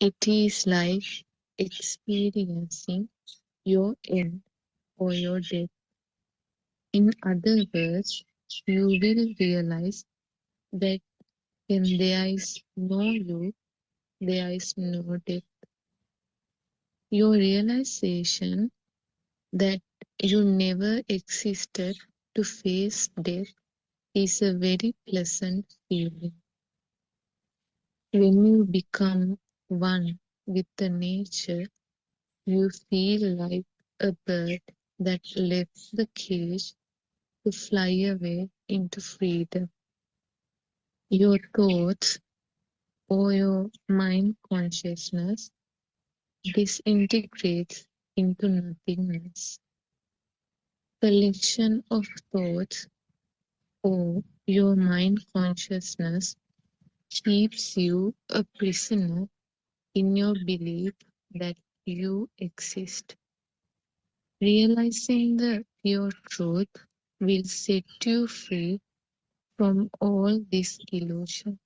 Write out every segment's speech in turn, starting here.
It is like experiencing your end or your death. In other words, you will realize that when there is no you, there is no death. Your realization that you never existed to face death is a very pleasant feeling. When you become one with the nature, you feel like a bird that left the cage to fly away into freedom. Your thoughts or your mind consciousness disintegrates into nothingness. Collection of thoughts or your mind consciousness keeps you a prisoner in your belief that you exist. Realizing the pure truth will set you free from all this illusion.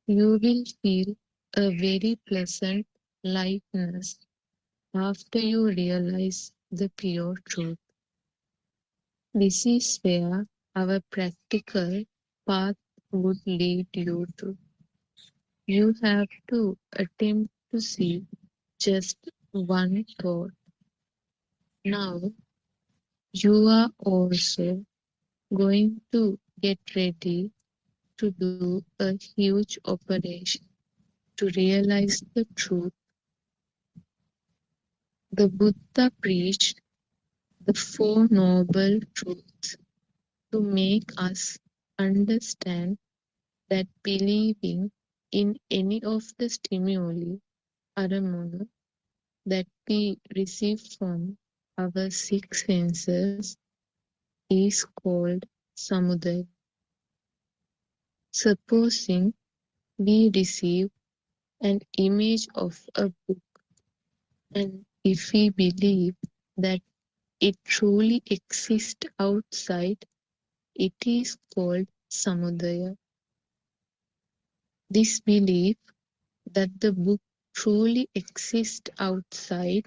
You will feel a very pleasant lightness after you realize the pure truth. This is where our practical path would lead you to. You have to attempt to see just one thought. Now, you are also going to get ready to do a huge operation to realize the truth. The Buddha preached the Four Noble Truths to make us understand that believing in any of the stimuli aramunu that we receive from our six senses is called samudaya. Supposing we receive an image of a book, and if we believe that it truly exists outside, it is called samudaya. This belief that the book truly exists outside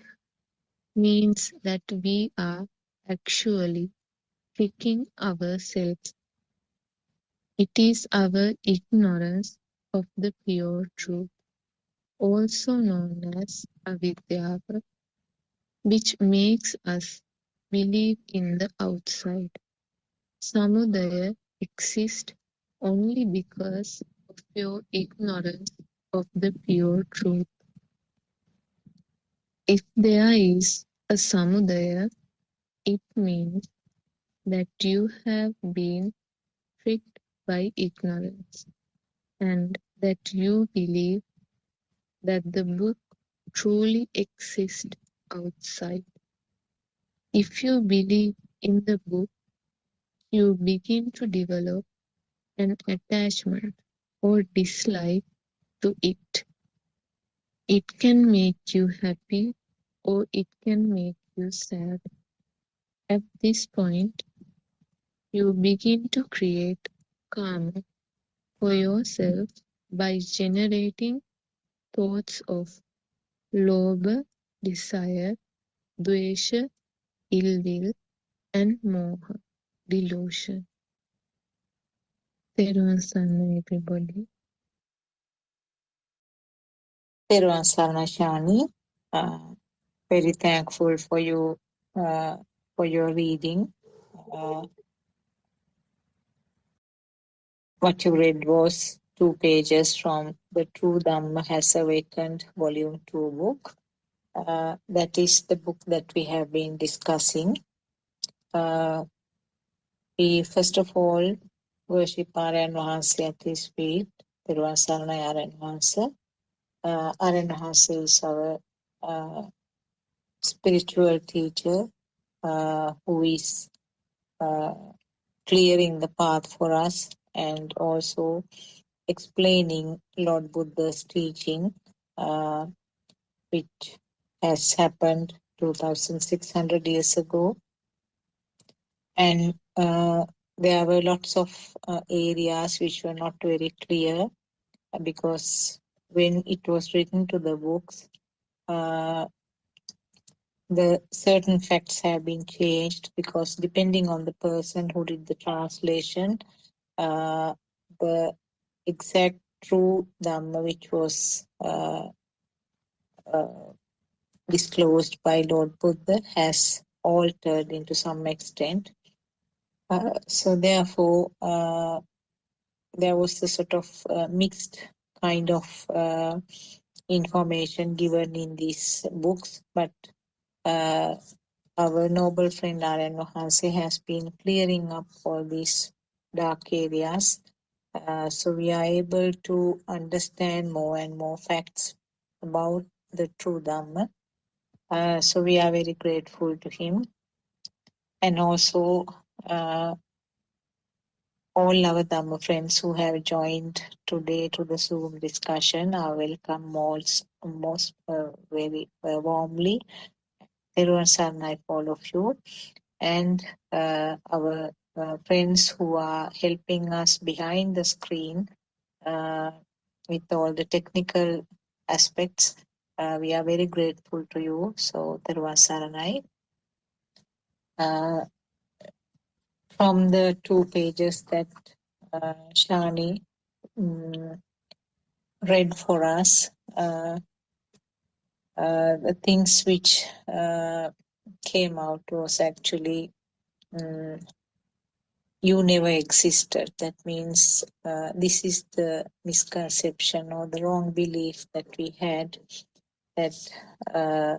means that we are actually tricking ourselves. It is our ignorance of the pure truth, also known as avidya, which makes us believe in the outside. Samudaya exists only because of your ignorance of the pure truth. If there is a samudaya, it means that you have been tricked by ignorance, and that you believe that the book truly exists outside. If you believe in the book, you begin to develop an attachment or dislike to it. It can make you happy or it can make you sad. At this point, you begin to create karma for yourself by generating thoughts of lobha, desire, dvesha, ill will, and moha, delusion. Therun Sarna, everybody. Peruan Sarnashani, very thankful for you for your reading. What you read was 2 pages from the True Dhamma Has Awakened, Volume 2 book. That is the book that we have been discussing. We first of all worship Aryan Vahanse at his feet, Peruan Saranai Aryan Vahanse. Aryan Vahanse is our spiritual teacher who is clearing the path for us and also explaining Lord Buddha's teaching, which has happened 2,600 years ago. And there were lots of areas which were not very clear because when it was written to the books, uh, the certain facts have been changed because depending on the person who did the translation, uh, the exact true Dhamma which was uh, disclosed by Lord Buddha has altered into some extent. So therefore, there was a sort of mixed kind of information given in these books, but uh, our noble friend Aryan Wahanse has been clearing up all these dark areas. So we are able to understand more and more facts about the true Dhamma. So we are very grateful to him. And also uh, all our Dhamma friends who have joined today to the Zoom discussion are welcome most very warmly. Everyone, Sarnai, all of you. And our friends who are helping us behind the screen uh, with all the technical aspects. We are very grateful to you. So, Terwa Saranai. From the two pages that Shani read for us, the things which came out was actually um, you never existed. That means this is the misconception or the wrong belief that we had that uh,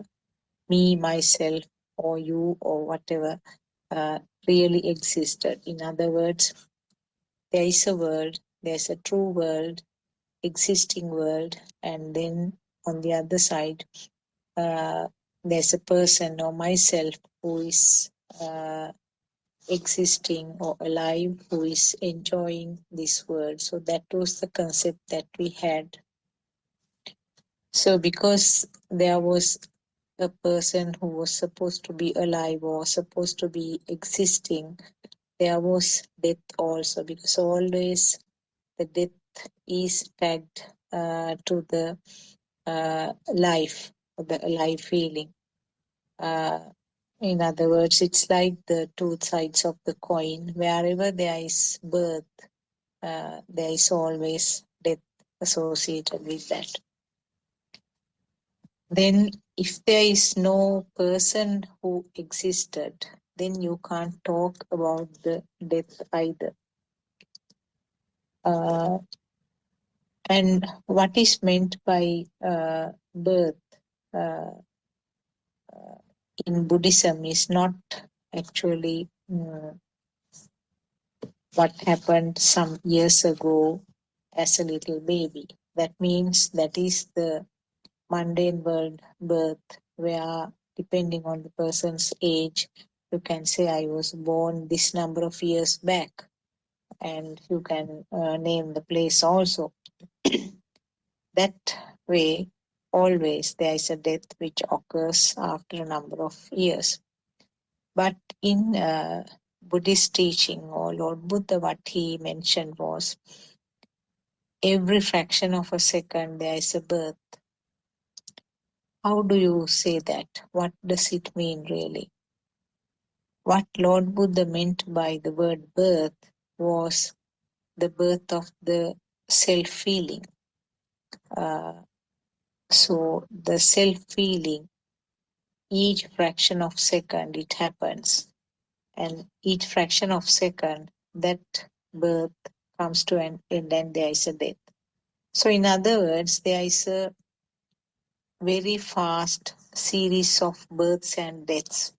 me, myself, or you, or whatever uh, really existed. In other words, there is a world, there's a true world, existing world, and then on the other side, uh, there's a person or myself who is existing or alive, who is enjoying this world. So that was the concept that we had. So because there was a person who was supposed to be alive or supposed to be existing, there was death also, because always the death is tagged to the life, the alive feeling. Uh, in other words, it's like the two sides of the coin. Wherever there is birth, there is always death associated with that. Then, if there is no person who existed, then you can't talk about the death either. Uh, and what is meant by birth uh, in Buddhism is not actually what happened some years ago as a little baby. That means that is the mundane world birth, where depending on the person's age, you can say, I was born this number of years back, and you can name the place also. That way, always there is a death which occurs after a number of years. But in Buddhist teaching, or Lord Buddha, what he mentioned was every fraction of a second there is a birth. How do you say that? What does it mean really? What Lord Buddha meant by the word birth was the birth of the self-feeling. So the self-feeling, each fraction of second it happens, and each fraction of second that birth comes to an end and there is a death. So in other words, there is a very fast series of births and deaths.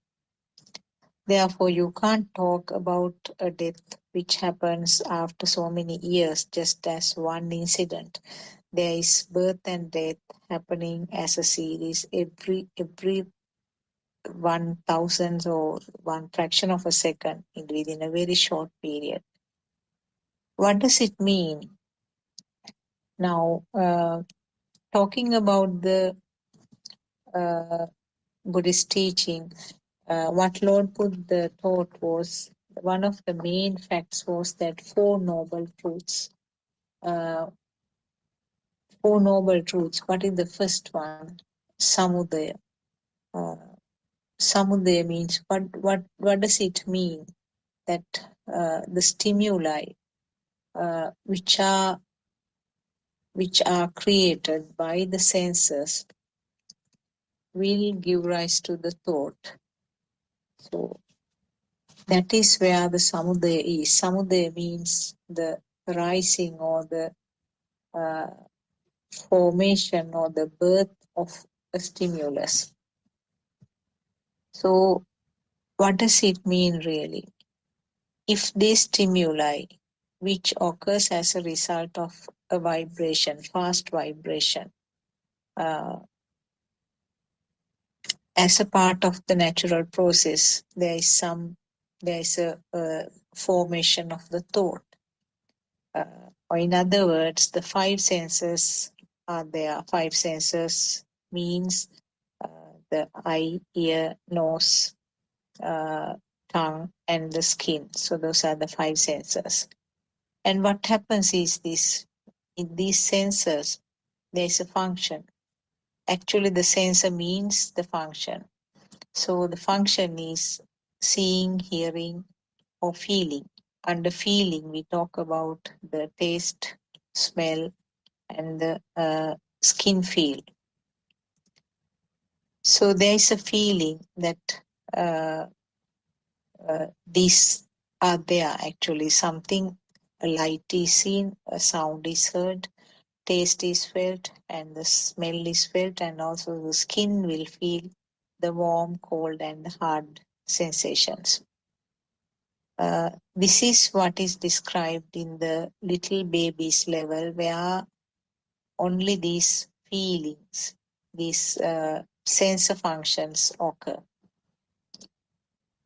Therefore, you can't talk about a death which happens after so many years just as one incident. There is birth and death happening as a series every 1,000 or one fraction of a second within a very short period. What does it mean? Now, talking about the uh, Buddhist teaching, what Lord Buddha taught was one of the main facts was that Four Noble Truths. Uh, Four noble truths. What is the first one? Samudaya. Uh, Samudaya means what does it mean? That the stimuli which are created by the senses will give rise to the thought. So that is where the samudaya is. Samudaya means the rising or the uh, formation or the birth of a stimulus. So what does it mean really? If these stimuli, which occurs as a result of a vibration, fast vibration, uh, as a part of the natural process, there is a formation of the thought. Or in other words, the five senses are there. Five senses means the eye, ear, nose, uh, tongue, and the skin. So those are the five senses. And what happens is this: in these senses, there is a function. Actually, the sensor means the function. So the function is seeing, hearing, or feeling. Under feeling, we talk about the taste, smell, and the skin feel. So there is a feeling that uh, these are there actually. Something, a light is seen, a sound is heard, taste is felt, and the smell is felt, and also the skin will feel the warm, cold, and hard sensations. This is what is described in the little baby's level, where only these feelings, these sensor functions occur.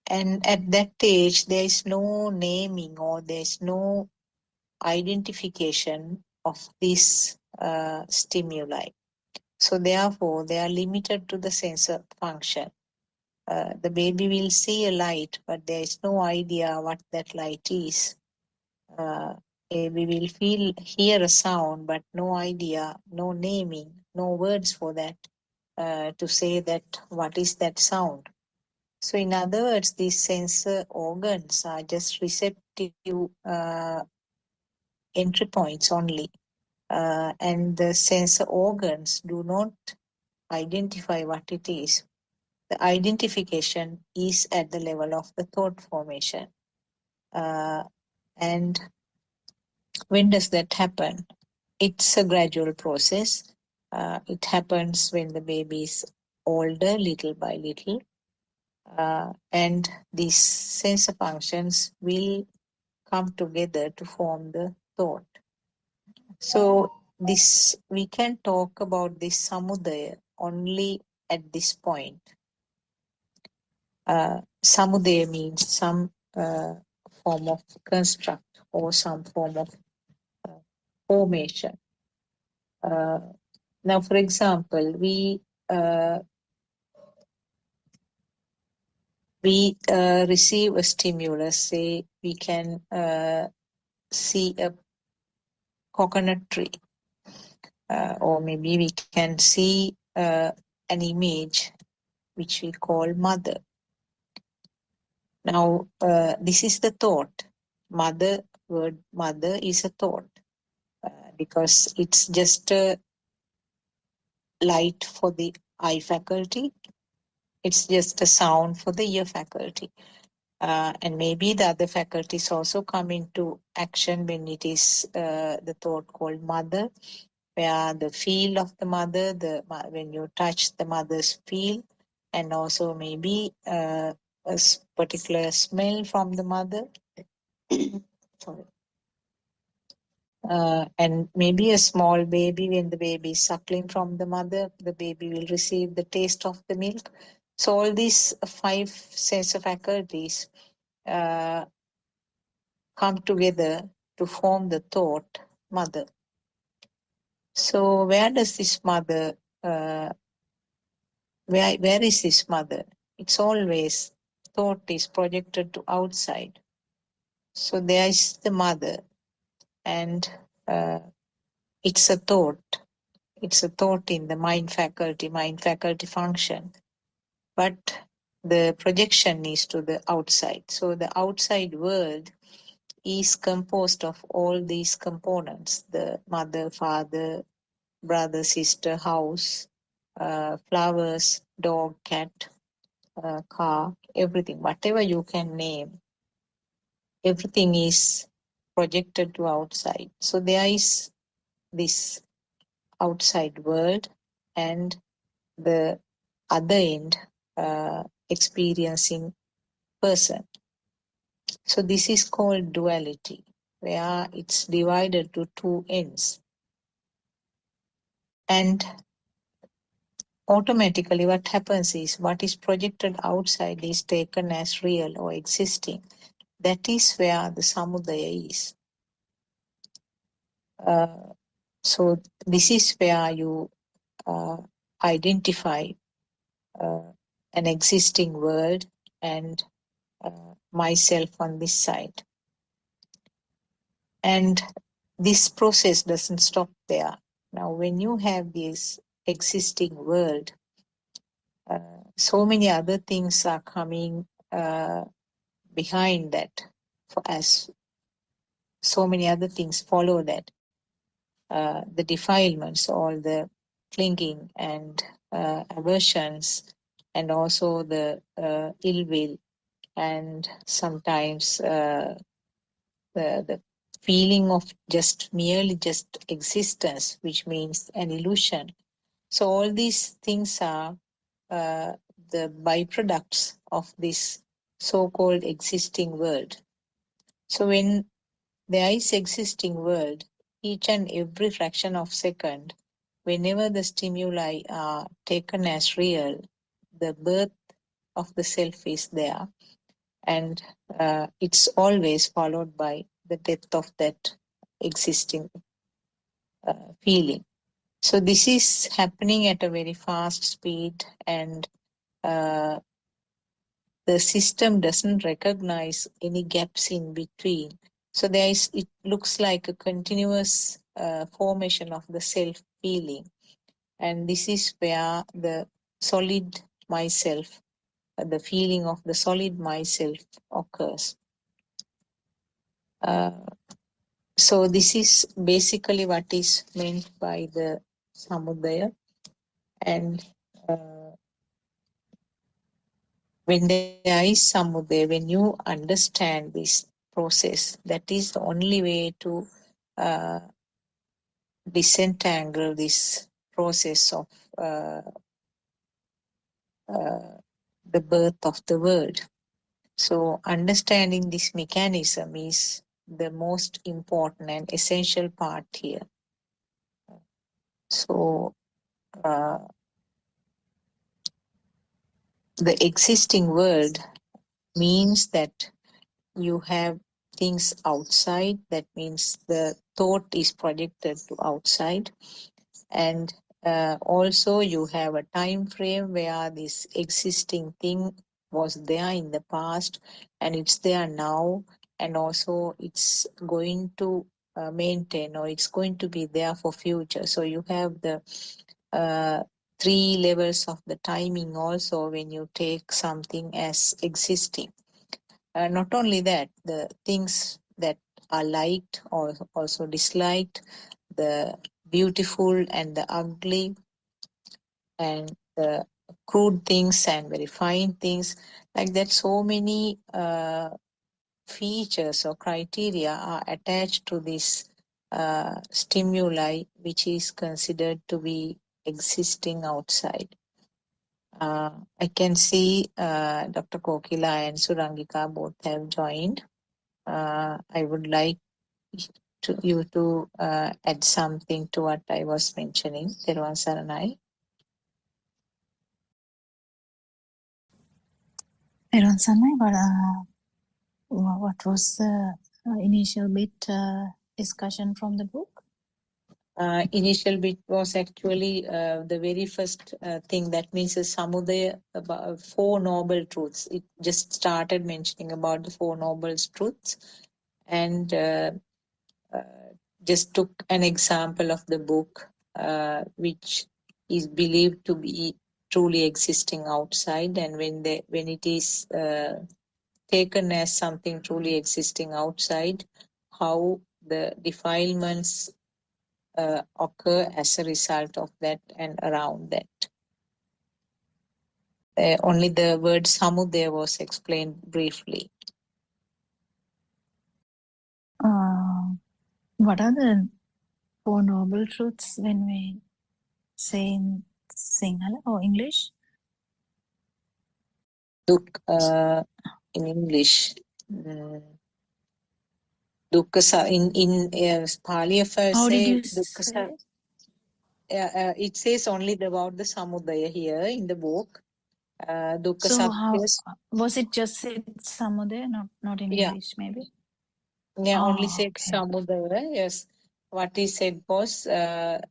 And at that age, there is no naming or there is no identification of this stimuli. So therefore, they are limited to the sensor function. The baby will see a light, but there is no idea what that light is. We will hear a sound, but no idea, no naming, no words for that to say that what is that sound. So in other words, these sensor organs are just receptive entry points only. And the sensor organs do not identify what it is. The identification is at the level of the thought formation. And when does that happen? It's a gradual process. It happens when the baby is older, little by little. And these sensor functions will come together to form the thought. So this we can talk about this samudaya only at this point. Samudaya means some form of construct or some form of formation. Now, for example, uh, we receive a stimulus. Say we can see a coconut tree, or maybe we can see an image which we call mother. Now, this is the thought. Mother, word mother is a thought because it's just a light for the eye faculty. It's just a sound for the ear faculty. And maybe the other faculties also come into action when it is the thought called mother, where the feel of the mother, when you touch the mother's feel, and also maybe a particular smell from the mother. Sorry. And maybe a small baby, when the baby is suckling from the mother, the baby will receive the taste of the milk. So all these five sense of faculties uh, come together to form the thought mother. So where does this mother, where is this mother? It's always thought is projected to outside. So there is the mother, and it's a thought. it's a thought in the mind faculty function, but the projection is to the outside. So the outside world is composed of all these components: the mother, father, brother, sister, house, flowers, dog, cat, car, everything, whatever you can name, everything is projected to outside. So there is this outside world and the other end experiencing person. So this is called duality, where it's divided to two ends. And automatically what happens is what is projected outside is taken as real or existing. That is where the samudaya is. So this is where you identify an existing world and myself on this side. And this process doesn't stop there. Now, when you have this existing world, so many other things are coming behind that, as so many other things follow that. The defilements, all the clinging and aversions, and also the ill will, and sometimes the feeling of merely just existence, which means an illusion. So all these things are the byproducts of this so-called existing world. So when there is existing world, each and every fraction of second, whenever the stimuli are taken as real, the birth of the self is there, and it's always followed by the death of that existing feeling. So this is happening at a very fast speed, and uh, the system doesn't recognize any gaps in between. So it looks like a continuous formation of the self feeling. And this is where the solid myself, the feeling of the solid myself occurs. Uh, so this is basically what is meant by the samudaya. And when there is samudaya, when you understand this process, that is the only way to uh, disentangle this process of uh, uh, the birth of the world. So understanding this mechanism is the most important and essential part here. So the existing world means that you have things outside. That means the thought is projected to outside, and also you have a time frame where this existing thing was there in the past and it's there now, and also it's going to maintain, or it's going to be there for future. So you have the uh, three levels of the timing also when you take something as existing. Not only that, the things that are liked or also disliked, the beautiful and the ugly, and the crude things and very fine things, like that. So many features or criteria are attached to this stimuli, which is considered to be existing outside. I can see Dr. Kokila and Surangika both have joined. I would like you to add something to what I was mentioning. Teruvan Saranai. Eron Sanai, what was the initial bit discussion from the book? Initial bit was actually the very first thing, that means a samudaya, about four noble truths. It just started mentioning about the four noble truths, and just took an example of the book which is believed to be truly existing outside, and when it is taken as something truly existing outside, how the defilements occur as a result of that and around that. Only the word samudaya was explained briefly. What are the Four Noble Truths when we say in Sinhala or English? Look, in English, dukkha in Pali, if I How did say you dukkha, say it? it says only about the samudaya here in the book. Dukkha So how satyas. was it? Just said Samudaya, not in Yeah, English, maybe. yeah, only Oh, said okay. samudaya. Yes, what he said was the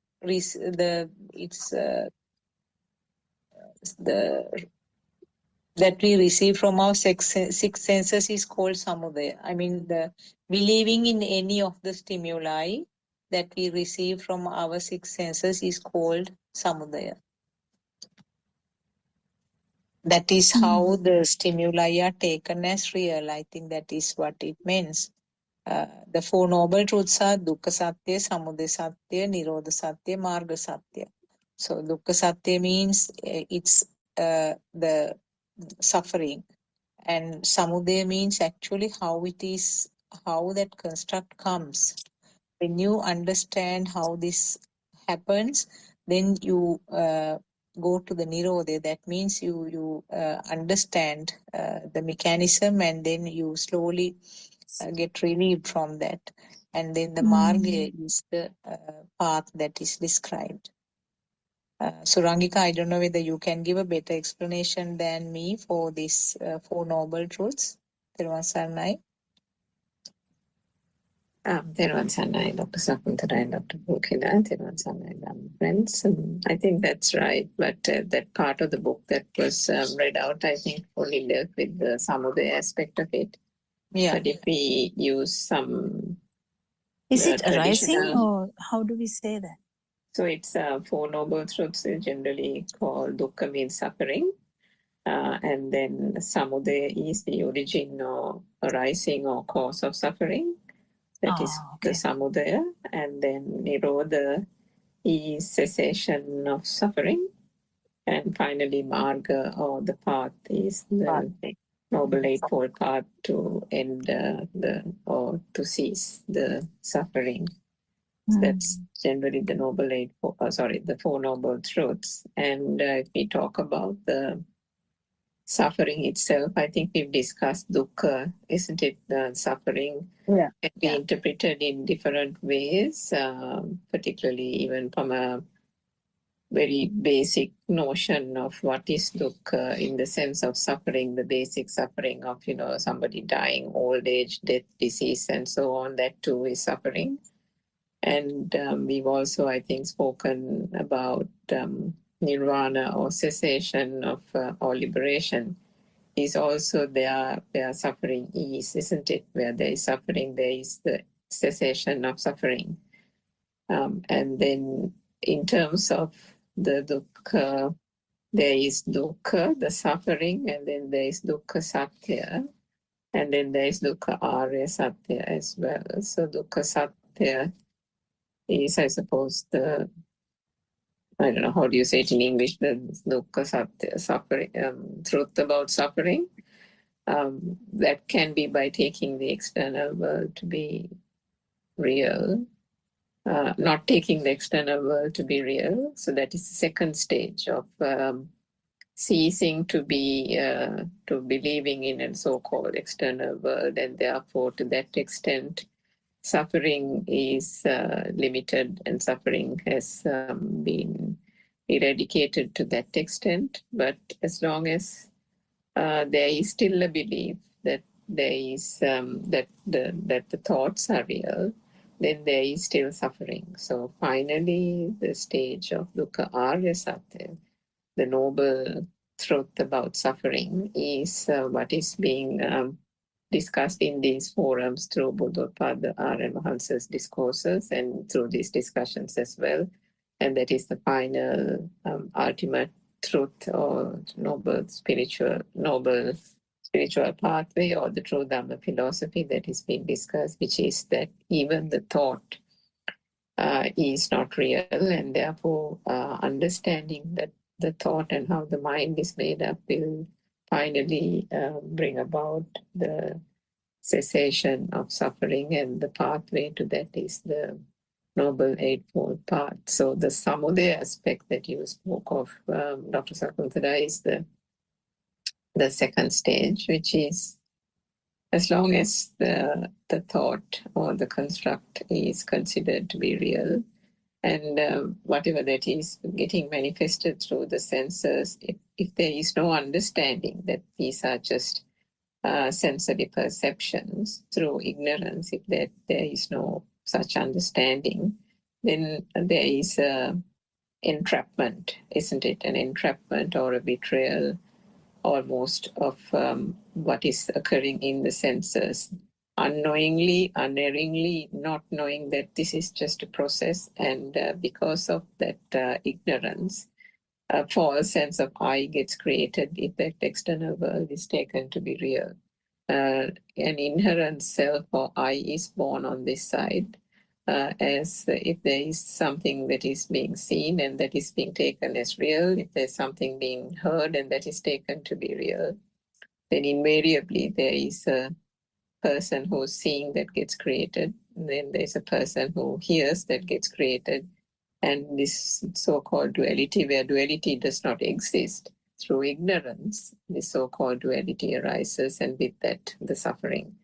that we receive from our six senses is called samudaya. I mean, the believing in any of the stimuli that we receive from our six senses is called samudaya. That is how the stimuli are taken as real. I think that is what it means. The Four Noble Truths are dukkha satya, samudaya satya, nirodha satya, marga satya. So dukkha satya means it's the suffering, and samudaya means actually how it is, how that construct comes. When you understand how this happens, then you go to the nirodha. That means you understand the mechanism, and then you slowly get relieved from that. And then the marga is the path that is described. So Rangika, I don't know whether you can give a better explanation than me for these Four Noble Truths. Therwan Sarnai. Therwan Sarnai, Dr. Sakuntara and Dr. Bukila, Therwan Sarnai, friends. I think that's right, but that part of the book that was read out, I think only dealt with the samudaya aspect of it. Yeah. But if we use some Is it arising, traditional, or how do we say that? so it's Four Noble Truths is generally called dukkha means suffering. And then samudaya is the origin or arising or cause of suffering. That is the samudaya. And then nirodha is cessation of suffering. And finally, marga or the path is the Noble Eightfold Path to end or to cease the suffering. So that's generally the the Four Noble Truths. And if we talk about the suffering itself, I think we've discussed dukkha, isn't it? The suffering can be interpreted in different ways, particularly even from a very basic notion of what is dukkha in the sense of suffering, the basic suffering of, somebody dying, old age, death, disease, and so on. That too is suffering. And we've also, I think, spoken about nirvana or cessation of or liberation is also there where suffering is, isn't it? Where there is suffering, there is the cessation of suffering. And then in terms of the dukkha, there is dukkha, the suffering, and then there is dukkha satya, and then there is dukkha arya satya as well. So dukkha satya is, I suppose, I don't know, how do you say it in English, the dukkha satya, suffering, truth about suffering. That can be by taking the external world to be real, not taking the external world to be real. So that is the second stage of ceasing to be to believing in a so-called external world, and therefore to that extent suffering is limited and suffering has been eradicated to that extent. But as long as there is still a belief that there is that the thoughts are real, then there is still suffering. So finally, the stage of dukkha arya satya, the noble truth about suffering, is what is being discussed in these forums through Buddothpado and Mahansa's discourses and through these discussions as well. and that is the final ultimate truth or noble spiritual pathway, or the true Dhamma philosophy that is being discussed, which is that even the thought is not real, and therefore understanding that the thought and how the mind is made up will finally bring about the cessation of suffering, and the pathway to that is the Noble Eightfold Path. So the samudaya aspect that you spoke of, Dr. Sakuntala, is the second stage, which is as long as the thought or the construct is considered to be real, and whatever that is getting manifested through the senses, if there is no understanding that these are just sensory perceptions through ignorance, if there is no such understanding, then there is a entrapment, isn't it? An entrapment or a betrayal almost of what is occurring in the senses, unknowingly, unerringly, not knowing that this is just a process, and because of that ignorance, a false sense of I gets created if that external world is taken to be real. An inherent self or I is born on this side, as if there is something that is being seen and that is being taken as real, if there's something being heard and that is taken to be real, then invariably there is a person who's seeing that gets created, and then there's a person who hears that gets created, and this so-called duality, where duality does not exist, through ignorance, this so-called duality arises, and with that, the suffering.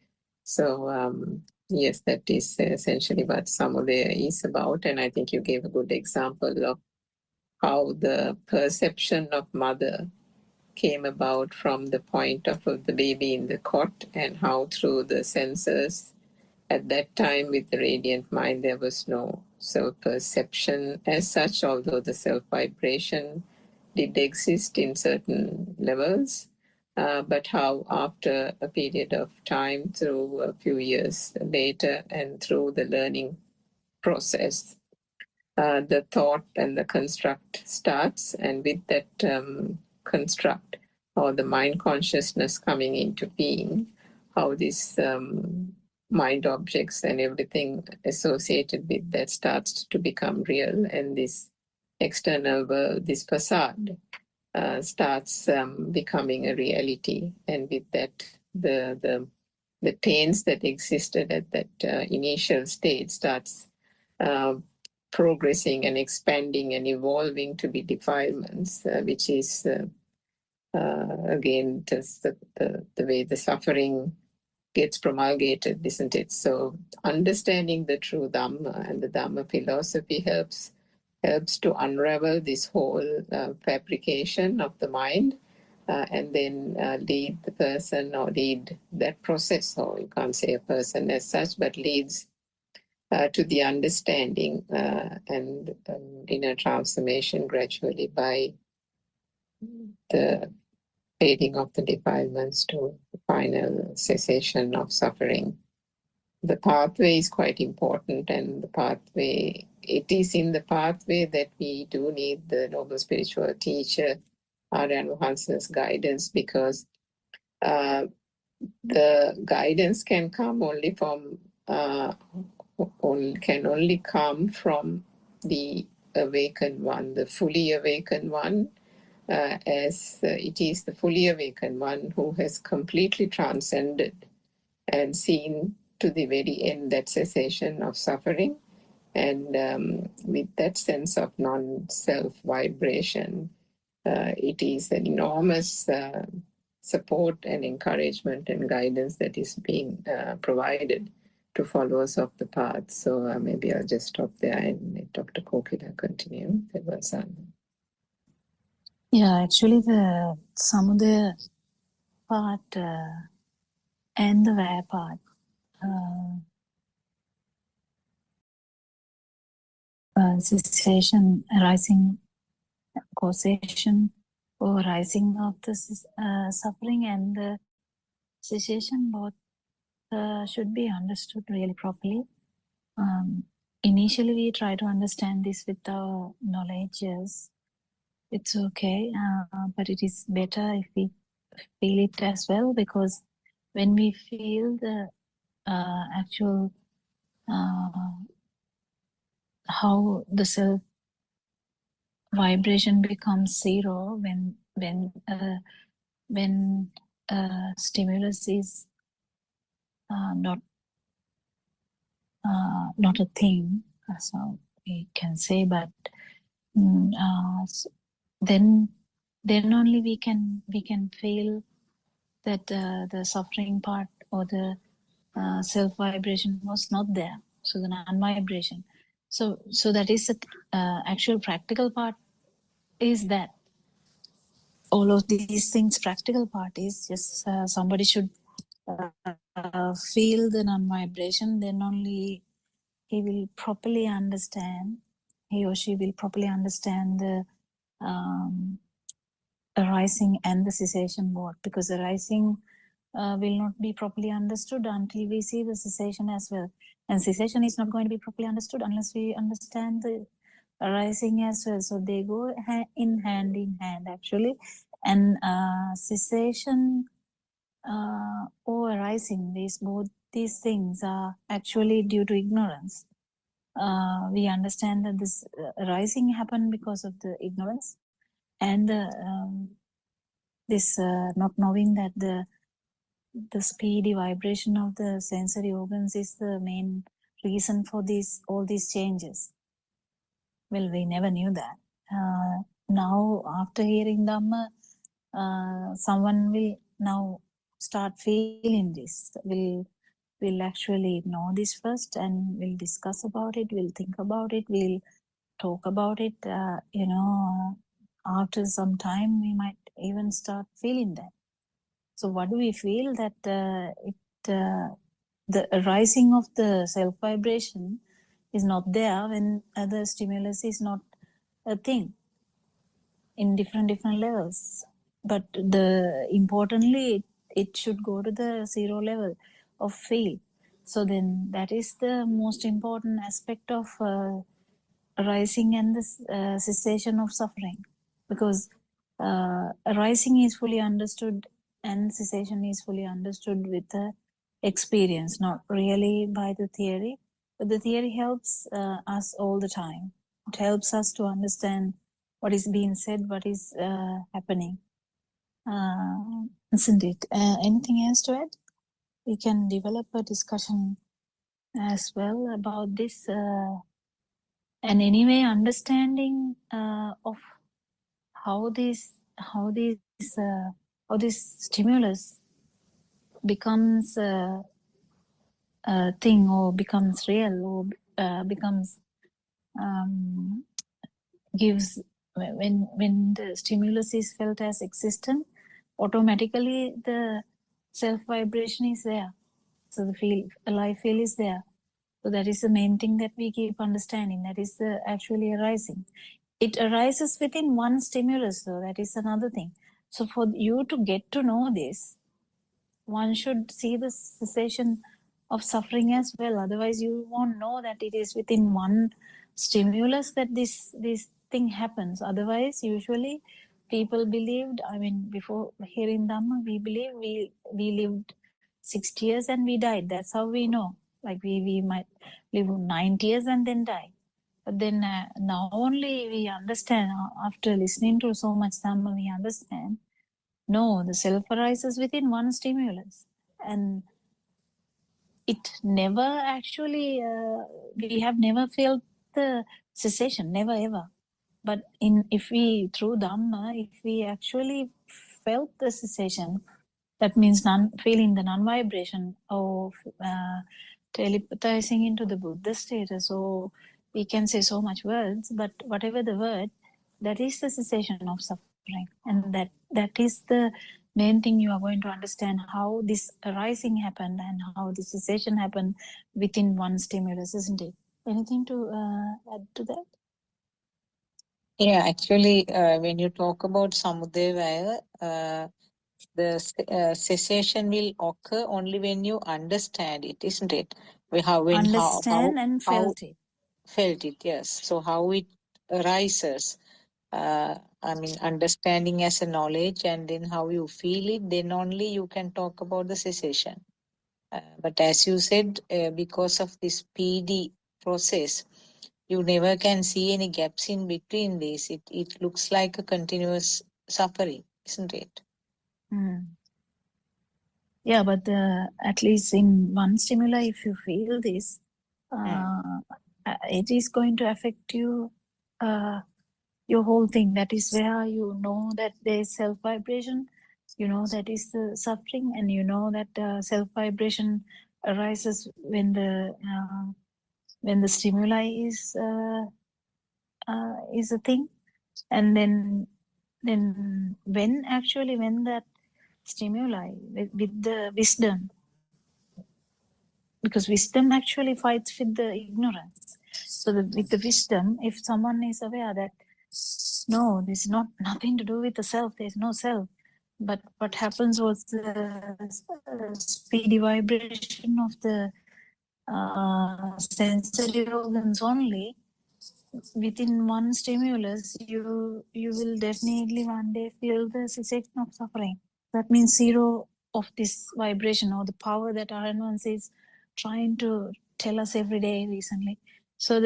So, yes, that is essentially what samudaya is about, and I think you gave a good example of how the perception of mother came about from the point of the baby in the cot, and how through the senses at that time with the radiant mind there was no self-perception as such, although the self-vibration did exist in certain levels, but how after a period of time, through a few years later and through the learning process, the thought and the construct starts, and with that construct or the mind consciousness coming into being, how this mind objects and everything associated with that starts to become real, and this external world, this facade, starts becoming a reality, and with that the pains that existed at that initial state starts progressing and expanding and evolving to be defilements, which is again just the way the suffering gets promulgated, isn't it? So understanding the true Dhamma and the Dhamma philosophy helps to unravel this whole fabrication of the mind, and then lead the person, or lead that process, or you can't say a person as such, but leads to the understanding and inner transformation gradually by the fading of the defilements to the final cessation of suffering. The pathway is quite important, and the pathway, it is in the pathway that we do need the noble spiritual teacher, Aryan Hansen's guidance, because the guidance can come only from can only come from the awakened one, the fully awakened one, as it is the fully awakened one who has completely transcended and seen to the very end that cessation of suffering. And with that sense of non-self vibration, it is an enormous support and encouragement and guidance that is being provided to followers of the path. So maybe I'll just stop there and let Dr. Kokila continue. That was Yeah, actually the samudaya part and the vaya part, cessation, arising, causation or rising of the suffering and the cessation, both should be understood really properly. initially we try to understand this with our knowledges. It's okay, but it is better if we feel it as well, because when we feel the actual how the self vibration becomes zero when stimulus is not a thing, so we can say, but then only we can feel that the suffering part or the self vibration was not there, so the non vibration. So that is the actual practical part, is that all of these things. Practical part is just somebody should feel the non vibration, then only he will properly understand, he or she will properly understand the arising and the cessation both, because arising will not be properly understood until we see the cessation as well, and cessation is not going to be properly understood unless we understand the arising as well. So they go in hand actually, and cessation or arising, both these things are actually due to ignorance. We understand that this arising happened because of the ignorance, and this not knowing that the speedy vibration of the sensory organs is the main reason for all these changes. Well, we never knew that. Now, after hearing Dhamma, someone will now start feeling this. We'll actually know this first, and we'll discuss about it, we'll think about it, we'll talk about it. After some time, we might even start feeling that. So what do we feel? That the arising of the self vibration is not there when the stimulus is not a thing in different levels. But importantly, it should go to the zero level of feel. So then that is the most important aspect of arising and the cessation of suffering, because arising is fully understood and cessation is fully understood with the experience, not really by the theory. But the theory helps us all the time. It helps us to understand what is being said, what is happening. Isn't it? Anything else to add? We can develop a discussion as well about this. And anyway, understanding of how this stimulus becomes a thing, or becomes real, or becomes gives, when the stimulus is felt as existent, automatically the self vibration is there. So the alive feel is there. So that is the main thing that we keep understanding. That is the actually arising. It arises within one stimulus, though. That is another thing. So for you to get to know this, one should see the cessation of suffering as well. Otherwise, you won't know that it is within one stimulus that this thing happens. Otherwise, usually people believed, before hearing Dhamma, we believe we lived 60 years and we died. That's how we know. Like we might live 90 years and then die. But then now only we understand, after listening to so much Dhamma, we understand, no, the self arises within one stimulus. And it never actually, we have never felt the cessation, never ever. But if we, through Dhamma, if we actually felt the cessation, that means feeling the non-vibration of telepathizing into the Buddha status, or we can say so much words, but whatever the word, that is the cessation of suffering. And that is the main thing you are going to understand, how this arising happened and how the cessation happened within one stimulus, isn't it? Anything to add to that? Yeah, actually, when you talk about Samudevaya, the cessation will occur only when you understand it, isn't it? Understand and felt it. felt it, yes. So how it arises, I mean, understanding as a knowledge, and then how you feel it, then only you can talk about the cessation. But as you said, because of this PD process, you never can see any gaps in between this. It looks like a continuous suffering, isn't it? Yeah, but at least in one stimuli, if you feel this, it is going to affect you, your whole thing. That is where you know that there is self vibration, you know that is the suffering, and you know that self vibration arises when the stimuli is a thing, and then when that stimuli with the wisdom, because wisdom actually fights with the ignorance. So with the wisdom, if someone is aware that no, this is nothing to do with the self, there's no self, but what happens was the speedy vibration of the sensory organs only. Within one stimulus, you will definitely one day feel the cessation of suffering. That means zero of this vibration or the power that Aranvans is trying to tell us every day recently. So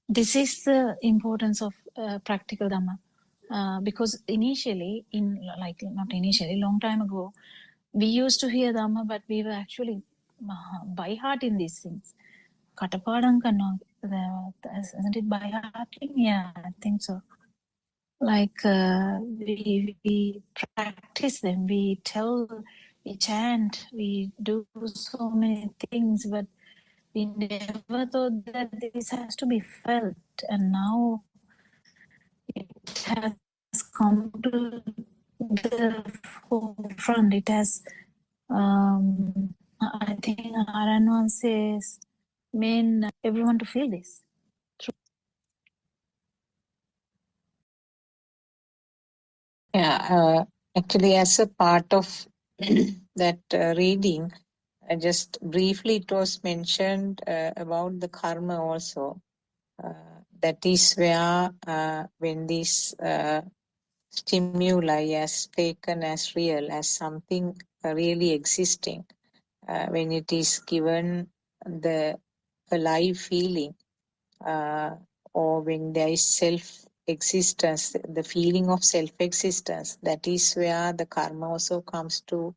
this is the importance of practical Dhamma. Because initially, not initially, long time ago, we used to hear Dhamma, but we were actually by heart in these things. Katapadam kanna, isn't it by hearting? Yeah, I think so. Like we practice them, we tell, we chant, we do so many things, but we never thought that this has to be felt, and now it has come to the forefront. It has, I think Aranwan says, mean everyone to feel this. Yeah, actually, as a part of that reading, just briefly it was mentioned about the karma also. That is where when this stimuli is taken as real, as something really existing, when it is given the alive feeling, or when there is self-existence, the feeling of self-existence, that is where the karma also comes to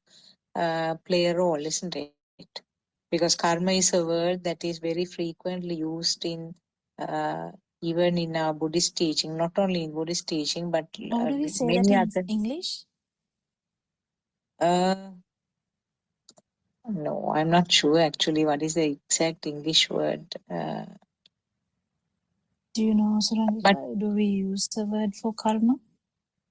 play a role, isn't it? Because karma is a word that is very frequently used in even in our Buddhist teaching, not only in Buddhist teaching, but How do we say many that in other. English? No, I'm not sure actually what is the exact English word. Do you know, Surangita, do we use the word for karma?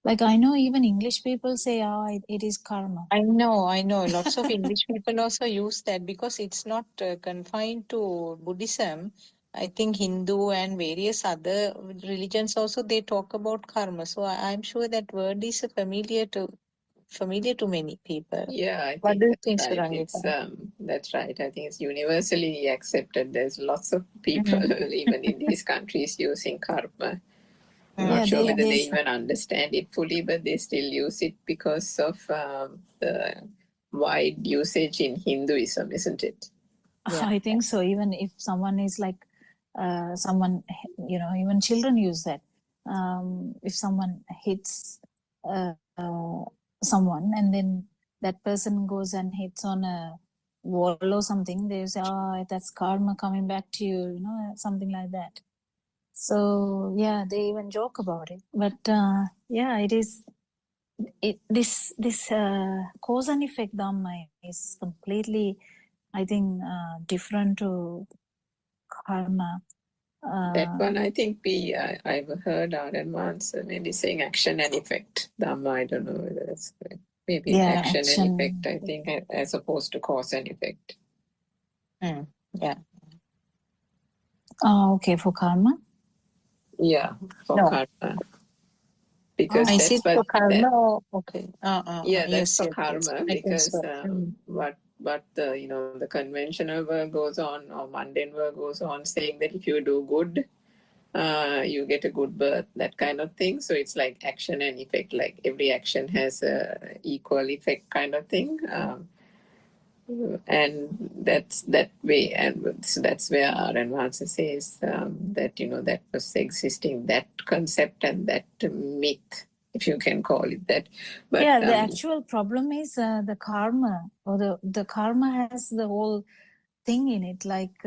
Like I know even English people say, it is karma. I know. Lots of English people also use that because it's not confined to Buddhism. I think Hindu and various other religions also, they talk about karma. So I'm sure that word is familiar to many people. Yeah, I What think do you that's think, right. Surangita? That's right. I think it's universally accepted. There's lots of people, even in these countries, using karma. I'm not Yeah, sure whether they there's even understand it fully, but they still use it because of the wide usage in Hinduism, isn't it? Yeah. I think so. Even if someone is like someone, even children use that. If someone hits someone and then that person goes and hits on a wall or something, they say, that's karma coming back to you, something like that. So yeah, they even joke about it. But yeah, it is. This cause and effect Dhamma is completely, I think, different to karma. That one, I think I've heard our advance maybe saying action and effect. Dhamma, I don't know whether that's correct. Maybe Yeah, action and action. effect, I think, as opposed to cause and effect. Yeah. Okay, for karma. Yeah, for No. karma. Because Is that's it for what karma or okay? yeah, that's Yes, for yes. karma I think because so. what but the conventional world goes on, or mundane world goes on, saying that if you do good, you get a good birth, that kind of thing. So it's like action and effect, like every action has a equal effect kind of thing. And that's that way, and so that's where our advancer says that that was existing, that concept and that myth, if you can call it that. But yeah, the actual problem is the karma, or the karma has the whole thing in it. Like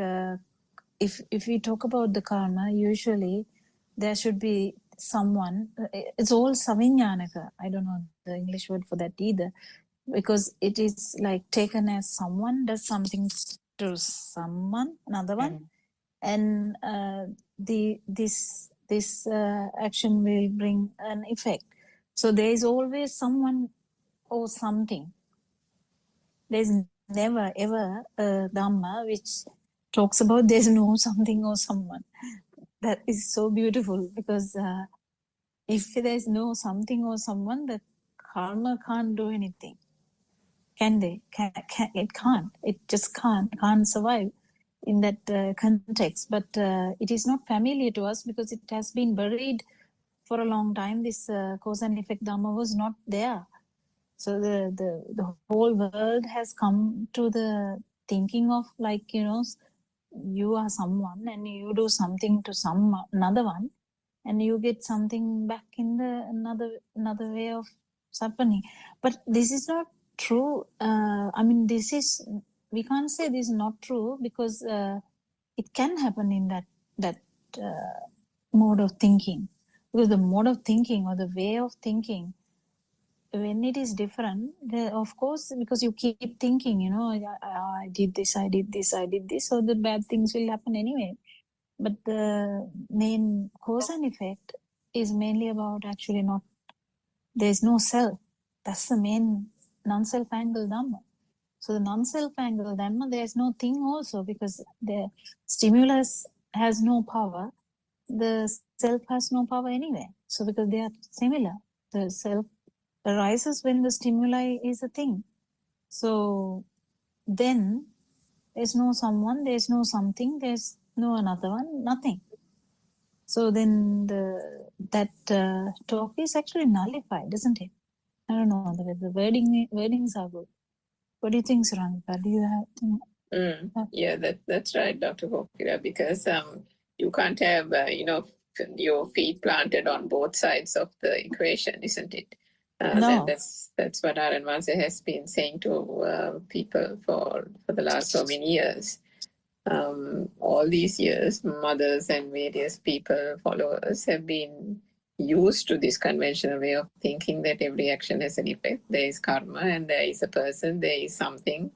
if we talk about the karma, usually there should be someone. It's all savinyanaka. I don't know the English word for that either, because it is like taken as someone does something to someone, another one, and this action will bring an effect. So there is always someone or something. There's never ever a Dhamma which talks about there's no something or someone. That is so beautiful, because if there's no something or someone, the karma can't do anything. Can they? It can't. It just can't survive in that context. But it is not familiar to us because it has been buried for a long time. This cause and effect Dhamma was not there. So the whole world has come to the thinking of, like, you are someone and you do something to another one, and you get something back in the another way of happening. But this is not true. I mean, we can't say this is not true, because it can happen in that mode of thinking, because the mode of thinking or the way of thinking, when it is different, of course, because you keep thinking, I did this, so the bad things will happen anyway. But the main cause and effect is mainly about actually there's no self. That's the main non-self angle Dhamma. So the non-self angle Dhamma, there's no thing also, because the stimulus has no power. The self has no power anyway. So because they are similar, the self arises when the stimuli is a thing. So then there's no someone, there's no something, there's no another one, nothing. So then that talk is actually nullified, isn't it? I don't know, the wordings are good. What do you think, Saranika? Do you have? Yeah, that's right, Dr. Kokira, because you can't have your feet planted on both sides of the equation, isn't it? No. That's what our advisor has been saying to people for the last so many years. All these years, mothers and various people, followers, have been used to this conventional way of thinking that every action has an effect. There is karma, and there is a person, there is something.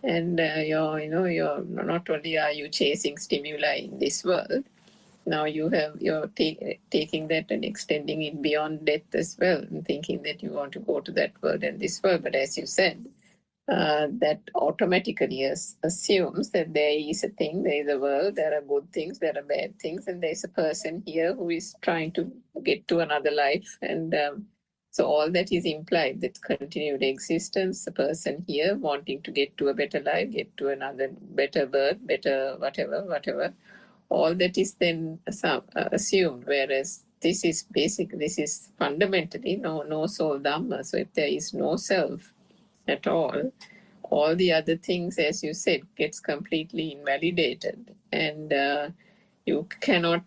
And you're not only are you chasing stimuli in this world, now you're taking that and extending it beyond death as well, and thinking that you want to go to that world and this world. But as you said, that automatically assumes that there is a thing, there is a world, there are good things, there are bad things, and there's a person here who is trying to get to another life. And so all that is implied, that continued existence, a person here wanting to get to a better life, get to another better birth, better whatever, all that is then assumed, whereas this is fundamentally no soul Dhamma. So if there is no self at all the other things, as you said, gets completely invalidated, and you cannot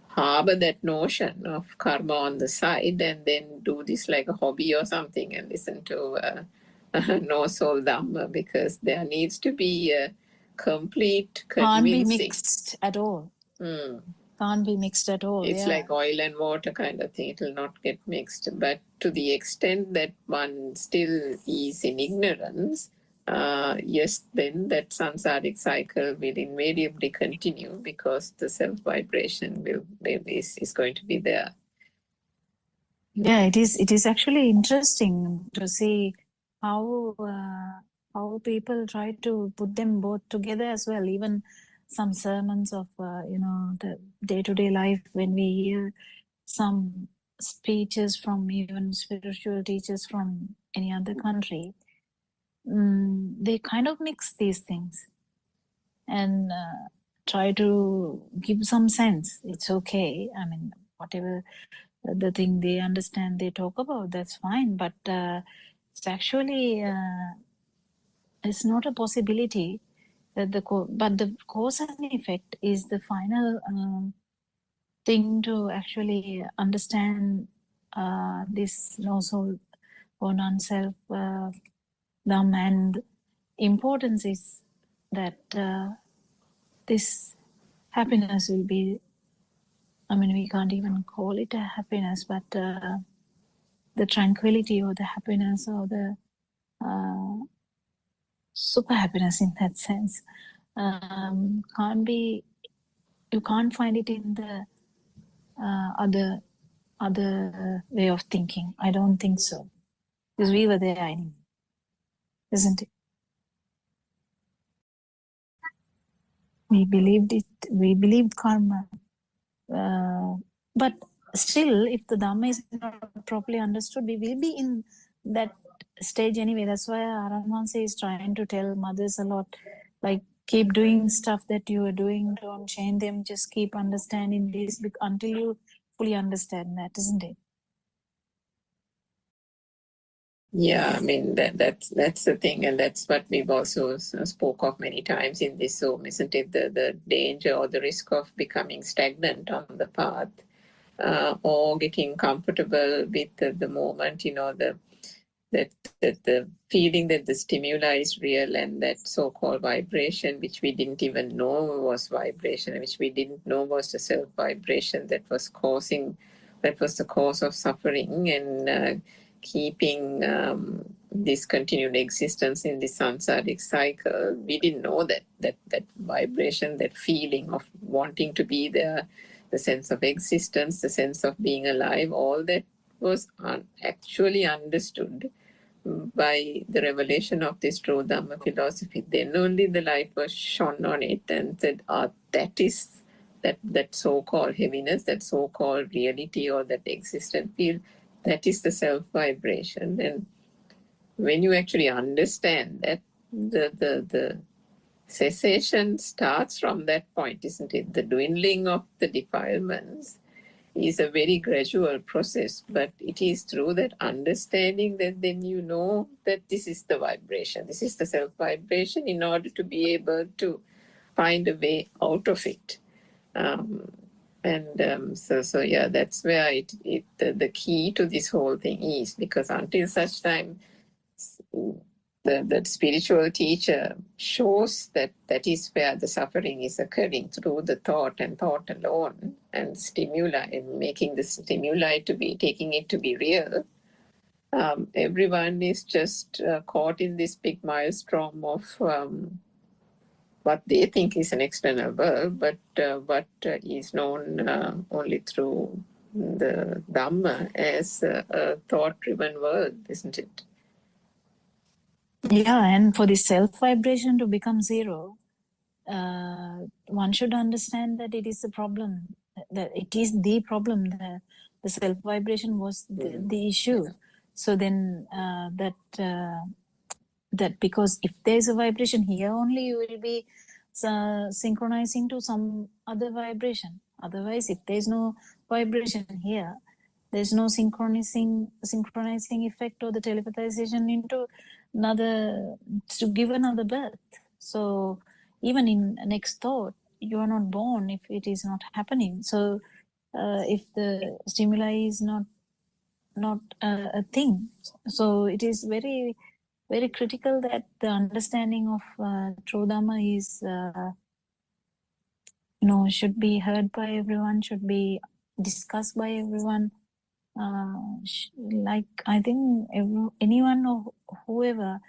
harbor that notion of karma on the side and then do this like a hobby or something and listen to no soul Dhamma, because there needs to be a complete convincing. Can't be mixed at all. Can't be mixed at all. It's like oil and water kind of thing. It will not get mixed. But to the extent that one still is in ignorance, yes, then that samsaric cycle will invariably continue, because the self vibration is going to be there. Yeah, it is actually interesting to see how people try to put them both together as well. Even some sermons of the day-to-day life, when we hear some speeches from even spiritual teachers from any other country, they kind of mix these things and try to give some sense. It's okay. I mean, whatever the thing they understand, they talk about, that's fine. But it's actually, it's not a possibility that but the cause and effect is the final thing to actually understand this no-soul or non-self Dhamma. And importance is that this happiness will be, I mean, we can't even call it a happiness, but the tranquility or the happiness or the super happiness in that sense can't be, you can't find it in the other way of thinking. I don't think so, because we were there anyway, isn't it? We believed it. We believed karma, but still, if the Dhamma is not properly understood, we will be in that stage anyway. That's why Aramansa is trying to tell mothers a lot, like, keep doing stuff that you are doing. Don't change them. Just keep understanding this until you fully understand that, isn't it? Yeah, I mean that's the thing, and that's what we've also spoke of many times in this Zoom, isn't it? The danger or the risk of becoming stagnant on the path, or getting comfortable with the moment. You know, the feeling that the stimuli is real, and that so-called vibration, which we didn't even know was vibration, which we didn't know was the self vibration that was the cause of suffering and keeping this continued existence in this samsaric cycle. We didn't know that vibration, that feeling of wanting to be there, the sense of existence, the sense of being alive, all that was actually understood by the revelation of this true Dhamma philosophy. Then only the light was shone on it and said, that is that so-called heaviness, that so-called reality or that existent field, that is the self-vibration. And when you actually understand that, the cessation starts from that point, isn't it? The dwindling of the defilements is a very gradual process, but it is through that understanding that then you know that this is the vibration, this is the self-vibration, in order to be able to find a way out of it. So yeah, that's where the key to this whole thing is, because until such time the spiritual teacher shows that is where the suffering is occurring, through the thought and thought alone, and stimuli, and making the stimuli to be, taking it to be real. Everyone is just caught in this big maelstrom of what they think is an external world, but what is known only through the Dhamma as a thought-driven world, isn't it? Yeah, and for the self-vibration to become zero, one should understand that it is the problem, that it is the problem, the self-vibration was the issue. So then that because if there's a vibration here only, you will be synchronizing to some other vibration. Otherwise, if there's no vibration here, there's no synchronizing effect or the telepathization into another, to give another birth. So even in next thought, you are not born if it is not happening. So if the stimuli is not a thing, so it is very, very critical that the understanding of true Dhamma is should be heard by everyone, should be discussed by everyone. Like, I think anyone or whoever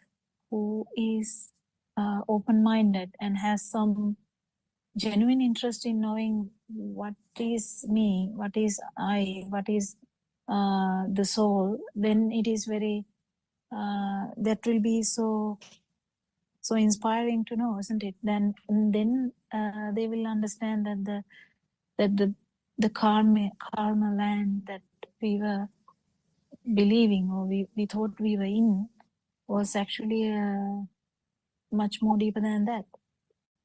who is open-minded and has some genuine interest in knowing what is me, what is I, what is the soul, then it is very that will be so inspiring to know, isn't it? Then they will understand that the karma land that we were believing, or we thought we were in, was actually much more deeper than that.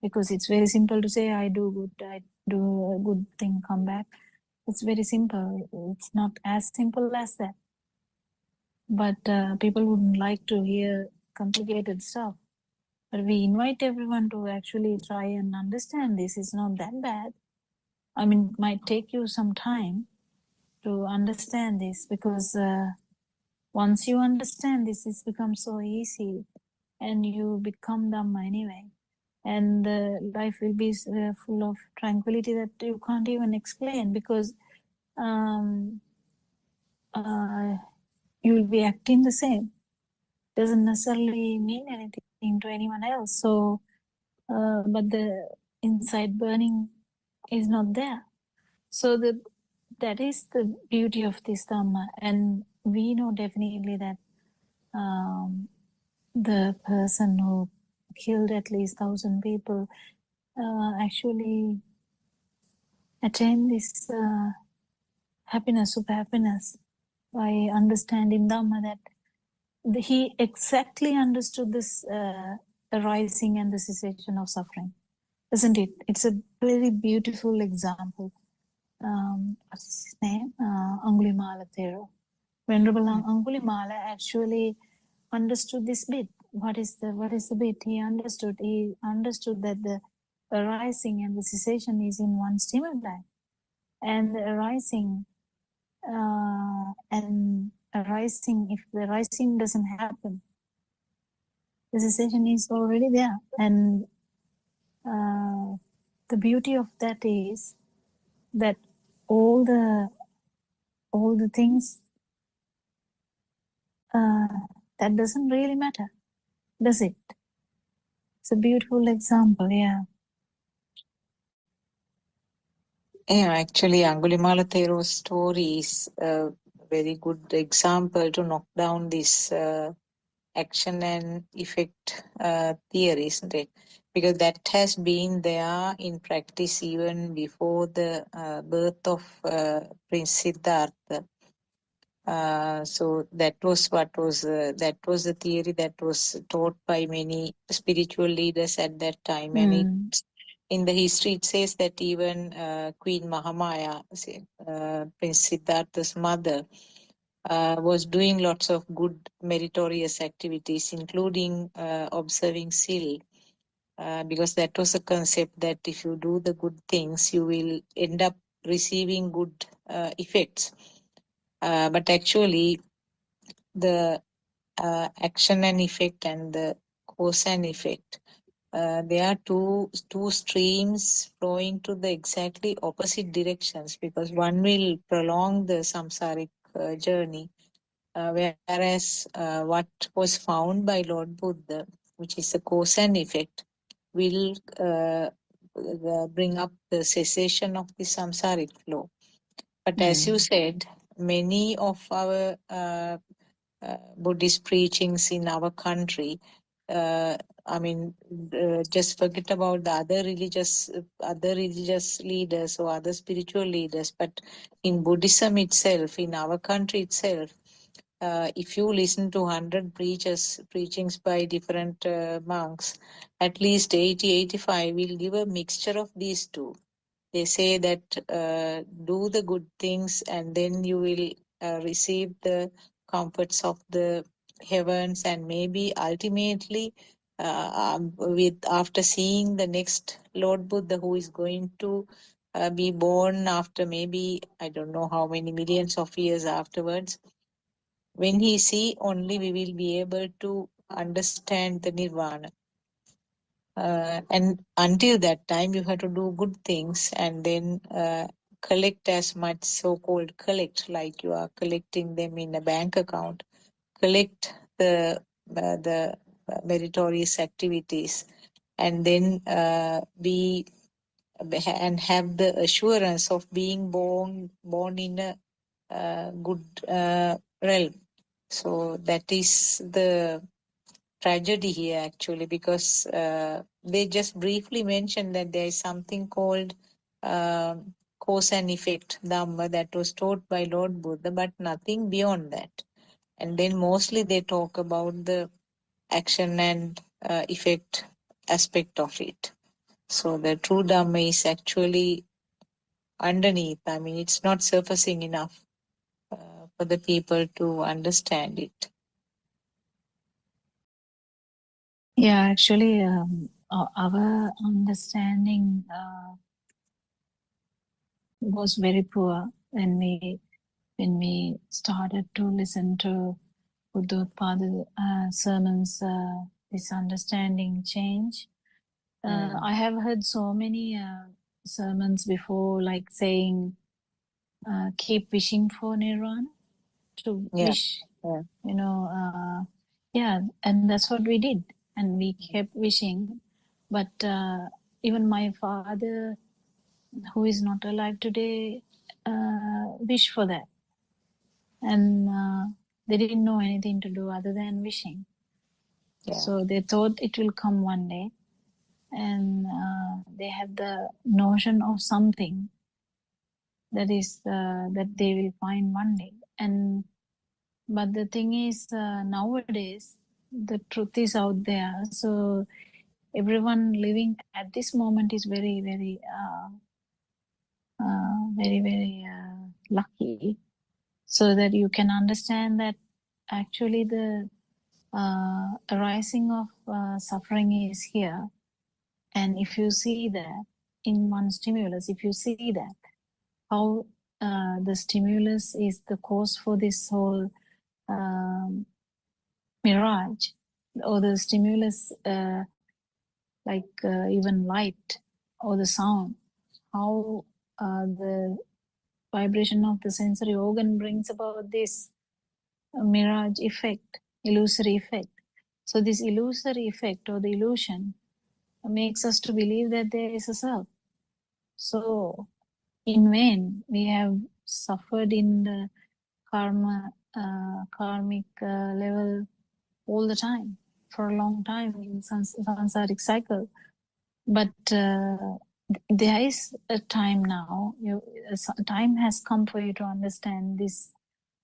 Because it's very simple to say, I do a good thing, come back. It's very simple. It's not as simple as that. But people wouldn't like to hear complicated stuff. But we invite everyone to actually try and understand this. It's not that bad. I mean, it might take you some time to understand this, because once you understand this, it's become so easy and you become Dhamma anyway. And life will be full of tranquility that you can't even explain, because you will be acting the same. Doesn't necessarily mean anything to anyone else. So, but the inside burning is not there. So that is the beauty of this Dhamma. And we know definitely that the person who killed at least 1,000 people actually attained this happiness, super happiness, by understanding Dhamma, that he exactly understood this arising and the cessation of suffering, isn't it? It's a very beautiful example. What's his name? Angulimala Thero. Venerable Angulimala actually understood this bit. What is the bit? He understood that the arising and the cessation is in one stimuli, and the arising if the arising doesn't happen, the cessation is already there. And the beauty of that is that all the things that doesn't really matter, does it? It's a beautiful example. Yeah. Actually, Angulimala Thero's story is a very good example to knock down this action and effect theory, isn't it? Because that has been there in practice even before the birth of Prince Siddhartha. So that was the theory that was taught by many spiritual leaders at that time. And in the history it says that even Queen Mahamaya, Prince Siddhartha's mother, was doing lots of good meritorious activities, including observing Sil, because that was a concept that if you do the good things, you will end up receiving good effects. But actually, the action and effect and the cause and effect, there are two streams flowing to the exactly opposite directions, because one will prolong the samsaric journey, whereas what was found by Lord Buddha, which is the cause and effect, will bring up the cessation of the samsaric flow. But as you said, many of our Buddhist preachings in our country, just forget about the other religious leaders or other spiritual leaders, but in Buddhism itself, in our country itself, if you listen to 100 preachings by different monks, at least 80-85 will give a mixture of these two. They say that do the good things and then you will receive the comforts of the heavens, and maybe ultimately after seeing the next Lord Buddha, who is going to be born after maybe I don't know how many millions of years afterwards, when he see, only we will be able to understand the nirvana. And until that time, you have to do good things and then collect as much so-called collect, like you are collecting them in a bank account. Collect the meritorious activities, and then be and have the assurance of being born in a good realm. So that is the tragedy here, actually, because they just briefly mentioned that there is something called cause and effect Dhamma that was taught by Lord Buddha, but nothing beyond that. And then mostly they talk about the action and effect aspect of it. So the true Dhamma is actually underneath. I mean, it's not surfacing enough for the people to understand it. Yeah, actually, our understanding was very poor when we started to listen to Buddothpado sermons. This understanding change. I have heard so many sermons before, like saying, "Keep wishing for nirvana." To Yeah. wish, Yeah. yeah, and that's what we did, and we kept wishing. But even my father, who is not alive today, wished for that, and they didn't know anything to do other than wishing. Yeah. So they thought it will come one day, and they had the notion of something that is that they will find one day. And but the thing is, nowadays the truth is out there, so everyone living at this moment is very lucky, so that you can understand that actually the arising of suffering is here. And if you see that in one stimulus, if you see that how the stimulus is the cause for this whole mirage, or the stimulus like even light or the sound, how the vibration of the sensory organ brings about this mirage effect, illusory effect. So this illusory effect or the illusion makes us to believe that there is a self. So in vain we have suffered in the karmic level all the time, for a long time in samsaric cycle. But there is a time now, time has come for you to understand this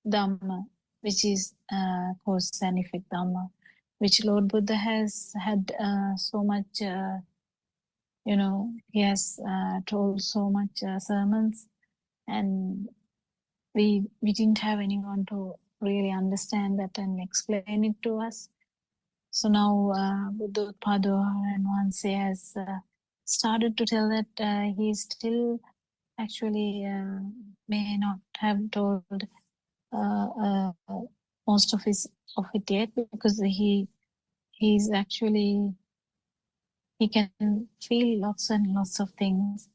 Dhamma, which is cause and effect Dhamma, which Lord Buddha has had so much, he has told so much sermons, and we didn't have anyone to really understand that and explain it to us. So now Buddothpado and Wanse has started to tell that he still actually may not have told most of it yet, because he's actually, he can feel lots and lots of things,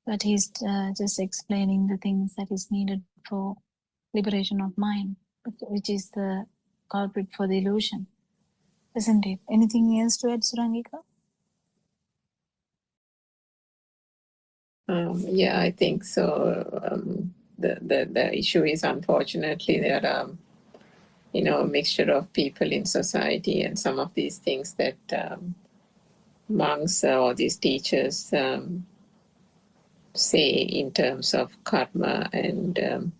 but he's just explaining the things that is needed for liberation of mind, which is the culprit for the illusion, isn't it? Anything else to add, Surangika? Yeah, I think so. The issue is, unfortunately, there are a mixture of people in society, and some of these things that monks or these teachers say in terms of karma and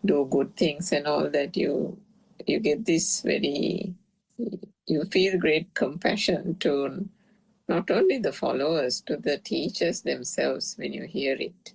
do good things and all that, you get this you feel great compassion to not only the followers, to the teachers themselves when you hear it.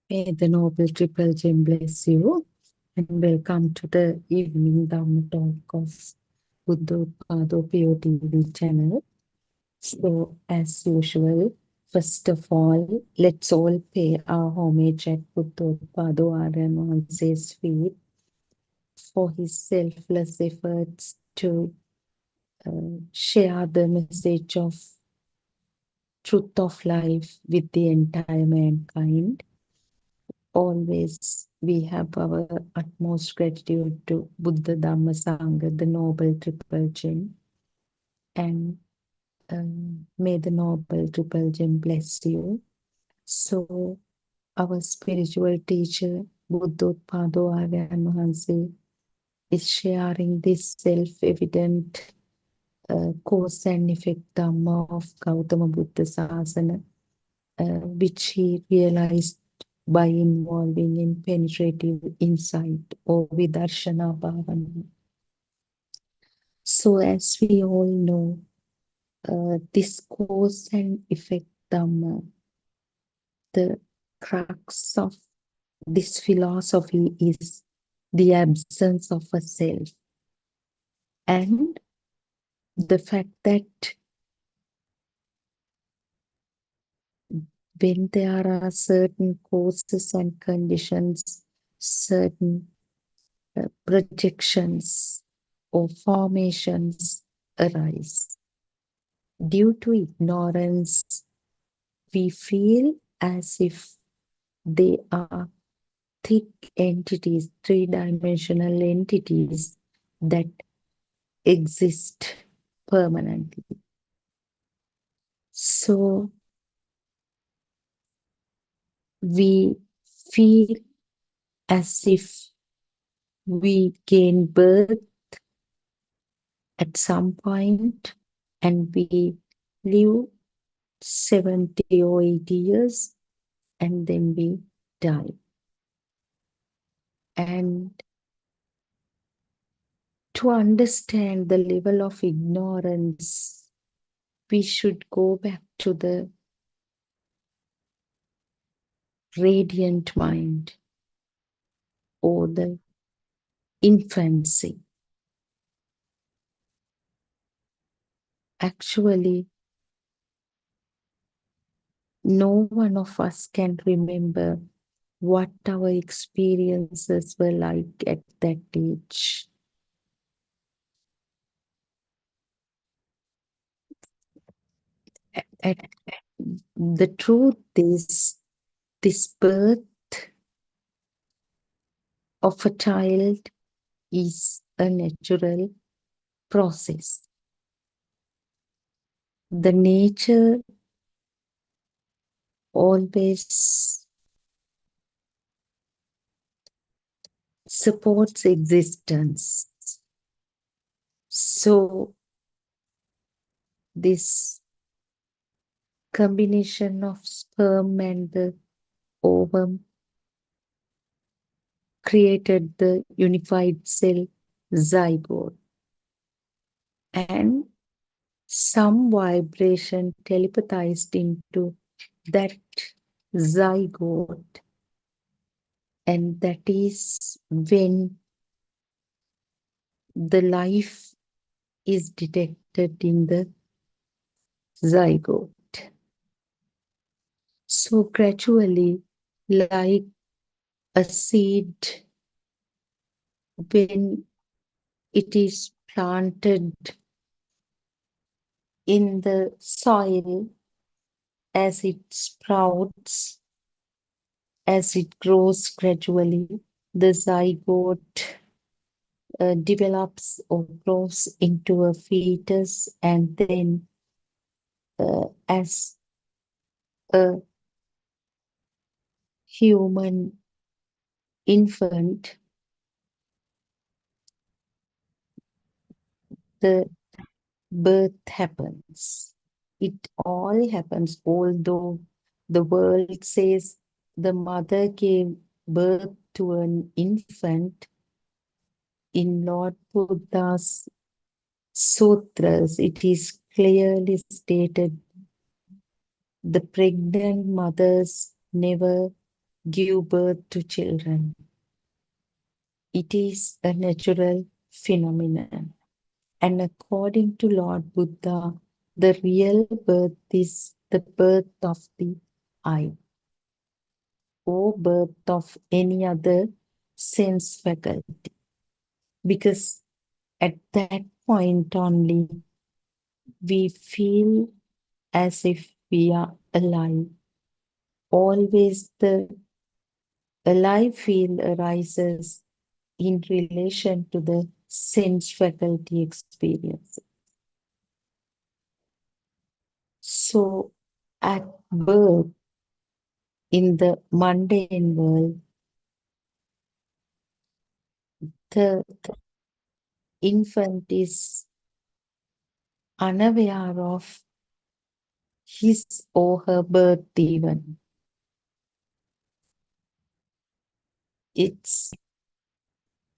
May the Noble Triple Gem bless you. and welcome to the evening Dhamma talk of Buddothpado PeoTV channel. So, as usual, first of all, let's all pay our homage at Buddothpado Aryan's feet for his selfless efforts to share the message of truth of life with the entire mankind. Always we have our utmost gratitude to Buddha Dhamma Sangha, the Noble Triple Gem. And may the Noble Triple Gem bless you. So, our spiritual teacher, Buddothpado Aryan Mahansi, is sharing this self-evident cause and effect Dhamma of Gautama Buddha Sasana, which he realized by involving in penetrative insight or vidarshana bhavana. So, as we all know, this cause and effect Dhamma, the crux of this philosophy is the absence of a self, and the fact that when there are certain causes and conditions, certain projections or formations arise. Due to ignorance, we feel as if they are thick entities, three-dimensional entities that exist permanently. So we feel as if we gain birth at some point and we live 70 or 80 years and then we die. And to understand the level of ignorance, we should go back to the radiant mind or the infancy. Actually, no one of us can remember what our experiences were like at that age. The truth is, this birth of a child is a natural process. The nature always supports existence. So, this combination of sperm and the ovum created the unified cell zygote. And some vibration telepathized into that zygote. And that is when the life is detected in the zygote. So gradually, like a seed, when it is planted in the soil, as it sprouts, as it grows gradually, the zygote develops or grows into a fetus, and then as a human infant, the birth happens. It all happens, although the world says the mother gave birth to an infant. In Lord Buddha's sutras, it is clearly stated the pregnant mothers never give birth to children. it is a natural phenomenon. And according to Lord Buddha, the real birth is the birth of the eye, or birth of any other sense faculty. Because at that point only, we feel as if we are alive. Always the alive feel arises in relation to the sense faculty experience. So at birth in the mundane world, the infant is unaware of his or her birth even. It's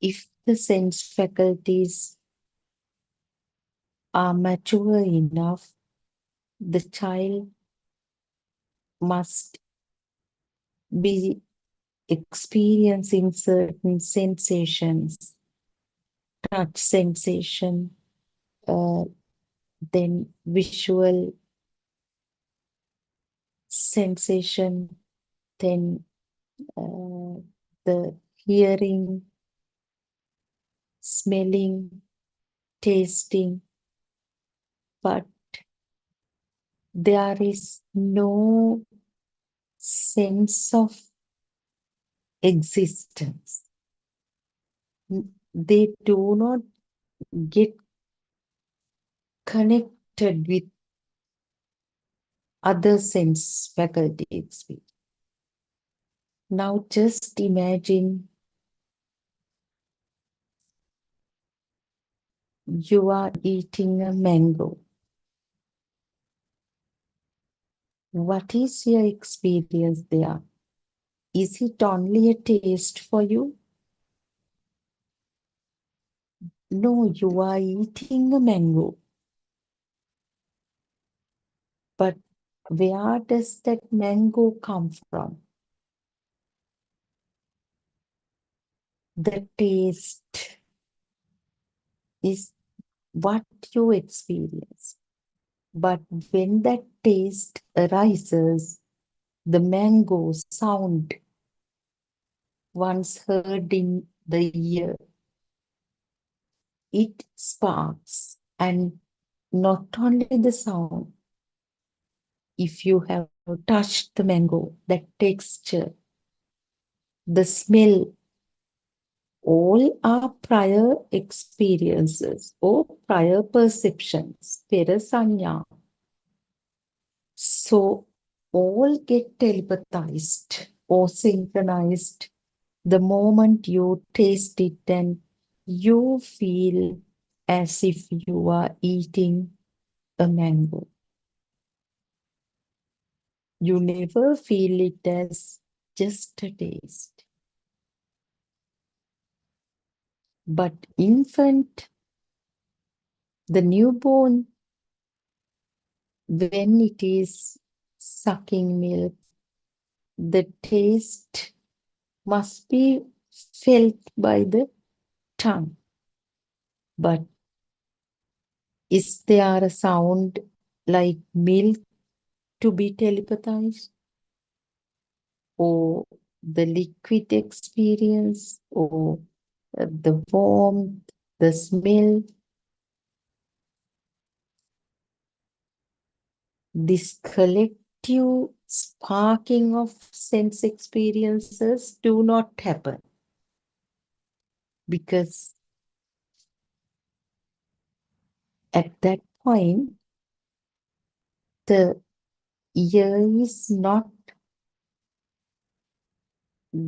if the sense faculties are mature enough, the child must be experiencing certain sensations, touch sensation, uh, then visual sensation, then the hearing, smelling, tasting, but there is no sense of existence. They do not get connected with other sense faculty experience. Now just imagine you are eating a mango. What is your experience there? Is it only a taste for you? No, you are eating a mango. But where does that mango come from? The taste is what you experience. But when that taste arises, the mango sound once heard in the ear, it sparks. And not only the sound, if you have touched the mango, that texture, the smell, all are prior experiences or prior perceptions, perasanya. So all get telepathized or synchronized the moment you taste it, and you feel as if you are eating a mango. You never feel it as just a taste. But infant, the newborn, when it is sucking milk, the taste must be felt by the tongue. But is there a sound like milk to be telepathized? Or the liquid experience, or the warmth, the smell? This collective sparking of sense experiences do not happen because at that point the ear is not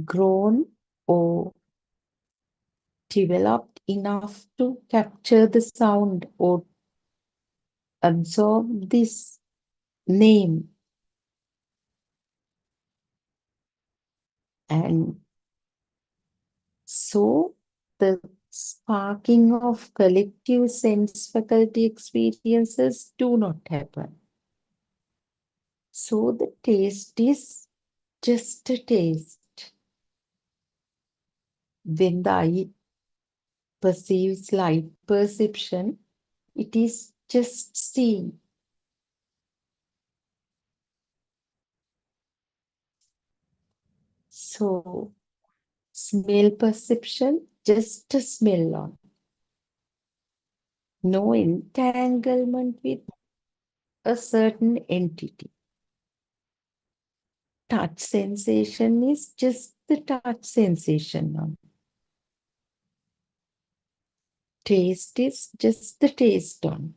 grown or developed enough to capture the sound or absorb this name. And so the sparking of collective sense faculty experiences do not happen. So the taste is just a taste. When the perceives light perception, it is just seeing. So, smell perception, just a smell on. No entanglement with a certain entity. Touch sensation is just the touch sensation on. Taste is just the taste on.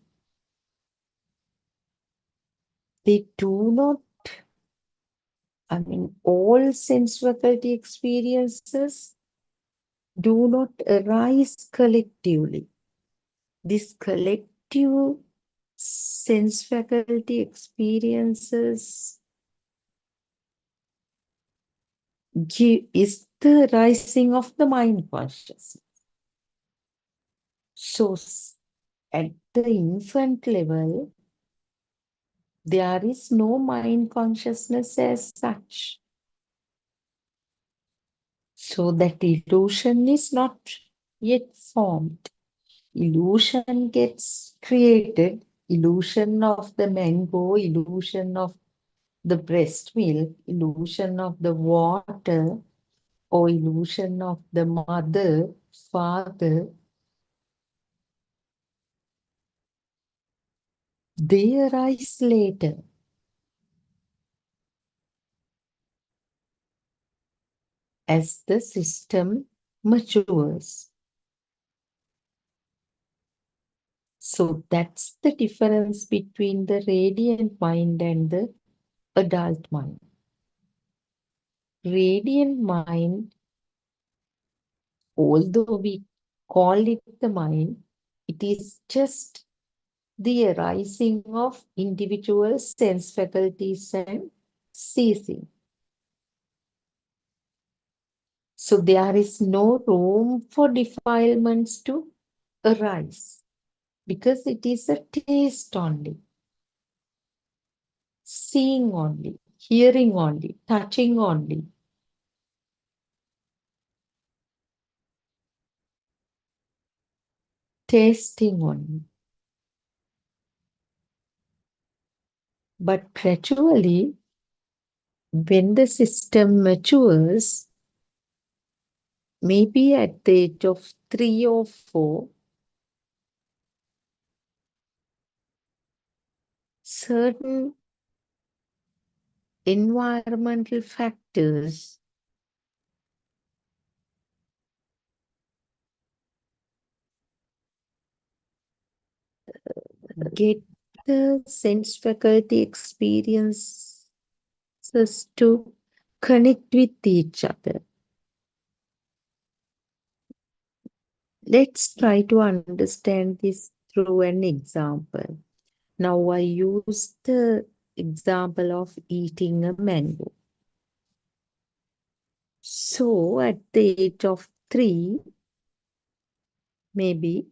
They do not, all sense faculty experiences do not arise collectively. This collective sense faculty experiences is the rising of the mind consciousness. So, at the infant level, there is no mind consciousness as such. So that illusion is not yet formed. Illusion gets created, illusion of the mango, illusion of the breast milk, illusion of the water, or illusion of the mother, father. They arise later. As the system matures. So that's the difference between the radiant mind and the adult mind. Radiant mind, although we call it the mind, it is just the arising of individual sense faculties and ceasing. So there is no room for defilements to arise because it is a taste only, seeing only, hearing only, touching only. Tasting only. But gradually, when the system matures, maybe at the age of 3 or 4, certain environmental factors get the sense faculty experiences to connect with each other. Let's try to understand this through an example. Now I use the example of eating a mango. So at the age of 3, maybe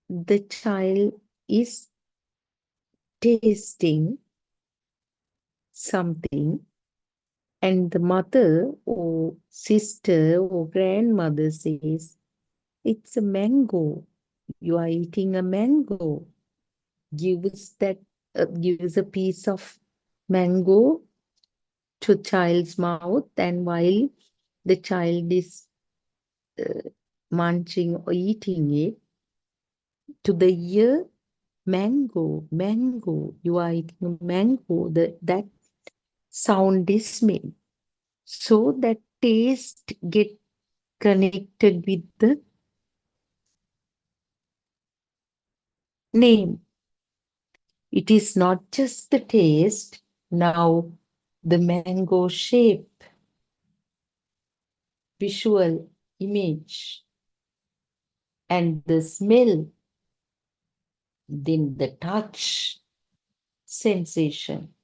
the child is tasting something and the mother or sister or grandmother says, it's a mango. You are eating a mango. Gives a piece of mango to child's mouth, and while the child is munching or eating it, to the ear, mango, mango, you are eating a mango, that sound is made. So that taste get connected with the name. It is not just the taste, now the mango shape, visual image, and the smell, then the touch sensation.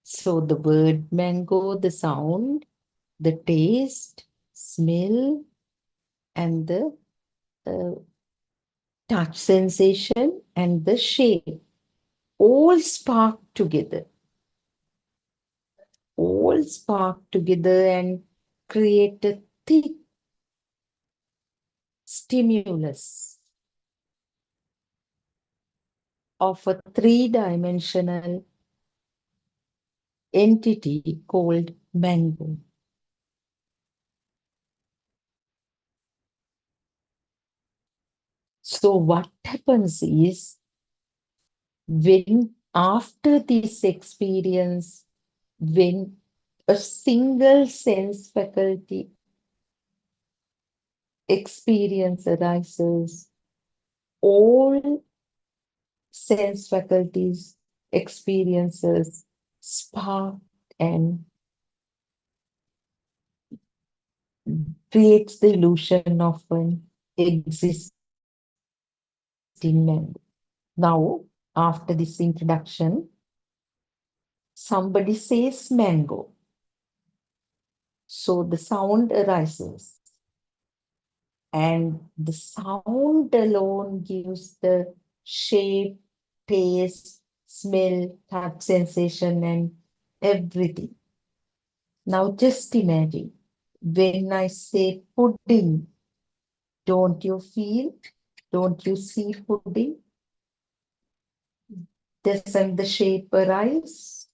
So the word mango, the sound, the taste, smell, and the touch sensation and the shape all spark together. All spark together and create a thick stimulus of a three-dimensional entity called mango. So what happens is, when after this experience, when a single sense faculty experience arises, all sense faculties experiences spark and creates the illusion of an existing mango. Now, after this introduction, somebody says mango. So the sound arises, and the sound alone gives the shape, taste, smell, touch sensation, and everything. Now just imagine, when I say pudding, don't you feel? Don't you see pudding? Doesn't the shape arise?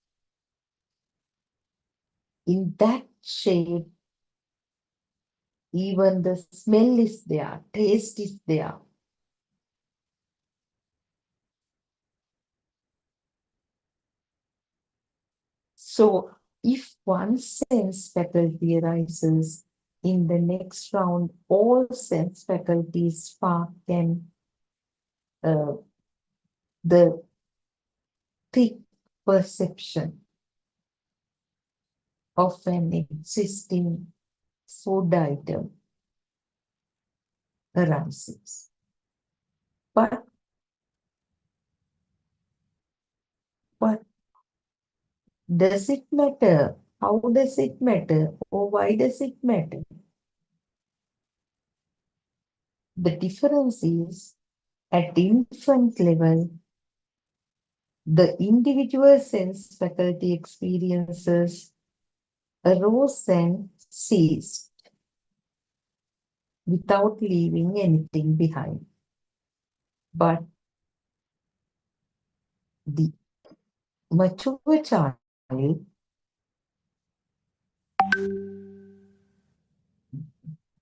In that shape, even the smell is there, taste is there. So if one sense faculty arises, in the next round, all sense faculties spark and the thick perception of an existing food item arises. But does it matter? How does it matter? Or why does it matter? The difference is, at infant level, the individual sense faculty experiences arose and ceased without leaving anything behind. But the mature child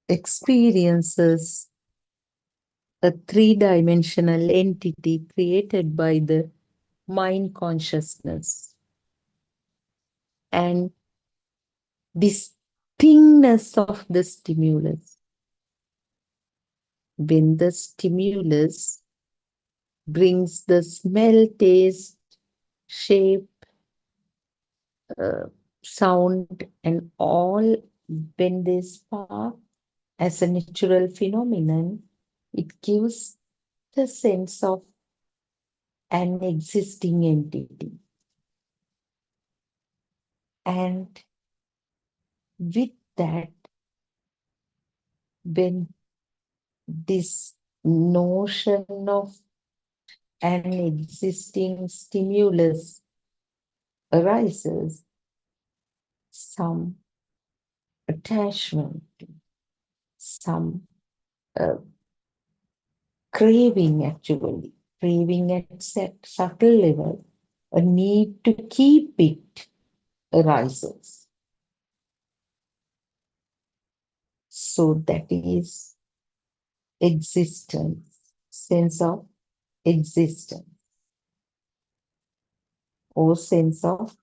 experiences a three-dimensional entity created by the mind consciousness, and this thingness of the stimulus. When the stimulus brings the smell, taste, shape, sound, and all, when they spark as a natural phenomenon, it gives the sense of an existing entity. And with that, when this notion of an existing stimulus arises, some attachment, some uh, craving, actually, craving at subtle level, a need to keep it arises. So that is existence, sense of existence, or sense of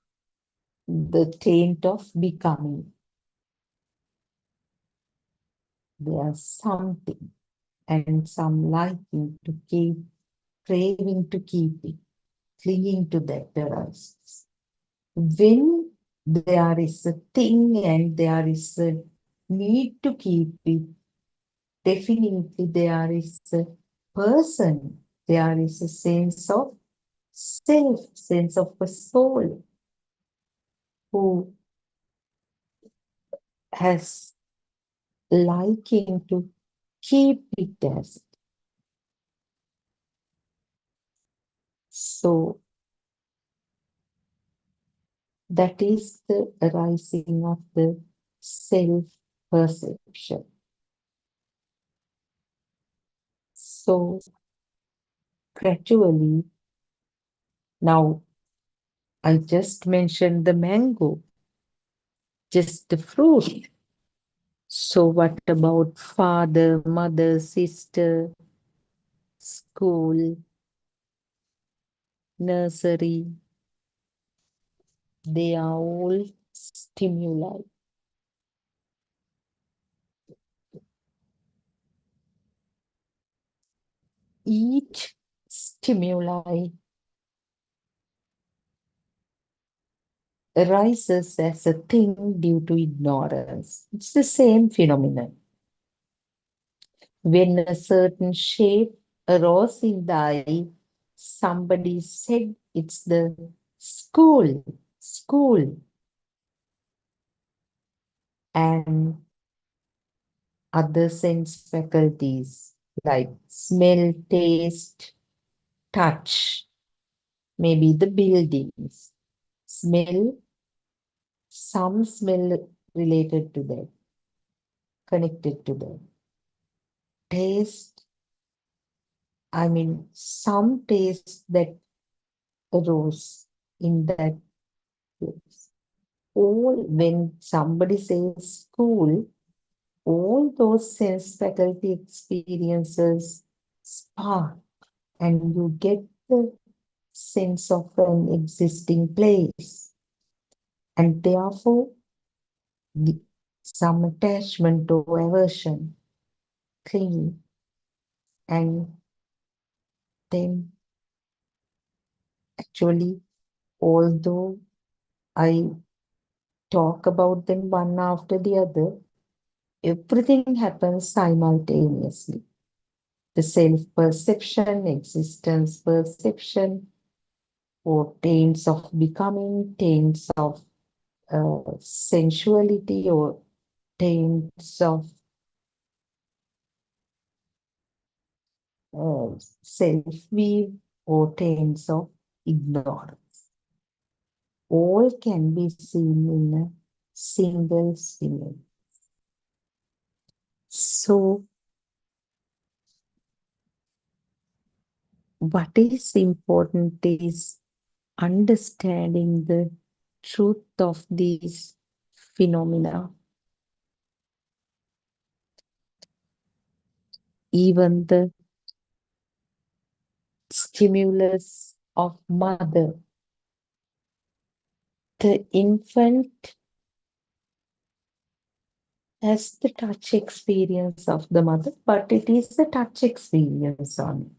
the taint of becoming. There's something and some liking to keep, craving to keep it, clinging to that arises. When there is a thing and there is a need to keep it, definitely there is a person, there is a sense of self, sense of a soul who has liking to keep it as. So that is the arising of the self-perception. So gradually, now I just mentioned the mango, just the fruit. So what about father, mother, sister, school, nursery? They are all stimuli. Each stimuli arises as a thing due to ignorance. It's the same phenomenon. When a certain shape arose in the eye, somebody said it's the school, and other sense faculties like smell, taste, touch, maybe the buildings, smell, some smell related to that, connected to that. Taste, I mean, some taste that arose in that place. All when somebody says school, all those sense faculty experiences spark, and you get the sense of an existing place, and therefore the, some attachment or aversion, clinging, and then actually, although I talk about them one after the other, everything happens simultaneously. The self-perception, existence perception, or taints of becoming, taints of sensuality, or taints of self-view, or taints of ignorance. All can be seen in a single stimulus. So, what is important is understanding the truth of these phenomena. Even the stimulus of mother, the infant has the touch experience of the mother, but it is the touch experience only.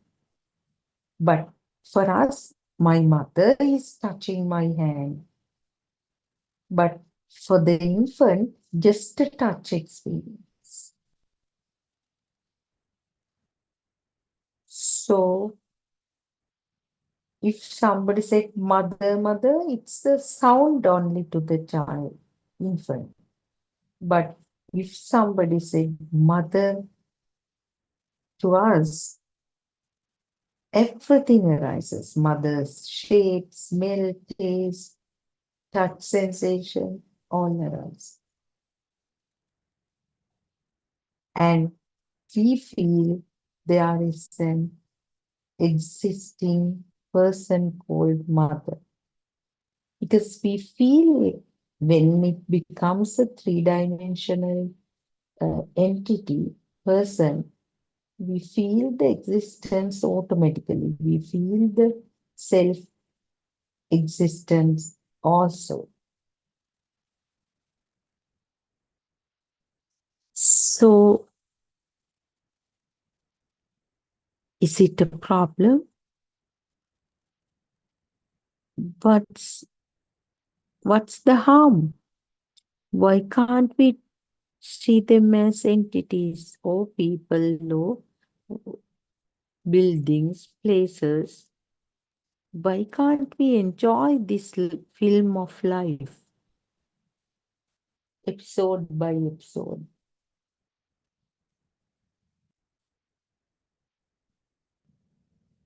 But for us, my mother is touching my hand, but for the infant, just a touch experience. So if somebody said mother, mother, it's the sound only to the child, infant. But if somebody said mother to us, everything arises. Mother's shape, smell, taste, touch sensation, all arise. And we feel there is an existing person called mother. Because we feel it when it becomes a three-dimensional entity, person, we feel the existence automatically. We feel the self-existence also. So, is it a problem? What's the harm? Why can't we see them as entities or people or buildings, places? Why can't we enjoy this film of life, episode by episode?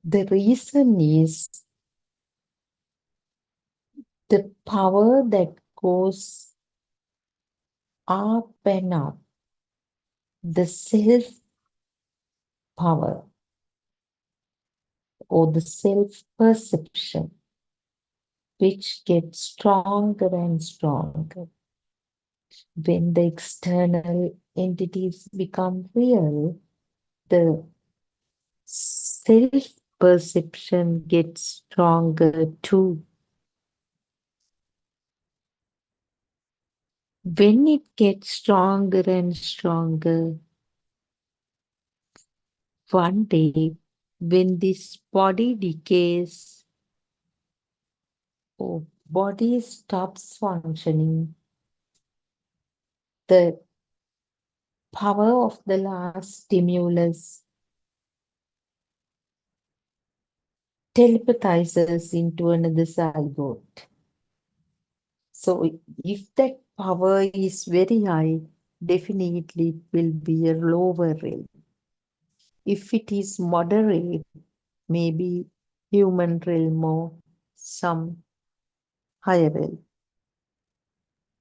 The reason is the power that goes up and up, the self power, or the self perception, which gets stronger and stronger. When the external entities become real, the self perception gets stronger too. When it gets stronger and stronger, one day when this body decays or body stops functioning, the power of the last stimulus telepathizes into another zygote. So if that power is very high, definitely it will be a lower realm. If it is moderate, maybe human realm or some higher realm.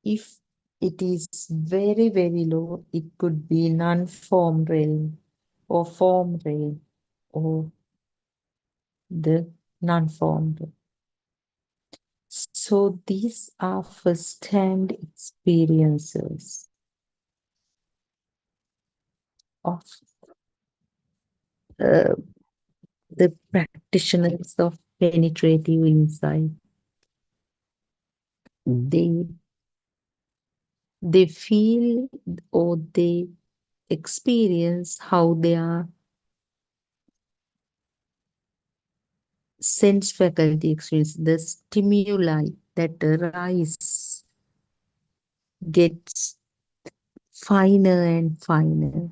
If it is very, very low, it could be non-form realm or form realm or the non-form realm. So these are first-hand experiences of uh, the practitioners of penetrative insight. They they feel or they experience how their sense faculty experience, the stimuli that arise gets finer and finer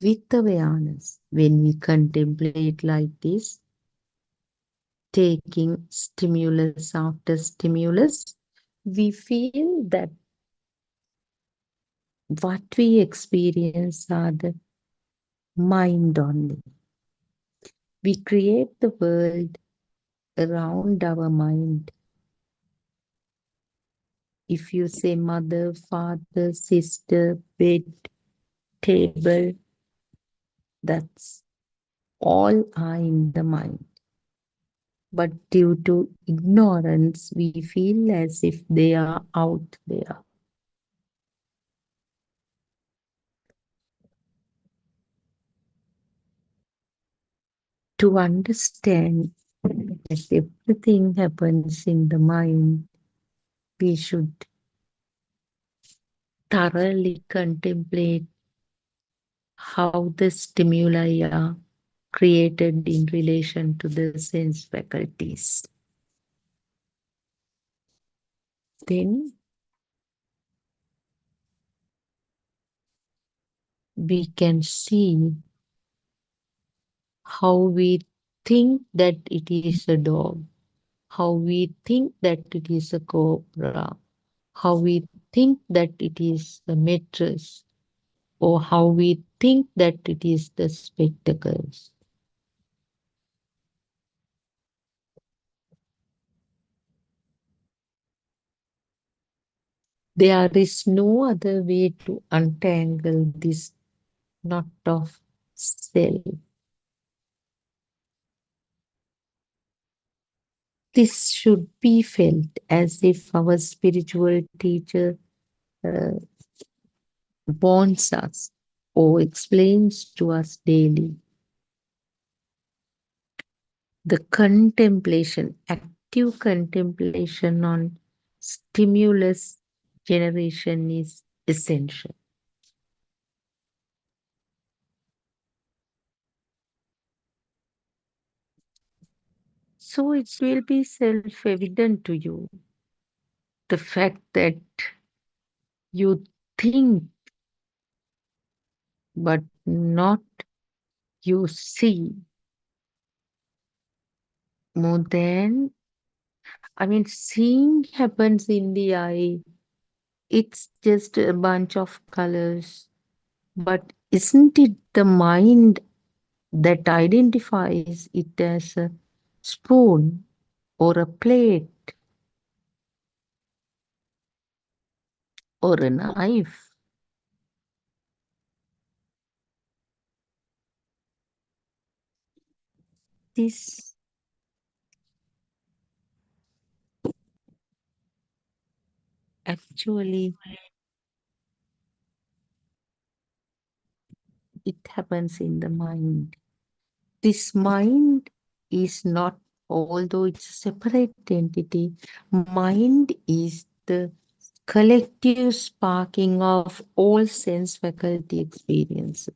with awareness. When we contemplate like this, taking stimulus after stimulus, we feel that what we experience are the mind only. We create the world around our mind. If you say mother, father, sister, bed, table, that's all are in the mind. But due to ignorance, we feel as if they are out there. To understand that everything happens in the mind, we should thoroughly contemplate how the stimuli are created in relation to the sense faculties. Then we can see how we think that it is a dog, how we think that it is a cobra, how we think that it is a mattress, or how we think that it is the spectacles. There is no other way to untangle this knot of self. This should be felt as if our spiritual teacher uh, warns us or explains to us daily. The contemplation, active contemplation on stimulus generation is essential. So it will be self evident to you the fact that you think but not you see more than, I mean, seeing happens in the eye. It's just a bunch of colors. But isn't it the mind that identifies it as a spoon or a plate or a knife? this actually it happens in the mind. This mind is not, although it's a separate entity, mind is the collective sparking of all sense faculty experiences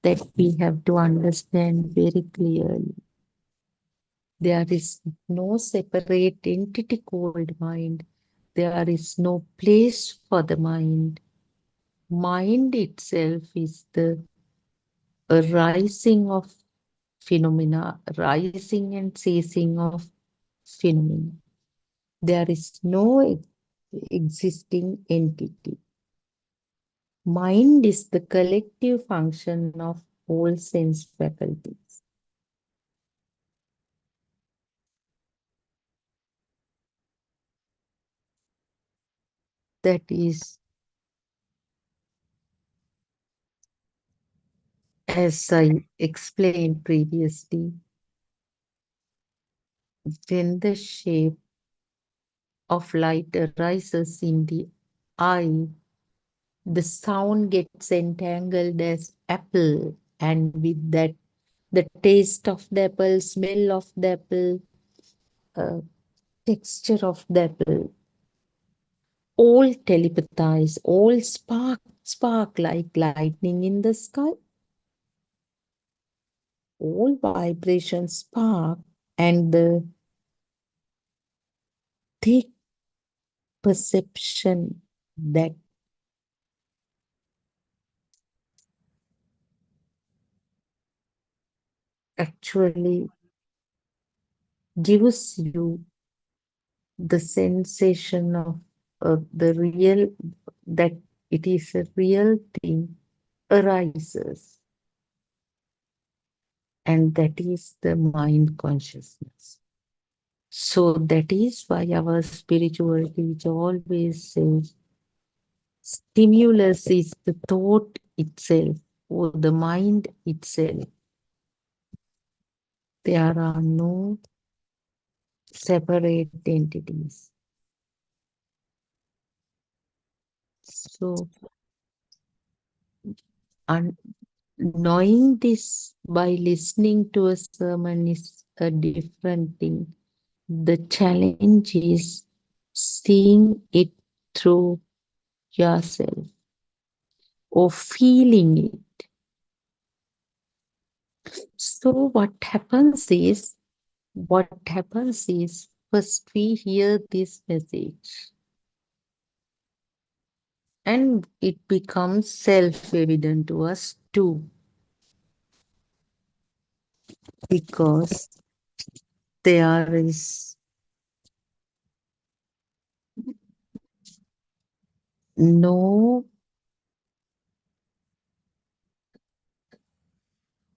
that we have to understand very clearly. There is no separate entity called mind. There is no place for the mind. Mind itself is the arising of phenomena, rising and ceasing of phenomena. There is no existing entity. Mind is the collective function of all sense faculties. That is, as I explained previously, when the shape of light arises in the eye, the sound gets entangled as apple, and with that, the taste of the apple, smell of the apple, uh, texture of the apple, all telepathize, all spark like lightning in the sky. All vibrations spark, and the thick perception that actually gives you the sensation of the real, that it is a real thing, arises, and that is the mind consciousness. So that is why our spiritual teacher always says stimulus is the thought itself or the mind itself. There are no separate entities. So, knowing this by listening to a sermon is a different thing. The challenge is seeing it through yourself or feeling it. So what happens is first we hear this message and it becomes self-evident to us too, because there is no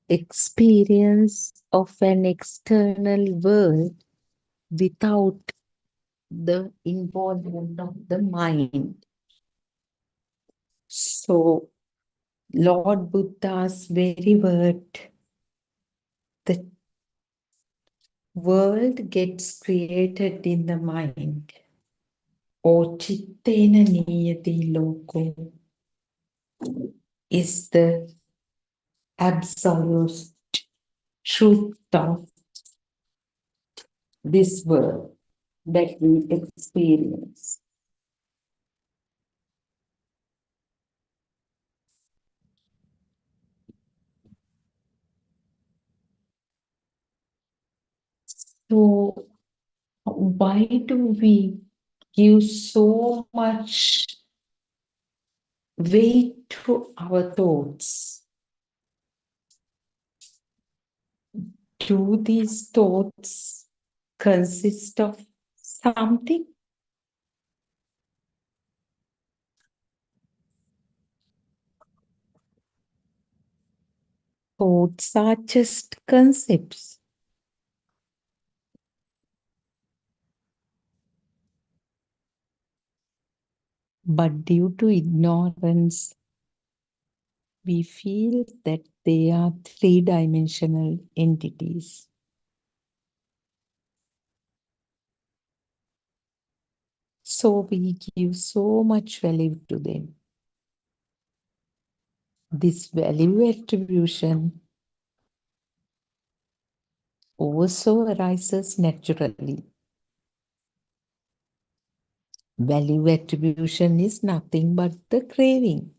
experience of an external world without the involvement of the mind. So, Lord Buddha's very word, the world gets created in the mind. O chittena niyati loko is the absolute truth of this world that we experience. So, why do we give so much weight to our thoughts? Do these thoughts consist of something? Thoughts are just concepts. But due to ignorance, we feel that they are three-dimensional entities. So we give so much value to them. This value attribution also arises naturally. Value attribution is nothing but the craving.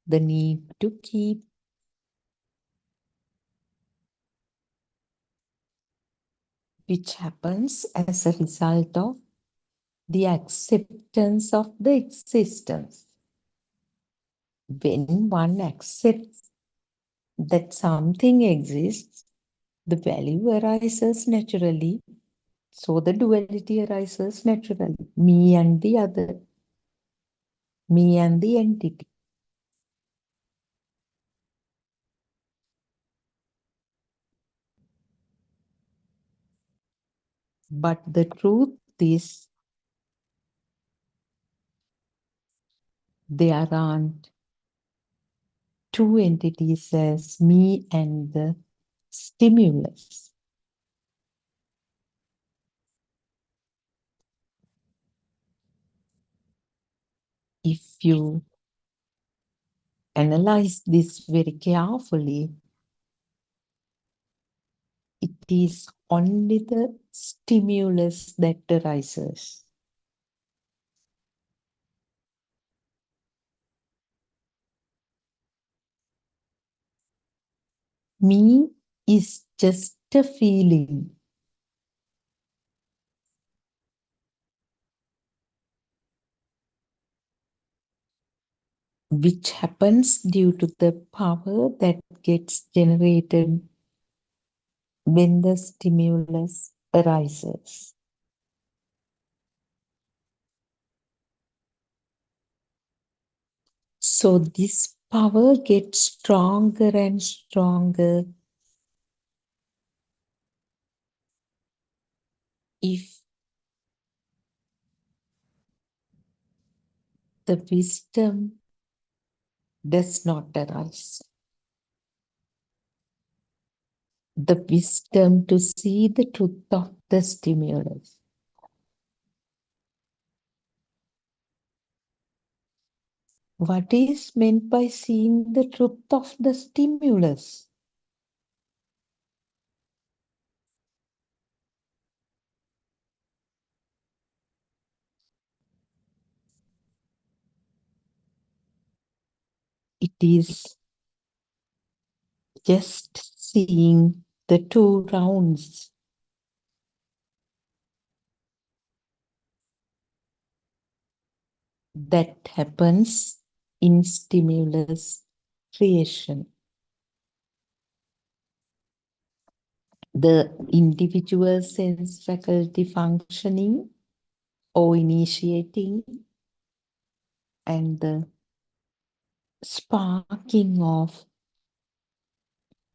The need to keep, which happens as a result of the acceptance of the existence. When one accepts that something exists, the value arises naturally. So the duality arises naturally. Me and the other. Me and the entity. But the truth is, there aren't two entities as me and the stimulus. If you analyze this very carefully, it is only the stimulus that arises. Me is just a feeling. Which happens due to the power that gets generated when the stimulus arises. So this power gets stronger and stronger if the wisdom does not arise. The wisdom to see the truth of the stimulus. What is meant by seeing the truth of the stimulus? It is just seeing the two rounds. That happens in stimulus creation. The individual sense faculty functioning or initiating and the sparking of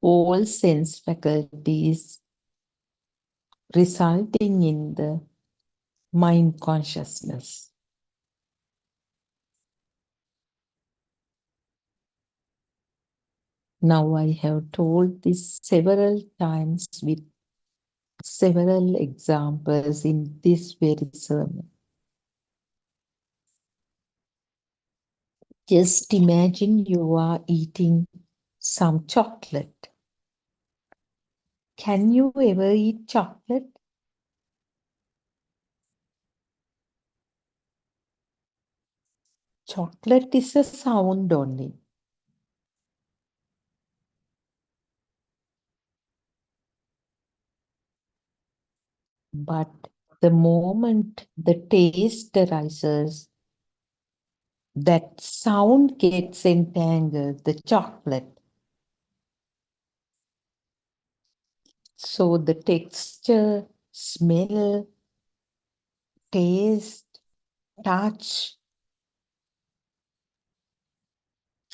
all sense faculties resulting in the mind consciousness. Now I have told this several times with several examples in this very sermon. Just imagine you are eating some chocolate. Can you ever eat chocolate? Chocolate is a sound only. But the moment the taste arises, that sound gets entangled, the chocolate. So the texture, smell, taste, touch,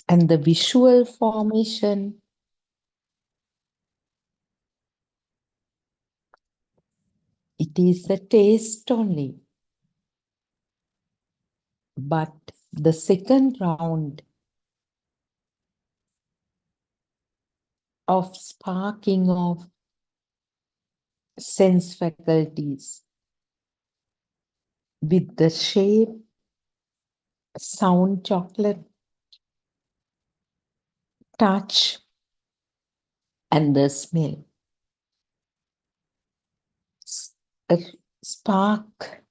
and the visual formation, it is the taste only. But the second round of sparking of sense faculties with the shape, sound, chocolate, touch, and the smell. A spark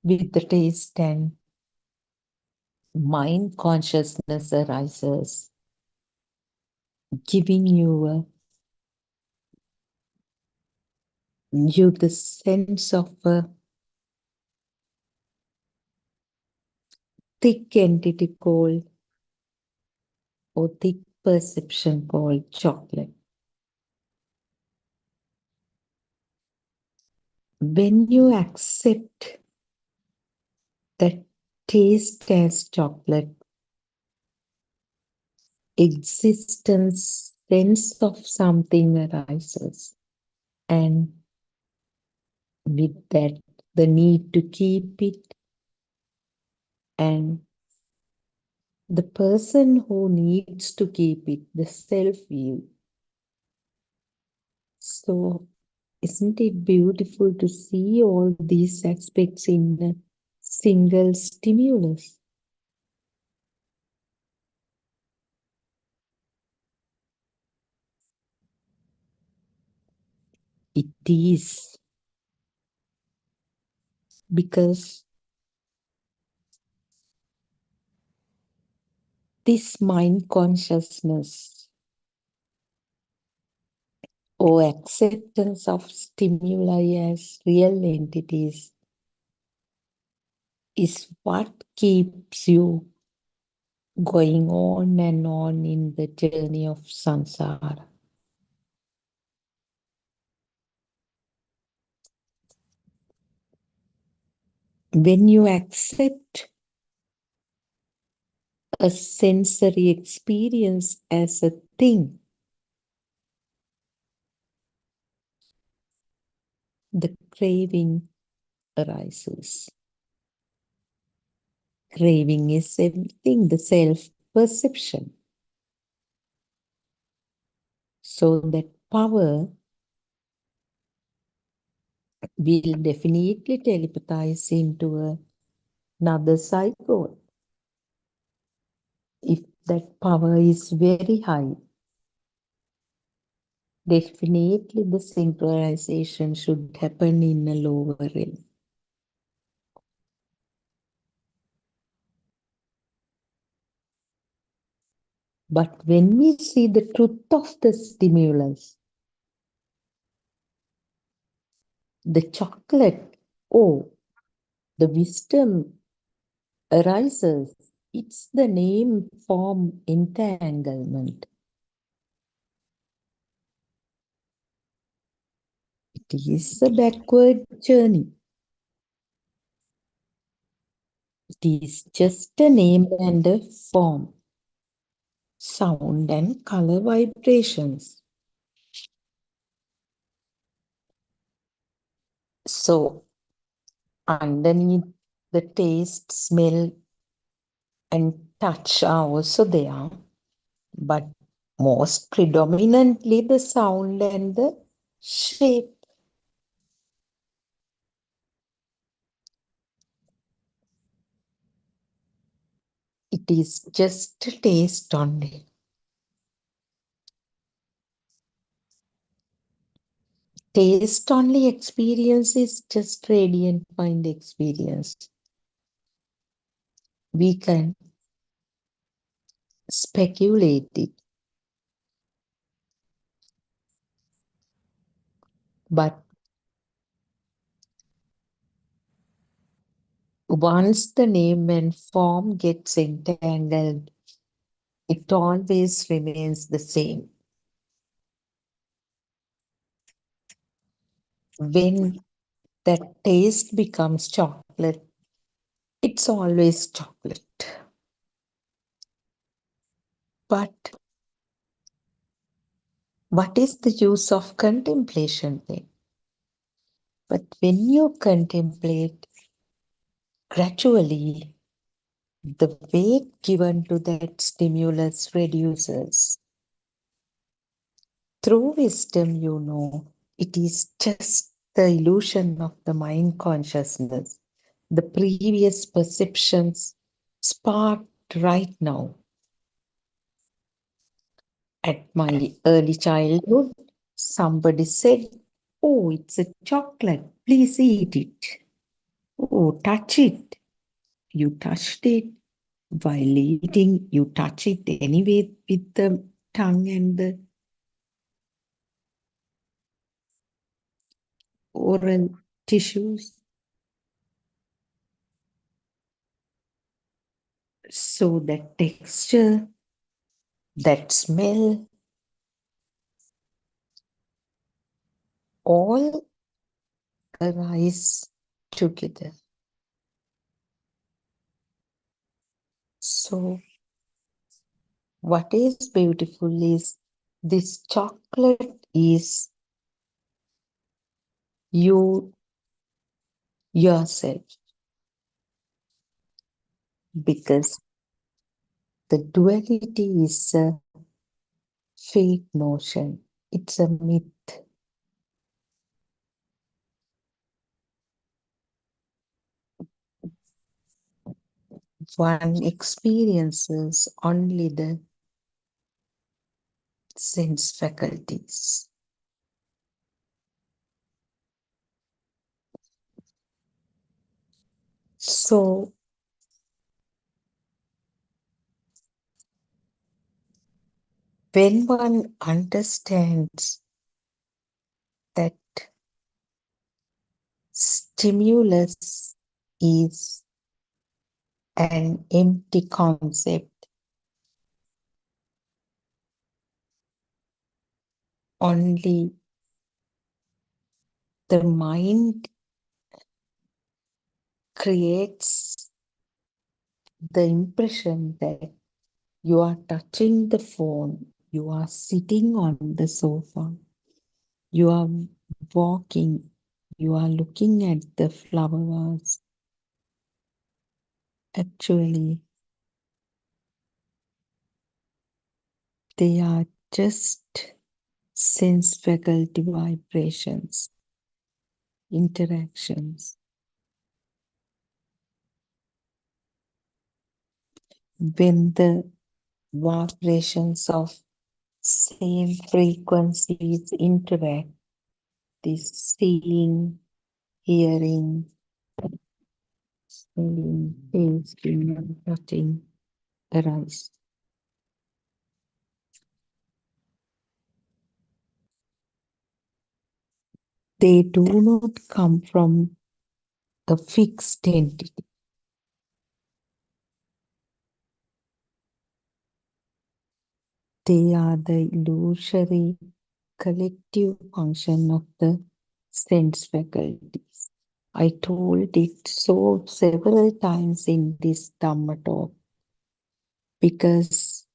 with the taste and mind consciousness arises, giving you the sense of a thick entity called or thick perception called chocolate. When you accept that taste as chocolate, existence, sense of something arises. And with that, the need to keep it, and the person who needs to keep it, the self-view. So, isn't it beautiful to see all these aspects in a single stimulus? It is because this mind consciousness or acceptance of stimuli as real entities is what keeps you going on and on in the journey of samsara. When you accept a sensory experience as a thing, the craving arises. Craving is everything, the self-perception. So that power will definitely telepathize into another cycle. If that power is very high, definitely the synchronization should happen in a lower realm. But when we see the truth of the stimulus, the chocolate, oh, the wisdom arises. It's the name form entanglement. It is a backward journey. It is just a name and a form, sound and color vibrations. So, underneath the taste, smell, and touch are also there, but most predominantly the sound and the shape. It is just a taste only. Taste only experience is just radiant mind experience. We can speculate it, but once the name and form gets entangled, it always remains the same. When that taste becomes chocolate, it's always chocolate. But what is the use of contemplation then? But when you contemplate gradually, the weight given to that stimulus reduces. Through wisdom, you know, it is just the illusion of the mind consciousness, the previous perceptions sparked right now. At my early childhood, somebody said, "Oh, it's a chocolate, please eat it. Oh, touch it." You touched it. While eating, you touch it anyway with the tongue and the oral tissues. So that texture, that smell, all arise together. So what is beautiful is this chocolate is you yourself, because the duality is a fake notion. It's a myth. One experiences only the sense faculties. So when one understands that stimulus is an empty concept, only the mind creates the impression that you are touching the phone, you are sitting on the sofa, you are walking, you are looking at the flower vase. Actually, they are just sense faculty vibrations, interactions. When the vibrations of same frequencies interact, this seeing, hearing, smelling, tasting, and touching arise. They do not come from a fixed entity. They are the illusory collective function of the sense faculties. I told it so several times in this Dhamma talk because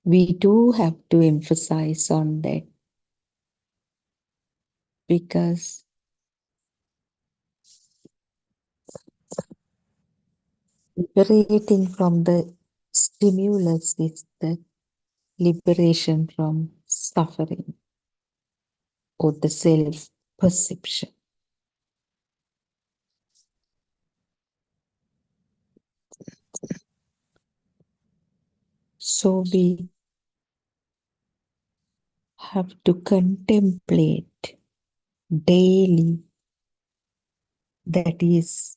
we do have to emphasize on that, because liberating from the stimulus is the liberation from suffering or the self-perception. So we have to contemplate daily, that is,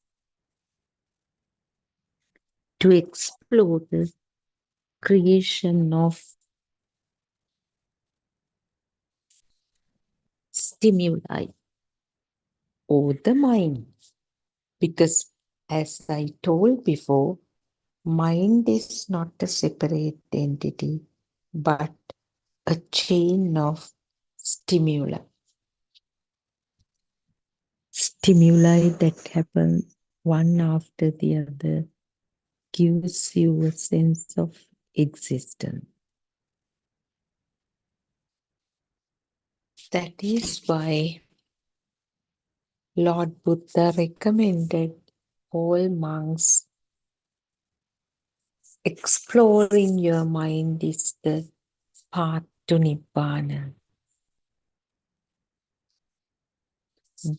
to explore the creation of stimuli or the mind. Because as I told before, mind is not a separate entity, but a chain of stimuli. Stimuli that happen one after the other gives you a sense of existence. That is why Lord Buddha recommended all monks explore in your mind is the path to Nibbana.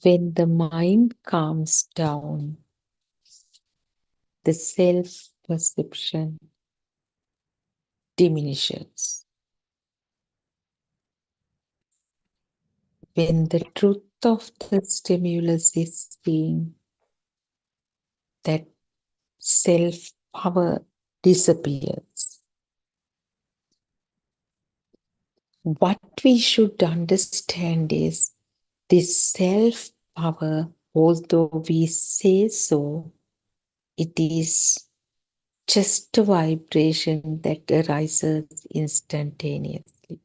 When the mind calms down, the self-perception diminishes. When the truth of the stimulus is seen, that self-power disappears. What we should understand is this self-power, although we say so, it is just a vibration that arises instantaneously.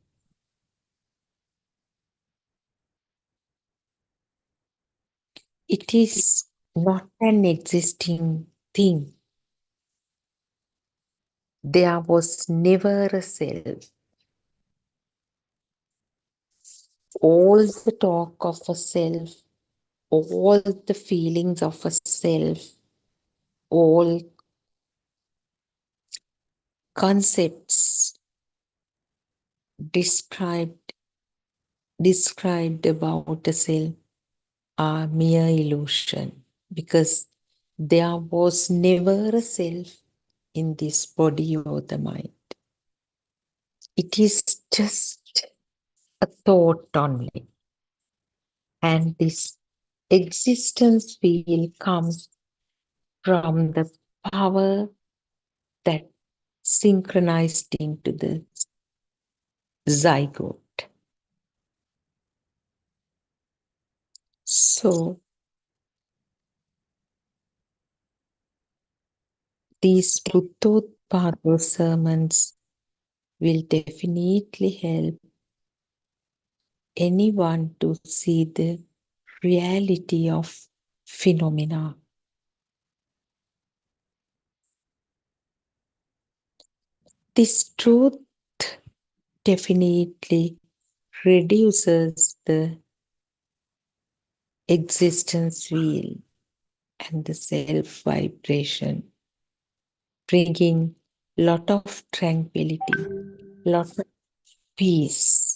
It is not an existing thing. There was never a self. All the talk of a self, all the feelings of a self, all concepts described about a self are mere illusion, because there was never a self in this body or the mind. It is just a thought only. And this existence feel comes from the power that synchronized into the zygote. So these Buddothpado sermons will definitely help anyone to see the reality of phenomena. This truth definitely reduces the existence wheel and the self vibration, bringing lot of tranquility, lot of peace.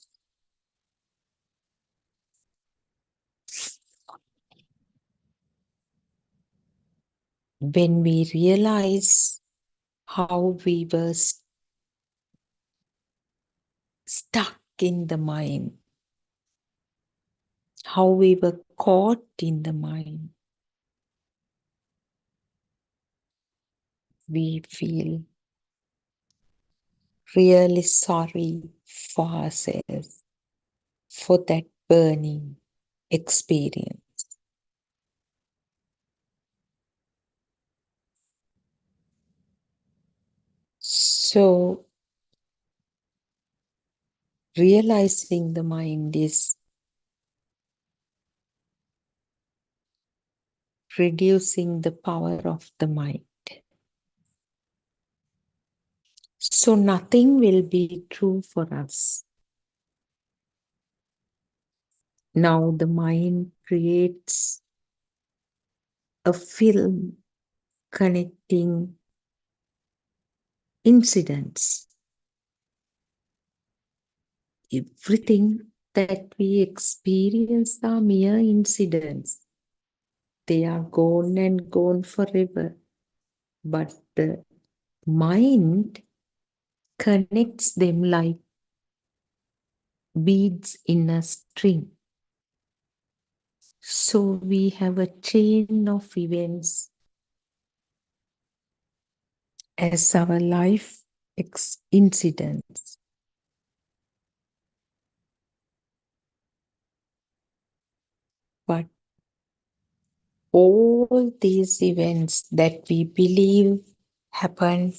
When we realize how we were stuck in the mind, how we were caught in the mind, we feel really sorry for ourselves for that burning experience. So, realizing the mind is reducing the power of the mind. So, nothing will be true for us. Now, the mind creates a film connecting incidents. Everything that we experience are mere incidents. They are gone and gone forever. But the mind connects them like beads in a string. So we have a chain of events as our life incidents. But all these events that we believe happened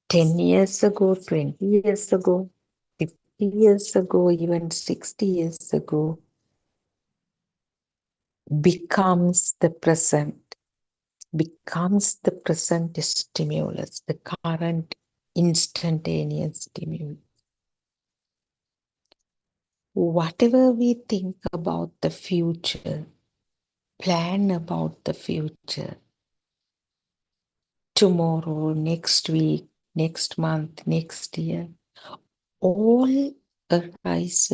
10 years ago, 20 years ago, 50 years ago, even 60 years ago, becomes the present stimulus, the current instantaneous stimulus. Whatever we think about the future, plan about the future, tomorrow, next week, next month, next year, all arise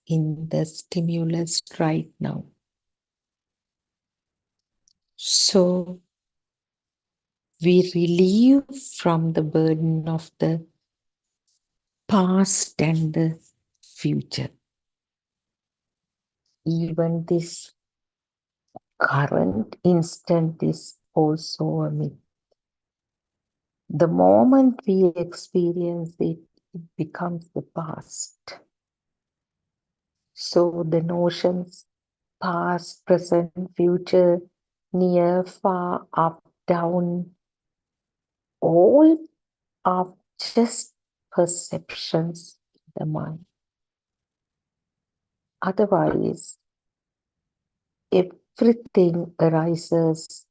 in the stimulus right now. So we relieve from the burden of the past and the future. Even this current instant is also a myth. The moment we experience it, it becomes the past. So the notions past, present, future, near, far, up, down, all are just perceptions in the mind. Otherwise, everything arises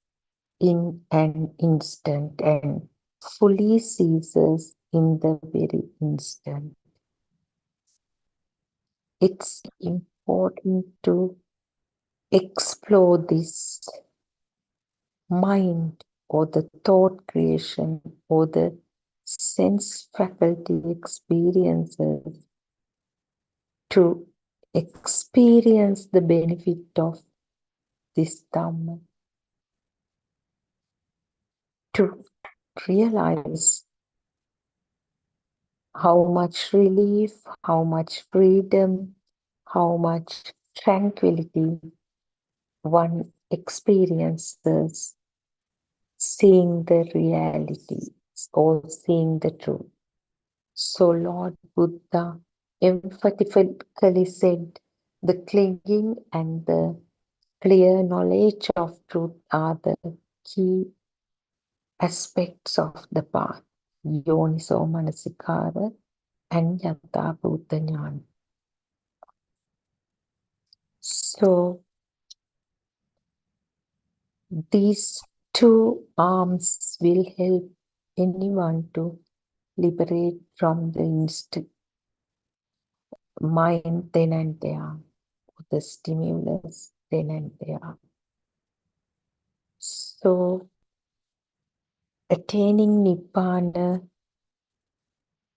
in an instant and fully ceases in the very instant. It's important to explore this mind or the thought creation or the sense faculty experiences to experience the benefit of this Dhamma, to realize how much relief, how much freedom, how much tranquility one experiences seeing the reality or seeing the truth. So Lord Buddha emphatically said, the clinging and the clear knowledge of truth are the key aspects of the path. Yoniso Manasikara and Yatha Bhuta Jnana. So these two arms will help anyone to liberate from the mind then and there, the stimulus then and there. So attaining Nibbana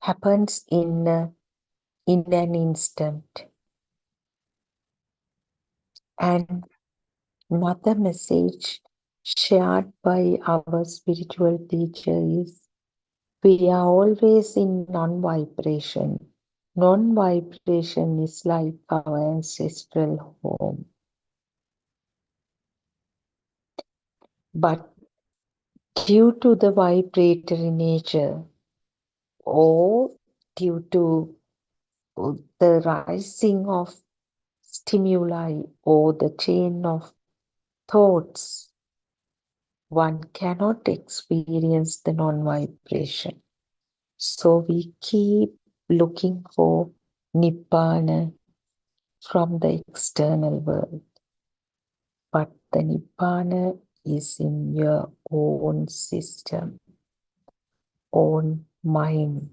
happens in an instant. And another message shared by our spiritual teacher is, we are always in non-vibration. Non-vibration is like our ancestral home. But due to the vibratory nature or due to the rising of stimuli or the chain of thoughts, one cannot experience the non-vibration. So we keep looking for Nibbana from the external world. But the Nibbana is in your own system, own mind.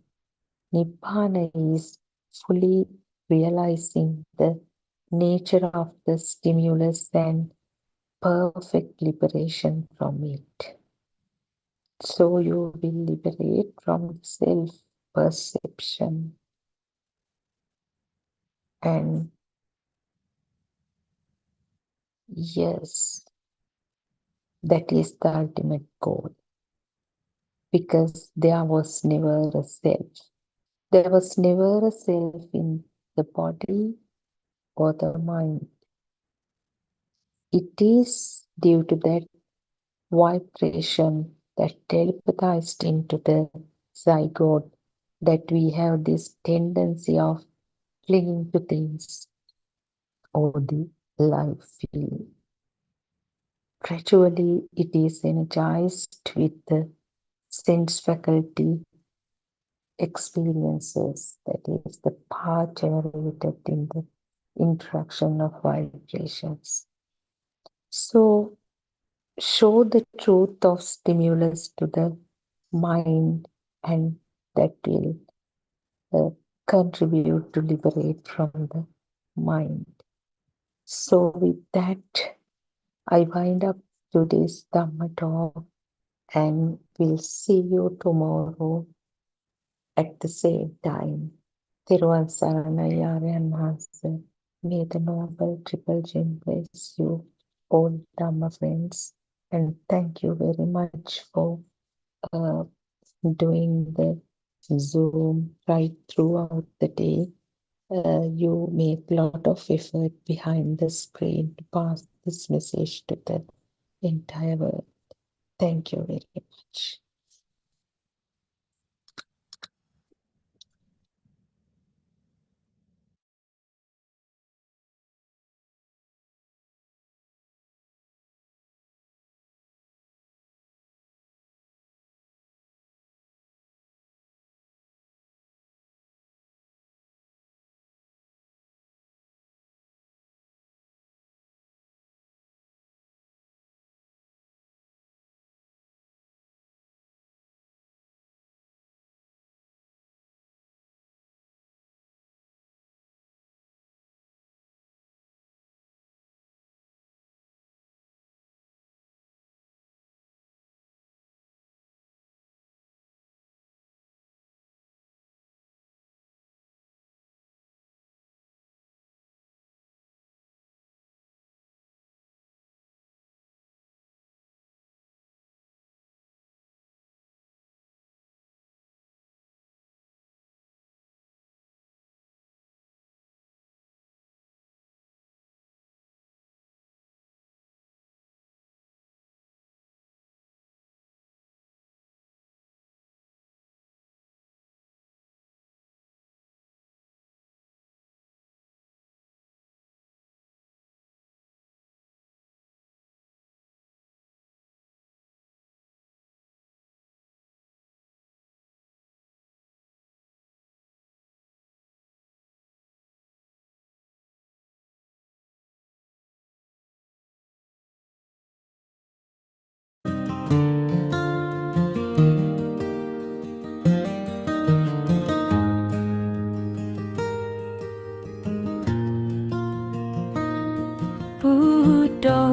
Nibbana is fully realizing the nature of the stimulus and perfect liberation from it. So you will liberate from self-perception and yes, that is the ultimate goal. Because there was never a self. There was never a self in the body or the mind. It is due to that vibration that telepathized into the zygote that we have this tendency of clinging to things or the life feeling. Gradually, it is energized with the sense faculty experiences, that is the power generated in the interaction of vibrations. So, show the truth of stimulus to the mind, and that will contribute to liberate from the mind. So, with that, I wind up today's Dhamma talk, and we'll see you tomorrow at the same time. Thiruvan Saranai Aryan Master. May the Noble Triple Gem bless you, all Dhamma friends, and thank you very much for uh, doing the Zoom right throughout the day. You make a lot of effort behind the screen to pass this message to the entire world. Thank you very much.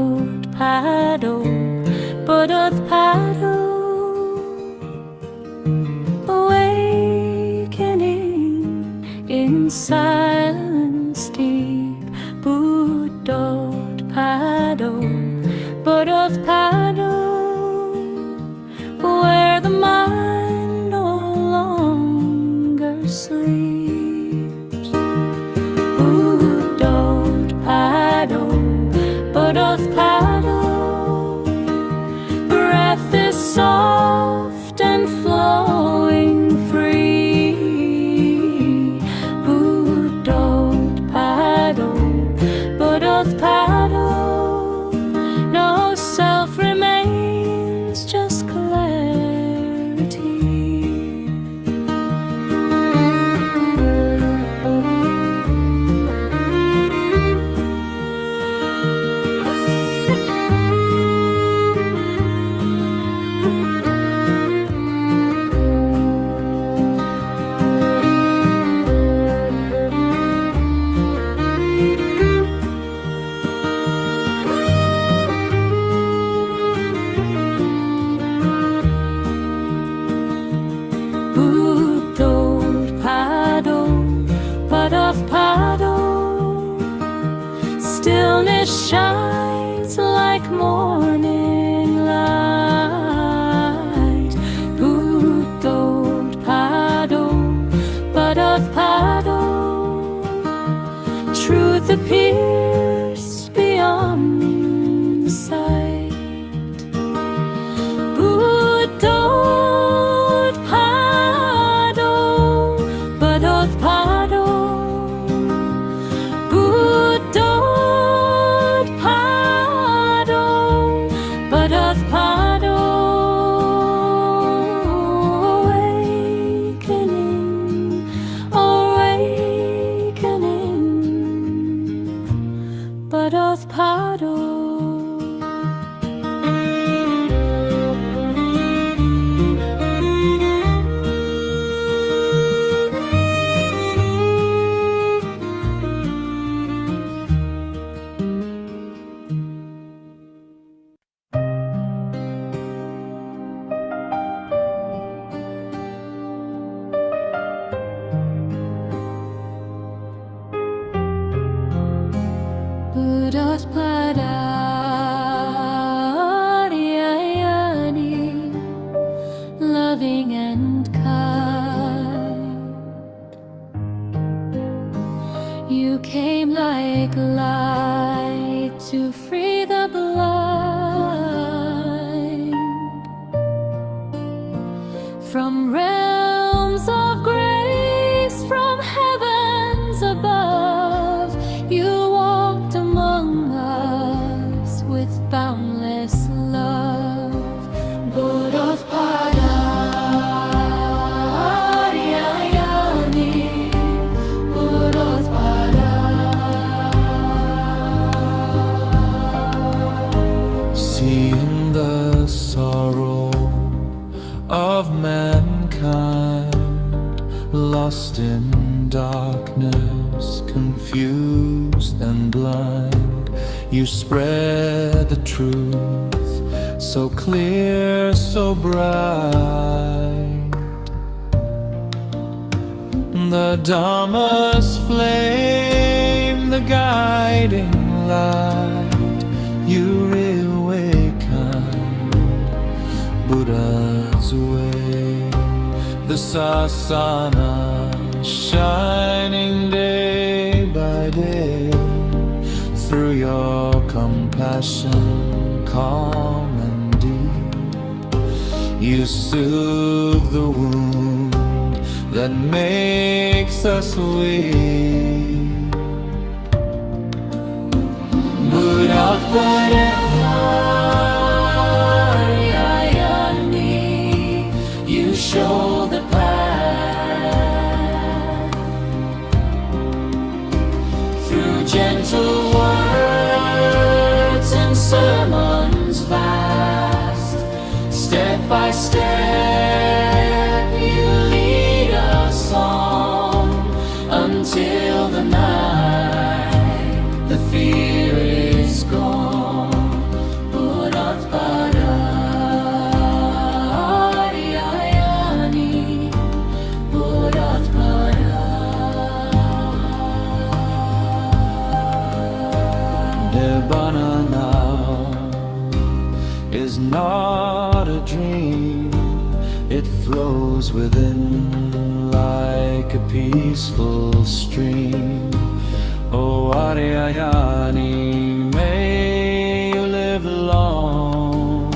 Buddothpado, Buddothpado, awakening in silence deep. Buddothpado, Buddothpado, where the mind no longer sleeps. Buddothpado, Buddothpado, breath is soft and flowing free. Buddothpado, Buddothpado, no self remains, just clarity. Buddothpado, Buddothpado, stillness shines like morning light. Buddothpado, Buddothpado, truth appears beyond sight. Buddothpado, Buddothpado, Buddothpado, Buddothpado, awakening, awakening. loving and kind. You came like light to free the blind from realms of grace, from heavens above. You walked among us with boundless love. Buddothpado, seeing the sorrow of mankind, lost in darkness, confused and blind. You spread the truth so clear, so bright. The Dhamma's flame, the guiding light. You reawakened Buddha's way. The sasana shining day by day. Through your compassion, calm and deep, you soothe the wound that makes us weak. Buddothpado, you show the path through gentle words and sermons vast. Step by step you lead us on until the night the fear is gone. Buddothpado, Nibbana now is not a dream. It flows within like a peaceful stream. Oh Ariyayani, may you live long.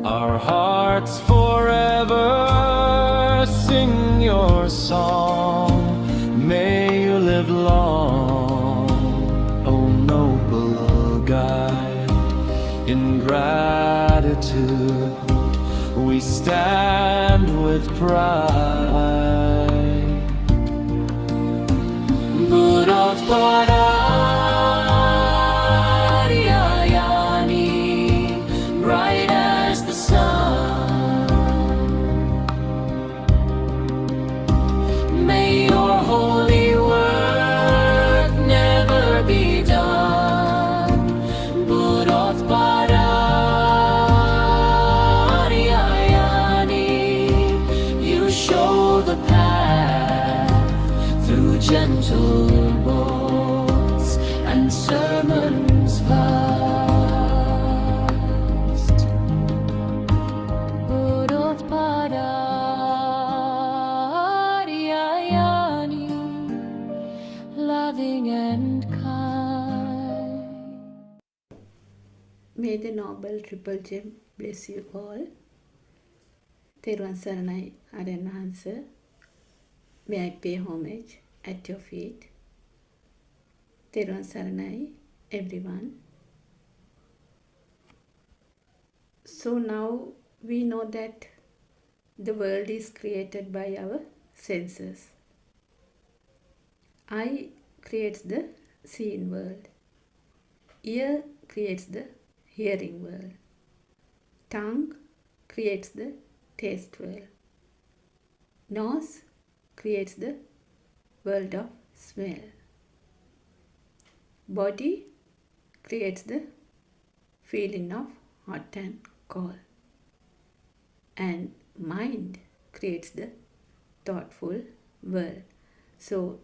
Our hearts forever sing your song. May you live long, O noble guide. In gratitude we stand with pride. Buddothpado, bright as the sun. May your holy work never be done. Buddothpado, you show the path through gentle words and sermons vast. Buddothpado, loving and kind. May the Noble Triple Gem bless you all. Therwan Saranai Aryan Wahanse. May I pay homage at your feet. Therwan Saranai, everyone. So now we know that the world is created by our senses. Eye creates the seeing world. Ear creates the hearing world. Tongue creates the taste world. Nose creates the world of smell. Body creates the feeling of hot and cold. And mind creates the thoughtful world. So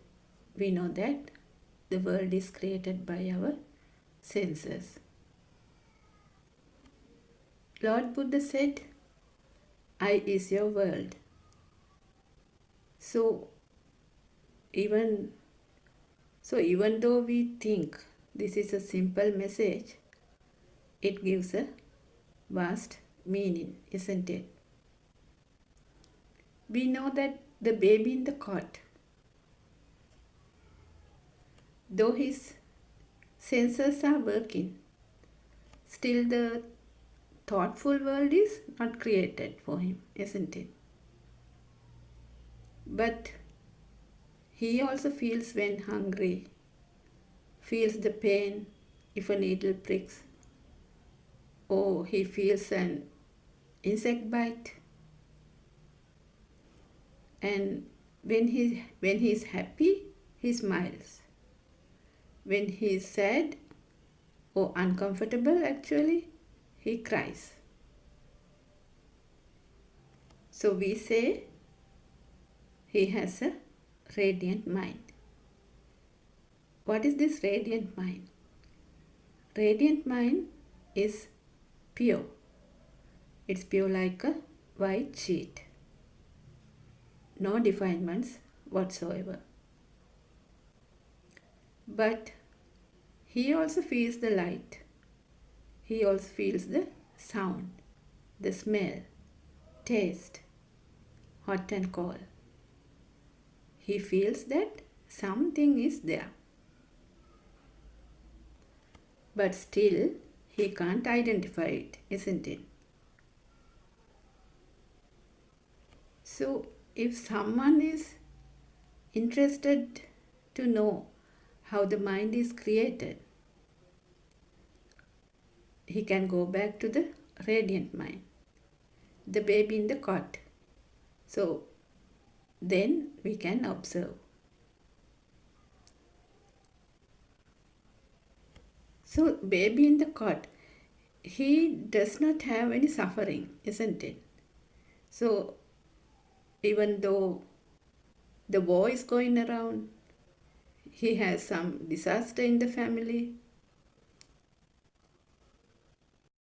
we know that the world is created by our senses. Lord Buddha said, I is your world. So even though we think this is a simple message, it gives a vast meaning, isn't it? We know that the baby in the cot, though his senses are working, still the thoughtful world is not created for him, isn't it? But he also feels when hungry, feels the pain if a needle pricks, or he feels an insect bite. And when he is happy, he smiles. When he is sad or uncomfortable, actually, he cries. So we say he has a radiant mind. What is this radiant mind? Radiant mind is pure. It's pure like a white sheet. No defilements whatsoever. But he also feels the light. He also feels the sound, the smell, taste, hot and cold. He feels that something is there. But still, he can't identify it, isn't it? So, if someone is interested to know how the mind is created, he can go back to the radiant mind, the baby in the cot. So, then we can observe. So, baby in the cot, he does not have any suffering, isn't it? So, even though the war is going around, he has some disaster in the family,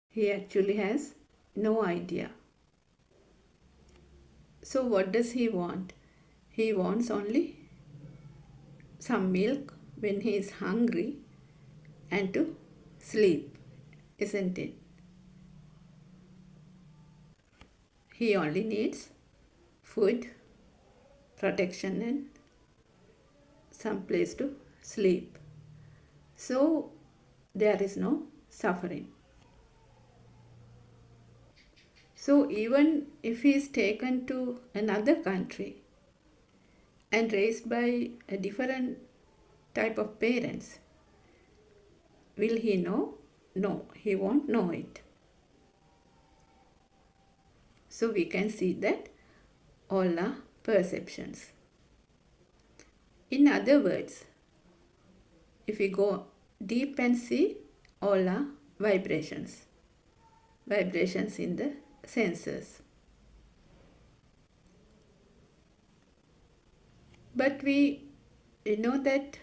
he actually has no idea. So what does he want? He wants only some milk when he is hungry and to sleep, isn't it? He only needs food, protection and some place to sleep. So there is no suffering. So even if he is taken to another country and raised by a different type of parents, will he know? No, he won't know it. So we can see that all are perceptions. In other words, if we go deep and see, all are vibrations. Vibrations in the senses. But we know that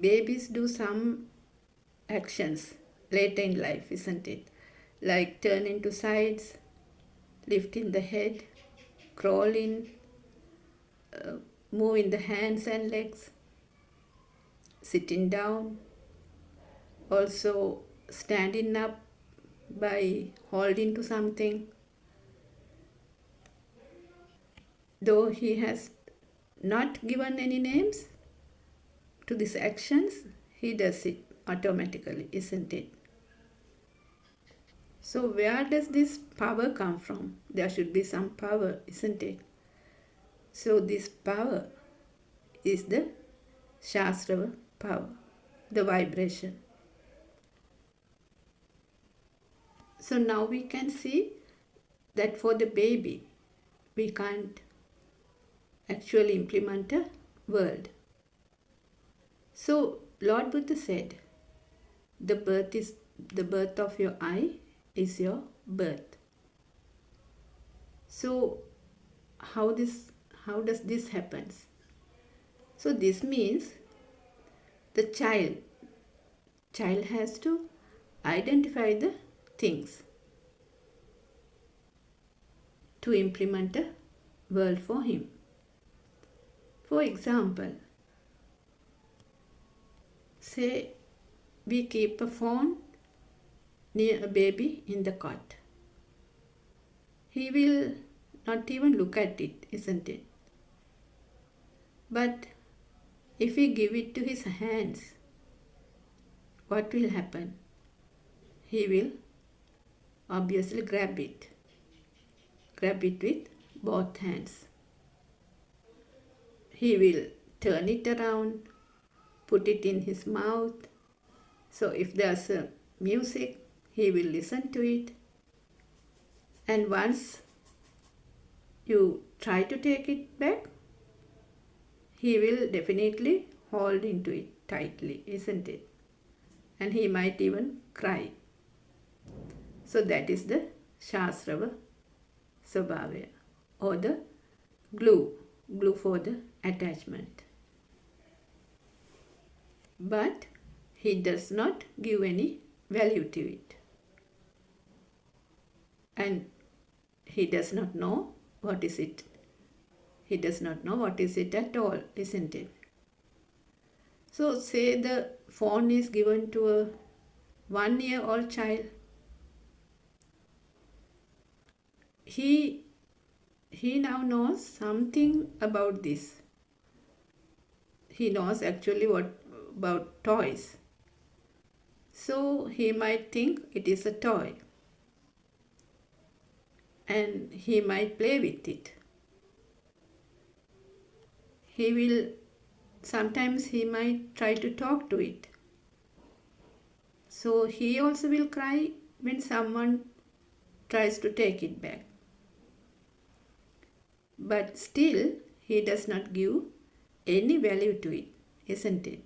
babies do some actions later in life, isn't it? Like turning to sides, lifting the head, crawling, moving the hands and legs, sitting down, also standing up by holding to something. Though he has not given any names to these actions, he does it automatically, isn't it? So where does this power come from? There should be some power, isn't it? So this power is the Shastra power, the vibration. So now we can see that for the baby, we can't actually implement a word. So Lord Buddha said, the birth of your eye is your birth. So how does this happen? So this means the child has to identify the things to implement a world for him. For example, say we keep a phone near a baby in the cot. He will not even look at it, isn't it? But if we give it to his hands, what will happen? He will obviously grab it with both hands. He will turn it around, put it in his mouth. So if there's a music, he will listen to it. And once you try to take it back, he will definitely hold into it tightly, isn't it? And he might even cry. So that is the Shasrava Swabhavaya, or the glue for the attachment. But he does not give any value to it. And he does not know what is it. He does not know what is it at all, isn't it? So say the phone is given to a 1-year-old child. He now knows something about this. He knows actually what about toys. So he might think it is a toy. And he might play with it. Sometimes he might try to talk to it. So he also will cry when someone tries to take it back. But still, he does not give any value to it, isn't it?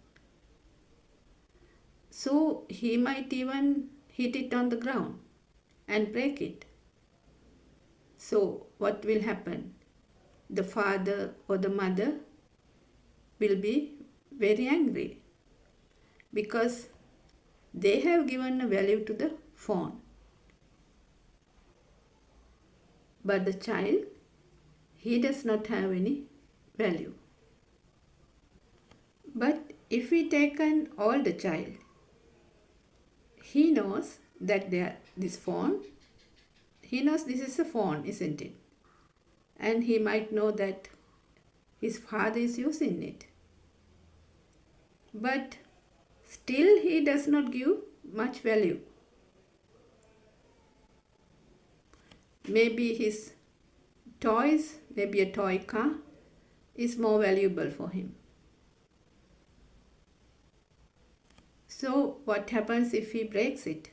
So he might even hit it on the ground and break it. So what will happen? The father or the mother will be very angry because they have given a value to the phone. But the child, he does not have any value. But if we take an older child, he knows that this phone, he knows this is a phone, isn't it? And he might know that his father is using it. But still he does not give much value. Maybe his toys, maybe a toy car, is more valuable for him. So what happens if he breaks it?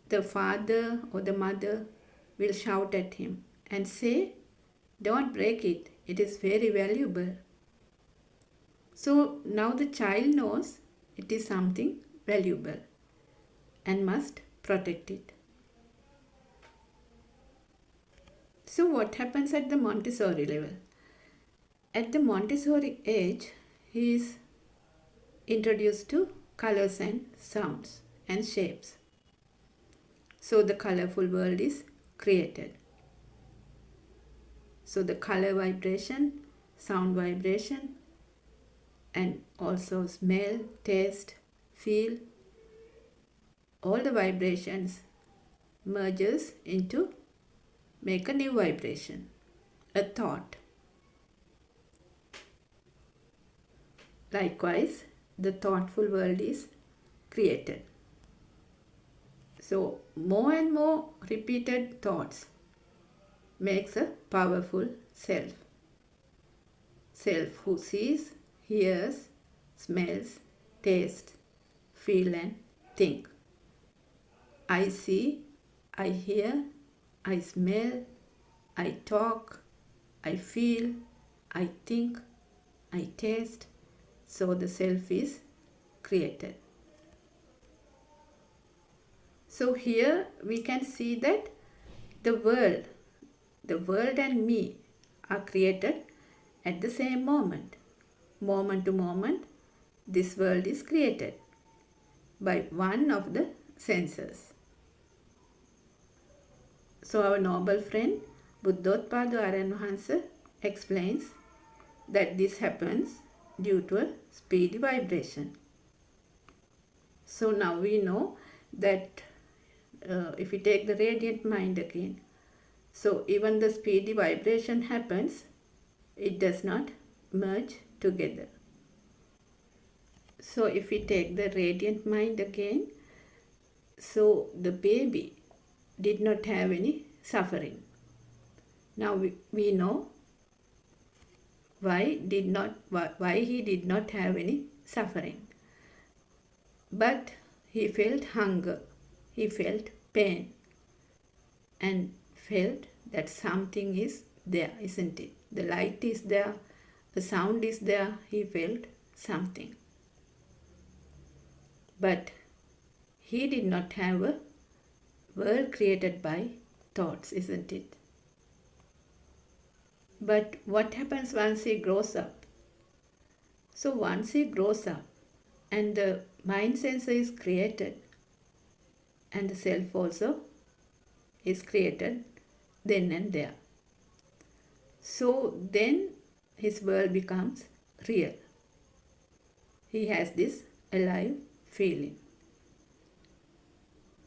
The father or the mother will shout at him and say, "Don't break it, it is very valuable." So now the child knows it is something valuable and must protect it. So what happens at the Montessori level? At the Montessori age, he is introduced to colors and sounds and shapes. So the colorful world is created. So the color vibration, sound vibration, and also smell, taste, feel, all the vibrations merges into make a new vibration, a thought. Likewise, the thoughtful world is created. So more and more repeated thoughts makes a powerful self. Self who sees, hears, smells, tastes, feel and think. I see, I hear, I smell, I talk, I feel, I think, I taste. So the self is created. So here we can see that the world and me are created at the same moment. Moment to moment, this world is created by one of the senses. So our noble friend Buddothpado Aryan Wahanse explains that this happens due to a speedy vibration. So now we know that if we take the radiant mind again, so even the speedy vibration happens, it does not merge together. So if we take the radiant mind again, so the baby did not have any suffering. Now we know why he did not have any suffering. But he felt hunger, he felt pain, and felt that something is there, isn't it? The light is there, the sound is there, he felt something. But he did not have a world created by thoughts, isn't it? But what happens once he grows up? So once he grows up and the mind sensor is created and the self also is created then and there. So then his world becomes real. He has this alive feeling.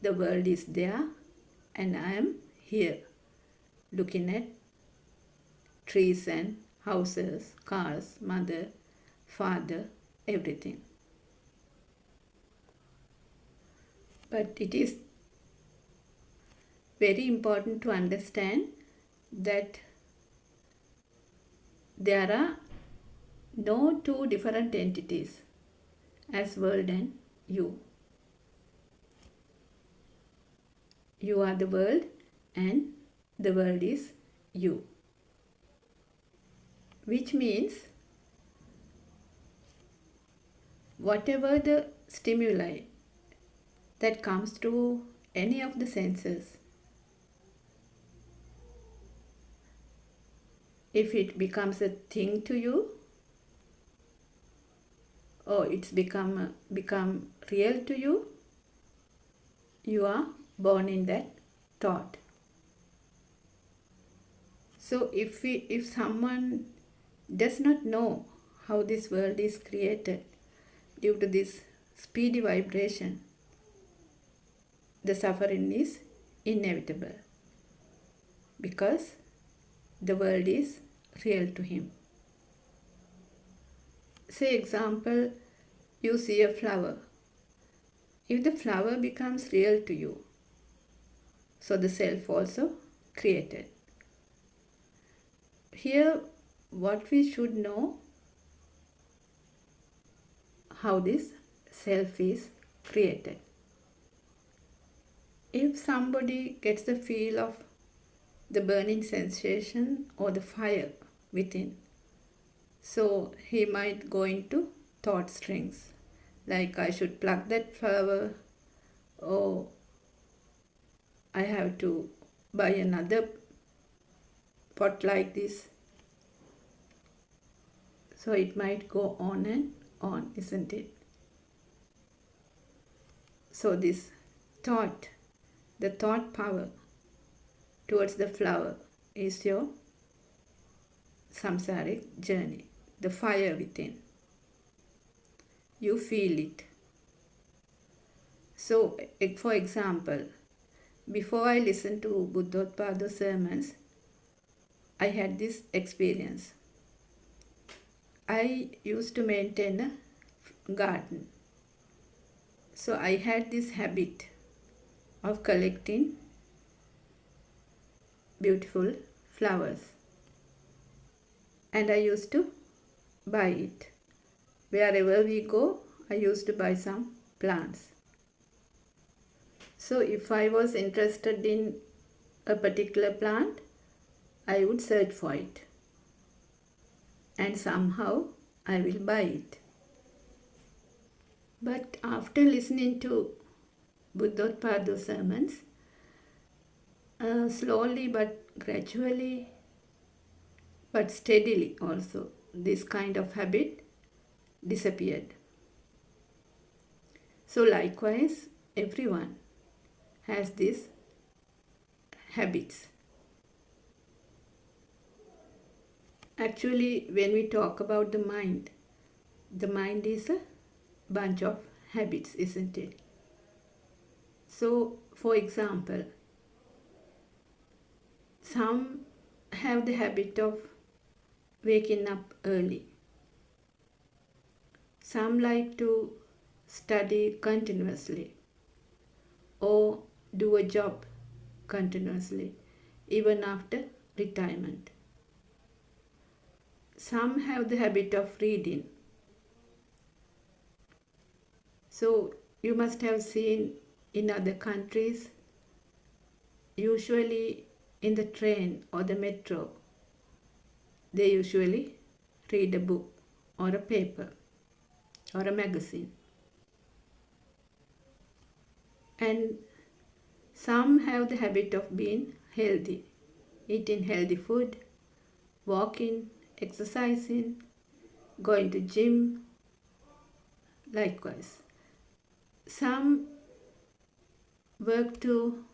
The world is there and I am here looking at trees and houses, cars, mother, father, everything. But it is very important to understand that there are no two different entities as world and you. You are the world and the world is you. Which means whatever the stimuli that comes through any of the senses, if it becomes a thing to you or it's become real to you, you are born in that thought. So if someone does not know how this world is created due to this speedy vibration, the suffering is inevitable because the world is real to him. Say example, you see a flower. If the flower becomes real to you, so the self also created. Here what we should know, how this self is created. If somebody gets the feel of the burning sensation or the fire within, so he might go into thought strings like I should pluck that flower, or I have to buy another pot like this. So it might go on and on, isn't it? So this thought, the thought power towards the flower is your samsaric journey, the fire within. You feel it. So, for example, before I listened to Buddothpado sermons, I had this experience. I used to maintain a garden. So I had this habit of collecting beautiful flowers. And I used to buy it. Wherever we go, I used to buy some plants. So if I was interested in a particular plant, I would search for it. And somehow I will buy it. But after listening to Buddothpado sermons, slowly but gradually, but steadily also, this kind of habit disappeared. So likewise, everyone has these habits. Actually, when we talk about the mind is a bunch of habits, isn't it? So, for example, some have the habit of waking up early. Some like to study continuously or do a job continuously, even after retirement. Some have the habit of reading. So you must have seen in other countries, usually in the train or the metro, they usually read a book or a paper or a magazine. And some have the habit of being healthy, eating healthy food, walking, exercising, going to gym. Likewise, some work to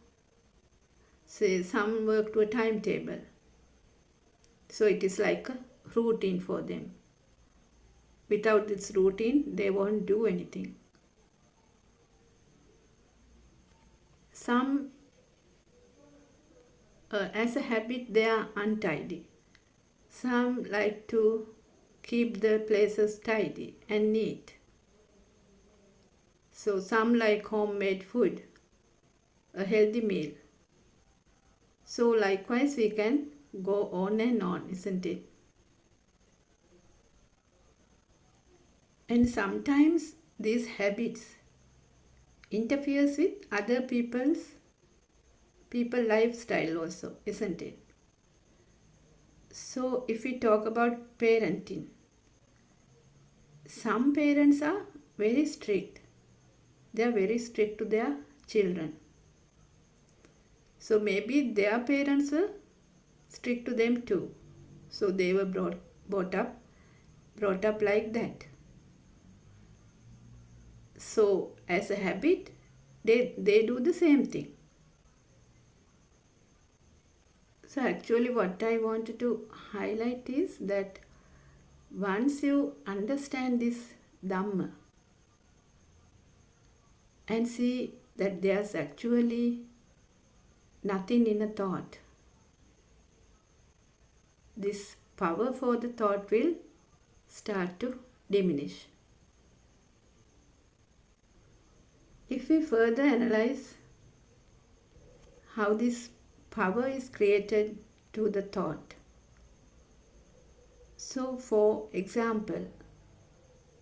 a timetable. So it is like a routine for them. Without this routine, they won't do anything. Some, as a habit, they are untidy. Some like to keep the places tidy and neat. So some like homemade food, a healthy meal. So likewise, we can go on and on, isn't it? And sometimes these habits interferes with other people's lifestyle also, isn't it? So if we talk about parenting, some parents are very strict. They are very strict to their children. So maybe their parents were strict to them too. So they were brought up like that. So as a habit, they do the same thing. So actually what I wanted to highlight is that once you understand this Dhamma and see that there's actually nothing in a thought, this power for the thought will start to diminish. If we further analyze how this power is created to the thought. So for example,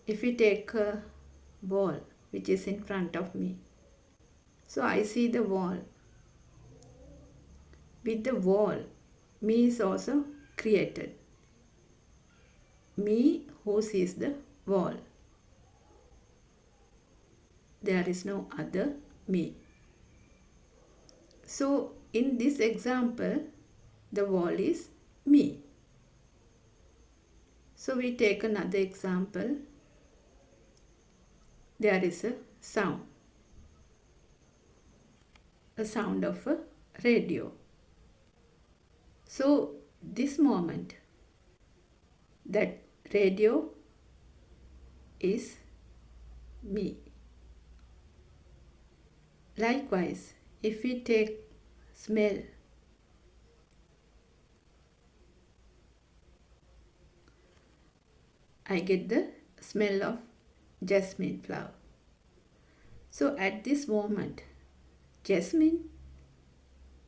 if we take a wall which is in front of me. So I see the wall. With the wall, me is also created. Me who sees the wall. There is no other me. So in this example, the wall is me. So we take another example. There is a sound of a radio. So this moment, that radio is me. Likewise, if we take smell, I get the smell of jasmine flower. So at this moment, jasmine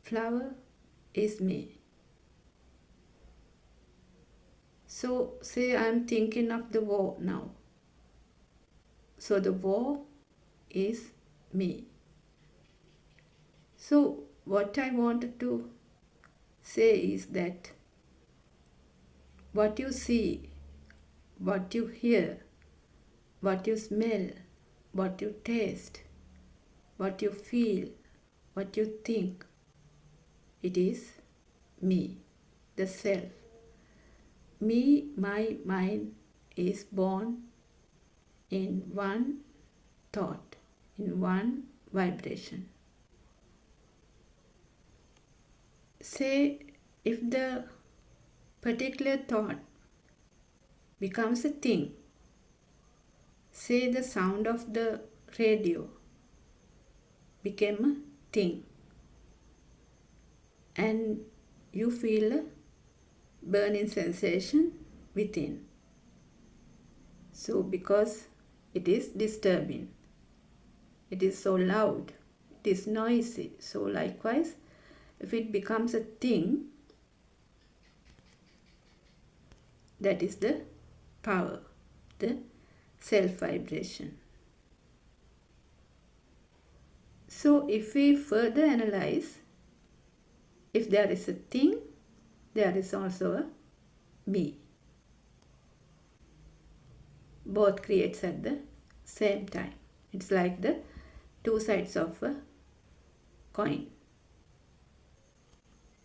flower is me. So say I am thinking of the war now. So the war is me. So what I wanted to say is that what you see, what you hear, what you smell, what you taste, what you feel, what you think, it is me, the self. Me, my mind is born in one thought. in one vibration. Say if the particular thought becomes a thing, say the sound of the radio became a thing, and you feel a burning sensation within. So because it is disturbing, it is so loud, it is noisy. So likewise, if it becomes a thing, that is the power, the self-vibration. So if we further analyze, if there is a thing, there is also a me. Both creates at the same time. It's like the two sides of a coin.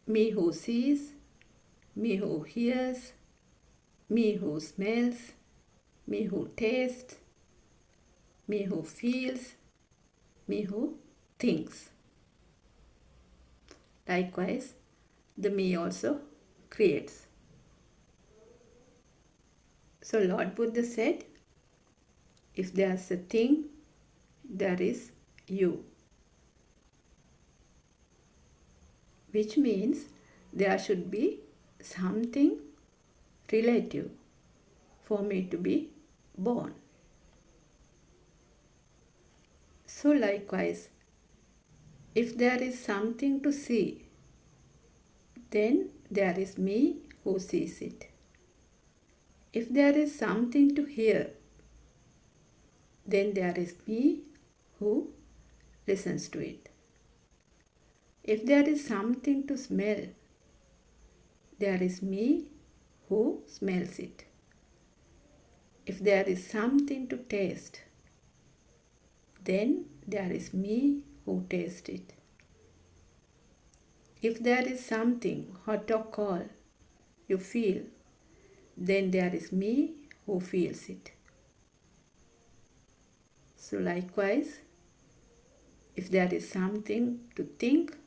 Me who sees, me who hears, me who smells, me who tastes, me who feels, me who thinks. Likewise, the me also creates. So Lord Buddha said, if there's a thing, there is you. Which means there should be something relative for me to be born. So likewise, if there is something to see, then there is me who sees it. If there is something to hear, then there is me who listens to it. If there is something to smell, there is me who smells it. If there is something to taste, then there is me who tastes it. If there is something hot or cold you feel, then there is me who feels it. So likewise, if there is something to think,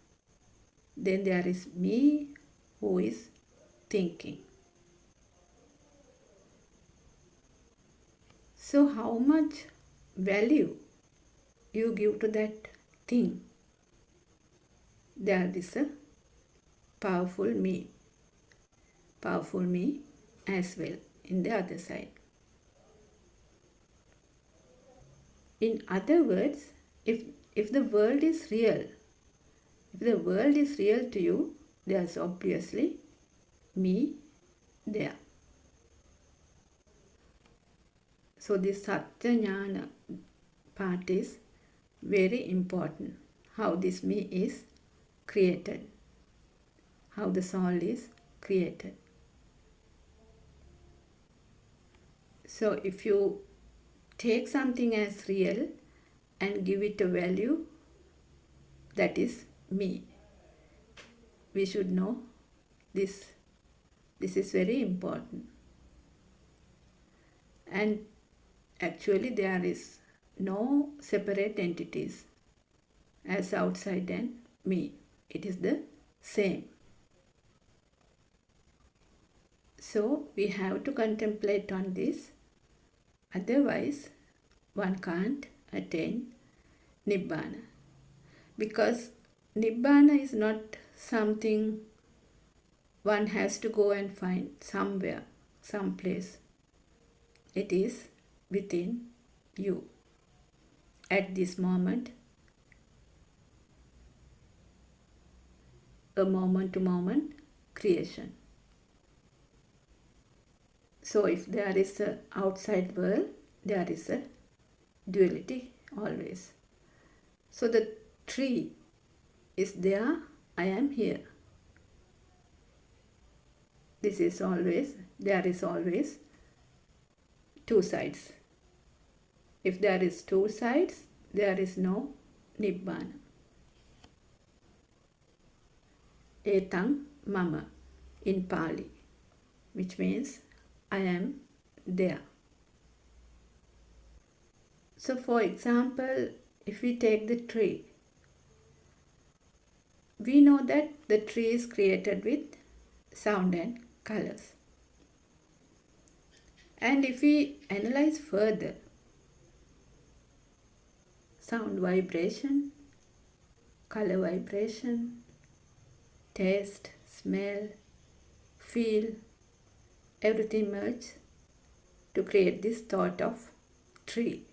then there is me who is thinking. So how much value you give to that thing, there is a powerful me as well in the other side. In other words, if the world is real, to you, there's obviously me there. So this Satya Jnana part is very important. How this me is created, how the soul is created. So if you take something as real and give it a value, that is me. We should know this. This is very important. And actually there is no separate entities as outside and me. It is the same. So we have to contemplate on this. Otherwise, one can't attain Nibbana. Because Nibbana is not something one has to go and find somewhere, someplace. It is within you. At this moment, a moment-to-moment creation. So if there is an outside world, there is a duality always. So the tree is there, I am here. This is always, there is always two sides. If there is two sides, there is no Nibbana. Etang mama in Pali, which means I am there. So for example, if we take the tree, we know that the tree is created with sound and colors. And if we analyze further, sound vibration, color vibration, taste, smell, feel, everything merges to create this thought of tree.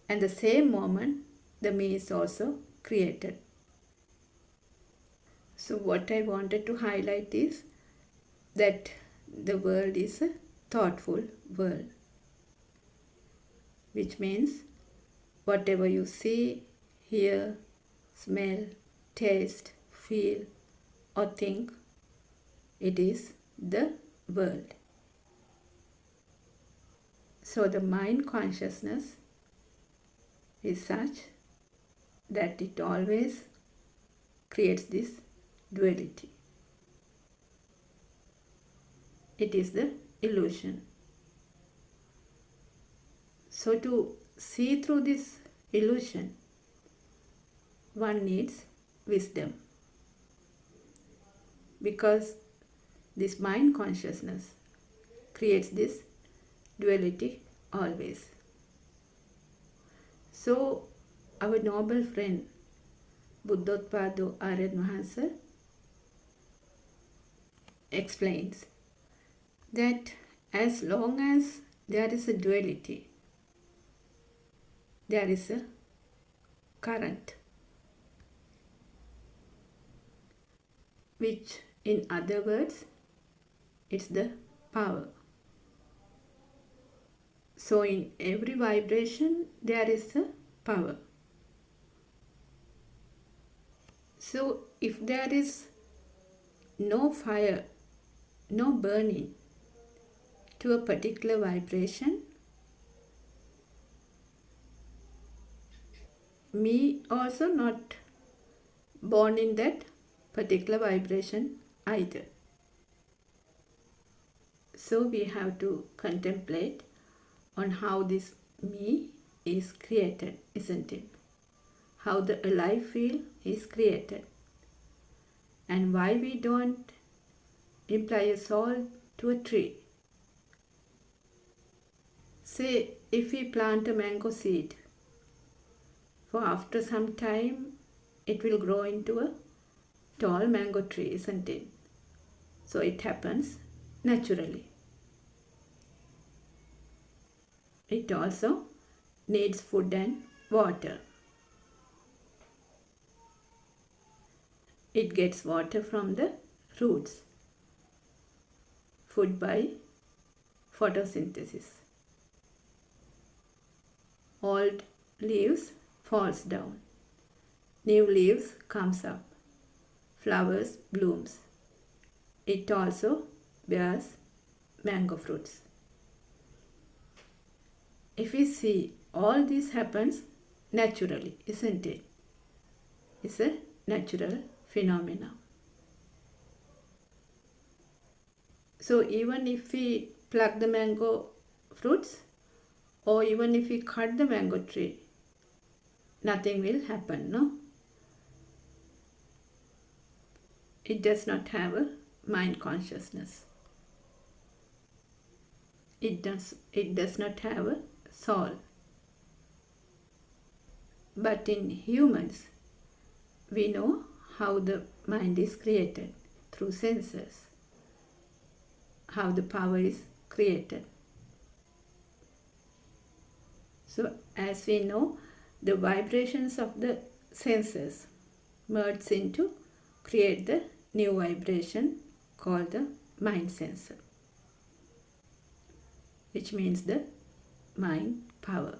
And the same moment, the me is also created. So what I wanted to highlight is that the world is a thoughtful world, which means whatever you see, hear, smell, taste, feel, or think, it is the world. So the mind consciousness is such that it always creates this duality. It is the illusion. So to see through this illusion, one needs wisdom, because this mind consciousness creates this duality always. So our noble friend Buddothpado Aryan Mahansa explains that as long as there is a duality, there is a current, which in other words, it's the power. So in every vibration, there is a power. So if there is no fire, no burning to a particular vibration, me also not born in that particular vibration either. So we have to contemplate on how this me is created, isn't it? How the alive feel is created, and why we don't imply a soul to a tree. Say if we plant a mango seed, for after some time it will grow into a tall mango tree, isn't it? So it happens naturally. It also needs food and water. It gets water from the roots, food by photosynthesis. Old leaves falls down, new leaves comes up, flowers blooms. It also bears mango fruits. If we see, all this happens naturally, isn't it? It's a natural phenomena. So even if we pluck the mango fruits, or even if we cut the mango tree, nothing will happen, no? It does not have a mind consciousness. It does not have a soul. But in humans, we know how the mind is created through senses, how the power is created. So as we know, the vibrations of the senses merge into create the new vibration called the mind sensor, which means the mind power.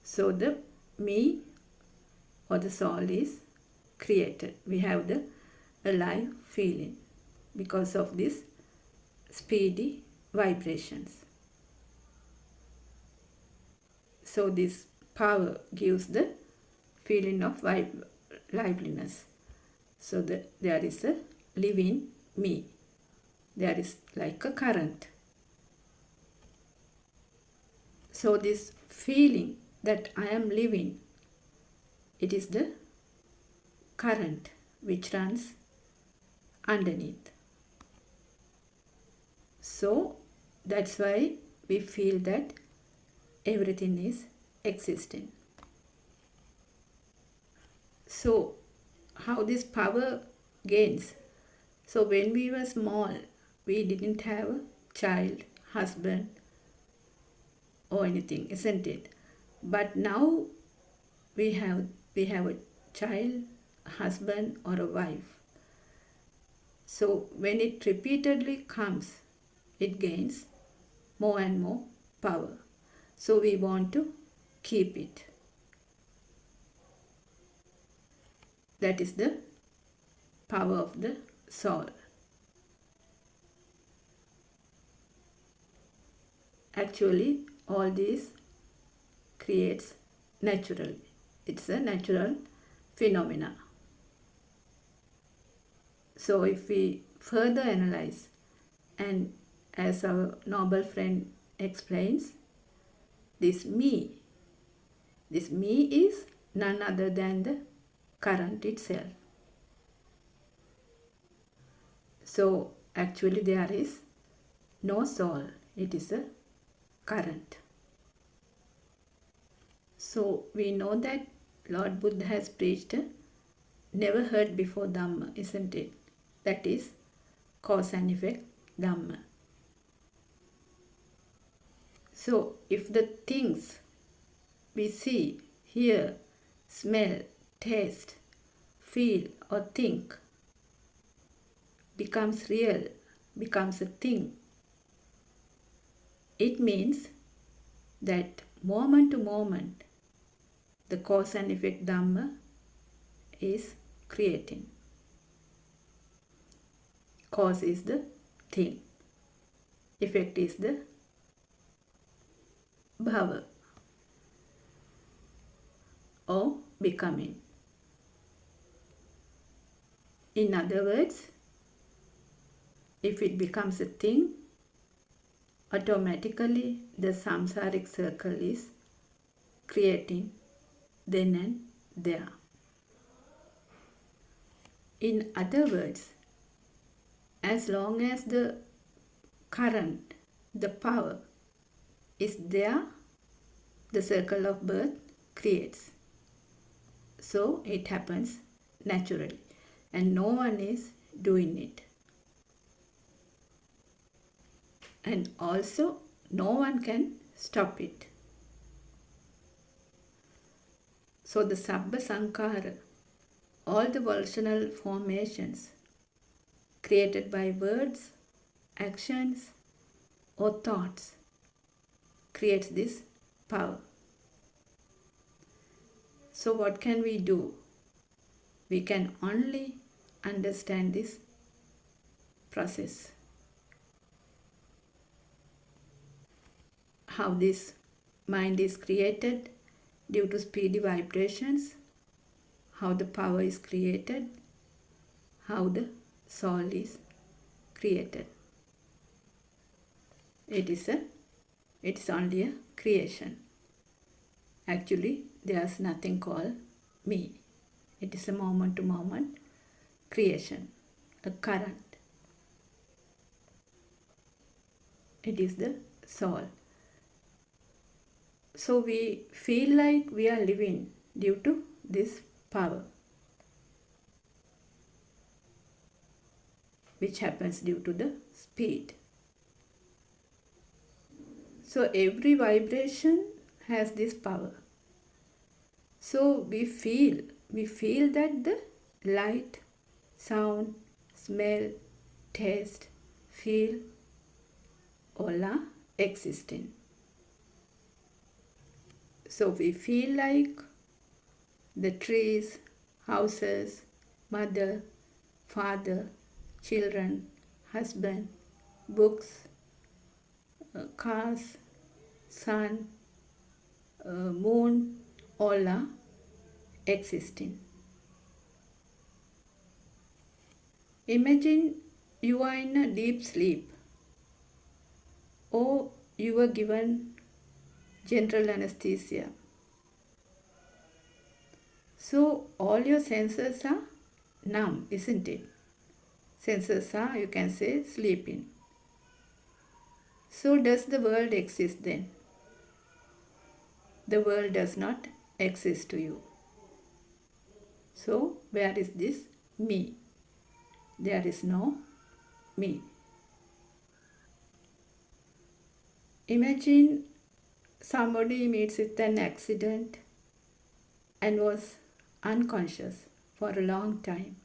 So the me or the soul is created. We have the alive feeling because of these speedy vibrations. So this power gives the feeling of liveliness. So there is a living me. There is like a current. So this feeling that I am living, it is the current which runs underneath. So that's why we feel that everything is existing. So how this power gains? So when we were small, we didn't have a child, husband or anything, isn't it? But now we have a child, husband or a wife. So when it repeatedly comes, it gains more and more power. So we want to keep it. That is the power of the soul. Actually, all this creates naturally. It's a natural phenomena. So if we further analyze, and as our noble friend explains, this me is none other than the current itself. So actually there is no soul, it is a current. So we know that Lord Buddha has preached a never heard before Dhamma, isn't it? That is cause and effect Dhamma. So if the things we see, hear, smell, taste, feel or think becomes real, becomes a thing, it means that moment to moment the cause and effect Dhamma is creating. Cause is the thing, effect is the bhava or becoming. In other words, if it becomes a thing, automatically the samsaric circle is creating then and there. In other words, as long as the current, the power is there, the circle of birth creates. So it happens naturally and no one is doing it. And also no one can stop it. So the Sabbha Sankara, all the volitional formations created by words, actions or thoughts creates this power. So what can we do? We can only understand this process. How this mind is created due to speedy vibrations, how the power is created, how the soul is created. It is only a creation. Actually, there's nothing called me. It is a moment to moment creation, a current. It is the soul. So we feel like we are living due to this power, which happens due to the speed. So every vibration has this power. So we feel that the light, sound, smell, taste, feel, all are existing. So we feel like the trees, houses, mother, father, children, husband, books, cars, sun, moon, all are existing. Imagine you are in a deep sleep, or you were given general anesthesia. So all your senses are numb, isn't it? Senses are, you can say, sleeping. So does the world exist then? The world does not exist to you. So where is this me? There is no me. Imagine somebody meets with an accident and was unconscious for a long time.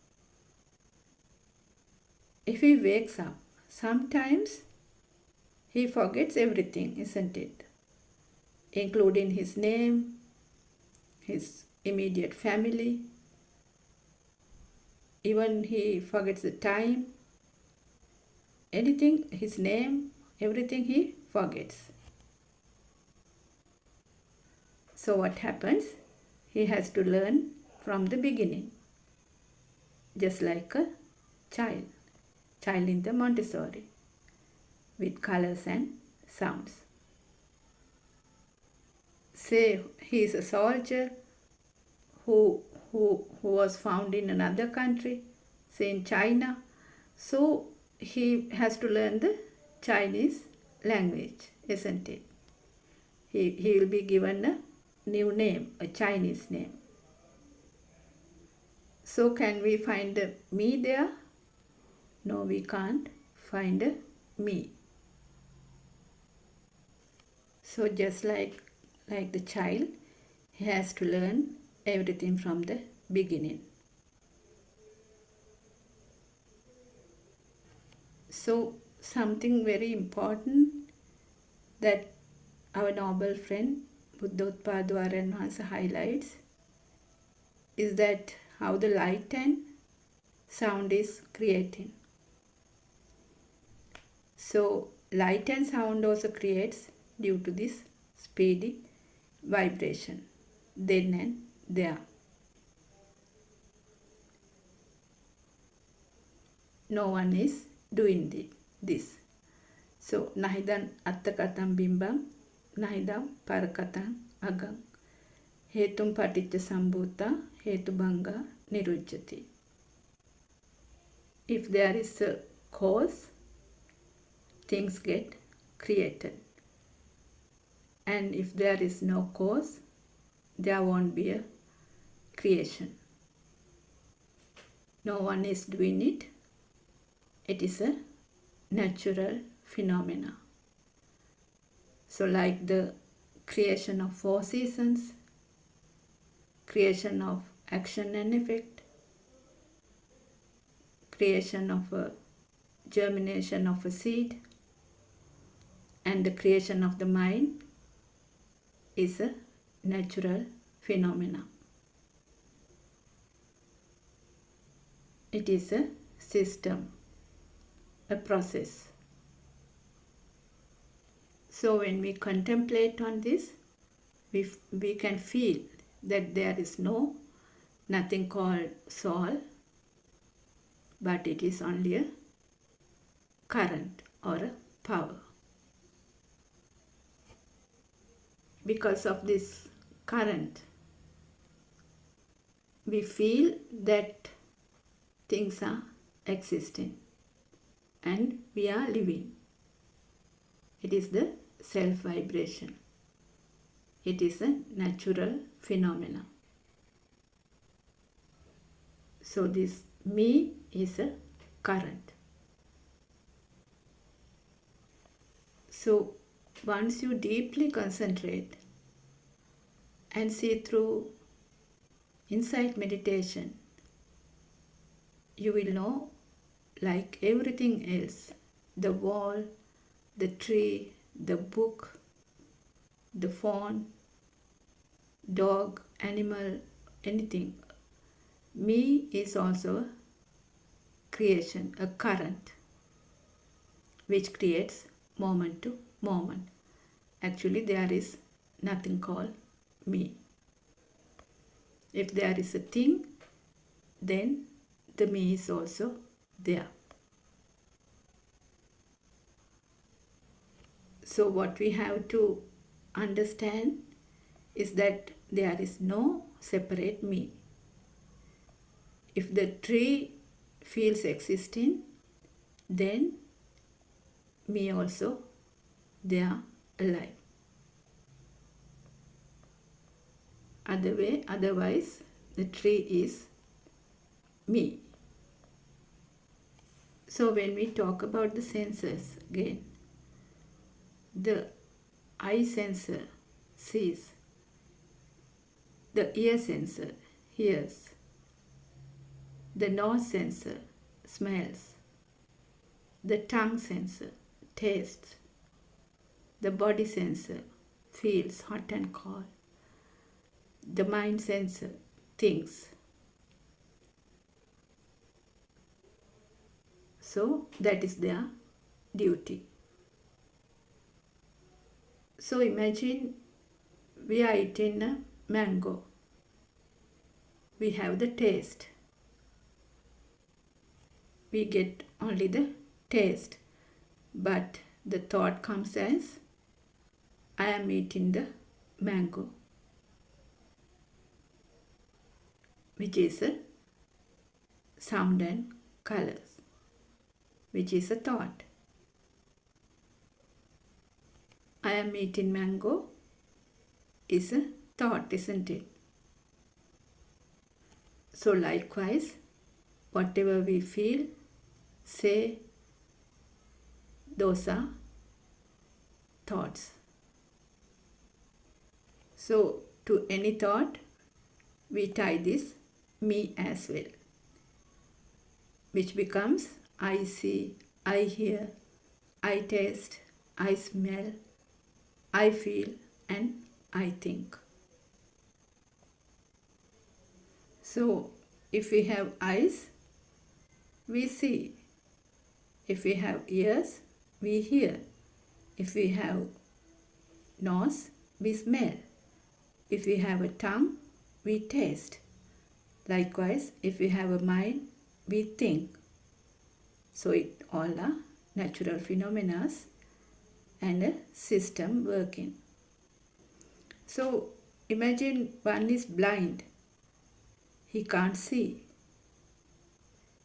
If he wakes up, sometimes he forgets everything, isn't it? Including his name, his immediate family. Even he forgets the time. Anything, his name, everything he forgets. So what happens? He has to learn from the beginning. Just like a child in the Montessori, with colors and sounds. Say he is a soldier who was found in another country, say in China. So he has to learn the Chinese language, isn't it? He will be given a new name, a Chinese name. So can we find a me there? No, we can't find a me. So just like the child, he has to learn everything from the beginning. So something very important that our noble friend Buddothpado highlights is that how the light and sound is creating. So light and sound also creates due to this speedy vibration then and there. No one is doing this. So nahidan attakatam bimbam, nahidam parakatam agam, hetum paticca sambhuta, hetubhanga nirujjati. If there is a cause, things get created. And if there is no cause, there won't be a creation. No one is doing it. It is a natural phenomena. So like the creation of 4 seasons, creation of action and effect, creation of a germination of a seed, and the creation of the mind is a natural phenomena. It is a system, a process. So when we contemplate on this, we can feel that there is nothing called soul, but it is only a current or a power. Because of this current, we feel that things are existing and we are living. It is the self-vibration. It is a natural phenomena. So this me is a current. So once you deeply concentrate and see through insight meditation, you will know, like everything else, the wall, the tree, the book, the phone, dog, animal, anything, me is also a creation, a current, which creates moment to moment. Actually, there is nothing called me. If there is a thing, then the me is also there. So what we have to understand is that there is no separate me. If the tree feels existing, then me also there alive. Otherwise, the tree is me. So when we talk about the senses again, the eye sensor sees, the ear sensor hears, the nose sensor smells, the tongue sensor tastes, the body sensor feels hot and cold, the mind sensor thinks. So that is their duty. So imagine we are eating a mango. We have the taste. We get only the taste. But the thought comes as, I am eating the mango, which is a sound and colors, which is a thought. I am eating mango is a thought, isn't it? So likewise, whatever we feel, say, those are thoughts. So to any thought, we tie this me as well, which becomes I see, I hear, I taste, I smell, I feel, and I think. So if we have eyes, we see. If we have ears, we hear. If we have nose, we smell. If we have a tongue, we taste. Likewise, if we have a mind, we think. So it all are natural phenomena and a system working. So imagine one is blind. He can't see.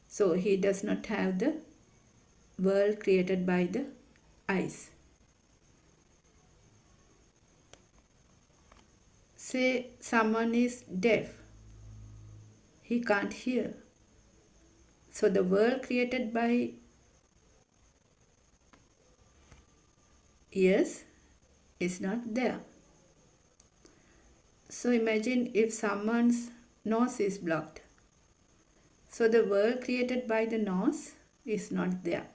So he does not have the world created by the eyes. Say someone is deaf. He can't hear. So the world created by ears is not there. So imagine if someone's nose is blocked. So the world created by the nose is not there.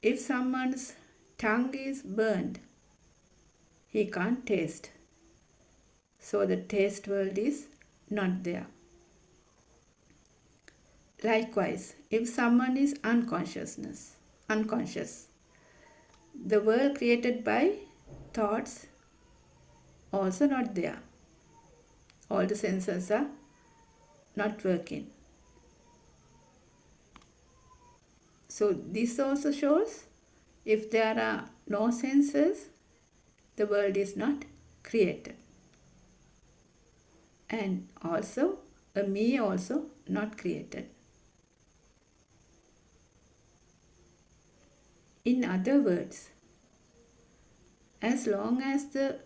If someone's tongue is burned, he can't taste. So the taste world is not there. Likewise, if someone is unconscious, the world created by thoughts also not there. All the senses are not working. So this also shows if there are no senses, the world is not created. And also a me also not created. In other words, as long as the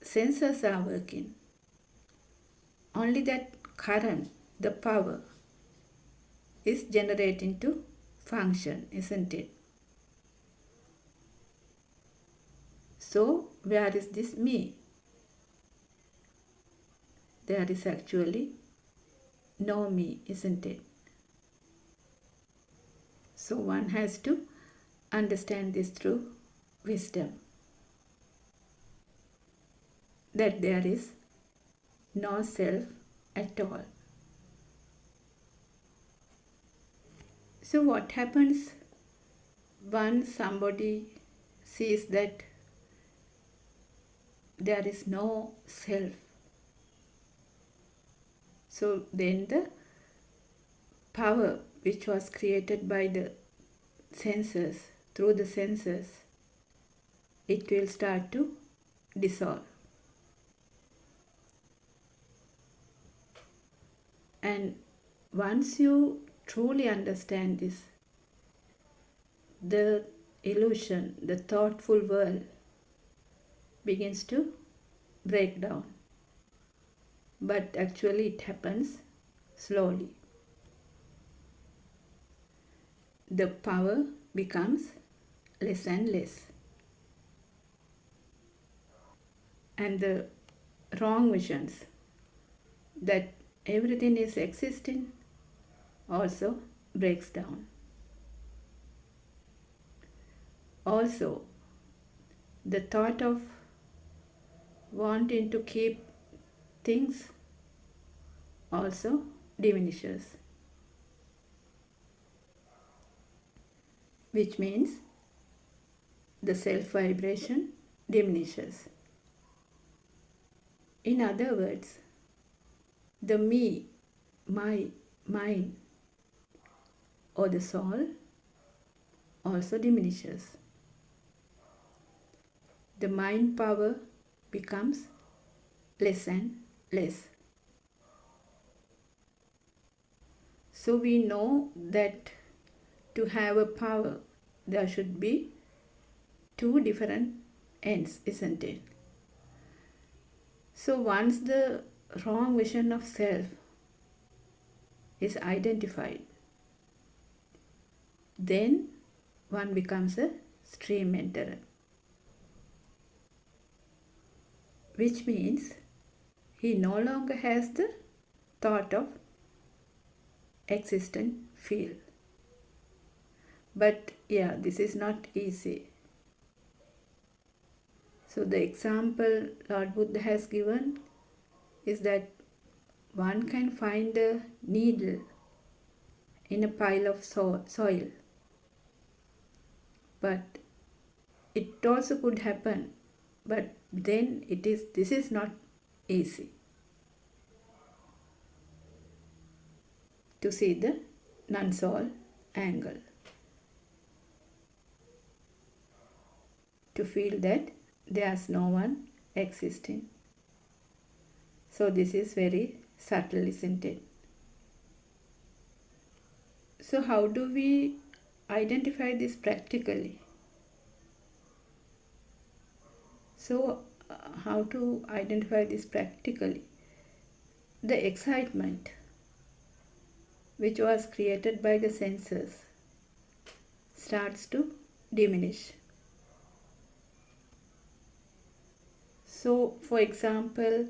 senses are working, only that current, the power, is generating to function, isn't it? So where is this me? There is actually no me, isn't it? So one has to understand this through wisdom, that there is no self at all. So what happens once somebody sees that there is no self? So then the power which was created by the senses, through the senses, it will start to dissolve. And once you truly understand this, the illusion, the thoughtful world begins to break down. But actually it happens slowly. The power becomes less and less. And the wrong visions that everything is existing also breaks down. Also, the thought of wanting to keep things also diminishes, which means the self vibration diminishes. In other words, the me, my, mine, or the soul also diminishes. The mind power becomes less and less. So we know that to have a power, there should be two different ends, isn't it? So once the wrong vision of self is identified, then one becomes a stream enterer, which means he no longer has the thought of existent field. But yeah, this is not easy. So the example Lord Buddha has given is that one can find a needle in a pile of soil. But it also could happen, but then this is not easy to see the non-soul angle, to feel that there's no one existing. So this is very subtle, isn't it? So how do we identify this practically? So how to identify this practically? The excitement which was created by the senses starts to diminish. So, for example,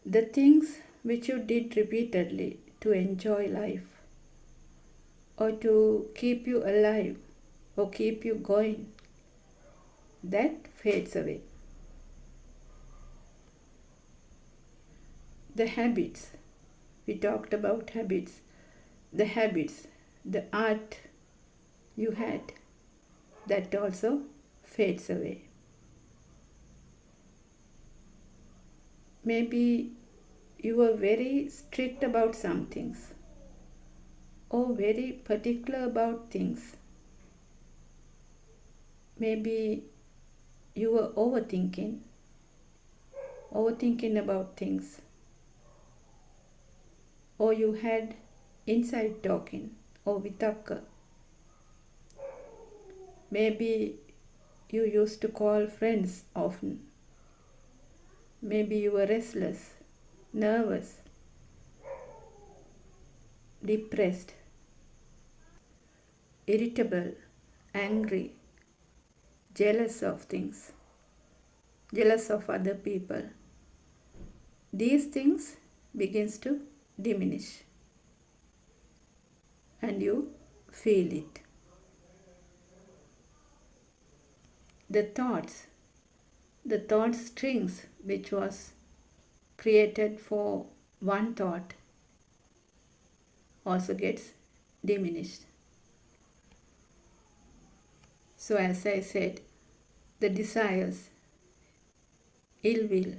the things which you did repeatedly to enjoy life, or to keep you alive, or keep you going, that fades away. The habits, we talked about habits, the art you had, that also fades away. Maybe you were very strict about some things, or very particular about things. Maybe you were overthinking about things, or you had inside talking or vitakka. Maybe you used to call friends often. Maybe you were restless, nervous, depressed, irritable, angry, jealous of things, jealous of other people. These things begins to diminish, and you feel it. The thought strings which was created for one thought also gets diminished. So as I said, the desires, ill will,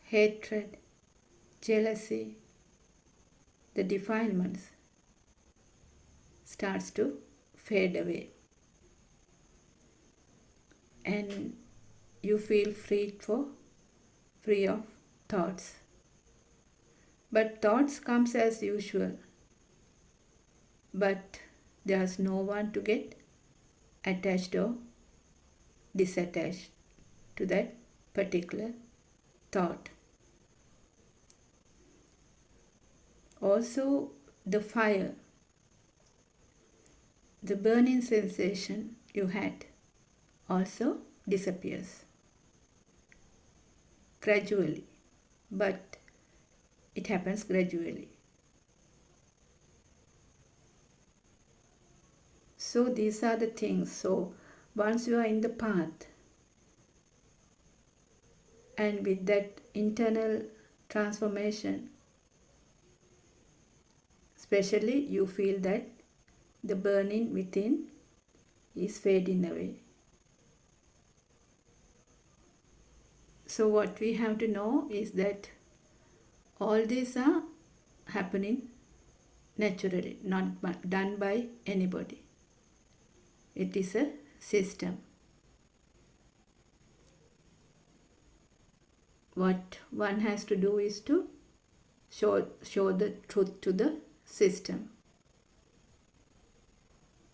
hatred, jealousy, the defilements starts to fade away. and you feel free of thoughts. But thoughts comes as usual, but there's no one to get attached or disattached to that particular thought. Also, the fire, the burning sensation you had also disappears gradually, but it happens gradually. So these are the things. So once you are in the path, and with that internal transformation, especially you feel that the burning within is fading away. So what we have to know is that all these are happening naturally, not done by anybody. It is a system. What one has to do is to show the truth to the system.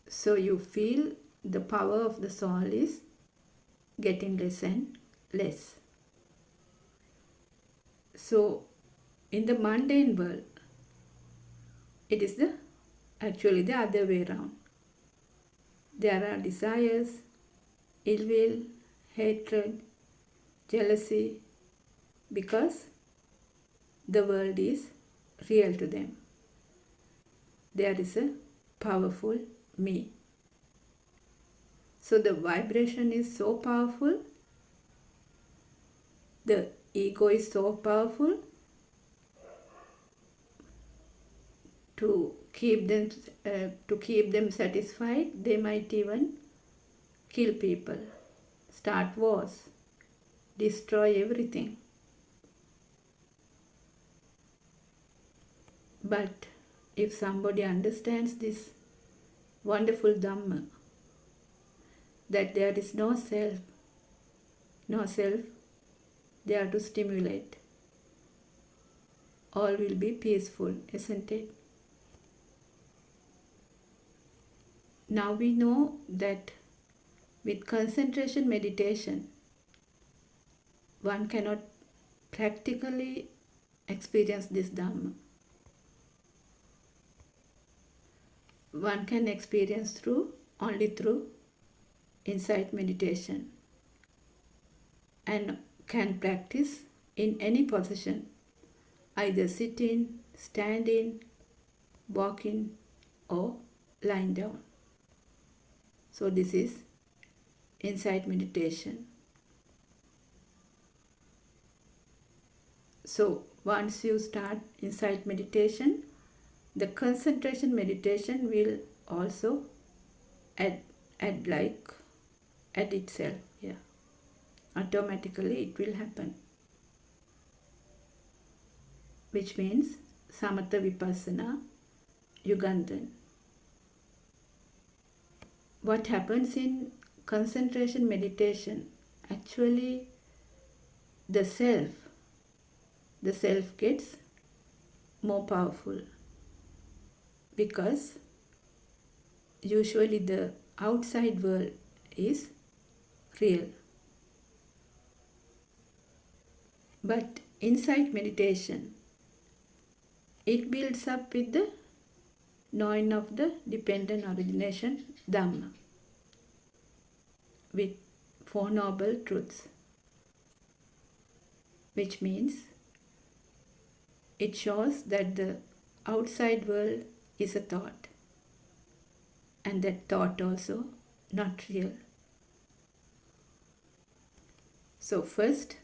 So you feel the power of the soul is getting less and less. So in the mundane world, it is actually the other way around. There are desires, ill will, hatred, jealousy, because the world is real to them. There is a powerful me. So the vibration is so powerful, the ego is so powerful, to keep them satisfied, they might even kill people, start wars, destroy everything. But if somebody understands this wonderful Dhamma, that there is no self there to stimulate, all will be peaceful, isn't it? Now we know that with concentration meditation, one cannot practically experience this Dhamma. One can experience only through insight meditation, and can practice in any position, either sitting, standing, walking, or lying down. So this is insight meditation. So once you start insight meditation, the concentration meditation will also add itself. Yeah, automatically it will happen, which means samatha vipassana yugandan. What happens in concentration meditation, actually the self gets more powerful, because usually the outside world is real. But insight meditation, it builds up with the knowing of the dependent origination Dhamma, with Four Noble Truths, which means it shows that the outside world is a thought, and that thought also not real. So first,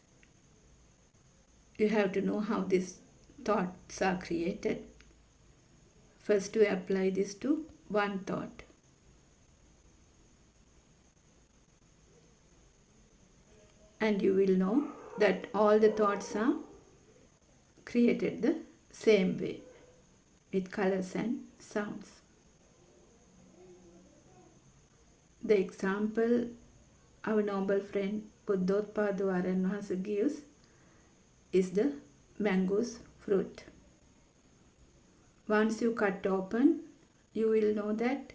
you have to know how these thoughts are created. First, to apply this to one thought. And you will know that all the thoughts are created the same way, with colors and sounds. The example our noble friend Buddothpado Aranwahasa gives is the mango's fruit. Once you cut open, you will know that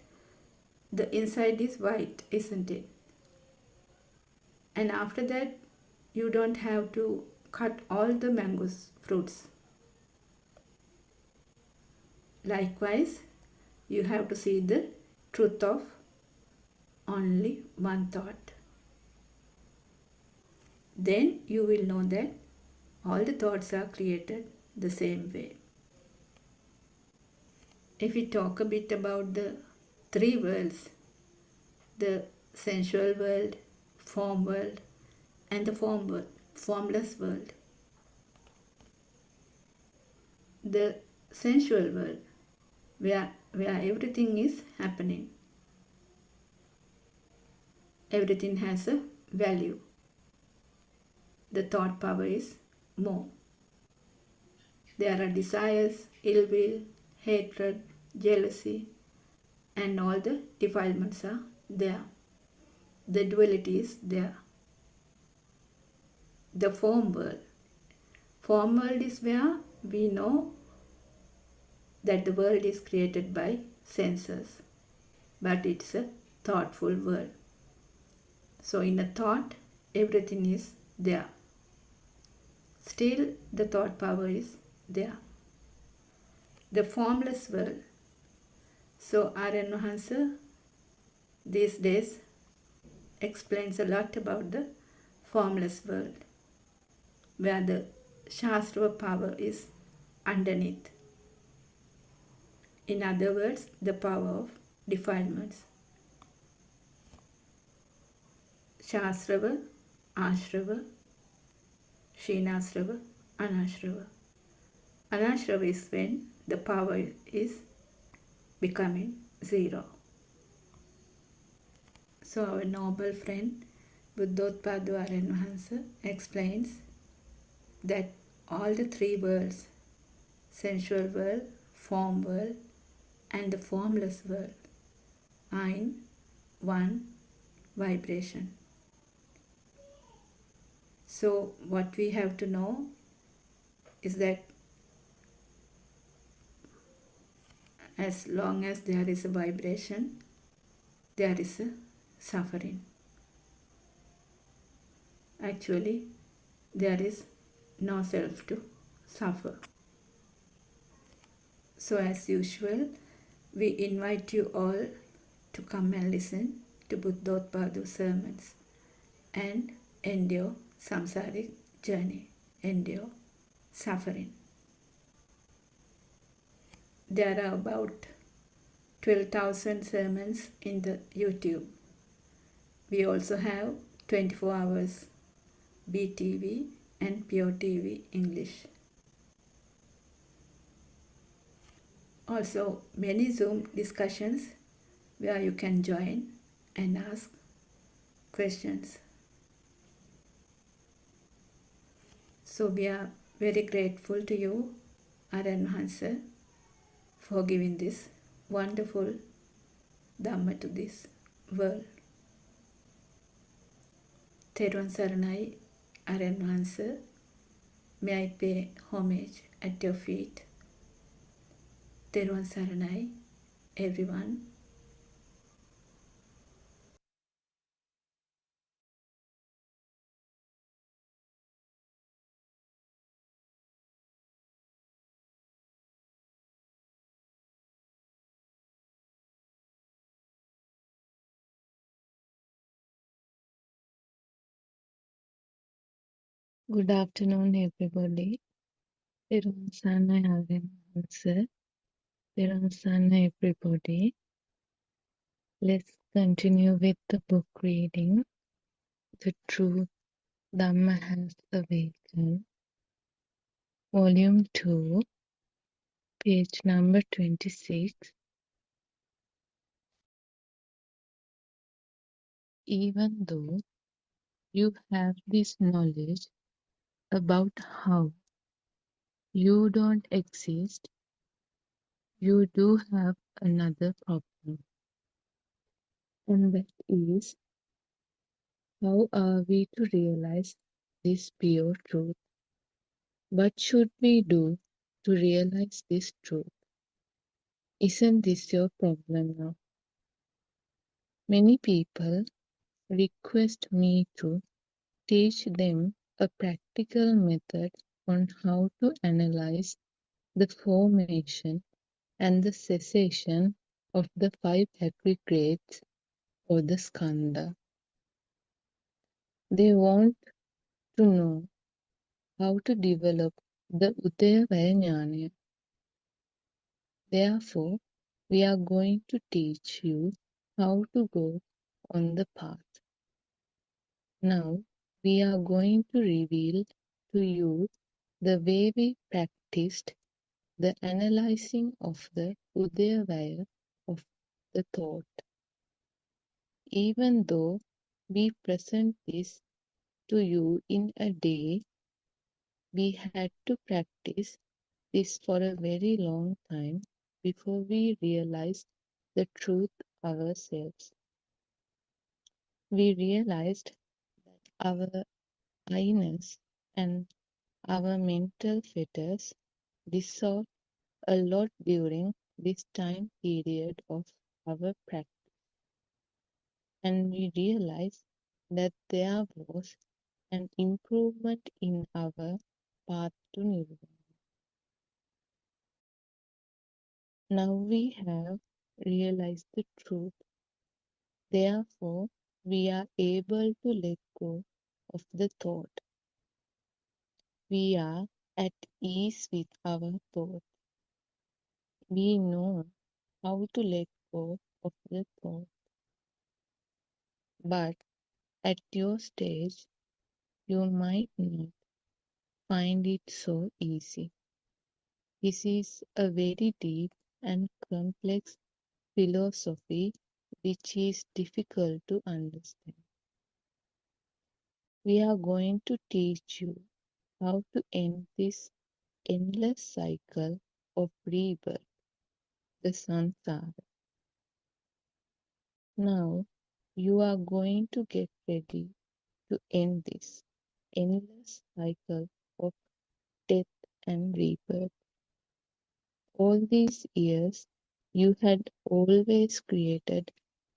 the inside is white, isn't it? And after that, you don't have to cut all the mango's fruits. Likewise, you have to see the truth of only one thought. Then you will know that all the thoughts are created the same way. If we talk a bit about the three worlds, the sensual world, form world, and the formless world. The sensual world, where everything is happening. Everything has a value. The thought power is more. There are desires, ill will, hatred, jealousy, and all the defilements are there. The duality is there. The form world. Form world is where we know that the world is created by senses, but it's a thoughtful world. So in a thought, everything is there. Still, the thought power is there. The formless world. So Aranwahasa these days explains a lot about the formless world, where the Shastra power is underneath. In other words, the power of defilements. Shasrava, Ashrava, Shinasrava, Anashrava. Anashrava is when the power is becoming zero. So our noble friend Buddothpado Aranwahasa explains that all the three worlds, sensual world, form world, and the formless world, are in one vibration. So what we have to know is that as long as there is a vibration, there is a suffering. Actually, there is no self to suffer. So as usual, we invite you all to come and listen to Buddothpado's sermons and endure samsaric journey, endure suffering. There are about 12,000 sermons in the YouTube. We also have 24 hours BTV and PeoTV English. Also many Zoom discussions where you can join and ask questions. So we are very grateful to you, Aranwahasa, for giving this wonderful Dhamma to this world. Therwan Saranai, Aranwahasa, may I pay homage at your feet. Therwan Saranai, everyone. Good afternoon, everybody. Therun Sanna Aranwahasa. Therun Sanna, everybody. Let's continue with the book reading. The Truth Dhamma Has Awakened. Volume 2, page number 26. Even though you have this knowledge about how you don't exist, you do have another problem. And that is How are we to realize this pure truth? What should we do to realize this truth? Isn't this your problem now? Many people request me to teach them a practical method on how to analyze the formation and the cessation of the five aggregates or the skandha. They want to know how to develop the Udayavaya Jnana. Therefore, we are going to teach you how to go on the path. Now, we are going to reveal to you the way we practiced the analyzing of the Udayavaya of the thought. Even though we present this to you in a day, we had to practice this for a very long time before we realized the truth ourselves. We realized that our I-ness and our mental fetters dissolved a lot during this time period of our practice. And we realized that there was an improvement in our path to Nirvana. Now we have realized the truth. Therefore, we are able to let go of the thought. We are at ease with our thought. We know how to let go of the thought. But at your stage, you might not find it so easy. This is a very deep and complex philosophy which is difficult to understand. We are going to teach you how to end this endless cycle of rebirth, the samsara. Now you are going to get ready to end this endless cycle of death and rebirth. All these years you had always created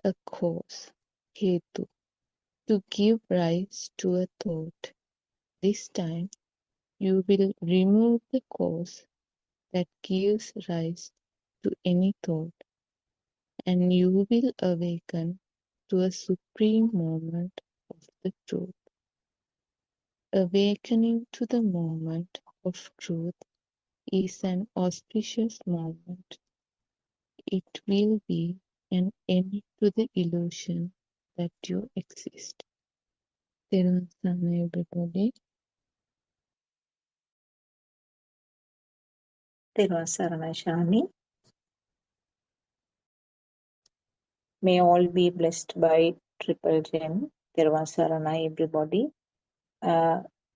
a cause, hetu, to give rise to a thought. This time you will remove the cause that gives rise to any thought, and you will awaken to a supreme moment of the truth. Awakening to the moment of truth is an auspicious moment. It will be an end to the illusion that you exist. Therun Sana, everybody. Therun Sarana Shani. May all be blessed by Triple Gem. Therun Sarana, everybody.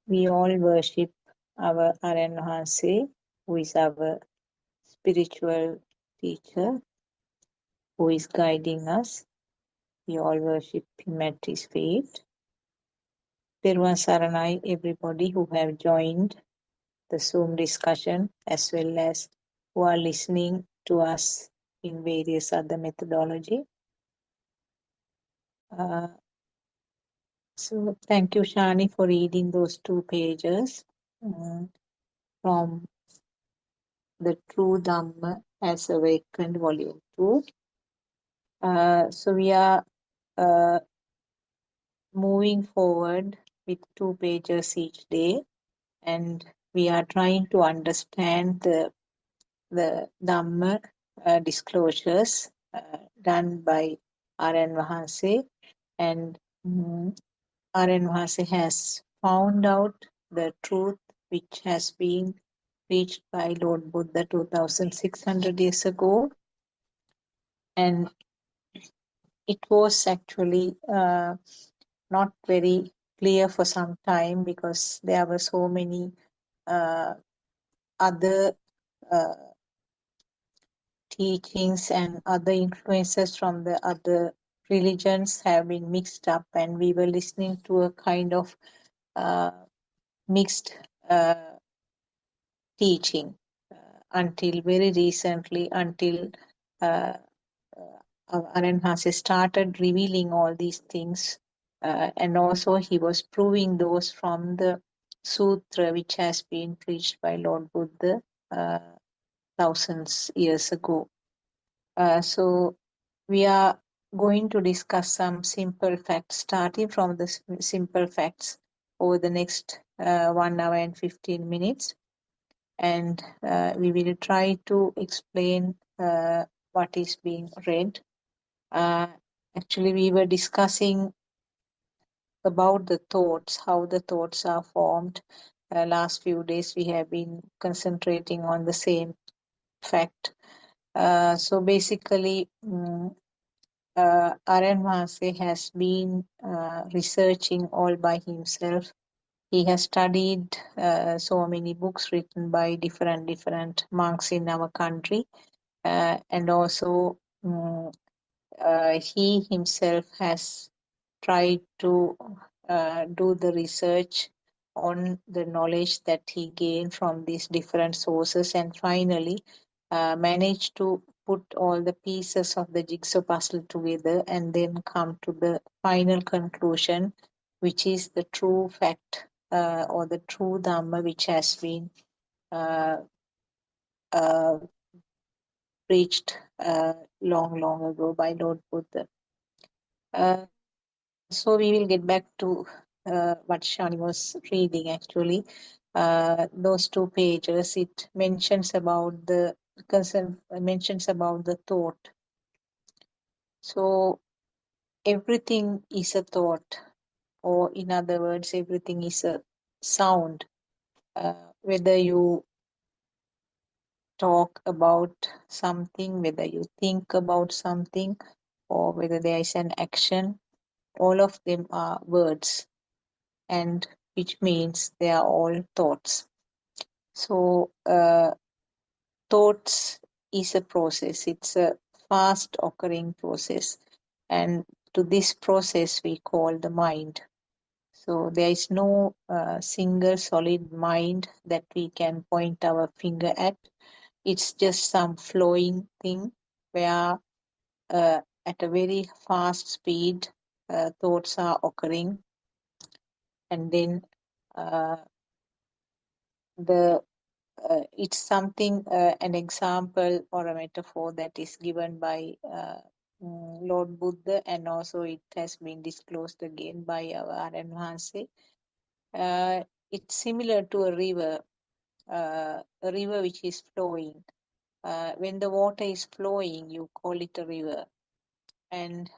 We all worship our Aryan Mahanse, who is our spiritual teacher, who is guiding us. We all worship him at his feet. Therun Saranai, everybody who have joined the Zoom discussion, as well as who are listening to us in various other methodology. So thank you, Shani, for reading those 2 pages from the True Dhamma as Awakened, Volume 2. So we are moving forward with 2 pages each day, and we are trying to understand the Dhamma disclosures done by R.N. Mahanse, and R.N. Mahanse has found out the truth which has been reached by Lord Buddha 2600 years ago, and it was actually not very clear for some time because there were so many other teachings and other influences from the other religions have been mixed up, and we were listening to a kind of mixed teaching until very recently, until uh, Aranhase started revealing all these things, and also he was proving those from the sutra which has been preached by Lord Buddha thousands years ago. So we are going to discuss some simple facts, starting from the simple facts over the next 1 hour and 15 minutes. And we will try to explain what is being read. Actually, we were discussing about the thoughts, how the thoughts are formed. Last few days, we have been concentrating on the same fact. So basically, Aranmase has been researching all by himself. He has studied so many books written by different monks in our country, and also he himself has tried to do the research on the knowledge that he gained from these different sources, and finally managed to put all the pieces of the jigsaw puzzle together and then come to the final conclusion, which is the true fact or the true Dhamma which has been uh, uh, preached long ago by Lord Buddha. So we will get back to what Shani was reading actually. Those 2 pages, it mentions about the mentions about the thought. So everything is a thought, or in other words, everything is a sound. Whether you talk about something, whether you think about something, or whether there is an action, all of them are words, and which means they are all thoughts. So thoughts is a process. It's a fast occurring process, and to this process we call the mind. So there is no single solid mind that we can point our finger at. It's just some flowing thing where at a very fast speed thoughts are occurring, and then the it's something, an example or a metaphor that is given by Lord Buddha, and also it has been disclosed again by our Aranhanse. It's similar to a river which is flowing. When the water is flowing, you call it a river. And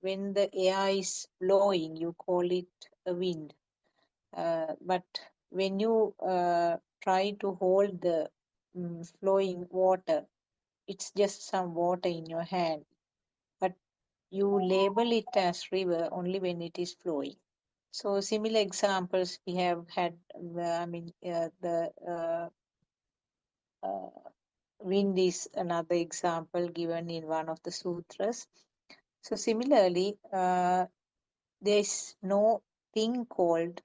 when the air is blowing, you call it a wind. But when you try to hold the flowing water, it's just some water in your hand. But you label it as river only when it is flowing. So similar examples we have had. The wind is another example given in one of the sutras. So similarly, there is no thing called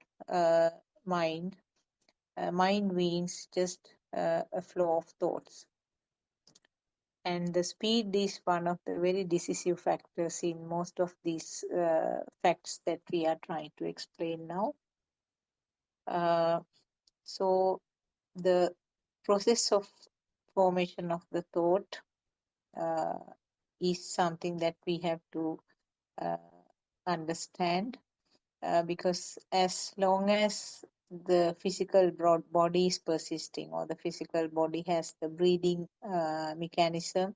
mind. Mind means just a flow of thoughts. And the speed is one of the very decisive factors in most of these facts that we are trying to explain now. So the process of formation of the thought is something that we have to understand, because as long as the physical body is persisting, or the physical body has the breathing mechanism,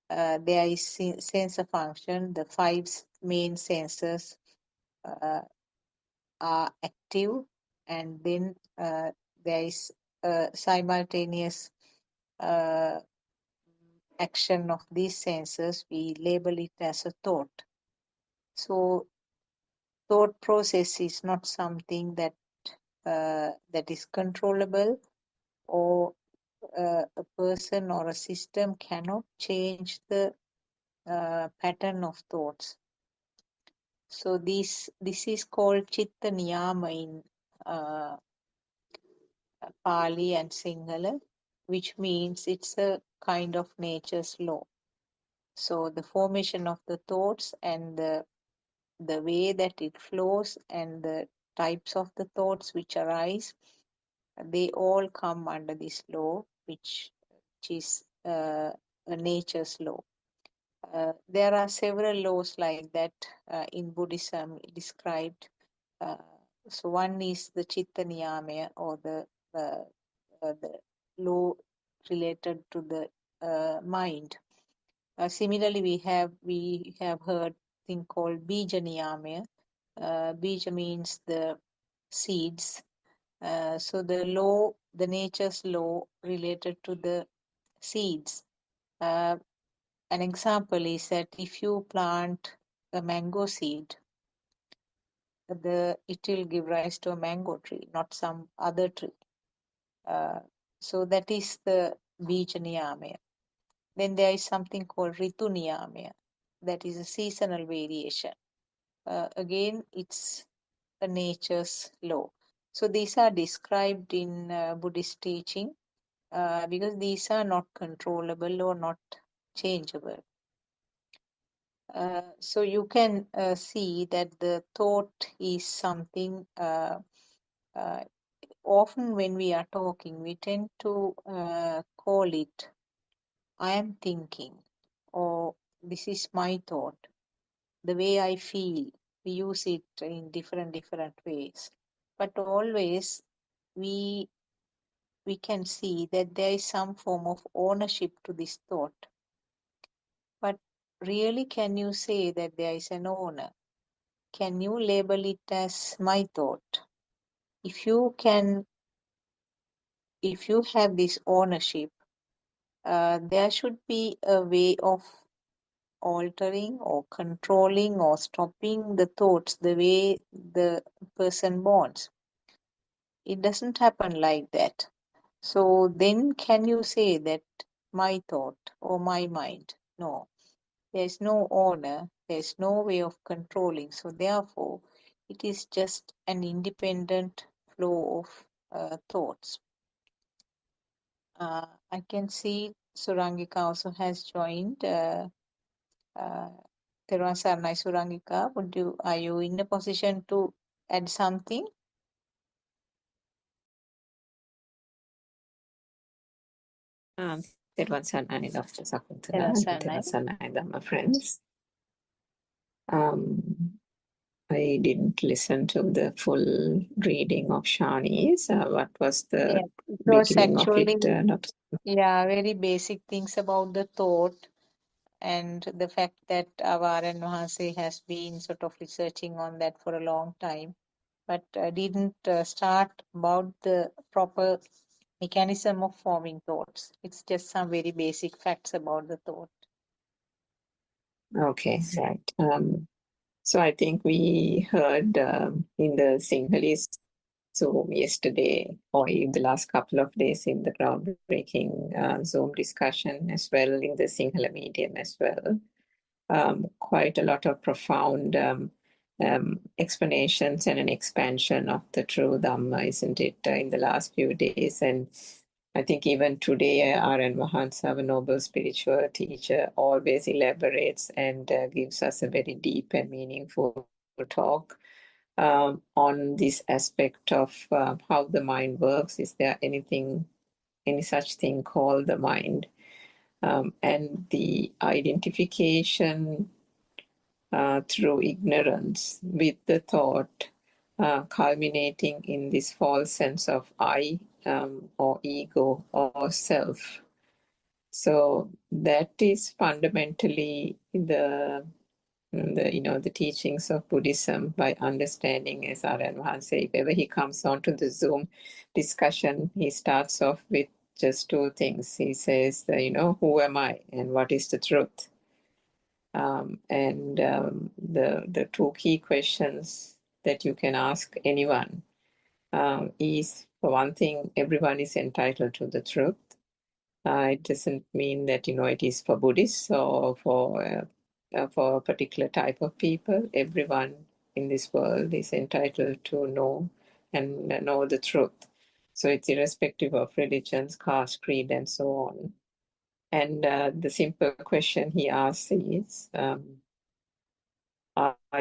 there is sensor function. The 5 main sensors are active, and then there is a simultaneous action of these sensors. We label it as a thought. So thought process is not something that that is controllable, or a person or a system cannot change the pattern of thoughts. So this is called Chitta Niyama in Pali and Sinhala, which means it's a kind of nature's law. So the formation of the thoughts and the way that it flows and the types of the thoughts which arise, they all come under this law, which is a nature's law. There are several laws like that in Buddhism described. So one is the Chitta Niyama, or the law related to the mind. Similarly, we have heard thing called Bija Niyama. Bija means the seeds. So the nature's law related to the seeds. An example is that if you plant a mango seed, it will give rise to a mango tree, not some other tree. So that is the Bija Niyama. Then there is something called Ritu Niyama. That is a seasonal variation. Again, it's a nature's law. So these are described in Buddhist teaching because these are not controllable or not changeable. So you can see that the thought is something, often when we are talking, we tend to call it, I am thinking, or this is my thought, the way I feel. We use it in different ways. But always we can see that there is some form of ownership to this thought. But really, can you say that there is an owner? Can you label it as my thought? If you have this ownership, there should be a way of altering or controlling or stopping the thoughts the way the person wants. It doesn't happen like that. So then can you say that my thought or my mind? No. There is no owner, there is no way of controlling. So therefore, it is just an independent flow of thoughts. I can see Surangika also has joined. Therwan Saranai Surangika, are you in a position to add something? Therwan Saranai, Dr. Therwan Sakuntala, and Saranai. Therwan Saranai, Dhamma friends. I didn't listen to the full reading of Shani's. What was the Yeah, it was beginning of actually, it, Dr. very basic things about the thought and the fact that Avaran Mahase has been sort of researching on that for a long time, but didn't start about the proper mechanism of forming thoughts. It's just some very basic facts about the thought. Okay, right. So I think we heard in the Sinhalese Zoom yesterday, or in the last couple of days in the groundbreaking Zoom discussion as well, in the Sinhala medium as well. Quite a lot of profound explanations and an expansion of the true Dhamma, isn't it, in the last few days. And I think even today, R.N. Mahansa, our noble spiritual teacher, always elaborates and gives us a very deep and meaningful talk on this aspect of how the mind works. Is there any such thing called the mind? And the identification through ignorance with the thought culminating in this false sense of I or ego or self. So that is fundamentally the teachings of Buddhism, by understanding, as R.N. Mahansa, if ever he comes onto the Zoom discussion, he starts off with just two things. He says, who am I and what is the truth? The two key questions that you can ask anyone is, for one thing, everyone is entitled to the truth. It doesn't mean that it is for Buddhists or for for a particular type of people. Everyone in this world is entitled to know and know the truth. So it's irrespective of religions, caste, creed, and so on. And the simple question he asks is, are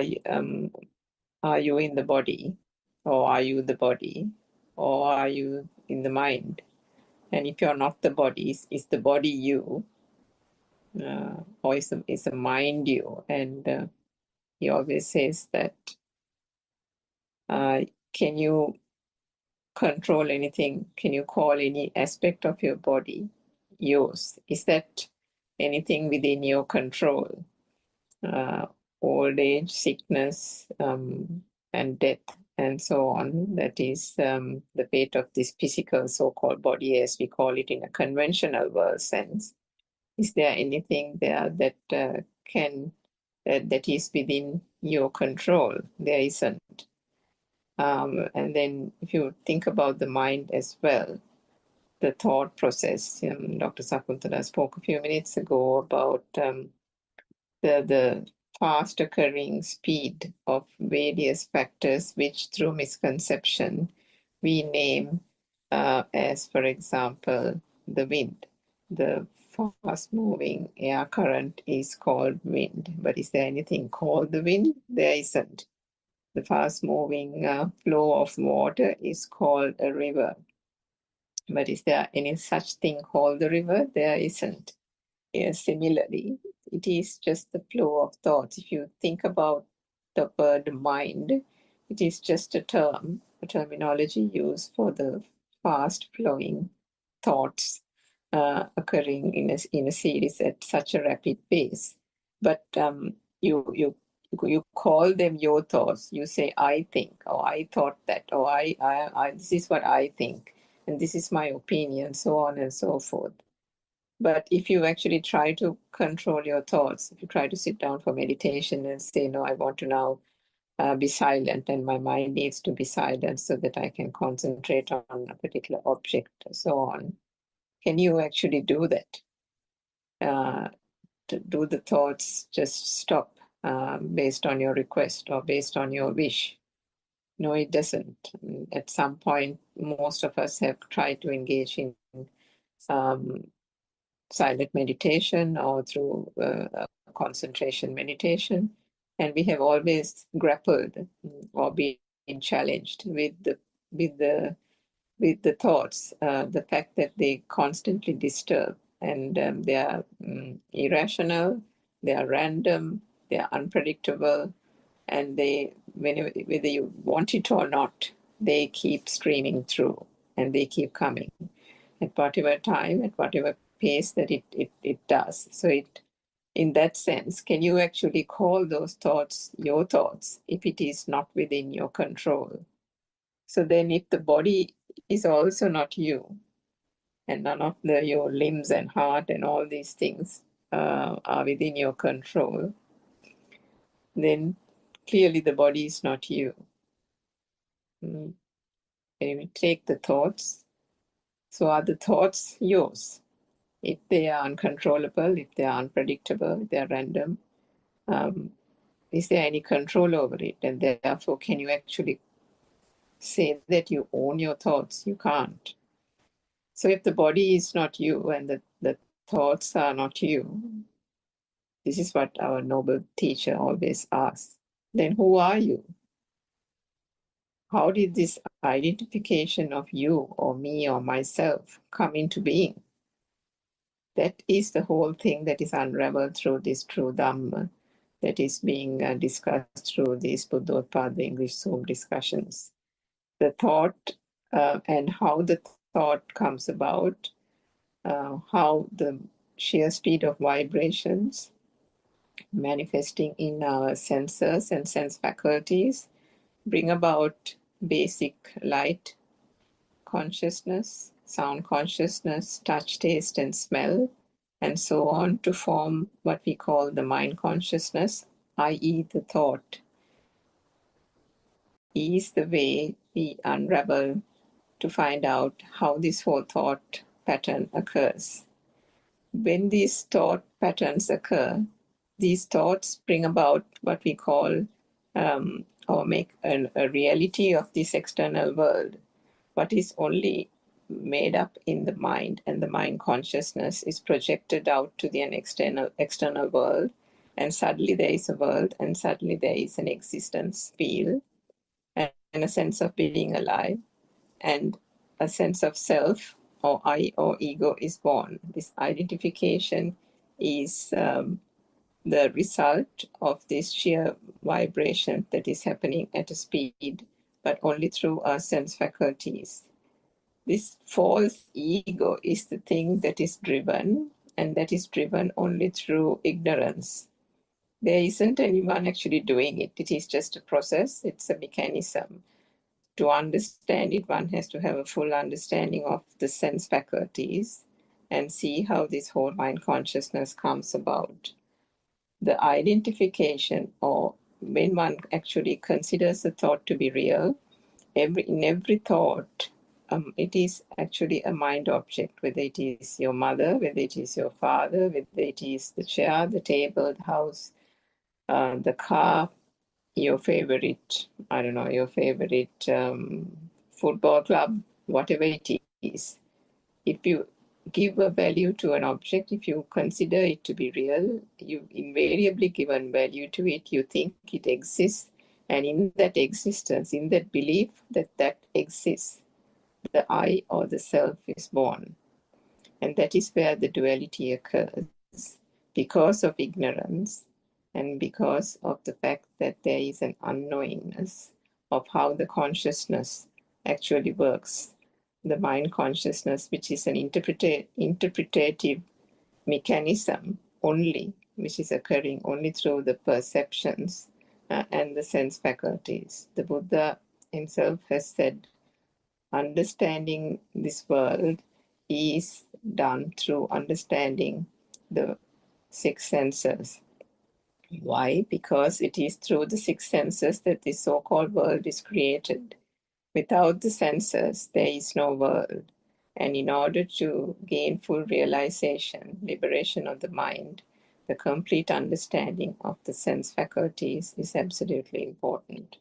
you in the body, or are you the body, or are you in the mind? And if you're not the body, is the body you, or is the mind you? And he always says that, can you control anything? Can you call any aspect of your body yours? Is that anything within your control? Old age, sickness, and death, and so on. That is the fate of this physical so-called body, as we call it in a conventional world sense. Is there anything there that that is within your control? There isn't. And then if you think about the mind as well, the thought process, Dr. Sakuntala spoke a few minutes ago about the fast occurring speed of various factors, which through misconception we name as, for example, the wind. The fast moving air current is called wind, but is there anything called the wind? There isn't. The fast moving flow of water is called a river, but is there any such thing called the river? There isn't. Similarly, it is just the flow of thoughts. If you think about the word mind, it is just a terminology used for the fast flowing thoughts occurring in a series at such a rapid pace. But you call them your thoughts. You say, I think, or I thought that, or I this is what I think, and this is my opinion, so on and so forth. But if you actually try to control your thoughts, if you try to sit down for meditation and say, no, I want to now be silent, and my mind needs to be silent so that I can concentrate on a particular object, so on. Can you actually do that? Do the thoughts just stop based on your request or based on your wish? No, it doesn't. At some point, most of us have tried to engage in silent meditation or through concentration meditation, and we have always grappled or been challenged with the thoughts, the fact that they constantly disturb, and they are irrational, they are random, they are unpredictable, and whether you want it or not, they keep streaming through, and they keep coming at whatever time, at whatever pace that it does. So in that sense, can you actually call those thoughts your thoughts if it is not within your control? So then if the body is also not you, and none of your limbs and heart and all these things are within your control, then clearly the body is not you. When you take the thoughts, so are the thoughts yours? If they are uncontrollable, if they are unpredictable, if they are random, is there any control over it? And therefore, can you actually say that you own your thoughts? You can't. So if the body is not you and the thoughts are not you, this is what our noble teacher always asks, then who are you? How did this identification of you or me or myself come into being? That is the whole thing that is unraveled through this true Dhamma that is being discussed through these Buddothpado English Zoom discussions. The thought and how the thought comes about, how the sheer speed of vibrations manifesting in our senses and sense faculties bring about basic light consciousness, sound consciousness, touch, taste, and smell, and so on, to form what we call the mind consciousness, i.e. the thought, is the way we unravel to find out how this whole thought pattern occurs. When these thought patterns occur, these thoughts bring about what we call or make a reality of this external world. What is only made up in the mind, and the mind consciousness is projected out to the external world, and suddenly there is a world, and suddenly there is an existence feel, and a sense of being alive, and a sense of self or I or ego is born. This identification is the result of this sheer vibration that is happening at a speed, but only through our sense faculties. This false ego is the thing that is driven, and that is driven only through ignorance. There isn't anyone actually doing it. It is just a process, it's a mechanism. To understand it, one has to have a full understanding of the sense faculties and see how this whole mind consciousness comes about. The identification, or when one actually considers a thought to be real, in every thought, it is actually a mind object, whether it is your mother, whether it is your father, whether it is the chair, the table, the house, the car, your favorite, I don't know, your favorite football club, whatever it is. If you give a value to an object, if you consider it to be real, you invariably give a value to it, you think it exists, and in that existence, in that belief that that exists, the I or the self is born. And that is where the duality occurs, because of ignorance and because of the fact that there is an unknowingness of how the consciousness actually works. The mind consciousness, which is an interpretative mechanism only, which is occurring only through the perceptions and the sense faculties. The Buddha himself has said, understanding this world is done through understanding the six senses. Why? Because it is through the six senses that the so-called world is created. Without the senses, there is no world. And in order to gain full realization, liberation of the mind, the complete understanding of the sense faculties is absolutely important.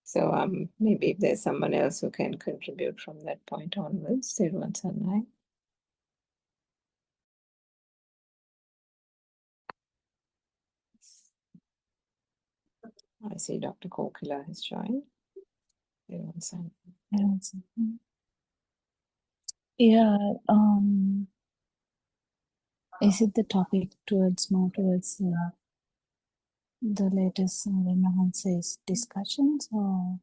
So maybe if there's someone else who can contribute from that point onwards, everyone's online. I see Dr. Kokila has joined. Everyone's online. Yeah, is it the topic more towards the latest Ramahansa's discussions, or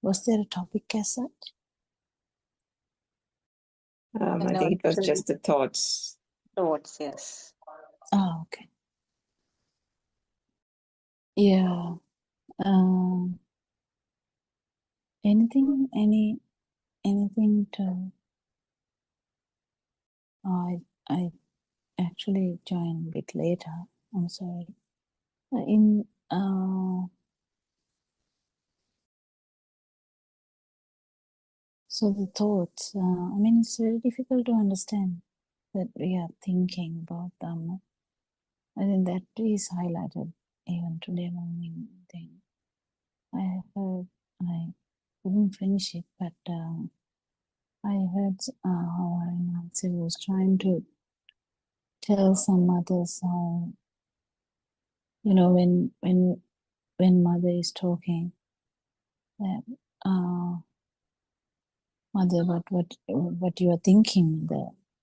was there a topic as such? I think it was just the thoughts. Thoughts, yes. Oh, okay. Yeah. Anything to? I actually joined a bit later. I'm sorry. So the thoughts. I mean, it's very difficult to understand that we are thinking about them. I think that is highlighted even today morning thing. I heard, I couldn't finish it, but I heard how Nancy was trying to tell some others how, you know, when mother is talking, that mother, what you are thinking,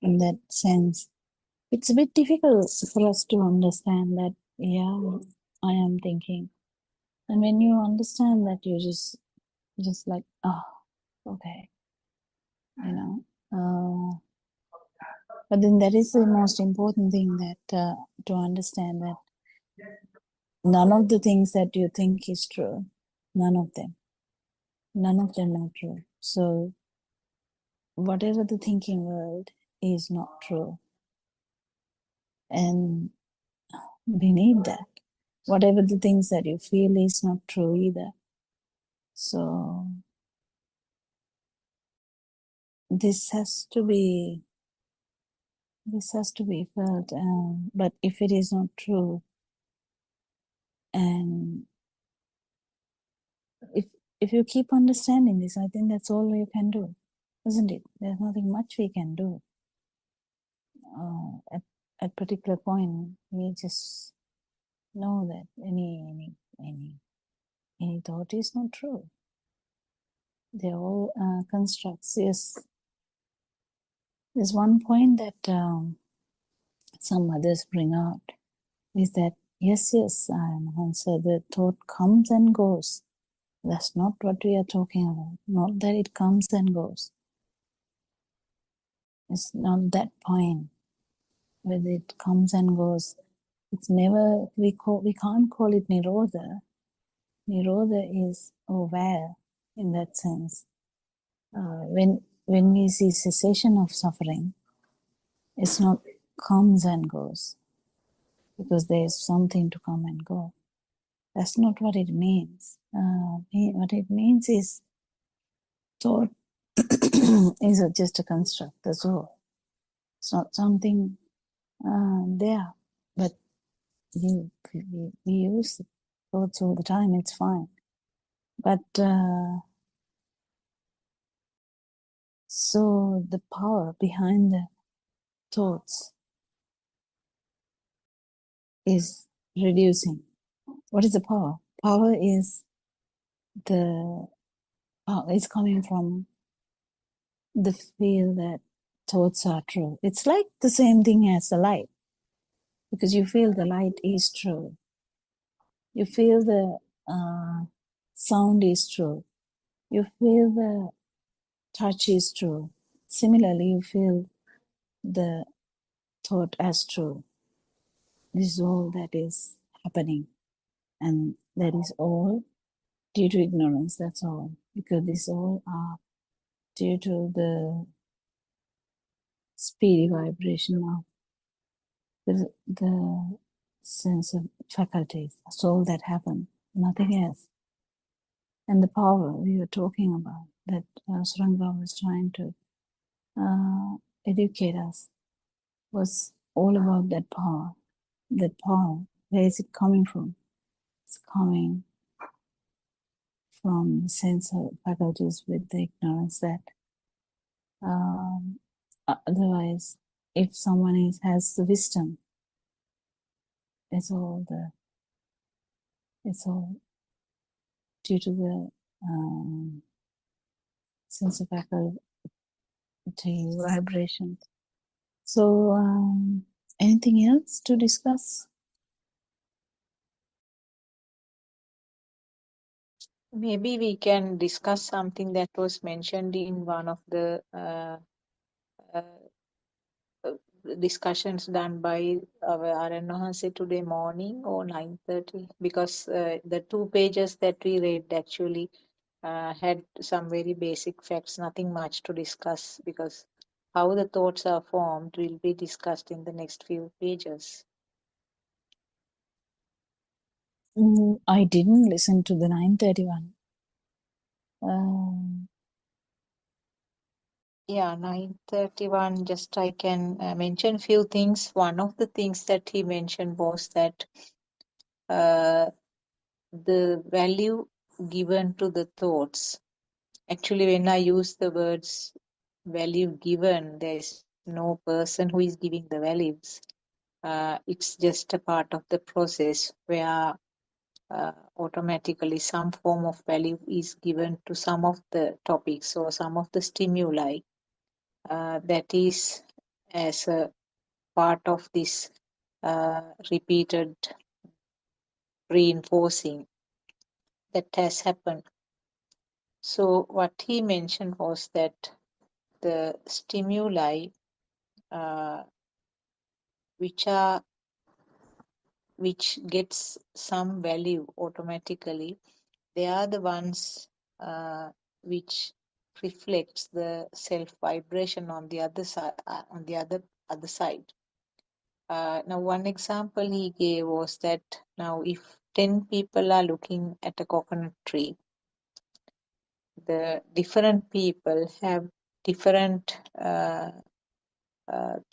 in that sense, it's a bit difficult for us to understand that. Yeah, I am thinking, and when you understand that, you just like, oh, okay, you know. But then that is the most important thing, that to understand that none of the things that you think is true. None of them are true. So whatever the thinking world is not true. And beneath that, whatever the things that you feel is not true either. So this has to be This has to be felt. But if it is not true, and if you keep understanding this, I think that's all you can do, isn't it? There's nothing much we can do. At particular point, we just know that any thought is not true. They're all constructs. Yes, there's one point that some others bring out is that yes, answer. The thought comes and goes. That's not what we are talking about. Not that it comes and goes. It's not that point. Whether it comes and goes, it's never. We can't call it nirodha. Nirodha is aware in that sense. When we see cessation of suffering, it's not comes and goes because there is something to come and go. That's not what it means. What it means is thought is just a construct. That's all. It's not something there, but we use thoughts all the time. It's fine, but so the power behind the thoughts is reducing. What is the power? Power is it's coming from the feel that thoughts are true. It's like the same thing as the light, because you feel the light is true. You feel the sound is true. You feel the touch is true. Similarly, you feel the thought as true. This is all that is happening. And that is all due to ignorance, that's all. Because these all are due to the speedy vibration of the sense of faculties. That's all that happened, nothing else. And the power we were talking about, that Suranga was trying to educate us, was all about that power. That power, where is it coming from? It's coming from the sense of faculties with the ignorance that otherwise, if someone has the wisdom, it's all due to the sense of faculty vibration. So, anything else to discuss? Maybe we can discuss something that was mentioned in one of the discussions done by our RNOHC today morning or 9:30, because the 2 pages that we read actually had some very basic facts, nothing much to discuss, because how the thoughts are formed will be discussed in the next few pages. I didn't listen to the 9:31. Yeah, 9:31, just I can mention few things. One of the things that he mentioned was that the value given to the thoughts. Actually, when I use the words value given, there is no person who is giving the values. It's just a part of the process where automatically some form of value is given to some of the topics or some of the stimuli. That is as a part of this repeated reinforcing that has happened. So what he mentioned was that the stimuli which gets some value automatically, they are the ones which reflects the self vibration on the other side. Other side. Now, one example he gave was that now if 10 people are looking at a coconut tree, the different people have different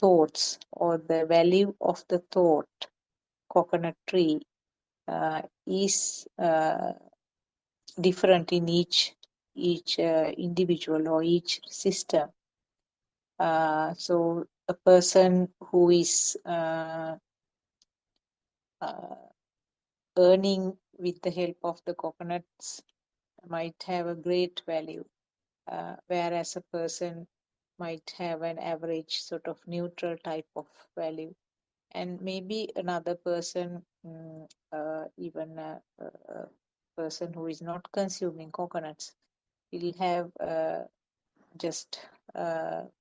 thoughts or the value of the thought coconut tree is different in each individual or each system. So a person who is earning with the help of the coconuts might have a great value, whereas a person might have an average sort of neutral type of value. And maybe another person, even a person who is not consuming coconuts, will have just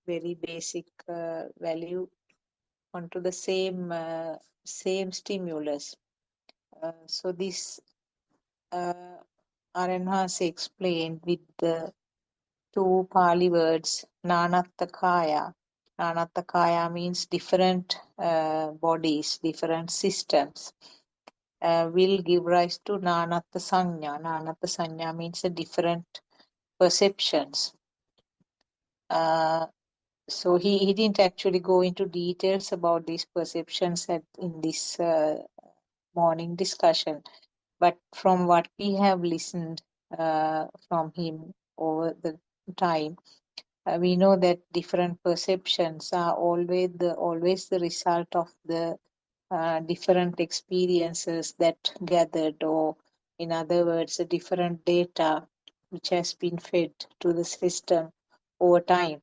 very basic value onto the same stimulus. So this Aranhas explained with the two Pali words, Nanattakaya. Nanattakaya means different bodies, different systems, will give rise to Nanatta Sanya. Nanatta Sanya means a different perceptions. So he didn't actually go into details about these perceptions in this morning discussion. But from what we have listened from him over the time, we know that different perceptions are always the result of the different experiences that gathered, or in other words, the different data which has been fed to the system over time.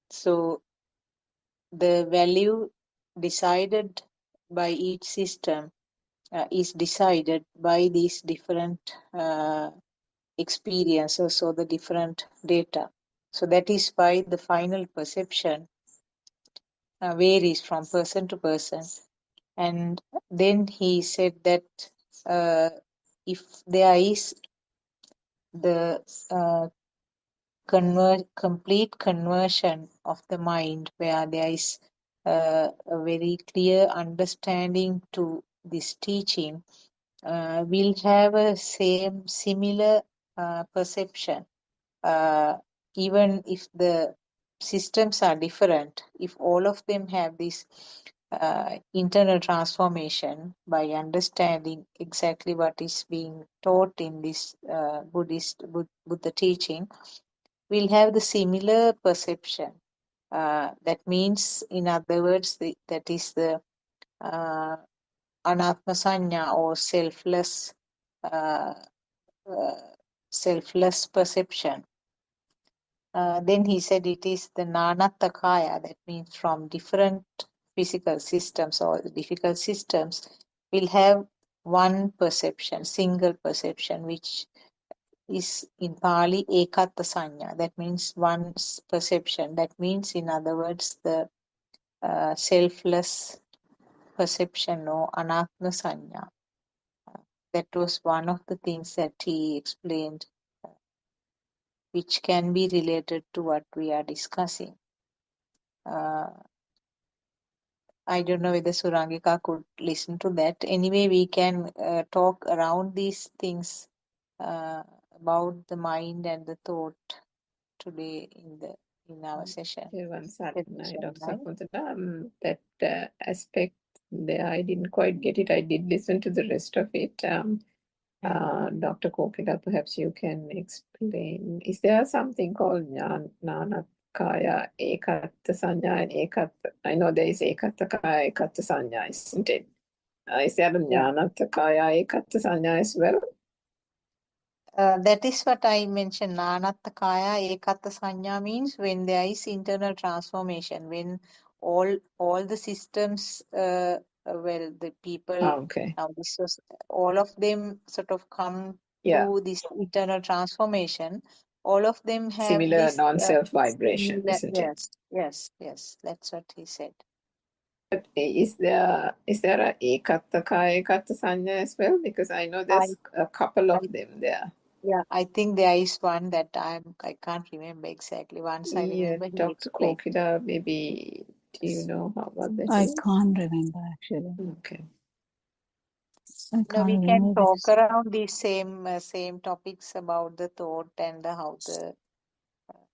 So the value decided by each system is decided by these different experiences or the different data. So that is why the final perception varies from person to person. And then he said that if there is the complete conversion of the mind, where there is a very clear understanding to this teaching, will have a similar perception, even if the systems are different. If all of them have this internal transformation by understanding exactly what is being taught in this Buddha teaching, will have the similar perception. That means, in other words, that is the anatma sanya, or selfless perception. Then he said it is the nanattakaya, that means from different physical systems or difficult systems will have one perception, single perception, which is in Pali ekatta sanya, that means one perception. That means, in other words, the selfless perception or anatma sanya. That was one of the things that he explained, which can be related to what we are discussing. I don't know whether Surangika could listen to that. Anyway, we can talk around these things about the mind and the thought today in our session. Once Dr. Sakuntala, that aspect there, I didn't quite get it. I did listen to the rest of it. Dr. Kokila, perhaps you can explain. Is there something called Nanakaya, Ekatta Sanya, and Ekatta? I know there is Ekatta Kaya, Ekatta Sanya, isn't it? Is there a Jnanatta Kaya, Ekatta Sanya as well? That is what I mentioned. Nanatta Kaya Ekatta Sanya means when there is internal transformation, when all the systems, the people, Okay. now this was, all of them sort of come to this internal transformation. All of them have similar this non-self vibration, similar, isn't it? yes. That's what he said. But is there a Ekatta Kaya, Ekatta Sanya as well? Because I know there's a couple of them there. Yeah, I think there is one that I can't remember exactly. Once I remember, he Dr. explained. Kokila, maybe do you know what that I is? can't remember actually. Okay. I No, can't we can remember talk because around these same topics about the thought and how the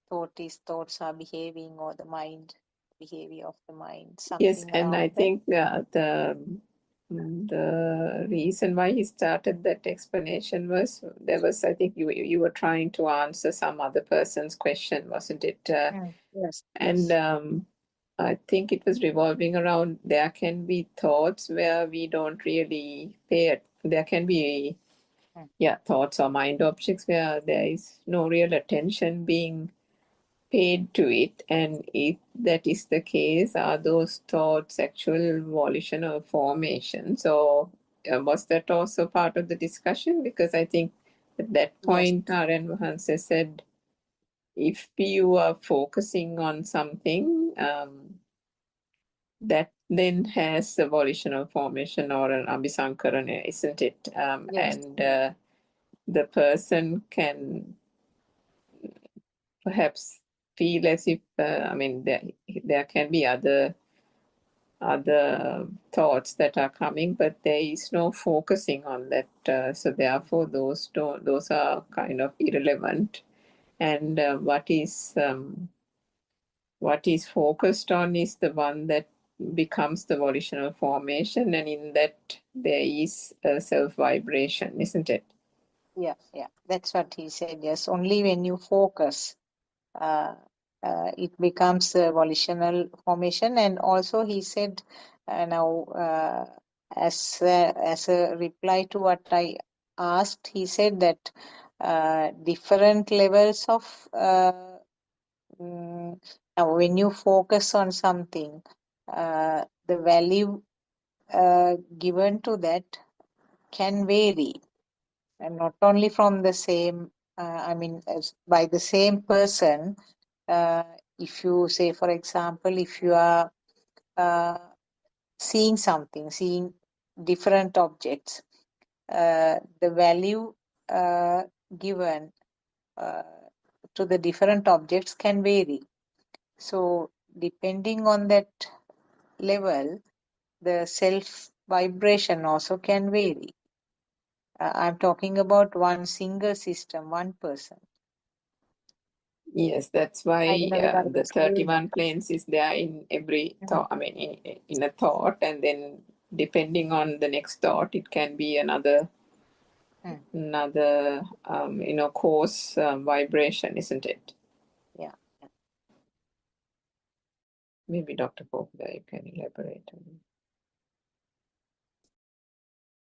thoughts are behaving, or the mind behavior of the mind, Yes, something and I around that. think the reason why he started that explanation was there was, I think you were trying to answer some other person's question, wasn't it? Yes, And I think it was revolving around there can be thoughts where we don't really pay it. There can be thoughts or mind objects where there is no real attention being paid to it, and if that is the case, are those thoughts actual volitional formations, or was that also part of the discussion? Because I think at that point R.N. Mahansa said if you are focusing on something that then has a volitional formation or an abhisankarana, isn't it? And the person can perhaps feel as if there can be other thoughts that are coming, but there is no focusing on that. So therefore, those are kind of irrelevant. And what is focused on is the one that becomes the volitional formation, and in that there is a self vibration, isn't it? Yeah, that's what he said. Yes, only when you focus, it becomes a volitional formation. And also he said, now as a reply to what I asked, he said that different levels of now when you focus on something, the value given to that can vary, and not only from the same by the same person. If you say, for example, if you are seeing different objects, the value given to the different objects can vary. So depending on that level, the self vibration also can vary. I'm talking about one single system, one person. Yes, that's why I don't know whether the that's clear. 31 planes is there in every thought. I mean, in a thought, and then depending on the next thought, it can be another course vibration, isn't it? Yeah. Maybe Dr. Poplar, you can elaborate on it.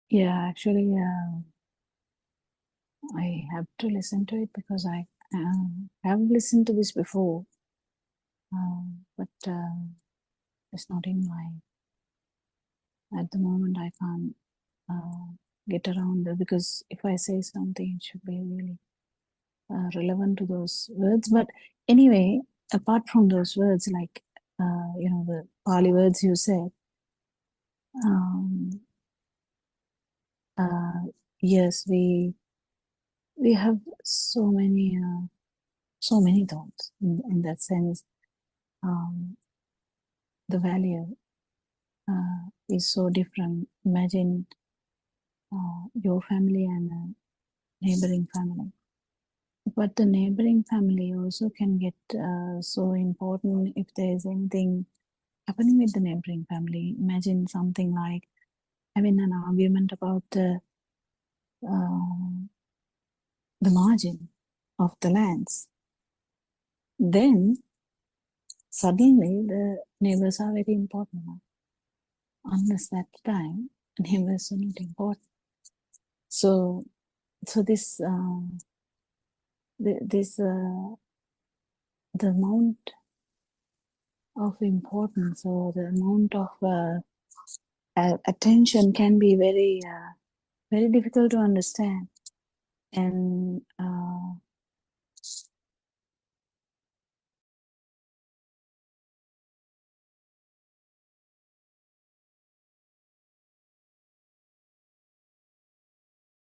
Yeah, actually, I have to listen to it because I have listened to this before, but it's not in at the moment. I can't get around it, because if I say something, it should be really relevant to those words. But anyway, apart from those words, like the Pali words you said, yes, we have so many thoughts in that sense. The value is so different. Imagine your family and a neighboring family. But the neighboring family also can get so important if there is anything happening with the neighboring family. Imagine something like having an argument about the margin of the lands. Then suddenly the neighbors are very important now. Unless that time, neighbors are not important. So this the amount of importance, or the amount of attention can be very very difficult to understand. And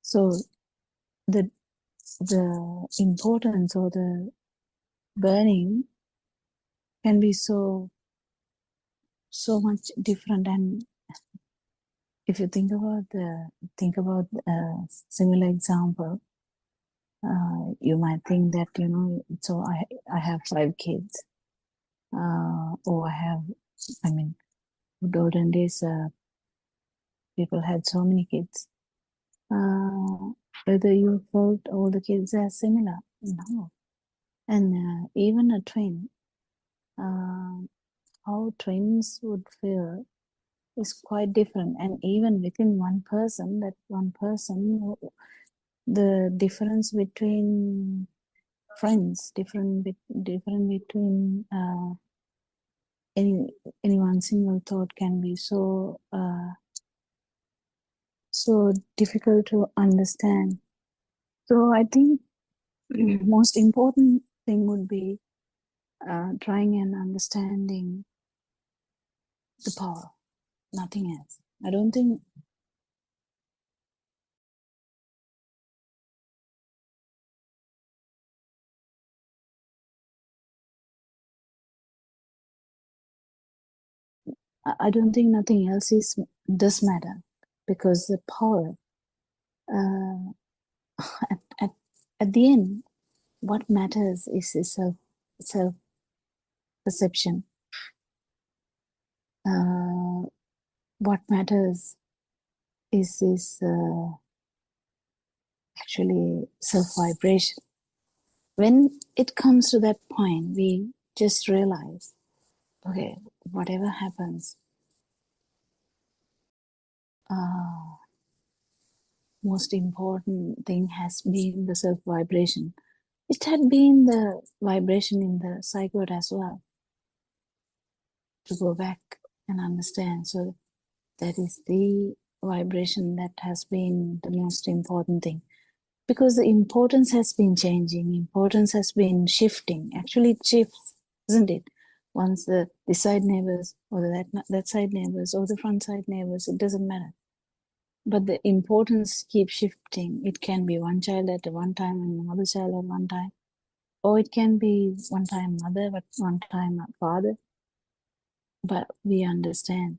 so the importance, or the burning, can be so much different. And if you think about a similar example, you might think that, so I have 5 kids, or have, I mean, in the olden days, people had so many kids. Whether you felt all the kids are similar? No. And even a twin, how twins would feel is quite different. And even within one person, the difference between friends, different between any one single thought can be so difficult to understand. So I think most important thing would be trying and understanding the power, nothing else. I don't think nothing else does matter, because the power at the end, what matters is self perception. What matters is actually self vibration. When it comes to that point, we just realize, okay, whatever happens, most important thing has been the self vibration. It had been the vibration in the psychot as well, to go back and understand. So that is the vibration that has been the most important thing, because the importance has been changing, importance has been shifting. Actually, it shifts, isn't it? Once the side neighbors or that side neighbors or the front side neighbors, it doesn't matter. But the importance keeps shifting. It can be one child at one time and another child at one time, or it can be one time mother but one time father. But we understand,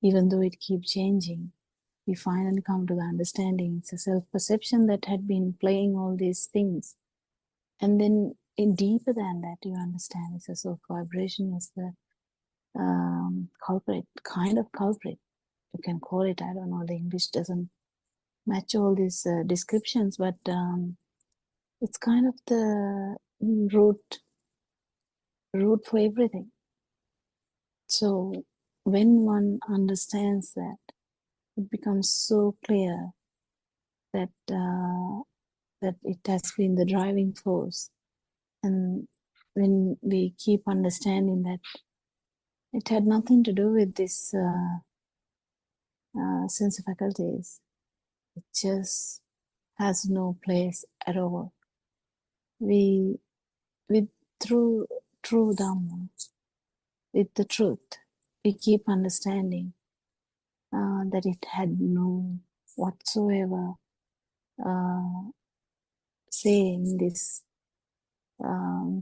even though it keeps changing, we finally come to the understanding it's a self-perception that had been playing all these things. And then in deeper than that, you understand it's a self-vibration is the culprit, kind of culprit. You can call it, I don't know, the English doesn't match all these descriptions, but it's kind of the root for everything. So when one understands that, it becomes so clear that that it has been the driving force. And when we keep understanding that it had nothing to do with this sense faculties, it just has no place at all. We through Dhamma, with the truth, we keep understanding that it had no whatsoever say in this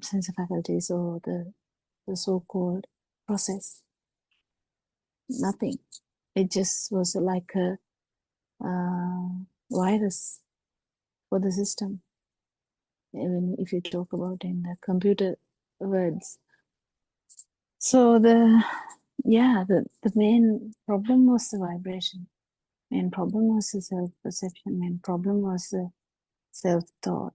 sense faculties or the so-called process. Nothing. It just was like a virus for the system. Even if you talk about in the computer words. So the main problem was the vibration. Main problem was the self-perception. Main problem was the self-thought.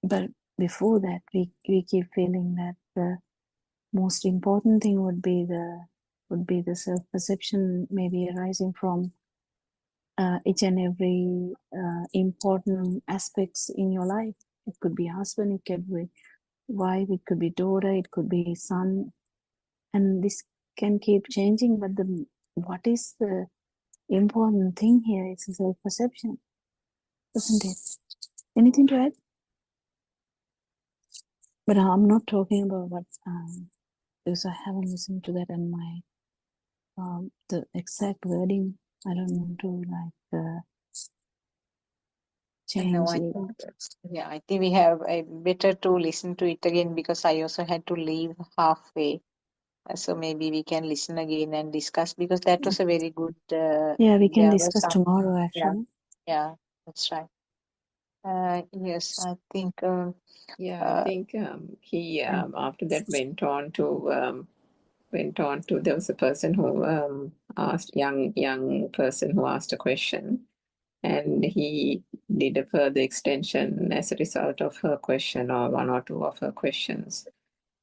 But before that, we keep feeling that the most important thing would be the self-perception, maybe arising from each and every important aspects in your life. It could be husband, it could be wife, it could be daughter, it could be son, and this can keep changing. But what is the important thing here? It's a self-perception, isn't it? Anything to add? But I'm not talking about what because I haven't listened to that, and my the exact wording I don't want to change No, it. I think we have better to listen to it again, because I also had to leave halfway. So maybe we can listen again and discuss, because that was a very good. Yeah, we can There were discuss some. tomorrow Yeah, actually. yeah, that's right. Yes, I think. Yeah, I think he after that went on to there was a person who asked young person who asked a question, and he did a further extension as a result of her question, or one or two of her questions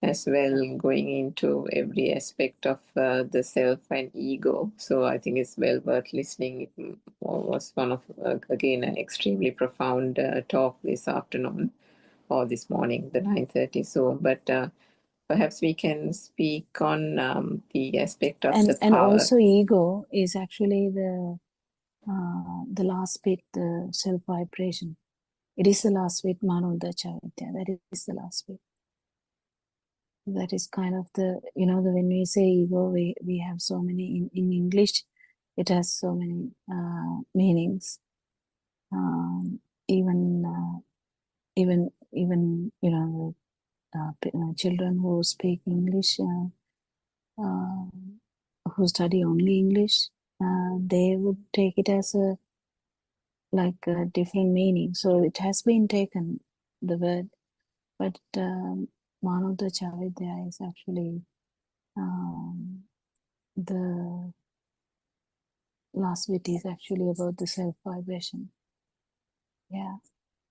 as well, going into every aspect of the self and ego. So I think it's well worth listening. It was one of again an extremely profound talk this afternoon or this morning, the 9:30. So, but perhaps we can speak on the aspect of the And power. also ego is actually the last bit, the self vibration. It is the last bit, Manodha Chaitya. That is the last bit. That is kind of the, when we say ego, we have so many in English. It has so many meanings. Even children who speak English, who study only English, they would take it as a different meaning. So it has been taken, the word, but Manodha Chavidya is actually the last bit is actually about the self vibration. Yeah.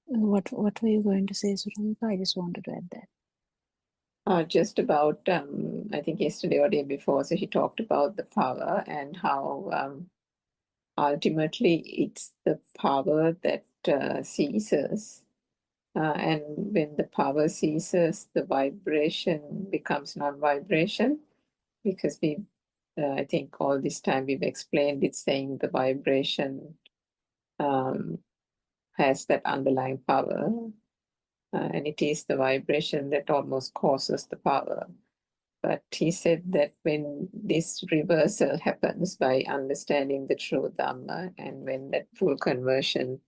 What were you going to say, Suramika? I just wanted to add that. Just about, I think yesterday or day before, so he talked about the power and how ultimately it's the power that ceases. And when the power ceases, the vibration becomes non-vibration, because I think all this time we've explained it, saying the vibration has that underlying power, and it is the vibration that almost causes the power. But he said that when this reversal happens by understanding the true Dhamma, and when that full conversion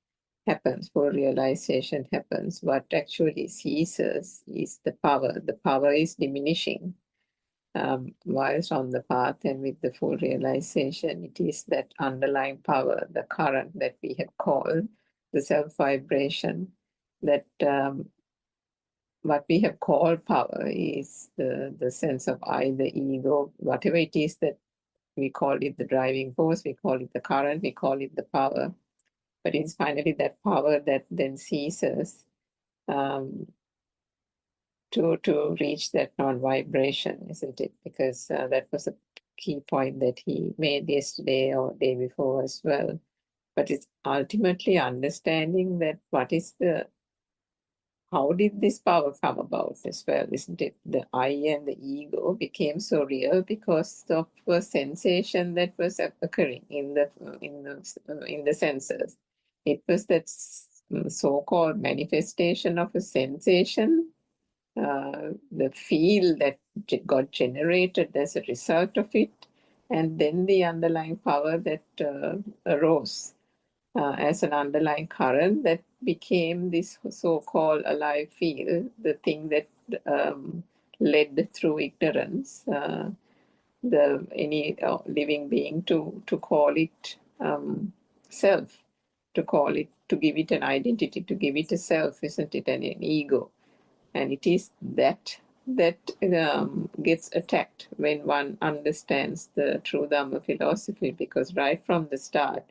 happens, full realization happens, what actually ceases is the power. The power is diminishing. Whilst on the path and with the full realization, it is that underlying power, the current that we have called the self vibration, that what we have called power is the sense of I, the ego, whatever it is that we call it, the driving force, we call it the current, we call it the power. But it's finally that power that then ceases to reach that non-vibration, isn't it? Because that was a key point that he made yesterday or day before as well. But it's ultimately understanding that how did this power come about as well, isn't it? The I and the ego became so real because of a sensation that was occurring in the senses. It was that so-called manifestation of a sensation, the feel that got generated as a result of it, and then the underlying power that arose as an underlying current that became this so-called alive field, the thing that led through ignorance any living being to call it self, to call it, to give it an identity, to give it a self, isn't it, and an ego. And it is that gets attacked when one understands the true Dhamma philosophy, because right from the start,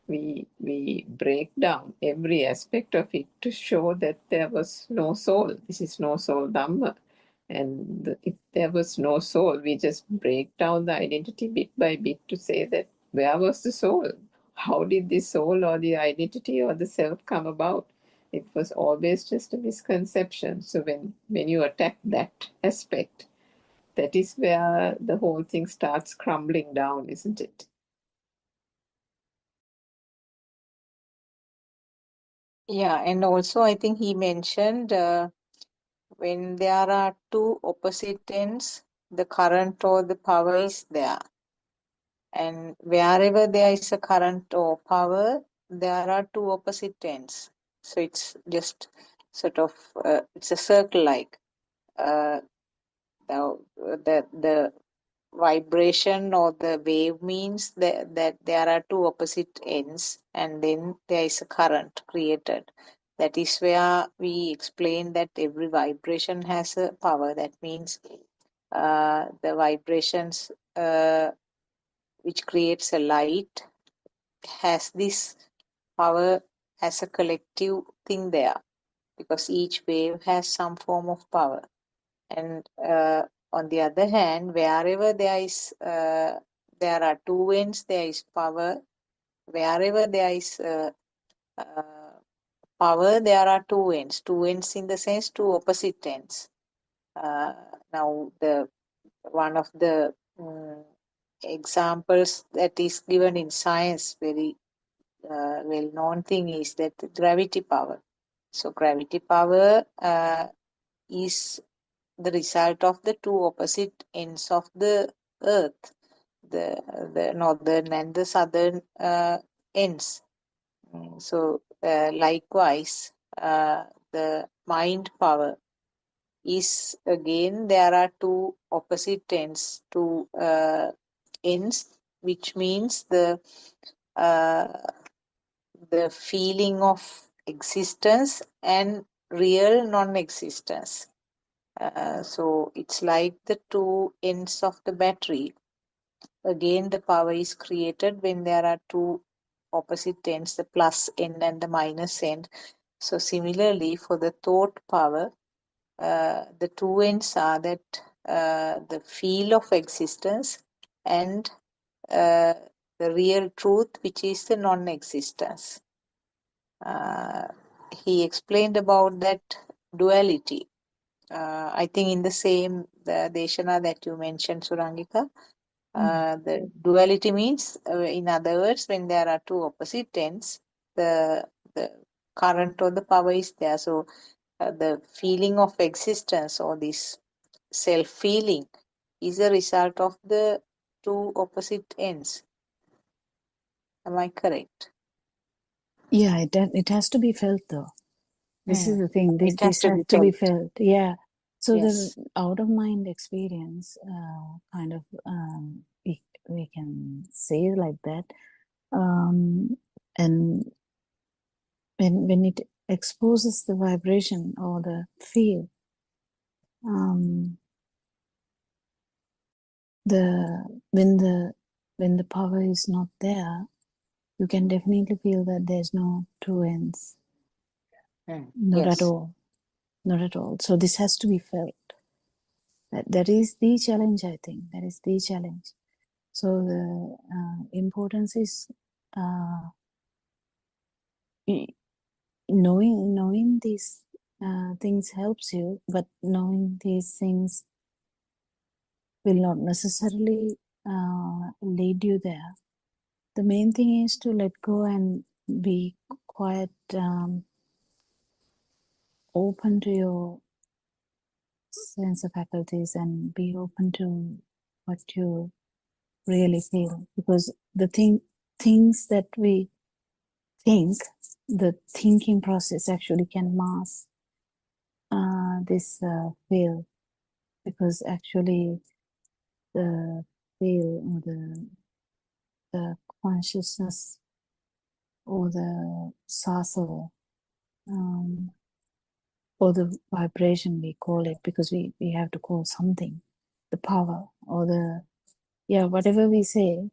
we break down every aspect of it to show that there was no soul. This is no soul Dhamma. And if there was no soul, we just break down the identity bit by bit to say that where was the soul? How did the soul or the identity or the self come about? It was always just a misconception. So when you attack that aspect, that is where the whole thing starts crumbling down, isn't it? Yeah, and also I think he mentioned when there are two opposite ends, the current or the power is there. And wherever there is a current or power, there are two opposite ends. So it's just sort of, it's a circle like. The vibration or the wave means that there are two opposite ends, and then there is a current created. That is where we explain that every vibration has a power. That means the vibrations which creates a light has this power as a collective thing there, because each wave has some form of power. And on the other hand, wherever there are two ends, there is power. Wherever there is power, there are two ends. Two ends in the sense two opposite ends. Now, one of the examples that is given in science, very well-known thing, is that gravity power. So gravity power is the result of the two opposite ends of the earth, the northern and the southern ends. So likewise, the mind power is, again, there are two opposite ends, two ends, which means the feeling of existence and real non-existence. So it's like the two ends of the battery. Again, the power is created when there are two opposite ends, the plus end and the minus end. So similarly, for the thought power, the two ends are that the feel of existence and the real truth, which is the non-existence. He explained about that duality. I think in the same the Deshana that you mentioned, Surangika, the duality means, in other words, when there are two opposite ends, the current or the power is there. So the feeling of existence or this self-feeling is a result of the two opposite ends. Am I correct? Yeah, it has to be felt though. This is the thing. It has This to has be to be felt. felt. Yeah. So Yes. the out of mind experience, kind of, we can say like that. And when it exposes the vibration or the feel, when the power is not there, you can definitely feel that there's no two ends. Not Yes. at all. Not at all. So this has to be felt. That is the challenge, I think. That is the challenge. So the importance is knowing these things helps you, but knowing these things will not necessarily lead you there. The main thing is to let go and be quite open to your sense of faculties and be open to what you really feel, because the things that we think, the thinking process actually can mask this feel, because actually the feel or the consciousness or the sasava, or the vibration, we call it, because we have to call something, the power or the, whatever we say,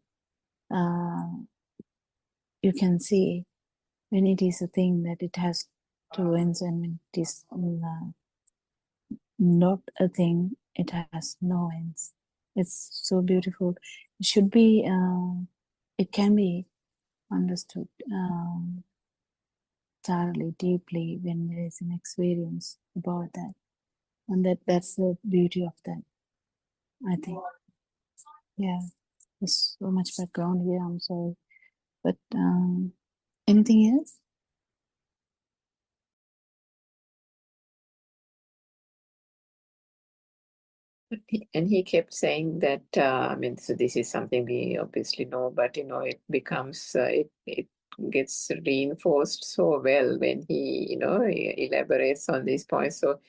you can see when it is a thing that it has two ends, and when it is not a thing, it has no ends. It's so beautiful. It should be, it can be understood thoroughly, deeply, when there is an experience about that. And that's the beauty of that, I think. Yeah, there's so much background here, I'm sorry. But anything else? And he kept saying that, I mean, so this is something we obviously know, but, it becomes, it gets reinforced so well when he, elaborates on these points. So,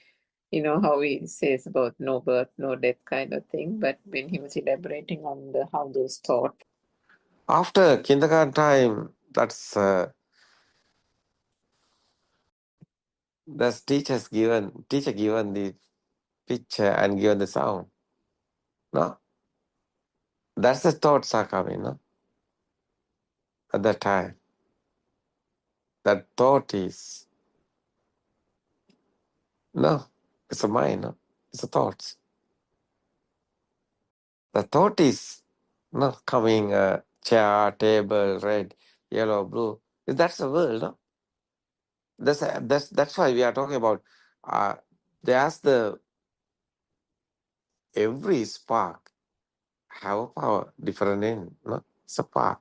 how he says about no birth, no death kind of thing, but when he was elaborating on how those thoughts. After kindergarten time, that's That's teacher given the picture and given the sound. No? That's the thoughts are coming, no? At that time. That thought is, no, it's a mind, no? It's a thoughts. The thought is, no, coming, chair, table, red, yellow, blue. That's the world, no? That's why we are talking about, there's the, every spark have a power, different in, no? It's a spark.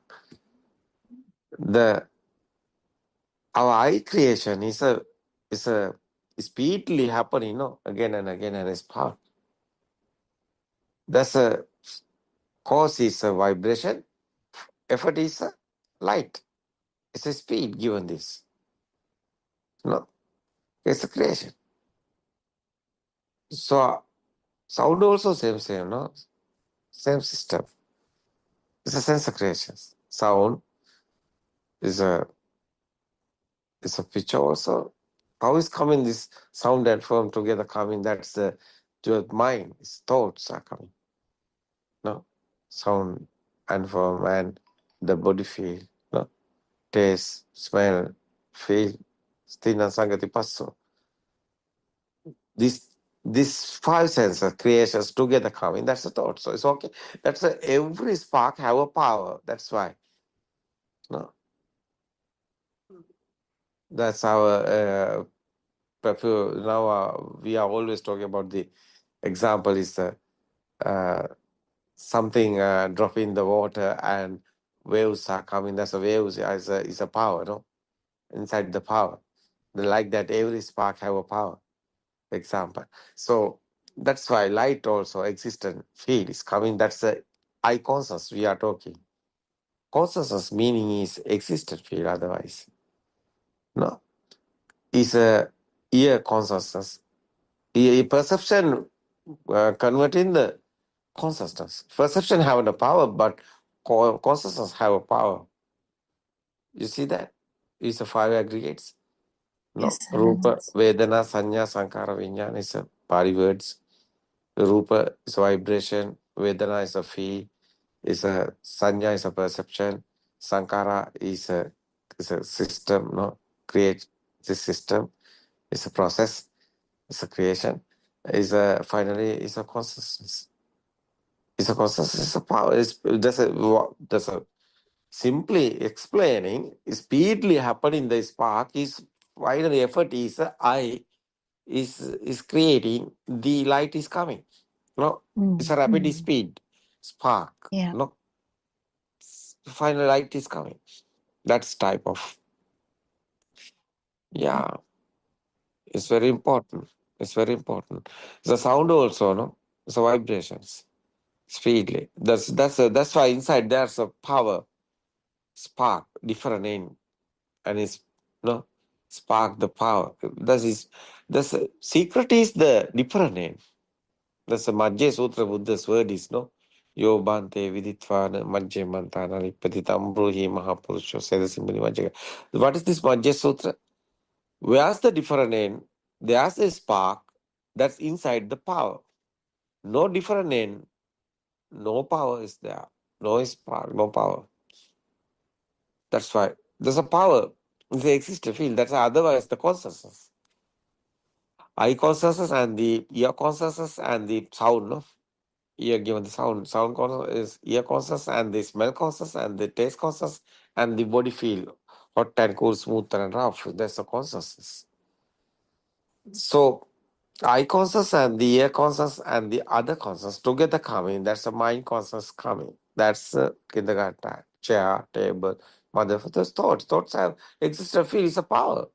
Our eye creation is a speedily happening, no, again and again, and it's power. That's a cause is a vibration, effort is a light. It's a speed given this. No, it's a creation. So sound also same, no? Same system. It's a sense of creation. Sound is a picture also. How is coming this sound and form together coming? That's the your mind, its thoughts are coming. No? Sound and form and the body feel, no? Taste, smell, feel, sthina sangati passo. These five senses creations together coming, that's the thought. So it's okay. That's every spark have a power. That's why. No? That's our now we are always talking about the example is the something drop in the water and waves are coming. That's a waves is a power, no? Inside the power. Like that, every spark have a power. Example. So that's why light also existent field is coming. That's the eye consciousness we are talking. Consciousness meaning is existent field, otherwise. No. Is a ear consciousness. Perception converting the consciousness. Perception have the power, but consciousness have a power. You see that? It's a five aggregates. No. Yes, sir. Rupa, Vedana, Sanya, Sankara, Vijnana is a Pali words. Rupa is a vibration. Vedana is a feel. Is a Sanya is a perception. Sankara is a system. No, create this system. It's a process. It's a creation. Is a finally is a consciousness. It's a consciousness. It's a power. That's a simply explaining. Speedily happening the spark is final effort is I is creating the light is coming. No, it's a rapid speed spark. Yeah. No, final light is coming. That's type of It's very important. It's very important. The sound also, no, it's a vibrations speedily. That's why inside there's a power spark different in and it's no spark the power. That's secret is the different name. That's a Majje Sutra Buddha's word is no. Yo bante viditwana majje mantana nipatitam bruhi mahapurusho say the simply majje. What is this Majje Sutra? Where's the different end? There's a spark that's inside the power. No different end, no power is there. No spark, no power. That's why there's a power. They exist to feel. That's otherwise the consciousness. Eye consciousness and the ear consciousness and the sound, no? Ear given the sound. Sound consciousness is ear consciousness and the smell consciousness and the taste consciousness and the body feel. Hot and cool, smooth and rough. That's the consciousness. So eye conscious and the ear conscious and the other conscious together coming, that's a mind conscious coming. That's kindergarten, chair, table, mother, those thoughts. Thoughts have existed, feel is a power.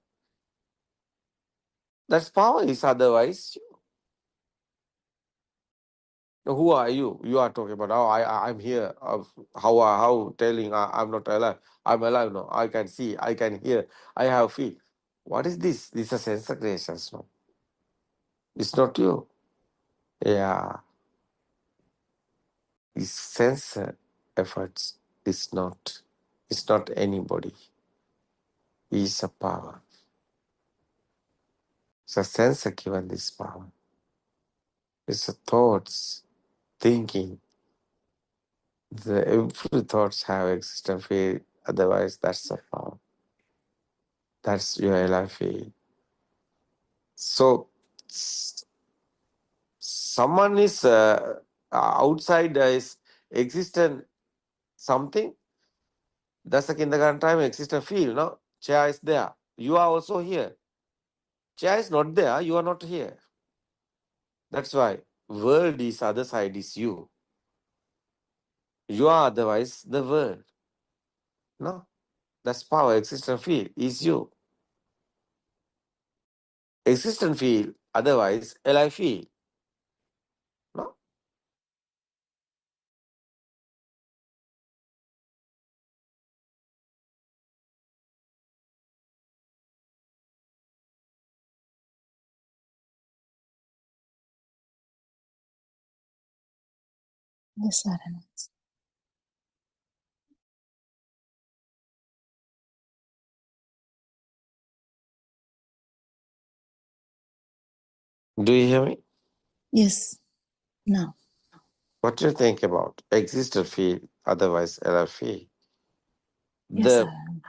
That's power is otherwise. Who are you? You are talking about, oh, I'm here. How telling I'm not alive. I'm alive now. I can see, I can hear, I have feel. What is this? This is a sense of creations, no? It's not you. Yeah. Is sense efforts is not, it's not anybody. Is a power. The sense given this power. It's the thoughts, thinking. Every thoughts have existence field. Otherwise, that's the power. That's your life field. So, someone is outside is existent something. That's the kindergarten time existent field. No, chair is there. You are also here. Chair is not there. You are not here. That's why world is other side is you. You are otherwise the world. No, that's power. Existent field is you. Existent field, otherwise alive field. No? Yes, Saranam. Do you hear me? Yes. Now. What do you think about existent field, otherwise alive field? Yes, The Saranam.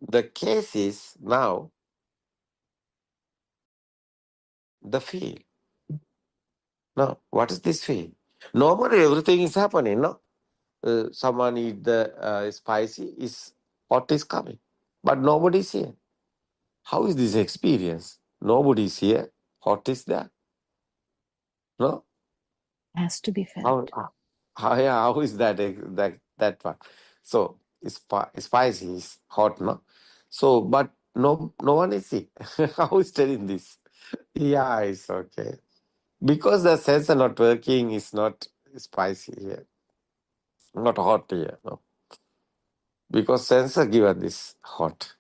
the case is now the field. No, what is this field? Normally everything is happening, no? Someone eat the spicy, is hot is coming. But nobody is here. How is this experience? Nobody is here, hot is there. No? Has to be felt. How is that one? So spicy is hot, no? So but no one is here. How is telling this? Yeah, it's okay. Because the sensor not working is not spicy here. Not hot here, no. Because sensor given this hot.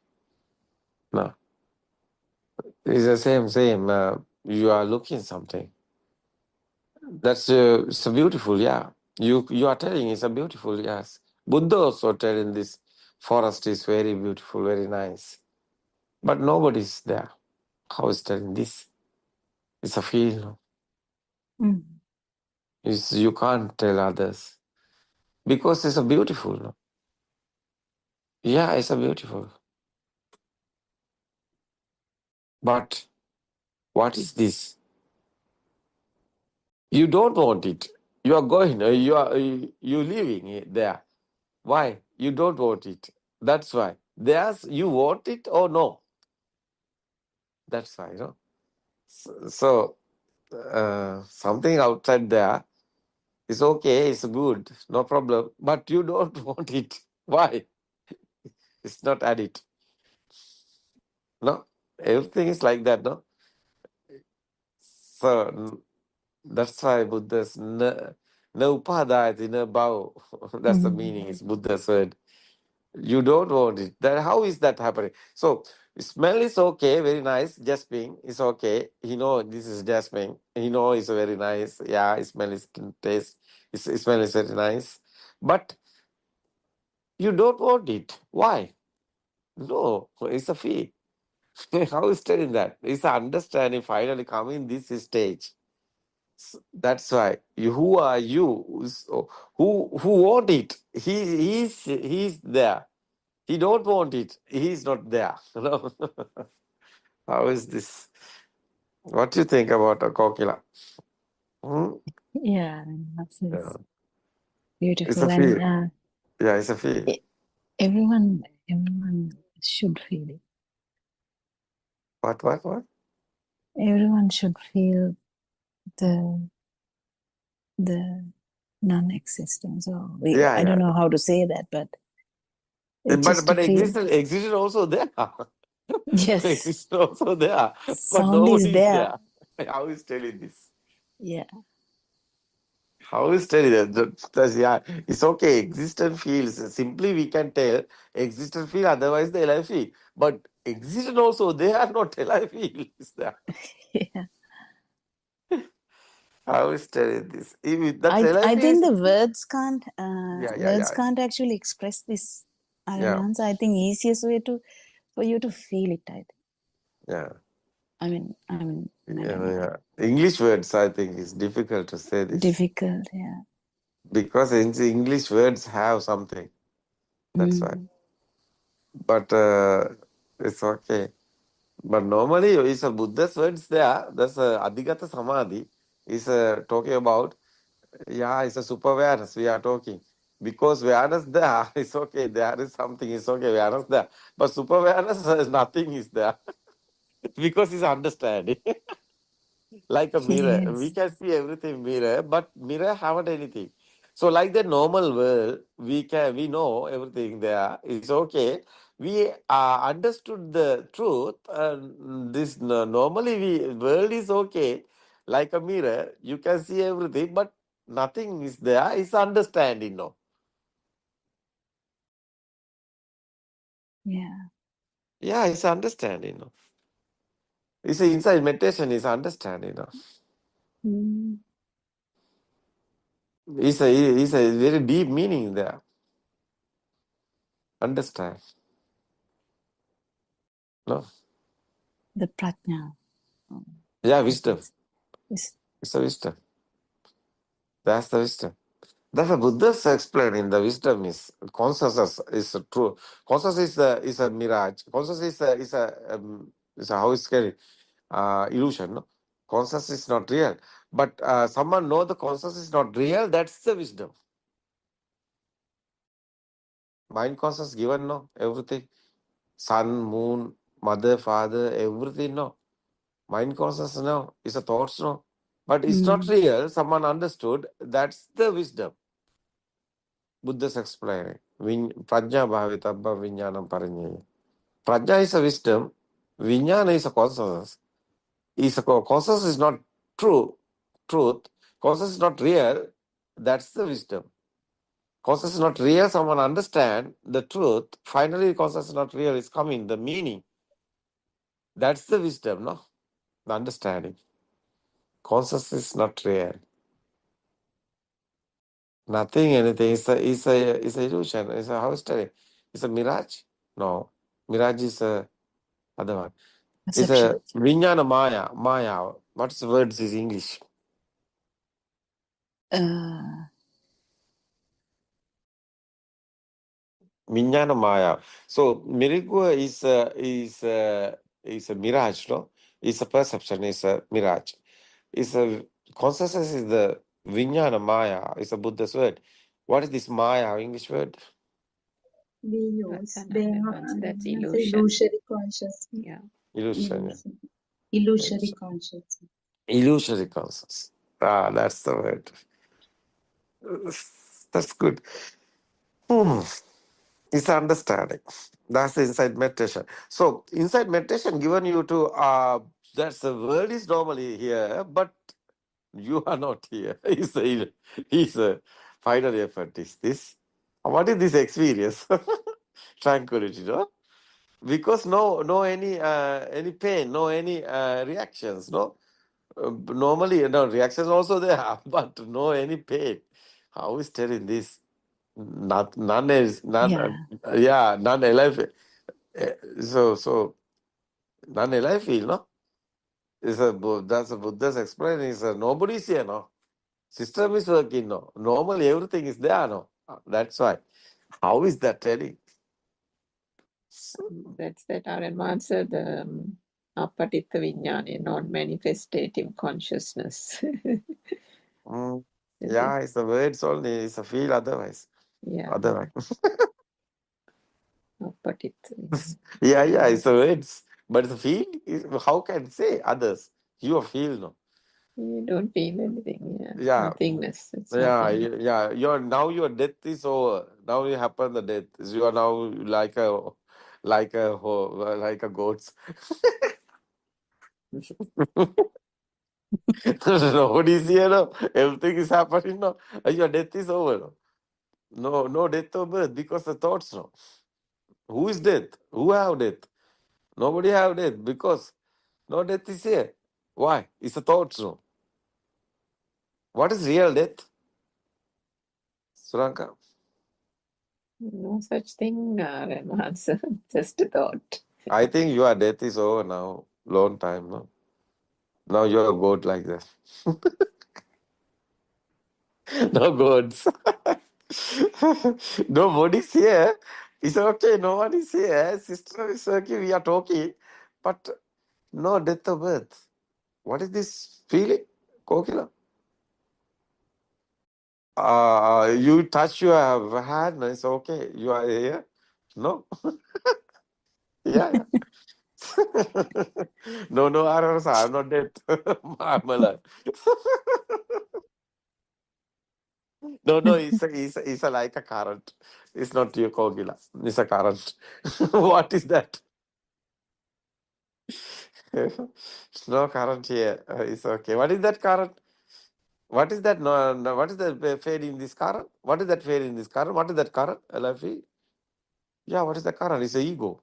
No. It's the same. You are looking something. That's so beautiful, yeah. You are telling it's a beautiful, yes. Buddha also telling this forest is very beautiful, very nice. But nobody's there. How is telling this? It's a feel. Mm. You can't tell others. Because it's a beautiful. No? Yeah, it's a beautiful. But what is this? You don't want it. You are going, you leaving there. Why? You don't want it. That's why. There's you want it or no? That's why, So, something outside there is okay, it's good, no problem. But you don't want it. Why? It's not added. No? Everything is like that, no? So, that's why Buddha's no upadayati, no bow. That's the meaning, it's Buddha's word. You don't want it. How is that happening? So smell is okay, very nice. Jasmine is okay. He know this is jasmine. He know it's very nice. Yeah, smell is taste. Smell is very nice. But you don't want it. Why? No, it's a fee. How is telling that? It's an understanding finally coming this stage. That's why. Who are you? Who want it? He's there. He don't want it. He's not there. No. How is this? What do you think about a kokila? Yeah, that's Yeah. It's beautiful. a feel. And Yeah, it's a feel. everyone should feel it. What? Everyone should feel the non-existence. I don't know how to say that, but it's just But to feel. existence also there. Yes. Existence also there. But Sound nobody is there. How is telling this? Yeah. How is telling that? Yeah, it's okay. Existence feels. Simply we can tell existence feel, otherwise the alive feel. But existence also, they are not alive feel. Is there? Yeah. How is telling this? That's I think the is, words can't yeah. can't actually express this. Yeah. I think easiest way for you to feel it. Yeah. I mean, I don't know. Yeah. English words, I think, is difficult to say this Difficult, yeah. because English words have something. That's why. But it's okay. But normally, it's a Buddha's words there. That's a Adhigata Samadhi. Is talking about, yeah, it's a super awareness we are talking. Because awareness there, it's okay. There is something, it's okay. Awareness there. But super awareness, nothing is there. Because it's understanding. Like a mirror. We Yes. can see everything mirror, but mirror haven't anything. So like the normal world, we know everything there. It's okay. We understood the truth. This normally world is okay. Like a mirror, you can see everything, but nothing is there. It's understanding, no. Yeah. Yeah, it's understanding, no. It's a inside meditation. Is understanding, no. It's a very deep meaning there. Understand, no. The prajna. Yeah, wisdom. Is It's a wisdom. That's the wisdom. That's what Buddha's explaining. The wisdom is consciousness is true. Consciousness is a mirage. Consciousness is a how it's scary illusion. No, consciousness is not real. But someone know the consciousness is not real. That's the wisdom. Mind consciousness given no everything. Sun, moon, mother, father, everything no. Mind consciousness no is a thoughts no. But it's not real. Someone understood. That's the wisdom. Buddha's explaining. Prajna bhavitabba vijnanam parinyeya. Prajna is a wisdom. Vijnana is a consciousness. Consciousness is not truth. Consciousness is not real. That's the wisdom. Consciousness is not real. Someone understand the truth. Finally, consciousness is not real. It's coming. The meaning. That's the wisdom, no? The understanding. Consciousness is not real. Nothing, anything. It's a illusion. It's a how story. It's a mirage. No, mirage is a other one. It's a perception. vijnana maya. Maya. What's the words is English? Vijnana maya. So miracle is a mirage, no? It's a perception. It's a mirage. It's a consciousness is the vijnana maya. It's a Buddha's word. What is this maya English word? We That's use they another are one. That's it's illusion. illusory consciousness. Yeah. Illusion. Illusory consciousness. Illusory consciousness. That's the word. That's good. It's understanding. That's the inside meditation. So inside meditation given you to that's the world is normally here, but you are not here. It's a final effort is this. What is this experience? Tranquility, no? Because no any pain, no any reactions, no. Normally, reactions also there, but no any pain. How is telling this? None is none. Yeah. None alive. So none alive feel no. That's a Buddha's explaining. Is nobody's here no. System is working no. Normally everything is there no. That's why. How is that telling? That's that Aaron answer the apatitta vijnana, non-manifestative consciousness. Yeah, it's the words only. It's a feel otherwise. Yeah. Otherwise. Apatitta. Yeah, it's the words. But the feel is how can say others? You feel no. You don't feel anything. Yeah. Yeah. Nothingness. It's Yeah, nothing. yeah. Your death is over. Now you happen the death. You are now like a goats. Nobody's here. No. Everything is happening. No. Your death is over. No death or birth because the thoughts. No. Who is death? Who have death? Nobody have death because no death is here. Why? It's the thoughts. No. What is real death? Suranka? No such thing, Aaron answer. Just a thought. I think your death is over now. Long time. No. Now you're a goat like that. No goats. Nobody's here. It's okay. No one is here. Sister is okay. We are talking. But no death of birth. What is this feeling, Kokila? You touch your hand. It's okay. You are here. No. Yeah, yeah. No, no, I'm not dead. I'm alive. No, no, it's a like a current. It's not your Kogila. It's a current. What is that? No current here. It's okay. What is that current? What is that? No, no, what is that fade in this current? What is that fade in this current? What is that current? LFE? Yeah, what is the current? It's the ego.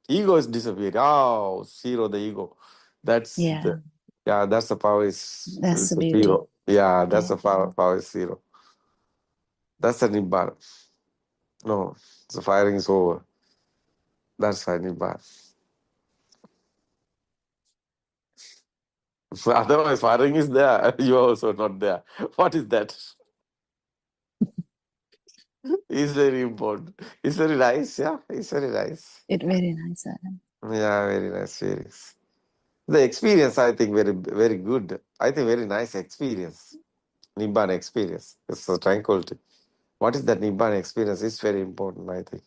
Ego is disappearing. Oh, zero the ego. That's Yeah, the yeah, that's the power that's is the a beauty. zero. Yeah, that's Yeah. the power is zero. That's the Nibbana. No, the firing is over. That's why Nibbana. Otherwise, firing is there. You are also not there. What is that? It's very important. It's very nice. Yeah, it's very nice. It very nice, Adam. Yeah, very nice. Very nice. The experience, I think, very good. I think very nice experience. Nibbana experience. It's a tranquility. What is that Nibbana experience? It's very important, I think.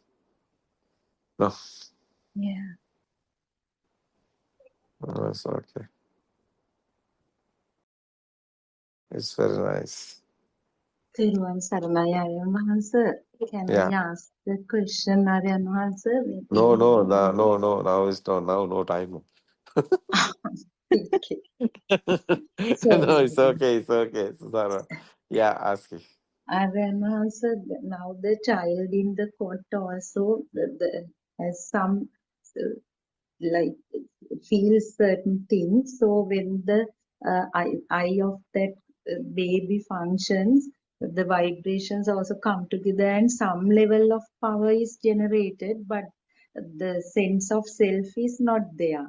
No, Yeah. no, it's okay. It's very nice. තෙරුවන් සරණයි ආර්යයන් වහන්සේ. Can I Yeah. ask the question ආර්යයන් වහන්සේ? No, no, no, no, no. Now it's no time. Okay. No, it's Sorry. okay. It's okay, Susana. Yeah, ask it. ආර්යයන් වහන්සේ, now the child in the court also has some uh, like feels certain things. So when the eye of that baby functions, the vibrations also come together and some level of power is generated, but the sense of self is not there.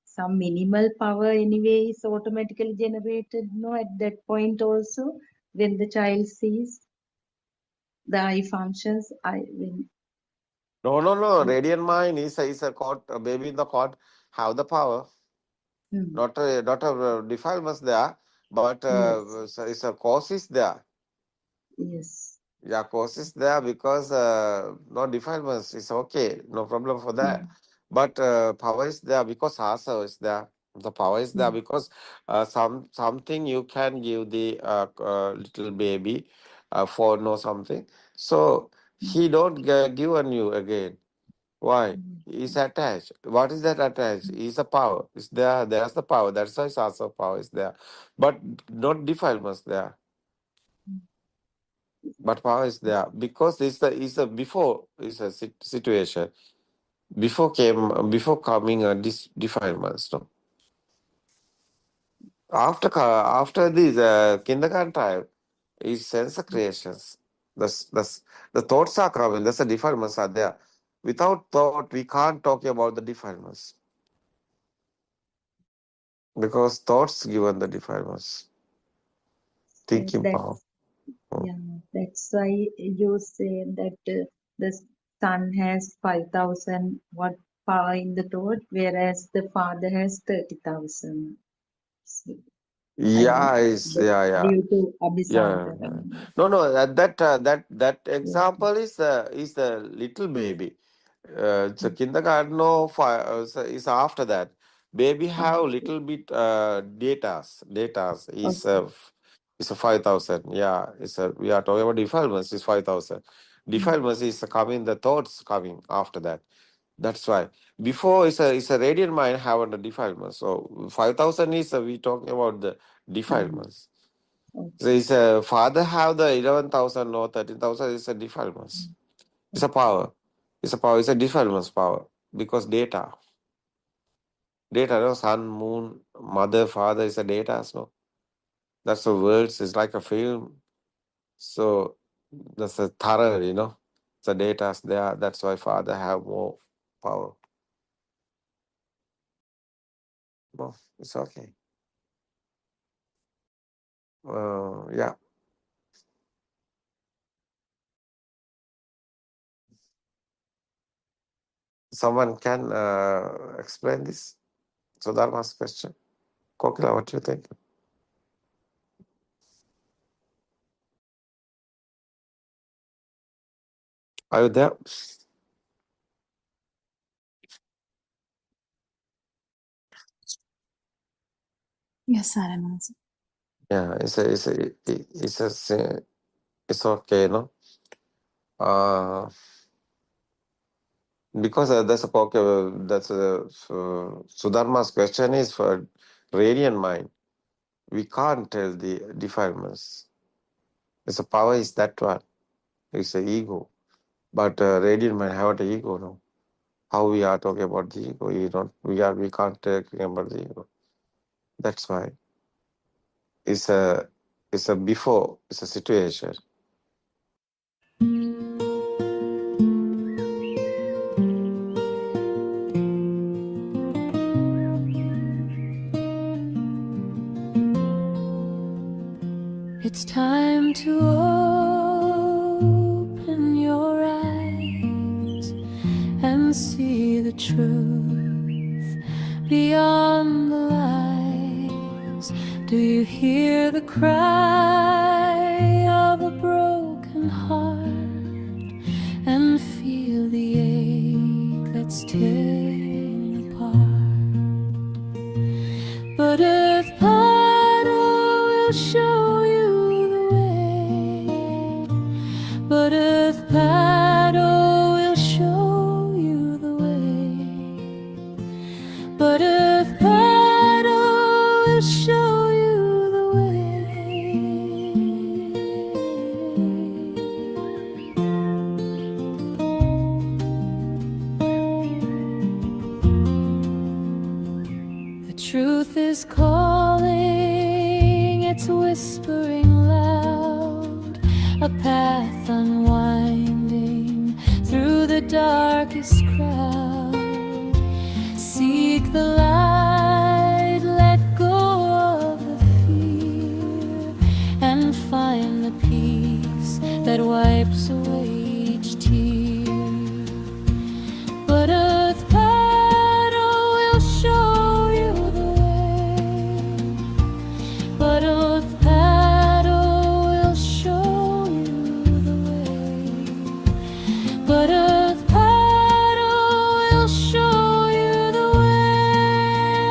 Some minimal power anyway is automatically generated, no, at that point also when the child sees the eye functions, No. Radiant mind is a court. A baby in the court have the power. Not a defilements there, but yes, it's a cause is there. yes. Yeah, cause is there because no defilements is okay, no problem for that. But power is there because asa is there. The power is there because something you can give the little baby for no something. So he don't give on you again. Why? He's attached. What is that attached? Is a power. Is there? There's the power. That's why asa power is there, but not defilements there. But power is there because is the before is a situation before coming this defilements. No, after this kindergarten time is sense creations. The thoughts are coming. That's the defilements are there. Without thought, we can't talk about the defilements because thoughts given the defilements. So Thinking power. that's why you say that the son has 5,000 watt power in the thought, whereas the father has 30,000. So, Yeah, is yeah. due to Yeah. Abhisambara. No. That example is the little baby. It's a kindergarten. No, is after that. Baby have little bit datas. Datas is a 5,000. Yeah, we are talking about defilements. Is 5,000. Defilements is coming. The thoughts coming after that. That's why before is a radiant mind have the defilements. So 5,000 is we talking about the defilements. So is a father have the 11,000 or 13,000 is a defilements. It's a power. It's a power. It's a defilements power because data. Data, no, sun, moon, mother, father is a data. So that's the words. It's like a film. So that's a thorough. The data there. That's why father have more power. Well, it's okay. Yeah. Someone can explain this? Sudharma's question. Kokila, what do you think? Are you there? Yes, Saranasi. Yeah, it's okay, no? Because that's a Sudharma's question is for radiant mind. We can't tell the defilements. It's a power is that one. It's the ego. But radiant mind have an ego, no? How we are talking about the ego? We can't talking about the ego. That's why it's a before, it's a situation. It's time to open your eyes and see the truth beyond the lies. Do you hear the cry of a broken heart and feel the ache that's tearing apart? Buddothpado will show you the way. Buddothpado will show you the way. Buddothpado will show you the way. The truth is calling, it's whispering loud, a path unwinding through the darkest crowd. Seek the light, let go of the fear, and find the peace that wipes away each tear. Buddothpado will show you the way. Buddothpado will show you the way. Buddothpado will show you the way.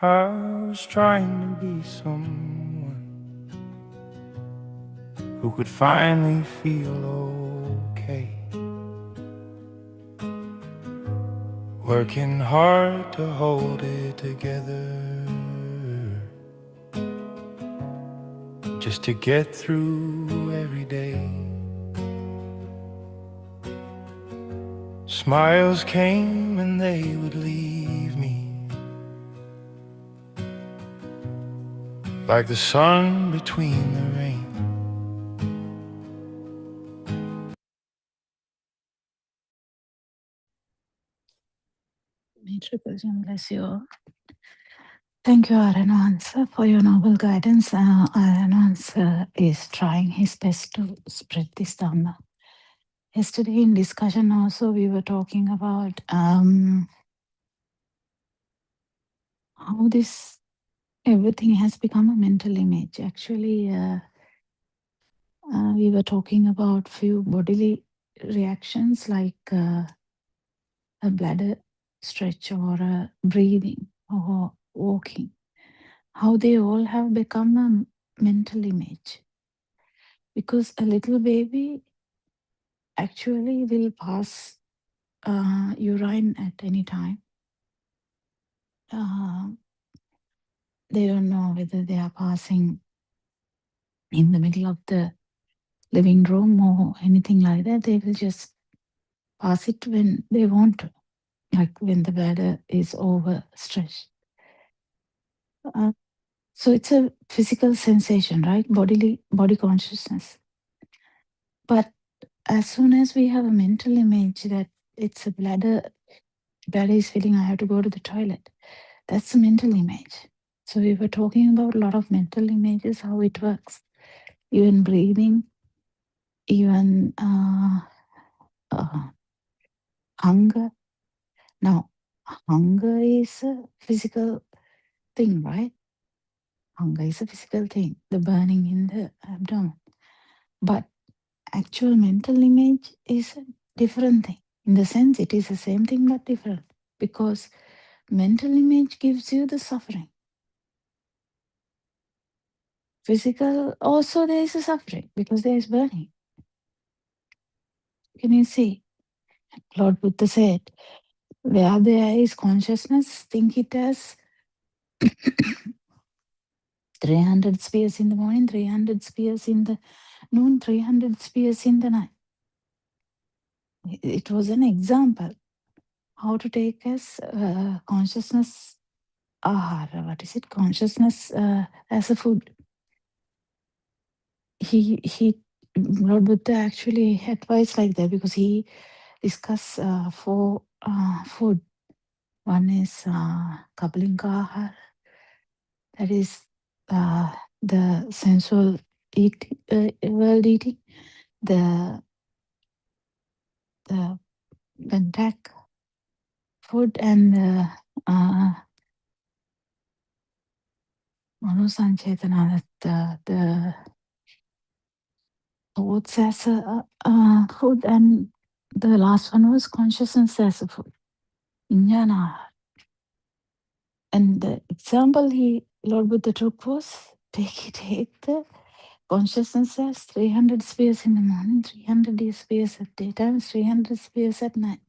I was trying to be someone who could finally feel okay. Working hard to hold it together, just to get through every day. Smiles came and they would leave me, like the sun between the rain. May Triple Gem bless you all. Thank you, Aranans, for your noble guidance. Aranans is trying his best to spread this Dhamma. Yesterday in discussion also we were talking about how this everything has become a mental image. Actually, we were talking about few bodily reactions like a bladder stretch or a breathing or walking, how they all have become a mental image. Because a little baby actually will pass urine at any time. They don't know whether they are passing in the middle of the living room or anything like that. They will just pass it when they want to, like when the bladder is overstretched. So it's a physical sensation, right? Body consciousness. But as soon as we have a mental image that it's a bladder is feeling I have to go to the toilet, that's a mental image. So we were talking about a lot of mental images, how it works. Even breathing, even hunger. Now, hunger is a physical thing, right? Hunger is a physical thing, the burning in the abdomen. But actual mental image is a different thing. In the sense, it is the same thing but different. Because mental image gives you the suffering. Physical, also there is a suffering because there is burning. Can you see? Lord Buddha said, where there is consciousness, think it as 300 spears in the morning, 300 spears in the noon, 300 spears in the night. It was an example how to take as consciousness ahara. What is it? Consciousness as a food. Lord Buddha actually advised like that because he discussed 4 food. One is kapalinka, that is the sensual world eating, the contact food, and Manosanchetana, the thoughts as a food, and the last one was consciousness as a food, Vijnana. And the example Lord Buddha took was take the consciousness as 300 spheres in the morning, 300 spheres at daytime, 300 spheres at night.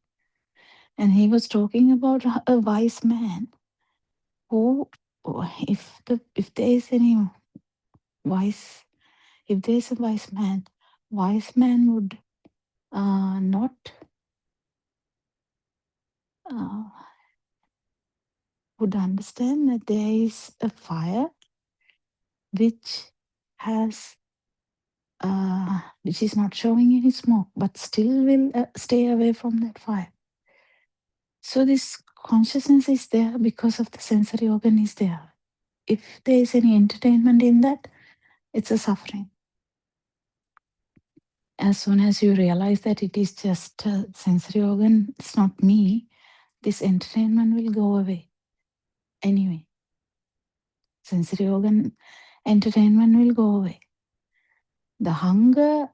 And he was talking about a wise man who, if there is any wise, if there is a wise man would not would understand that there is a fire which has which is not showing any smoke, but still will stay away from that fire. So this consciousness is there because of the sensory organ is there. If there is any entertainment in that, it's a suffering. As soon as you realize that it is just a sensory organ, it's not me, this entertainment will go away. Anyway, sensory organ entertainment will go away. The hunger,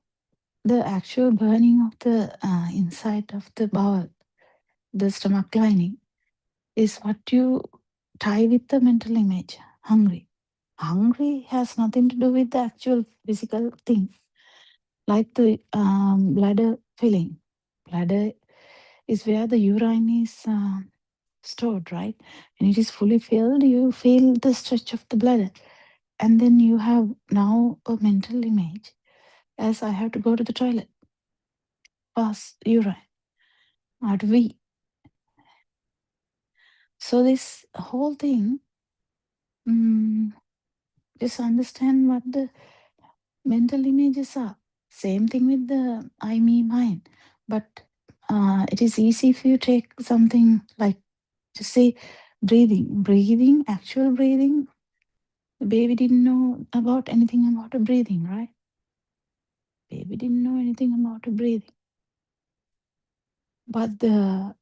the actual burning of the inside of the bowel, the stomach lining, is what you tie with the mental image. Hungry. Hungry has nothing to do with the actual physical thing, like the bladder filling. Bladder is where the urine is stored, right? When it is fully filled, you feel the stretch of the bladder. And then you have now a mental image as I have to go to the toilet, pass urine, I have to wee. So this whole thing, just understand what the mental images are. Same thing with the I, me, mine. But it is easy if you take something like, just say breathing. Breathing, actual breathing, the baby didn't know about anything about a breathing, right? Baby didn't know anything about a breathing. But the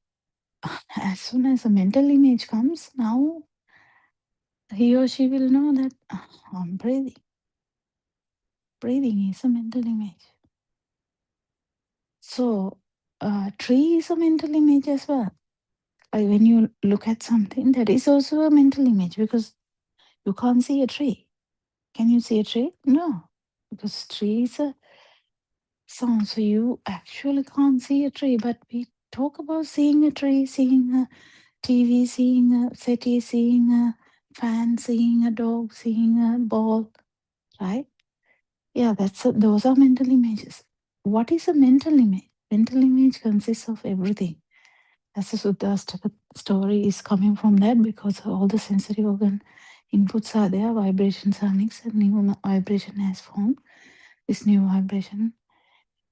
as soon as a mental image comes, now he or she will know that I'm breathing. Breathing is a mental image. So tree is a mental image as well. Like when you look at something, that is also a mental image because you can't see a tree. Can you see a tree? No, because tree is a sound. So you actually can't see a tree, but we talk about seeing a tree, seeing a TV, seeing a city, seeing a fan, seeing a dog, seeing a ball, right? Yeah, those are mental images. What is a mental image? Mental image consists of everything. As the Suddhastaka story is coming from that because all the sensory organ inputs are there, vibrations are mixed, and new vibration has formed. This new vibration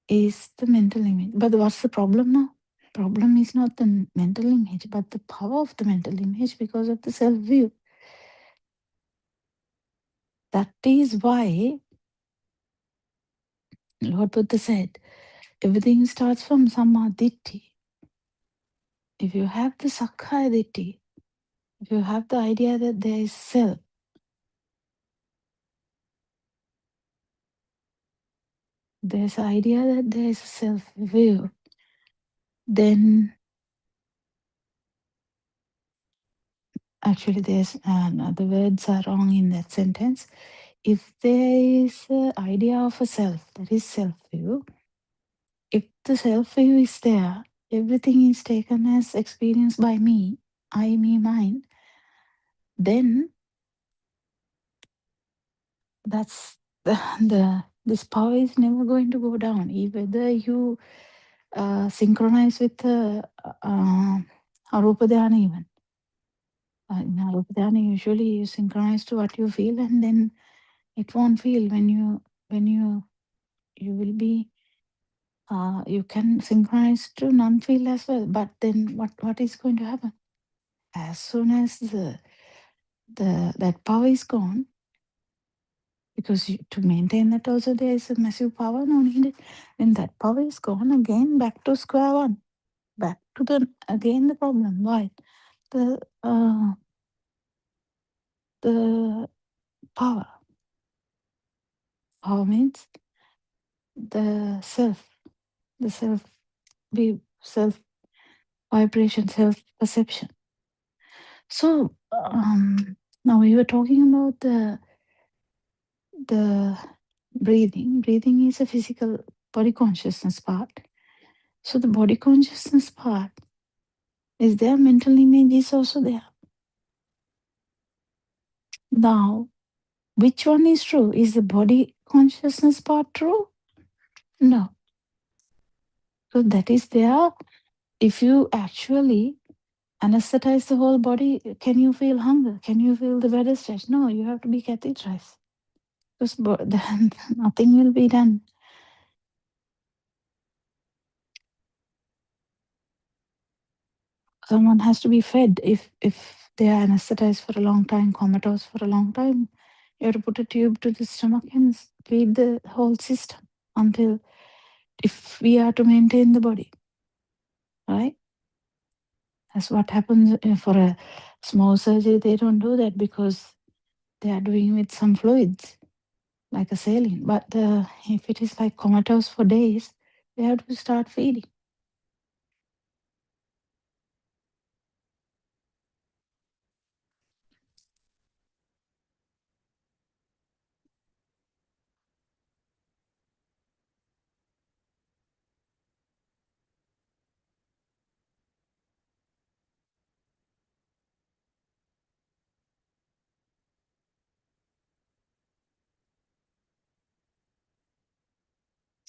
is the mental image. But what's the problem now? Problem is not the mental image, but the power of the mental image because of the self view. That is why Lord Buddha said, everything starts from Sammaditthi. If you have the Sakkaya Ditthi, if you have the idea that there is self, there's the idea that there is a self-view, then actually there's the words are wrong in that sentence. If there is an idea of a self, that is self-view, if the self-view is there, everything is taken as experienced by me, I, me, mine, then that's this power is never going to go down. Whether you synchronize with the Arupa Dhyana even. In Arupa Dhyana, usually you synchronize to what you feel, and then it won't feel when you will be you can synchronize to non-feel as well. But then what is going to happen? As soon as that power is gone, because to maintain that also there is a massive power now needed. When that power is gone, again back to square one, back to the problem. Why? The power. Power means the self view, self vibration, self perception. So now we were talking about the breathing. Breathing is a physical body consciousness part. So the body consciousness part is there, mental image is also there. Now, which one is true? Is the body consciousness part true? No. So that is there. If you actually anesthetize the whole body, can you feel hunger? Can you feel the bladder stretch? No, you have to be catheterized. Because then nothing will be done. Someone has to be fed. If they are anesthetized for a long time, comatose for a long time, you have to put a tube to the stomach and feed the whole system until, if we are to maintain the body, right? That's what happens for a small surgery. They don't do that because they are doing with some fluids, like a saline. But if it is like comatose for days, they have to start feeding.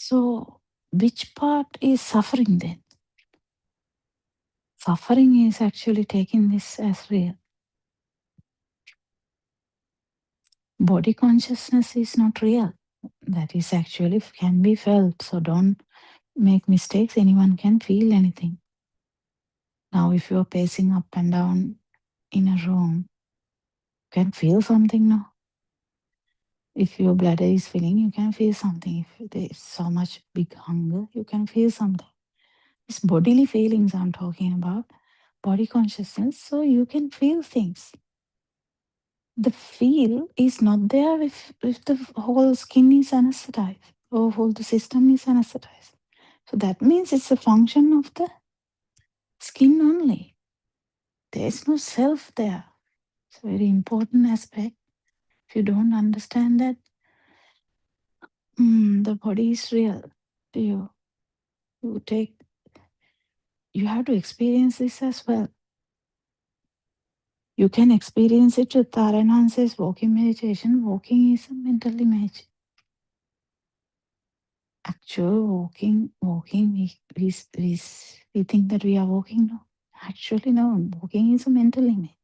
So, which part is suffering then? Suffering is actually taking this as real. Body consciousness is not real. That is actually can be felt. So don't make mistakes. Anyone can feel anything. Now, if you're pacing up and down in a room, you can feel something now. If your bladder is filling, you can feel something. If there's so much big hunger, you can feel something. It's bodily feelings I'm talking about, body consciousness. So you can feel things. The feel is not there if the whole skin is anesthetized or whole the system is anesthetized. So that means it's a function of the skin only. There is no self there. It's a very important aspect. If you don't understand that, the body is real to you. You have to experience this as well. You can experience it with Taranan says walking meditation. Walking is a mental image. Actual walking, we think that we are walking. No, actually no. Walking is a mental image.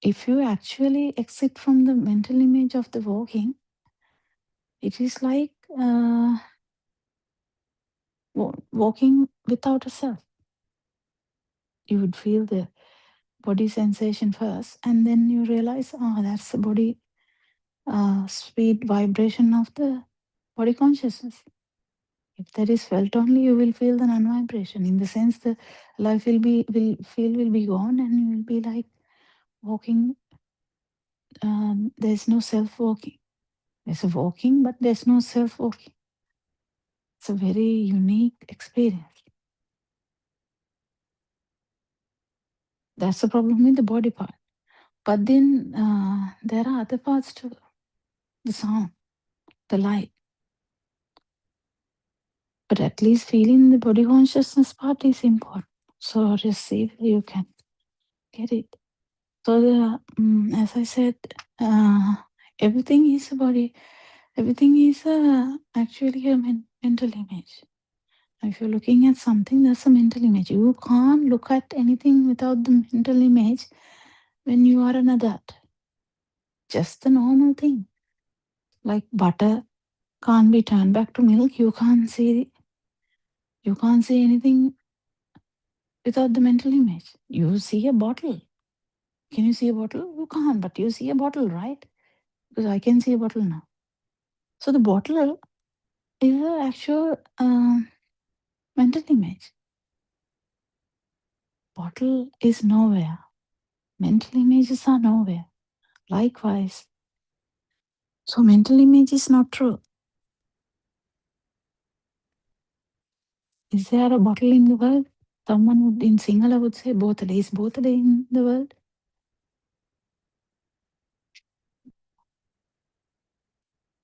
If you actually exit from the mental image of the walking, it is like walking without a self. You would feel the body sensation first, and then you realize, oh, that's the body sweet vibration of the body consciousness. If that is felt only, you will feel the non-vibration. In the sense, the life will be gone, and you will be like walking. There's no self walking. There's a walking, but there's no self walking. It's a very unique experience. That's the problem with the body part. But then there are other parts too. The sound, the light. But at least feeling the body consciousness part is important. So receive, you can get it. So the, as I said, everything is a body. Everything is actually a mental image. If you're looking at something, that's a mental image. You can't look at anything without the mental image when you are an adult. Just the normal thing. Like butter can't be turned back to milk. You can't see anything without the mental image. You see a bottle. Can you see a bottle? You can't, but you see a bottle, right? Because I can see a bottle now. So the bottle is an actual mental image. Bottle is nowhere. Mental images are nowhere. Likewise. So mental image is not true. Is there a bottle in the world? Someone would in Sinhala would say bottle. Is bottle in the world?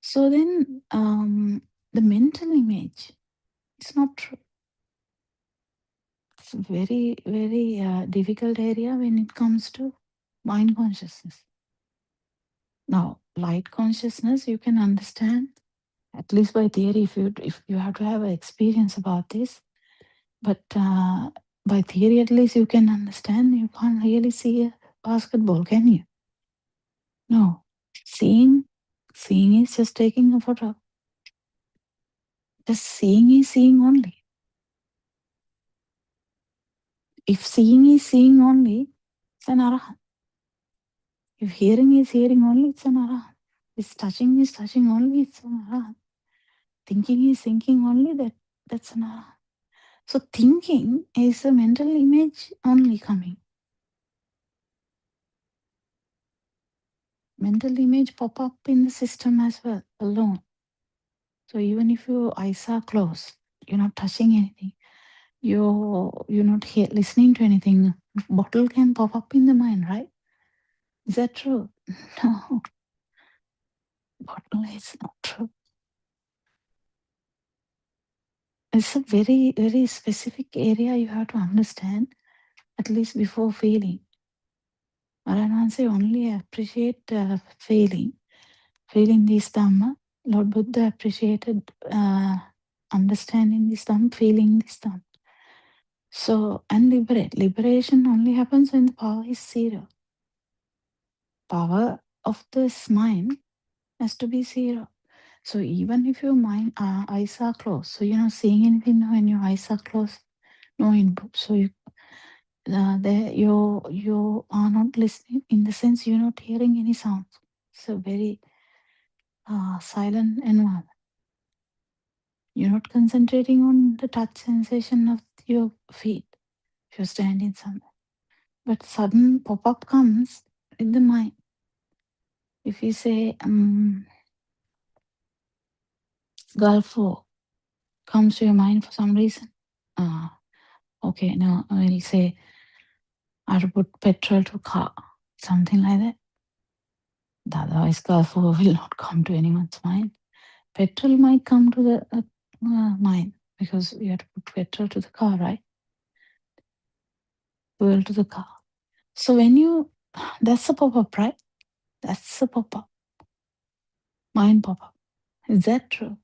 So then the mental image is not true. It's a very, very difficult area when it comes to mind consciousness. Now, light consciousness, you can understand, at least by theory, if you have to have an experience about this. But by theory, at least you can understand. You can't really see a basketball, can you? No. Seeing is just taking a photo. Just seeing is seeing only. If seeing is seeing only, it's an arahant. If hearing is hearing only, it's an arahant. If touching is touching only, it's an arahant. Thinking is thinking only, that's an arahant. So thinking is a mental image only coming. Mental image pop up in the system as well, alone. So even if your eyes are closed, you're not touching anything, you're not listening to anything, bottle can pop up in the mind, right? Is that true? No. Bottle is not true. It's a very, very specific area you have to understand, at least before feeling. Maranansi only appreciate feeling this Dhamma Lord Buddha appreciated understanding this Dham, feeling this Dham. So, and liberate. Liberation only happens when the power is zero. Power of this mind has to be zero. So even if your mind eyes are closed, so you're not seeing anything when your eyes are closed, no input. So you there you are not listening, in the sense you're not hearing any sounds. It's a very silent environment. You're not concentrating on the touch sensation of your feet if you're standing somewhere. But sudden pop-up comes in the mind. If you say Gulf War comes to your mind for some reason. Okay, now I will say I will put petrol to car, something like that. Otherwise, Gulf War will not come to anyone's mind. Petrol might come to the mind because you have to put petrol to the car, right? Fuel to the car. So when you, that's a pop-up, right? That's a pop-up. Mind pop-up. Is that true?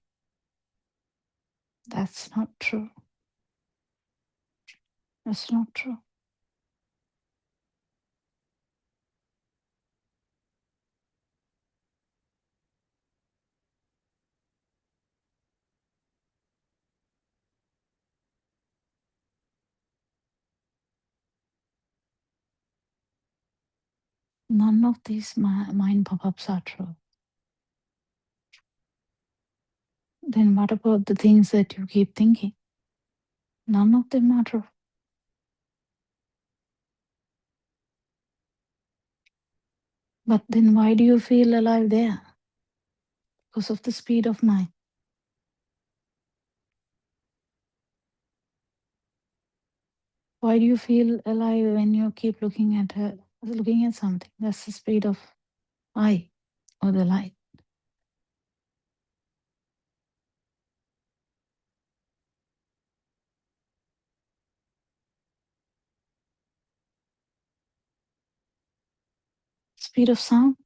That's not true. That's not true. None of these mind pop-ups are true. Then what about the things that you keep thinking? None of them are true. But then why do you feel alive there? Because of the speed of mind. Why do you feel alive when you keep looking at something? That's the speed of eye or the light. Speed of sound.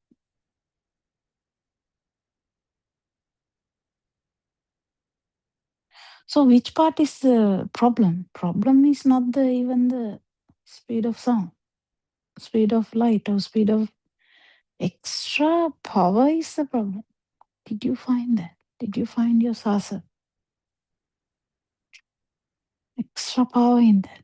So which part is the problem? Problem is not even the speed of sound, speed of light, or speed of extra power is the problem. Did you find that? Did you find your sasa? Extra power in that.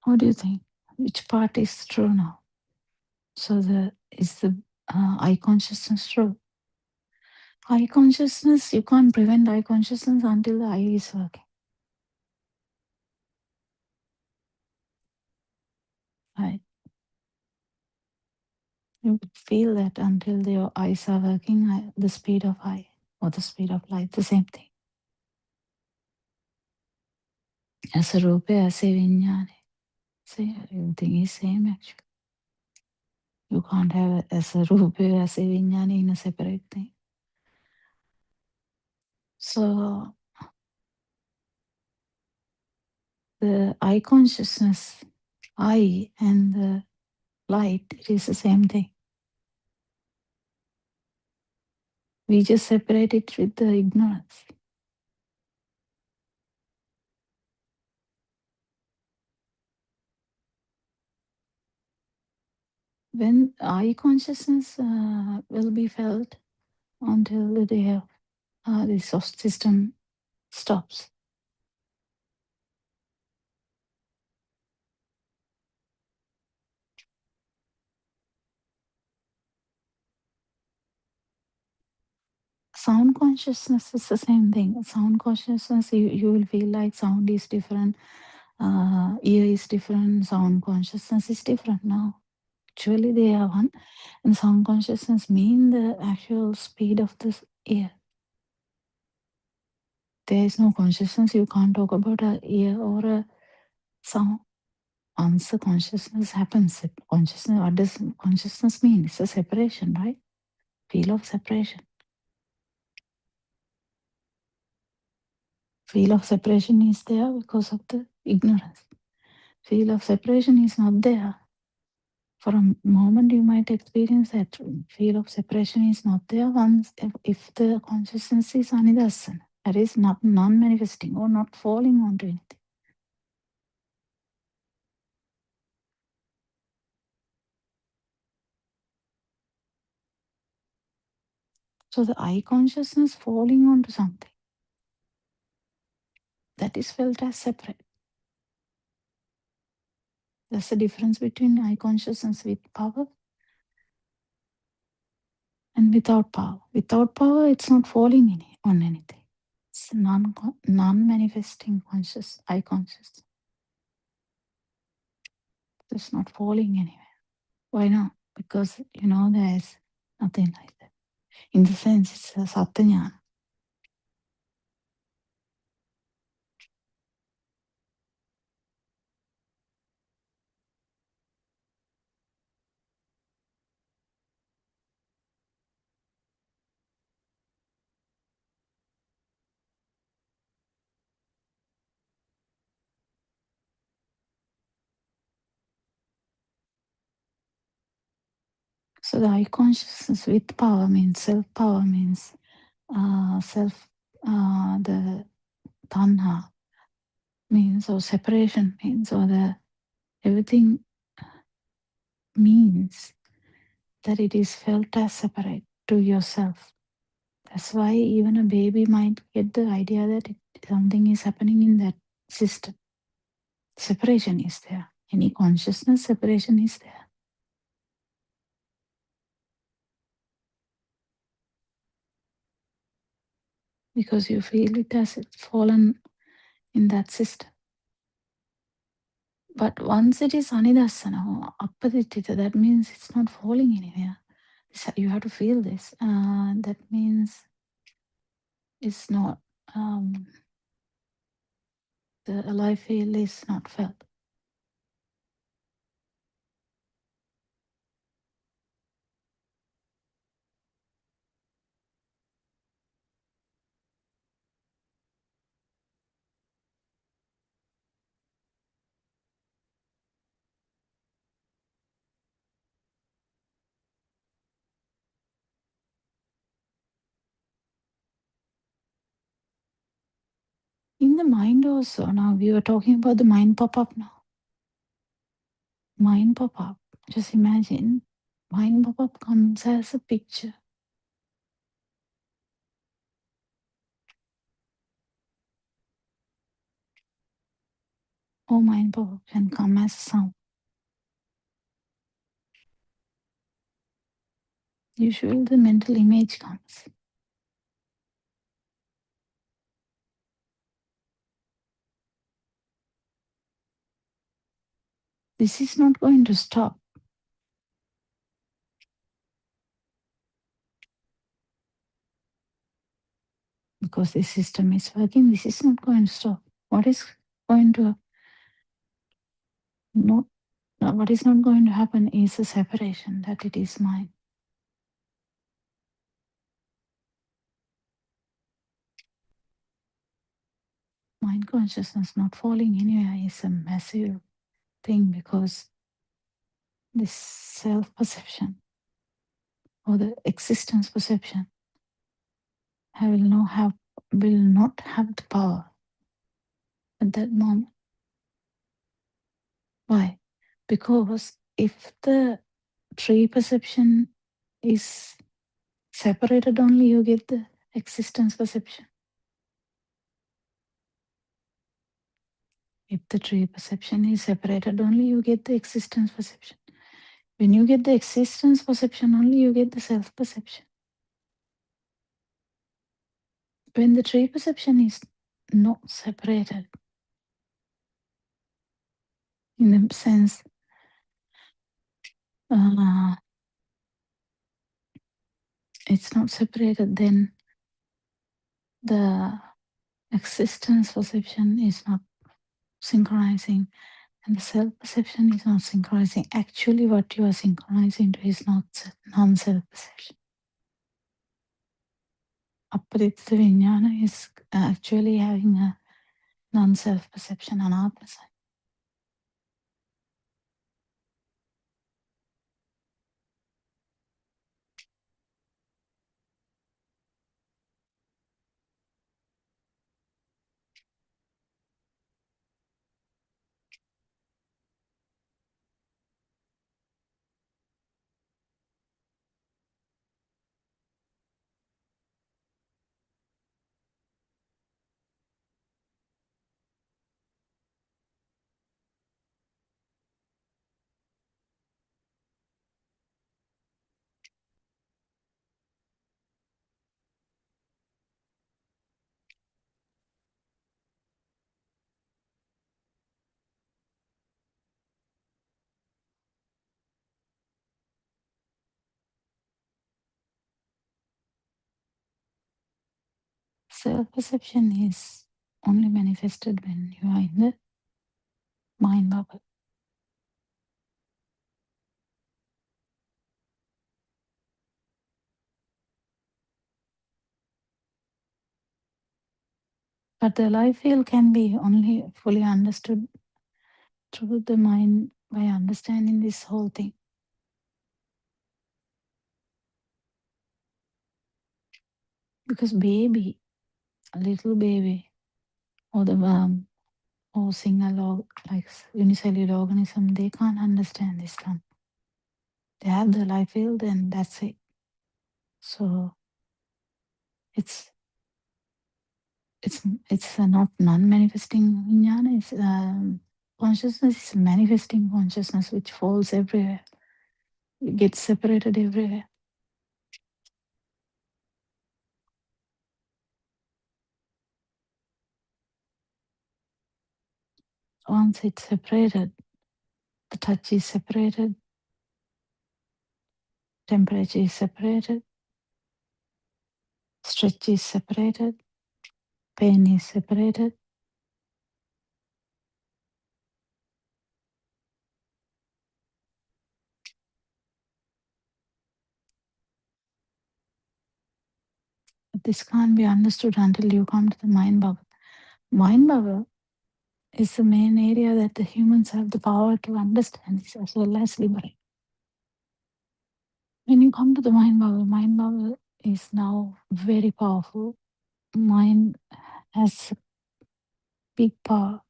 What do you think? Which part is true now? So is the eye consciousness true? Eye consciousness, you can't prevent eye consciousness until the eye is working. Right? You would feel that until your eyes are working, the speed of eye or the speed of light, the same thing. As a rupa, as a vinyane. See, everything is same actually. You can't have as a rupa, as a vinyana in a separate thing. So the eye consciousness, eye and the light, it is the same thing. We just separate it with the ignorance. When eye consciousness will be felt until the day of the system stops. Sound consciousness is the same thing. Sound consciousness, you will feel like sound is different, ear is different, sound consciousness is different. Now, actually they are one. And sound consciousness mean the actual speed of the ear. There is no consciousness, you can't talk about a ear or a sound. Once the consciousness happens, consciousness, what does consciousness mean? It's a separation, right? Feel of separation. Feel of separation is there because of the ignorance. Feel of separation is not there. For a moment you might experience that feel of separation is not there once if the consciousness is anidasana, that is not non-manifesting or not falling onto anything. So the eye consciousness falling onto something, that is felt as separate. That's the difference between eye consciousness with power and without power. Without power, it's not falling on anything. It's non-manifesting conscious, eye consciousness. It's not falling anywhere. Why not? Because, there is nothing like that. In the sense, it's a sattva. So the eye consciousness with power means self-power means the tanha means, or separation means, or the everything means that it is felt as separate to yourself. That's why even a baby might get the idea that something is happening in that system. Separation is there. Any consciousness, separation is there. Because you feel it as it's fallen in that system. But once it is anidasana or appaditita, that means it's not falling anywhere. You have to feel this. That means it's not, the alive feel is not felt. In the mind also, now we were talking about the mind pop-up now. Mind pop-up, just imagine, mind pop-up comes as a picture. Or mind pop-up can come as a sound. Usually the mental image comes. This is not going to stop. Because the system is working, this is not going to stop. What is going to not Now, what is not going to happen is a separation, that it is mine. Mind consciousness not falling anywhere is a massive thing, because this self perception or the existence perception will not have the power at that moment. Why? Because if the tree perception is separated, only you get the existence perception. If the tree perception is separated, only you get the existence perception. When you get the existence perception, only you get the self perception. When the tree perception is not separated, in the sense, it's not separated, then the existence perception is not synchronizing, and the self perception is not synchronizing. Actually, what you are synchronizing to is not non-self perception. Aparitita Vijnana is actually having a non-self perception, anatma side. Self-perception is only manifested when you are in the mind bubble. But the life field can be only fully understood through the mind by understanding this whole thing. Because baby, a little baby, or the worm, or single like unicellular organism, they can't understand this one. They have the life field and that's it. So it's not non-manifesting vijnana. It's consciousness is manifesting consciousness, which falls everywhere. It gets separated everywhere. Once it's separated, the touch is separated, temperature is separated, stretch is separated, pain is separated. But this can't be understood until you come to the mind bubble. Mind bubble is the main area that the humans have the power to understand this as well as liberate. When you come to the mind bubble is now very powerful. Mind has big power.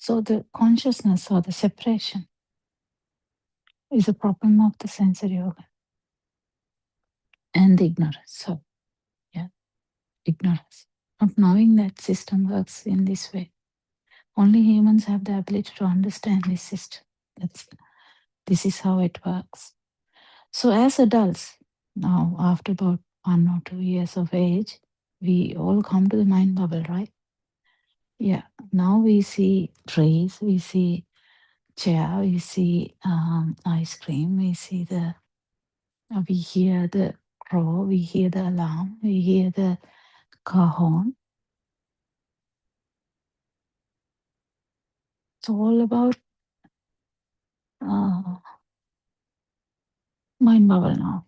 So the consciousness or the separation is a problem of the sensory organ and the ignorance. So, yeah, ignorance. Not knowing that system works in this way. Only humans have the ability to understand this system. This is how it works. So as adults, now after about 1 or 2 years of age, we all come to the mind bubble, right? Yeah. Now we see trees, we see chair, we see ice cream, we hear the crow, we hear the alarm, we hear the car horn. It's all about mind bubble now.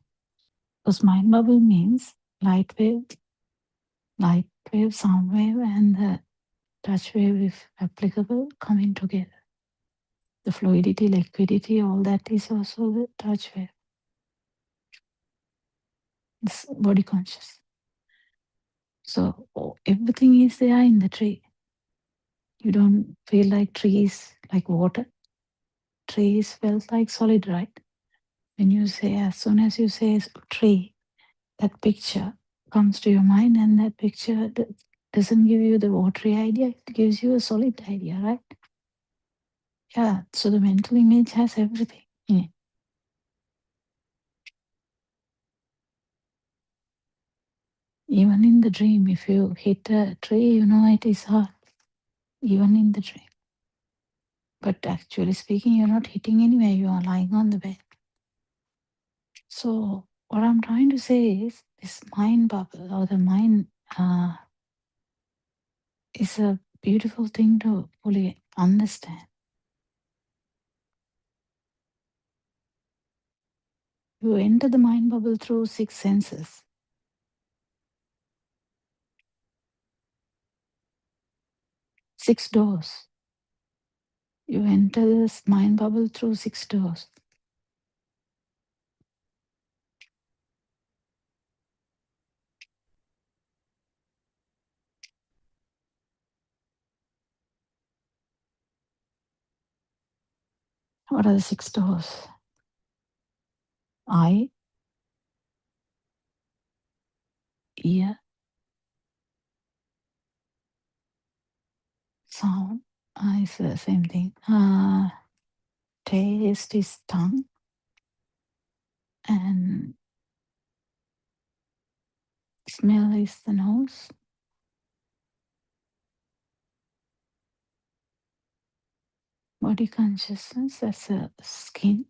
Because mind bubble means light wave, sound wave, and the touch wave, if applicable, coming together. The fluidity, liquidity, all that is also the touch wave. It's body conscious. So everything is there in the tree. You don't feel like trees, like water. Trees felt like solid, right? When you say, as soon as you say tree, that picture comes to your mind, and that picture doesn't give you the watery idea, it gives you a solid idea, right? Yeah, so the mental image has everything in it. Even in the dream, if you hit a tree, you know it is hard, even in the dream. But actually speaking, you're not hitting anywhere, you are lying on the bed. So what I'm trying to say is, this mind bubble or the mind is a beautiful thing to fully understand. You enter the mind bubble through 6 senses. 6 doors. You enter this mind bubble through 6 doors. What are the 6 doors? Eye, ear, sound. It's the same thing. Taste is tongue. And smell is the nose. Body consciousness, that's the skin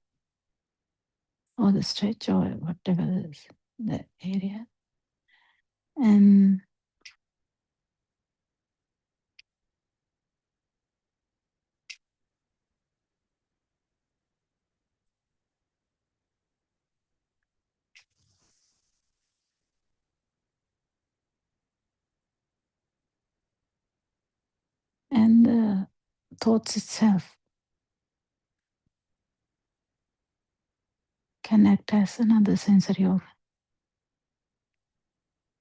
or the stretch or whatever is the area. And the thoughts itself can act as another sensory organ.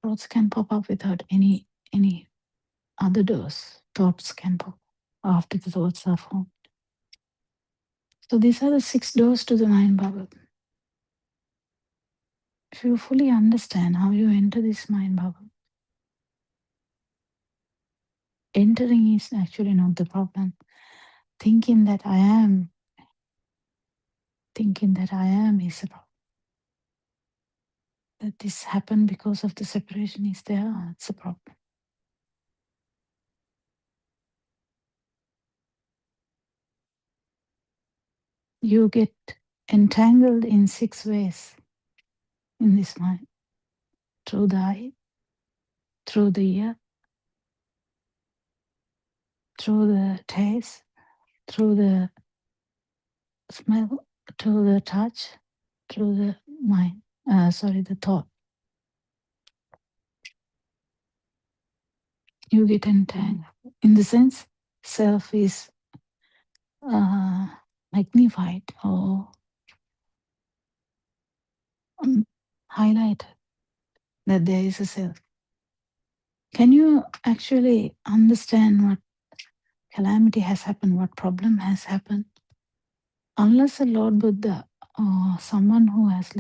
Thoughts can pop up without any other doors. Thoughts can pop after the thoughts are formed. So these are the 6 doors to the mind bubble. If you fully understand how you enter this mind bubble, entering is actually not the problem. Thinking that I am is a problem. That this happened because of the separation is there, it's a problem. You get entangled in 6 ways in this mind. Through the eye, through the ear, through the taste, through the smell, through the touch, through the mind, the thought. You get entangled. In the sense, self is magnified or highlighted, that there is a self. Can you actually understand calamity has happened, what problem has happened. Unless a Lord Buddha or someone who has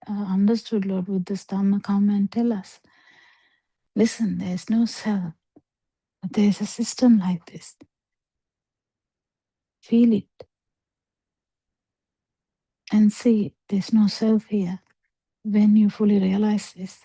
understood Lord Buddha's Dhamma come and tell us, listen, there's no self, but there's a system like this. Feel it and see there's no self here. When you fully realize this,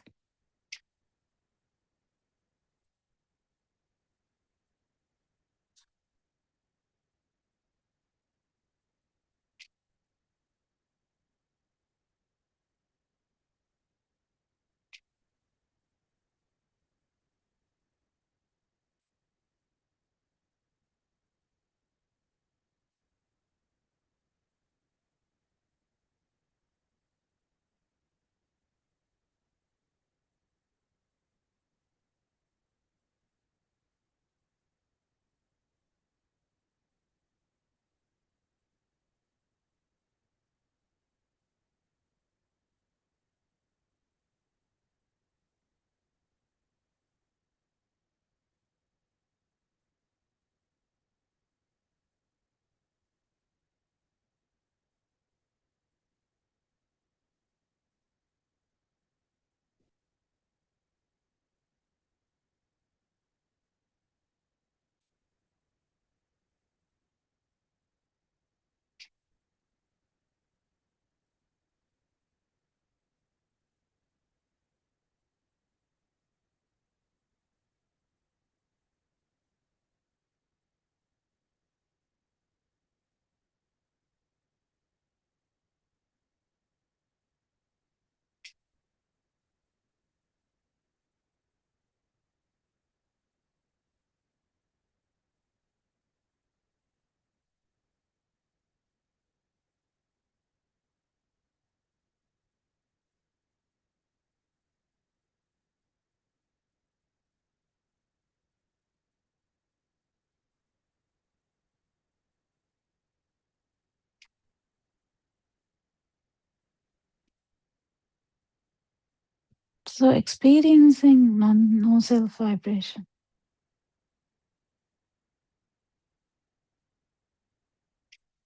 so experiencing no self vibration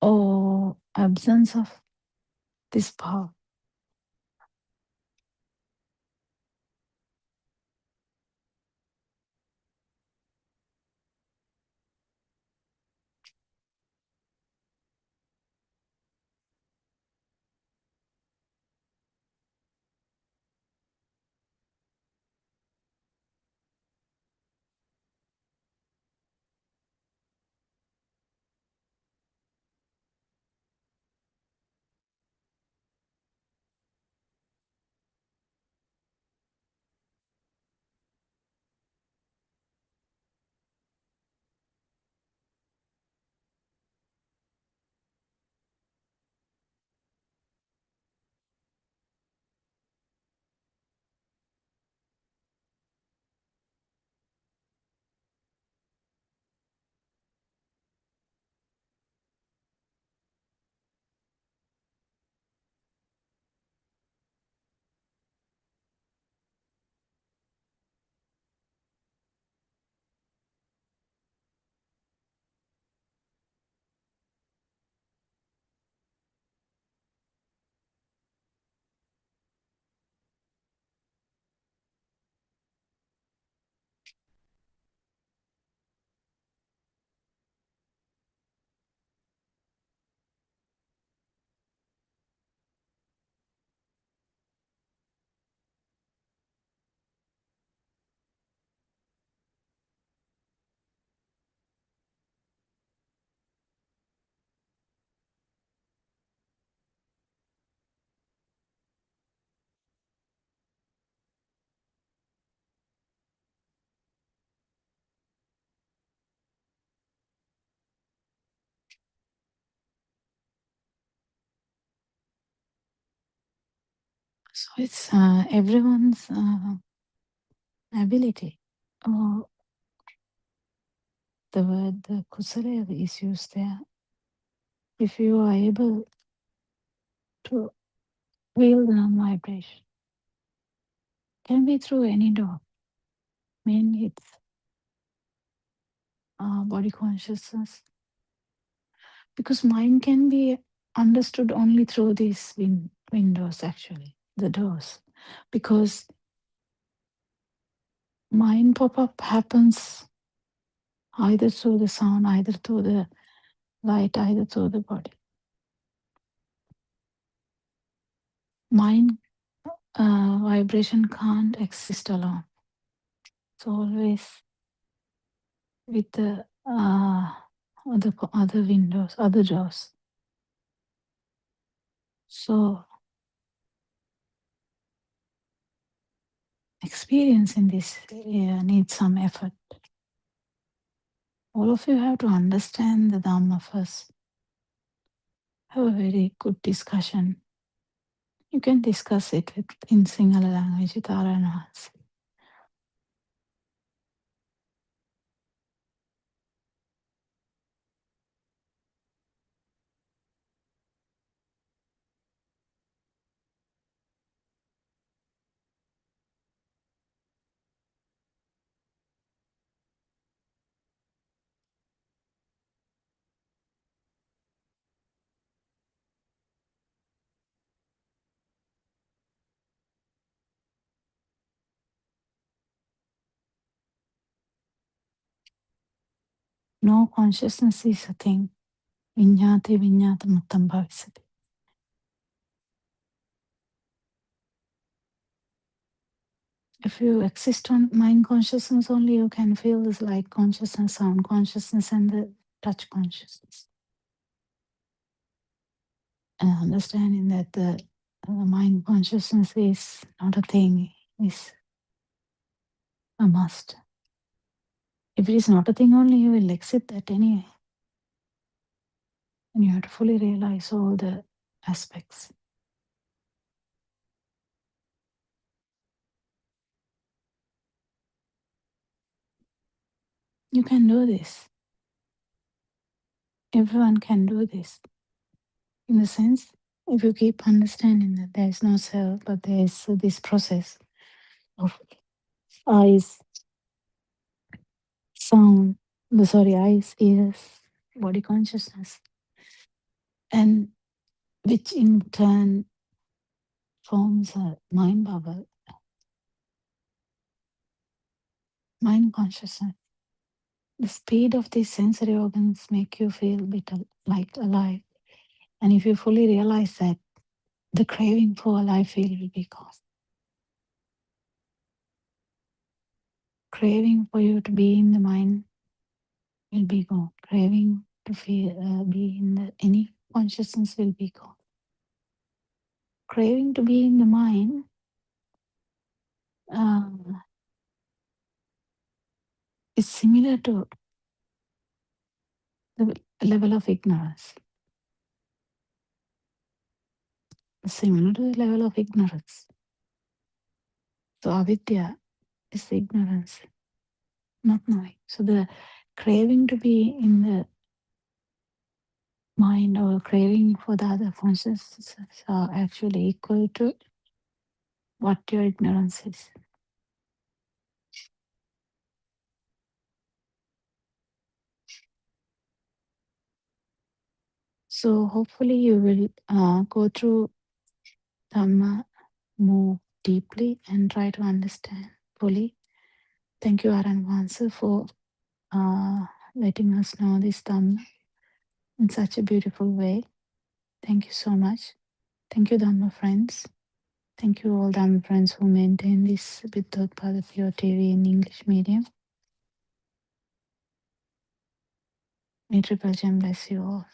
or absence of this power. So it's everyone's ability. Or the word the kusala is used there. If you are able to feel the non-vibration, can be through any door. Mainly it's body consciousness, because mind can be understood only through these windows, actually, the doors, because mind pop-up happens either through the sound, either through the light, either through the body. Mind vibration can't exist alone. It's always with the other windows, other doors. So experiencing this needs some effort. All of you have to understand the Dhamma first. Have a very good discussion. You can discuss it in Sinhala language with Aranahas. No consciousness is a thing. Vinyate vinyata muttam bhavisati. If you exist on mind consciousness only, you can feel this light consciousness, sound consciousness, and the touch consciousness. And understanding that the mind consciousness is not a thing, is a must. If it is not a thing only, you will exit that anyway. And you have to fully realize all the aspects. You can do this. Everyone can do this. In the sense, if you keep understanding that there is no self, but there is this process of eyes, sound, eyes, ears, body consciousness, and which in turn forms a mind bubble, mind consciousness. The speed of these sensory organs make you feel a bit like alive. And if you fully realize that, the craving for alive feel will be gone. Craving for you to be in the mind will be gone. Craving to feel be in the any consciousness will be gone. Craving to be in the mind is similar to the level of ignorance. Similar to the level of ignorance. So avidya is ignorance, not knowing. So the craving to be in the mind or craving for the other consciousnesses are actually equal to what your ignorance is. So hopefully you will go through Dhamma more deeply and try to understand fully. Thank you, Aranvansa, for letting us know this Dhamma in such a beautiful way. Thank you so much. Thank you, Dhamma friends. Thank you all Dhamma friends who maintain this Buddothpado PeoTV in English medium. May Triple Gem bless you all.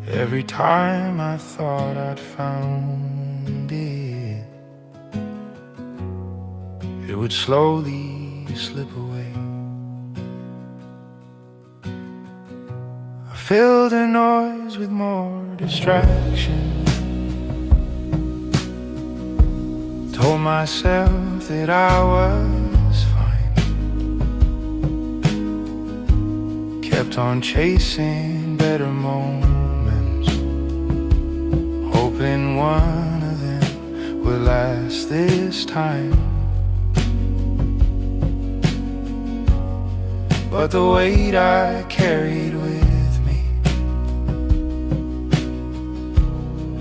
Every time I thought I'd found it, it would slowly slip away. I filled the noise with more distraction, told myself that I was fine, kept on chasing better moments, hoping one of them would last this time. But the weight I carried with me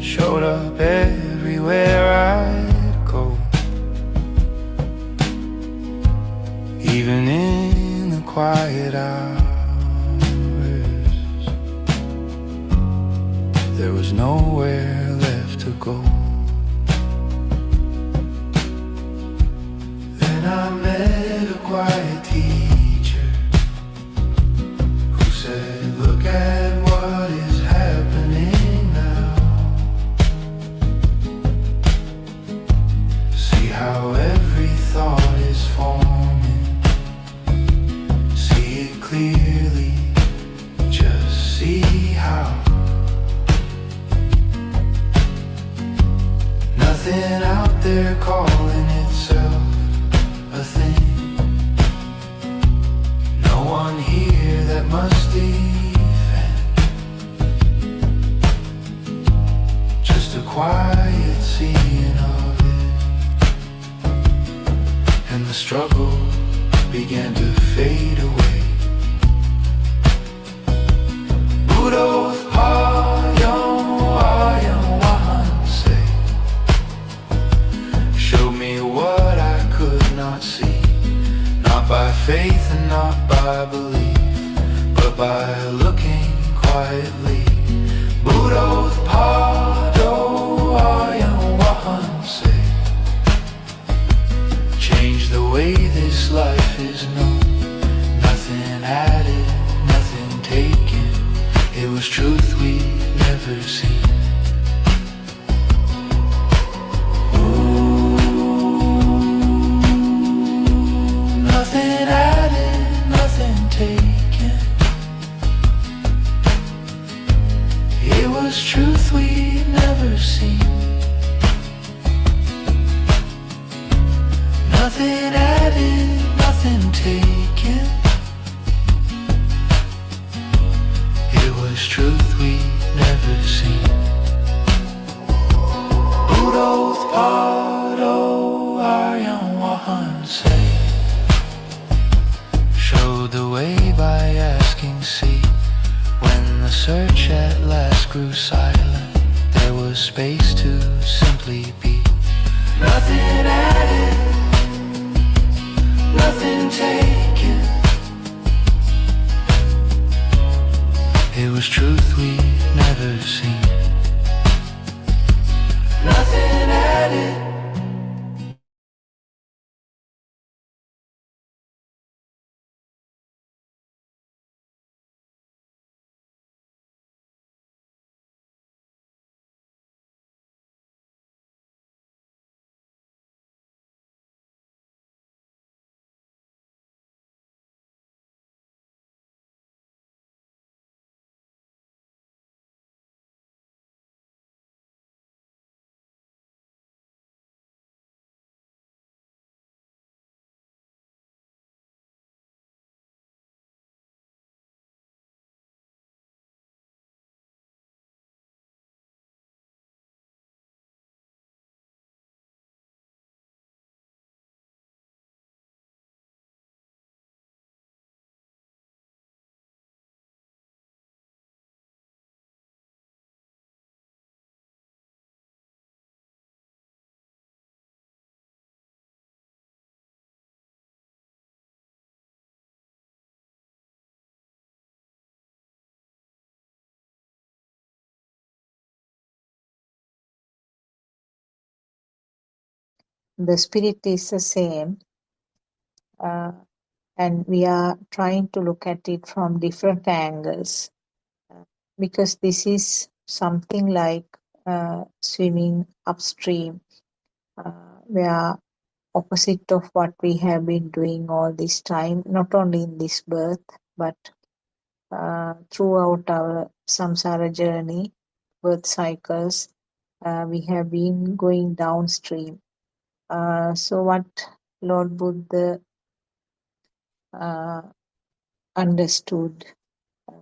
showed up everywhere I'd go, even in the quiet hours. There was nowhere left to go. Then I met a quiet teacher who said, look at what is happening now. See how every thought is forming. See it clearly, just see how nothing out there calling itself a thing. No one here that must defend. Just a quiet seeing of it. And the struggle began to fade away. Buddothpado, showed me what I could not see, not by faith and not by belief, but by looking quietly. Buddothpado, change the way this life is known. Nothing added, nothing taken. It was truth we'd never seen. Nothing added, nothing taken. It was truth we'd never seen. Nothing added, nothing taken. It was truth we'd never seen. Buddothpado, showed the way by asking, see. When the search at last grew silent, there was space to simply be. Nothing added, nothing taken. It was truth we'd never seen. Nothing added. The spirit is the same, and we are trying to look at it from different angles, because this is something like swimming upstream, where opposite of what we have been doing all this time, not only in this birth, but throughout our samsara journey, birth cycles, we have been going downstream. So what Lord Buddha understood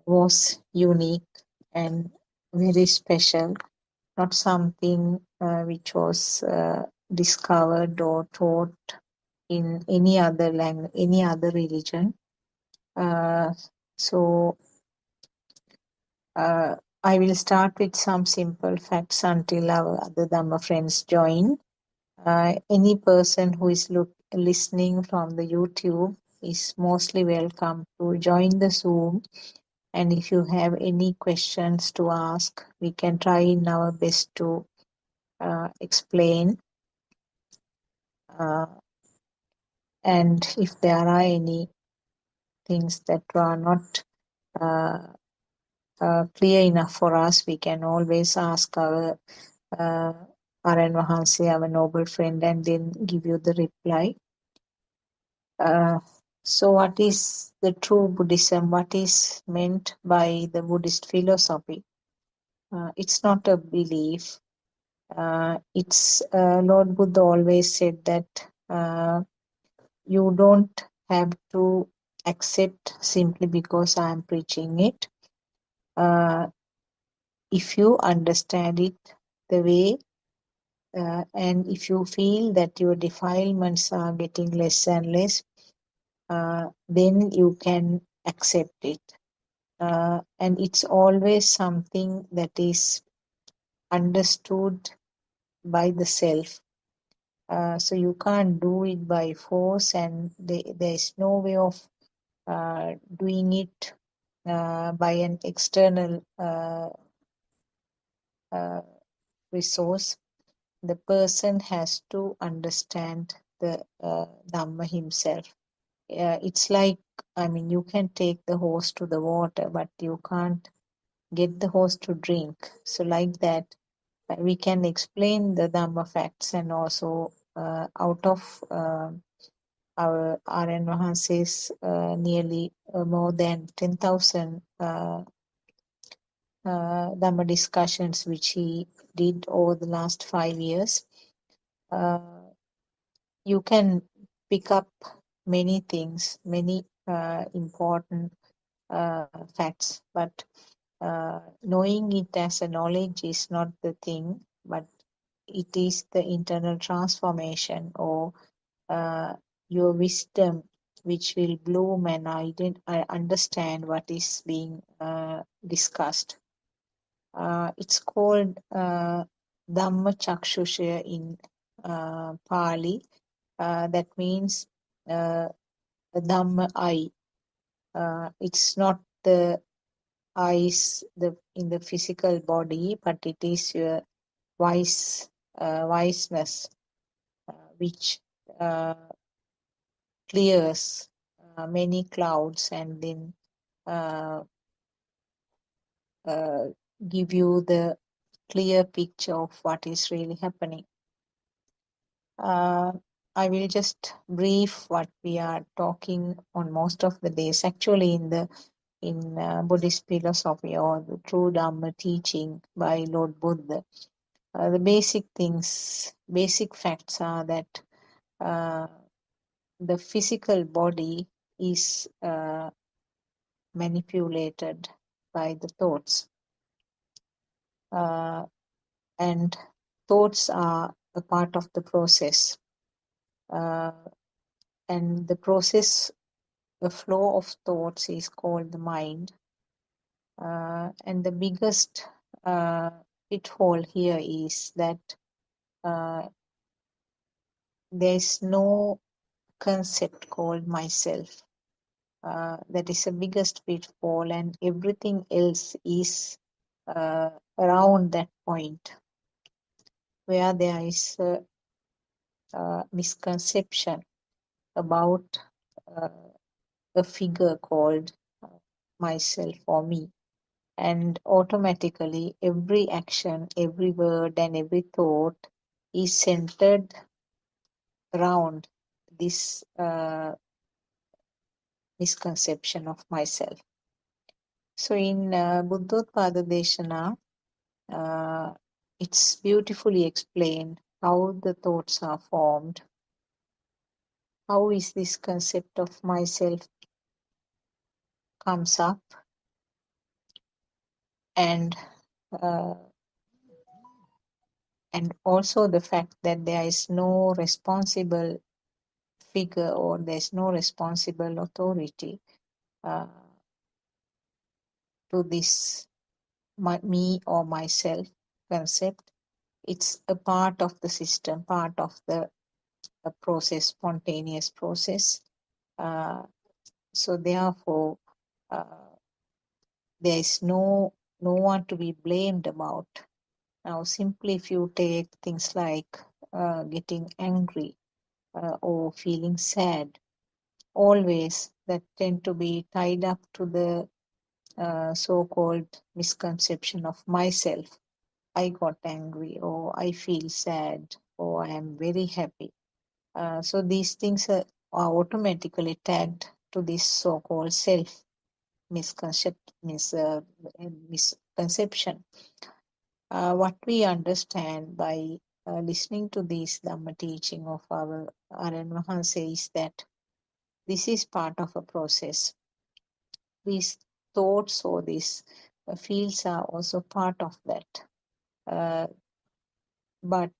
was unique and very special, not something which was discovered or taught in any other language, any other religion. So I will start with some simple facts until our other Dhamma friends join. Any person who is listening from the YouTube is mostly welcome to join the Zoom. And if you have any questions to ask, we can try in our best to explain. And if there are any things that are not uh, clear enough for us, we can always ask our Aran Vahanse, our noble friend, and then give you the reply. So what is the true Buddhism? What is meant by the Buddhist philosophy? It's not a belief. It's Lord Buddha always said that you don't have to accept simply because I am preaching it. If you understand it the way, and if you feel that your defilements are getting less and less, then you can accept it. And it's always something that is understood by the self. So you can't do it by force, and there is no way of doing it by an external resource. The person has to understand the Dhamma himself. It's like, I mean, you can take the horse to the water, but you can't get the horse to drink. So like that, we can explain the Dhamma facts, and also out of our RN Vahanse's nearly more than 10,000 Dhamma discussions which he did over the last 5 years. You can pick up many things, many important facts, but knowing it as a knowledge is not the thing, but it is the internal transformation, or your wisdom which will bloom and I understand what is being discussed. It's called Dhamma Chakshusha in Pali. That means Dhamma eye. It's not the eyes in the physical body, but it is your wiseness which clears many clouds and then give you the clear picture of what is really happening. I will just brief what we are talking on most of the days. Actually, in Buddhist philosophy or the true Dhamma teaching by Lord Buddha, the basic facts are that the physical body is manipulated by the thoughts. And thoughts are a part of the process. And the process, the flow of thoughts is called the mind. And the biggest pitfall here is that there's no concept called myself. That is the biggest pitfall, and everything else is around that point where there is a misconception about a figure called myself or me. and automatically every action, every word, and every thought is centered around this misconception of myself. So in Buddothpado Deshana, it's beautifully explained how the thoughts are formed. How is this concept of myself comes up, and uh, also the fact that there is no responsible figure or there's no responsible authority uh, to this me or myself concept. It's a part of the system, part of the process, spontaneous process. So therefore, there is no one to be blamed about. Now, simply if you take things like getting angry or feeling sad, always that tend to be tied up to the so-called misconception of myself. I got angry, or I feel sad, or I am very happy. So these things are automatically tagged to this so-called self misconception. What we understand by listening to this Dhamma teaching of our Aryan Mahansa is that this is part of a process. These thoughts or these feels are also part of that. But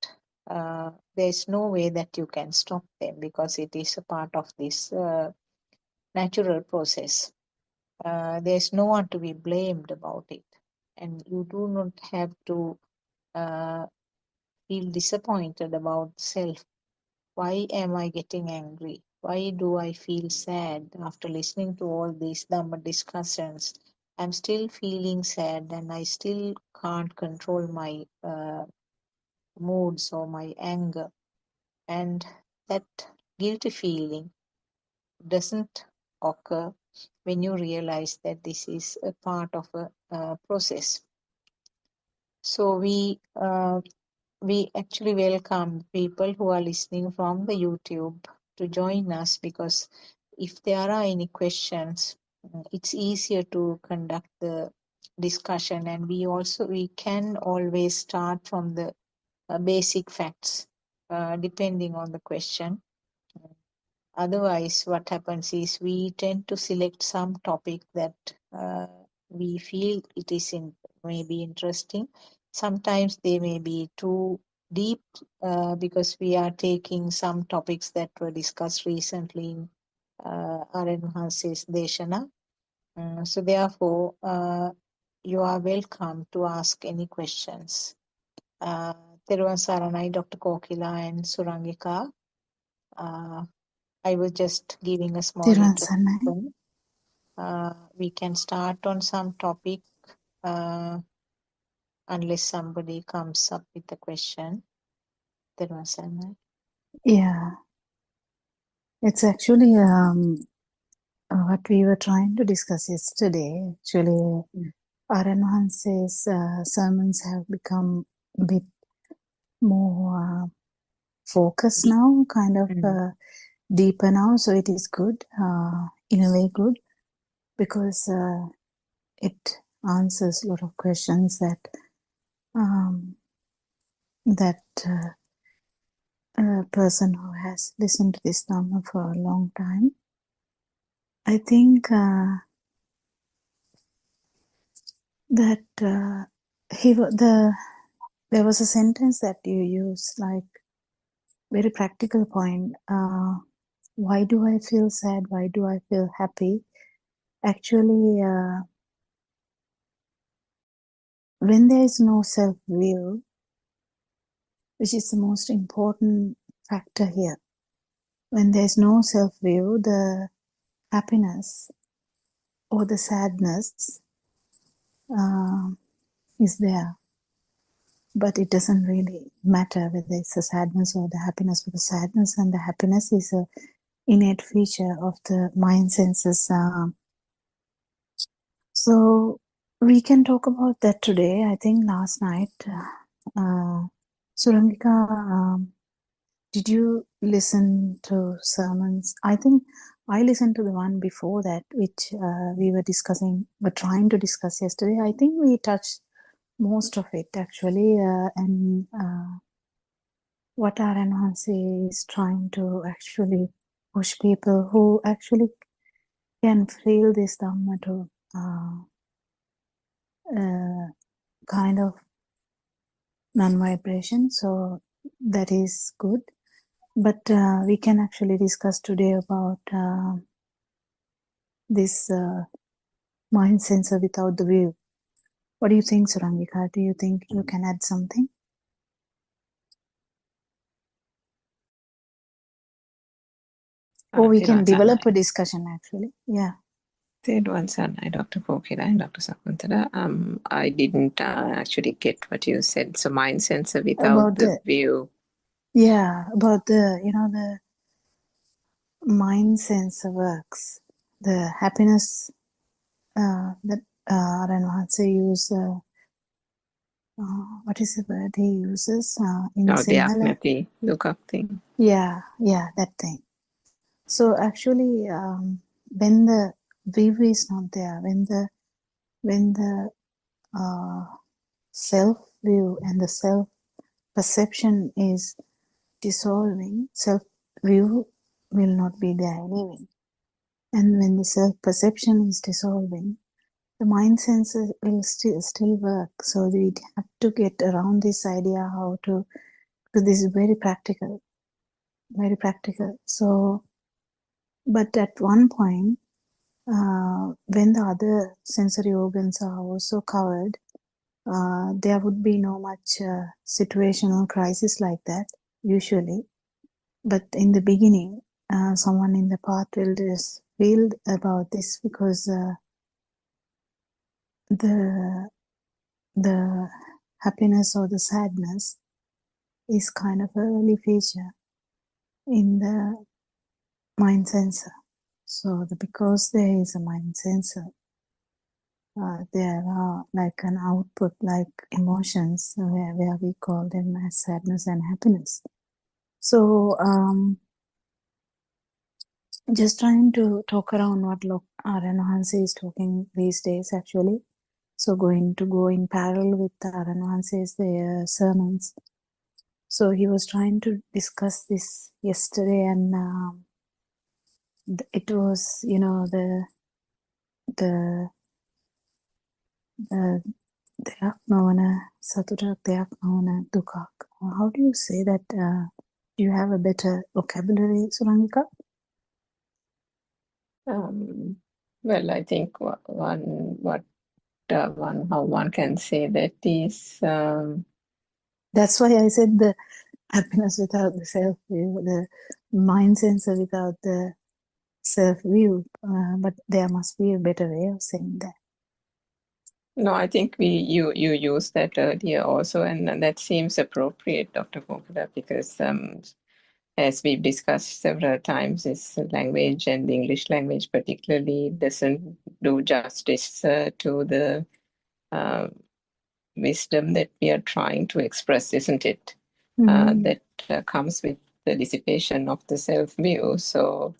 there's no way that you can stop them because it is a part of this natural process. There's no one to be blamed about it, and you do not have to feel disappointed about self. Why am I getting angry? Why do I feel sad after listening to all these Dhamma discussions? I'm still feeling sad and I still can't control my moods or my anger. And that guilty feeling doesn't occur when you realize that this is a part of a process. So we actually welcome people who are listening from the YouTube to join us, because if there are any questions, it's easier to conduct the discussion, and we can always start from the basic facts depending on the question. Otherwise, what happens is we tend to select some topic that we feel it is may be interesting. Sometimes they may be too deep because we are taking some topics that were discussed recently in Aryan Mahansa's Deshana. So therefore, you are welcome to ask any questions. Teruvan Saranai, Dr. Kokila and Surangika. I was just giving a small Thiruvan Saranai. introduction. We can start on some topic unless somebody comes up with a question. Teruvan Saranai. Yeah, it's actually what we were trying to discuss yesterday. Actually, Aryan Mahansa's sermons have become a bit more focused now, kind of deeper now. So it is good, in a way good, because it answers a lot of questions that a person who has listened to this Dhamma for a long time. I think that there was a sentence that you used, like very practical point. Why do I feel sad? Why do I feel happy? Actually, when there is no self-view, which is the most important factor here, when there is no self-view, the happiness or the sadness is there. But it doesn't really matter whether it's the sadness or the happiness, because sadness and the happiness is an innate feature of the mind senses. So We can talk about that today. I think last night, Surangika, did you listen to sermons? I think I listened to the one before that, which we were trying to discuss yesterday. I think we touched most of it actually, and what RNHC is trying to actually push people who actually can feel this Dhamma to kind of non-vibration. So that is good. But we can actually discuss today about this mind sensor without the view. What do you think, Surangika? Do you think you can add something? Or we can develop a discussion actually. Yeah. Tedwan Sanai, Dr. Kokila and Dr. Sakuntala. I didn't actually get what you said. So mind sensor without About the view. Yeah, about the mind sensor works. The happiness that Ranvatse use, what is the word he uses in Sinhala? Deyak Dukak thing. Yeah, that thing. So actually, when the view is not there, when the self view and the self perception is dissolving, self view will not be there anyway. And when the self perception is dissolving, the mind senses will still work. So we have to get around this idea how to. Because this is very practical, very practical. So, but at one point, when the other sensory organs are also covered, there would be no much situational crisis like that usually. But in the beginning, someone in the path will just feel about this because the happiness or the sadness is kind of an early feature in the mind sensor. So because there is a mind sensor, there are like an output, like emotions, where we call them as sadness and happiness. So just trying to talk around what Aranahansi is talking these days actually. So going to go in parallel with Aranahansi's their sermons. So he was trying to discuss this yesterday, and it was, the දෙයක් නොවන සතුටක් දෙයක් නොවන දුකක්. How do you say that? Do you have a better vocabulary, Surangika? Well, I think how one can say that is. That's why I said the happiness without the self view, the mind sensor without the self view. But there must be a better way of saying that. No, I think you used that earlier also, and that seems appropriate, Dr. Kokila, because as we've discussed several times, this language and the English language particularly doesn't do justice to the wisdom that we are trying to express, isn't it? That comes with the dissipation of the self-view. So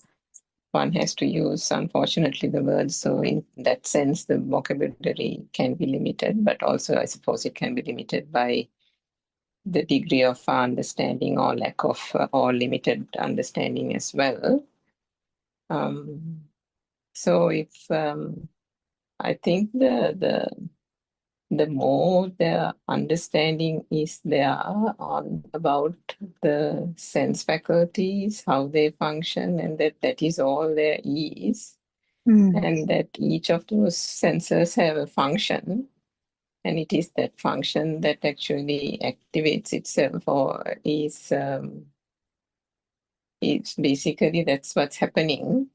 one has to use, unfortunately, the words. So in that sense, the vocabulary can be limited, but also I suppose it can be limited by the degree of understanding or lack of or limited understanding as well. So if I think the more the understanding is there about the sense faculties, how they function, and that is all there is, and that each of those senses have a function, and it is that function that actually activates itself or is basically that's what's happening.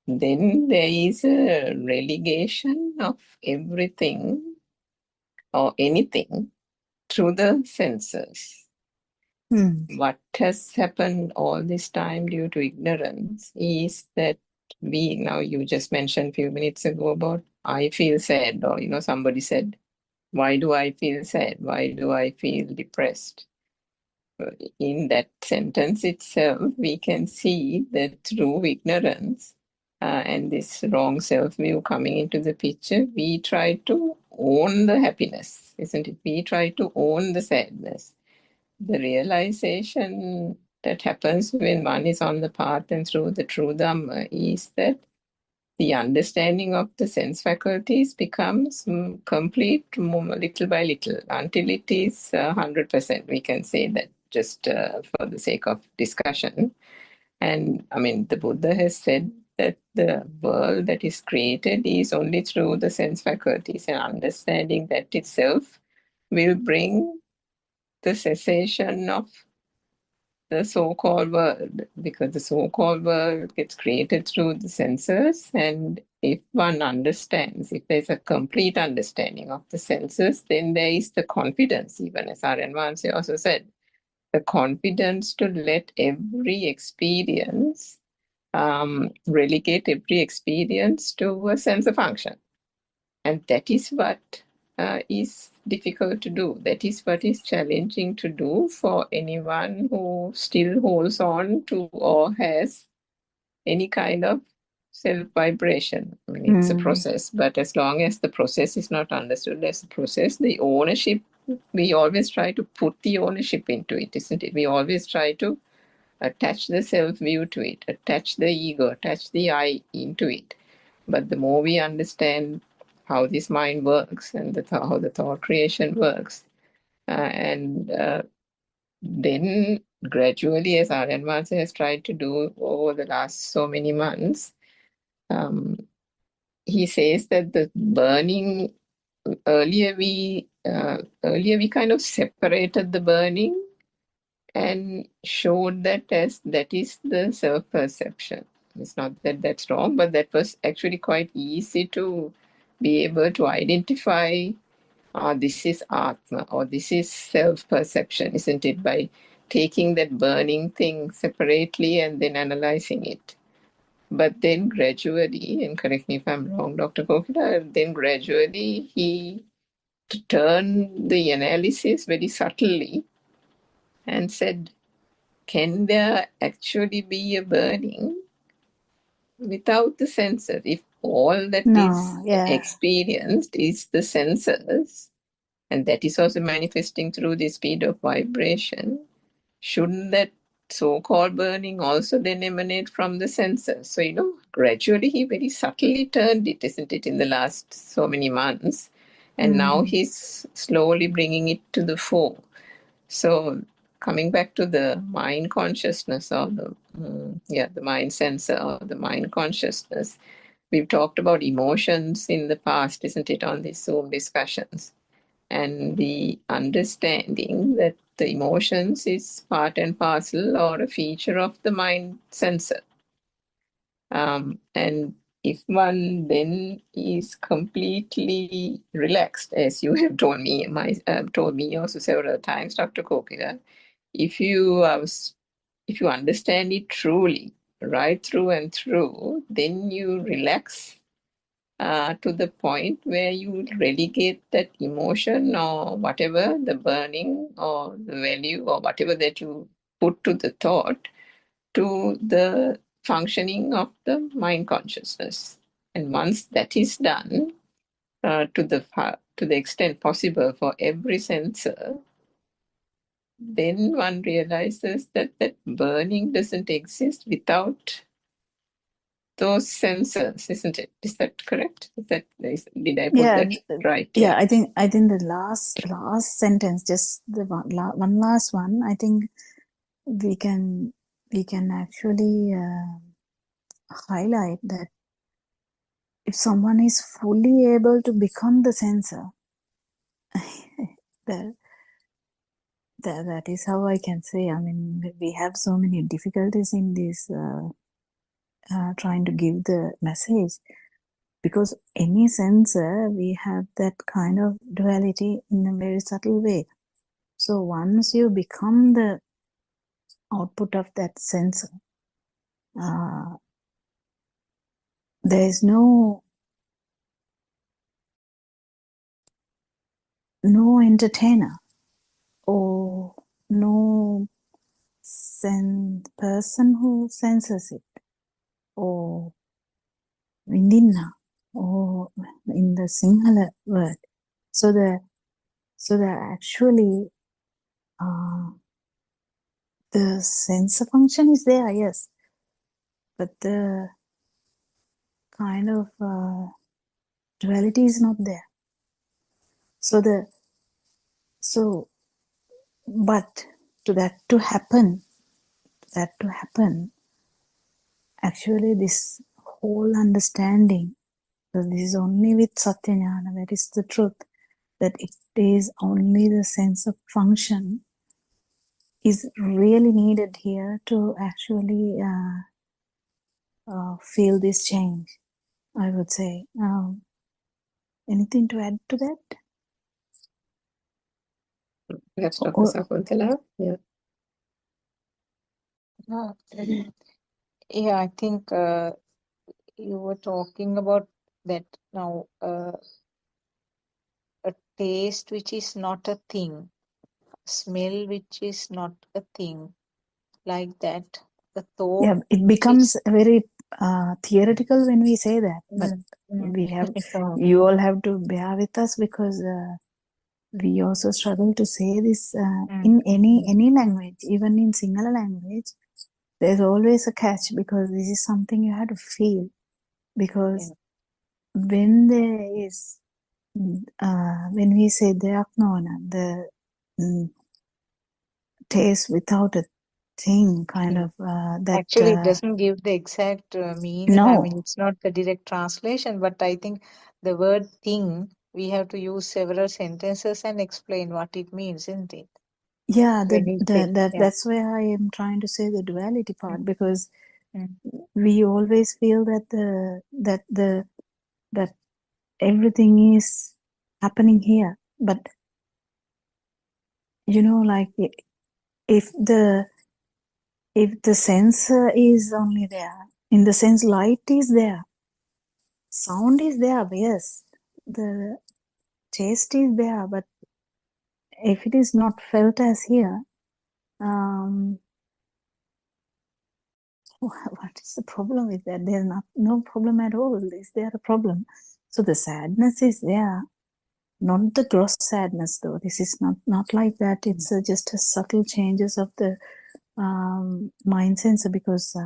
Then there is a relegation of everything or anything through the senses. What has happened all this time due to ignorance is that now you just mentioned a few minutes ago about I feel sad, or somebody said, why do I feel sad? Why do I feel depressed? In that sentence itself, we can see that through ignorance and this wrong self-view coming into the picture, we try to own the happiness, isn't it? We try to own the sadness. The realization that happens when one is on the path and through the true Dhamma is that the understanding of the sense faculties becomes complete little by little until it is 100%. We can say that just for the sake of discussion. And I mean, the Buddha has said that the world that is created is only through the sense faculties, and understanding that itself will bring the cessation of the so-called world, because the so-called world gets created through the senses, and if one understands, if there's a complete understanding of the senses, then there is the confidence, even as Aryan Vansi also said, the confidence to let every experience, relegate every experience to a sense of function. And that is what is difficult to do. That is what is challenging to do for anyone who still holds on to or has any kind of self-vibration. I mean, it's a process, but as long as the process is not understood as a process, the ownership, we always try to put the ownership into it, isn't it? We always try to attach the self-view to it, attach the ego, attach the I into it. But the more we understand how this mind works and how the thought creation works, and then gradually, as Aryan Vansi has tried to do over the last so many months, he says that the burning, earlier we kind of separated the burning and showed that as that is the self-perception. It's not that that's wrong, but that was actually quite easy to be able to identify this is Atma or this is self-perception, isn't it? By taking that burning thing separately and then analyzing it. But then gradually, and correct me if I'm wrong, Dr. Kokila, then gradually he turned the analysis very subtly and said, can there actually be a burning without the senses? If all that is experienced is the senses, and that is also manifesting through the speed of vibration, shouldn't that so-called burning also then emanate from the senses? So, gradually he very subtly turned it, isn't it, in the last so many months. And now he's slowly bringing it to the fore. So coming back to the mind consciousness or the mind sensor or the mind consciousness, we've talked about emotions in the past, isn't it, on these Zoom discussions, and the understanding that the emotions is part and parcel or a feature of the mind sensor. And if one then is completely relaxed, as you have told me, also several times, Dr. Kokila, if you understand it truly, right through and through, then you relax to the point where you relegate that emotion or whatever, the burning or the value or whatever that you put to the thought, to the functioning of the mind consciousness. And once that is done, to the extent possible for every sensor, then one realizes that that burning doesn't exist without those sensors, isn't it? Is that correct? Did I put that right? Yeah, I think the last sentence, just the one last one, I think we can actually highlight that if someone is fully able to become the sensor, that is how I can say. I mean, we have so many difficulties in this trying to give the message, because any sensor, we have that kind of duality in a very subtle way. So once you become the output of that sensor, there is no no entertainer or no person who senses it, or Vindinna, or in the Sinhala word. So the actually the sensor function is there, yes, but the kind of duality is not there. But to that to happen, actually this whole understanding, so this is only with Satyajnana, that is the truth, that it is only the sense of function is really needed here to actually feel this change, I would say. Anything to add to that? Perhaps Dr. Or- Sakuntala? Yeah. Yeah, I think you were talking about that now, a taste which is not a thing, smell which is not a thing, like that. A thought Yeah, it which becomes is very theoretical when we say that, but we have, so, you all have to bear with us, because we also struggle to say this in any language, even in Sinhala language. There's always a catch, because this is something you have to feel, because when there is when we say deyak nona, the taste without a thing, kind of that actually it doesn't give the exact meaning. I mean, no, it's not the direct translation, but I think the word thing, we have to use several sentences and explain what it means, isn't it? yeah, When we say, that's where I am trying to say the duality part, because Mm. we always feel that that everything is happening here, but you know, like if the sensor is only there, in the sense light is there, sound is there, yes, the taste is there, but if it is not felt as here, what is the problem with that? There's no problem at all. Is there a problem? So the sadness is there, not the gross sadness though. This is not like that. It's just a subtle changes of the mind sensor, because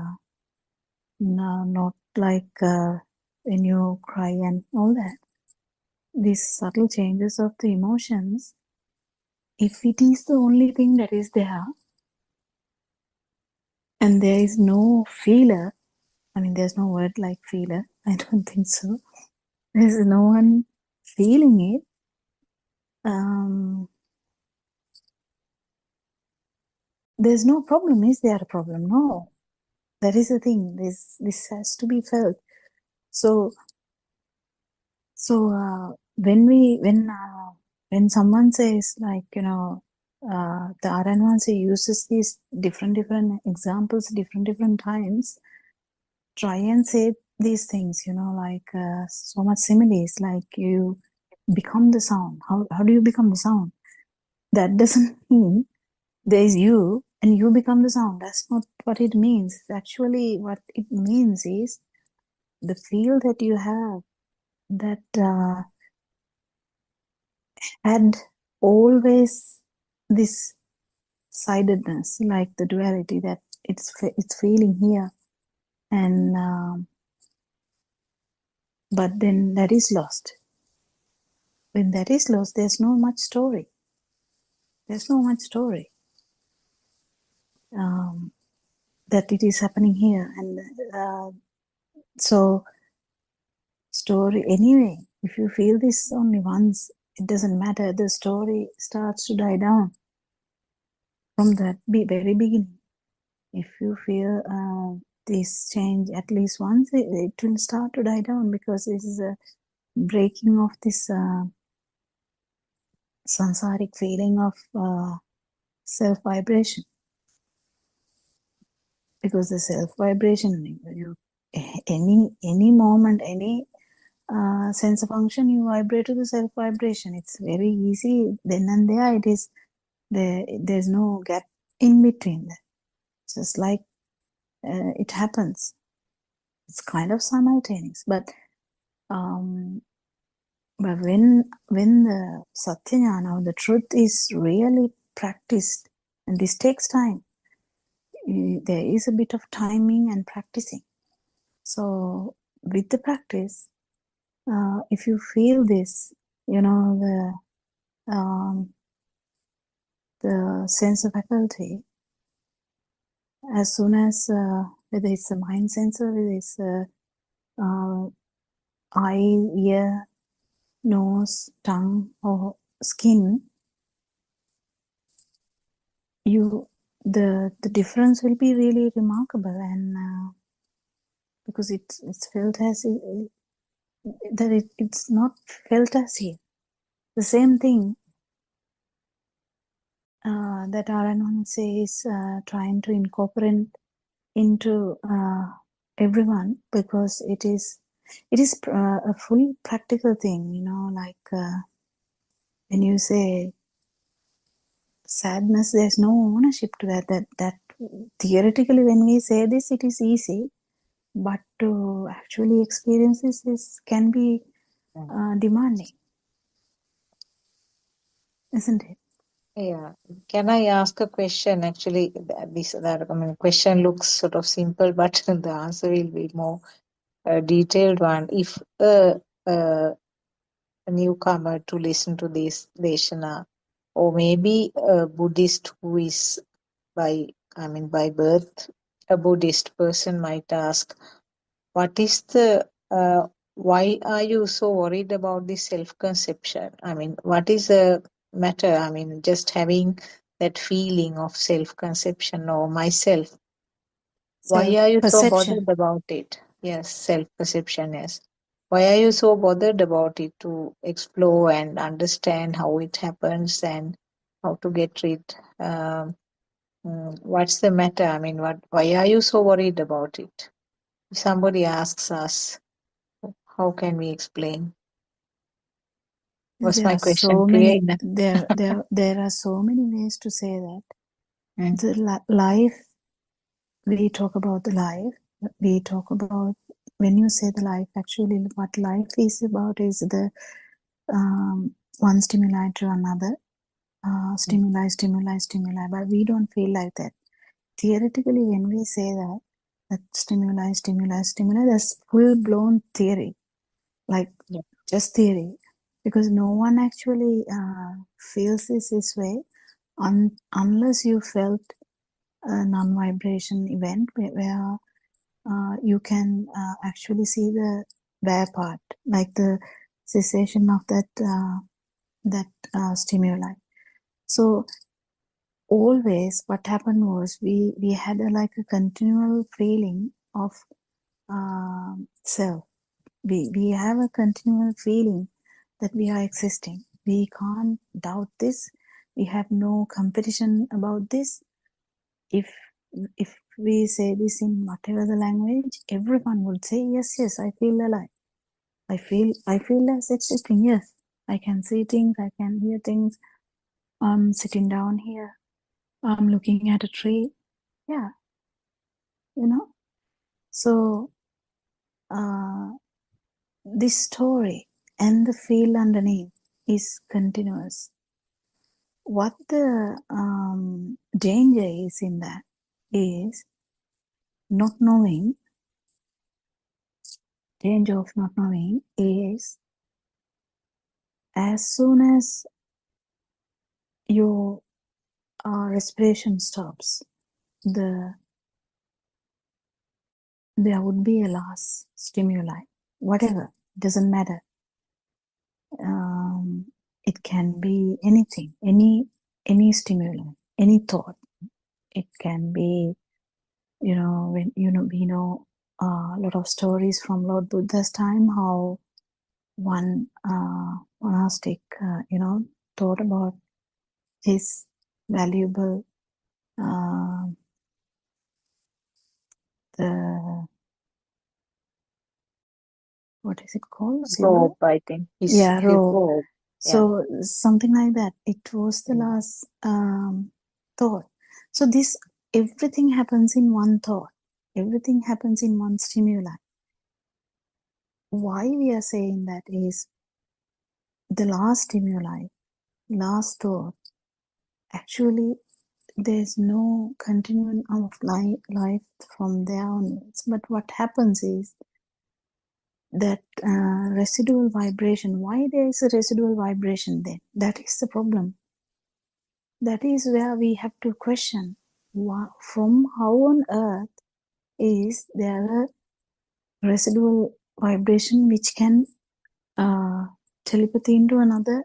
no, not like when you cry and all that. These subtle changes of the emotions, if it is the only thing that is there, and there is no feeler, I mean, there's no word like feeler, I don't think so. There's no one feeling it. There's no problem. Is there a problem? No. That is the thing. This has to be felt. So when someone says, like, you know, the Aranwansi uses these different examples, different times, try and say these things, you know, like so much similes, like you become the sound. How do you become the sound? That doesn't mean there is you and you become the sound. That's not what it means. Actually, what it means is the feel that you have, that had always this sidedness, like the duality, that it's feeling here, and but then that is lost. When that is lost, there's no much story. There's no much story that it is happening here, and so story anyway. If you feel this only once, it doesn't matter. The story starts to die down from that very beginning. If you feel this change at least once, it will start to die down, because this is a breaking of this samsaric feeling of self-vibration. Because the self-vibration, any moment, any sense of function, you vibrate to the self vibration. It's very easy then and there. It is there's no gap in between that. Just like it happens. It's kind of simultaneous, but when the satyajnana or the truth is really practiced, and this takes time, there is a bit of timing and practicing. So with the practice, if you feel this, the sense of faculty, as soon as whether it's a mind sensor, whether it's eye, ear, nose, tongue, or skin, the difference will be really remarkable, and because it's felt as it's not felt as here. The same thing that Aranon says, trying to incorporate into everyone, because it is a full practical thing, like when you say sadness, there's no ownership to that theoretically when we say this, it is easy, but to actually experience this can be demanding, isn't it? Yeah. Can I ask a question? Actually, question looks sort of simple, but the answer will be more detailed one. If a newcomer to listen to this Deshana, or maybe a Buddhist who is by birth a Buddhist person, might ask, what is the why are you so worried about this self-conception? What is the matter? Just having that feeling of self-conception or myself. Why are you so Self-perception. bothered about it? Yes, self-perception, yes. Why are you so bothered about it? To explore and understand how it happens and how to get rid. What's the matter? Why are you so worried about it? If somebody asks us, how can we explain? Was There my are question so clear many. enough? There are so many ways to say that. Mm. The life, we talk about the life. We talk about, when you say the life, actually what life is about is the one stimuli to another, stimuli, but we don't feel like that. Theoretically, when we say that stimuli, that's full-blown theory, like Yeah. just theory, because no one actually feels this way unless you felt a non-vibration event where you can actually see the where part, like the cessation of that stimuli. So always what happened was we had like a continual feeling of self. We have a continual feeling that we are existing. We can't doubt this. We have no competition about this. If we say this in whatever the language, everyone would say, yes, I feel alive. I feel as existing. Yes, I can see things, I can hear things. I'm sitting down here. I'm looking at a tree. Yeah, So this story and the feel underneath is continuous. What the danger is in that is not knowing. Danger of not knowing is, as soon as your respiration stops, there would be a last stimuli, whatever, doesn't matter. It can be anything, any stimuli, any thought. It can be, when we know a lot of stories from Lord Buddha's time, how one monastic, thought about his valuable the what is it called? Rope, I think. Yeah, His rope. rope. So something like that. It was the last thought. So this, everything happens in one thought. Everything happens in one stimuli. Why we are saying that is the last stimuli, last thought. Actually, there's no continuing of life from there onwards. But what happens is that residual vibration. Why there is a residual vibration then? That is the problem. That is where we have to question from how on earth is there a residual vibration which can telepathy into another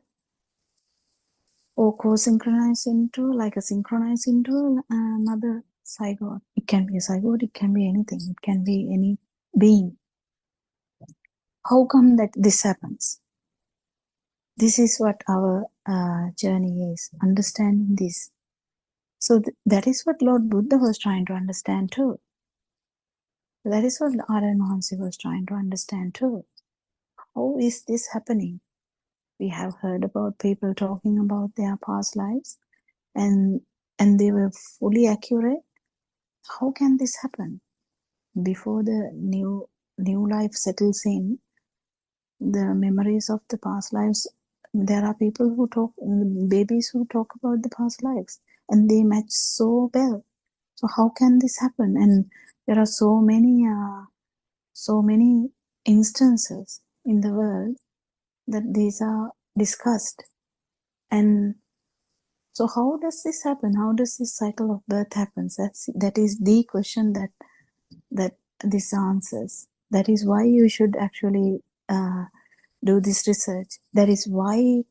or co-synchronize into, like a synchronize into another zygote. It can be a zygote, it can be anything, it can be any being. How come that this happens? This is what our journey is, understanding this. So that is what Lord Buddha was trying to understand too. That is what Aryan Mahansi was trying to understand too. How is this happening? We have heard about people talking about their past lives and they were fully accurate. How can this happen? Before the new life settles in, the memories of the past lives, there are people who talk, babies who talk about the past lives, and they match so well. So how can this happen? And there are so many instances in the world that these are discussed. And so how does this happen? How does this cycle of birth happens? That is the question that this answers. That is why you should actually do this research. That is why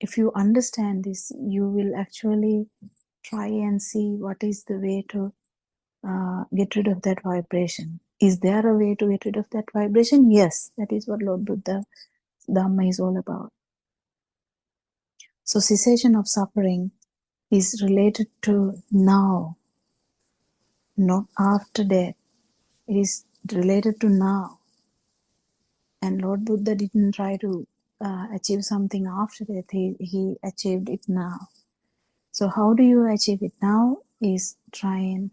if you understand this, you will actually try and see what is the way to get rid of that vibration. Is there a way to get rid of that vibration? Yes, that is what Lord Buddha Dhamma is all about. So cessation of suffering is related to now, not after death. It is related to now. And Lord Buddha didn't try to achieve something after death. He achieved it now. So how do you achieve it now? Is trying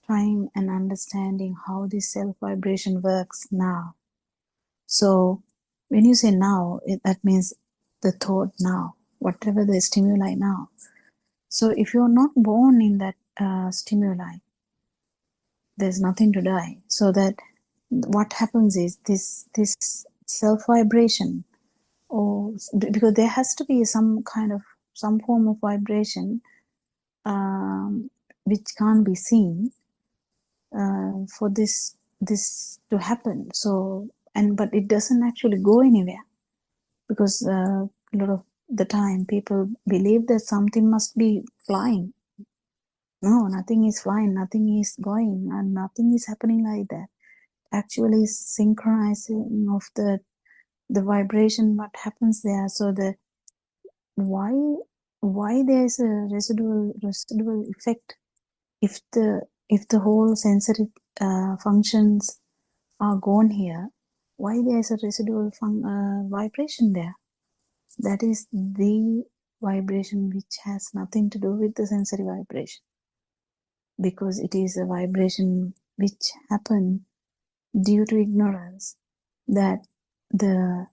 and understanding how this self-vibration works now. So when you say now, that means the thought now, whatever the stimuli now. So if you're not born in that stimuli, there's nothing to die. So that what happens is this self-vibration, or because there has to be some form of vibration which can't be seen for this to happen. So but it doesn't actually go anywhere, because a lot of the time people believe that something must be flying. No, nothing is flying, nothing is going, and nothing is happening like that. Actually synchronizing of the vibration, what happens there. So the why there's a residual effect if the whole sensory functions are gone here. Why there's a residual vibration there? That is the vibration which has nothing to do with the sensory vibration, because it is a vibration which happened due to ignorance, that that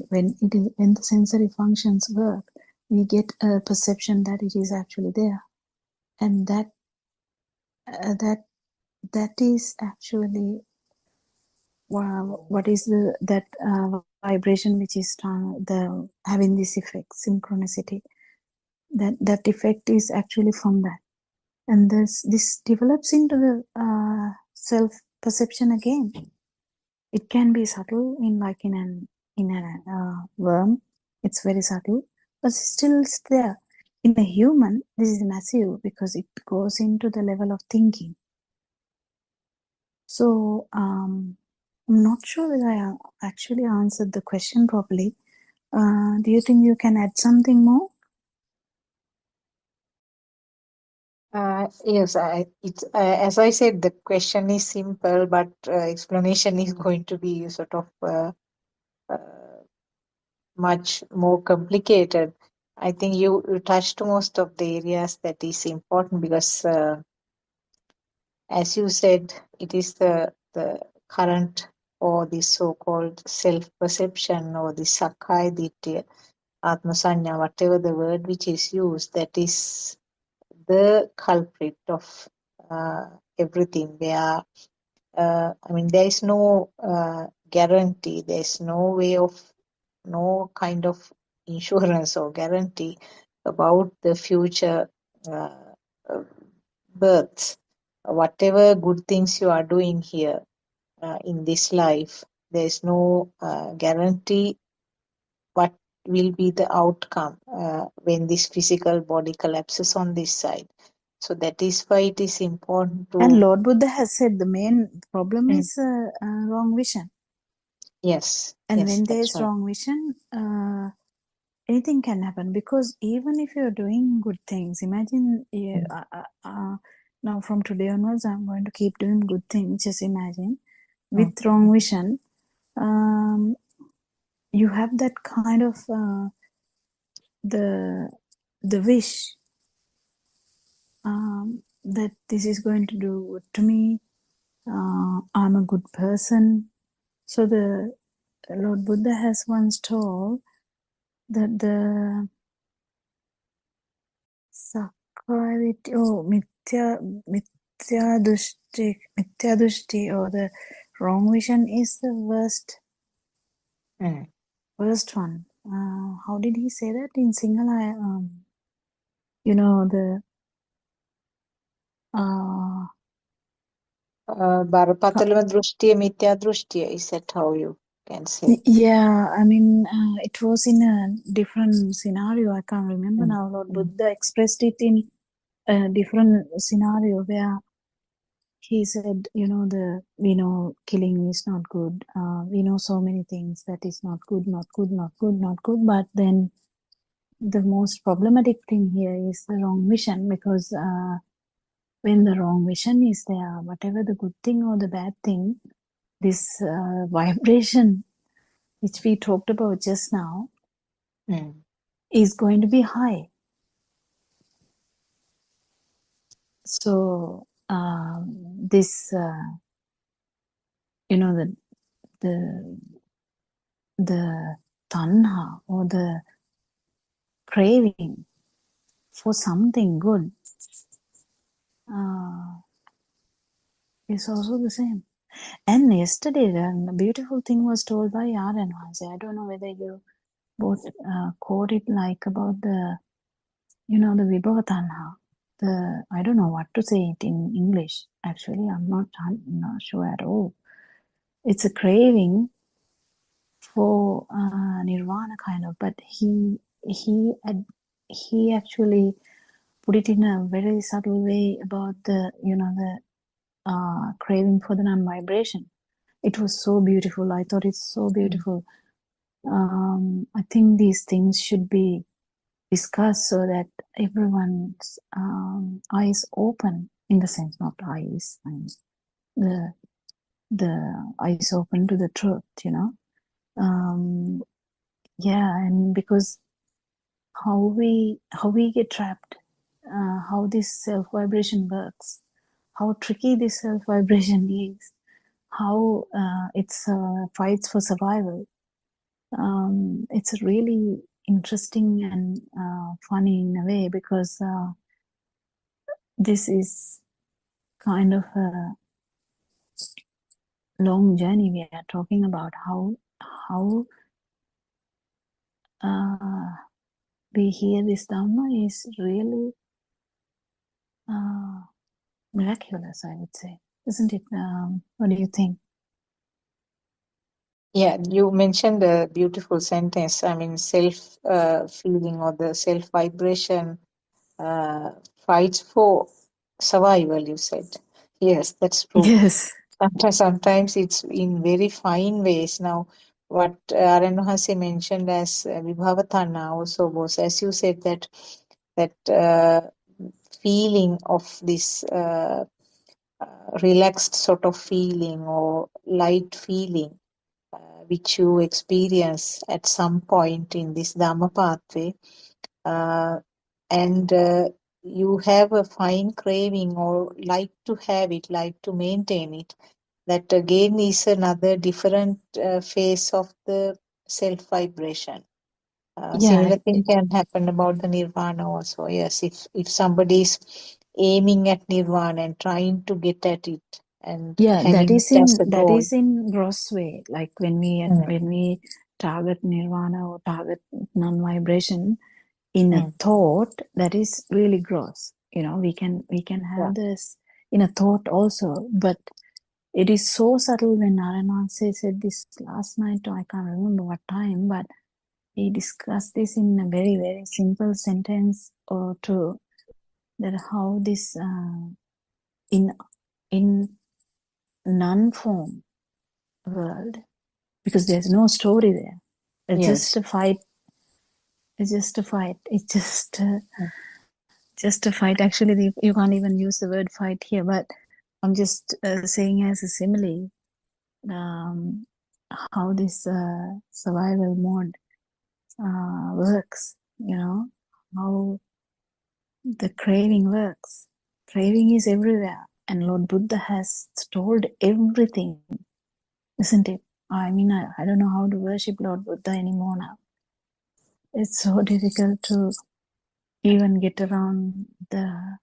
when the sensory functions work, we get a perception that it is actually there, and that is actually what is that vibration which is having this effect, synchronicity. That effect is actually from that, and this develops into the self perception again. It can be subtle in a worm. It's very subtle, but still it's there. In a human, this is massive because it goes into the level of thinking. So I'm not sure whether I actually answered the question properly. Do you think you can add something more? Yes, as I said, the question is simple, but explanation is going to be sort of much more complicated. I think you touched most of the areas that is important because, as you said, it is the current or the so-called self-perception or the Sakkaya Ditthhiya, Atmasanya, whatever the word which is used, that is the culprit of everything. Where I mean, there is no guarantee. There is no kind of insurance or guarantee about the future uh, uh, births. Whatever good things you are doing here in this life, there is no guarantee what will be the outcome when this physical body collapses on this side. So that is why it is important And to. Lord Buddha has said the main problem Mm, is wrong vision. yes, And yes, when there that's is right. wrong vision, anything can happen. Because even if you're doing good things, imagine now from today onwards, I'm going to keep doing good things. Just imagine with Mm, wrong vision, you have that kind of the wish that this is going to do good to me. I'm a good person. So the Lord Buddha has once told that the mithya dushti or the wrong vision is the worst mm. one. How did he say that in Sinhala? You know the බරපතලම දෘෂ්ටිය මිත්‍යා දෘෂ්ටිය, is that how you can say? yeah, I mean, it was in a different scenario. I can't remember Mm, now. Lord mm, Buddha expressed it in a different scenario where he said, you know, we know killing is not good. We know so many things that is not good, not good, not good, not good. But then the most problematic thing here is the wrong vision, because when the wrong vision is there, whatever the good thing or the bad thing, this vibration which we talked about just now mm. is going to be high. So this, you know, the tanha or the craving for something good is also the same. And yesterday, a beautiful thing was told by Yaren Hanse. I don't know whether you both caught it, like about the, you know, the Vibhava Tanha. I don't know what to say it in English. Actually, I'm not sure at all. It's a craving for nirvana kind of, but he actually put it in a very subtle way about the, you know, the craving for the non-vibration. It was so beautiful. I thought it's so beautiful. I think these things should be discussed so that everyone's eyes open, in the sense, not eyes, the eyes open to the truth, you know. Yeah, and because how we get trapped, how this self vibration works, how tricky this self vibration is, how it's fights for survival. It's really interesting and funny in a way, because this is kind of a long journey we are talking about. How we hear this Dhamma is really miraculous, I would say, isn't it? What do you think? Yeah, you mentioned a beautiful sentence. I mean, self feeling or the self vibration uh, fights for survival, you said. Yes, that's true. Yes. Sometimes it's in very fine ways. Now, what Aranahasi mentioned as Vibhava Tanha also was, as you said, that feeling of this relaxed sort of feeling or light feeling which you experience at some point in this Dhamma pathway, and you have a fine craving or like to have it, like to maintain it, that again is another different phase of the self vibration. Yeah, Similar thing can happen about the nirvana also. Yes, if somebody is aiming at nirvana and trying to get at it and yeah, having it as a that goal. is in gross way. Like when we target nirvana or target non-vibration in a thought, that is really gross. You know, we can Yeah. have this in a thought also, but it is so subtle. When Narayan said this last night, I can't remember what time, but he discussed this in a very, very simple sentence or two, that how this in non-form world, because there's no story there. It's Yes. just a fight. It's just a fight. It's just a fight. Actually, you can't even use the word fight here, but I'm just saying as a simile how this survival mode works. You know, how the craving works. Craving is everywhere, and Lord Buddha has told everything, isn't it? I mean, I don't know how to worship Lord Buddha anymore now. It's so difficult to even get around the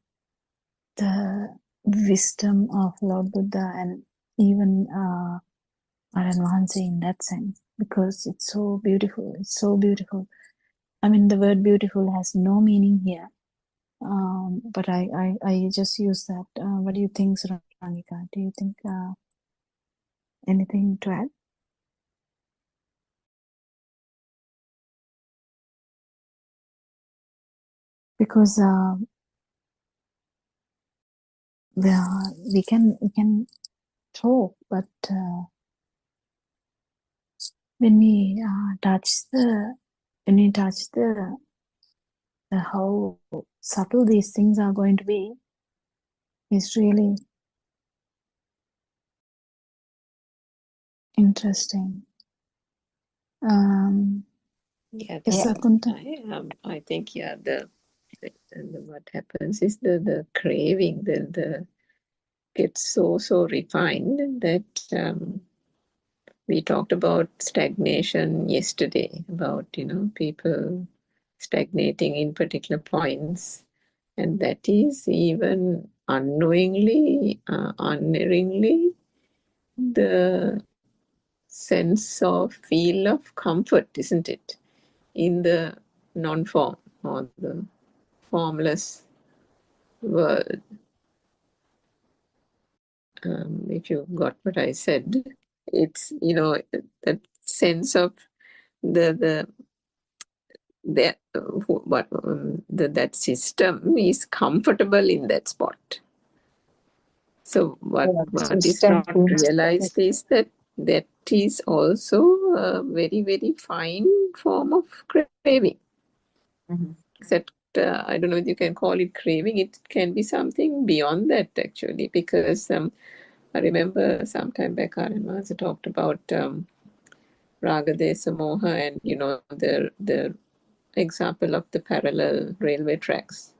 wisdom of Lord Buddha and even Maranvansi in that sense, because it's so beautiful. It's so beautiful. I mean, the word beautiful has no meaning here, but I just use that. What do you think, Suranika? Do you think anything to add? Because we can talk, but when we touch the how subtle these things are going to be, is really interesting. Yeah, Yes, Yeah. Sakunta. I think what happens is the craving, the gets so refined that we talked about stagnation yesterday, about people stagnating in particular points, and that is even unknowingly, unerringly, the sense of feel of comfort, isn't it, in the non-form or the formless world. If you got what I said, it's that sense of that system is comfortable in that spot. So what is System not realized is that is also a very, very fine form of craving. Except I don't know if you can call it craving. It can be something beyond that actually, because I remember some time back Aryan talked about Raga Desa Moha, and the example of the parallel railway tracks.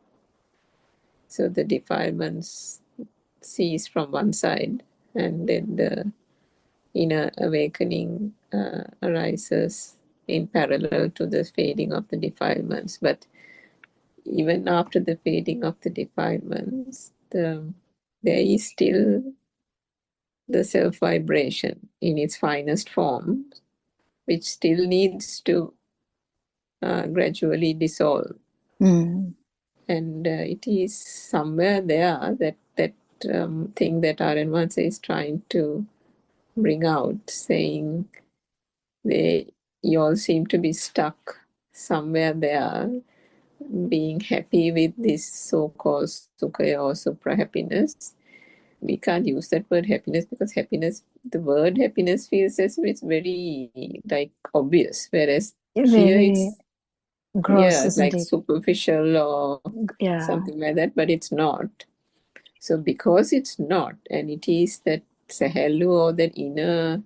So the defilements cease from one side, and then the inner awakening arises in parallel to the fading of the defilements. But even after the fading of the defilements, there is still the self vibration in its finest form, which still needs to gradually dissolve. And it is somewhere there that thing that Aryan is trying to bring out, saying you all seem to be stuck somewhere there, being happy with this so-called sukha or supra happiness. We can't use that word happiness, because the word happiness feels as if it's very like obvious, whereas here Gross, yeah, isn't like it? superficial or Yeah. something like that, but it's not. So because it's not, and it is that sahelu or that inner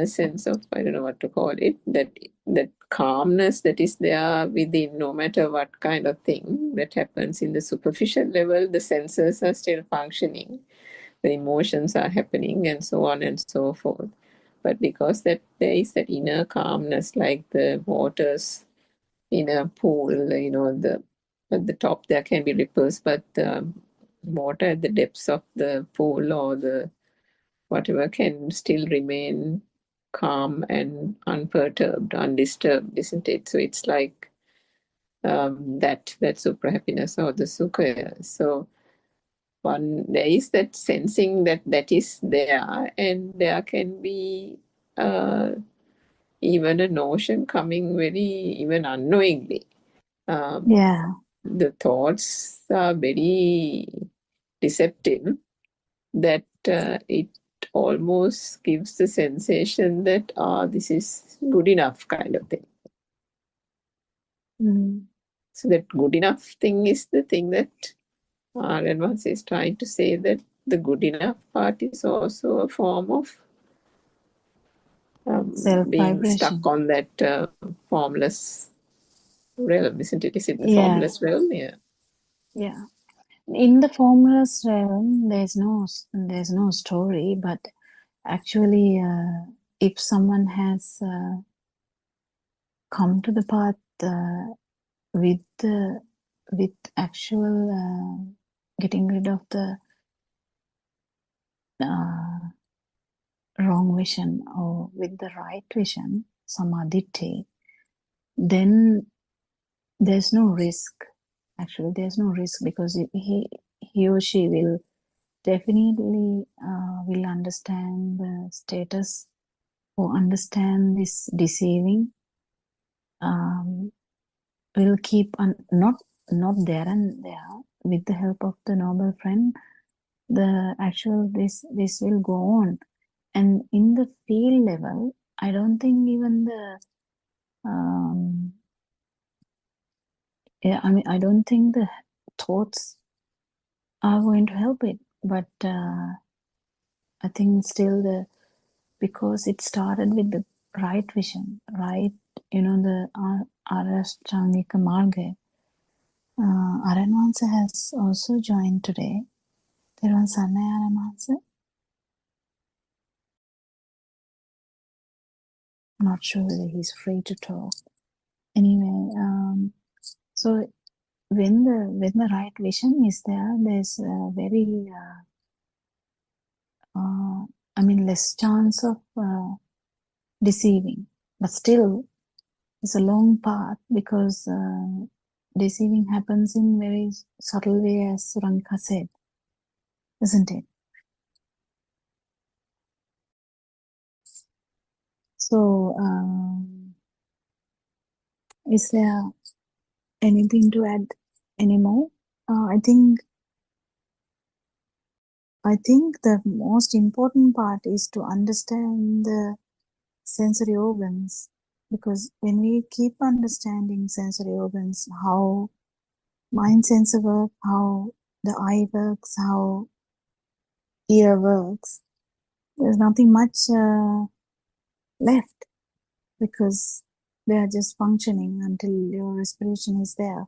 sense of, I don't know what to call it, that calmness that is there within, no matter what kind of thing that happens in the superficial level, the senses are still functioning, the emotions are happening, and so on and so forth. But because that there is that inner calmness, like the waters in a pool, at the top there can be ripples, but the water at the depths of the pool or the whatever can still remain calm and unperturbed, undisturbed, isn't it? So it's like that super happiness or the sukha. So there is that sensing that is there, and there can be even a notion coming very even unknowingly. Yeah. The thoughts are very deceptive, that it almost gives the sensation that this is good enough kind of thing. So that good enough thing is the thing that Renvas is trying to say, that the good enough part is also a form of being stuck Self-vibration. on that formless realm, isn't it? Is it the Yeah. formless realm? Yeah. Yeah. In the formless realm, there's no story, but actually, if someone has come to the path with actual getting rid of the wrong vision, or with the right vision, samadhi, then there's no risk. Actually, there's no risk, because he or she will definitely will understand the status, or understand this deceiving, will keep not there and there, with the help of the noble friend, the actual this will go on. And in the field level, I don't think even the I don't think the thoughts are going to help it, but I think still because it started with the right vision, right? The Arashtangika Marga. Aranwansa has also joined today. Theron Sanay Aranwansa. Not sure whether he's free to talk. Anyway, so when the right vision is there, there's a very less chance of deceiving. But still, it's a long path, because deceiving happens in very subtle way, as Suranka said, isn't it? So, is there anything to add anymore? I think the most important part is to understand the sensory organs, because when we keep understanding sensory organs, how mind sensor work, how the eye works, how ear works, there's nothing much left, because they are just functioning until your respiration is there.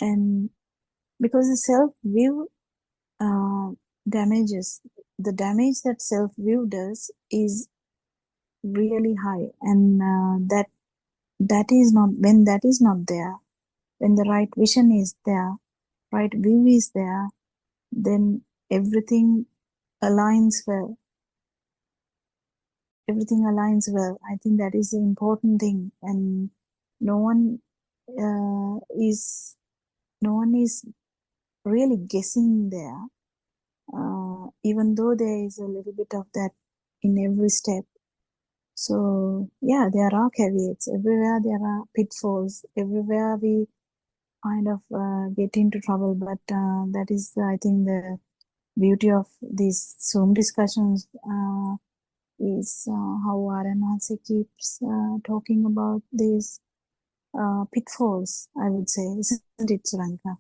And because the self view damages, the damage that self view does is really high, and that is not, when that is not there, when the right vision is there, right view is there, then everything aligns well. Everything aligns well. I think that is the important thing, and no one is really guessing there, even though there is a little bit of that in every step. So yeah, there are caveats everywhere, there are pitfalls everywhere, we kind of get into trouble, but that is, I think, the beauty of these Zoom discussions, is how Varanasi keeps talking about these pitfalls, I would say, isn't it, Suranka?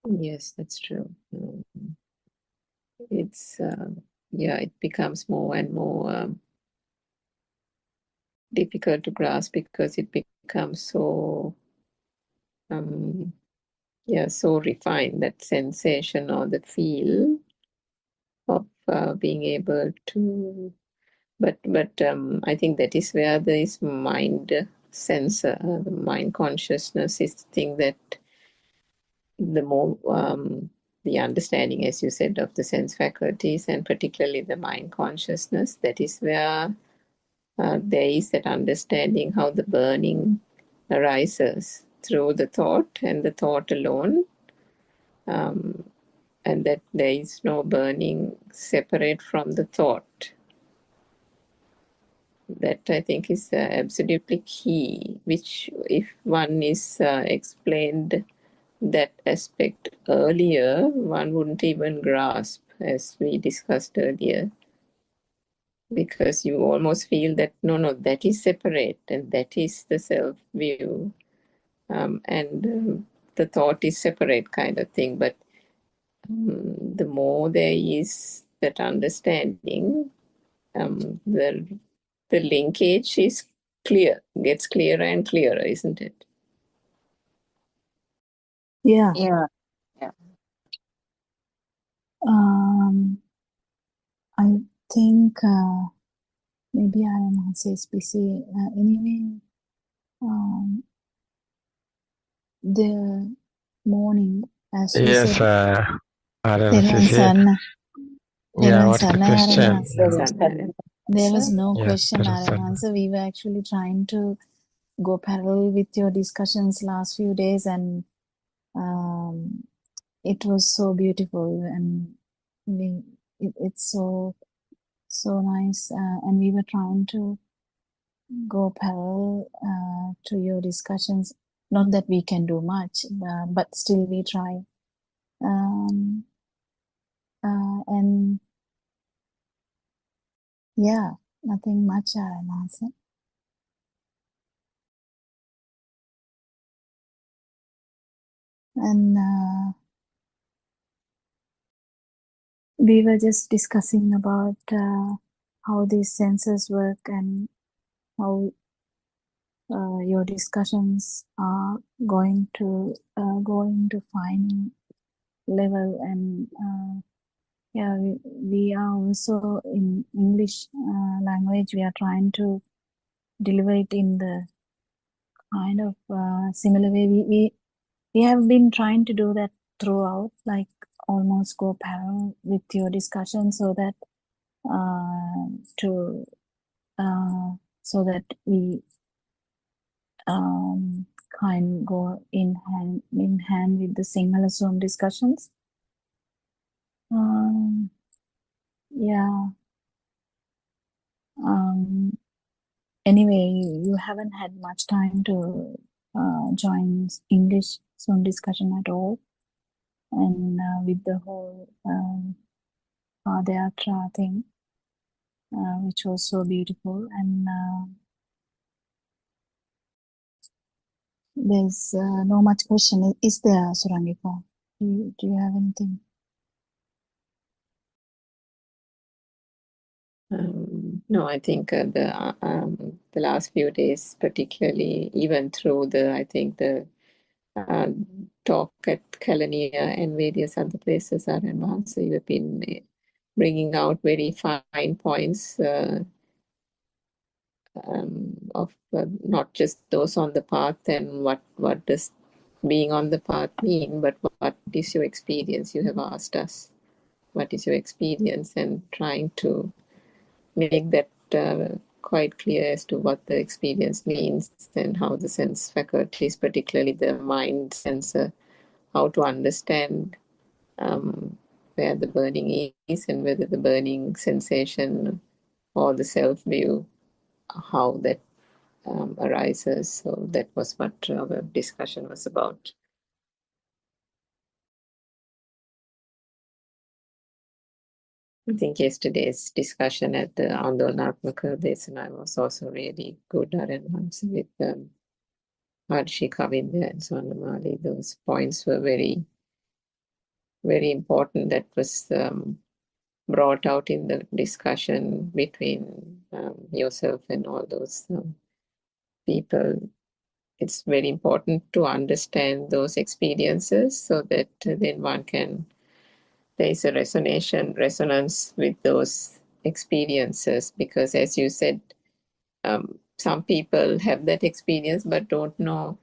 Yes, that's true. It's yeah, it becomes more and more difficult to grasp because it becomes so so refined, that sensation or the feel of being able to. But I think that is where this mind sensor, the mind consciousness is the thing that the more the understanding, as you said, of the sense faculties and particularly the mind consciousness, that is where there is that understanding how the burning arises through the thought and the thought alone, and that there is no burning separate from the thought. That I think is absolutely key, which if one is explained that aspect earlier, one wouldn't even grasp, as we discussed earlier, because you almost feel that no, that is separate and that is the self view, and the thought is separate kind of thing. But the more there is that understanding, the linkage is clear, gets clearer and clearer, isn't it? Yeah. Yeah. I think maybe Aram is busy. Anyway, the morning, as we Yes, said, Aranas is Therwan here. Sarna. Yeah, Therwan what's the Sarna, question? There was no Yes, question, Therwan. So we were actually trying to go parallel with your discussions last few days, and it was so beautiful, and it's so nice, and we were trying to go parallel to your discussions. Not that we can do much, but still we try. And yeah, nothing much, answer. And we were just discussing about how these senses work and how your discussions are going to fine level, and yeah, we are also in English language. We are trying to deliver it in the kind of similar way. We have been trying to do that throughout, like almost go parallel with your discussion, so that so that we kind go in hand with the Sinhala Zoom discussions. Yeah. Anyway, you haven't had much time to join English Zoom discussion at all, and with the whole Padayatra thing, which was so beautiful, and there's no much question. Is there, Surangika? Do you have anything? No, I think the last few days, particularly, even through the talk at Kelaniya and various other places are advanced. So you've been bringing out very fine points of not just those on the path and what does being on the path mean, but what is your experience? You have asked us, what is your experience, and trying to make that quite clear as to what the experience means and how the sense faculties, particularly the mind sensor, how to understand where the burning is and whether the burning sensation or the self view, how that arises. So that was what our discussion was about. I think yesterday's discussion at the Andolnatmaka Desana was also really good, Aranhans, with Harshi Kavinda and Swarnamali. Those points were very, very important. That was brought out in the discussion between yourself and all those people. It's very important to understand those experiences so that then one can, there is a resonance with those experiences, because as you said, some people have that experience but don't know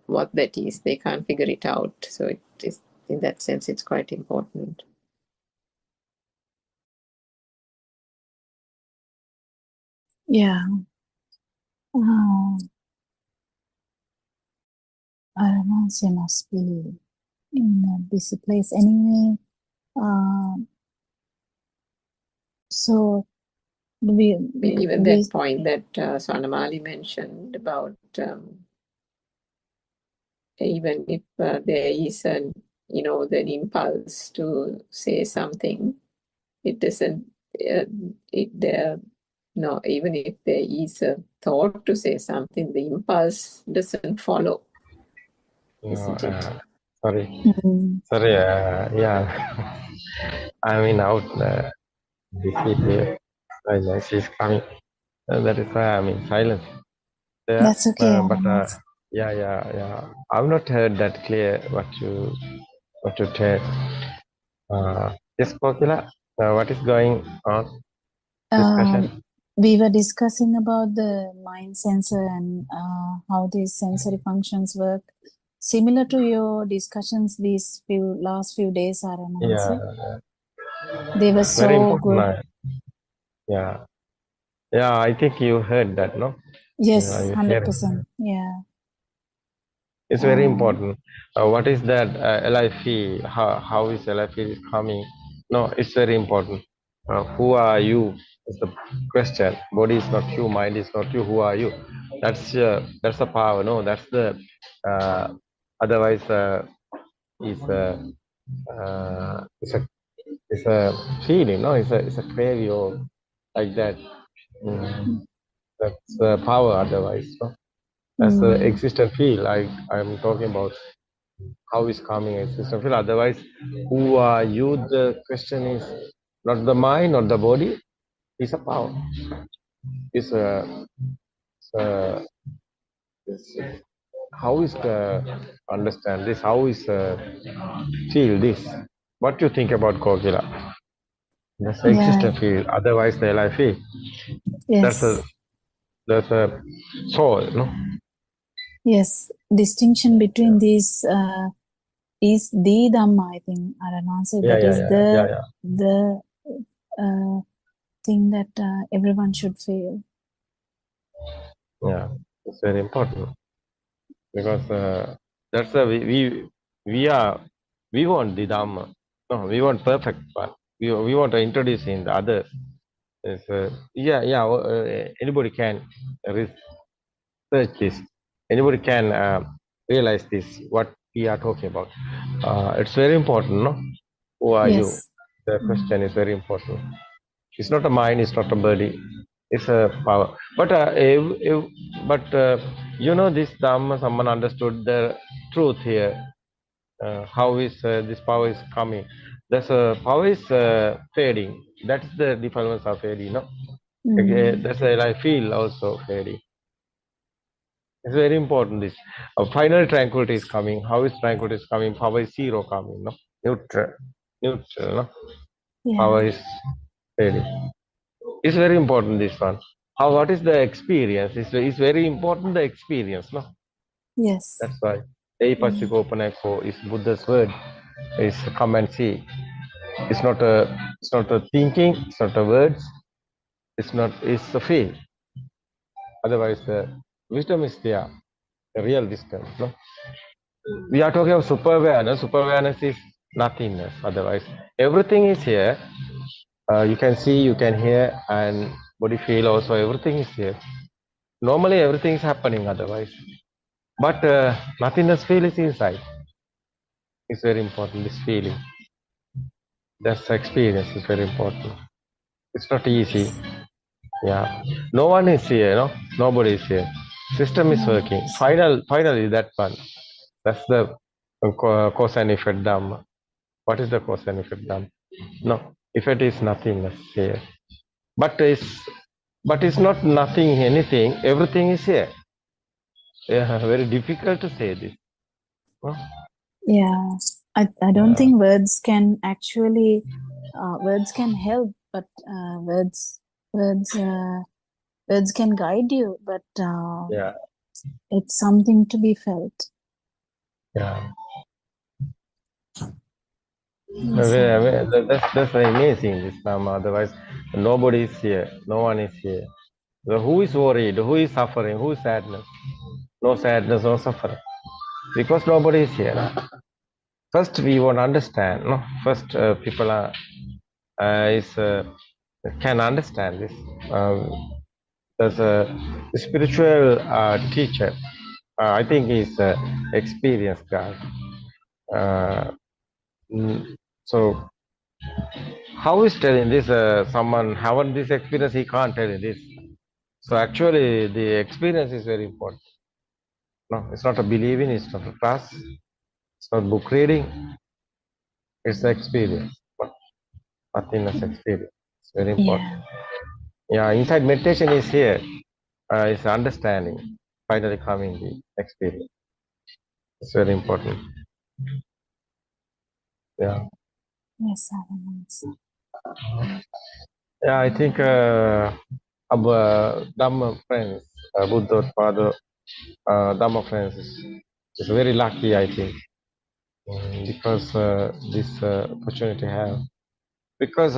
what that is. They can't figure it out. So it is, in that sense, it's quite important. Yeah. Aranasi must be in a busy place anyway. So Even that point that Swarnamali mentioned about even if there is an, the impulse to say something, it doesn't, no, even if there is a thought to say something, the impulse doesn't follow, isn't it? Sorry. Sorry. Yeah. I mean, out. Busy here. Silence is coming. That is why I'm in silence. Yeah. That's okay. But yeah. I've not heard that clear what you said. Yes, Kokila. What is going on? Discussion. We were discussing about the mind sensor and how these sensory functions work. Similar to your discussions these last few days, Yeah. They were Very so good. important. Yeah. I think you heard that, no? Yes, You 100%. Yeah. It's very important. What is that LIF? How is LIF is coming? No, it's very important. Who are you? Is the question. Body is not you. Mind is not you. Who are you? That's the power. No, that's the. Otherwise, it's a feeling. No, it's a craving or like that. That's the power. Otherwise, no? That's the existent feel. I'm talking about how is calming existent feel. Otherwise, who are you? The question is not the mind, not the body. It's a power. It's how is understand this? How is feel this? What do you think about Kogila? That's the existent feel. Otherwise, the life feel. Yes. That's a soul, no? Yes. Distinction between these is the Dhamma, I think, Aranasi. That is the thing that everyone should feel. Yeah, it's very important because that's a we want the Dhamma. No, we want perfect one. We want to introduce in the others. Anybody can research this. Anybody can realize this. What we are talking about. It's very important, no? Who are you? The question is very important. It's not a mind. It's not a body. It's a power. But this Dhamma, someone understood the truth here. How is this power is coming? This power is fading. That's the defilements are fading. No, that's why I feel also fading. It's very important. This final tranquility is coming. How is tranquility is coming? Power is zero coming. No, neutral. No, power is fading. It's very important. This one. What is the experience? It's very important. The experience. No. Yes. That's why. Eipasiko is Buddha's word. Is come and see. It's not a thinking. It's not a words. It's a feel. Otherwise, the wisdom is there. The real wisdom. No. We are talking about super awareness. Super awareness is nothingness. Otherwise, everything is here. You can see, you can hear, and body feel also. Everything is here. Normally, everything is happening. Otherwise, but nothingness feel is inside. It's very important. This feeling. That's experience is very important. It's not easy. Yeah. No one is here, no? Nobody is here. System is No. working. Finally, that one. That's the cause and effect Dhamma. What is the cause and effect Dhamma? No. Effect is nothingness here. But it's not nothing, anything. Everything is here. Yeah, very difficult to say this. No? Yeah, I don't think words can actually words can help, but words can guide you, but Yeah. it's something to be felt. Yeah. Yes, That's amazing, this Dhamma. Otherwise, nobody is here. No one is here. So who is worried? Who is suffering? Who is sadness? No sadness, no suffering. Because nobody is here. No? First, we want to understand. No, first people are can understand this. There's a spiritual teacher. I think he's an experienced guy. So how is telling this? Someone haven't this experience, he can't tell you this. So actually, the experience is very important. No, it's not a believing. It's not a class. It's not book reading. It's the experience. Nothingness experience. It's very important. Yeah, inside meditation is here. It's understanding. Finally coming the experience. It's very important. Yeah. yes, Yeah, I think our Dhamma friends, Buddothpado Dhamma friends is very lucky, I think, because this opportunity have. Because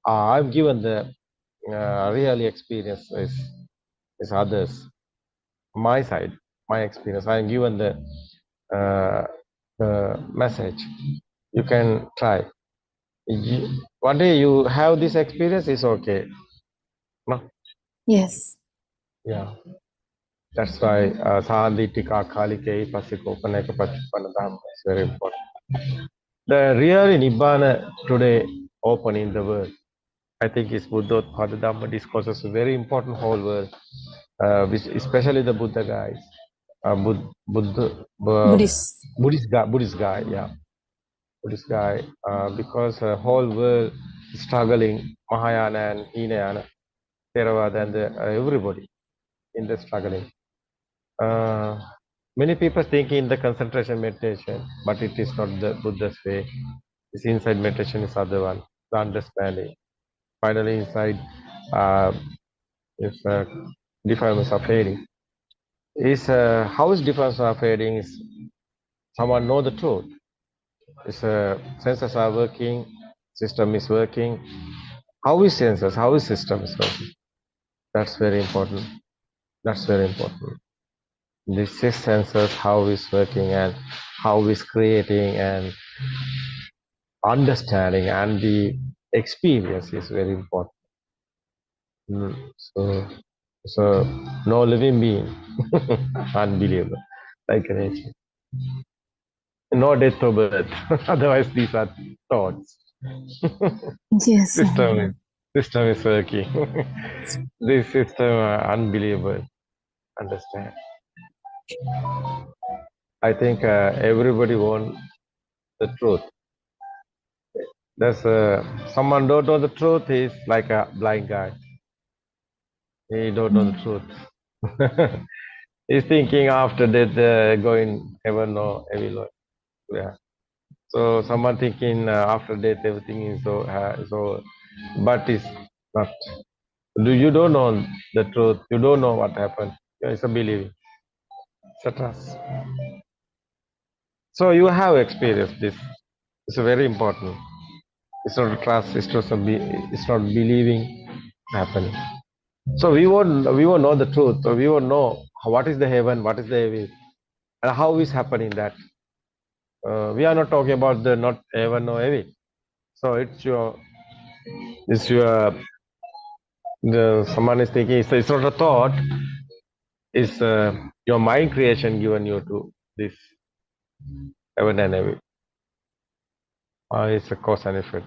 I've given the really experience is others. My side, my experience. I'm given the message. You can try. One day you have this experience, is okay. No? yes, Yeah. That's why Sahandhitika Kalike Pasikopaneka Pachupana Dhamma is very important. The real Nibbana today open in the world. I think is Buddothpado Dhamma discourses a very important whole world, especially the Buddha guys, Buddhist. Buddhist guy, yeah, Buddhist guy, because whole world is struggling, Mahayana and Hinayana, Theravada and everybody in the struggling. Many people think in the concentration meditation, but it is not the Buddha's way. This inside meditation is other one, the understanding. Finally, inside is defilements are fading. Is how is defilements are fading? Is someone know the truth? Is senses are working, system is working. How is senses? How is system is working? That's very important. That's very important. This is senses, how is working and how is creating and understanding, and the experience is very important. So no living being, unbelievable, like nature. No death or birth. Otherwise, these are thoughts. Yes, system is working. This system unbelievable. Understand? I think everybody wants the truth. There's someone don't know the truth. He's like a blind guy. He don't know the truth. He's thinking after death going heaven or hell. Yeah. So someone thinking after death everything is so, but it's not. You don't know the truth. You don't know what happened. It's a believing. It's a trust. So you have experienced this. It's very important. It's not trust. It's not believing happening. So we won't know the truth. So we won't know what is the heaven, what is the hell, and how is happening that. We are not talking about the not heaven or hell. So it's your someone is thinking it's not a thought. It's your mind creation given you to this heaven and hell. It's a cause and effect.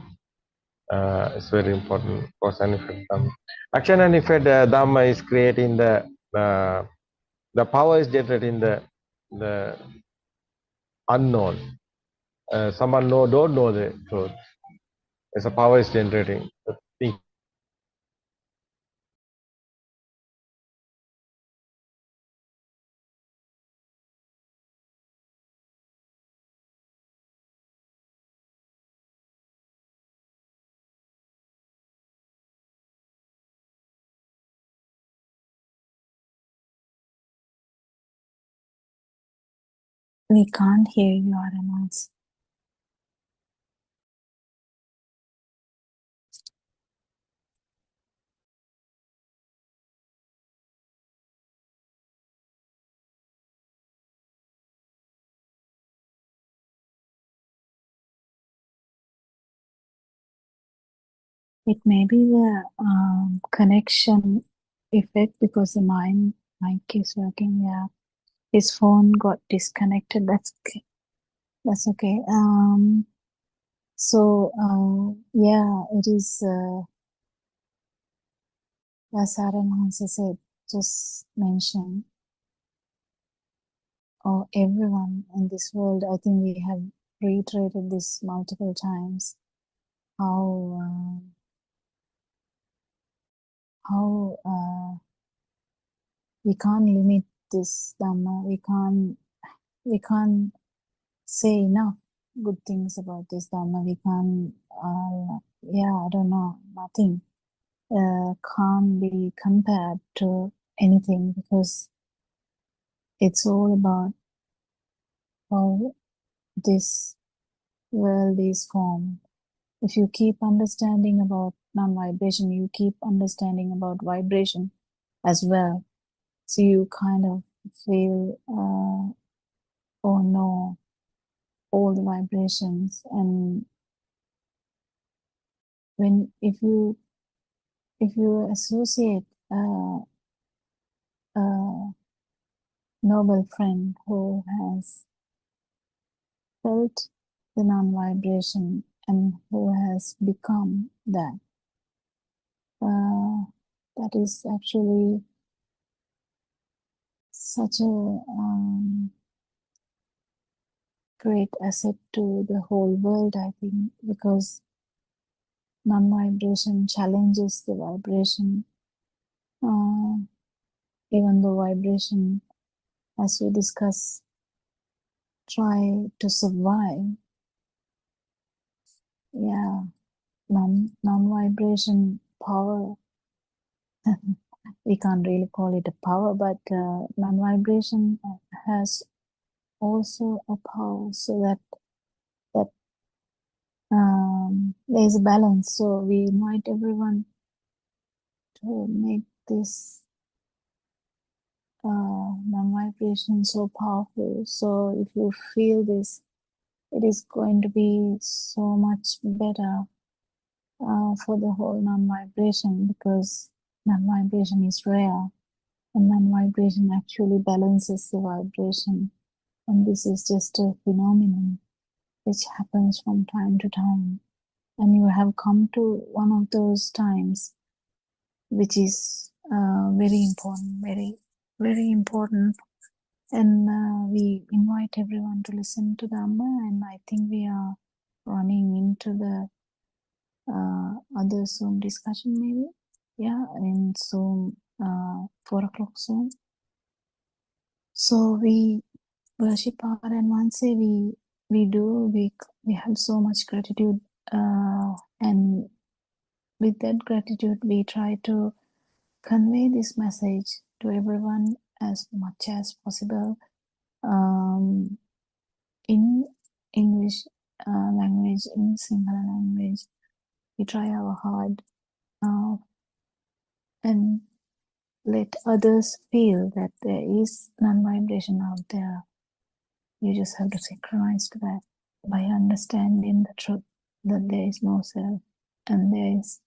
It's very important, cause and effect. Action and effect, Dhamma is creating the power is generated in the unknown. Someone don't know the truth. It's a power is generating the thing. We can't hear you, Aramans. It may be the connection effect because the mic is working. Yeah, his phone got disconnected. That's okay. That's okay. Yeah, it is. As Aramans said, just mention, or everyone in this world. I think we have reiterated this multiple times. How we can't limit this Dhamma. We can't say enough good things about this Dhamma. We can't, I don't know, nothing can't be compared to anything because it's all about how this world is formed. If you keep understanding about non-vibration, you keep understanding about vibration as well. So you kind of feel or know all the vibrations, and if you associate a noble friend who has felt the non-vibration and who has become that, that is actually such a great asset to the whole world, I think, because non-vibration challenges the vibration. Even though vibration, as we discuss, try to survive. Yeah, non-vibration power. We can't really call it a power, but non-vibration has also a power, so that there's a balance. So we invite everyone to make this non-vibration so powerful. So if you feel this, it is going to be so much better for the whole non-vibration, because non-vibration is rare, and non-vibration actually balances the vibration. And this is just a phenomenon which happens from time to time. And you have come to one of those times which is very important, very, very important. And we invite everyone to listen to Dhamma, and I think we are running into the other Zoom discussion maybe. Yeah, in Zoom, 4 o'clock Zoom. So we worship our Advanse, we have so much gratitude, and with that gratitude we try to convey this message to everyone as much as possible in English language, in Sinhala language. We try our hard and let others feel that there is non-vibration out there. You just have to synchronize to that by understanding the truth that there is no self and there is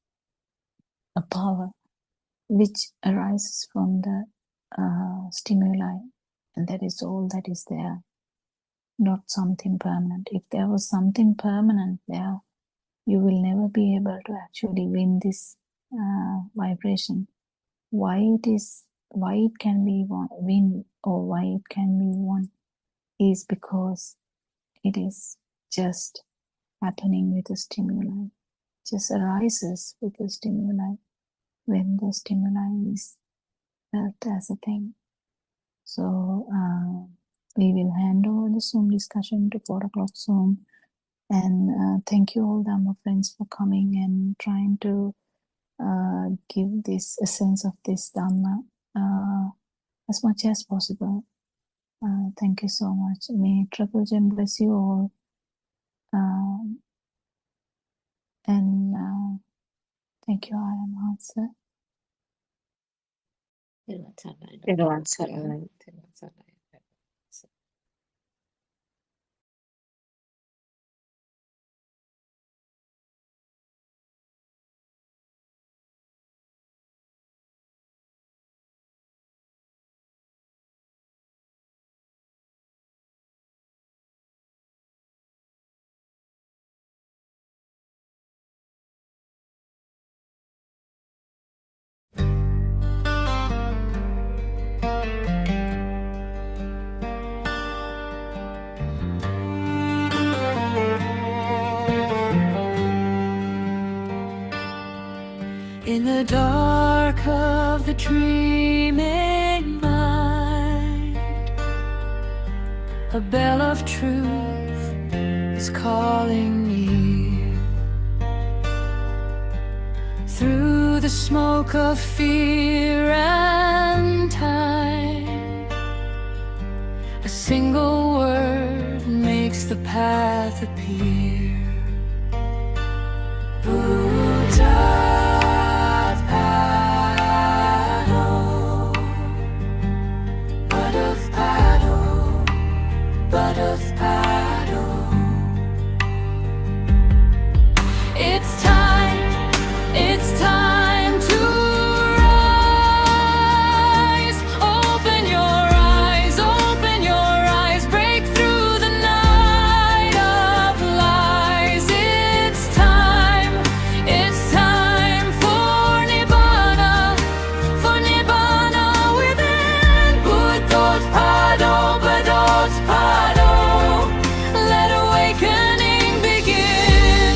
a power which arises from the stimuli, and that is all that is there. not something permanent. If there was something permanent there, you will never be able to actually win this vibration. Why it can be win, or why it can be won, is because it is just happening with the stimuli, just arises with the stimuli when the stimuli is felt as a thing. So we will hand over the Zoom discussion to 4 o'clock Zoom. And thank you all Dhamma friends for coming and trying to give this a sense of this Dhamma as much as possible. Thank you so much. May Triple Gem bless you all. And thank you, I am answer. Terawan saranai. In the dark of the dreaming mind, a bell of truth is calling near. Through the smoke of fear and time, a single word makes the path appear. Buddothpado. It's time to rise. Open your eyes, break through the night of lies. It's time for Nibbana within. Buddothpado, Buddothpado. Let awakening begin.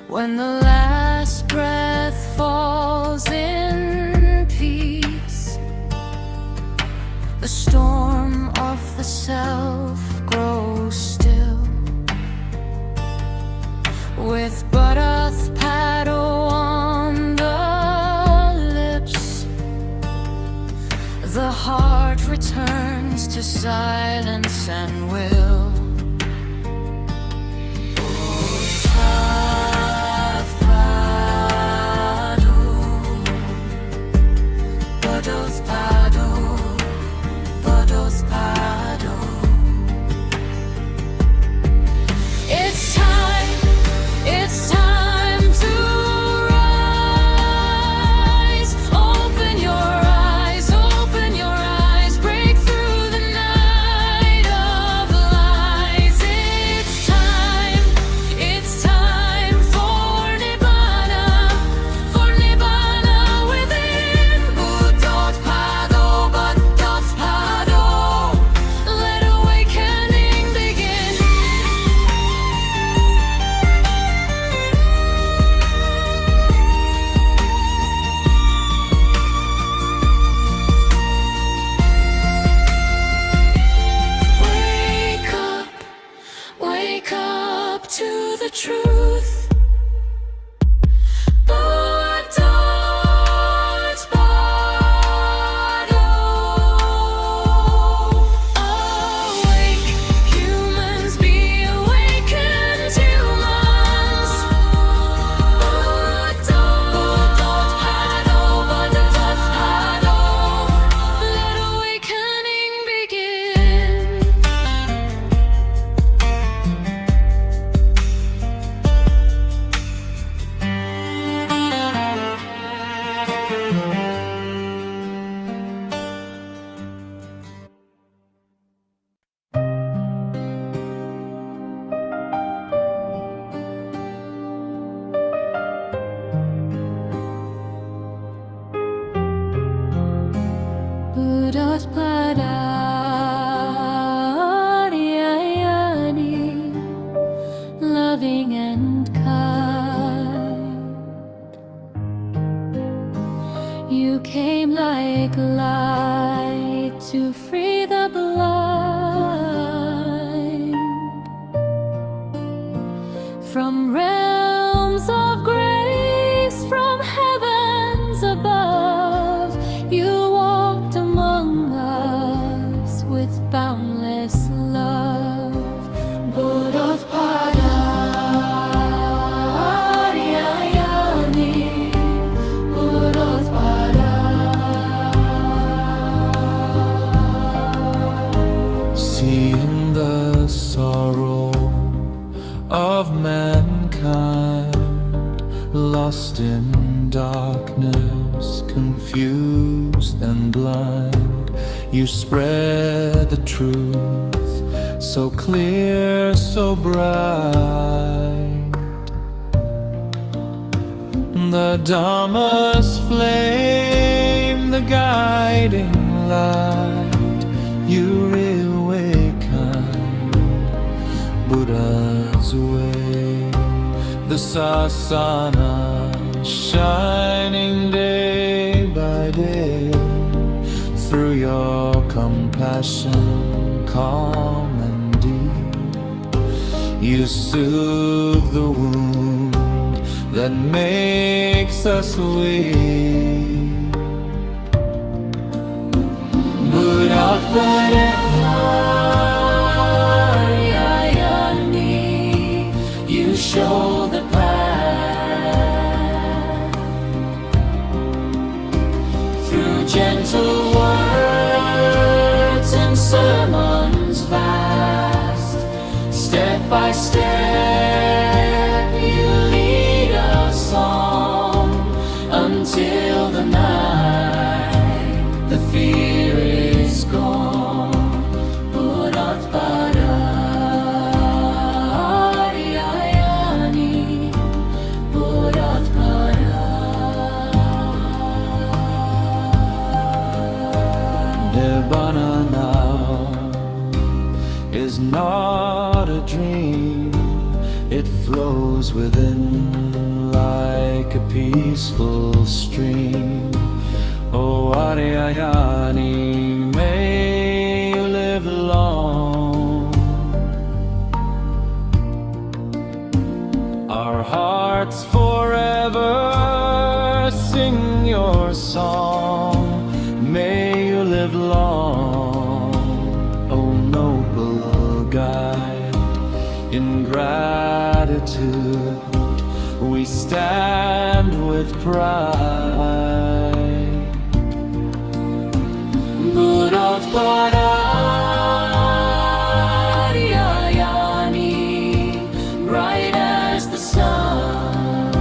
When the last breath falls in peace, the storm of the self grows still. With Buddothpado on the lips, the heart returns to silence and will. Buddothpado, Buddothpado. It's time to rise. Open your eyes, break through the night of lies. loving and kind. You came like light to free the blind from realms of grace, from heavens above. You walked among us with boundless love. Buddothpado, seeing the sorrow of mankind, lost in darkness, confused and blind. You spread the truth so clear, so bright. The Dhamma's flame, the guiding light, you reawaken Buddha's way. The sasana shining day by day, through your compassion calm and deep. You soothe the wound that makes us weak. Buddothpado, you show the path through gentle words and sermons vast. Step by step you lead us on until the night the fear is gone. Buddothpado, Nibbana now is not a dream. It flows within like a peaceful stream. Oh Ariyayani, may you live long. Our hearts forever sing your song. May you live long, O noble guide. In gratitude we stand with pride. Buddothpado, bright as the sun.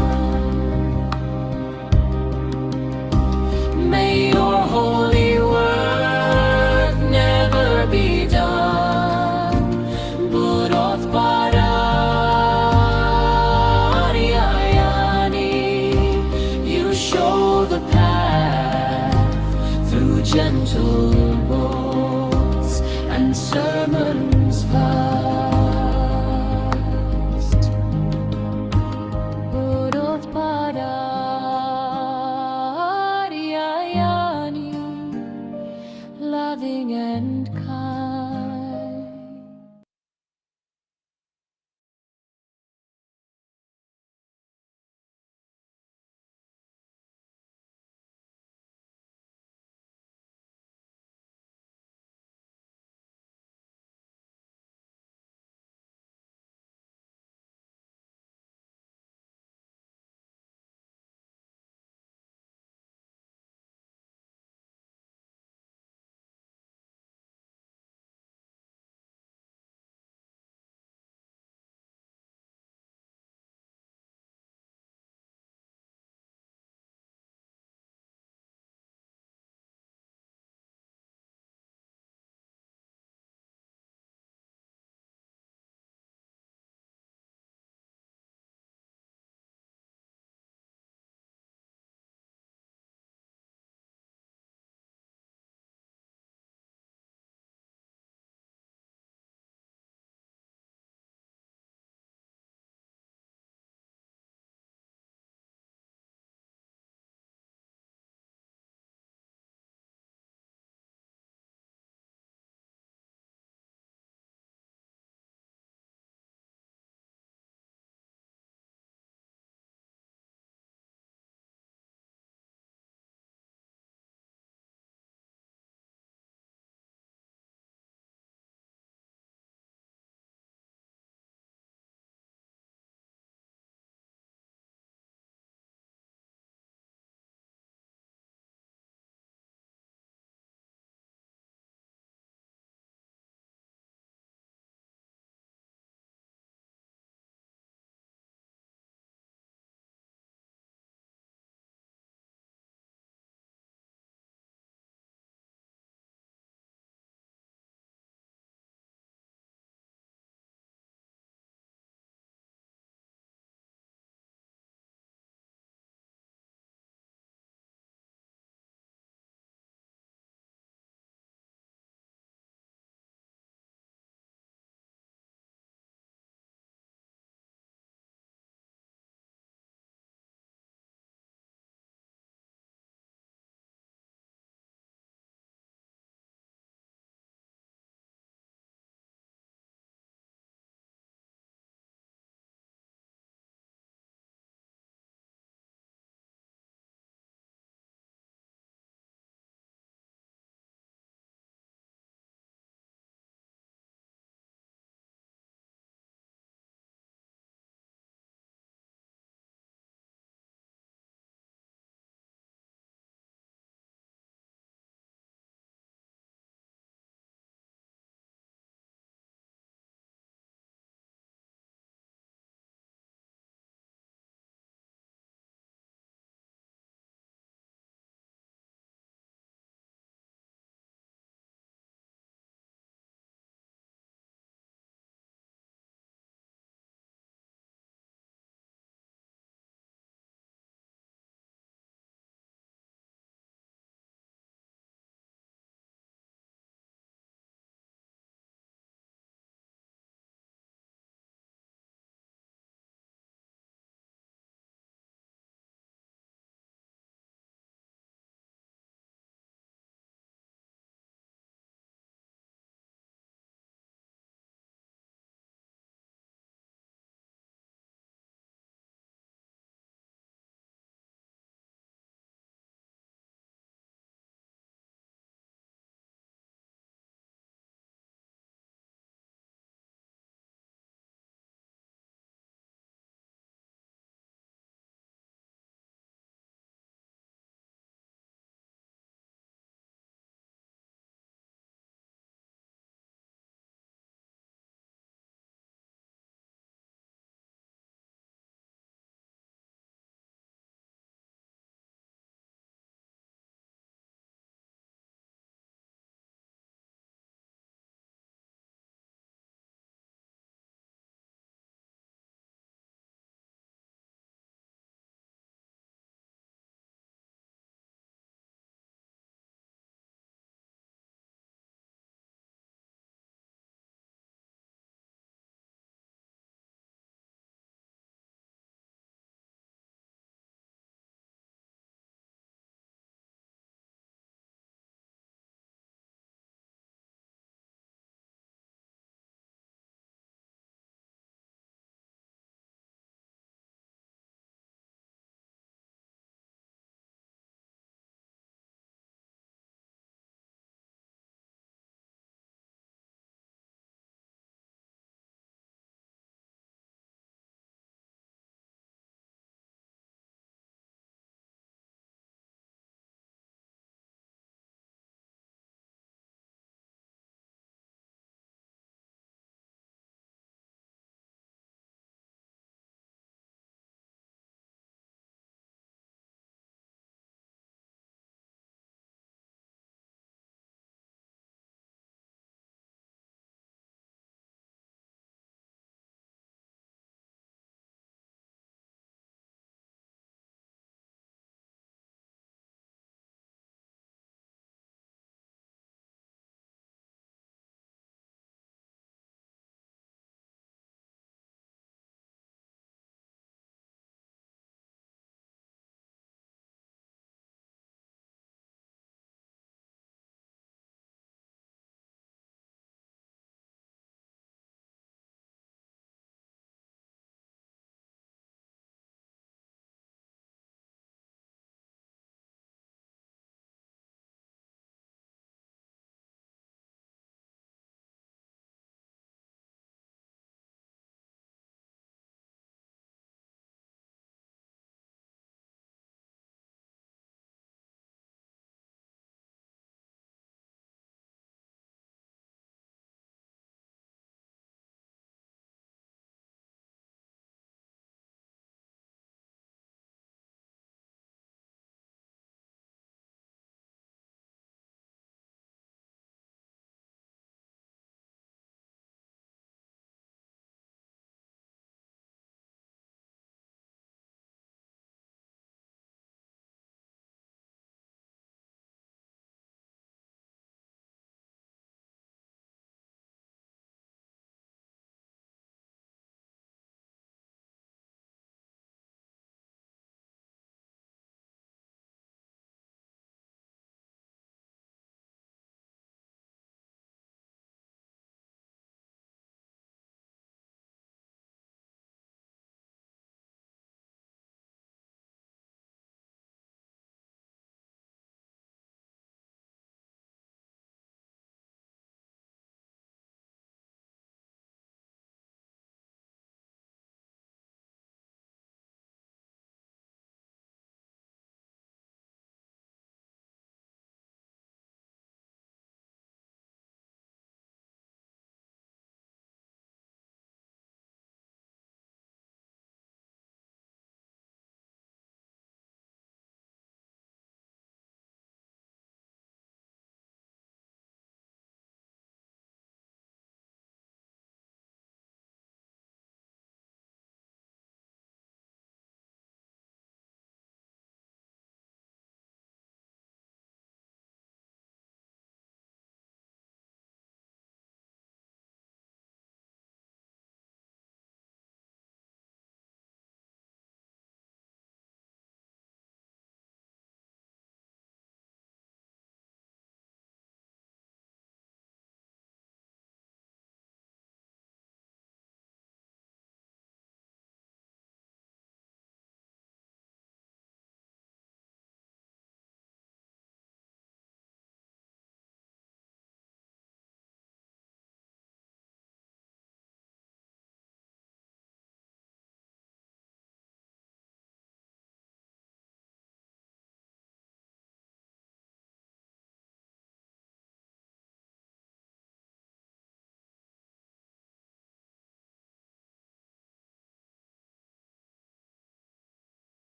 May your holy work never be done. Buddothpado, you show the path through gentle words and sermons vast. Buddothpado, loving and kind.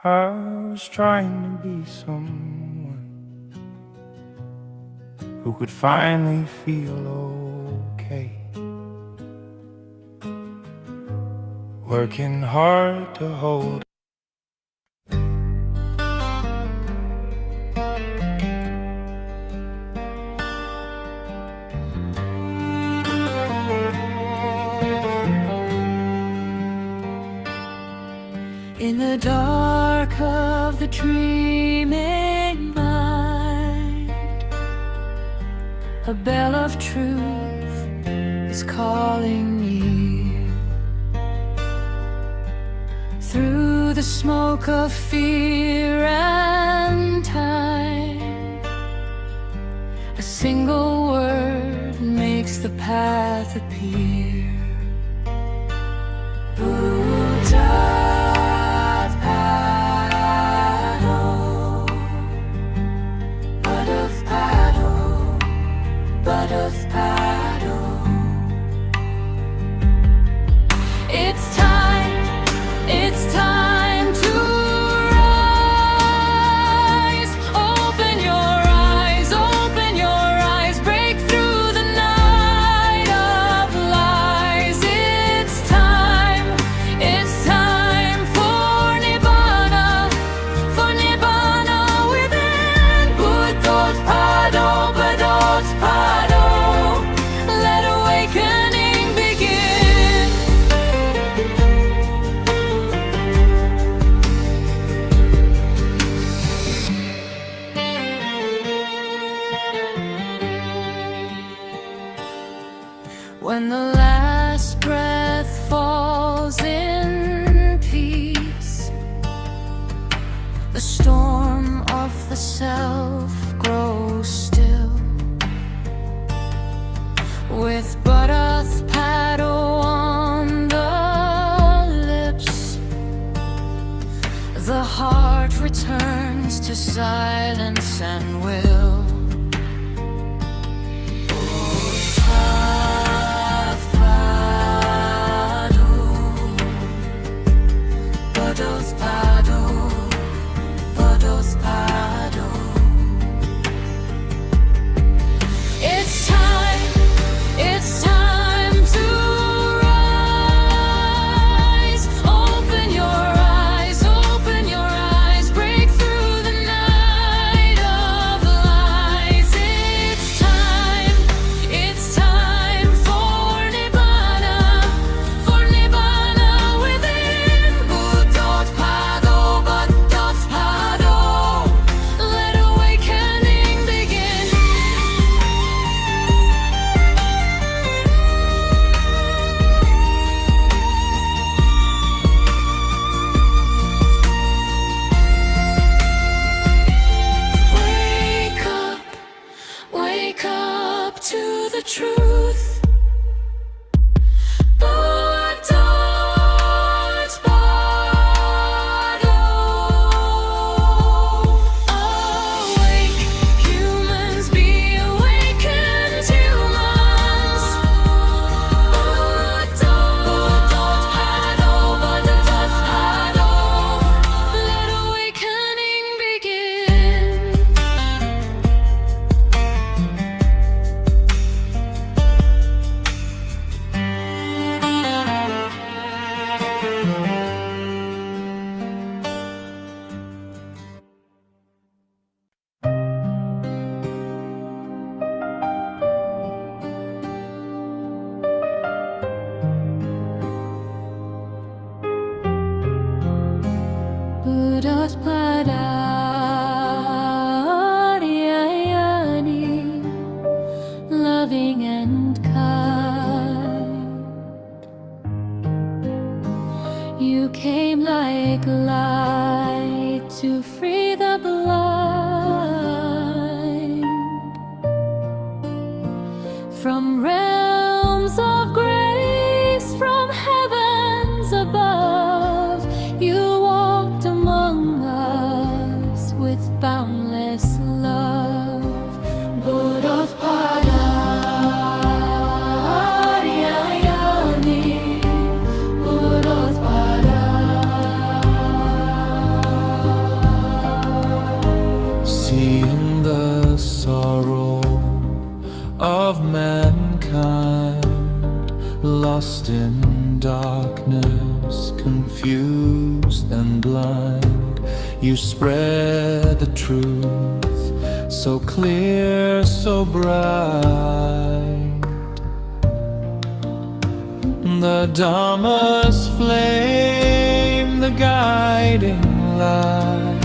I was trying to be someone who could finally feel okay. Working hard to hold. In the dark of the dreaming mind, a bell of truth is calling me. Through the smoke of fear and time, a single word makes the path appear. Buddothpado. It's time to rise. Open your eyes, break through the night of lies. It's time for Nibbana within. Buddothpado, Buddothpado. Let awakening begin. When the last breath falls in peace, the storm of the self grows still. With Buddothpado on the lips, the heart returns to silence and will. Buddothpado, Buddothpado. It's time to rise. Open your eyes, break through the night of lies. It's time for Nibbana within. Buddothpado, Buddothpado. Let awakening begin. Wake up to the truth. Buddothpado. Awake, humans, be awakened humans. Buddothpado, Buddothpado. Let awakening begin. Buddothpado, loving and kind. You came like light to free the blind from realms of grace, from heavens above. You walked among us with boundless love. Buddothpado, Buddothpado. and blind. You spread the truth so clear, so bright. The Dhamma's flame, the guiding light.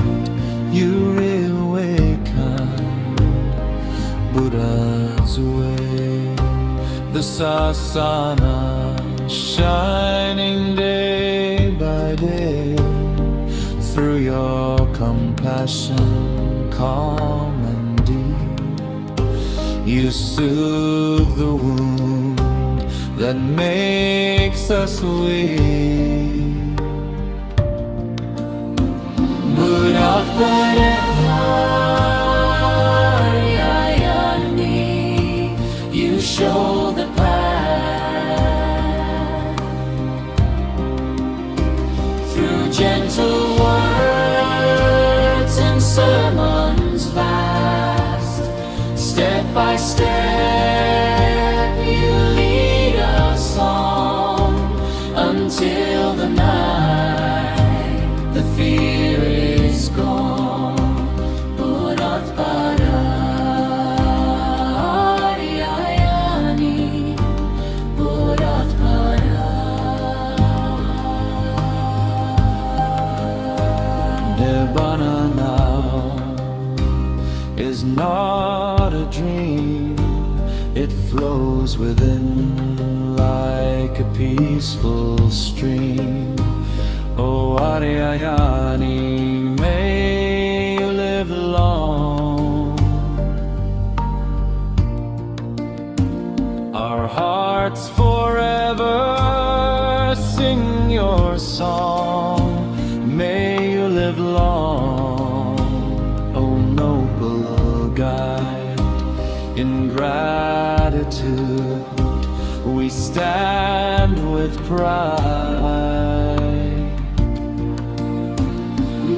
You reawaken Buddha's way. The Sasana shining day by day. Through your compassion, calm and deep, you soothe the wound that makes us weak. Buddothpado, you show the path through gentle words and sermons vast. Step by step you lead us on until the night the fear is gone. Buddothpado, Nibbana now is not a dream. It flows within like a peaceful stream. Oh Aryayani, may you live long. Our hearts forever sing your song. May you live long, oh noble guide. In gratitude we stand with pride.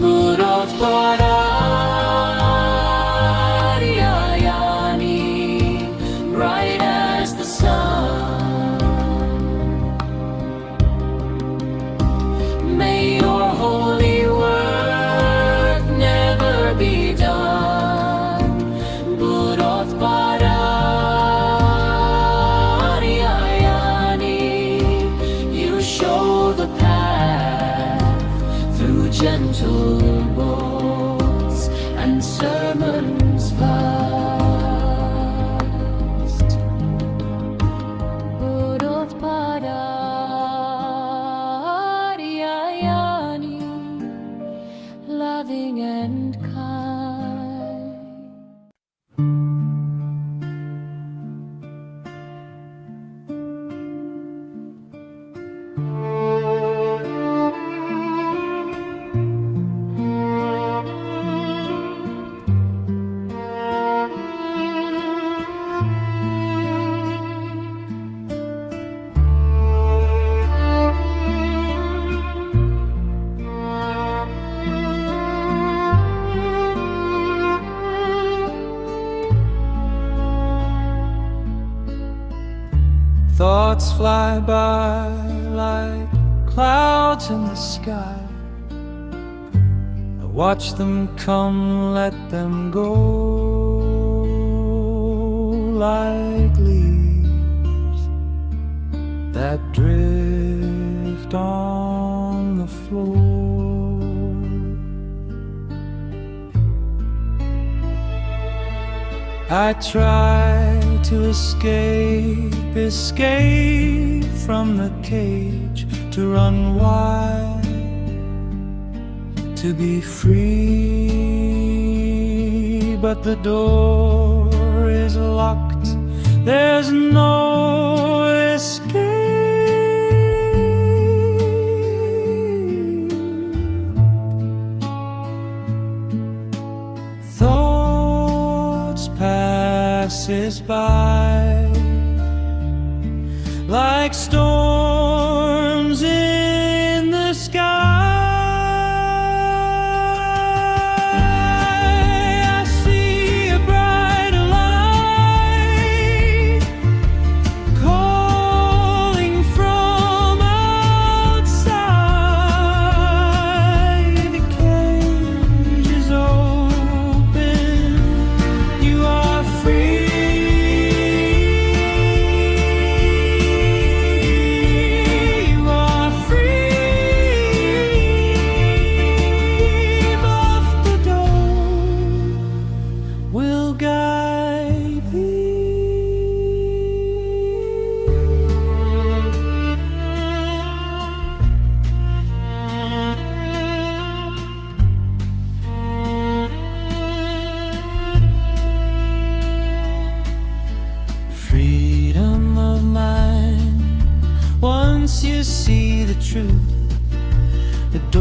Buddothpado, bright as the sun. May your holy work never be done. Buddothpado, you show the path through gentle words and sermons vast. Buddothpado, loving and kind. Thoughts fly by like clouds in the sky. I watch them come, let them go, like leaves that drift on the floor. I try to escape from the cage, to run wide, to be free. But the door is locked, there's no escape. Thoughts passes by like storms in the sky. I see a bright light calling from outside.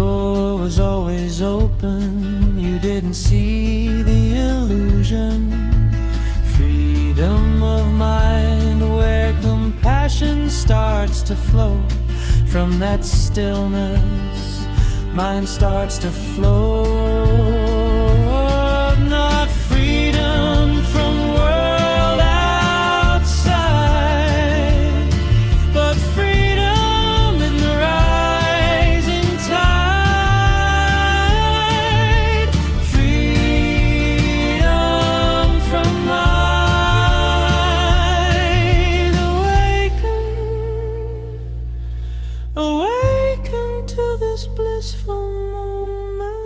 door was always open, you didn't see the illusion. Freedom of mind where compassion starts to flow. From that stillness, mind starts to flow. Not freedom from world outside, but freedom in the rising tide. Freedom from mind. Awaken to this blissful moment.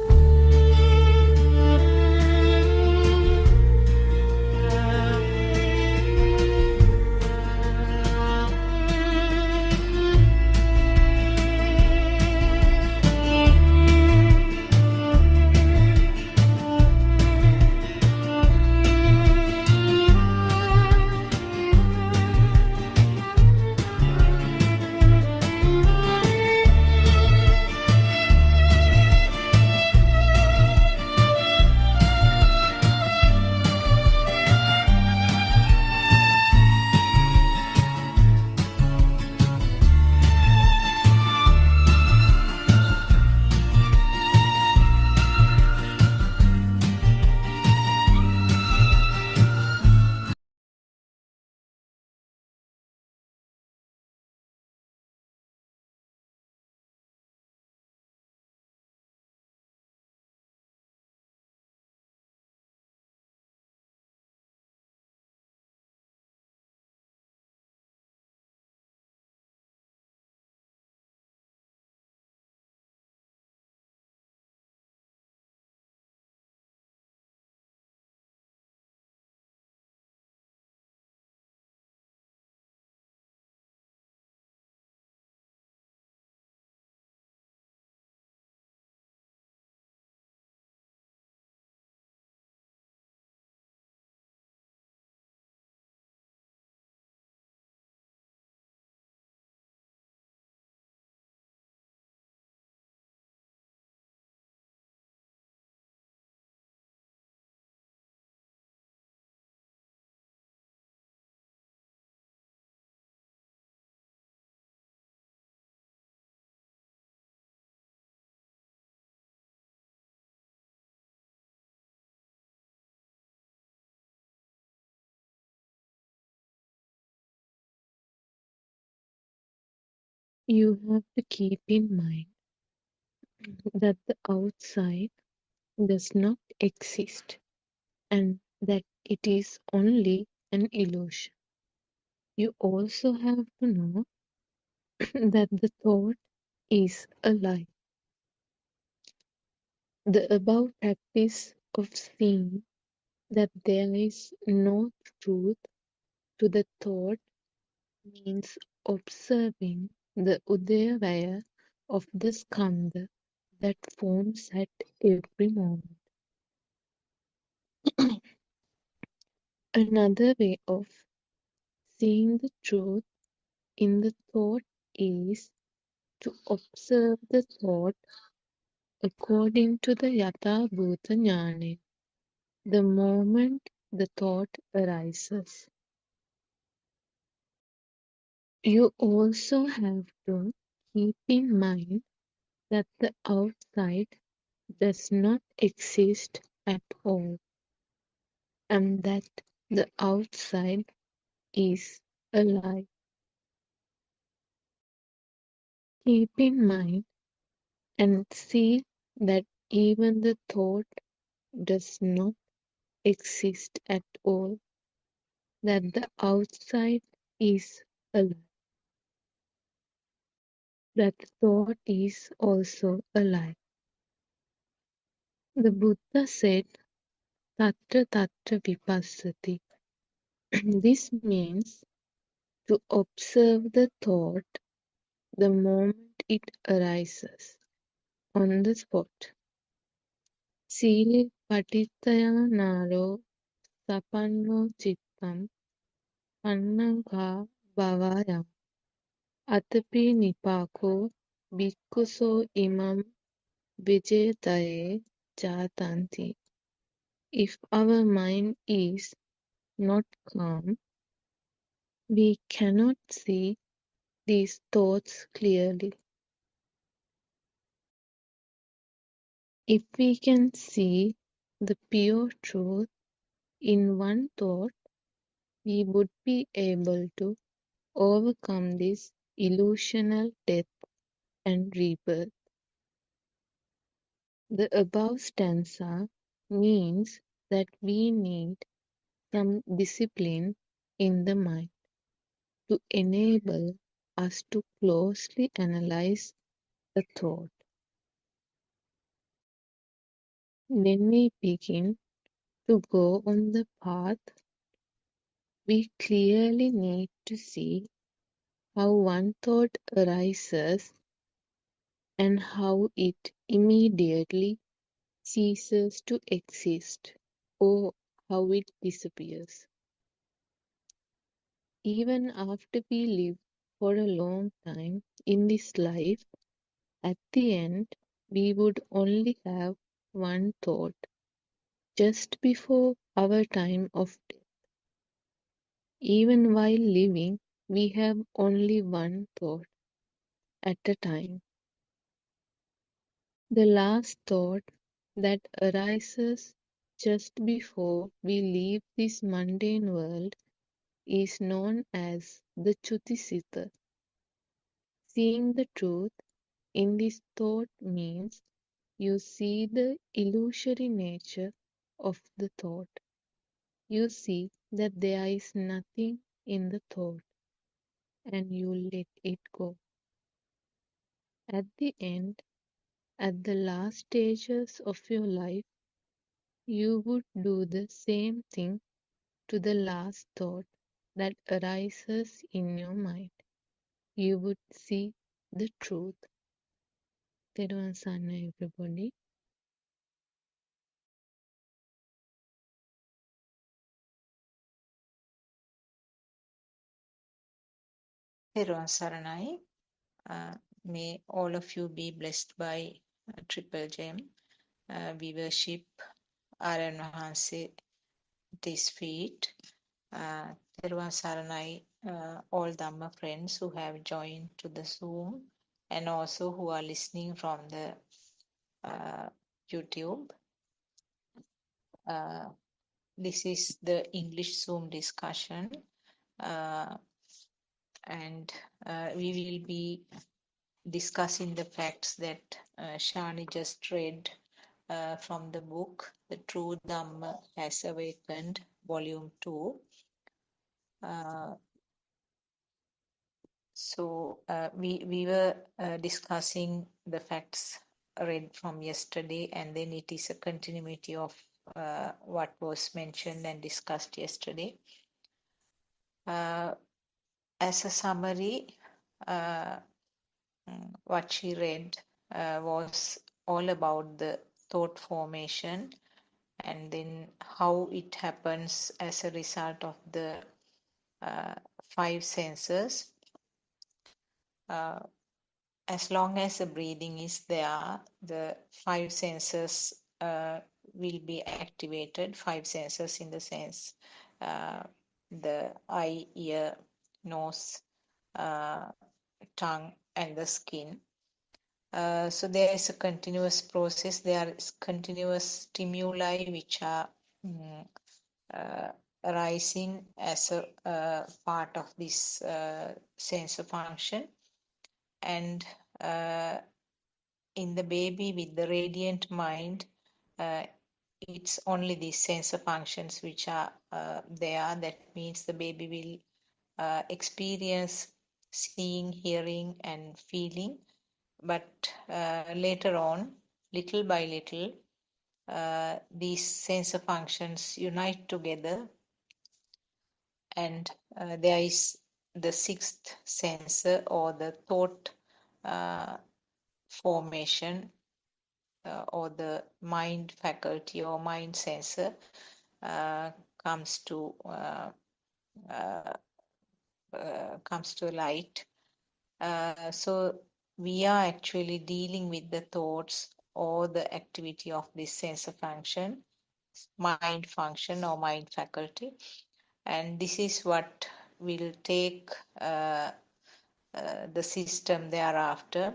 You have to keep in mind that the outside does not exist and that it is only an illusion. You also have to know that the thought is a lie. The above practice of seeing that there is no truth to the thought means observing the udayavaya of the skandha that forms at every moment. Another way of seeing the truth in the thought is to observe the thought according to the yatha bhuta jnana, the moment the thought arises. You also have to keep in mind that the outside does not exist at all, and that the outside is a lie. Keep in mind and see that even the thought does not exist at all, that the outside is a lie, that thought is also a lie. The Buddha said, Tatra Tatra Vipassati. This means to observe the thought the moment it arises, on the spot. Sile patitaya naro sapanno chittam pannanga bhavayam atapi nipako bhikkhuso imam Vijayataye jatanti. If our mind is not calm, we cannot see these thoughts clearly. If we can see the pure truth in one thought, we would be able to overcome this illusional death and rebirth. The above stanza means that we need some discipline in the mind to enable us to closely analyze a thought. When we begin to go on the path, we clearly need to see how one thought arises and how it immediately ceases to exist or how it disappears. Even after we live for a long time in this life, at the end we would only have one thought just before our time of death. Even while living, we have only one thought at a time. The last thought that arises just before we leave this mundane world is known as the Chutisita. Seeing the truth in this thought means you see the illusory nature of the thought. You see that there is nothing in the thought and you let it go. At the end, at the last stages of your life, you would do the same thing to the last thought that arises in your mind. You would see the truth. Therwan Sanna, everybody. Therwan Saranai. May all of you be blessed by Triple Gem. We worship Aran Wahanse at his feet. Therwan Saranai, all Dhamma friends who have joined to the Zoom and also who are listening from the YouTube. This is the English Zoom discussion, and we will be discussing the facts that Shani just read from the book, The True Dhamma Has Awakened, Volume 2. So we were discussing the facts read from yesterday, and then it is a continuity of what was mentioned and discussed yesterday. As a summary, what she read was all about the thought formation and then how it happens as a result of the five senses. As long as the breathing is there, the five senses will be activated. Five senses in the sense the eye, ear, nose, tongue, and the skin. So there is a continuous process. There is continuous stimuli which are arising as a part of this sensor function. And in the baby with the radiant mind, it's only these sensor functions which are there. That means the baby will experience seeing, hearing, and feeling. But later on, little by little, these sensor functions unite together, and there is the sixth sensor or the thought formation or the mind faculty or mind sensor comes to light. So we are actually dealing with the thoughts or the activity of this sensor function, mind function or mind faculty. And this is what will take the system thereafter,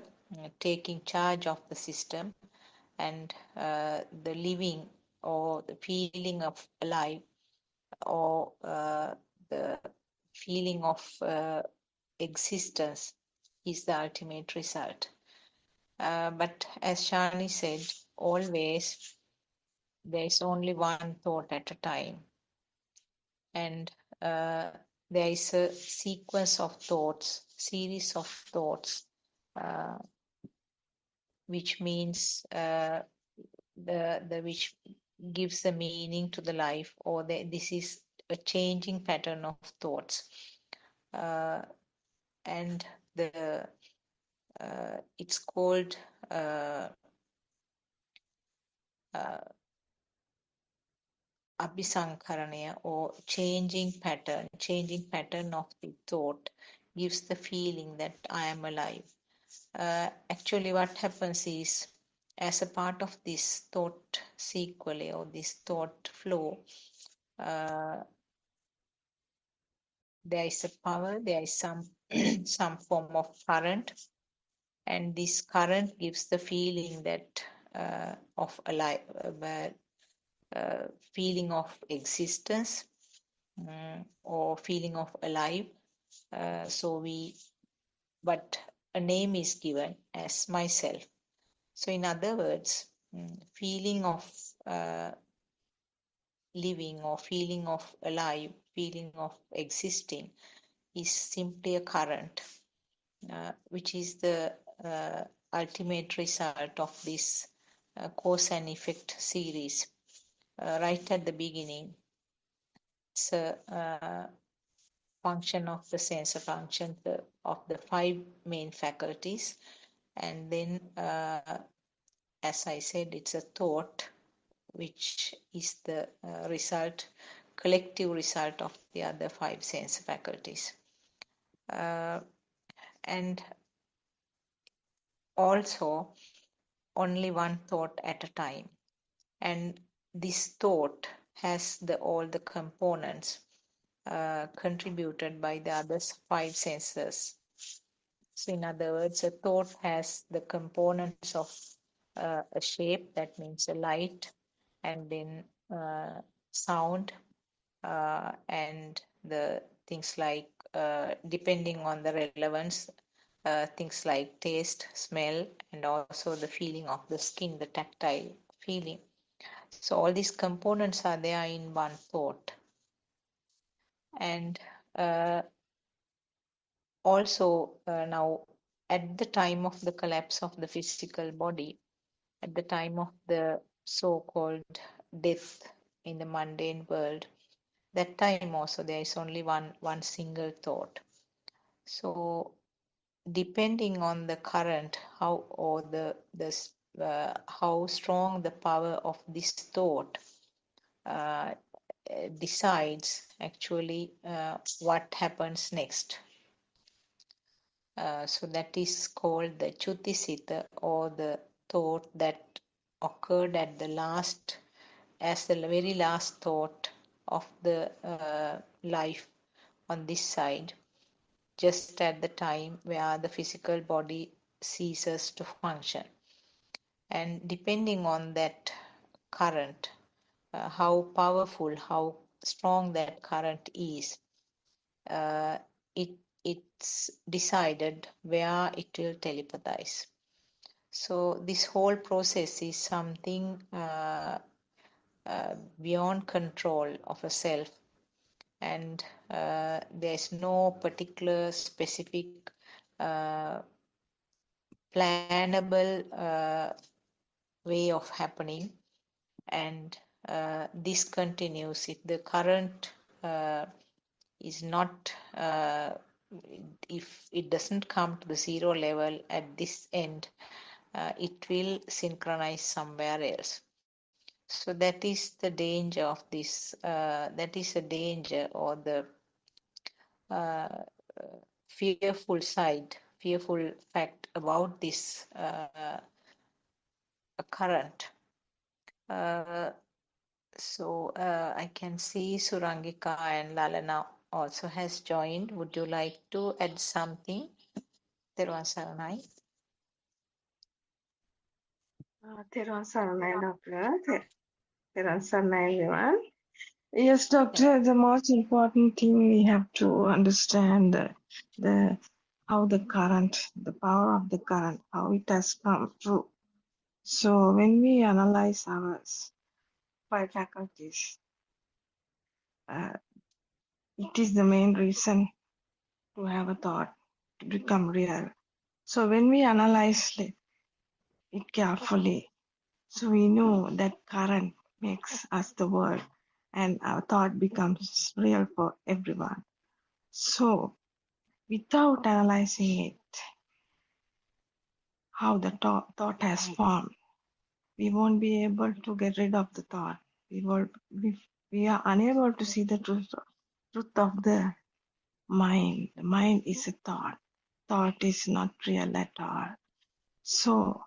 taking charge of the system, and the living or the feeling of alive, or the feeling of existence is the ultimate result. But as Shani said, always there is only one thought at a time, and there is a sequence of thoughts, series of thoughts, uh, which means the which gives the meaning to the life, or this is a changing pattern of thoughts, and the it's called abhisankaranaya, or changing pattern of the thought gives the feeling that I am alive. Actually, what happens is, as a part of this thought sequence or this thought flow, there is a power, there is some some form of current, and this current gives the feeling that of alive, feeling of existence, or feeling of alive. But a name is given as myself. So in other words, feeling of living or feeling of alive, feeling of existing is simply a current, which is the ultimate result of this cause and effect series. Right at the beginning, it's a function of the sensor function of the 5 main faculties, and then as I said, it's a thought which is the collective result of the other 5 sense faculties. And also only one thought at a time. And this thought has all the components contributed by the other 5 senses. So in other words, a thought has the components of a shape, that means a light, and then sound, and the things like, depending on the relevance, things like taste, smell, and also the feeling of the skin, the tactile feeling. So all these components are there in one thought. And also now, at the time of the collapse of the physical body, at the time of the so-called death in the mundane world, that time also there is only one single thought. So depending on the current, how strong the power of this thought decides actually what happens next. So that is called the Chutisita, or the thought that occurred at the last, as the very last thought of the life on this side, just at the time where the physical body ceases to function. And depending on that current, how powerful, how strong that current is, it's decided where it will telepathize. So this whole process is something beyond control of a self, and there's no particular specific plannable way of happening, and this continues. If the current is not, if it doesn't come to the 0 level at this end, it will synchronize somewhere else. So that is the danger of this, that is a danger, or the fearful fact about this a current. So I can see Surangika and Lalana also has joined. Would you like to add something? Teruvan Saranai. Teruvan Saranai, Doctor. Teruvan Saranai, everyone. Yes, Doctor, the most important thing we have to understand the how the current, the power of the current, how it has come through. So when we analyze our five faculties, it is the main reason to have a thought to become real. So when we analyze it carefully, so we know that current makes us the world and our thought becomes real for everyone. So without analyzing it, how the thought has formed, we won't be able to get rid of the thought. We are unable to see the truth of the mind. The mind is a thought. Thought is not real at all. So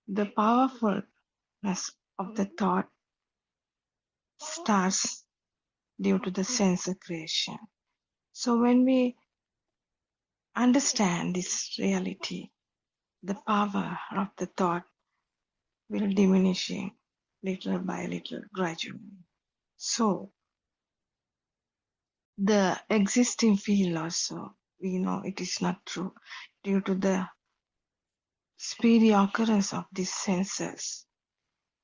the powerfulness of the thought starts due to the sense creation. So when we understand this reality, the power of the thought will diminishing little by little, gradually. So the existing field also, we know it is not true due to the speedy occurrence of these senses.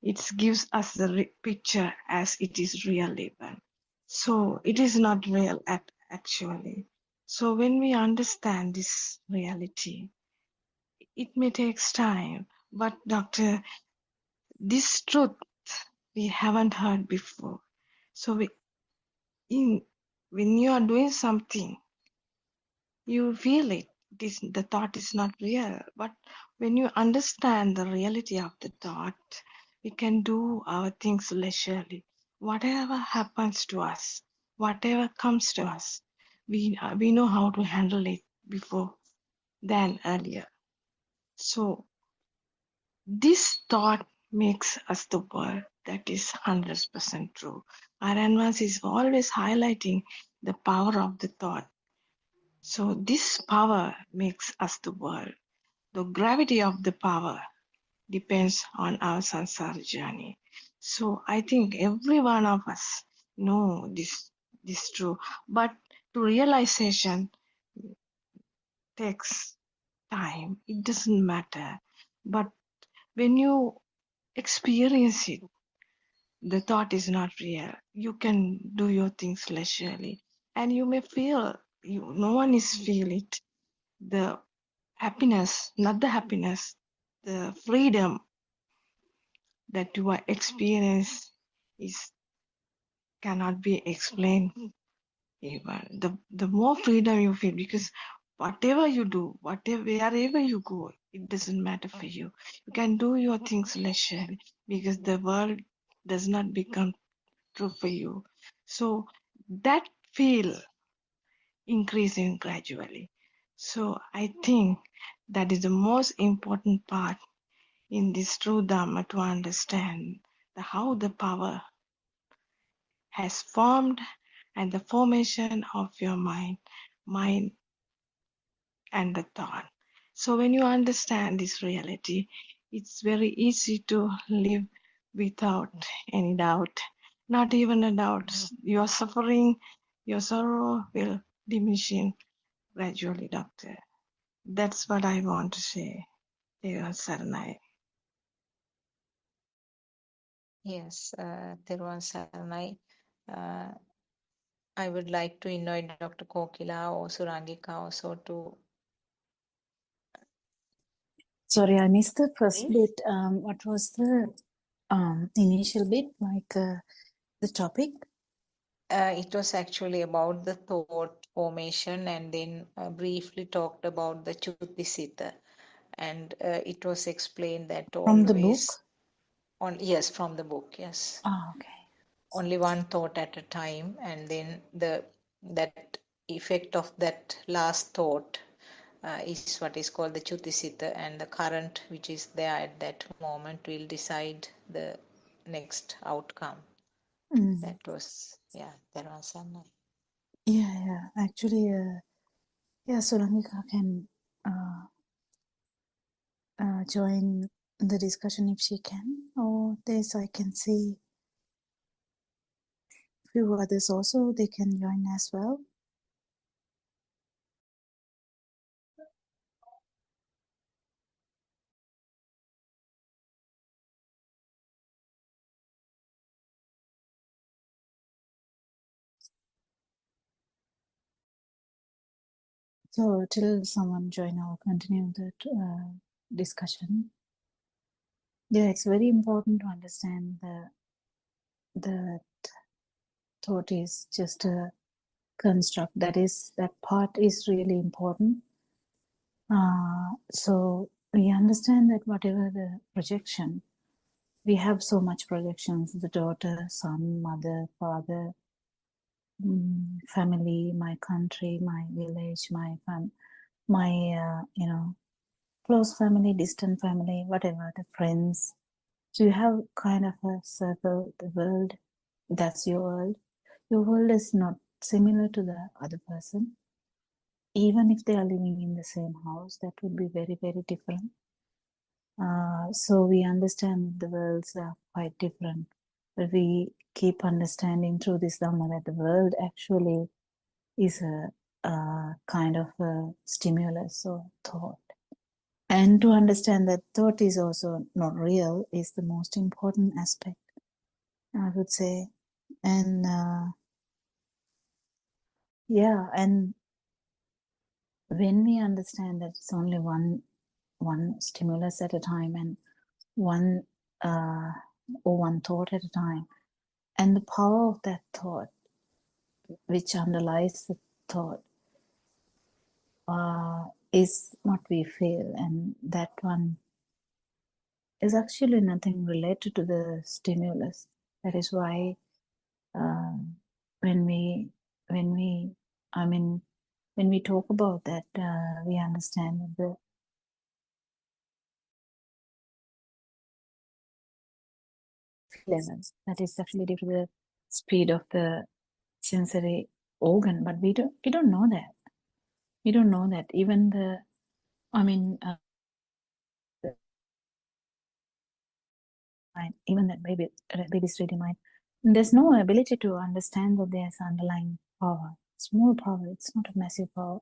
It gives us the picture as it is real even. So it is not real actually. So when we understand this reality, it may take time, but Doctor, this truth we haven't heard before. So when you are doing something, you feel it. The thought is not real. But when you understand the reality of the thought, we can do our things leisurely. Whatever happens to us, whatever comes to us, we know how to handle it before than earlier. So this thought makes us the world. That is 100% true. Our advance is always highlighting the power of the thought. So this power makes us the world. The gravity of the power depends on our samsara journey. So I think every one of us know this true. But to realization takes time. It doesn't matter. But when you experience it, the thought is not real. You can do your things leisurely. And you may feel, no one is feel it. The happiness, not the happiness, the freedom that you are experience is cannot be explained even. The more freedom you feel, because whatever you do, wherever you go, it doesn't matter for you. You can do your things leisurely because the world does not become true for you. So that feel increasing gradually. So I think that is the most important part in this true Dharma to understand how the power has formed and the formation of your mind and the thought. So when you understand this reality, it's very easy to live without any doubt. Not even a doubt. Your suffering, your sorrow will diminishing gradually, Doctor. That's what I want to say, dear Saranai. Yes, Teruvan Saranai. I would like to invite Dr. Kokila or Surangika also to. Sorry, I missed the first bit. What was the initial bit, like the topic? It was actually about the thought formation, and then briefly talked about the Chutisita. And it was explained that From the book? Yes, from the book, yes. Oh, okay. Only one thought at a time, and then that effect of that last thought is what is called the Chutisita, and the current which is there at that moment will decide the next outcome. That was, yeah, there was some. Yeah. Actually, yeah, Surangika can join the discussion if she can. Or this, I can see few others also, they can join as well. So till someone join, I'll continue that discussion. Yeah, it's very important to understand the thought is just a construct. That part is really important. So we understand that whatever the projection, we have so much projections: the daughter, son, mother, father, family, my country, my village, my close family, distant family, whatever, the friends. So you have kind of a circle, the world, that's your world. Your world is not similar to the other person. Even if they are living in the same house, that would be very, very different. So we understand the worlds are quite different. But we keep understanding through this Dhamma that the world actually is a kind of a stimulus or thought. And to understand that thought is also not real is the most important aspect, I would say. And yeah, and when we understand that it's only one stimulus at a time and one thought at a time, and the power of that thought which underlies the thought is what we feel, and that one is actually nothing related to the stimulus. That is why when we talk about that, we understand that the levels, that is actually due to the speed of the sensory organ, but we don't know that. We don't know that. Even the, even that baby's reading mind, there's no ability to understand that there's underlying power, small power. It's not a massive power.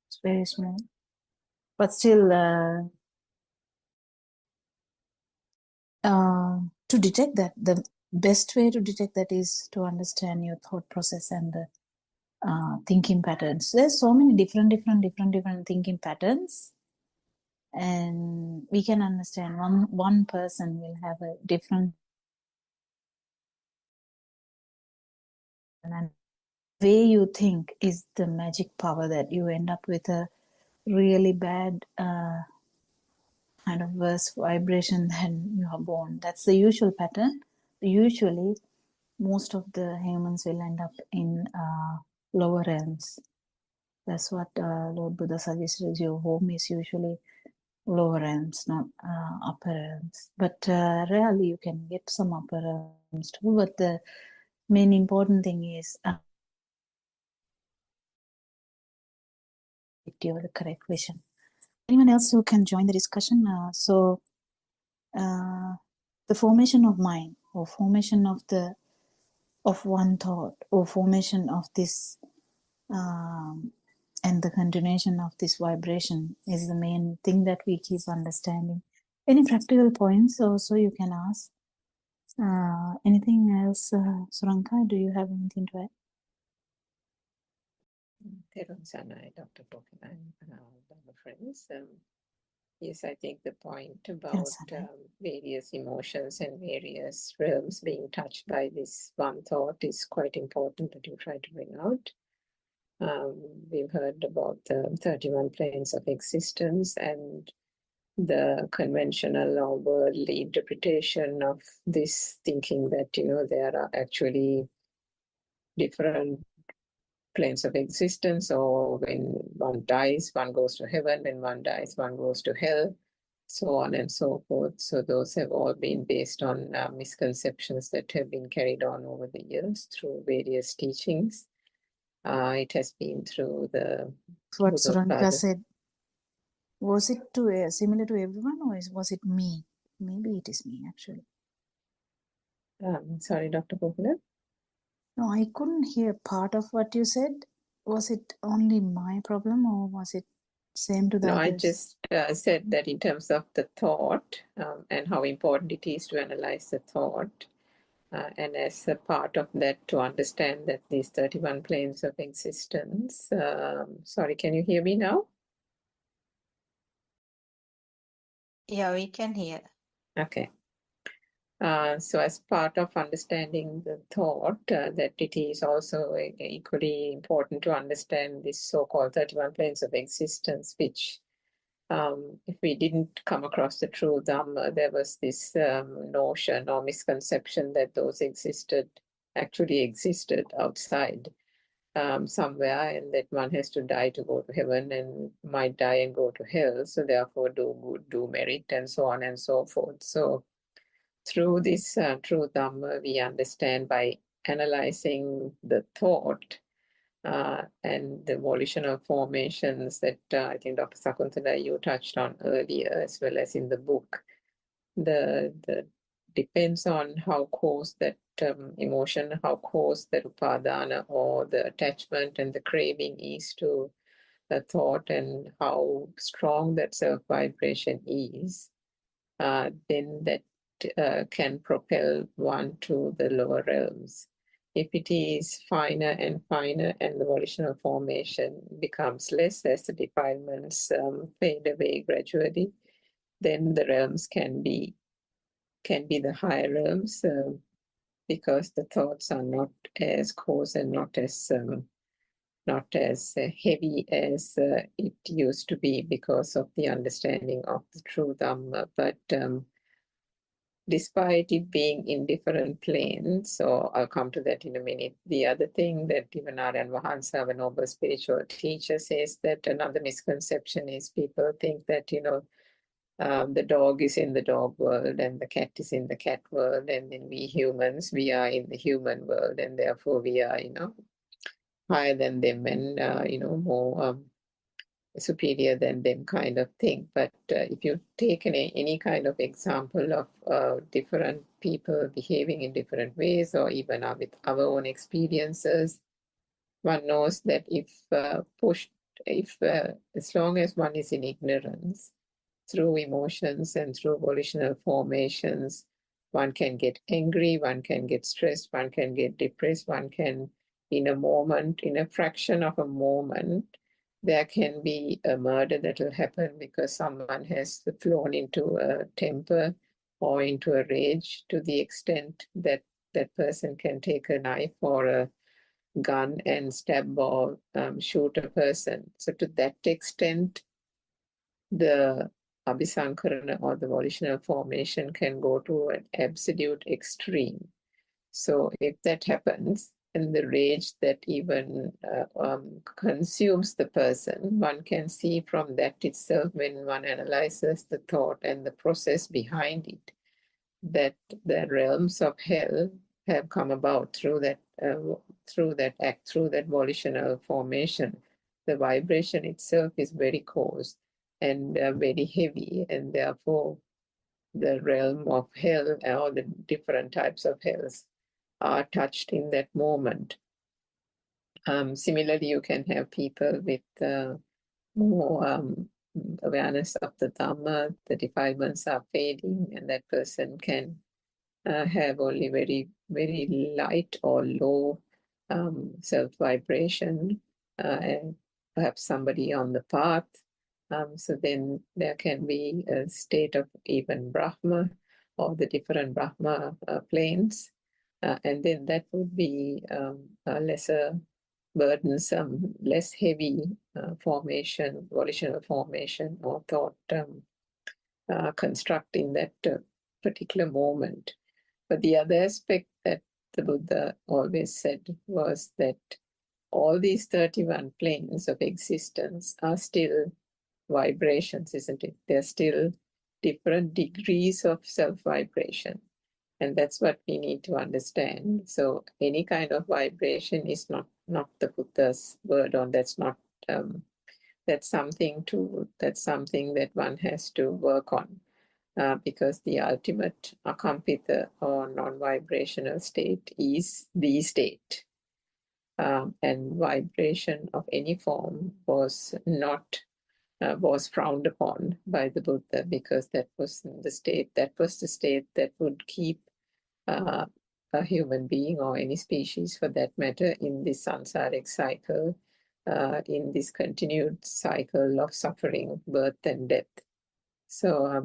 It's very small, but still, to detect that, the best way to detect that is to understand your thought process and the thinking patterns. There's so many different thinking patterns, and we can understand one person will have a different, and the way you think is the magic power that you end up with a really bad kind of worse vibration than you are born. That's the usual pattern. Usually most of the humans will end up in lower realms. That's what Lord Buddha suggested. Your home is usually lower realms, not upper realms. But rarely you can get some upper realms too. But the main important thing is the correct vision. Anyone else who can join the discussion? The formation of mind, or formation of one thought, or formation of this and the continuation of this vibration is the main thing that we keep understanding. Any practical points also you can ask. Anything else, Suranka? Do you have anything to add? Terun Sanai, Dr. Pokilan, Dharma friends. Yes, I think the point about various emotions and various realms being touched by this one thought is quite important that you try to bring out. We've heard about the 31 planes of existence and the conventional or worldly interpretation of this, thinking that, there are actually different planes of existence, or when one dies, one goes to heaven, when one dies, one goes to hell, so on and so forth. So those have all been based on misconceptions that have been carried on over the years through various teachings. It has been through the What Buddothpado. Suranka said, was it similar to everyone, or was it me? Maybe it is me, actually. Sorry, Dr. Popula. No, I couldn't hear part of what you said. Was it only my problem, or was it same to the No, others? I just said that in terms of the thought and how important it is to analyze the thought. And as a part of that, to understand that these 31 planes of existence. Sorry, can you hear me now? Yeah, we can hear. Okay. So as part of understanding the thought, that it is also equally important to understand this so-called 31 planes of existence, which if we didn't come across the true Dhamma, there was this notion or misconception that those actually existed outside somewhere, and that one has to die to go to heaven and might die and go to hell. So therefore do good, do merit, and so on and so forth. So through this true Dhamma, we understand by analyzing the thought and the volitional formations that I think Dr. Sakuntala, you touched on earlier, as well as in the book. The depends on how coarse that emotion, how coarse the upadana or the attachment and the craving is to the thought, and how strong that self-vibration is, then that can propel one to the lower realms. If it is finer and finer and the volitional formation becomes less as the defilements fade away gradually, then the realms can be the higher realms, because the thoughts are not as coarse and not as heavy as it used to be because of the understanding of the true Dhamma. But despite it being in different planes, so I'll come to that in a minute. The other thing that even Narayana Vahansa, a noble spiritual teacher, says that another misconception is people think that, the dog is in the dog world and the cat is in the cat world, and then we humans, we are in the human world, and therefore we are, higher than them and, more superior than them kind of thing. But if you take any kind of example of different people behaving in different ways, or even with our own experiences, one knows that if as long as one is in ignorance, through emotions and through volitional formations, one can get angry, one can get stressed, one can get depressed, one can, in a fraction of a moment, there can be a murder that will happen because someone has flown into a temper or into a rage to the extent that that person can take a knife or a gun and stab or shoot a person. So to that extent, the Abhisankarana or the volitional formation can go to an absolute extreme. So if that happens, and the rage that even consumes the person, one can see from that itself, when one analyzes the thought and the process behind it, that the realms of hell have come about through that act, through that volitional formation. The vibration itself is very coarse and very heavy, and therefore the realm of hell, or the different types of hells, are touched in that moment. Similarly, you can have people with more awareness of the Dhamma, the defilements are fading, and that person can have only very, very light or low self-vibration, and perhaps somebody on the path. So then there can be a state of even Brahma, or the different Brahma planes. And then that would be a lesser burdensome, less heavy formation, volitional formation, or thought construct in that particular moment. But the other aspect that the Buddha always said was that all these 31 planes of existence are still vibrations, isn't it? They're still different degrees of self-vibration. And that's what we need to understand. So any kind of vibration is not the Buddha's word on. That's not that's something that one has to work on. Because the ultimate akampita or non-vibrational state is the state. And vibration of any form was not was frowned upon by the Buddha, because that was the state that would keep a human being or any species for that matter in this samsaric cycle, in this continued cycle of suffering, birth and death. So I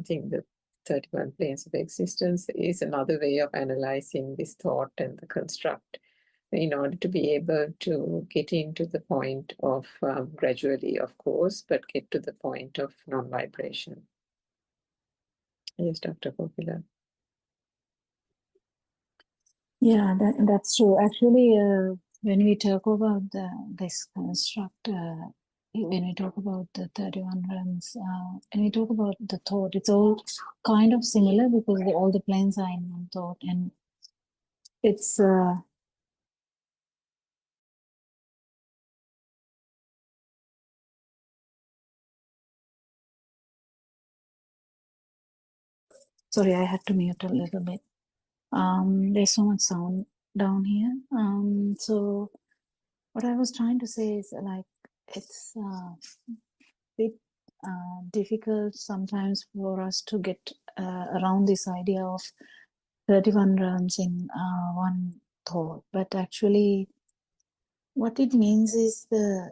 think the 31 planes of existence is another way of analyzing this thought and the construct, in order to be able to get into the point of, gradually of course, but get to the point of non-vibration. Yes, Dr. Kopila. Yeah, that's true. Actually, when we talk about this construct, when we talk about the 31 realms, when we talk about the thought, it's all kind of similar because all the planes are in one thought, and it's sorry, I had to mute a little bit. There's so much sound down here. So what I was trying to say is, like, it's bit difficult sometimes for us to get around this idea of 31 realms in one thought, but actually what it means is the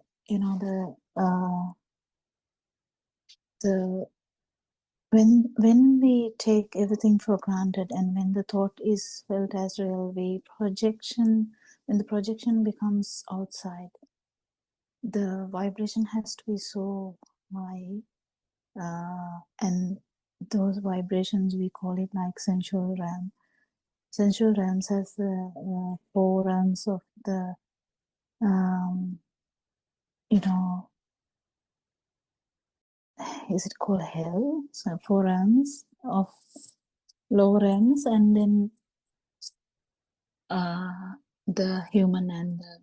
when we take everything for granted, and when the thought is felt as real, when the projection becomes outside, the vibration has to be so high, and those vibrations, we call it like sensual realm. Sensual realms has the 4 realms of the is it called hell? So 4 realms of lower realms, and then the human and the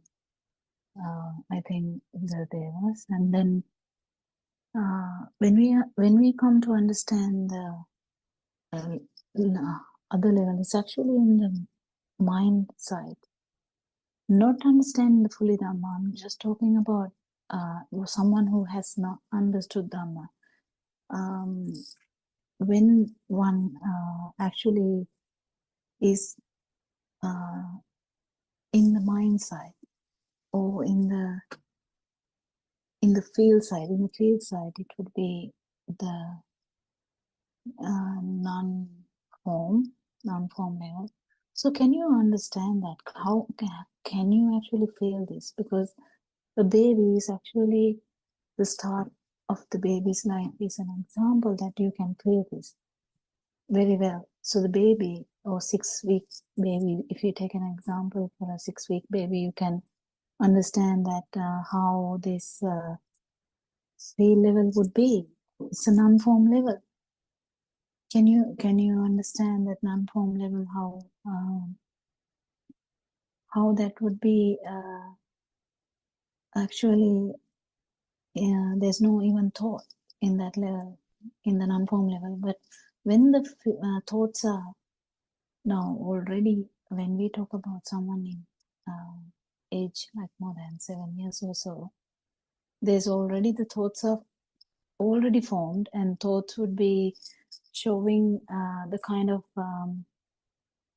I think the devas, and then when we come to understand the other level, it's actually in the mind side. Not understanding the fully Dhamma, I'm just talking about someone who has not understood Dhamma. When one actually is in the mind side, or in the field side, it would be the non-form level. So can you understand that? How can you actually feel this? Because the baby is actually the start of the baby's life is an example that you can feel this very well. So the baby, or 6-week baby, if you take an example for a 6-week baby, you can understand that how this feel level would be. It's a non-form level. Can you understand that non-form level, how that would be actually? There's no even thought in that level, in the non-form level. But when the thoughts are now already, when we talk about someone in age like more than 7 years or so, there's already the thoughts are already formed, and thoughts would be showing the kind of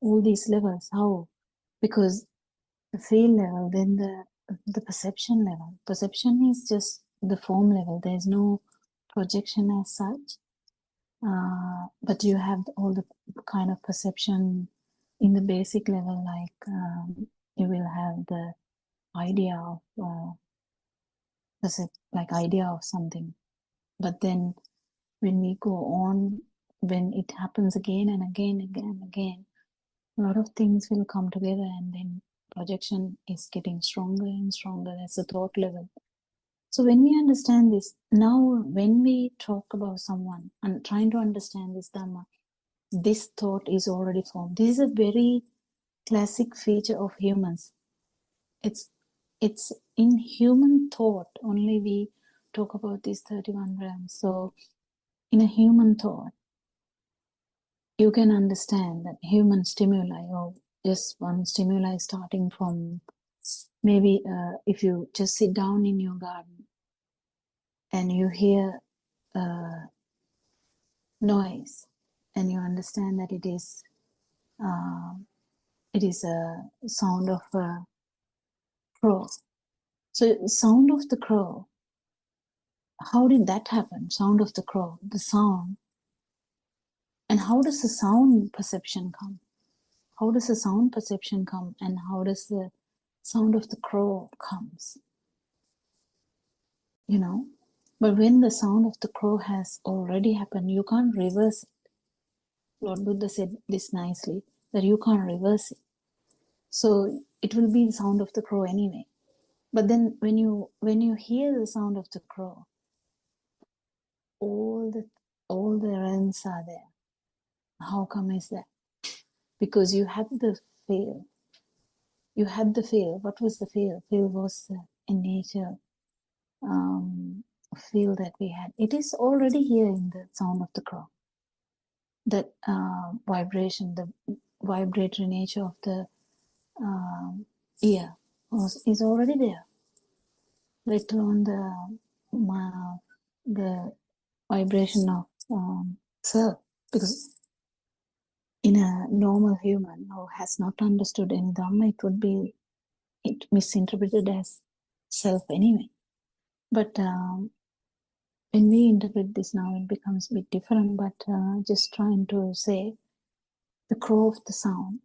all these levels. How? Because the feel level, then the perception level. Perception is just the form level. There's no projection as such, but you have all the kind of perception in the basic level, like you will have the idea of idea of something. But then when we go on, when it happens again and again, a lot of things will come together, and then projection is getting stronger and stronger. That's the thought level. So when we understand this, now when we talk about someone and trying to understand this Dhamma, this thought is already formed. This is a very classic feature of humans. It's in human thought only we talk about these 31 realms. So in a human thought, you can understand that human stimuli, or just one stimuli starting from maybe if you just sit down in your garden and you hear noise and you understand that it is a sound of a crow. So sound of the crow, how did that happen? Sound of the crow, the sound. And how does the sound perception come? How does the sound perception come, and how does the sound of the crow comes? You know, but when the sound of the crow has already happened, you can't reverse it. Lord Buddha said this nicely, that you can't reverse it. So it will be the sound of the crow anyway. But then when you hear the sound of the crow, all the realms are there. How come is that? Because you had the feel. You had the feel. What was the feel? Feel was the nature feel that we had. It is already here in the sound of the crow. That vibration, the vibratory nature of the ear is already there. Let alone the vibration of self. Because in a normal human who has not understood any Dhamma, it would be misinterpreted as self anyway. But when we interpret this now, it becomes a bit different. But just trying to say the crow of the sound.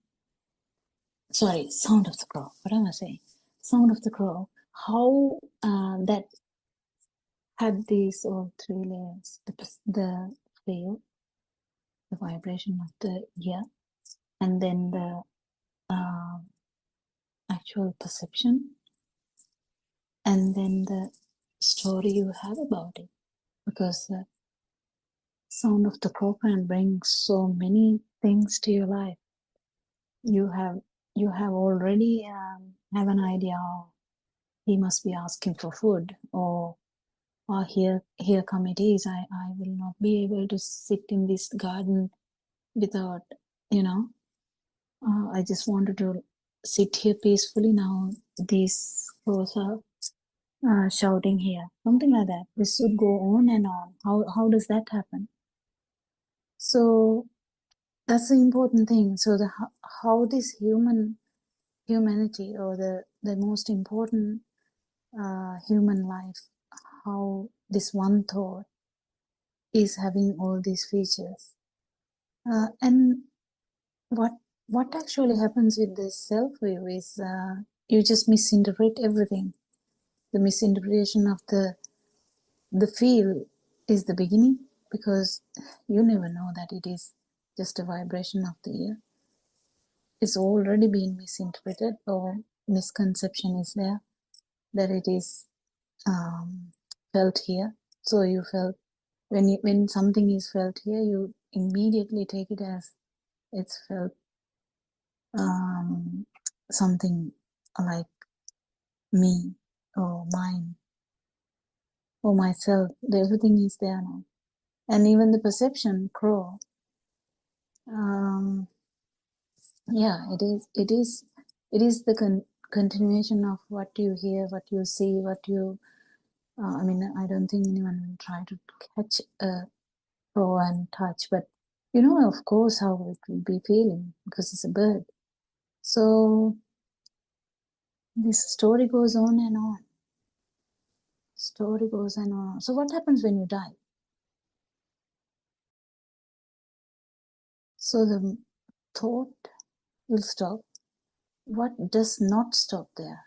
Sorry, sound of the crow. What am I saying? Sound of the crow. How that had these all three layers: the feel, the vibration of the ear, and then the actual perception, and then the story you have about it. Because the sound of the crow can bring so many things to your life. You have already have an idea of he must be asking for food, or here come it is. I will not be able to sit in this garden without, I just wanted to sit here peacefully. Now these crows are shouting here, something like that. This should go on and on. How does that happen? So that's the important thing. So how this humanity, or the most important human life, how this one thought is having all these features, and what actually happens with this self view is you just misinterpret everything. The misinterpretation of the feel is the beginning, because you never know that it is just a vibration of the ear. It's already been misinterpreted, or misconception is there that it is felt here. So you felt when something is felt here, you immediately take it as it's felt something like me or mine or myself. Everything is there now, and even the perception crow. It is the continuation of what you hear, what you see, what you. I don't think anyone will try to catch a crow and touch, but you know, of course, how it will be feeling, because it's a bird. So this story goes on and on. Story goes on and on. So what happens when you die? So the thought will stop. What does not stop there?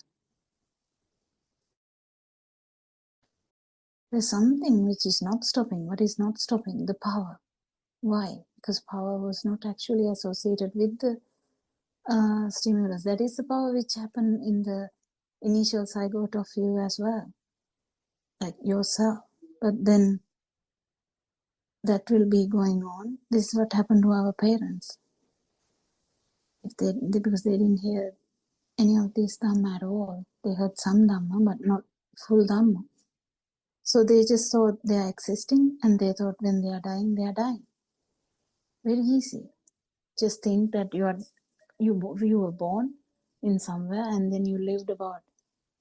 There's something which is not stopping. What is not stopping? The power. Why? Because power was not actually associated with the stimulus. That is the power which happened in the initial zygote of you as well, like yourself. But then that will be going on. This is what happened to our parents. If because they didn't hear any of this Dhamma at all. They heard some Dhamma, but not full Dhamma. So they just thought they are existing, and they thought when they are dying, they are dying. Very easy. Just think that you were born in somewhere, and then you lived about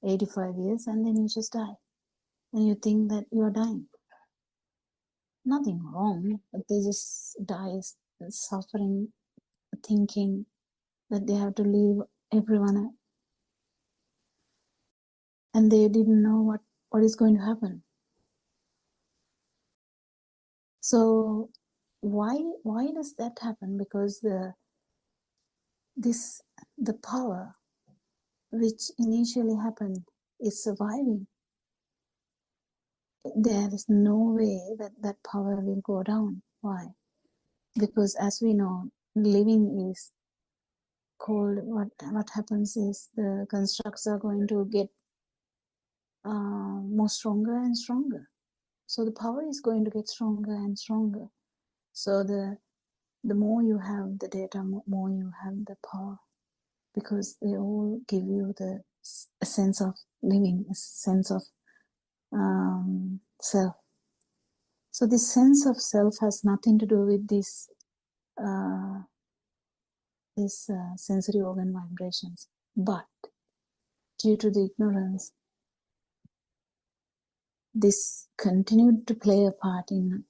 85 years, and then you just die. And you think that you are dying. Nothing wrong, but they just die suffering, thinking that they have to leave everyone, and they didn't know what is going to happen. So why does that happen? Because the power which initially happened is surviving. There is no way that power will go down. Why? Because as we know, living is called, what happens is the constructs are going to get more stronger and stronger. So the power is going to get stronger and stronger. So the more you have the data, more you have the power, because they all give you a sense of living, a sense of self. So this sense of self has nothing to do with this sensory organ vibrations, but due to the ignorance, this continued to play a part in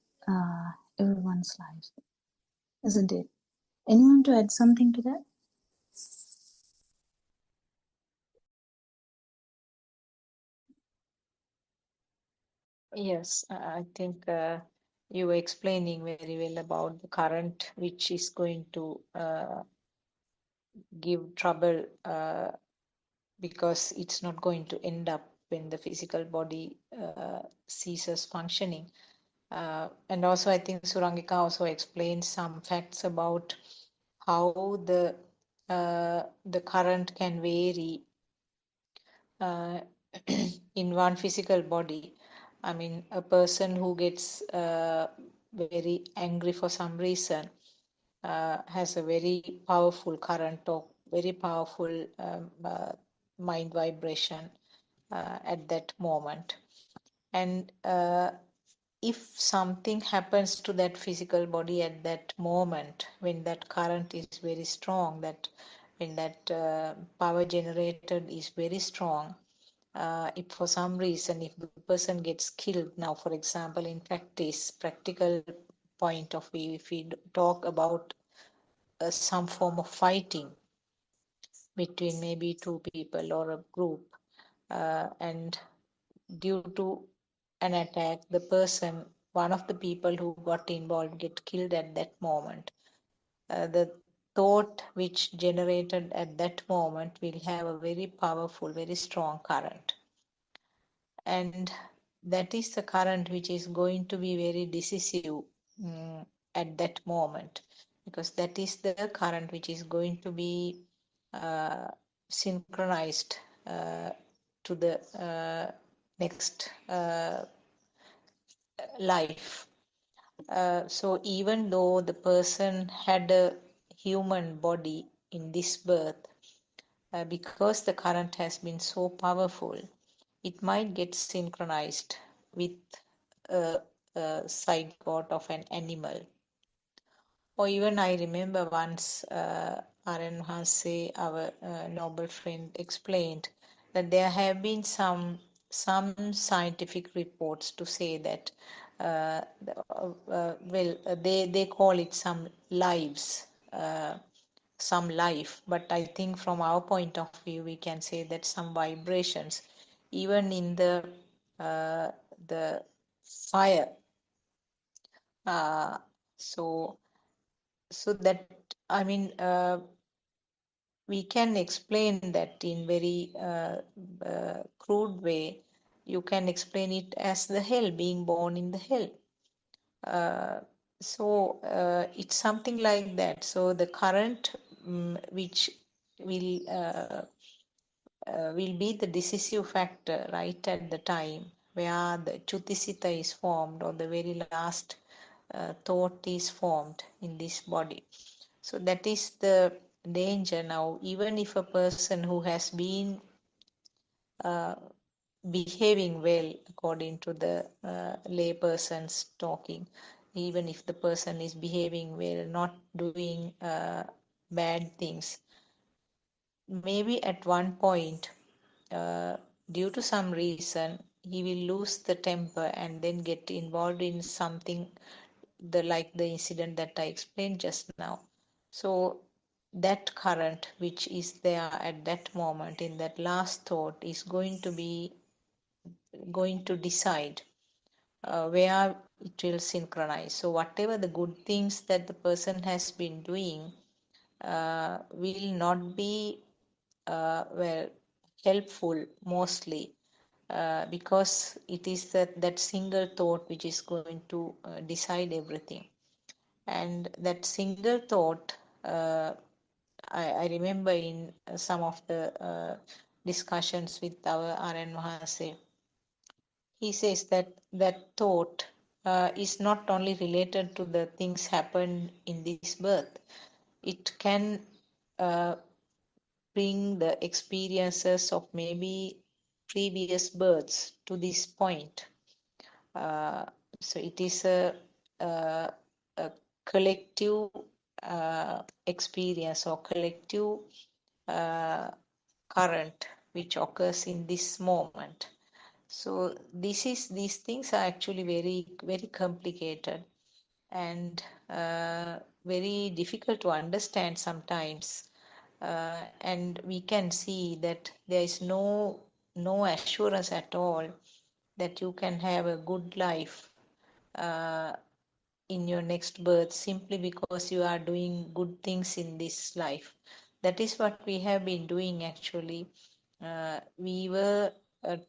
everyone's life, isn't it? Anyone to add something to that? Yes, I think you were explaining very well about the current, which is going to give trouble because it's not going to end up when the physical body ceases functioning. And also, I think Surangika also explained some facts about how the current can vary in one physical body. I mean, a person who gets very angry for some reason has a very powerful current or very powerful mind vibration at that moment. And if something happens to that physical body at that moment, when that current is very strong, that when that power generated is very strong, if for some reason, if the person gets killed, now for example, in practical point of view, if we talk about some form of fighting between maybe two people or a group, and due to an attack, the person, one of the people who got involved, get killed at that moment. The thought which generated at that moment will have a very powerful, very strong current. And that is the current which is going to be very decisive at that moment, because that is the current which is going to be synchronized to the next life. So even though the person had a human body in this birth, because the current has been so powerful, it might get synchronized with a zygote of an animal. Or even I remember once Aryan Hase, our noble friend, explained that there have been some scientific reports to say that they call it some lives, some life, but I think from our point of view we can say that some vibrations, even in the fire. So that, I mean, we can explain that in very crude way. You can explain it as the hell, being born in the hell. So it's something like that. So the current which will be the decisive factor right at the time where the Chutisita is formed, or the very last thought is formed in this body. So that is the danger now. Even if a person who has been behaving well according to the lay person's talking, even if the person is behaving well, not doing bad things, maybe at one point, due to some reason, he will lose the temper and then get involved in something like the incident that I explained just now. So that current which is there at that moment in that last thought is going to decide where it will synchronize. So whatever the good things that the person has been doing will not be helpful mostly, because it is that single thought which is going to decide everything. And that single thought, I remember in some of the discussions with our RN Mahase, he says that that thought is not only related to the things happen in this birth, it can bring the experiences of maybe previous births to this point. So it is a collective experience or collective current which occurs in this moment. So these things are actually very complicated and very difficult to understand sometimes. And we can see that there is no assurance at all that you can have a good life in your next birth simply because you are doing good things in this life. That is what we have been doing actually. We were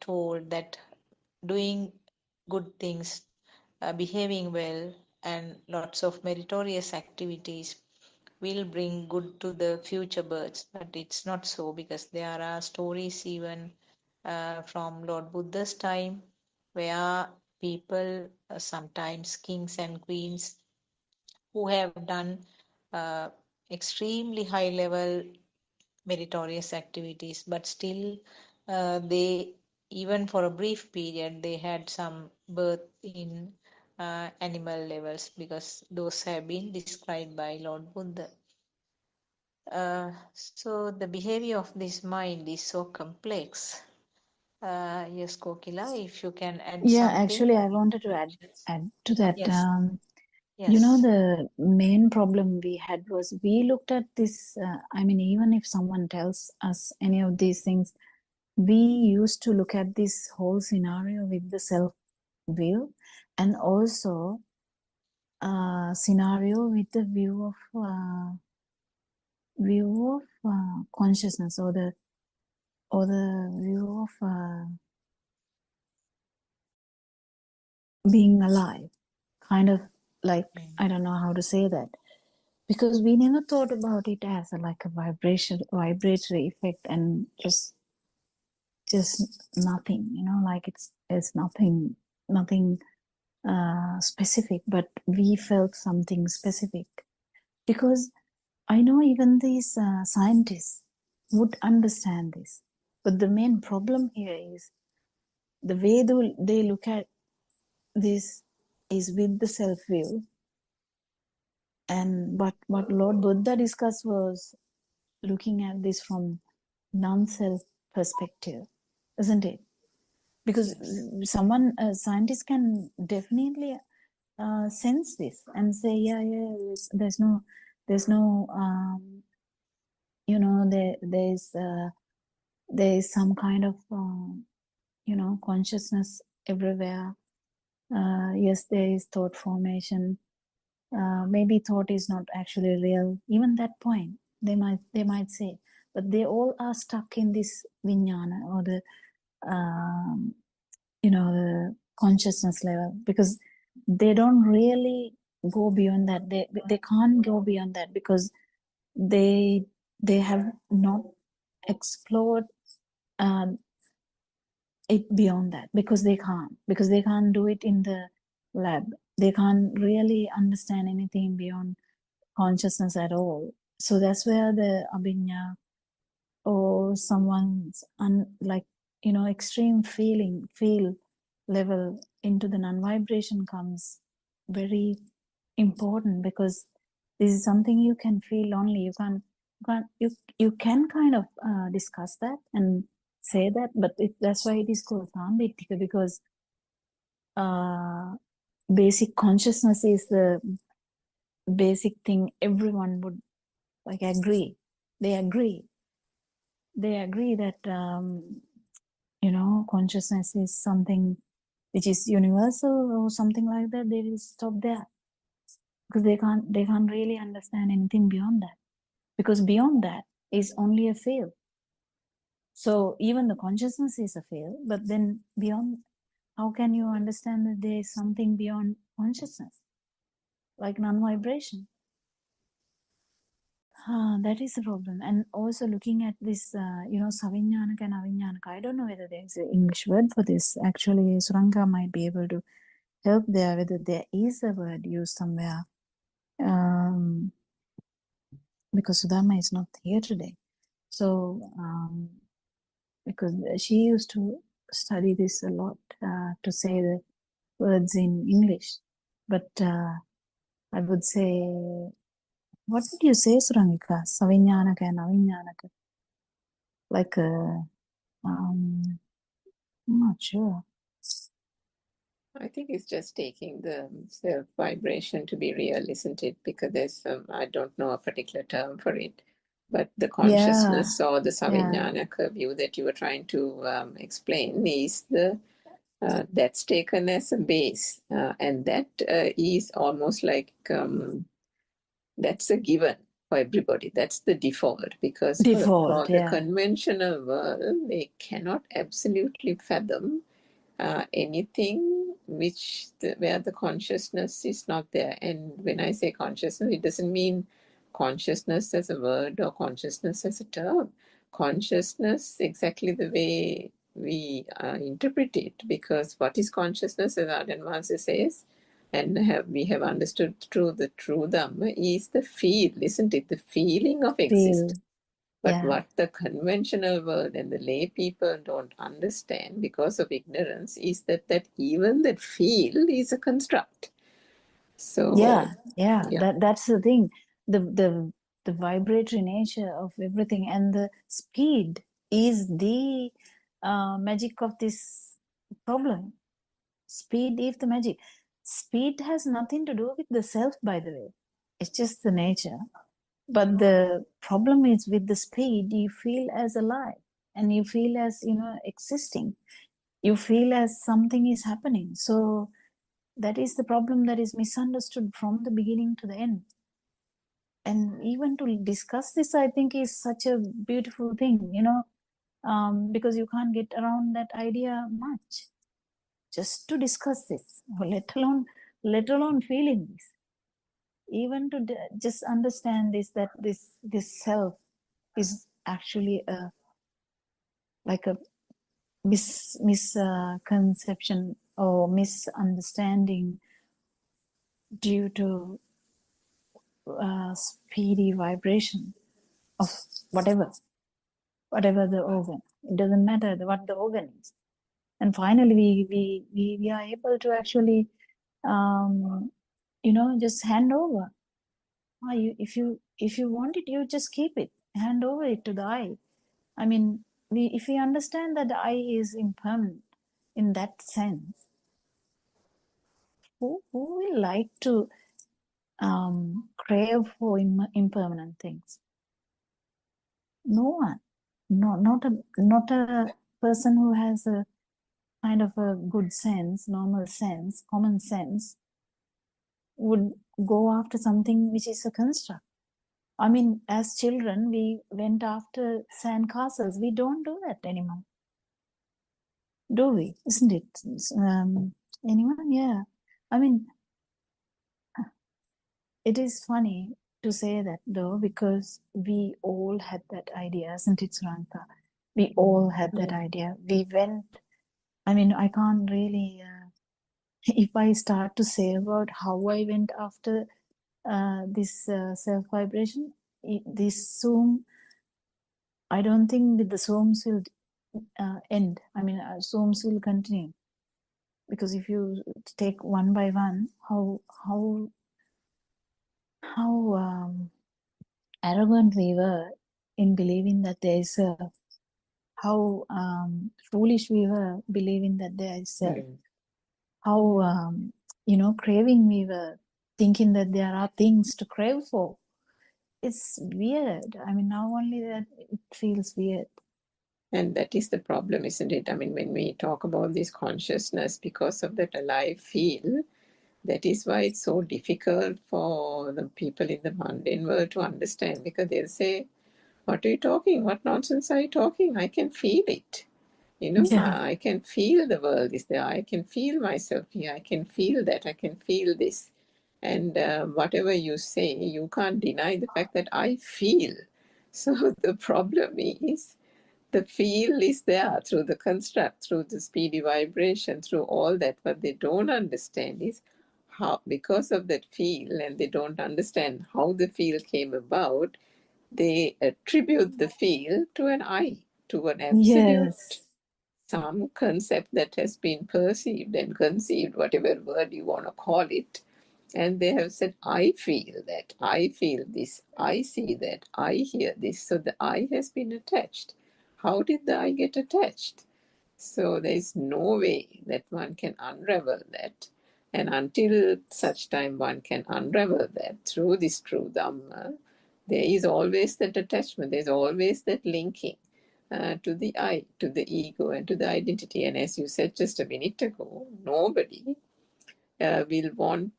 told that doing good things, behaving well, and lots of meritorious activities will bring good to the future births. But it's not so, because there are stories even from Lord Buddha's time where people, sometimes kings and queens, who have done extremely high level meritorious activities, but still they, even for a brief period, they had some birth in animal levels, because those have been described by Lord Buddha. So the behavior of this mind is so complex. Yes, Kokila, if you can add Yeah, something. actually, I wanted to add to that. Yes. You know, Yes. the main problem we had was we looked at this. I mean, even if someone tells us any of these things, we used to look at this whole scenario with the self view, and also scenario with the view of consciousness, or the view of being alive, kind of like, I don't know how to say that, because we never thought about it as like a vibratory effect, and just nothing, you know, like it's nothing specific, but we felt something specific, because I know even these scientists would understand this, but the main problem here is the way they look at this is with the self view. And but what Lord Buddha discussed was looking at this from non-self perspective, isn't it? Because someone, a scientist, can definitely sense this and say, yeah, there's no you know, there is some kind of you know, consciousness everywhere. Yes, there is thought formation. Maybe thought is not actually real. Even that point, they might say, but they all are stuck in this vijnana, or the you know, the consciousness level, because they don't really go beyond that. They can't go beyond that, because they they have not explored it beyond that, because they can't do it in the lab. They can't really understand anything beyond consciousness at all. So that's where the abhinya or someone's extreme feel level into the non-vibration comes very important, because this is something you can feel only. You can kind of discuss that and say that, but that's why it is called Sambitika, because basic consciousness is the basic thing everyone would agree. They agree that consciousness is something which is universal or something like that. They will stop there, because they can't really understand anything beyond that, because beyond that is only a field. So even the consciousness is a field, but then beyond, how can you understand that there is something beyond consciousness, like non-vibration? That is the problem. And also looking at this, saviññānaka and aviññānaka, I don't know whether there's an English word for this. Actually, Suranga might be able to help there, whether there is a word used somewhere. Because Sudama is not here today. So, because she used to study this a lot, to say the words in English. But I would say, what did you say, Surangika? Saviññānaka and aviññānaka. Like, I'm not sure. I think it's just taking the self vibration to be real, isn't it? Because there's I don't know a particular term for it, but the consciousness or the Saviññānaka view that you were trying to explain is the that's taken as a base, and that is almost like that's a given for everybody. That's the default, because for the conventional world, they cannot absolutely fathom anything where the consciousness is not there. And when I say consciousness, it doesn't mean consciousness as a word or consciousness as a term. Consciousness exactly the way we interpret it, because what is consciousness, as Arden Master says, and we have understood through the true Dhamma, is the feel, isn't it? The feeling of existence. But what the conventional world and the lay people don't understand because of ignorance is that even that feel is a construct. So that's the thing. The vibratory nature of everything, and the speed is the magic of this problem. Speed is the magic. Speed has nothing to do with the self, by the way. It's just the nature. But the problem is, with the speed, you feel as alive, and you feel as, existing. You feel as something is happening. So that is the problem that is misunderstood from the beginning to the end. And even to discuss this, I think, is such a beautiful thing, because you can't get around that idea much. Just to discuss this, or let alone feeling this. Even to just understand this, that this self is actually a misconception or misunderstanding due to speedy vibration of whatever the organ. It doesn't matter what the organ is. And finally, we are able to actually, just hand over. If you want it, you just keep it. Hand over it to the I. I mean, if we understand that the I is impermanent in that sense, who will like to crave for impermanent things? No one. No, not a person who has a kind of a good sense, normal sense, common sense, would go after something which is a construct. I mean, as children, we went after sand castles. We don't do that anymore. Do we? Isn't it? Anyone? Yeah. I mean, it is funny. to say that though, because we all had that idea, isn't it, Suranka? We all had that idea. We went, I mean, I can't really, if I start to say about how I went after this self vibration, this Zoom, I don't think that the Zooms will end. I mean, Zooms will continue. Because if you take one by one, how arrogant we were in believing that there is a, how foolish we were believing that there is a, how craving we were thinking that there are things to crave for. It's weird. I mean, now only that it feels weird. And that is the problem, isn't it? I mean, when we talk about this consciousness, because of that alive feel, that is why it's so difficult for the people in the mundane world to understand, because they'll say, what are you talking? What nonsense are you talking? I can feel it. You know, Yeah. I can feel the world is there. I can feel myself here. I can feel that. I can feel this. And whatever you say, you can't deny the fact that I feel. So the problem is, the feel is there through the construct, through the speedy vibration, through all that. What they don't understand is how, because of that feel, and they don't understand how the feel came about, they attribute the feel to an I, to an absolute, Yes. some concept that has been perceived and conceived, whatever word you want to call it. And they have said, I feel that, I feel this, I see that, I hear this. So the I has been attached. How did the I get attached? So there is no way that one can unravel that. And until such time one can unravel that through this true Dhamma, there is always that attachment, there's always that linking to the I, to the ego, and to the identity. And as you said just a minute ago, nobody will want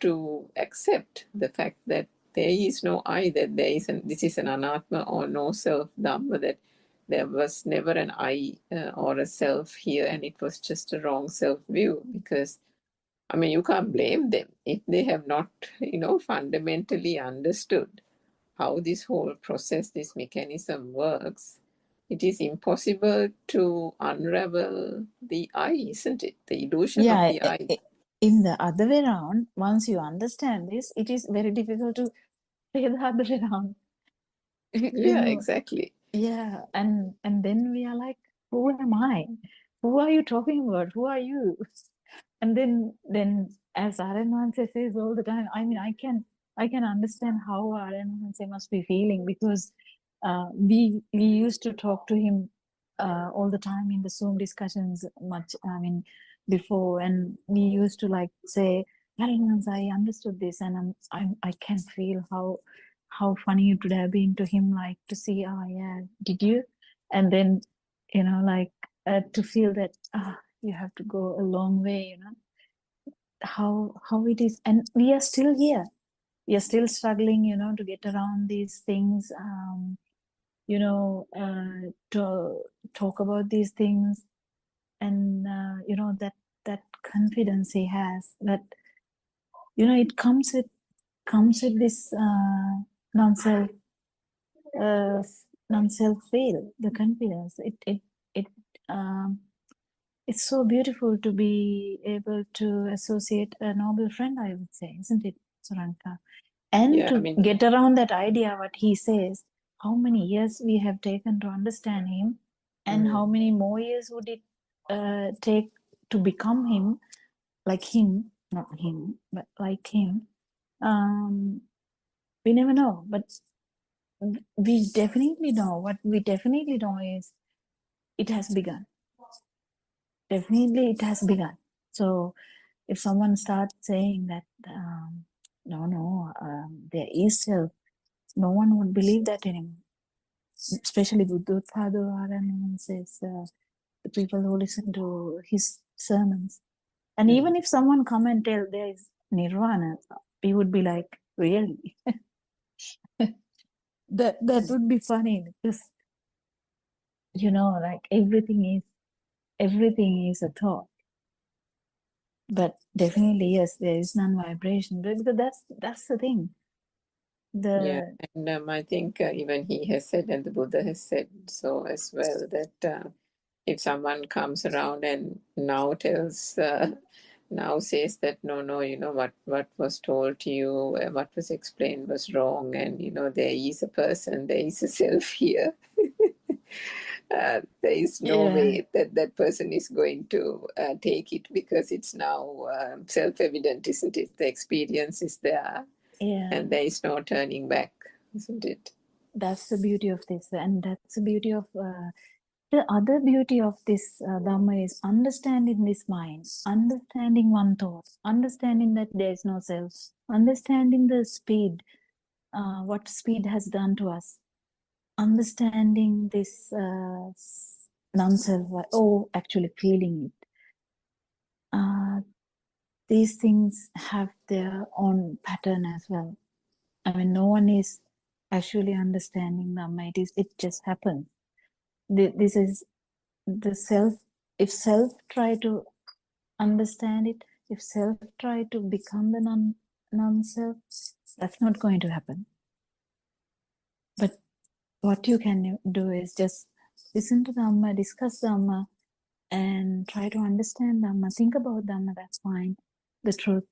to accept the fact that there is no I, that there is this is an anatma or no self Dhamma, that there was never an I or a self here, and it was just a wrong self view. Because I mean, you can't blame them if they have not, fundamentally understood how this whole process, this mechanism works. It is impossible to unravel the I, isn't it? The illusion of the I. In the other way around, once you understand this, it is very difficult to say the other way around. Yeah, exactly. Yeah, and then we are like, who am I? Who are you talking about? Who are you? And then as Aranwanse says all the time, I mean, I can understand how Aranwanse must be feeling, because we used to talk to him all the time in the Zoom discussions much, I mean, before, and we used to like say, Aranwanse, I understood this, and I can feel how funny it would have been to him, like to see, oh yeah, did you? And then, like to feel that you have to go a long way, how it is. And we are still here. We are still struggling, to get around these things, to talk about these things. And, that confidence he has, that, it comes with this non-self feel, the confidence. It's so beautiful to be able to associate a noble friend, I would say, isn't it, Suranka? And Yeah, to I mean, get around that idea, what he says, how many years we have taken to understand him, and how many more years would it take to become him, like him, not him, but like him. We never know, but we definitely know, what we definitely know is it has begun. Definitely it has begun. So if someone starts saying that no, there is self, no one would believe that anymore. Especially Buddothpado says the people who listen to his sermons. And even if someone come and tell there is nirvana, we would be like, really? that would be funny, because like everything is a thought. But definitely, yes, there is non-vibration, because that's the thing. Yeah, and I think even he has said, and the Buddha has said so as well, that if someone comes around and now tells, now says that no, you know what was told to you, what was explained was wrong, and you know there is a person, there is a self here. There is no way that that person is going to take it, because it's now self-evident, isn't it? The experience is there, and there is no turning back, isn't it? That's the beauty of this, and that's the beauty of the other beauty of this Dhamma is understanding this mind, understanding one thought, understanding that there is no self, understanding the speed, what speed has done to us, understanding this non-self, actually feeling it. These things have their own pattern as well. I mean, no one is actually understanding Dhamma. It just happens. This is the self. If self try to understand it, if self try to become the non-self, that's not going to happen. But what you can do is just listen to Dhamma, discuss Dhamma, and try to understand Dhamma. Think about Dhamma, that's fine, the truth,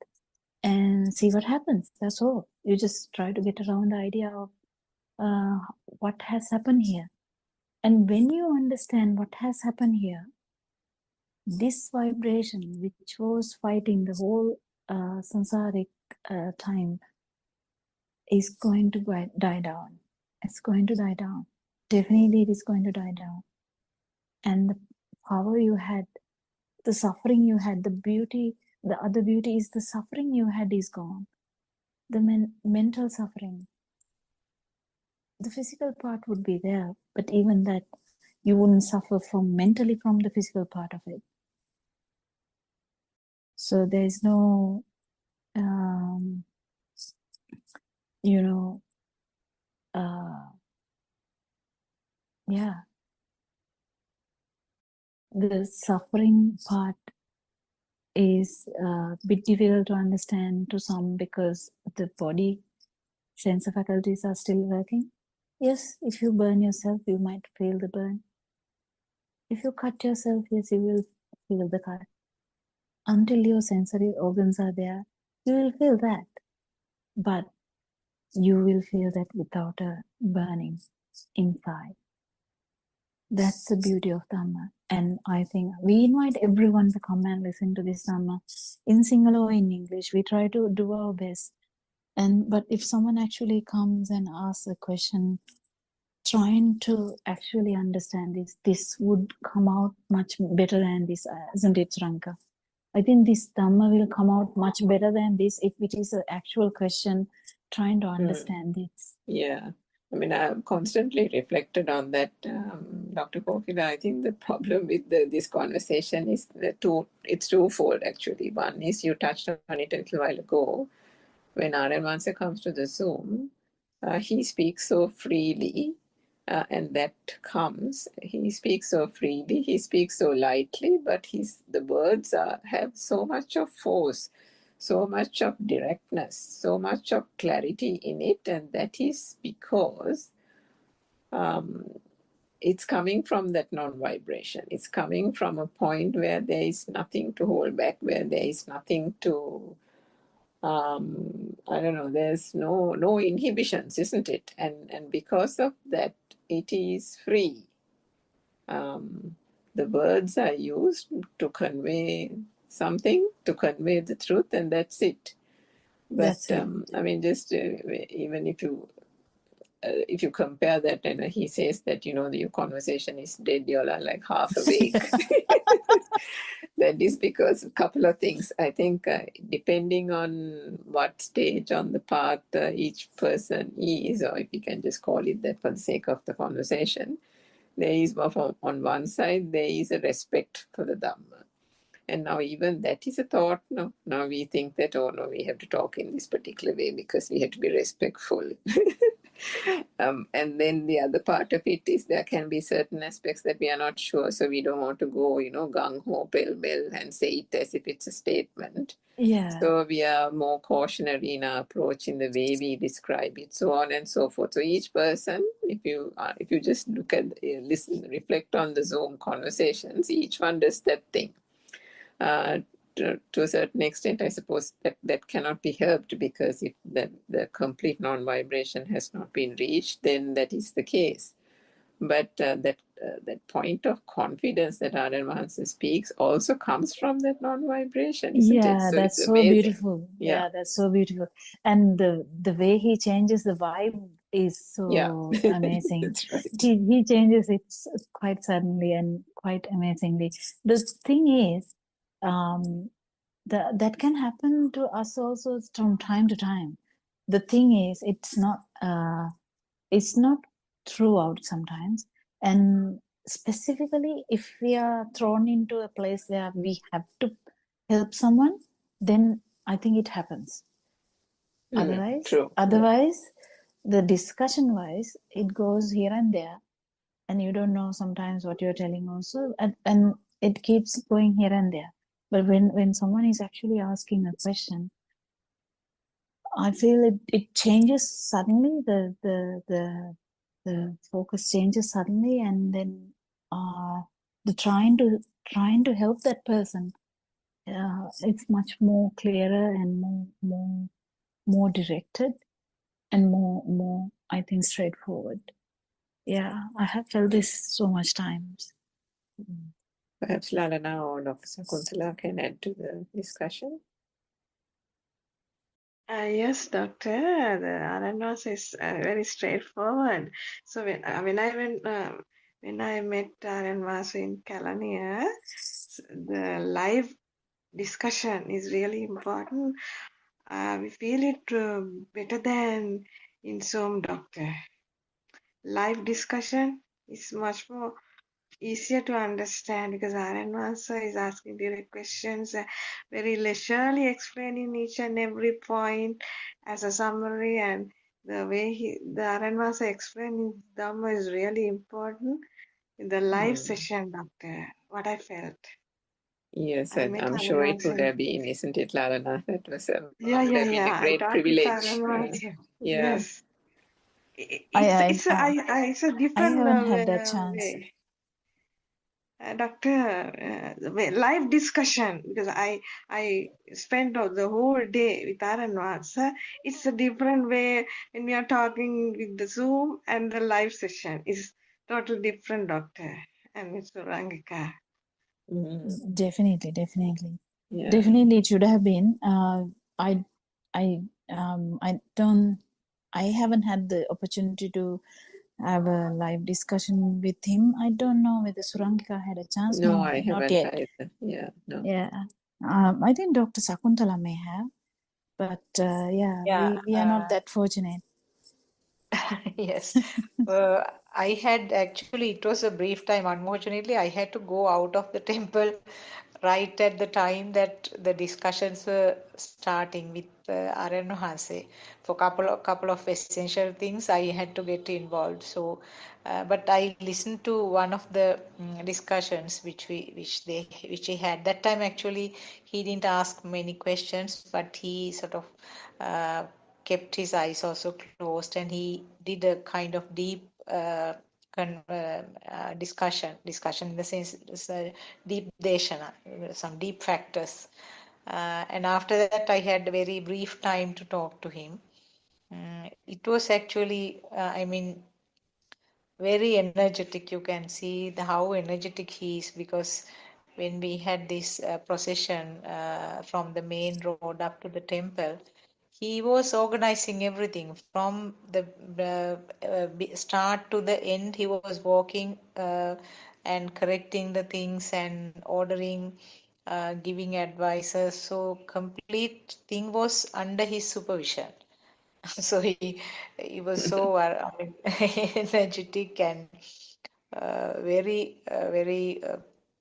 and see what happens. That's all. You just try to get around the idea of what has happened here. And when you understand what has happened here, this vibration, which was fighting the whole samsaric time, is going to die down. It's going to die down. Definitely it is going to die down. And the power you had, the suffering you had, the beauty, the other beauty is the suffering you had is gone. The mental suffering. The physical part would be there, but even that, you wouldn't suffer mentally from the physical part of it. So there is no, the suffering part is a bit difficult to understand to some, because the body sense faculties are still working. Yes, if you burn yourself, you might feel the burn. If you cut yourself, yes, you will feel the cut. Until your sensory organs are there, you will feel that. But you will feel that without a burning inside. That's the beauty of Dhamma. And I think we invite everyone to come and listen to this Dhamma in Sinhala or in English. We try to do our best. But if someone actually comes and asks a question, trying to actually understand this would come out much better than this, isn't it, Ranka? I think this Dhamma will come out much better than this if it is an actual question, trying to understand this. Yeah. I mean, I've constantly reflected on that, Dr. Kokila. I think the problem with this conversation is it's twofold, actually. One is, you touched on it a little while ago, when Aryan Vansa comes to the Zoom, he speaks so freely, and that comes. He speaks so freely, he speaks so lightly, but the words have so much of force, so much of directness, so much of clarity in it, and that is because it's coming from that non-vibration. It's coming from a point where there is nothing to hold back, where there is nothing to, I don't know, there's no inhibitions, isn't it? And because of that, it is free. The words are used to convey something, to convey the truth, and that's it. But I mean, just even if you compare that, and he says that, your conversation is dead, you're like half awake. That is because a couple of things. I think depending on what stage on the path each person is, or if you can just call it that for the sake of the conversation, there is, on one side, there is a respect for the Dhamma. And now even that is a thought. No, now we think that, oh no, we have to talk in this particular way because we have to be respectful. And then the other part of it is there can be certain aspects that we are not sure, so we don't want to go, gung ho, pell mell, and say it as if it's a statement. Yeah. So we are more cautionary in our approach in the way we describe it, so on and so forth. So each person, if you just look at, listen, reflect on the Zoom conversations, each one does that thing. To a certain extent, I suppose that cannot be helped, because if the complete non-vibration has not been reached, then that is the case. But that point of confidence that Aryan Mahansa speaks also comes from that non-vibration, isn't it? Yeah, So that's it's so amazing. beautiful. Yeah, that's so beautiful. And the way he changes the vibe is so amazing. That's right. He changes it quite suddenly and quite amazingly. The thing is, that can happen to us also from time to time. The thing is, it's not throughout sometimes, and specifically if we are thrown into a place where we have to help someone, then I think it happens. True. Otherwise, the discussion wise, it goes here and there, and you don't know sometimes what you're telling also, and it keeps going here and there. But when someone is actually asking a question, I feel it changes suddenly. The focus changes suddenly, and then the trying to help that person, it's much more clearer and more directed and more I think straightforward. Yeah, I have felt this so much times. Perhaps Lalana or Dr. Sakuntala can add to the discussion. Yes, doctor. The RNOS is very straightforward. So when I met RNOS in Kelaniya, the live discussion is really important. We feel it better than in Zoom, doctor. Live discussion is much more easier to understand because RN Master is asking direct questions, very leisurely explaining each and every point as a summary, and the way the RN Master explaining Dhamma is really important in the live session, doctor. What I felt. Yes, I met I'm RN sure it Master. would have been, isn't it, Lalana? That would have been a Yeah. I great talked with privilege. RN Master. Yeah. Yes. It's a I different haven't had that chance. way. Doctor, live discussion because I spent the whole day with Aranwat. It's a different way when we are talking with the Zoom and the live session. It's totally different, doctor. And Mr. Rangika. Definitely. Yeah. Definitely, it should have been. I haven't had the opportunity to have a live discussion with him. I don't know whether Surangika had a chance. No, I not haven't yet. either. Yeah, no. Yeah. I think Dr. Sakuntala may have, but we are not that fortunate. Yes. I had actually, it was a brief time. Unfortunately, I had to go out of the temple right at the time that the discussions were starting with Aryan Hase. For couple of essential things, I had to get involved. So, but I listened to one of the discussions which he had that time. Actually, he didn't ask many questions, but he sort of kept his eyes also closed, and he did a kind of deep discussion in the sense deep deshana, some deep factors, and after that I had a very brief time to talk to him. It was actually very energetic. You can see how energetic he is, because when we had this procession from the main road up to the temple, he was organizing everything from the start to the end. He was walking and correcting the things and ordering, giving advices. So complete thing was under his supervision. So he was so energetic and very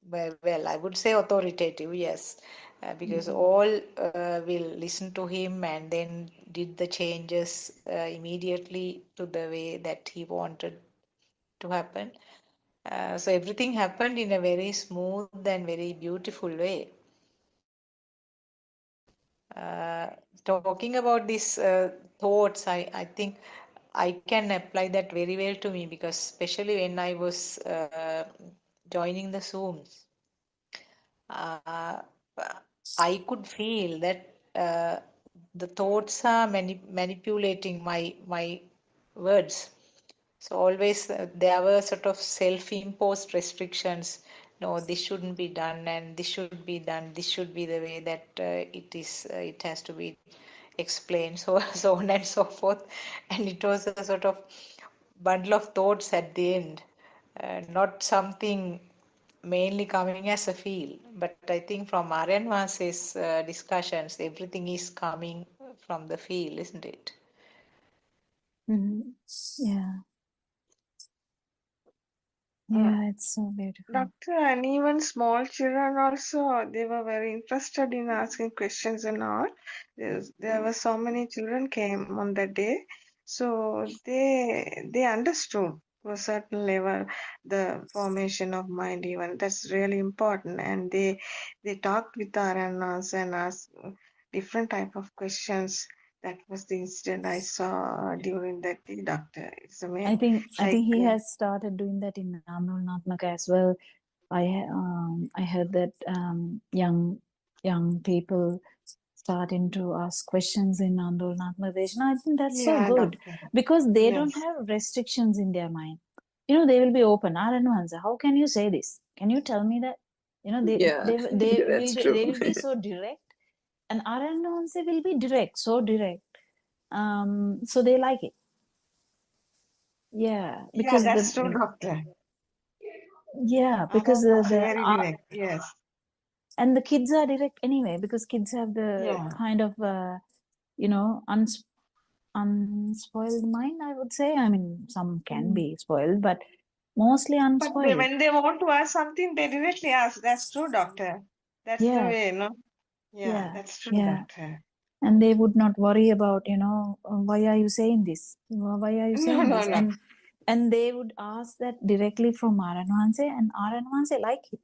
well, I would say authoritative. Yes, because all will listen to him and then did the changes immediately to the way that he wanted to happen. So everything happened in a very smooth and very beautiful way. Talking about these thoughts, I think I can apply that very well to me, because especially when I was joining the Zooms, uh, I could feel that the thoughts are manipulating my words. So always there were sort of self-imposed restrictions. No, this shouldn't be done, and this should be done. This should be the way that it is. It has to be explained. So so on and so forth. And it was a sort of bundle of thoughts at the end, not something mainly coming as a feel. But I think from Aryan Vase's discussions, everything is coming from the feel, isn't it? Yeah. Yeah, it's so beautiful. Doctor, and even small children also, they were very interested in asking questions and all. There were so many children came on that day, so they understood to a certain level the formation of mind. Even that's really important, and they talked with our analysts and asked different type of questions. That was the incident I saw during that day, doctor. It's I amazing. think he has started doing that in Anulnatmaka as well. I heard that young people starting to ask questions in Anulnatmadeshna. I think that's so Yeah, good doctor. because they don't Yes. have restrictions in their mind. You know, they will be open. Aranwanza, how can you say this? Can you tell me that? You know, Yeah, that's true. they will be so direct, and Aranwanza will be direct, so direct. So they like it. Yeah, Yeah, because that's true, doctor. because Others are the very direct. Yes. and the kids are direct anyway, because kids have the Yeah. kind of unspoiled mind, I would say. I mean, some can be spoiled, but mostly But unspoiled. when they want to ask something, they directly ask. That's true, doctor. That's the Yeah, way, no? Yeah, yeah, that's true, yeah. doctor. And they would not worry about, why are you saying this? Why are you No, saying no, this? no. And they would ask that directly from Aranwanse, and Aranwanse like it.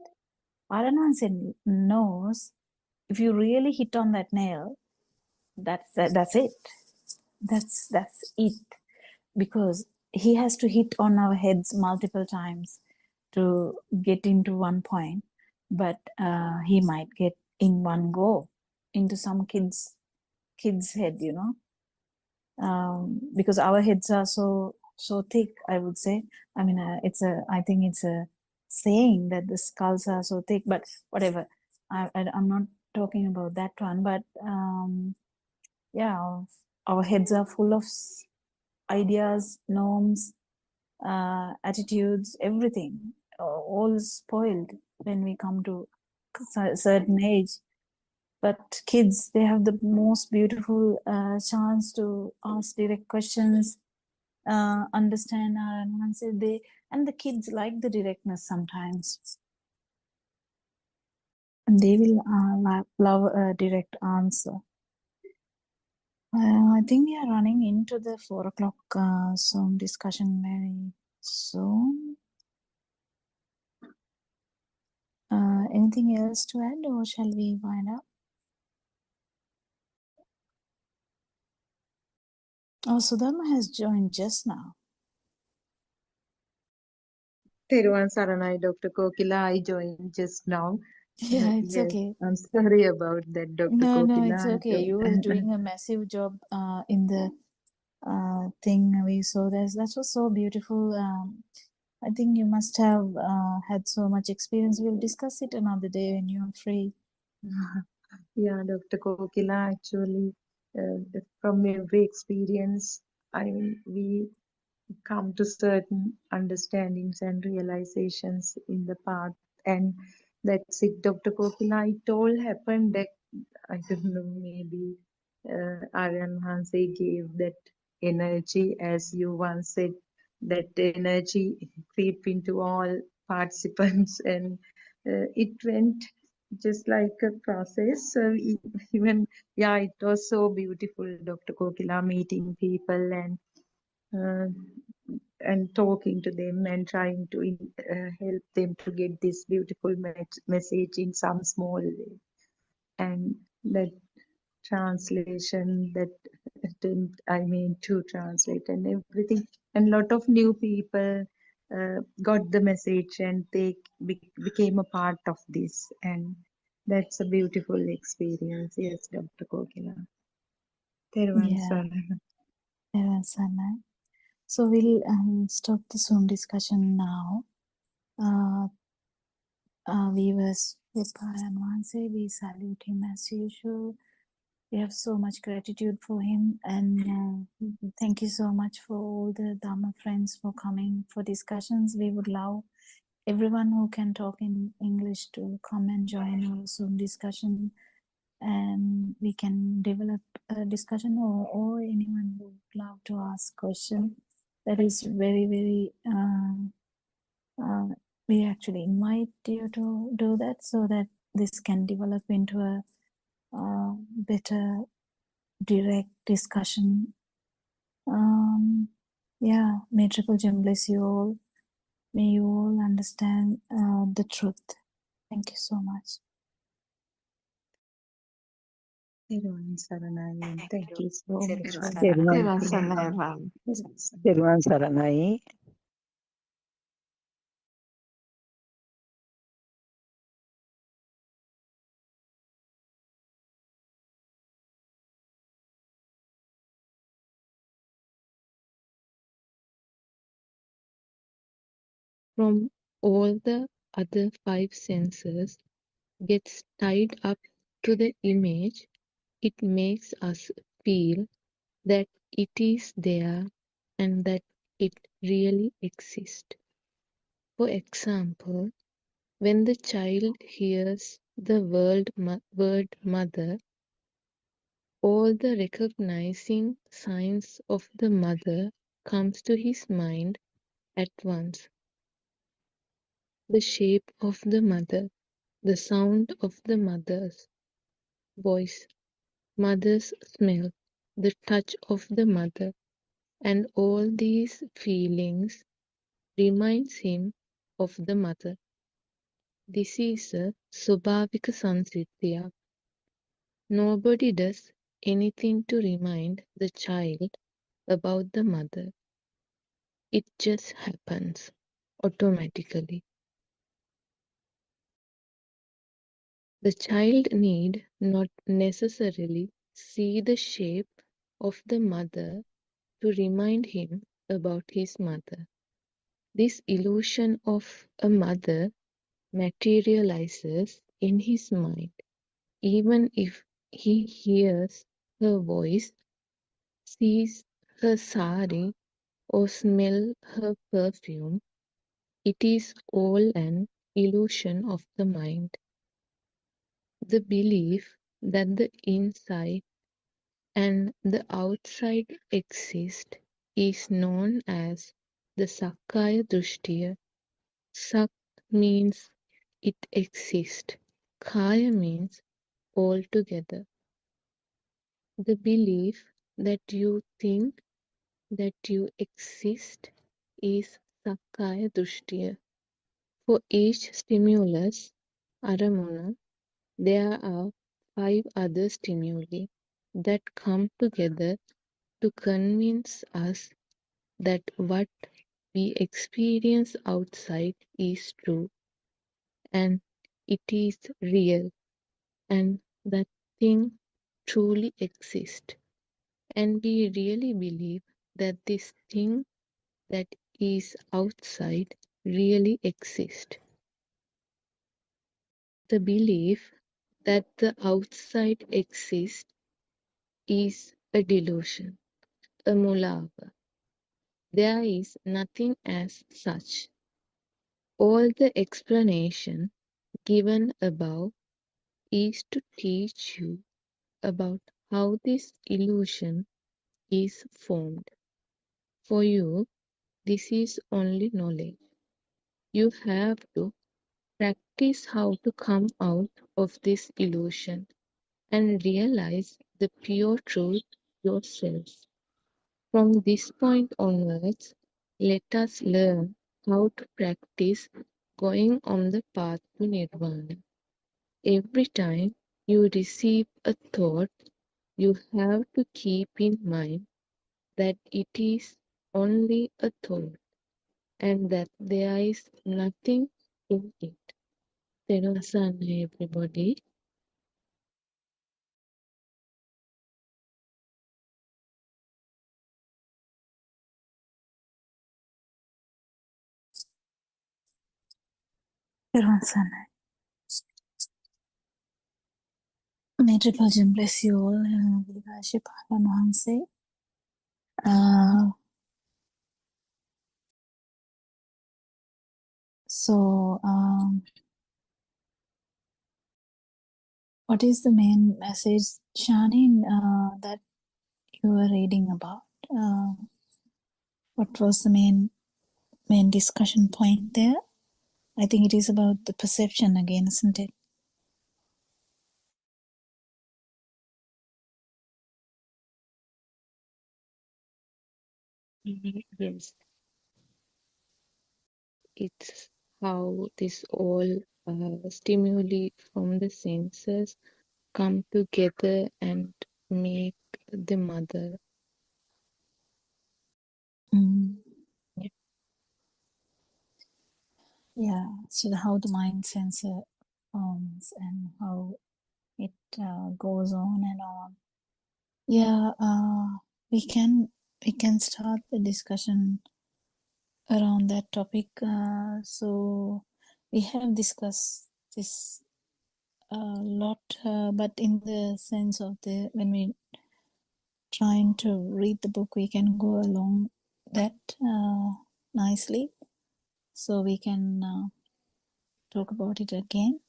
Aranwanse knows if you really hit on that nail, that's it. That's it. Because he has to hit on our heads multiple times to get into one point, but he might get in one go into some kid's head, because our heads are so thick, I would say. I mean, I think it's a saying that the skulls are so thick, but whatever. I'm not talking about that one, but yeah, our heads are full of ideas, norms, attitudes, everything, all spoiled when we come to a certain age. But kids, they have the most beautiful chance to ask direct questions, understand our answer. And the kids like the directness sometimes. And they will love a direct answer. I think we are running into the 4 o'clock Zoom discussion very soon. Anything else to add, or shall we wind up? Oh, Sudharma has joined just now. Teruvan Saranai, Dr. Kokila, I joined just now. Yeah, it's Yes, okay. I'm sorry about that, Dr. No, it's Kokila. okay. You was doing a massive job in the thing we saw. That was so beautiful. I think you must have had so much experience. We'll discuss it another day when you're free. Yeah, Dr. Kokila, actually, from every experience, we come to certain understandings and realizations in the path, and that's it, Dr. Kokila. It all happened that, I don't know, maybe Aryan Hanse gave that energy, as you once said, that energy creep into all participants, and it went just like a process. So even, yeah, it was so beautiful, Dr. Kokila, meeting people uh, and talking to them and trying to help them to get this beautiful message in some small way. And that translation, that attempt I made to translate and everything, and lot of new people got the message and they became a part of this, and that's a beautiful experience. Yes, Dr. Kokila. Therwan Yeah, Sarana. Sana. So we'll stop the Zoom discussion now. Viewers, we salute him as usual. We have so much gratitude for him, and thank you so much for all the Dharma friends for coming for discussions. We would love everyone who can talk in English to come and join our Zoom discussion, and we can develop a discussion, or anyone who would love to ask question. That is very, very we actually invite you to do that so that this can develop into a better direct discussion. Yeah, may Triple Gem bless you all. May you all understand the truth. Thank you so much. Therwan Sarana. Thank you so much for Therwan inviting me. Sarana. Therwan Sarana. Saranai. From all the other five senses gets tied up to the image, it makes us feel that it is there and that it really exists. For example, when the child hears the word mother, all the recognizing signs of the mother comes to his mind at once. The shape of the mother, the sound of the mother's voice, mother's smell, the touch of the mother, and all these feelings reminds him of the mother. This is a Swabhavika Sansiddhiya. Nobody does anything to remind the child about the mother. It just happens automatically. The child need not necessarily see the shape of the mother to remind him about his mother. This illusion of a mother materializes in his mind, even if he hears her voice, sees her sari, or smell her perfume. It is all an illusion of the mind. The belief that the inside and the outside exist is known as the Sakkaya Drishtiya. Sak means it exists. Kaya means altogether. The belief that you think that you exist is Sakkaya Drishtiya. For each stimulus, Aramana, there are 5 other stimuli that come together to convince us that what we experience outside is true and it is real and that thing truly exists. And we really believe that this thing that is outside really exists. The belief that the outside exists is a delusion, a mulava. There is nothing as such. All the explanation given above is to teach you about how this illusion is formed. For you, this is only knowledge. You have to practice how to come out of this illusion and realize the pure truth yourselves. From this point onwards, let us learn how to practice going on the path to Nirvana. Every time you receive a thought, you have to keep in mind that it is only a thought and that there is nothing in it. Terasana, everybody. May Triple Gem bless you all. So, what is the main message, Shani, that you were reading about? What was the main discussion point there? I think it is about the perception again, isn't it? Yes, it's how this all stimuli from the senses come together and make the mother. Mm. Yeah. Yeah, so how the mind sensor forms and how it goes on and on. Yeah, we can start the discussion around that topic. So we have discussed this a lot, but in the sense of the when we trying to read the book, we can go along that nicely. So we can talk about it again.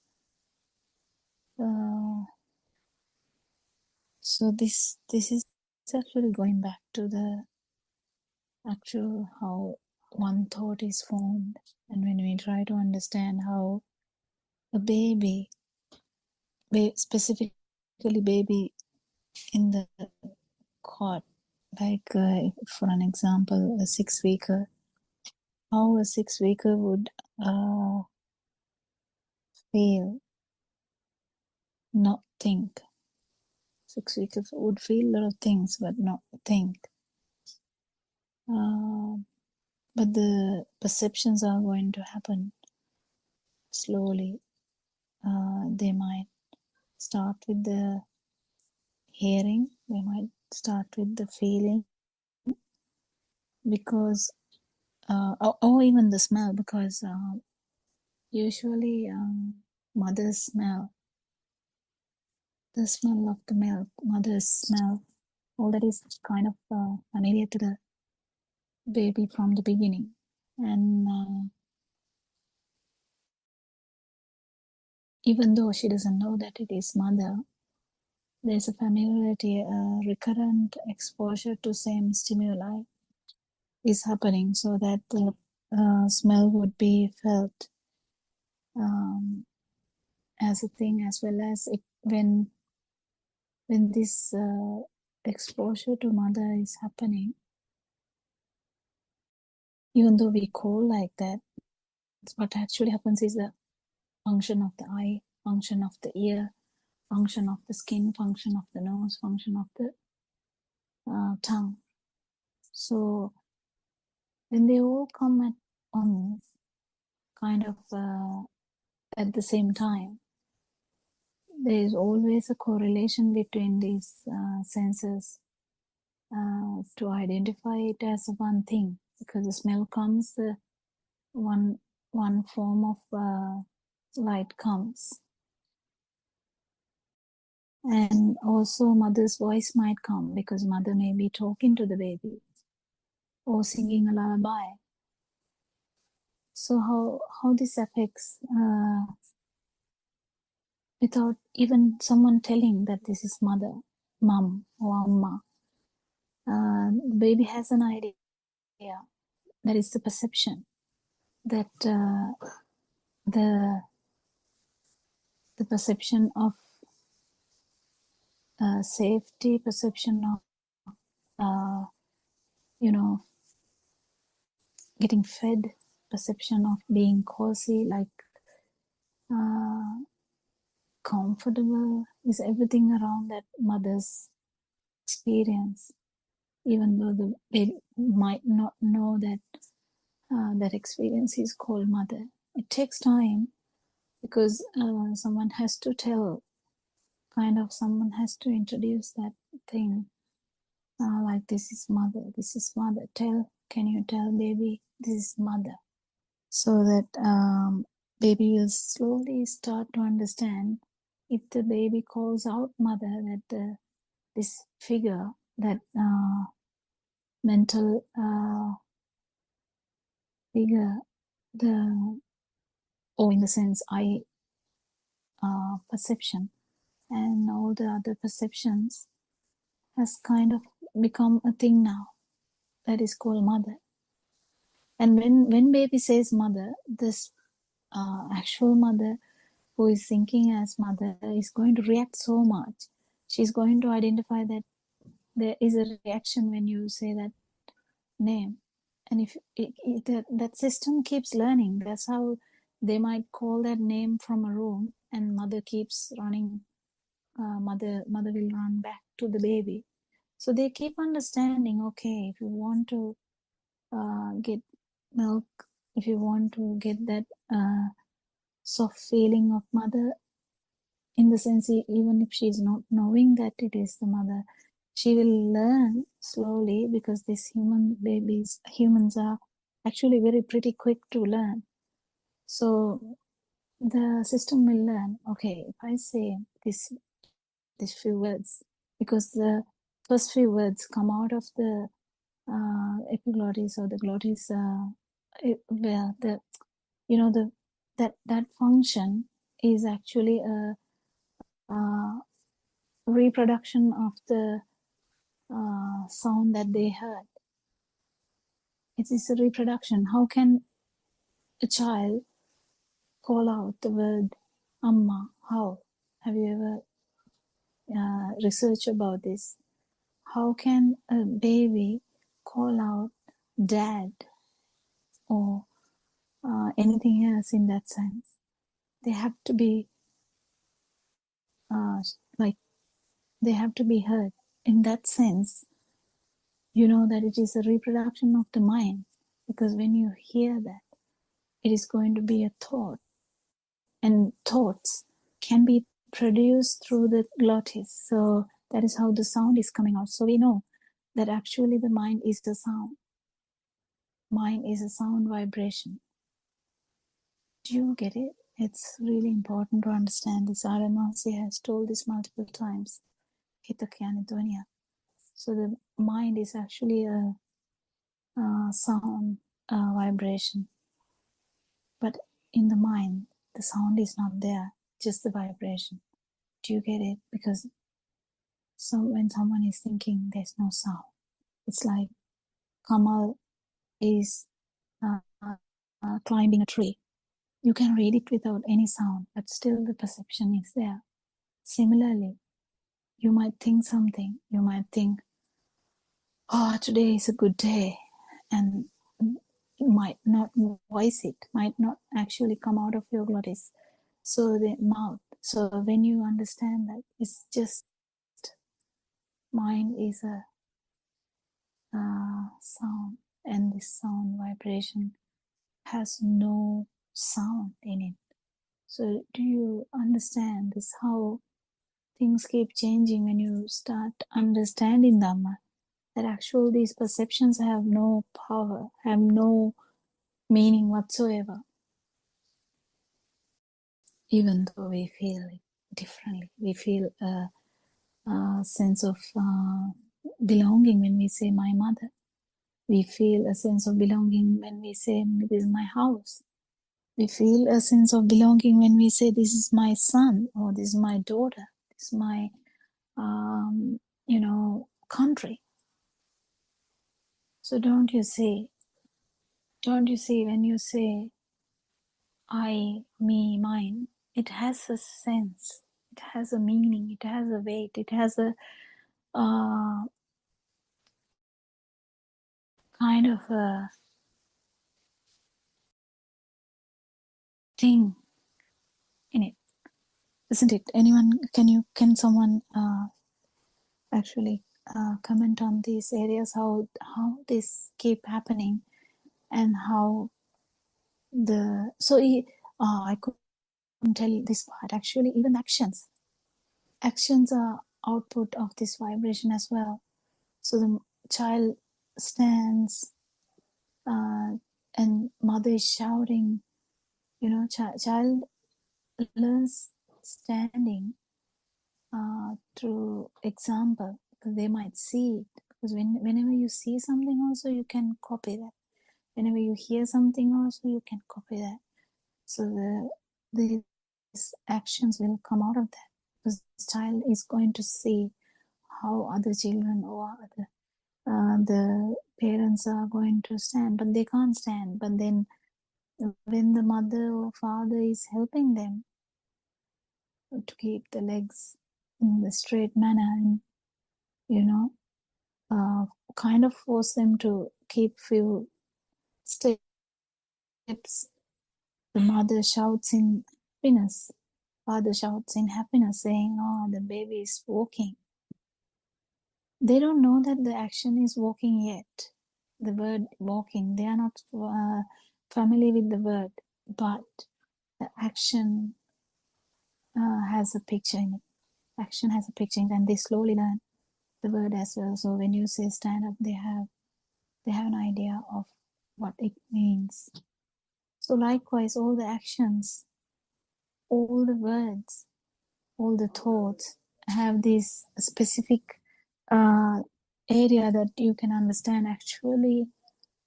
So this is actually going back to the actual how one thought is formed, and when we try to understand how a baby, specifically baby in the cot, like for an example, a 6-weeker, how a 6-weeker would feel, not think. 6-weeker would feel a lot of things, but not think. But the perceptions are going to happen slowly. They might start with the hearing, they might start with the feeling, because or even the smell, because usually mothers smell, the smell of the milk, mother's smell, all that is kind of familiar to the baby from the beginning. And even though she doesn't know that it is mother, there's a familiarity, recurrent exposure to same stimuli is happening, so that the smell would be felt as a thing, as well as it, when this exposure to mother is happening, even though we call like that, what actually happens is the function of the eye, function of the ear, function of the skin, function of the nose, function of the tongue. So when they all come at once, kind of at the same time, there is always a correlation between these senses to identify it as one thing, because the smell comes, one form of light comes, and also mother's voice might come, because mother may be talking to the baby or singing a lullaby. So how this affects without even someone telling that this is mother, mom or amma, baby has an idea. That is the perception that the the perception of safety, perception of you know, getting fed, perception of being cozy, like comfortable, is everything around that mother's experience, even though the baby might not know that that experience is called mother. It takes time because someone has to tell, someone has to introduce that thing, like this is mother, can you tell baby this is mother, so that baby will slowly start to understand. If the baby calls out mother, that this figure, that mental figure, or in the sense I perception and all the other perceptions has kind of become a thing now that is called mother. And when baby says mother, this actual mother who is thinking as mother is going to react so much. She's going to identify that there is a reaction when you say that name. And if that system keeps learning, that's how they might call that name from a room, and mother keeps running. Mother will run back to the baby. So they keep understanding, okay, if you want to get milk, if you want to get that soft feeling of mother, in the sense, even if she's not knowing that it is the mother, she will learn slowly, because these humans are actually very pretty quick to learn. So the system will learn, okay, if I say these few words, because the first few words come out of the epiglottis or the glottis, where the that function is actually a reproduction of the sound that they heard. It is a reproduction. How can a child call out the word Amma? How? Have you ever researched about this? How can a baby call out dad or anything else in that sense? They have to be they have to be heard. In that sense, you know that it is a reproduction of the mind, because when you hear that, it is going to be a thought, and thoughts can be produced through the glottis. So that is how the sound is coming out. So we know that actually the mind is the sound. Mind is a sound vibration. Do you get it? It's really important to understand this. Aramasi has told this multiple times. So the mind is actually a sound vibration. But in the mind, the sound is not there, just the vibration. Do you get it? Because when someone is thinking, there's no sound. It's like Kamal is climbing a tree. You can read it without any sound, but still the perception is there. Similarly, you might think something. You might think, oh, today is a good day. And you might not voice it, might not actually come out of your glottis. So the mouth. So when you understand that it's just mind is a sound, and this sound vibration has no sound in it. So do you understand this, how things keep changing when you start understanding Dhamma? That actually these perceptions have no power, have no meaning whatsoever. Even though we feel it differently, we feel a sense of belonging when we say my mother. We feel a sense of belonging when we say this is my house. We feel a sense of belonging when we say this is my son, or this is my daughter, this is my country. So don't you see when you say I, me, mine, it has a sense, it has a meaning, it has a weight, it has a kind of a thing in it, isn't it? Anyone, can someone actually comment on these areas, how this keep happening, and how I couldn't tell this part. Actually, even actions are output of this vibration as well. So the child stands, and mother is shouting, child learns standing through example, because they might see it, because whenever you see something also, you can copy that. Whenever you hear something also, you can copy that. So these actions will come out of that, because the child is going to see how other children or the parents are going to stand, but they can't stand. But then when the mother or father is helping them to keep the legs in the straight manner, and kind of force them to keep few steps, the mother shouts in happiness, father shouts in happiness, saying, "Oh, the baby is walking." They don't know that the action is walking yet. The word walking, they are not familiar with the word, but the action has a picture in it. Action has a picture in it, and they slowly learn the word as well. So when you say stand up, they have an idea of what it means. So likewise, all the actions, all the words, all the thoughts have this specific area that you can understand. Actually,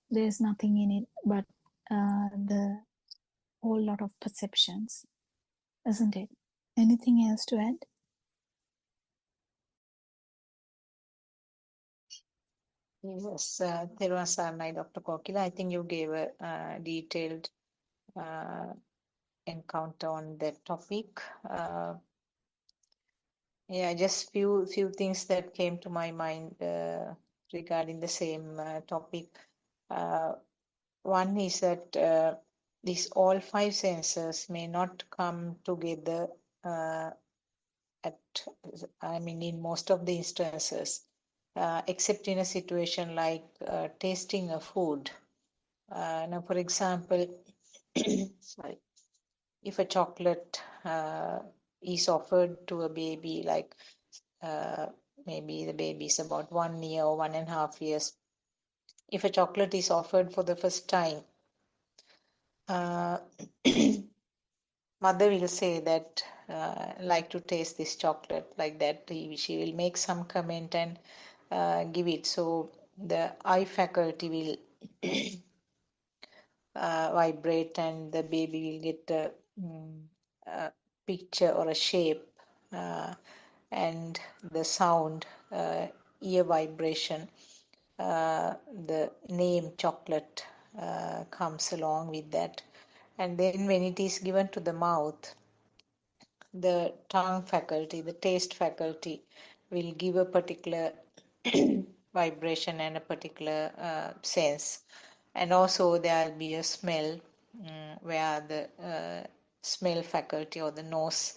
there's nothing in it but the whole lot of perceptions, isn't it? Anything else to add? Yes, Thiruvara Saranai, Dr. Kokila. I think you gave a detailed encounter on that topic. Yeah, just few things that came to my mind regarding the same topic. One is that these all five senses may not come together in most of the instances, except in a situation like tasting a food. Now, for example, sorry, if a chocolate is offered to a baby, like maybe the baby is about 1 year or 1.5 years, if a chocolate is offered for the first time, mother will say that like to taste this chocolate, like that she will make some comment and give it. So the eye faculty will vibrate, and the baby will get a picture or a shape, and the sound, ear vibration, the name chocolate comes along with that. And then when it is given to the mouth, the tongue faculty, the taste faculty will give a particular vibration and a particular sense. And also there will be a smell where the smell faculty or the nose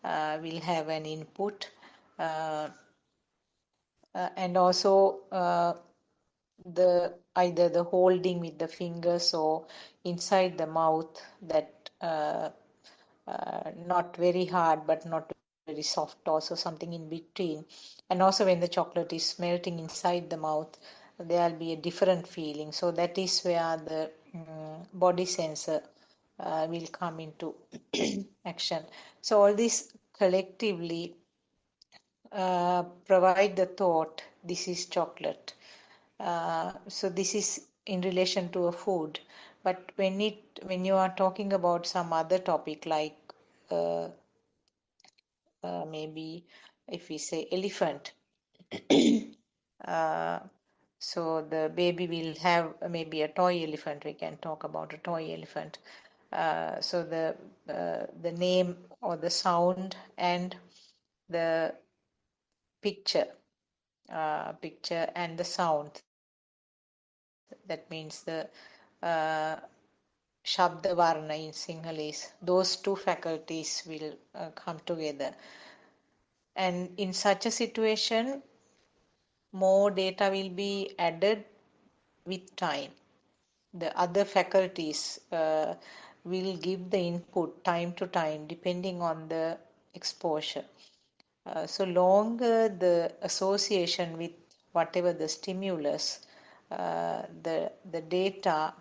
will have an input. And also either the holding with the fingers or inside the mouth, that not very hard but not very soft, also something in between. And also when the chocolate is melting inside the mouth, there will be a different feeling. So that is where the body sensor will come into action. So all this collectively provide the thought, this is chocolate. So this is in relation to a food. But when you are talking about some other topic, like maybe if we say elephant, so the baby will have maybe a toy elephant. We can talk about a toy elephant. So the name or the sound and the picture, picture and the sound. That means the uh, Shabda Varna in Sinhalese. Those two faculties will come together. And in such a situation, more data will be added with time. The other faculties will give the input time to time depending on the exposure. So longer the association with whatever the stimulus, the data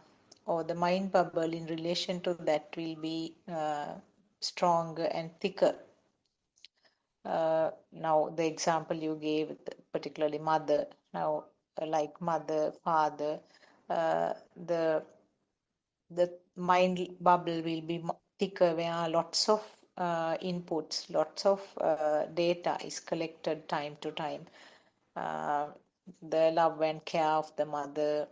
or the mind bubble in relation to that will be stronger and thicker. Now the example you gave, particularly mother, now like mother, father, the mind bubble will be thicker where lots of inputs, lots of data is collected time to time. The love and care of the mother,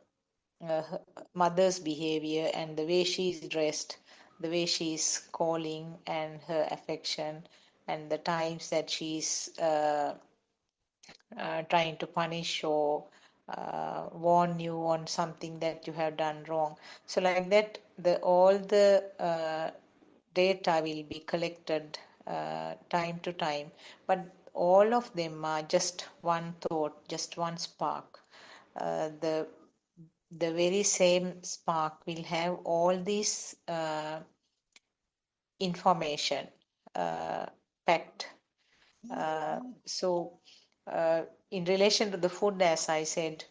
mother's behavior and the way she is dressed, the way she is calling and her affection, and the times that she's trying to punish or warn you on something that you have done wrong. So like that, all the data will be collected time to time, but all of them are just one thought, just one spark. The very same spark will have all these information packed. So in relation to the food, as I said,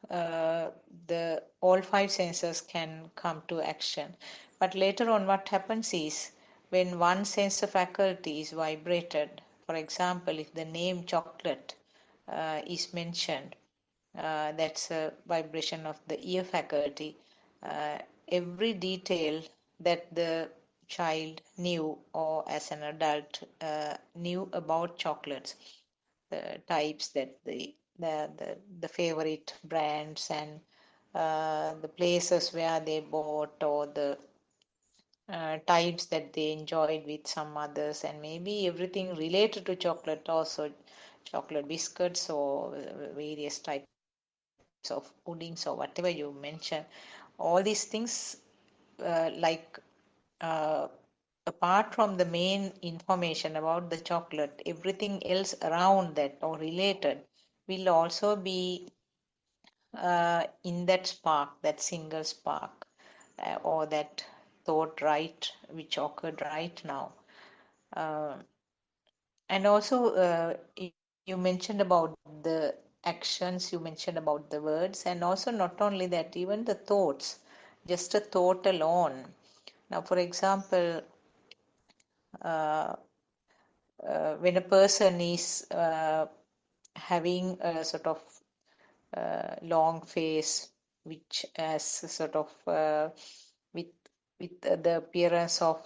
the all five senses can come to action. But later on, what happens is when one sensor faculty is vibrated, for example, if the name chocolate is mentioned, that's a vibration of the ear faculty. Every detail that the child knew or as an adult knew about chocolates, the types that the favorite brands and the places where they bought or the types that they enjoyed with some others, and maybe everything related to chocolate also, chocolate biscuits or various types of puddings or whatever you mentioned. All these things like apart from the main information about the chocolate, everything else around that or related will also be in that spark, that single spark, or that thought right, which occurred right now. And also, you mentioned about the actions, you mentioned about the words, and also not only that, even the thoughts, just a thought alone. Now, for example, when a person is having a sort of long face, which has a sort of with the appearance of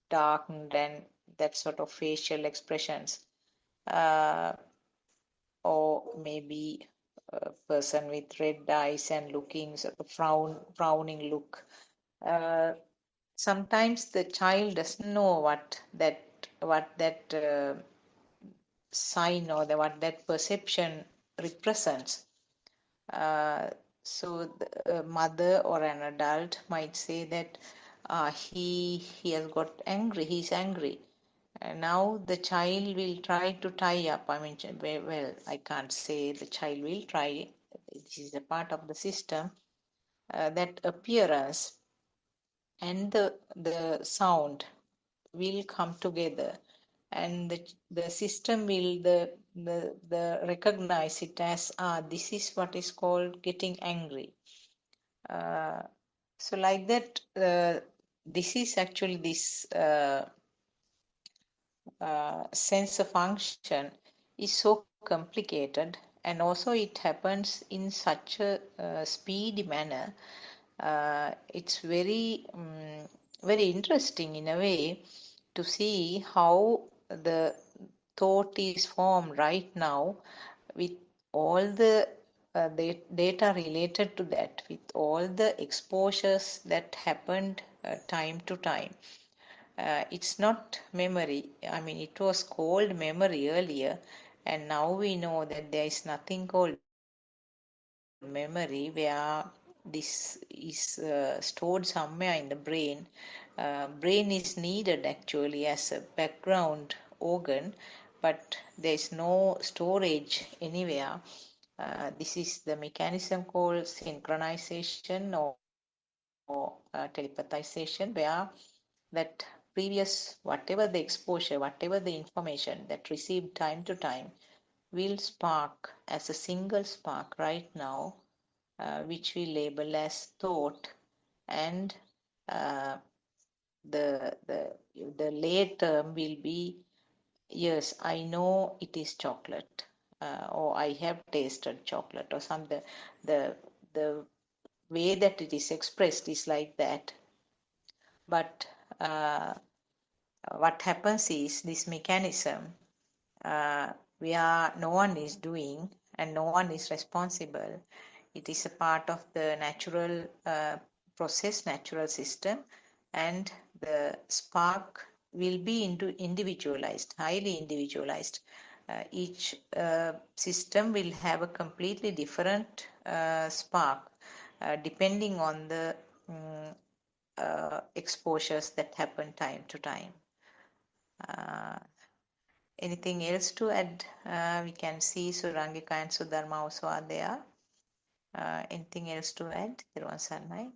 darkened and that sort of facial expressions, or maybe a person with red eyes and looking sort of frowning look. Sometimes the child doesn't know what that sign or what that perception represents. So a mother or an adult might say that he has got angry, he's angry. And now the child will try to tie up. Well, I can't say the child will try. This is a part of the system. That appearance and the sound will come together, and the system will the recognize it as this is what is called getting angry. So like that, this is actually this sensor function is so complicated, and also it happens in such a speedy manner. It's very interesting in a way to see how the thought is formed right now with all the data related to that with all the exposures that happened time to time. It's not memory. I mean, it was called memory earlier, and now we know that there is nothing called memory where this is stored somewhere in the brain. Brain is needed actually as a background organ, but there is no storage anywhere. This is the mechanism called synchronization or telepathization, where that previous, whatever the exposure, whatever the information that received time to time, will spark as a single spark right now, which we label as thought, and uh, the late term will be, yes, I know it is chocolate, or I have tasted chocolate, or something. The way that it is expressed is like that. But what happens is this mechanism, where no one is doing and no one is responsible. It is a part of the natural process, natural system, and the spark will be individualized, highly individualized. Each system will have a completely different spark depending on the exposures that happen time to time. Anything else to add? We can see Surangika and Sudharma also are there. Anything else to add? Thiruvan Sarnai.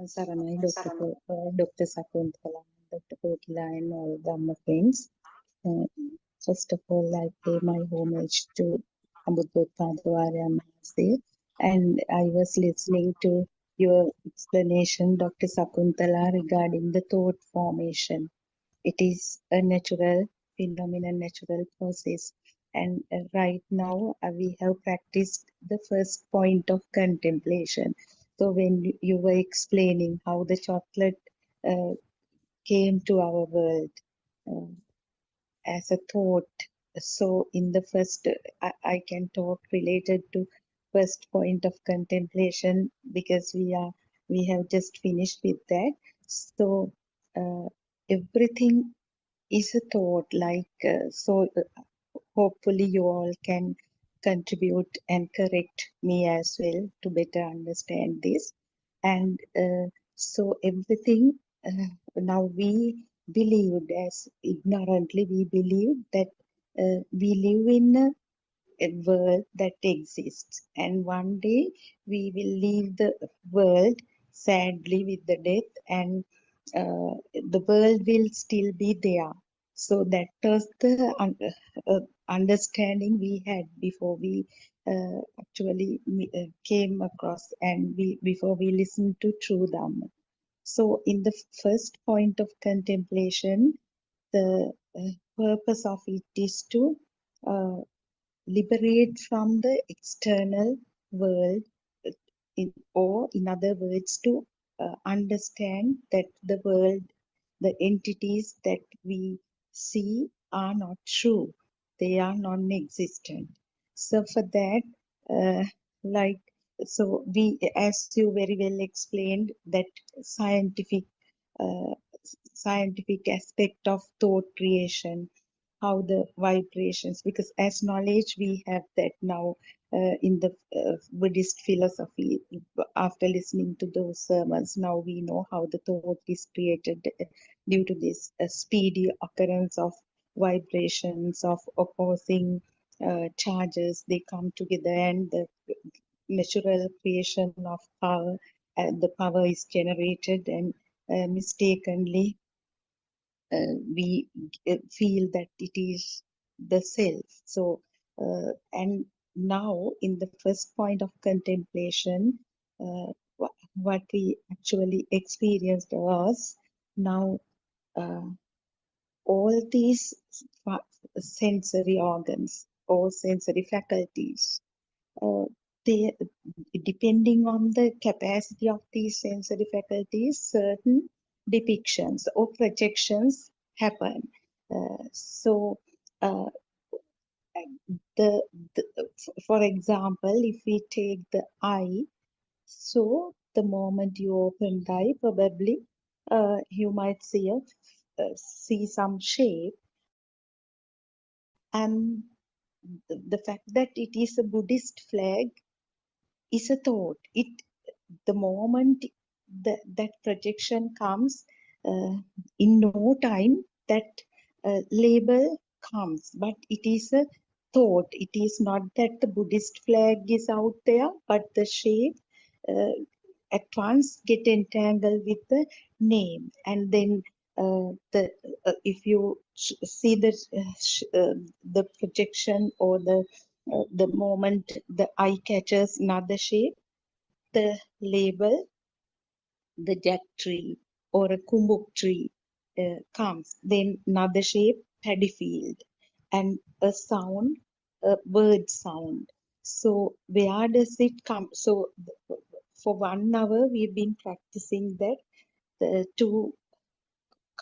Saranai, Dr. Sakunthala, Dr. Kokila, and all Dhamma friends. Uh, First of all, I pay my homage to Buddothpado Arya Mahase, and I was listening to your explanation, Dr. Sakunthala, regarding the thought formation. It is a natural phenomenon, natural process. And right now, we have practiced the first point of contemplation. So when you were explaining how the chocolate uh, came to our world uh, as a thought, so in the first, I can talk related to first point of contemplation because we have just finished with that. So everything is a thought, like hopefully you all can contribute and correct me as well to better understand this. And so everything, now we believed, as ignorantly we believe that we live in a world that exists, and one day we will leave the world sadly with the death, and the world will still be there. So that was the understanding we had before we actually came across, and before we listened to true Dhamma. So in the first point of contemplation, the purpose of it is to uh, liberate from the external world, or in other words, to understand that the world, the entities that we see are not true, they are non-existent. So for that, uh, like, so we, as you very well explained, that scientific uh, scientific aspect of thought creation, how the vibrations, because as knowledge we have that now in the Buddhist philosophy. After listening to those sermons, now we know how the thought is created due to this speedy occurrence of vibrations of opposing charges. They come together, and the natural creation of power, the power is generated, and mistakenly we feel that it is the self. So, and now in the first point of contemplation, what we actually experienced was now all these sensory organs or sensory faculties, uh, they, depending on the capacity of these sensory faculties, certain depictions or projections happen. So uh, the, the for example, if we take the eye, so the moment you open the eye, probably you might see some shape, and the fact that it is a Buddhist flag is a thought. The moment that projection comes, in no time that label comes, but it is a thought. It is not that the Buddhist flag is out there, but the shape uh, at once get entangled with the name, and then if you see the projection, or the moment the eye catches another shape, the label, the jack tree or a kumbuk tree comes, then another shape, paddy field, and a sound, a bird sound. So where does it come? So for 1 hour we've been practicing that, to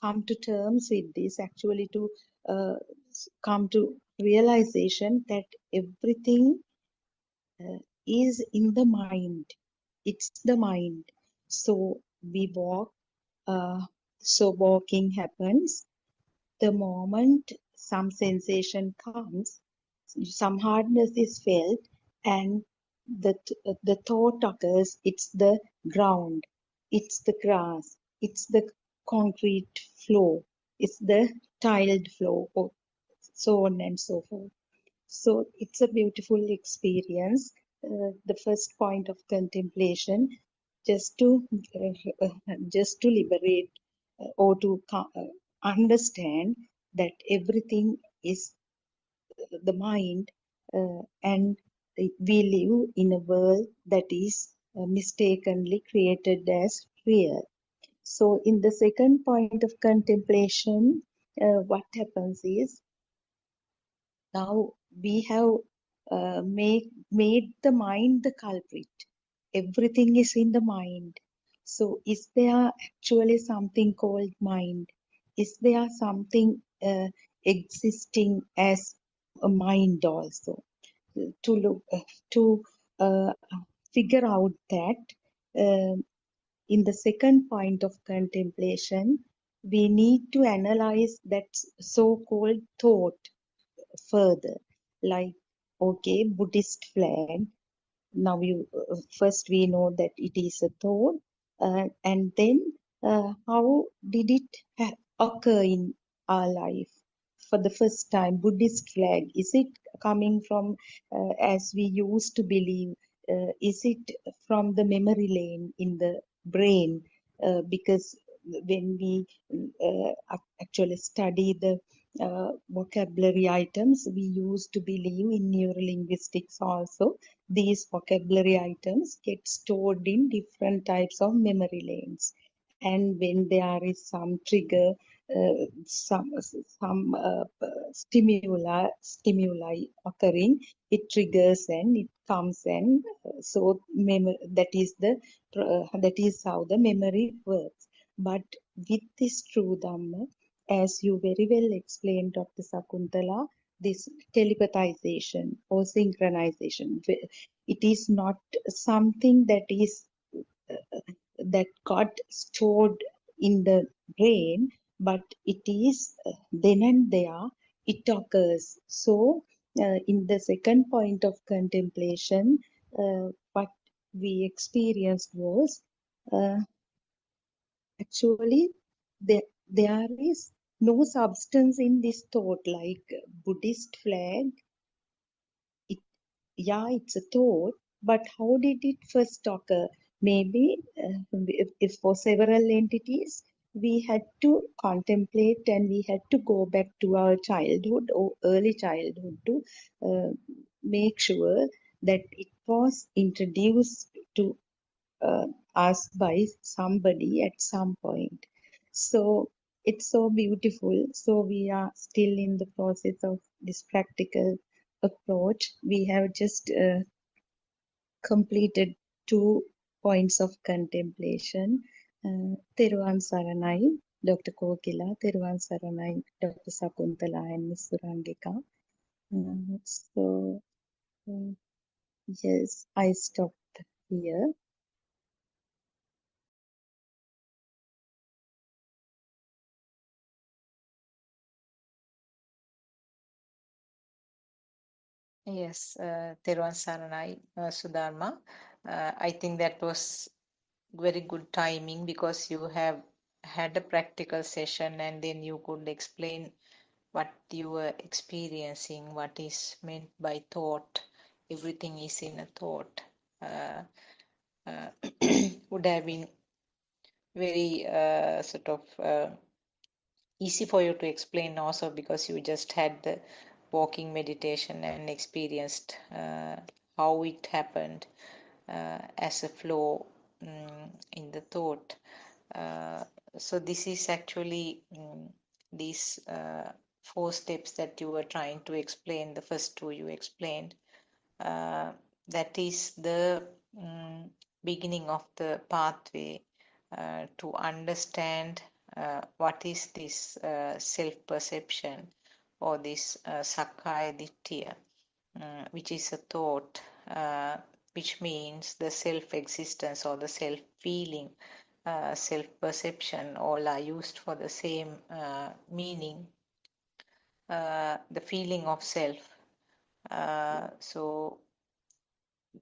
come to terms with this, actually to come to realization that everything is in the mind. It's the mind. So we walk, so walking happens. The moment some sensation comes, some hardness is felt, and the thought occurs. It's the ground, it's the grass, it's the concrete floor, it's the tiled floor, or so on and so forth. So it's a beautiful experience. The first point of contemplation, just to liberate, or to understand that everything is the mind, and we live in a world that is mistakenly created as real. So in the second point of contemplation, what happens is, now we have made the mind the culprit. Everything is in the mind. So is there actually something called mind? Is there something existing as a mind also? To look to uh, figure out that, uh, in the second point of contemplation, we need to analyze that so-called thought further. Like, okay, Buddhist flag. Now you first we know that it is a thought, and then how did it occur in our life for the first time? Buddhist flag, is it coming from, as we used to believe, is it from the memory lane in the brain? Because when we actually study the vocabulary items, we used to believe in neurolinguistics also, these vocabulary items get stored in different types of memory lanes, and when there is some trigger, stimuli occurring, it triggers and it comes, and so that is how the memory works. But with this true Dhamma, as you very well explained, Dr. Sakuntala, this telepathization or synchronization, it is not something that is that got stored in the brain, but it is then and there it occurs. So in the second point of contemplation, what we experienced was, actually there is no substance in this thought. Like Buddhist flag, yeah, it's a thought, but how did it first occur? Maybe if for several entities, we had to contemplate and we had to go back to our childhood or early childhood to make sure that it was introduced to us by somebody at some point. So it's so beautiful. So we are still in the process of this practical approach. We have just completed 2 points of contemplation. Teruvan Saranai. Dr. Kokila, Thiruvan Saranai, Dr. Sakuntala, and Miss Surangika. So, yes, I stopped here. Yes, Theruvan Saranai, Sudharma. I think that was very good timing because you have had a practical session and then you could explain what you were experiencing, what is meant by thought. Everything is in a thought. Would have been very sort of easy for you to explain also because you just had the walking meditation and experienced how it happened as a flow in the thought. So this is actually these 4 steps that you were trying to explain. The first 2 you explained. That is the beginning of the pathway to understand what is this self-perception or this Sakkaya Ditthhiya, which is a thought, which means the self-existence or the self-feeling, self-perception, all are used for the same meaning, the feeling of self. So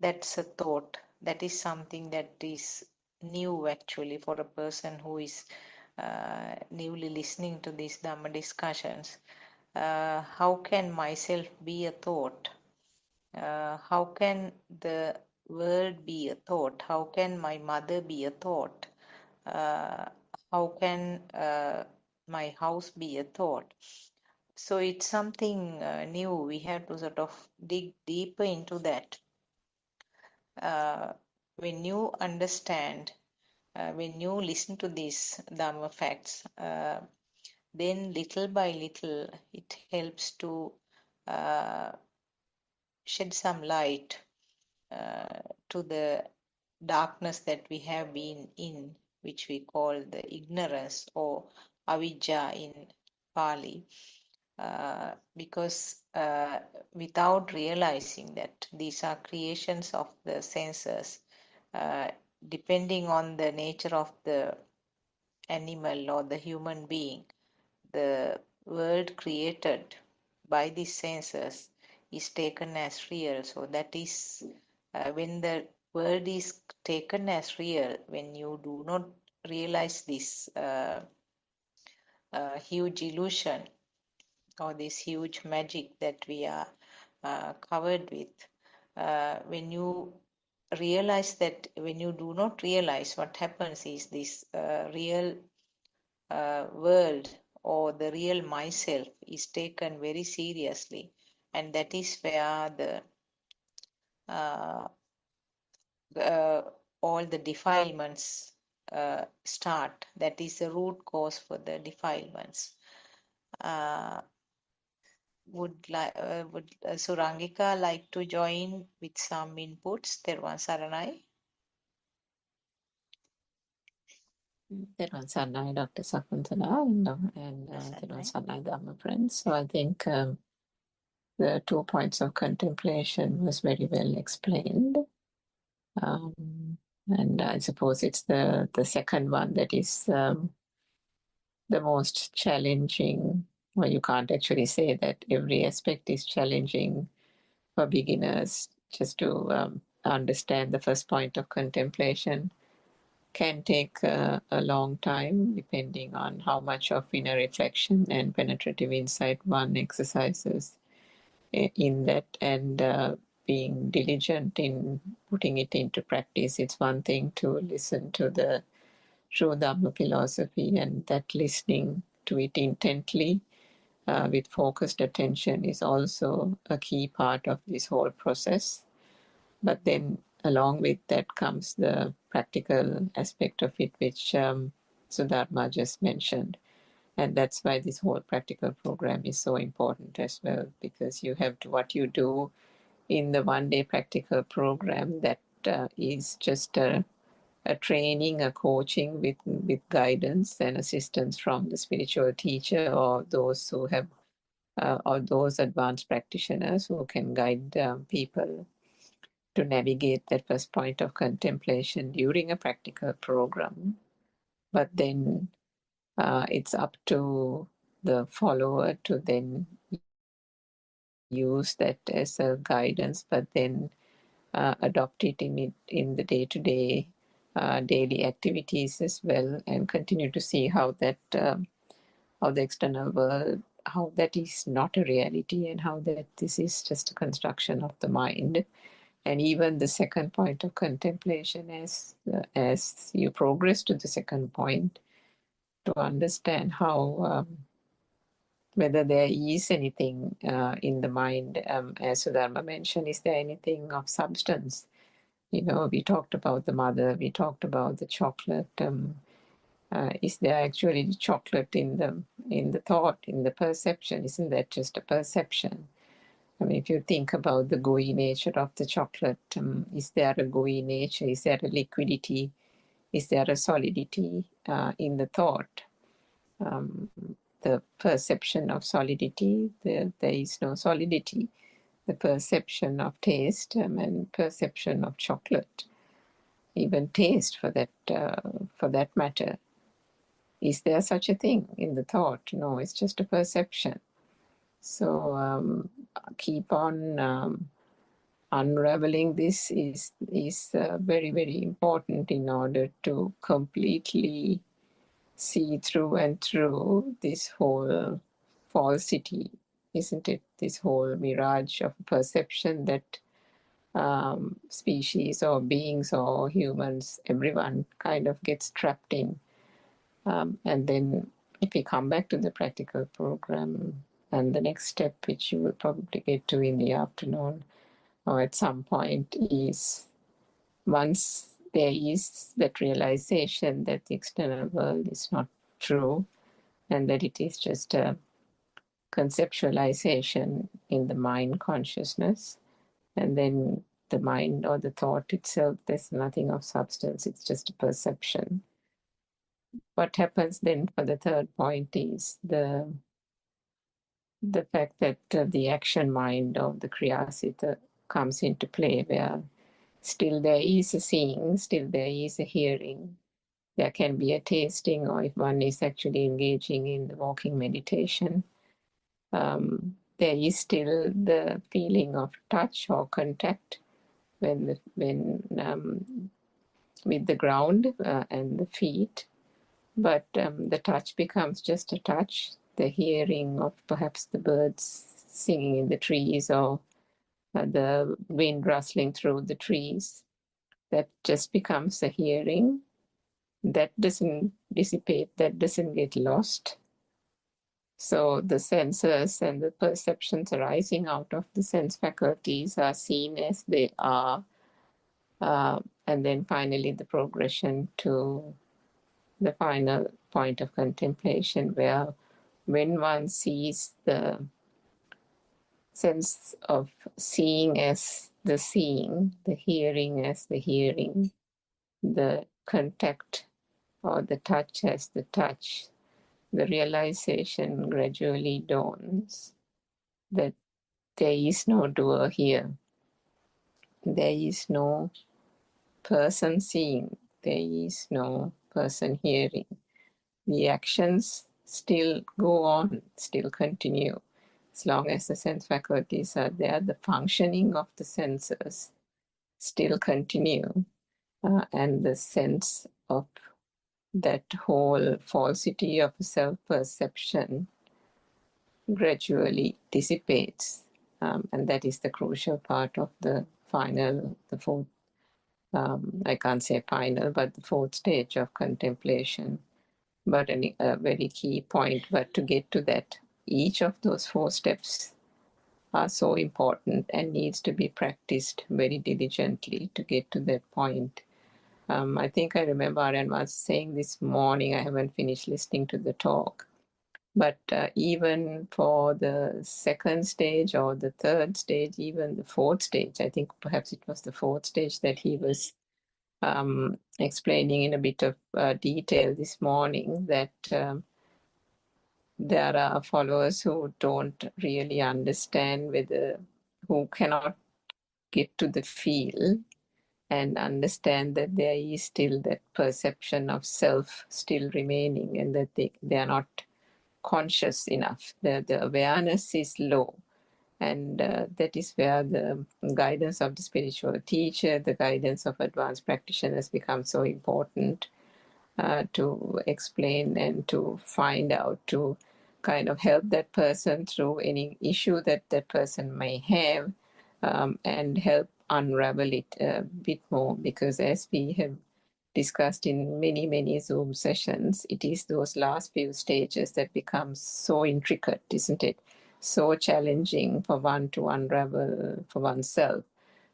that's a thought. That is something that is new actually for a person who is newly listening to these Dhamma discussions. How can myself be a thought? How can the world be a thought? How can my mother be a thought? How can my house be a thought? So it's something new. We have to sort of dig deeper into that. When you understand, when you listen to these Dhamma facts, then little by little it helps to shed some light to the darkness that we have been in, which we call the ignorance or avijja in Pali. Because without realizing that these are creations of the senses, depending on the nature of the animal or the human being, the world created by these senses is taken as real. So that is when the world is taken as real, when you do not realize this huge illusion or this huge magic that we are covered with, when you realize that, when you do not realize, what happens is this real world or the real myself is taken very seriously, and that is where the all the defilements start. That is the root cause for the defilements. Would Surangika like to join with some inputs? Theruvan Saranai. Theruvan Saranai, Dr. Sakuntala, and Theruvan Saranai, Dhamma friends. So I think the 2 points of contemplation was very well explained. And I suppose it's the second one that is the most challenging. Well, you can't actually say that every aspect is challenging for beginners. Just to understand the first point of contemplation can take a long time, depending on how much of inner reflection and penetrative insight one exercises in that, and being diligent in putting it into practice. It's one thing to listen to the true Dhamma philosophy, and that listening to it intently with focused attention is also a key part of this whole process. But then along with that comes the practical aspect of it, which Sudharma just mentioned. And that's why this whole practical program is so important as well, because you have to, what you do in the one-day practical program, that is just a a training, a coaching with guidance and assistance from the spiritual teacher or those who have or those advanced practitioners who can guide people to navigate that first point of contemplation during a practical program. But then it's up to the follower to then use that as a guidance, but then adopt it in the day-to-day daily activities as well, and continue to see how that how the external world, how that is not a reality, and how that this is just a construction of the mind. And even the second point of contemplation, as you progress to the second point, to understand how whether there is anything in the mind, as Sudharma mentioned, is there anything of substance? You know, we talked about the mother, we talked about the chocolate. Is there actually chocolate in the thought, in the perception? Isn't that just a perception? I mean, if you think about the gooey nature of the chocolate, is there a gooey nature? Is there a liquidity? Is there a solidity in the thought? The perception of solidity, there is no solidity. The perception of taste and perception of chocolate, even taste for that matter. Is there such a thing in the thought? No, it's just a perception. So keep on unraveling this is very, very important in order to completely see through and through this whole falsity, isn't it? This whole mirage of perception that species or beings or humans, everyone kind of gets trapped in. And then if we come back to the practical program and the next step, which you will probably get to in the afternoon or at some point, is once there is that realization that the external world is not true and that it is just a conceptualization in the mind consciousness, and then the mind or the thought itself, there's nothing of substance, it's just a perception. What happens then for the third point is the fact that the action mind of the Kriyasita comes into play, where still there is a seeing, still there is a hearing, there can be a tasting, or if one is actually engaging in the walking meditation, there is still the feeling of touch or contact with the ground and the feet. But the touch becomes just a touch, the hearing of perhaps the birds singing in the trees or the wind rustling through the trees. That just becomes a hearing. That doesn't dissipate, that doesn't get lost. So the senses and the perceptions arising out of the sense faculties are seen as they are. And then finally the progression to the final point of contemplation, where when one sees the sense of seeing as the seeing, the hearing as the hearing, the contact or the touch as the touch, the realization gradually dawns that there is no doer here. There is no person seeing. There is no person hearing. The actions still go on, still continue. As long as the sense faculties are there, the functioning of the senses still continue. And the sense of that whole falsity of self-perception gradually dissipates. And that is the crucial part of the fourth, I can't say final, but the fourth stage of contemplation. But a very key point. But to get to that, each of those 4 steps are so important and needs to be practiced very diligently to get to that point. I think I remember Aryan was saying this morning, I haven't finished listening to the talk, but even for the second stage or the third stage, even the fourth stage, I think perhaps it was the fourth stage that he was explaining in a bit of detail this morning that there are followers who don't really understand who cannot get to the feel and understand that there is still that perception of self still remaining, and that they are not conscious enough. The awareness is low. And that is where the guidance of the spiritual teacher, the guidance of advanced practitioners becomes so important to explain and to find out, to kind of help that person through any issue that that person may have, and help unravel it a bit more. Because as we have discussed in many, many Zoom sessions, it is those last few stages that become so intricate, isn't it? So challenging for one to unravel for oneself.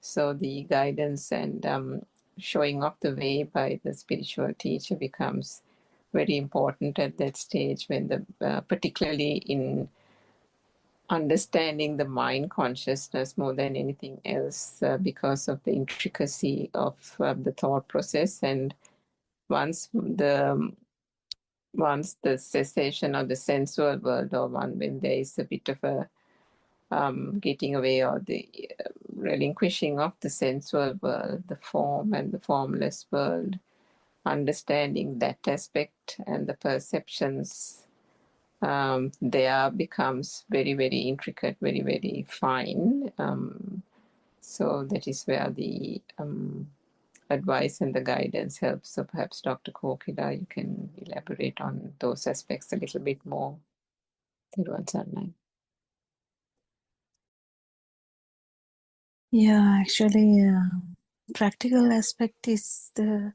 So the guidance and showing up the way by the spiritual teacher becomes very important at that stage, when particularly in understanding the mind consciousness more than anything else, because of the intricacy of the thought process. And once the cessation of the sensual world, or when there is a bit of a getting away, or the relinquishing of the sensual world, the form and the formless world, understanding that aspect and the perceptions there becomes very, very intricate, very, very fine. So that is where the advice and the guidance helps. So perhaps Dr. Kokila, you can elaborate on those aspects a little bit more. Yeah, actually, practical aspect is the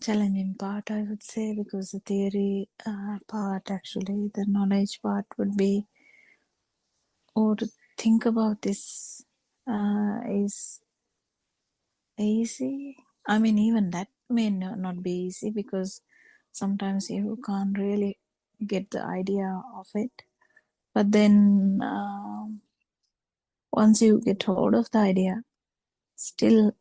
challenging part, I would say, because the theory part, actually, the knowledge part would be, or to think about this is easy. I mean, even that may not be easy, because sometimes you can't really get the idea of it. But then once you get hold of the idea, still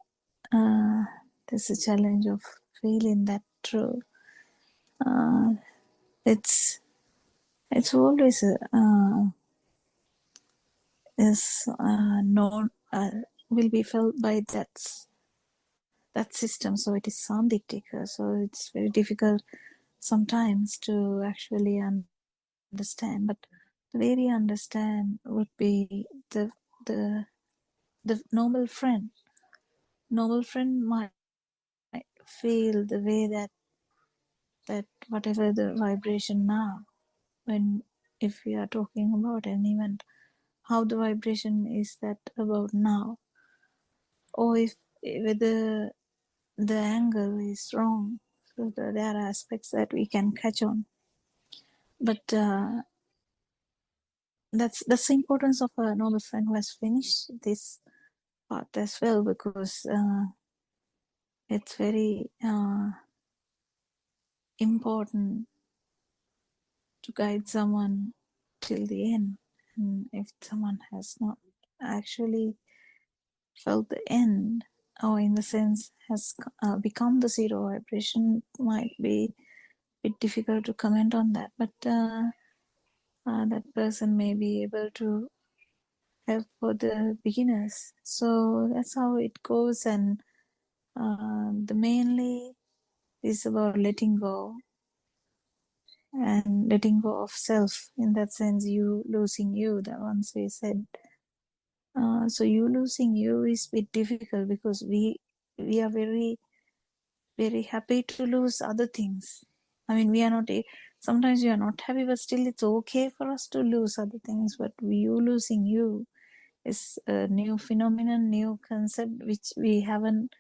there's a challenge of feeling that true. It's always known, will be felt by that system. So it is sandiktika. So it's very difficult sometimes to actually understand. But the way we understand would be the noble friend. Noble friend might feel the way that whatever the vibration now, when if we are talking about an event, how the vibration is that about now, or if whether the angle is wrong. So there are aspects that we can catch on. But that's the importance of a noble friend who has finished this part as well, because it's very important to guide someone till the end. And if someone has not actually felt the end, or in the sense has become the zero vibration, it might be a bit difficult to comment on that. But that person may be able to help for the beginners. So that's how it goes. And the mainly is about letting go, and letting go of self, in that sense, you losing you, that once we said. So you losing you is a bit difficult, because we are very, very happy to lose other things. I mean, we are not, sometimes we are not happy, but still it's okay for us to lose other things. But you losing you is a new phenomenon, new concept, which we haven't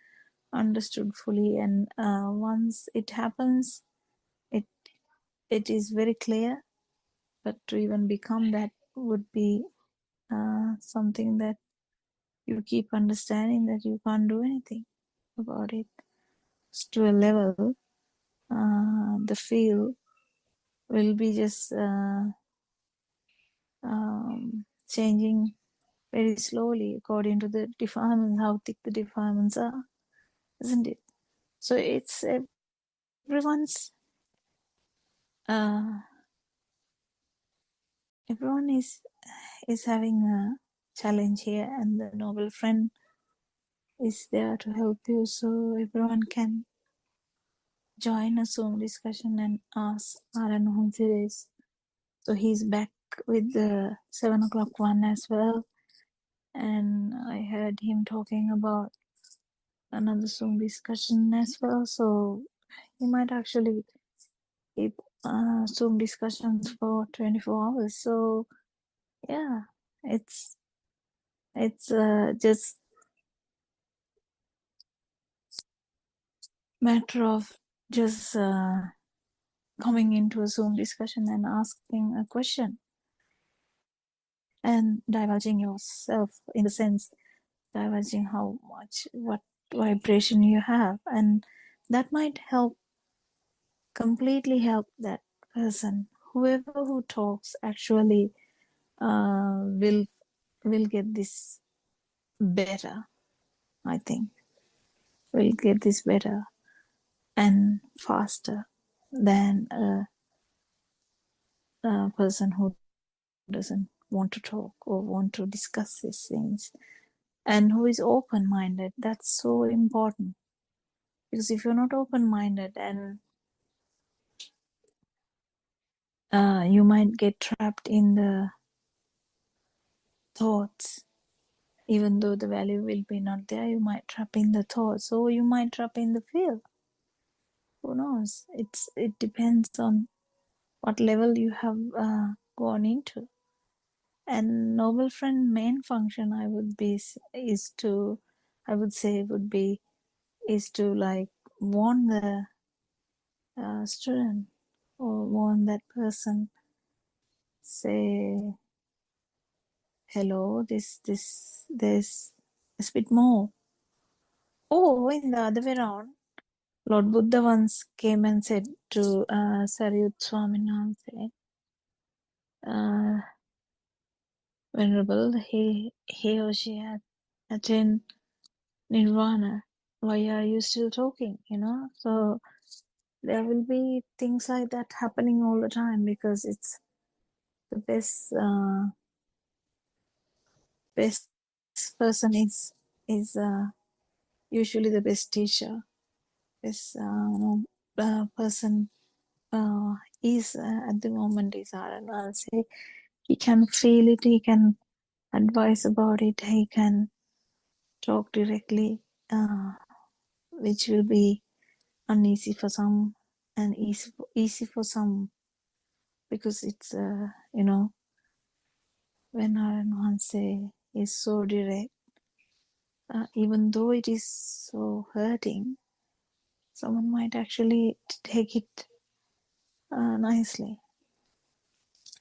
understood fully. And once it happens, it is very clear. But to even become that would be something that you keep understanding that you can't do anything about it. So to a level, the feel will be just changing very slowly according to the defilements, how thick the defilements are, isn't it? So it's everyone's everyone is having a challenge here, and the noble friend is there to help you, so everyone can join a Zoom discussion and ask Aran series. So he's back with the 7 o'clock one as well, and I heard him talking about another Zoom discussion as well. So he might actually keep Zoom discussions for 24 hours. So yeah, it's just matter of just coming into a Zoom discussion and asking a question and divulging yourself, in the sense divulging how much, what vibration you have, and that might completely help that person. Whoever who talks actually will get this better. I think will get this better and faster than a person who doesn't want to talk or want to discuss these things, and who is open-minded. That's so important, because if you're not open-minded, and you might get trapped in the thoughts, even though the value will be not there. You might trap in the thoughts, or you might trap in the fear. Who knows? It depends on what level you have gone into. And noble friend main function, I would say would be is to like warn the student, or warn that person, say hello, there's a bit more. Or in the other way around, Lord Buddha once came and said to Sariyut Swaminathan, Venerable, he or she had attained nirvana. Why are you still talking? So there will be things like that happening all the time, because it's the best person is usually the best teacher. Best person is at the moment is Aran. I'll say he can feel it, he can advise about it, he can talk directly, which will be uneasy for some and easy for some, because it's when Aran say is so direct, even though it is so hurting, someone might actually take it nicely.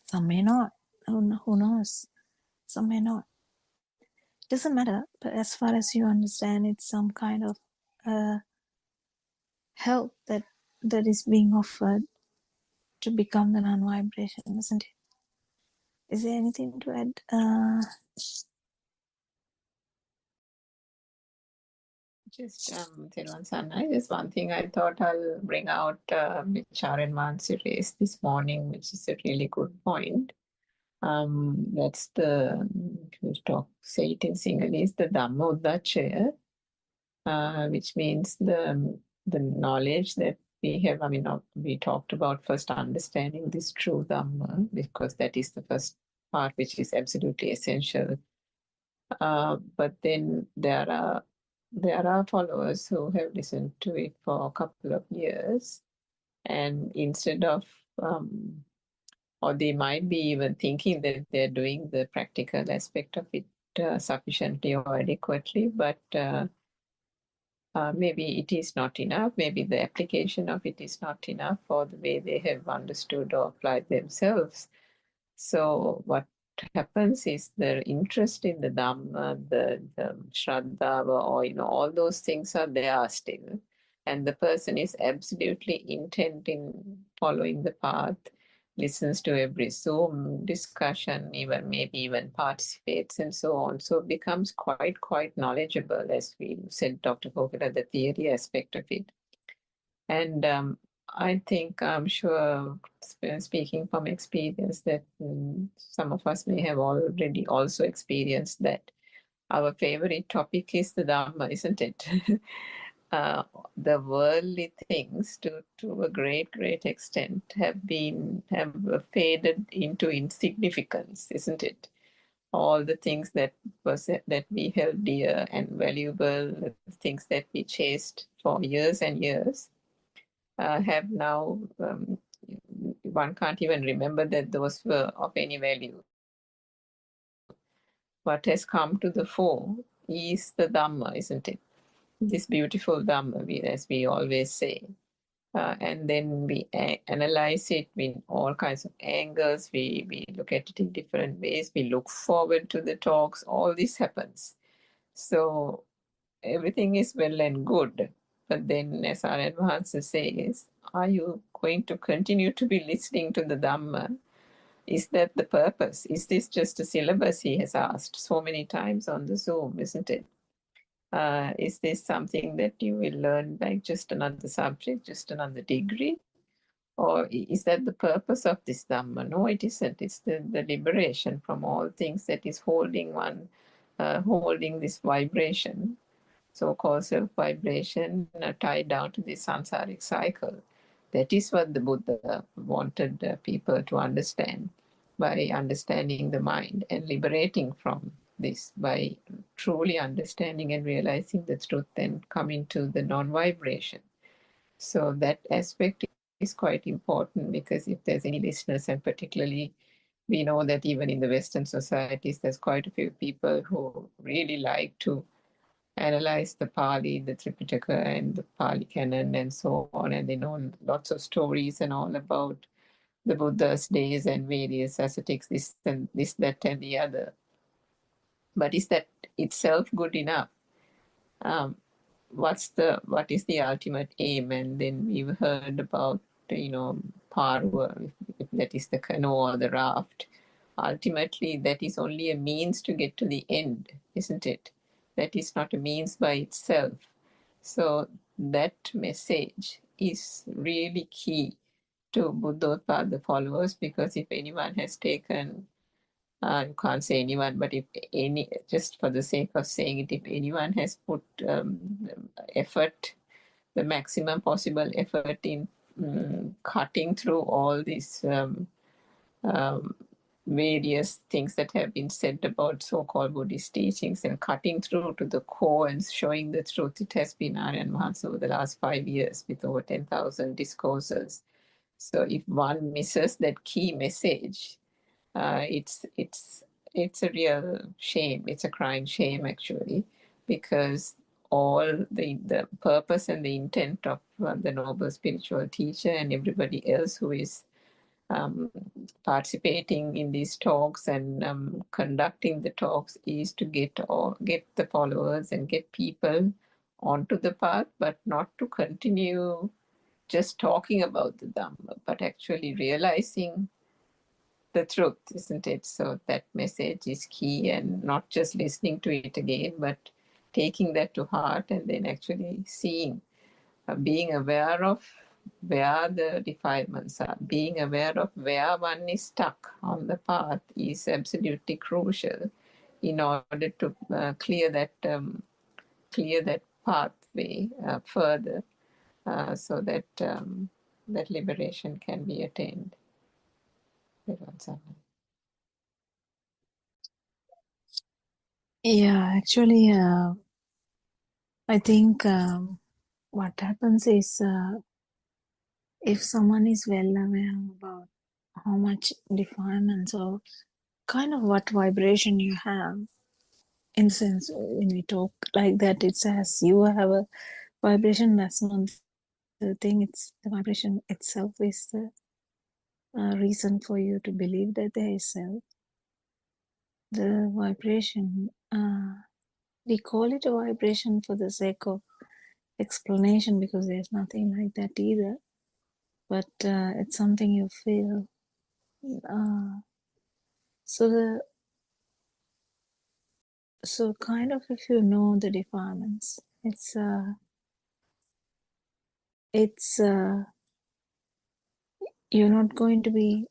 Some may not. Who knows? Some may not. It doesn't matter. But as far as you understand, it's some kind of help that is being offered to become the non-vibration, isn't it? Is there anything to add? Just just one thing I thought I'll bring out, which Aaron Mansi raised this morning, which is a really good point. That's say it in Sinhalese, the Dhamma Udachaya, which means the knowledge that we have. I mean, we talked about first understanding this true Dhamma, because that is the first part, which is absolutely essential. But then there are followers who have listened to it for a couple of years, and instead of or they might be even thinking that they're doing the practical aspect of it sufficiently or adequately, but maybe it is not enough. Maybe the application of it is not enough, or the way they have understood or applied themselves. So what happens is the interest in the Dhamma, the Shraddha, or all those things are there still. And the person is absolutely intent in following the path, listens to every Zoom discussion, maybe even participates and so on. So becomes quite knowledgeable, as we said, Dr. Kokila, the theory aspect of it. And I think, I'm sure, speaking from experience, that some of us may have already also experienced that. Our favorite topic is the Dhamma, isn't it? The worldly things, to a great extent, have faded into insignificance, isn't it? All the things that we held dear and valuable, the things that we chased for years and years, have now, one can't even remember that those were of any value. What has come to the fore is the Dhamma, isn't it? This beautiful Dhamma, as we always say. And then we analyze it in all kinds of angles. We look at it in different ways. We look forward to the talks. All this happens. So everything is well and good. But then, as our advancer says, are you going to continue to be listening to the Dhamma? Is that the purpose? Is this just a syllabus, he has asked so many times on the Zoom, isn't it? Is this something that you will learn like just another subject, just another degree? Or is that the purpose of this Dhamma? No, it isn't. It's the liberation from all things that is holding holding this vibration, so-called self-vibration, tied down to this samsaric cycle. That is what the Buddha wanted people to understand, by understanding the mind and liberating from this, by truly understanding and realizing the truth and coming to the non-vibration. So that aspect is quite important, because if there's any listeners, and particularly we know that even in the Western societies, there's quite a few people who really like to analyze the Pali, the Tripitaka, and the Pali canon, and so on, and they know lots of stories and all about the Buddha's days and various ascetics, this, that, and the other. But is that itself good enough? What is the ultimate aim? And then we've heard about, Parva, if that is the canoe or the raft. Ultimately, that is only a means to get to the end, isn't it? That is not a means by itself. So that message is really key to Buddothpado followers, because if anyone has taken, you can't say anyone, but if any, just for the sake of saying it, if anyone has put effort, the maximum possible effort in cutting through all these various things that have been said about so-called Buddhist teachings, and cutting through to the core and showing the truth, it has been Aryan Mahansa over the last 5 years with over 10,000 discourses. So if one misses that key message, it's a real shame. It's a crying shame, actually, because all the purpose and the intent of the noble spiritual teacher and everybody else who is participating in these talks and conducting the talks is to get the followers and get people onto the path, but not to continue just talking about the Dhamma, but actually realizing the truth, isn't it? So that message is key, and not just listening to it again, but taking that to heart and then actually seeing, being aware of where the defilements are, being aware of where one is stuck on the path is absolutely crucial in order to clear that pathway further, so that that liberation can be attained. Yeah, actually, I think what happens is, if someone is well aware about how much defilements or kind of what vibration you have, in the sense when we talk like that, it's as you have a vibration. That's not the thing. It's the vibration itself is the reason for you to believe that there is self. The vibration, we call it a vibration for the sake of explanation, because there's nothing like that either, but it's something you feel. So kind of, if you know the defilements, it's you're not going to be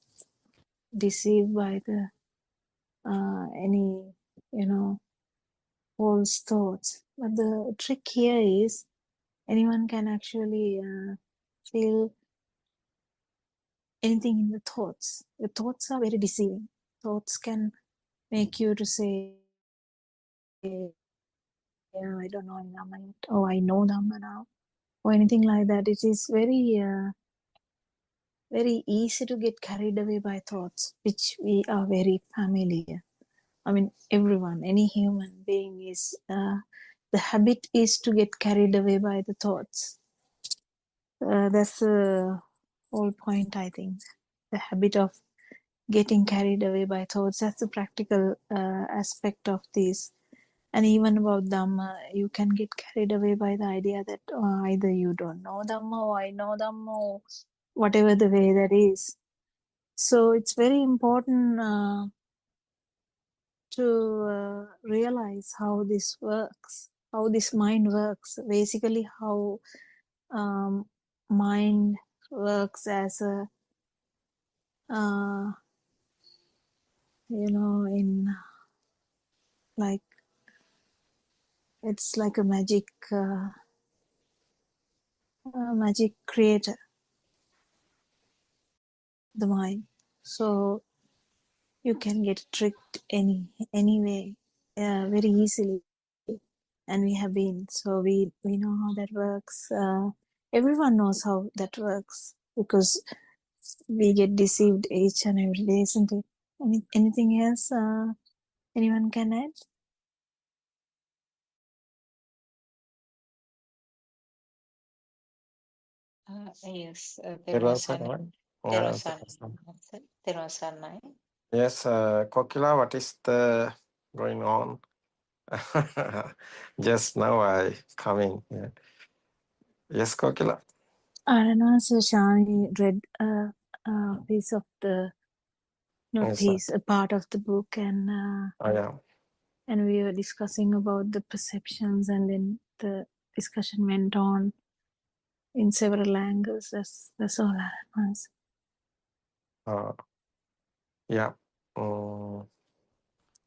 deceived by the any false thoughts. But the trick here is anyone can actually feel anything in the thoughts. The thoughts are very deceiving. Thoughts can make you to say, yeah, I don't know Dhamma yet, or I know Dhamma now, or anything like that. It is very easy to get carried away by thoughts, which we are very familiar. I mean, everyone, any human being is, the habit is to get carried away by the thoughts. That's the whole point, I think. The habit of getting carried away by thoughts, that's the practical aspect of this. And even about Dhamma, you can get carried away by the idea that either you don't know Dhamma or I know Dhamma or whatever the way that is. So it's very important to realize how this works, how this mind works, basically how mind works as a, in like, it's like a magic creator, the mind. So you can get tricked any way very easily, and we have been, so we know how that works. Everyone knows how that works because we get deceived each and every day, isn't it? Anything else anyone can add? Yes, Yes, Kokila, what is the going on? Just now I coming. Yeah. Yes, Kokila. I don't know. So Shani read a piece of the, not Yes, piece, a part of the book, and yeah. and we were discussing about the perceptions, and then the discussion went on in several angles. That's all I was. Yeah.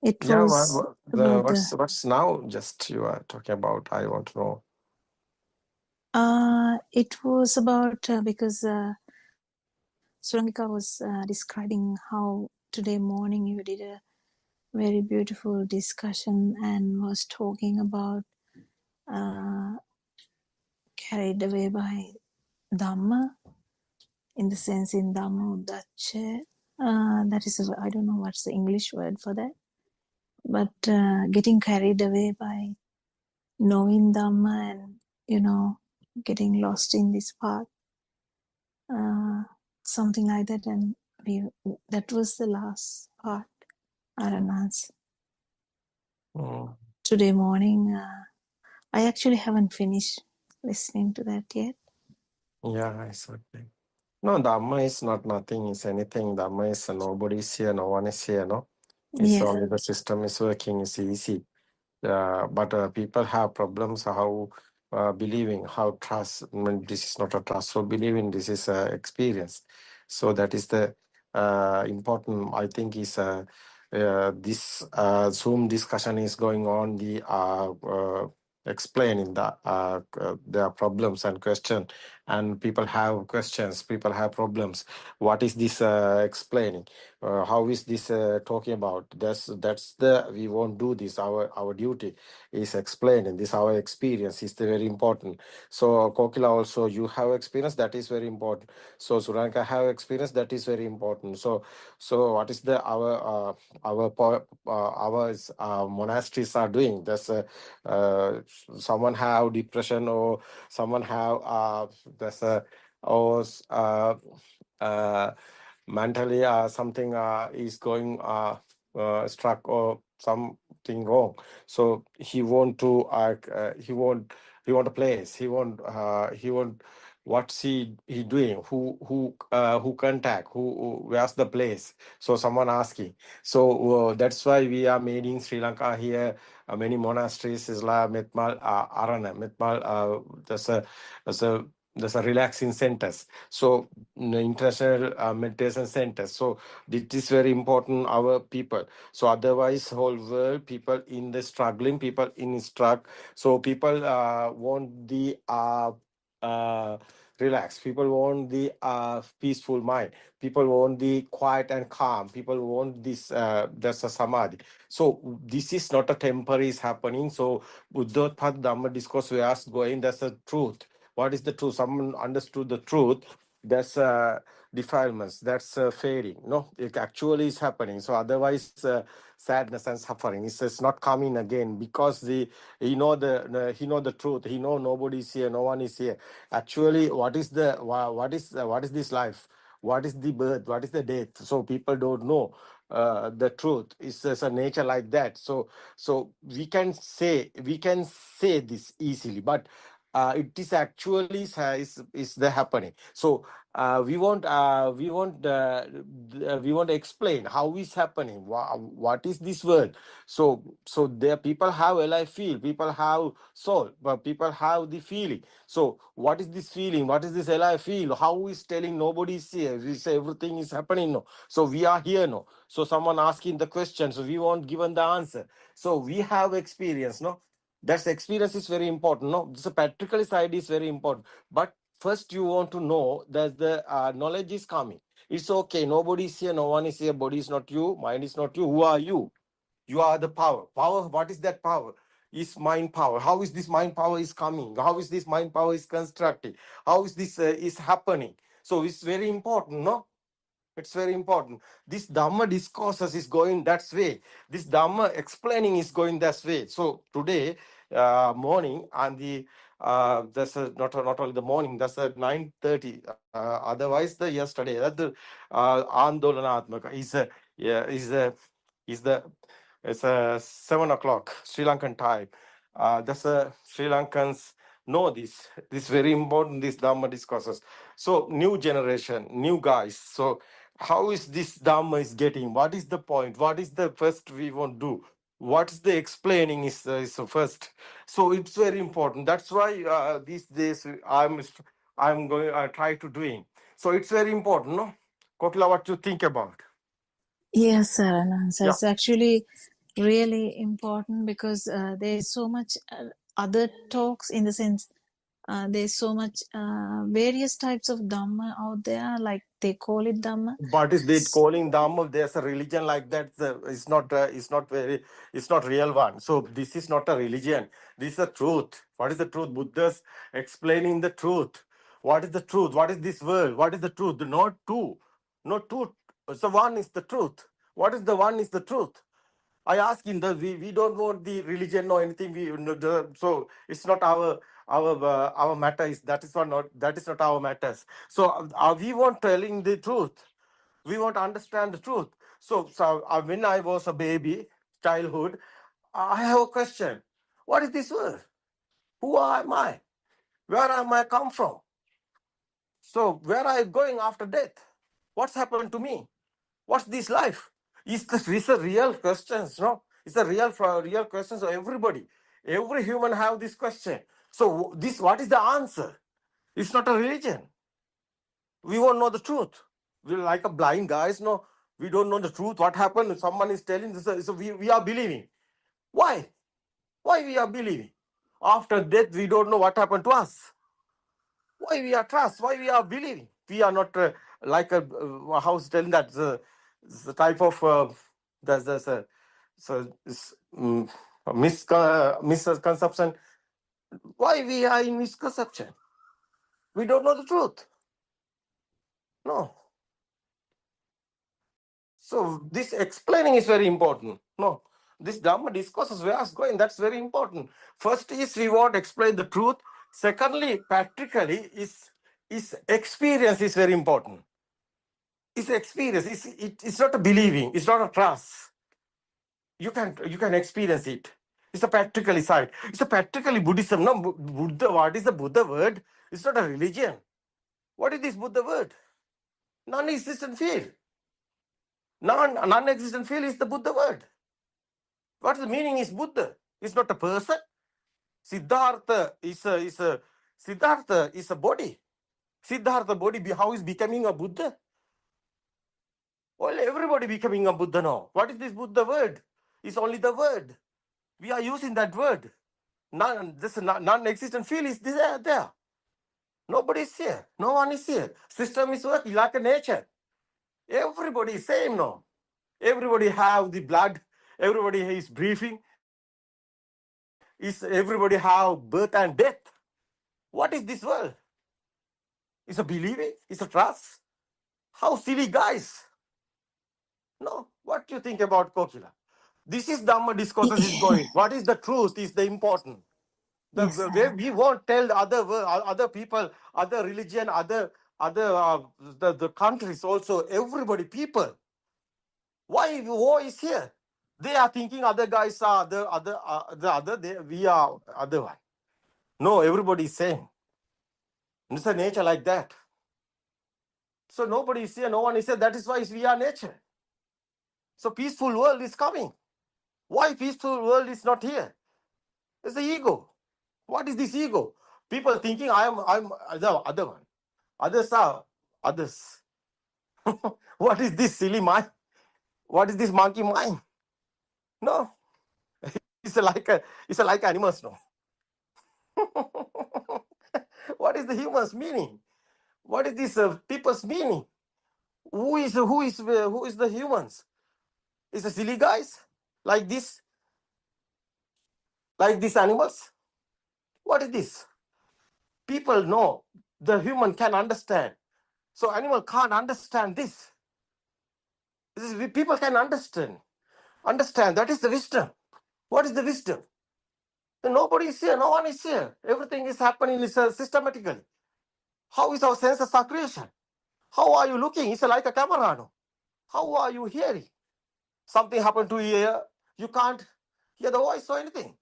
It Yeah. was about What's now? Just you are talking about. I want to know. it was about because Surangika was describing how today morning you did a very beautiful discussion and was talking about carried away by Dhamma, in the sense in Dhamma Udacha. That is, I don't know what's the English word for that, but getting carried away by knowing Dhamma and, getting lost in this path, something like that. And that was the last part, Aranaz. Today morning, I actually haven't finished listening to that yet. Yeah, it's okay. No, Dhamma is not nothing, is anything. Dhamma is nobody is here, no one is here, no? It's Yeah. only the system is working, it's easy. But people have problems how believing, how trust. This is not a trust, so believing this is experience. So that is the important, I think, is this Zoom discussion is going on, the explaining their problems and question, and people have questions, people have problems. What is this explaining? How is this talking about? That's the, we won't do this. Our duty is explaining this. Our experience is very important. So Kokila, also you have experience, that is very important. So Suranka have experience, that is very important. So what is the our monasteries are doing? That's someone have depression, or someone have that's or mentally something is going struck or something wrong. So he want to he want a place. He want what's he doing, who contact, who where's the place. So someone asking. So that's why we are made in Sri Lanka here. Many monasteries is like Metmal Arana. Metmal there's a there's a relaxing centers. So international meditation centers. So it is very important our people. So otherwise whole world people in the struggling, people in struggle. So people want the relax. People want the peaceful mind. People want the quiet and calm. People want this there's a samadhi. So this is not a temporary is happening. So Buddothpado Dhamma discourse we are going, that's the truth. What is the truth? Someone understood the truth. That's defilements. That's fading. No, it actually is happening. So otherwise, sadness and suffering is not coming again because he know the truth. He know nobody is here. No one is here. Actually, what is this life? What is the birth? What is the death? So people don't know the truth. It's just a nature like that. So we can say this easily, but it is actually is the happening. So we want to explain how is happening. What is this world? So there people have alive feel. People have soul, but people have the feeling. So what is this feeling? What is this alive feel? How is telling nobody is here? We say everything is happening. No. So we are here. No. So someone asking the question. So we want given the answer. So we have experience. No. That experience is very important. No, the practical side is very important. But first, you want to know that the knowledge is coming. It's okay. Nobody is here. No one is here. Body is not you. Mind is not you. Who are you? You are the power. Power. What is that power? Is mind power. How is this mind power is coming? How is this mind power is constructed? How is this is happening? So it's very important. No. It's very important. This Dhamma discourses is going that way. This Dhamma explaining is going that way. So today morning and the that's not only the morning. That's at 9:30. Otherwise, the yesterday that the Andolanatmaka is the it's 7 o'clock Sri Lankan time. That's Sri Lankans know this. This is very important. This Dhamma discourses. So new generation, new guys. So how is this Dhamma is getting? What is the point? What is the first we want to do? What is the explaining is the first. So it's very important. That's why these days I'm going. I try to doing. So it's very important, no? Kokila, what you think about? Yes, Saranam. So Yeah. it's actually really important because there's so much other talks in the sense there's so much various types of Dhamma out there, like they call it Dhamma. But is they calling Dhamma? There's a religion like that. It's not. It's not real one. So this is not a religion. This is a truth. What is the truth? Buddha's explaining the truth. What is the truth? What is this world? What is the truth? Not two. Not two. So one is the truth. What is the one is the truth? I ask him that we don't want the religion or anything. So it's not our matter. That is not our matters. So we want telling the truth. We want to understand the truth. So when I was a baby, childhood, I have a question. What is this world? Who am I? Where am I come from? So where are I going after death? What's happened to me? What's this life? Is a real questions, no? It's a real question. So every human have this question. So what is the answer? It's not a religion. We won't know the truth. We're like a blind guys, no? We don't know the truth. What happened? Someone is telling this. So we are believing. Why? Why we are believing? After death, we don't know what happened to us. Why we are trust? Why we are believing? We are not like a house telling that the type of there's a misconception. Why we are in misconception? We don't know the truth. No. So this explaining is very important. No. This Dhamma discourses where it's going. That's very important. First is we want to explain the truth. Secondly, practically is experience is very important. It's experience. It's not a believing. It's not a trust. You can experience it. It's a practically side. It's a practically Buddhism. No, Buddha. What is the Buddha word? It's not a religion. What is this Buddha word? Non-existent field. Non-existent field is the Buddha word. What's the meaning is Buddha? It's not a person. Siddhartha is a body. Siddhartha Bodhi, how is becoming a Buddha? Well, everybody becoming a Buddha now. What is this Buddha word? It's only the word. We are using that word. This non-existent field is there. Nobody is here. No one is here. System is working like a nature. Everybody is same now. Everybody have the blood. Everybody is breathing. Everybody have birth and death. What is this world? It's a believing. It's a trust. How silly guys. No. What do you think about Kokila? This is Dhamma discourses is going. What is the truth is the important. Yes, We won't tell other people, other religion, other the countries also, everybody, people. Why war is here? They are thinking other guys are we are other one. No, everybody is same. It's a nature like that. So nobody is here, no one is here. That is why we are nature. So peaceful world is coming. Why peaceful world is not here? It's the ego. What is this ego? People thinking I'm the other one. Others are others. What is this silly mind? What is this monkey mind? No, it's like animals. No. What is the humans meaning? What is this people's meaning? Who is the humans? Is the silly guys like this? Like these animals? What is this? People know, the human can understand. So animal can't understand this. People can understand. That is the wisdom. What is the wisdom? Nobody is here. No one is here. Everything is happening systematically. How is our senses of creation? How are you looking? It's like a camera. No? How are you hearing? Something happened to your ear. You can't hear the voice or anything.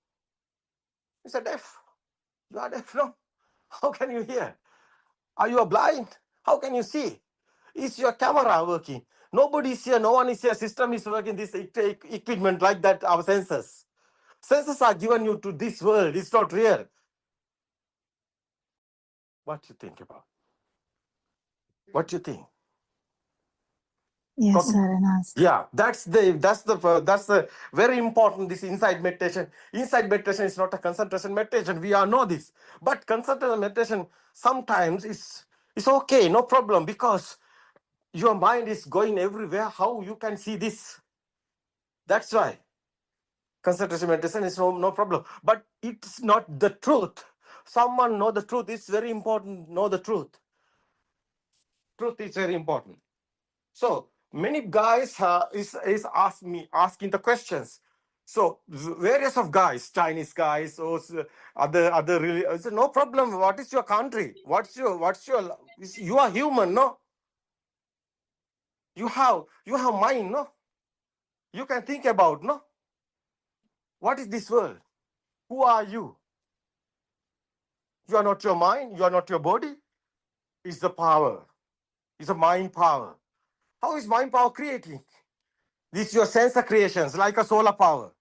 It's a deaf. You are deaf, no? How can you hear? Are you blind? How can you see? Is your camera working? Nobody is here. No one is here. System is working. This equipment like that. Our senses. Senses are given you to this world. It's not real. What do you think about? What do you think? Yes, Saranas. Yeah, that's the very important. This inside meditation. Inside meditation is not a concentration meditation. We all know this. But concentration meditation sometimes is okay, no problem, because your mind is going everywhere. How you can see this? That's why concentration meditation is no problem. But it's not the truth. Someone know the truth. It's very important. Know the truth. Truth is very important. So many guys is asking the questions. So various of guys, Chinese guys, or other really. I said, no problem. What is your country? What's your? You are human, no? You have mind, no? You can think about, no? What is this world? Who are you? You are not your mind. You are not your body. It's the power. It's a mind power. How is mind power creating? This is your sensor creations, like a solar power.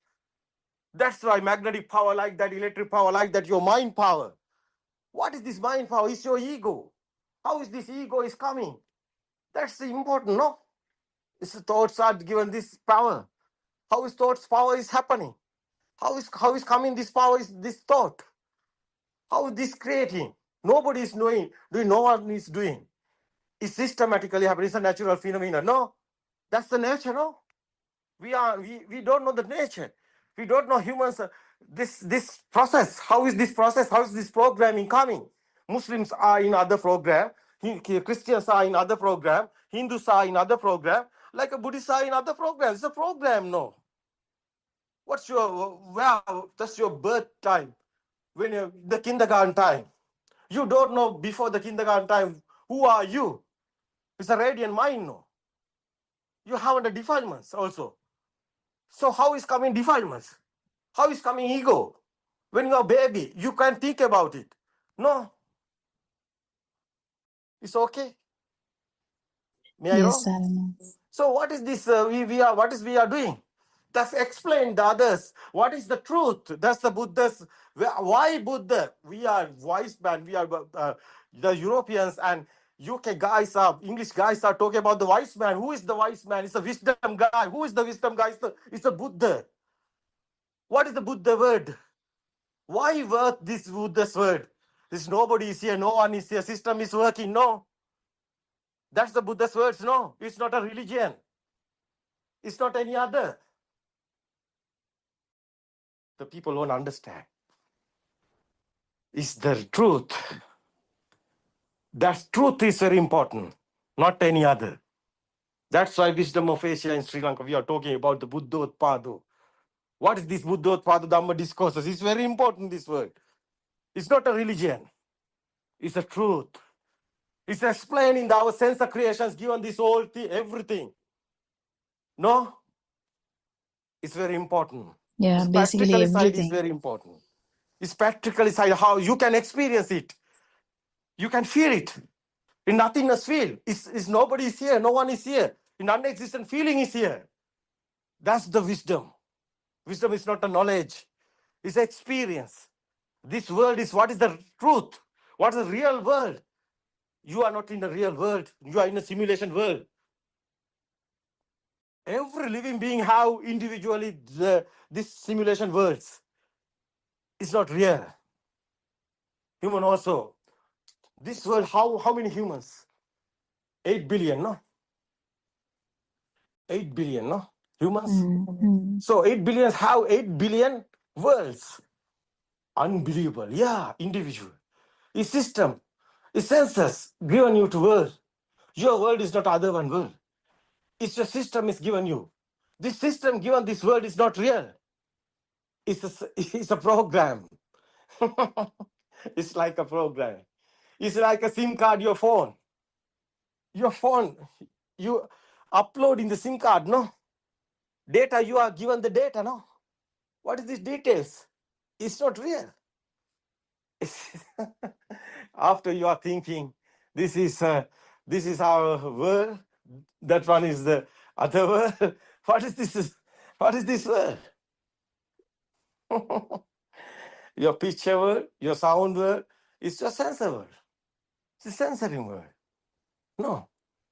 That's why magnetic power like that, electric power like that, your mind power. What is this mind power? It's your ego. How is this ego is coming? That's important, no? It's the thoughts are given this power. How is thoughts power is happening? How is coming this power is this thought? How is this creating? Nobody is doing, no one is doing. It's systematically happening. It's a natural phenomenon. No, that's the nature, no? We don't know the nature. We don't know humans. This process. How is this process? How is this programming coming? Muslims are in other program. Christians are in other program. Hindus are in other program. Like a Buddhists are in other program. It's a program, no? What's your that's your birth time. When you're the kindergarten time. You don't know before the kindergarten time who are you. It's a radiant mind, no? You have the defilements also. So how is coming defilements? How is coming ego? When you're a baby, you can think about it. No. It's okay. May I Yes, know? Saranas. So what is this we are doing? That's explain the others. What is the truth? That's the Buddha's. Why Buddha? We are wise man. We are the Europeans and UK guys are English guys are talking about the wise man. Who is the wise man? It's a wisdom guy. Who is the wisdom guy? It's the Buddha. What is the Buddha word? Why worth this Buddha's word? This nobody is here. No one is here. System is working. No. That's the Buddha's words. No. It's not a religion. It's not any other. The people won't understand. It's the truth. That truth is very important, not any other. That's why Wisdom of Asia in Sri Lanka, we are talking about the Buddothpado. What is this Buddothpado Dhamma discourses? It's very important, this word. It's not a religion. It's a truth. It's explaining our sense of creations, given this whole thing, everything. No? It's very important. Yeah, This basically practical side is everything. very important. It's practical side, how you can experience it. You can feel it. In nothingness feel. It's nobody is here. No one is here. In non-existent feeling is here. That's the wisdom. Wisdom is not a knowledge. It's experience. This world is what is the truth. What is the real world? You are not in the real world. You are in a simulation world. Every living being have individually this simulation worlds. It's not real. Human also. This world, how many humans? 8 billion, no? 8 billion, no? Humans. Mm-hmm. So 8 billion have 8 billion worlds. Unbelievable. Yeah, individual. A system, a census given you to world. Your world is not other one world. It's your system is given you. This system given this world is not real. It's a program. It's like a program. It's like a SIM card, your phone. Your phone, you upload in the SIM card, no? Data, you are given the data, no? What is these details? It's not real. After you are thinking, this is our world, that one is the other world. What is this? What is this world? Your picture world, your sound world, it's your sensor world. It's a sensory world. No,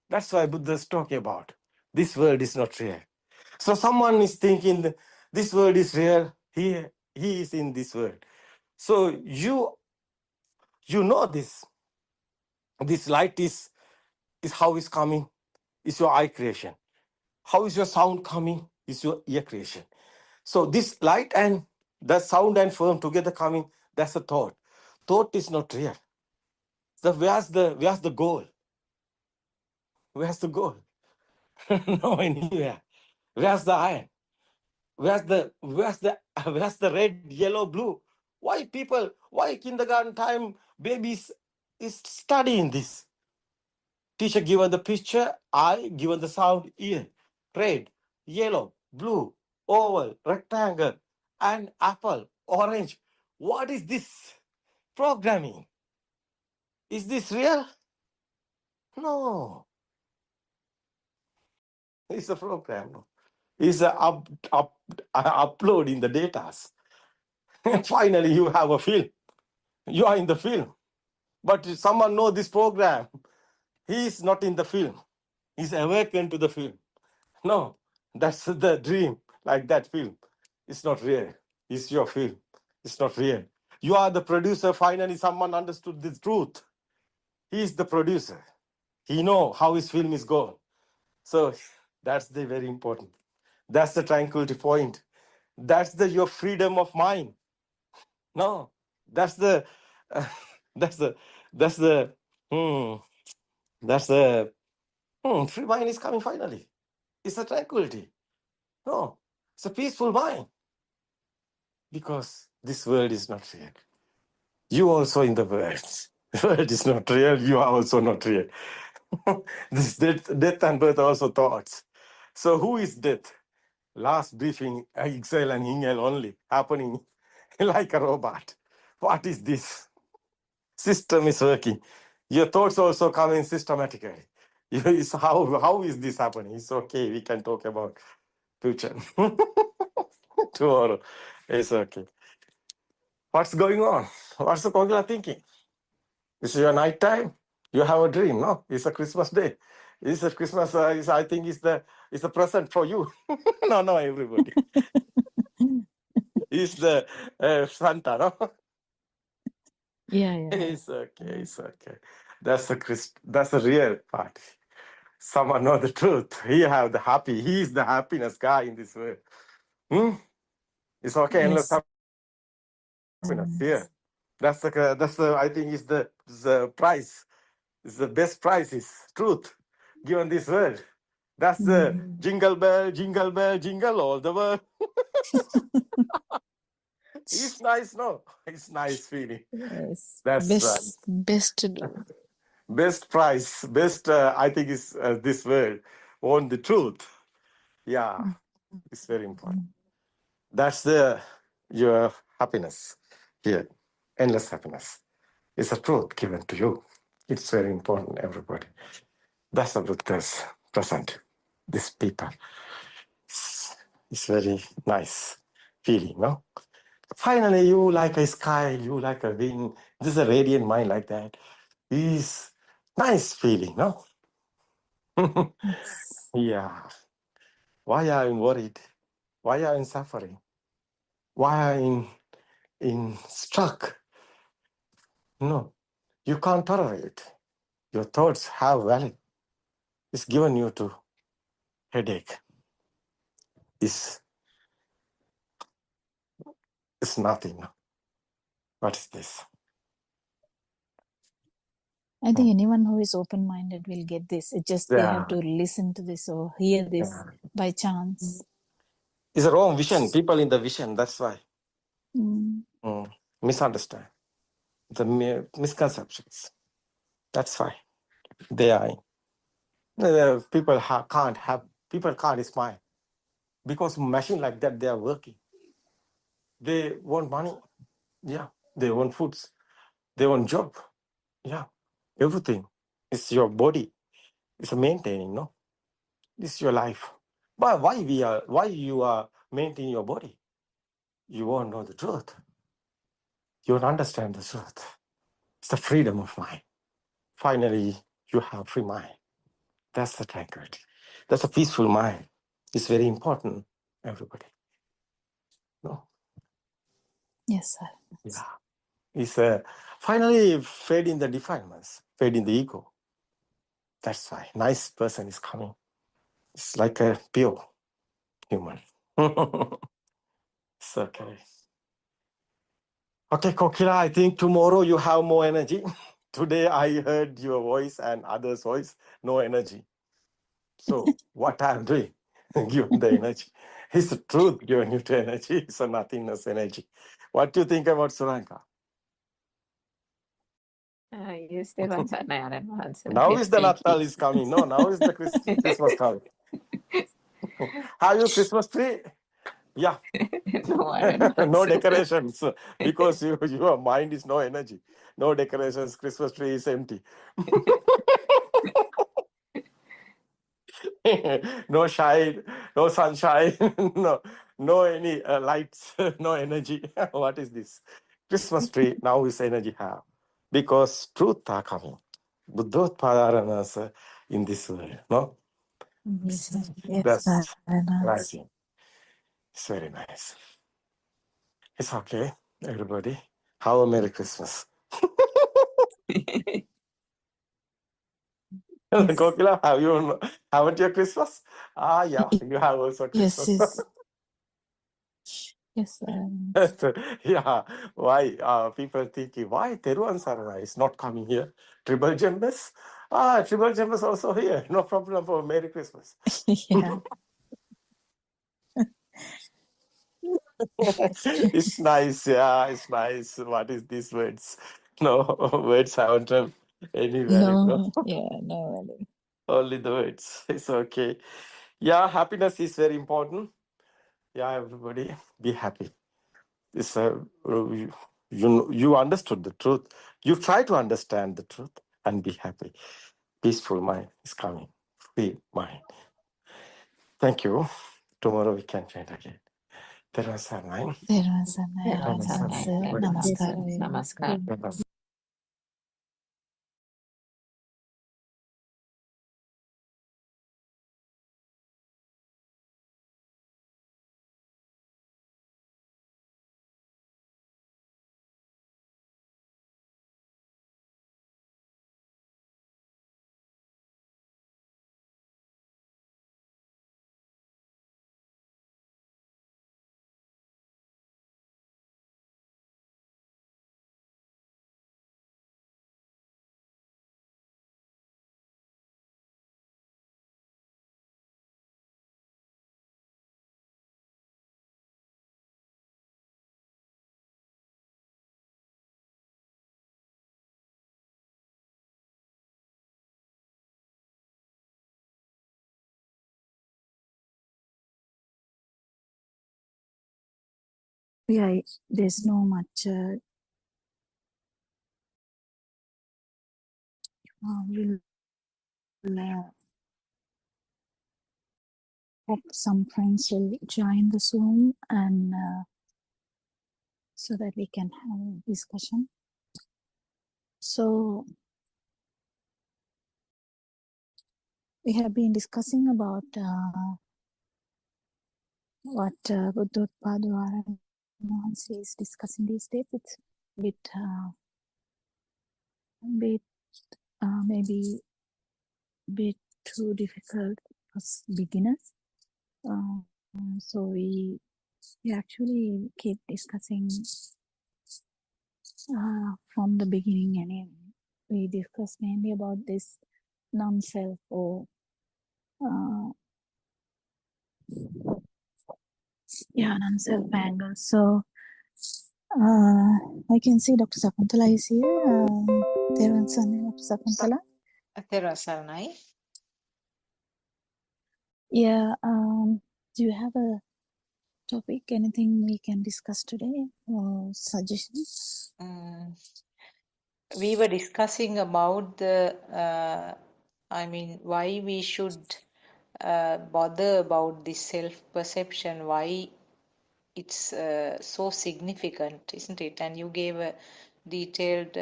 that's why Buddha is talking about. This world is not real. So someone is thinking that this world is real. He is in this world. So you know this. This light is how it's coming. It's your eye creation. How is your sound coming? It's your ear creation. So this light and the sound and form together coming, that's a thought. Thought is not real. So where's the goal? Where's the goal? No, anywhere. Where's the iron? Where's the red, yellow, blue? Why kindergarten time babies is studying this? Teacher given the picture, eye given the sound, ear, red, yellow, blue, oval, rectangle, and apple, orange. What is this programming? Is this real? No. It's a program. It's a upload in the data. Finally, you have a film. You are in the film. But if someone know this program, he is not in the film. He's awakened to the film. No, that's the dream, like that film. It's not real. It's your film. It's not real. You are the producer. Finally, someone understood this truth. He is the producer. He know how his film is going. So that's the very important. That's the tranquility point. That's your freedom of mind. No, that's the free mind is coming finally. It's a tranquility. No, it's a peaceful mind. Because this world is not real. You also in the world. The world is not real. You are also not real. This death and birth are also thoughts. So who is death? Last breathing, exhale and inhale only, happening like a robot. What is this? System is working. Your thoughts also come in systematically. How is this happening? It's okay. We can talk about future. Tomorrow. It's okay. What's going on? What's the Kogila thinking? This is your night time. You have a dream, no? It's a Christmas day. It's a Christmas. I think it's a present for you. No, everybody. It's the Santa, no? Yeah. It's okay. It's okay. That's the real part. Someone know the truth. He is the happiness guy in this world. It's okay. Endless Yes. happiness. Yeah. That's the I think is the price. It's the best price is truth given this world. That's the jingle bell, jingle all the world. It's nice, no? It's nice feeling. Yes. That's Best to do. best price. Best I think is this world on the truth. Yeah, it's very important. That's your happiness here, endless happiness. It's a truth given to you. It's very important, everybody. That's the Buddha's present. These people. It's very nice feeling, no? Finally, you like a sky, you like a wind. This is a radiant mind like that. It's nice feeling, no? Yeah. Why are you worried? Why are you suffering? Why are you in struck? No, you can't tolerate. Your thoughts have value. It's given you to headache. It's nothing. What is this? I think anyone who is open-minded will get this. It's just they have to listen to this or hear this by chance. It's a wrong vision. People in the vision, that's why. Misunderstand. The misconceptions. That's why. They are. People can't smile. Because machine like that, they are working. They want money. Yeah. They want foods. They want job. Yeah. Everything. It's your body. It's a maintaining, no? This is your life. But why you are maintaining your body? You won't know the truth. You won't understand the truth. It's the freedom of mind. Finally, you have free mind. That's the tranquility. That's a peaceful mind. It's very important, everybody. No? Yes, sir. Yeah. It's finally fading the defilements, fading the ego. That's why nice person is coming. It's like a pure human. It's okay. Okay, Kokila, I think tomorrow you have more energy. Today I heard your voice and others' voice, no energy. So what I'm doing, given the energy, it's the truth giving you the energy. It's a nothingness energy. What do you think about Sri Lanka? Yes, there was an answer. Now is the Natal is coming. No, now is the Christmas coming. Have you Christmas tree? Yeah. No, I don't know. No decorations because your mind is no energy. No decorations. Christmas tree is empty. No shine, no sunshine, no any lights, no energy. What is this? Christmas tree now is energy have because truth are coming. Buddothpado in this world, no? Yes, That's right. It's very nice. It's okay, everybody. Have a Merry Christmas. Kokila, haven't you Christmas? Yeah, you have also Christmas. Yes. Yeah, why people thinking, why Teruan Sarana is not coming here? Triple Jembes? Triple Jembes also here. No problem for Merry Christmas. Yeah. It's nice, yeah, it's nice. What is these words? No, words haven't any value. No? No value. Only the words. It's okay. Yeah, happiness is very important. Yeah, everybody, be happy. It's you understood the truth. You try to understand the truth and be happy. Peaceful mind is coming. Free mind. Thank you. Tomorrow we can chat again. Tera Saranai. Namaskar. Yeah, there's no much. We'll hope some friends will join the Zoom and so that we can have a discussion. So we have been discussing about what Buddothpado is discussing these days. It's a bit maybe bit too difficult for beginners. So we actually keep discussing from the beginning, and we discuss mainly about this non-self or non-self angle. So I can see Dr. Sakuntala is here. Dr. Sakuntala. Tera Saranai. Yeah. Do you have a topic? Anything we can discuss today or suggestions? We were discussing about the, why we should bother about this self-perception, why it's so significant, isn't it? And you gave a detailed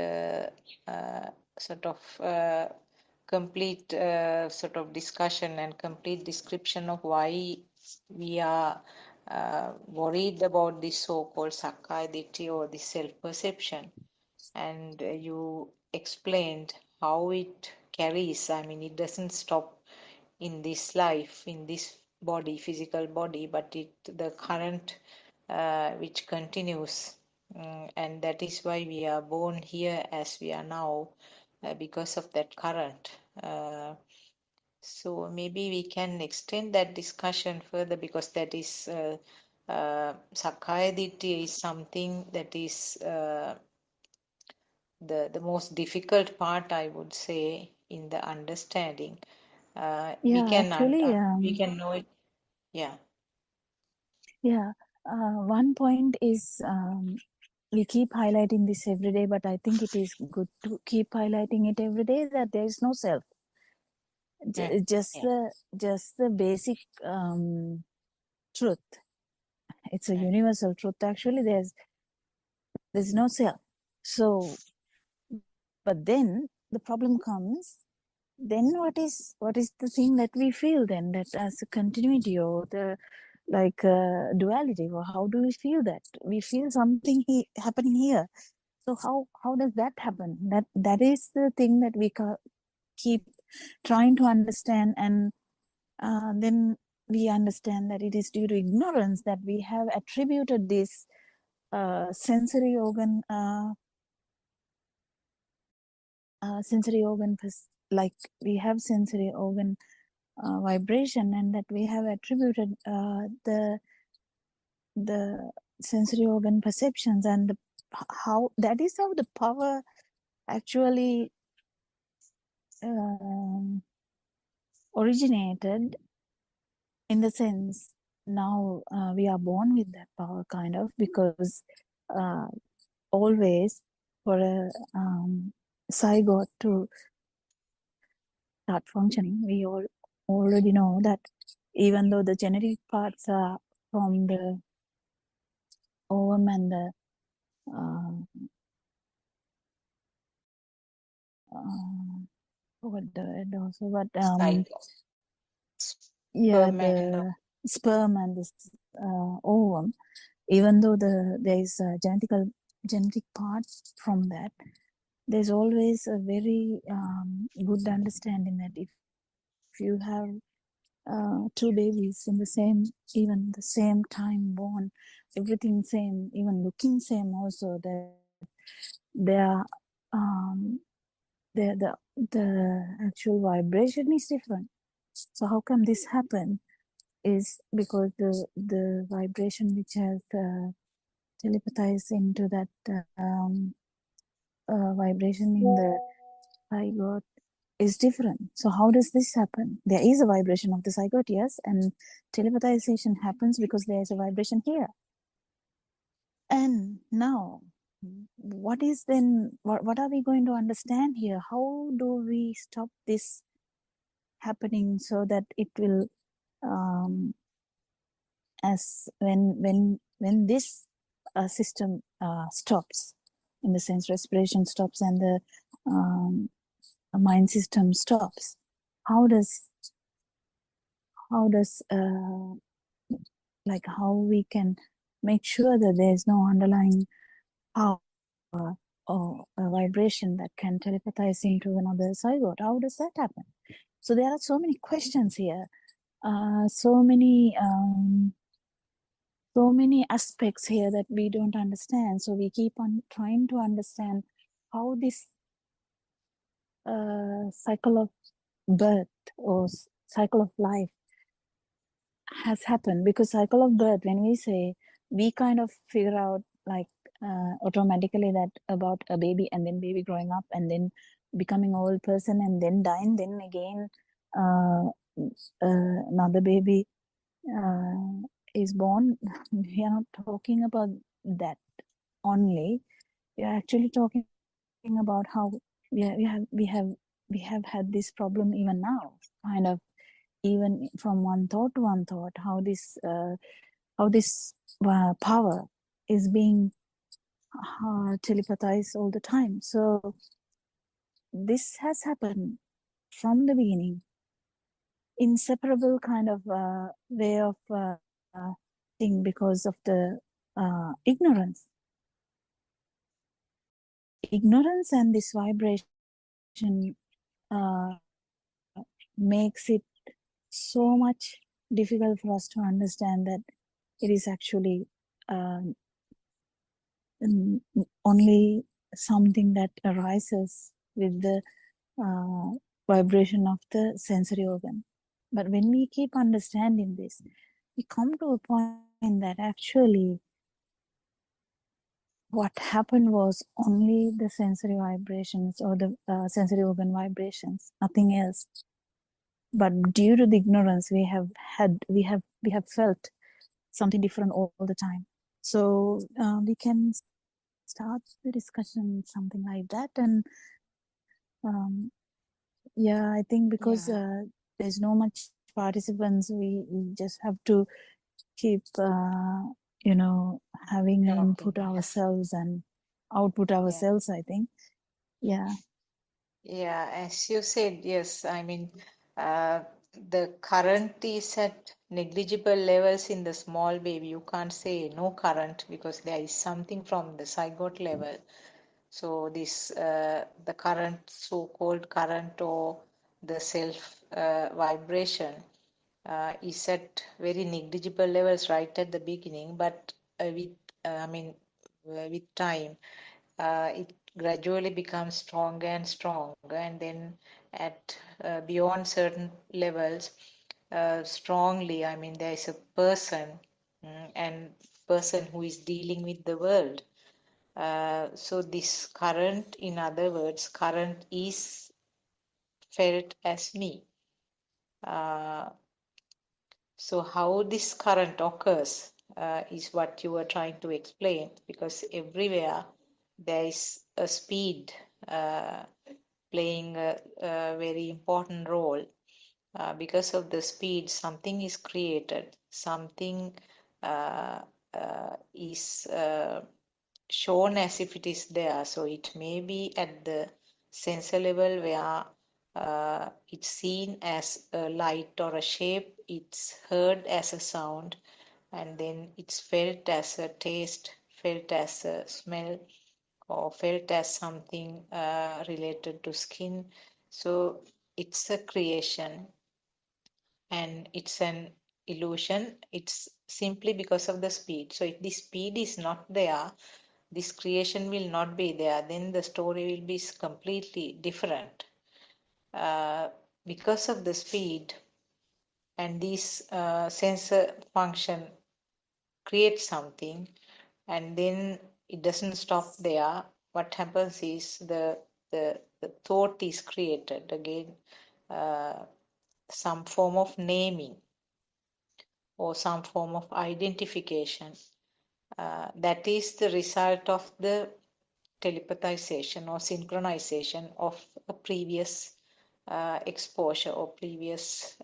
complete sort of discussion and complete description of why we are worried about this so-called Sakkaya Ditthi or this self-perception. And you explained how it carries. It doesn't stop in this life, in this body, physical body, but the current which continues. And that is why we are born here as we are now, because of that current. So maybe we can extend that discussion further, because that is Sakkaya Ditthi is something that is the most difficult part, I would say, in the understanding. We can know it. Yeah. One point is we keep highlighting this every day, but I think it is good to keep highlighting it every day, that there is no self. Just the basic truth. It's a universal truth. Actually, there's no self. So, but then the problem comes. Then what is the thing that we feel then, that as a continuity or the duality, or how do we feel that? We feel something happening here. So how does that happen? That is the thing that we keep trying to understand, and then we understand that it is due to ignorance that we have attributed this sensory organ like we have sensory organ vibration, and that we have attributed the sensory organ perceptions, and how the power actually originated, in the sense now we are born with that power, kind of, because always for a zygote to start functioning, we all already know that even though the genetic parts are from the ovum and the what the word also, but yeah, Sperm and the sperm and the ovum, even though there is a genetic part from that, there's always a very good understanding that if you have two babies in the same, even the same time born, everything same, even looking same also, that they are the actual vibration is different. So how come this happen is because the vibration which has telepathized into that vibration in the zygote is different. So how does this happen? There is a vibration of the zygote, yes, and telepathization happens because there is a vibration here. And now, what is then, what are we going to understand here? How do we stop this happening so that it will, as when this system stops, in the sense respiration stops and the mind system stops, how does like how we can make sure that there is no underlying power or a vibration that can telepathize into another zygote? How does that happen? So there are so many questions here, so many aspects here that we don't understand. So we keep on trying to understand how this cycle of birth or cycle of life has happened. Because cycle of birth, when we say, we kind of figure out like automatically that about a baby, and then baby growing up, and then becoming old person, and then dying, then again another baby is born. We are not talking about that only. We are actually talking about how we have had this problem even now, kind of, even from one thought to one thought, how this power is being telepathized all the time. So this has happened from the beginning, inseparable kind of way of thing, because of the ignorance and this vibration makes it so much difficult for us to understand that it is actually only something that arises with the vibration of the sensory organ. But when we keep understanding this, we come to a point that actually what happened was only the sensory vibrations or the sensory organ vibrations, nothing else. But due to the ignorance, we have felt something different all the time. So we can start the discussion something like that. And yeah, I think because there's no much participants, we just have to keep having input ourselves and output ourselves, I think. Yeah. Yeah, as you said, yes. I mean, the current is at negligible levels in the small baby. You can't say no current because there is something from the zygote level. So this, the current, so-called current, or the self vibration is at very negligible levels right at the beginning. But with time, it gradually becomes stronger and stronger, and then at beyond certain levels, strongly, I mean, there is a person, and person who is dealing with the world. So this current, in other words, current is felt as me. So how this current occurs is what you were trying to explain, because everywhere there is a speed playing a very important role. Because of the speed, something is created, something is shown as if it is there. So it may be at the sensor level where it's seen as a light or a shape, it's heard as a sound, and then it's felt as a taste, felt as a smell, or felt as something related to skin. So it's a creation and it's an illusion. It's simply because of the speed. So if the speed is not there, this creation will not be there. Then the story will be completely different. Because of the speed and this sensor function creates something, and then it doesn't stop there. What happens is the thought is created again, some form of naming or some form of identification. That is the result of the telepathization or synchronization of a previous exposure or previous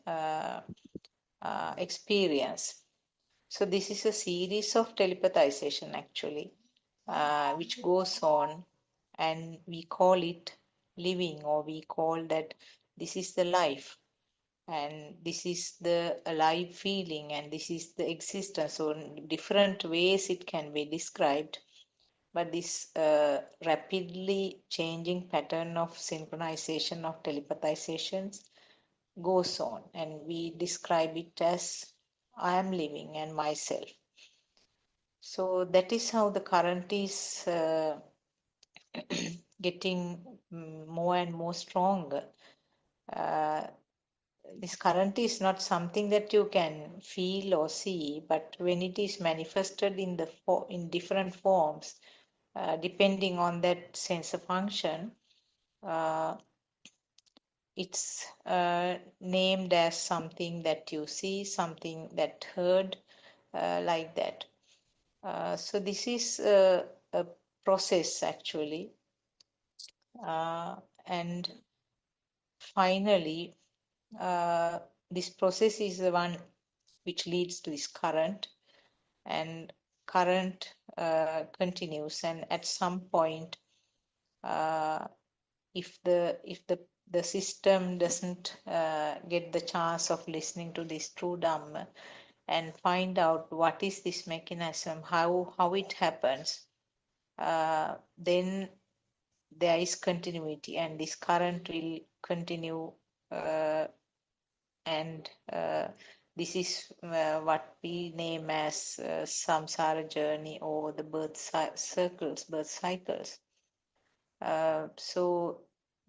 experience. So this is a series of telepathization actually, which goes on, and we call it living, or we call that this is the life, and this is the alive feeling, and this is the existence. So in different ways it can be described, but this rapidly changing pattern of synchronization of telepathizations goes on, and we describe it as I am living and myself. So that is how the current is getting more and more stronger. This current is not something that you can feel or see, but when it is manifested in in different forms, depending on that sensor function, it's named as something that you see, something that heard, like that. So this is a process actually, and finally, this process is the one which leads to this current, and current continues, and at some point, if the system doesn't get the chance of listening to this true Dhamma and find out what is this mechanism, how it happens, then there is continuity, and this current will continue, and this is what we name as samsara journey, or the birth cycles. So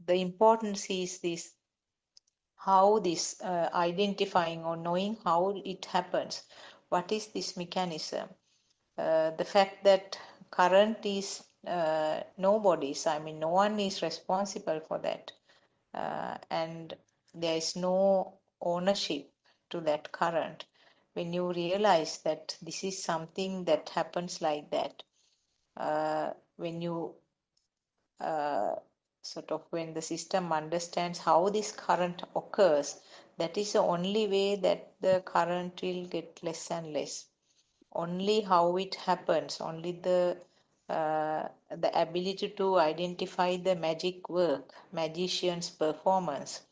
the importance is this, how this identifying or knowing how it happens. What is this mechanism? The fact that current is nobody's, I mean, no one is responsible for that. And there is no ownership to that current. When you realize that this is something that happens like that, when you when the system understands how this current occurs, that is the only way that the current will get less and less. Only how it happens, only the ability to identify the magic work, magician's performance,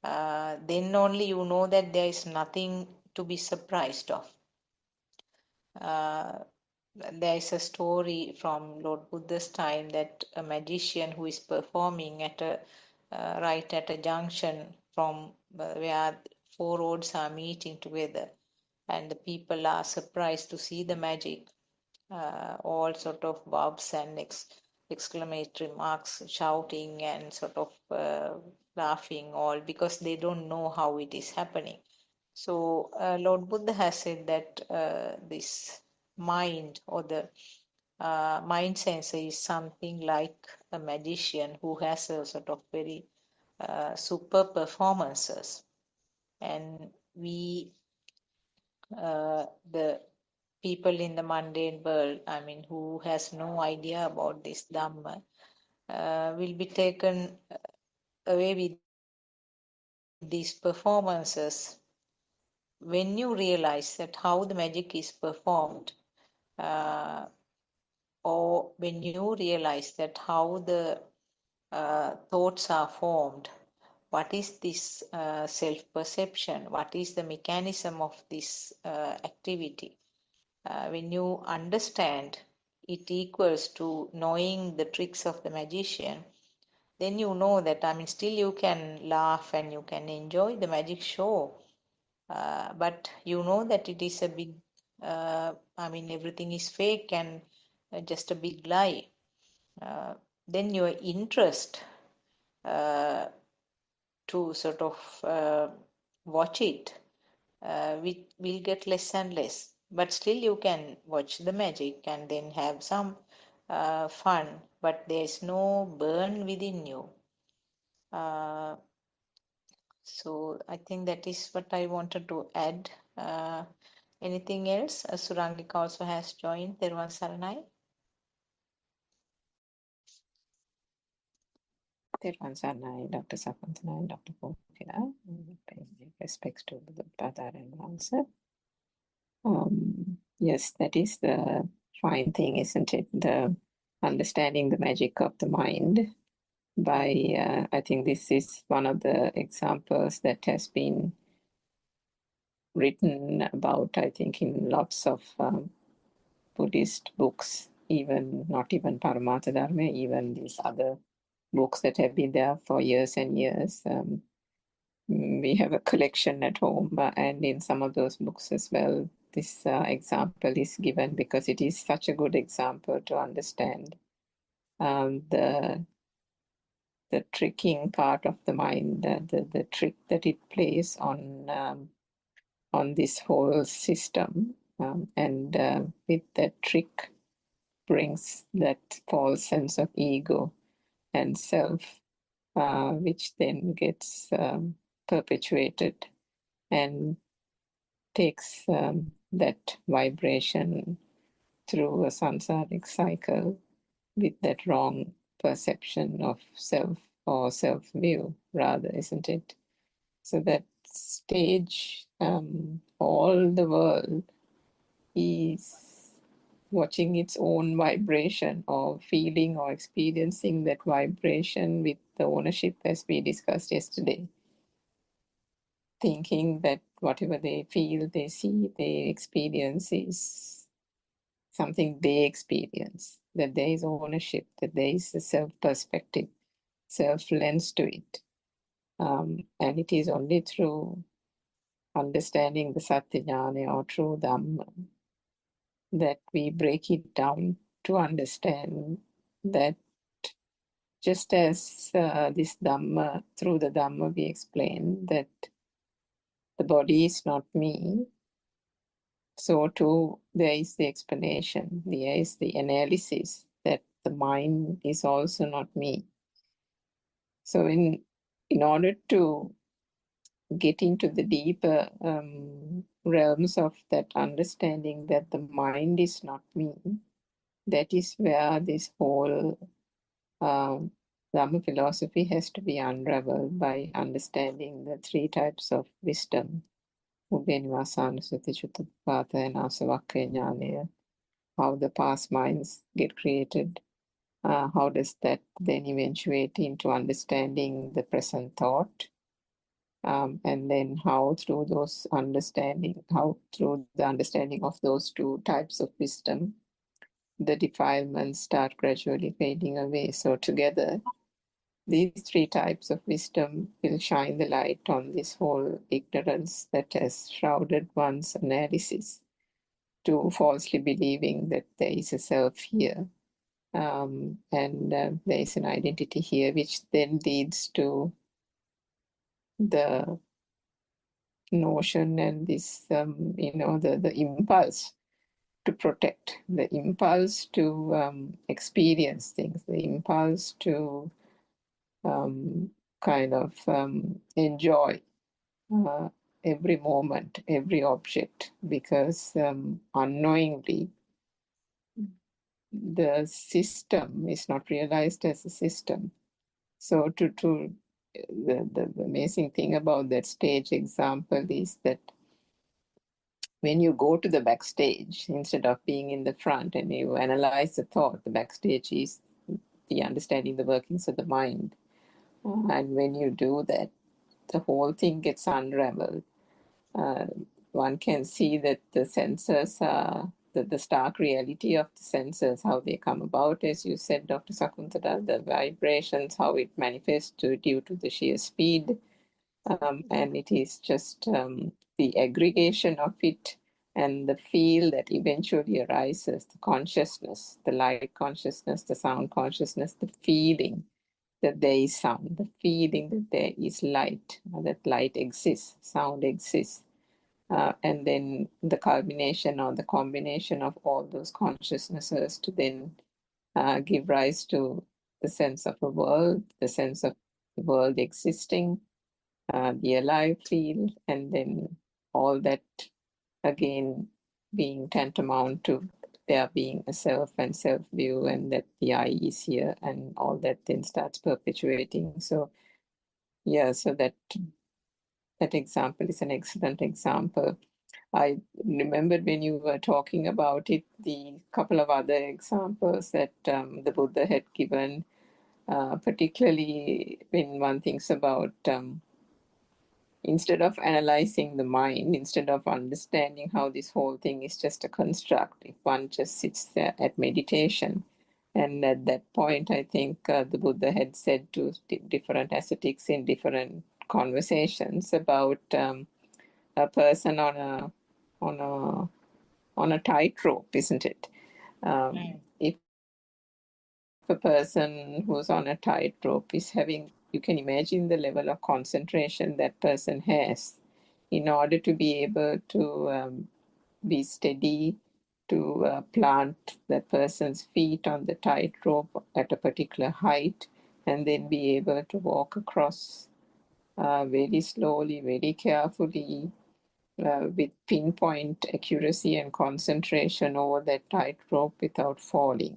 then only you know that there is nothing to be surprised of. There is a story from Lord Buddha's time that a magician who is performing at a right at a junction from where four roads are meeting together, and the people are surprised to see the magic. All sort of verbs and exclamatory marks, shouting and laughing, all because they don't know how it is happening. So Lord Buddha has said that this mind, or the mind sensor, is something like a magician who has a very super performances, and we the people in the mundane world, I mean, who has no idea about this Dhamma, will be taken away with these performances. When you realize that how the magic is performed, or when you realize that how the thoughts are formed, what is this self-perception, what is the mechanism of this activity. When you understand it equals to knowing the tricks of the magician, then you know that, I mean, still you can laugh and you can enjoy the magic show, but you know that it is a big, I mean, everything is fake and just a big lie. Then your interest to sort of watch it will get less and less. But still you can watch the magic and then have some fun, but there's no burn within you. So I think that is what I wanted to add. Anything else? Surangika also has joined. Teruvan Saranai. Teruvan Saranai, Dr. Sakuntala and Dr. Pofira. Pay respects to the Buddothpado and answer. Yes, that is the fine thing, isn't it? The understanding the magic of the mind by, I think this is one of the examples that has been written about, I think, in lots of Buddhist books, even not even Paramatha Dharma, even these other books that have been there for years and years. We have a collection at home, and in some of those books as well, this example is given because it is such a good example to understand the tricking part of the mind, the trick that it plays on this whole system, and with that trick brings that false sense of ego and self, which then gets perpetuated and takes that vibration through a samsaric cycle with that wrong perception of self or self-view, rather, isn't it? So that stage, all the world is watching its own vibration or feeling or experiencing that vibration with the ownership, as we discussed yesterday, thinking that whatever they feel, they see, they experience is something they experience, that there is ownership, that there is a self-perspective, self-lens to it. And it is only through understanding the Satya Jnana or through Dhamma that we break it down to understand that just as this Dhamma, through the Dhamma we explain that the body is not me, so too there is the explanation, there is the analysis that the mind is also not me. So in order to get into the deeper realms of that understanding that the mind is not me, that is where this whole Dhamma philosophy has to be unraveled by understanding the three types of wisdom, Ubbenivasana-sati, Chuttapata, and Asavakkhaya Jnana, how the past minds get created. How does that then eventuate into understanding the present thought? And then how through those understanding, how through the understanding of those two types of wisdom, the defilements start gradually fading away. So together, these three types of wisdom will shine the light on this whole ignorance that has shrouded one's analysis to falsely believing that there is a self here. And there is an identity here, which then leads to the notion and this, the impulse to protect, the impulse to experience things, the impulse to kind of enjoy every moment, every object, because unknowingly the system is not realized as a system. So the amazing thing about that stage example is that when you go to the backstage, instead of being in the front and you analyze the thought, the backstage is the understanding the workings of the mind. And when you do that, the whole thing gets unraveled. One can see that the senses are the stark reality of the senses, how they come about, as you said, Dr. Sakuntala, the vibrations, how it manifests due to the sheer speed. And it is just the aggregation of it and the feel that eventually arises, the consciousness, the light consciousness, the sound consciousness, the feeling that there is sound, the feeling that there is light, that light exists, sound exists. And then the culmination or the combination of all those consciousnesses to then give rise to the sense of a world, the sense of the world existing, the alive feel, and then all that again being tantamount to there being a self and self-view, and that the I is here, and all that then starts perpetuating. So yeah, so that example is an excellent example. I remembered when you were talking about it, the couple of other examples that the Buddha had given, particularly when one thinks about instead of analyzing the mind, instead of understanding how this whole thing is just a construct, if one just sits there at meditation. And at that point, I think the Buddha had said to different ascetics in different conversations about a person on a tightrope, isn't it? If a person who's on a tightrope is having, you can imagine the level of concentration that person has in order to be able to be steady, to plant that person's feet on the tightrope at a particular height, and then be able to walk across very slowly, very carefully, with pinpoint accuracy and concentration over that tightrope without falling.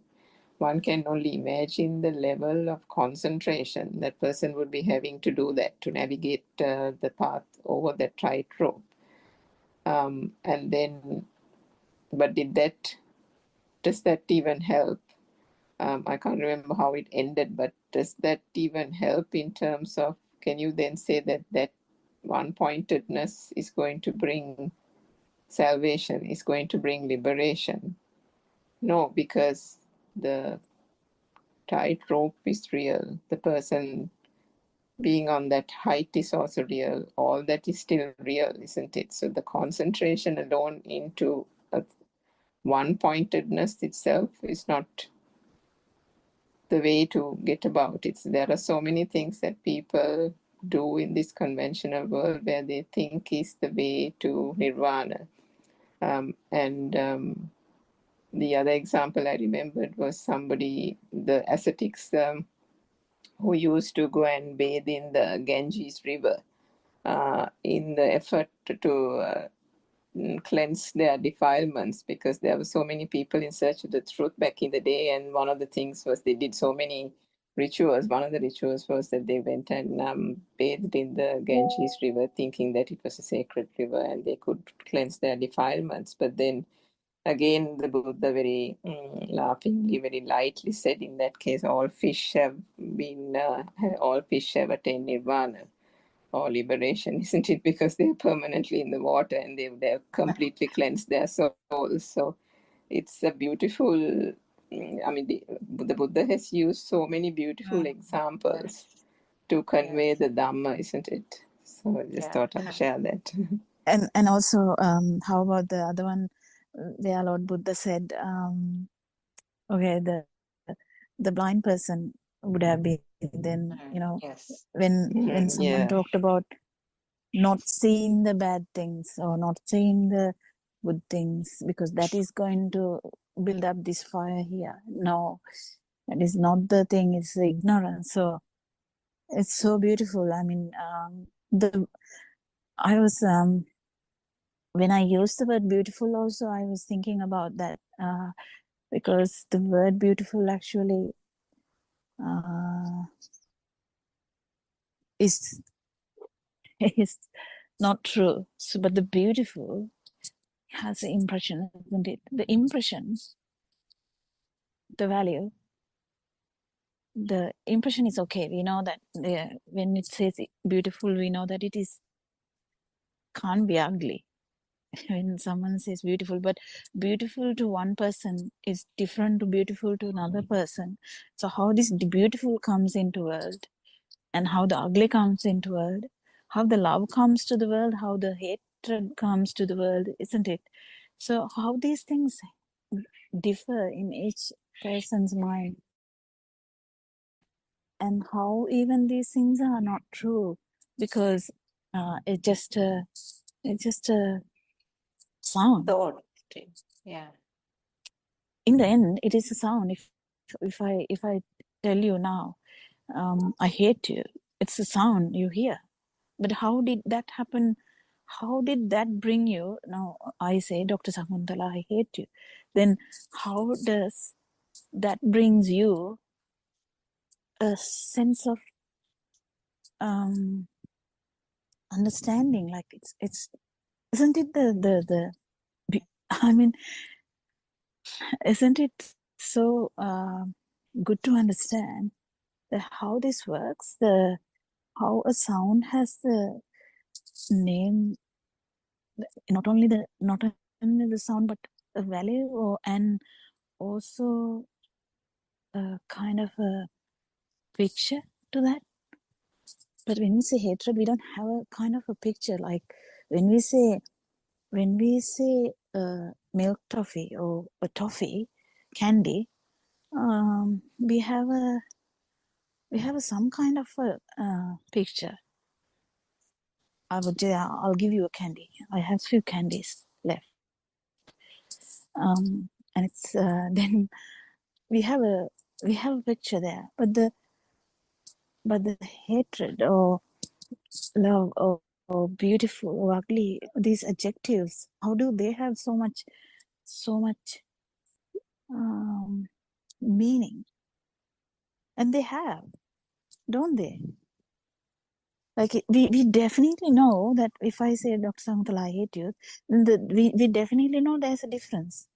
One can only imagine the level of concentration that person would be having to do that, to navigate the path over that tightrope. And then, but does that even help? I can't remember how it ended, but does that even help in terms of, can you then say that one-pointedness is going to bring salvation, is going to bring liberation? No, because the tightrope is real. The person being on that height is also real. All that is still real, isn't it? So the concentration alone into one-pointedness itself is not the way to get about it. There are so many things that people do in this conventional world where they think is the way to nirvana. The other example I remembered was somebody, the ascetics who used to go and bathe in the Ganges River in the effort to cleanse their defilements, because there were so many people in search of the truth back in the day, and one of the things was they did so many rituals. One of the rituals was that they went and bathed in the Ganges River, thinking that it was a sacred river and they could cleanse their defilements. But then again, the Buddha very laughingly, very lightly said, in that case, all fish have attained nirvana or liberation, isn't it? Because they're permanently in the water and they've completely cleansed their souls. So it's a beautiful, I mean, the Buddha has used so many beautiful examples to convey the Dhamma, isn't it? So I just thought I'd share that. And also, how about the other one where Lord Buddha said, okay, the blind person would have been then, when someone talked about not seeing the bad things or not seeing the good things, because that is going to build up this fire here. No, that is not the thing, it's the ignorance. So it's so beautiful. I mean, I was when I used the word beautiful also, I was thinking about that, because the word beautiful actually is not true. So, but the beautiful has the impression, isn't it? The impression, the value, the impression is okay. We know that when it says beautiful, we know that it is can't be ugly. When someone says beautiful, but beautiful to one person is different to beautiful to another person. So how this beautiful comes into world, and how the ugly comes into world, how the love comes to the world, how the hatred comes to the world, isn't it? So how these things differ in each person's mind, and how even these things are not true, because it's just a sound. Thought. Yeah. In the end, it is a sound. If I tell you now, I hate you, it's a sound you hear. But how did that happen? How did that bring you? Now I say, Dr. Sakuntala, I hate you. Then how does that brings you a sense of understanding? Like it's isn't it I mean, isn't it so good to understand that how this works? How a sound has the name, not only the sound, but a value, and also a kind of a picture to that. But when we say hatred, we don't have a kind of a picture. Like when we say milk toffee or a toffee candy, we have some kind of a picture. I'll give you a candy. I have few candies left, and it's then we have a picture there. But the hatred or love or beautiful or ugly, these adjectives, how do they have so much meaning? And they have, don't they? Like we definitely know that if I say, Dr. Sakuntala, I hate you, then we definitely know there's a difference.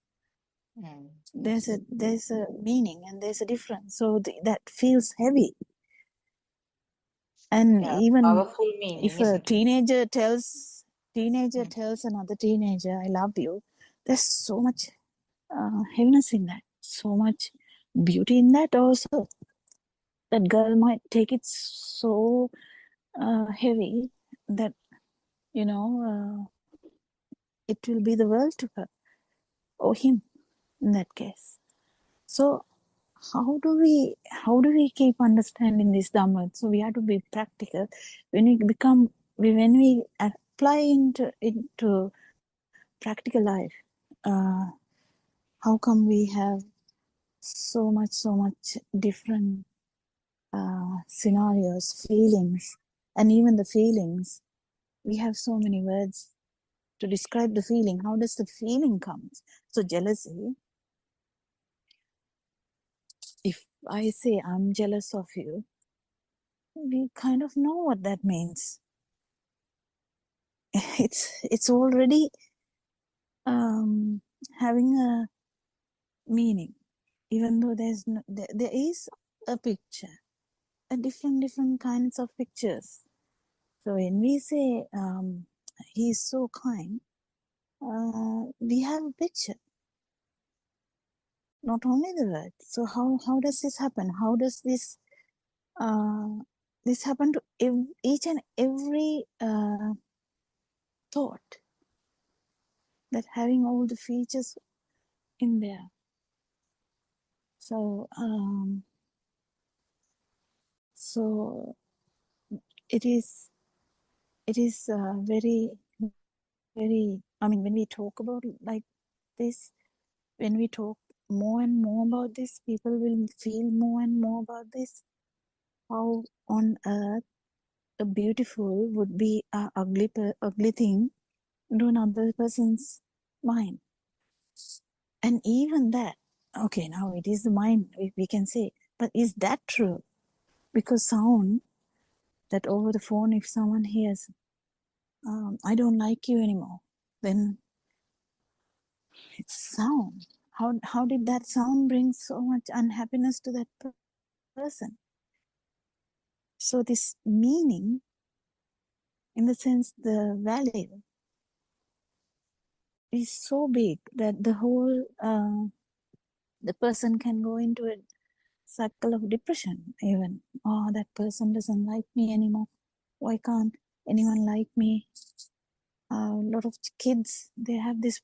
There's a meaning and there's a difference. So that feels heavy. And even Powerful meaning, if a isn't it? teenager tells another teenager, I love you, there's so much heaviness in that, so much beauty in that also. That girl might take it so heavy that, it will be the world to her or him in that case. So how do we keep understanding this Dhamma? So we have to be practical. When we apply into practical life, how come we have so much different scenarios, feelings, and even the feelings, we have so many words to describe the feeling. How does the feeling come? So jealousy, if I say I'm jealous of you, we kind of know what that means. It's already having a meaning, even though there is a picture, a different kinds of pictures. So when we say he's so kind, we have a picture, not only the word. So how does this happen? How does this happen to each and every thought, that having all the features in there? So it is very, very, I mean, when we talk about like this, when we talk more and more about this, people will feel more and more about this. How on earth a beautiful would be a ugly thing to another person's mind. And even that, okay, now it is the mind, we can say, but is that true? Because sound, that over the phone, if someone hears, I don't like you anymore, then It's sound. How did that sound bring so much unhappiness to that person? So this meaning, in the sense the value, is so big that the whole the person can go into a cycle of depression even. Oh, that person doesn't like me anymore. Why can't anyone like me? A lot of kids, they have this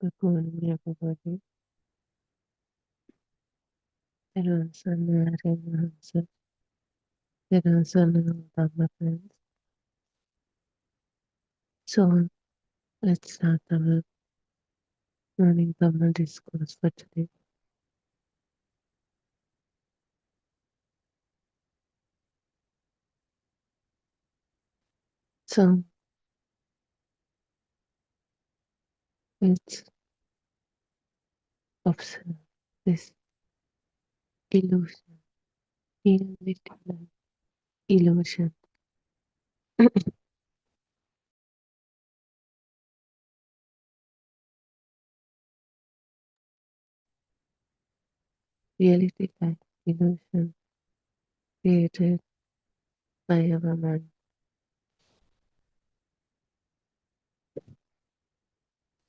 Good morning, everybody. There are some answers. There are some Dhamma friends. So let's start our morning Dhamma discourse for today. So let's observe this illusion. Feel it like illusion. Reality like illusion created by our mind.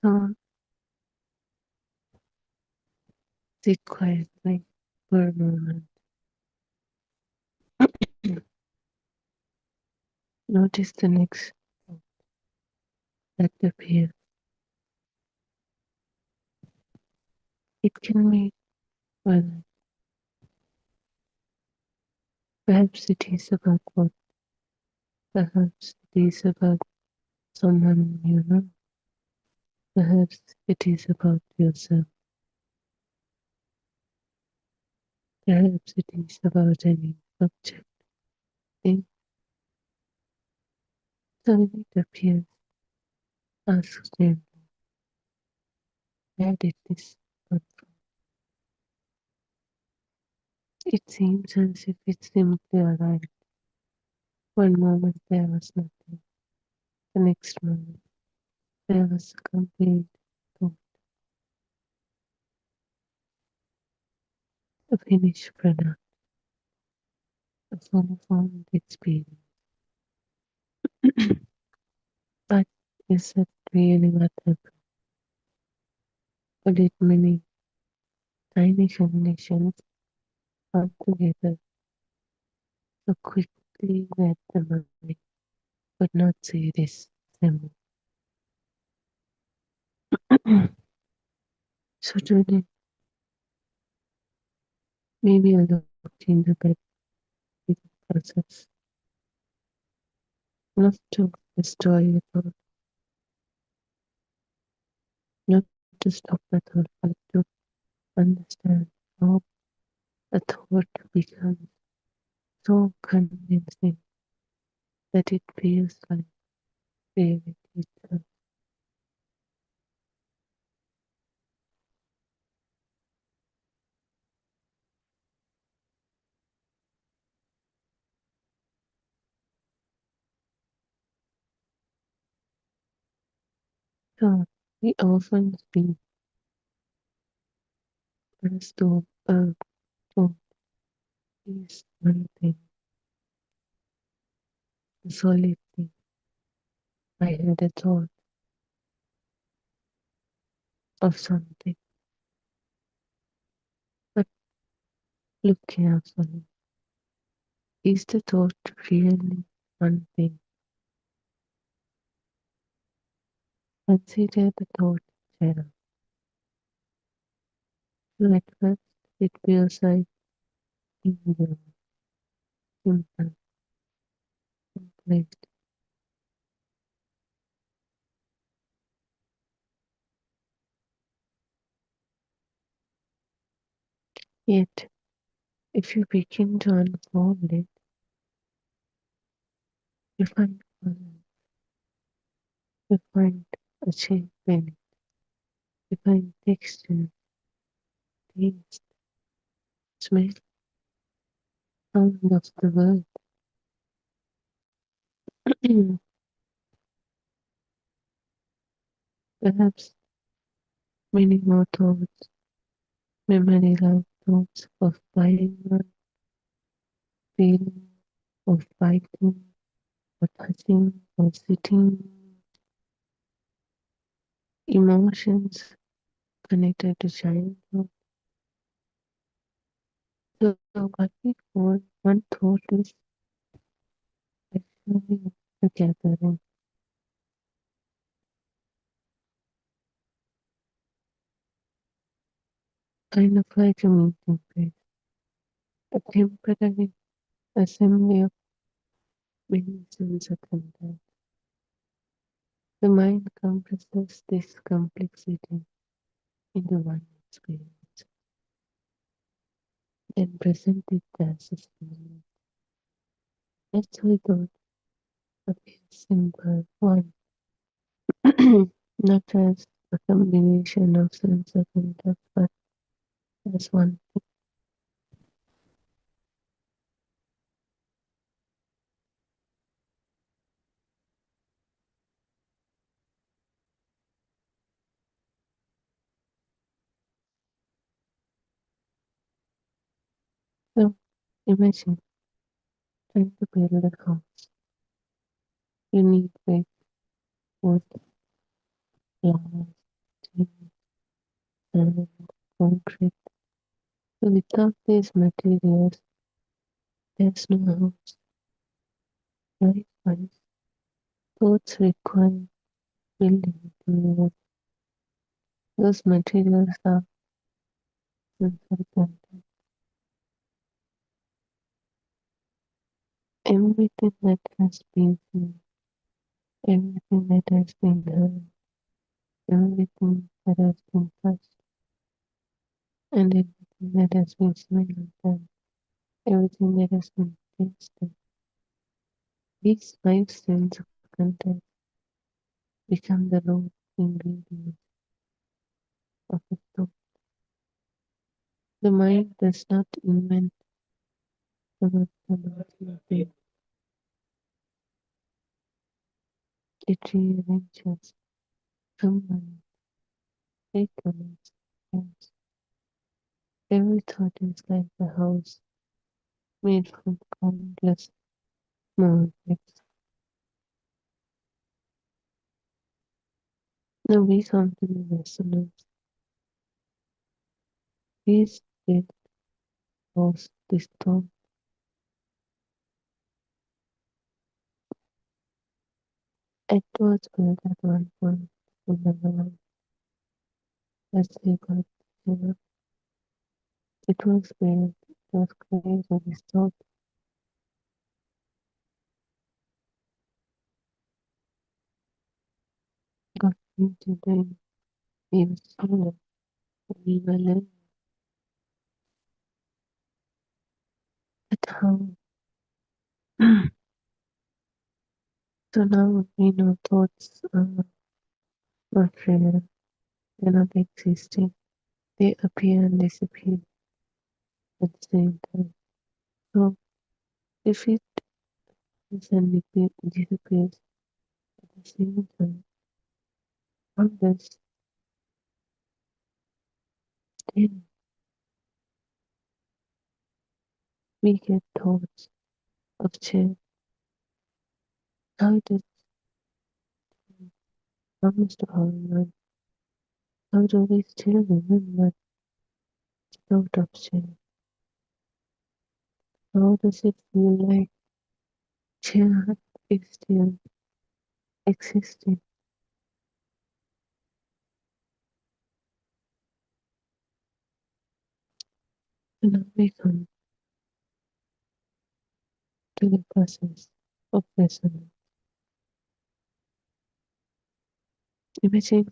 So sit quietly for a moment. Notice the next thought that appears. It can be well, perhaps it is about what, perhaps it is about someone you know, perhaps it is about yourself, perhaps it is about any object, thing. So when it appears, ask them, where did this come from? It seems as if it simply arrived. One moment there was nothing, the next moment there was a complete thought, a finished product, a fully formed experience. But is that really what happened? Or did many tiny combinations come together so quickly that the mind could not see this symbol? So today, maybe I looked into that process, not to destroy your thought, not to stop the thought, but to understand how a thought becomes so convincing that it feels like reality itself. So we often speak as though a thought is one thing, a solid thing. I had a thought of something, but look carefully. Is the thought really one thing? Consider the thought channel. So at first it feels like singular, simple, complete. Yet, if you begin to unfold it, you find color, you find a shape in it, you find texture, taste, smell, sound of the world. Perhaps many more thoughts, memory like thoughts of buying one, feeling, of biting, or touching, or sitting, emotions connected to childhood. So what we call one thought is actually a gathering. kind of like a meeting place, a temporary assembly of many sense content. The mind compresses this complexity into one experience, then present it as a simile. That's why thought appears simple one, not as a combination of sense content, but as one. So imagine trying to build a house. You need brick, wood, glass, steel, sand, concrete. So without these materials, there's no house. Likewise, thoughts require building materials. Those materials are sensory content. Everything that has been seen, everything that has been heard, everything that has been touched, and everything that has been smelled, and everything that has been tasted. These five sense of content become the raw ingredients of a thought. The mind does not invent some of the it rearranges, combines, recommends, and every thought is like a house made from countless small bricks. Now we come to the resonance. These big house, this thought, it was built at one point in the world as they got together. It was built, it was created, this thought got into them. We were smaller, we were learning. But how? So now we know thoughts are not real, they're not existing. They appear and disappear at the same time. So if it is and disappears at the same time, how does then we get thoughts of change? How does comes to our mind? How do we still remember the thought of change? How does it feel like change is still existing? And now we come to the process of resonance. Imagine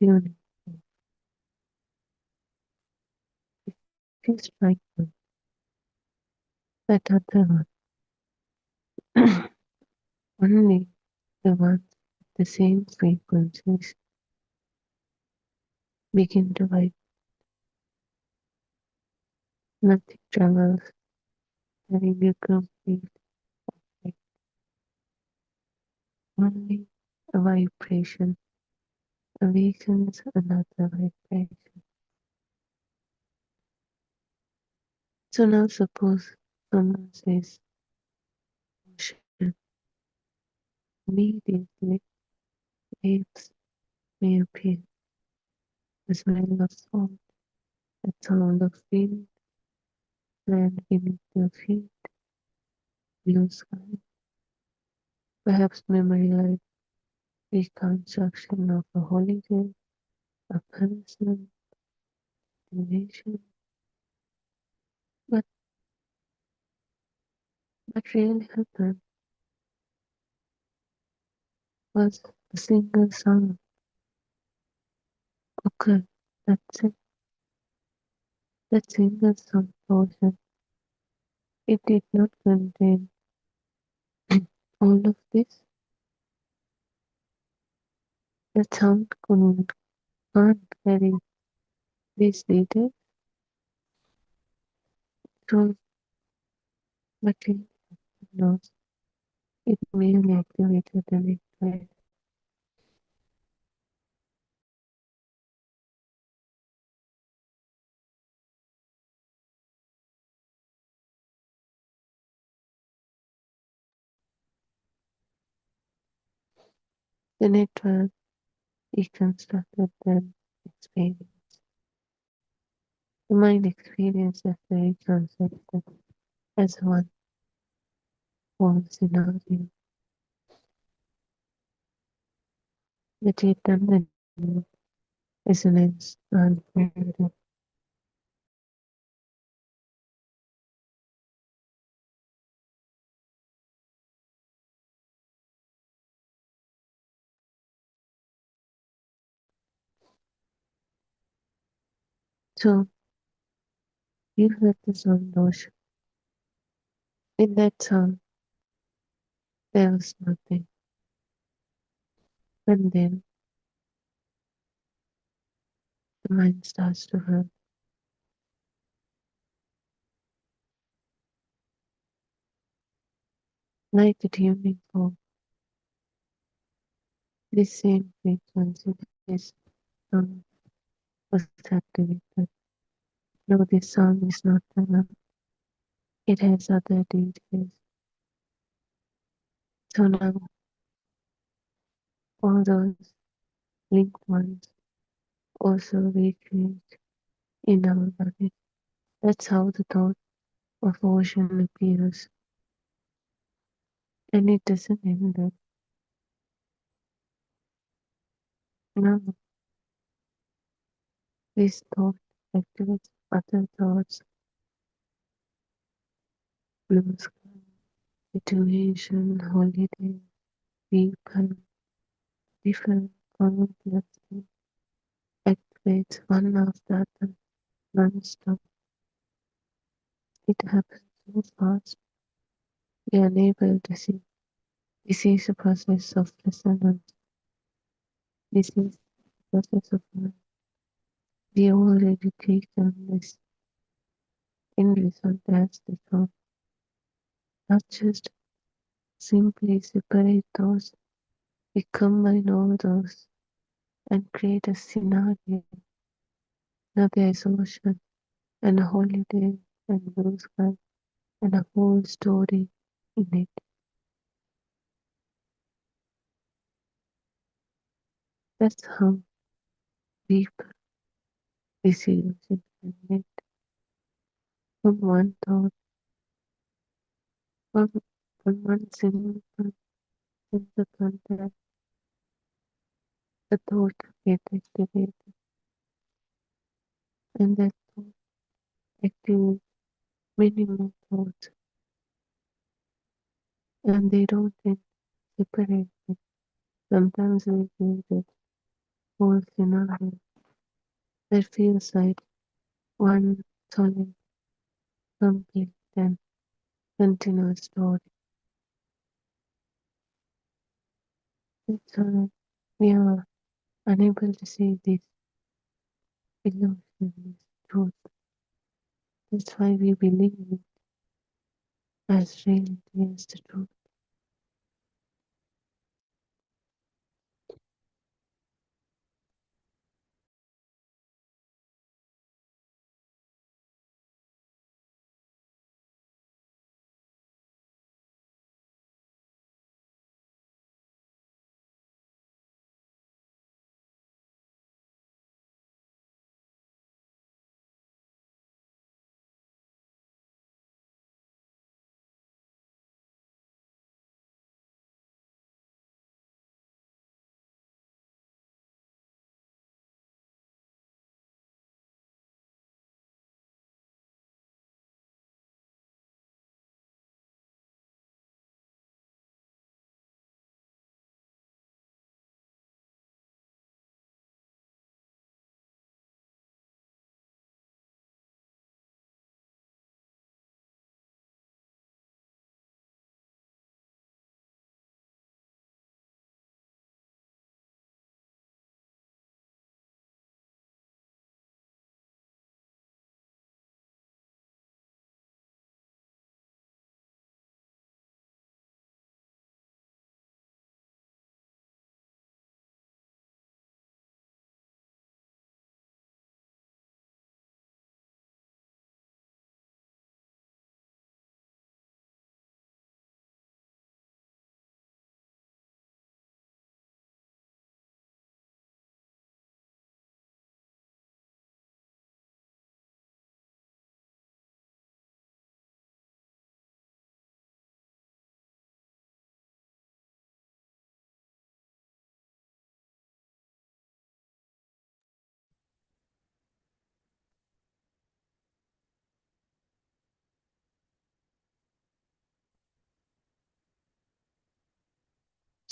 tuning. Feels right one, that other one. Only the ones with the same frequencies begin to vibrate. Nothing travels having a complete effect. Only a vibration awakens another vibration. So now suppose someone says ocean. Immediately waves may appear. The smell of salt, the sound of wind, land beneath your feet, blue sky, perhaps memory like reconstruction of a holiday, a personal situation, but what really happened was a single sound. Okay, that's it. That single sound portion. It did not contain all of this. The sound can't carry these details through, but it knows it merely activated the network. The network reconstructed the experience. The mind experiences the reconstructed as one whole scenario. The Chaitanya resonance unfolded. So you heard the sound ocean. In that sound, there was nothing. And then the mind starts to hurt. Like the tuning fork, this same frequency, this sound was activated. No, this sound is not enough. It has other details. So now all those linked ones also recreate in our body. That's how the thought of ocean appears. And it doesn't end there. Now this thought activates other thoughts, blue sky, situation, holiday, people, different complexity, activates one after other, non-stop. It happens so fast, we are unable to see. This is a process of resonance. This is the process of mind. We already taken this in result as the thought, not just simply separate those. We combine all those and create a scenario. Now there is ocean and a holiday and blue sky and a whole story in it. That's how deep this illusion can get from one thought, from, from one simple contact, the thought gets activated, and that thought activates many more thoughts, and they don't get separated. Sometimes we create a whole scenario that feels like one solid, complete, and continuous story. That's why we are unable to see this illusion, this truth. That's why we believe it as reality, as the truth.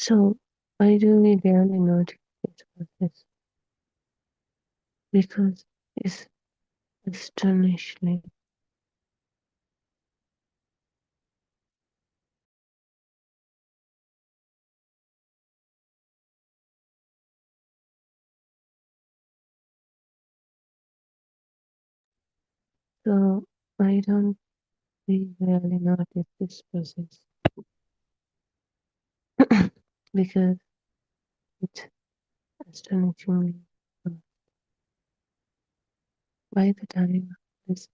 So why do we rarely notice this process? Because it's astonishingly so why don't we rarely notice this process? Because it's astonishingly fast. By the time this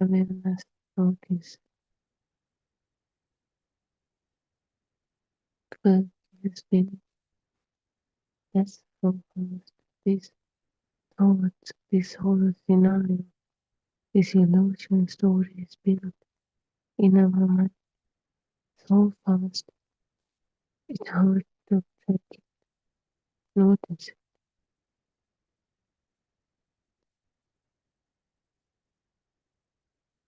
awareness notice will has been that's how fast this thoughts, this whole scenario, this illusion story is built in our mind so fast it's hard to track it, notice it.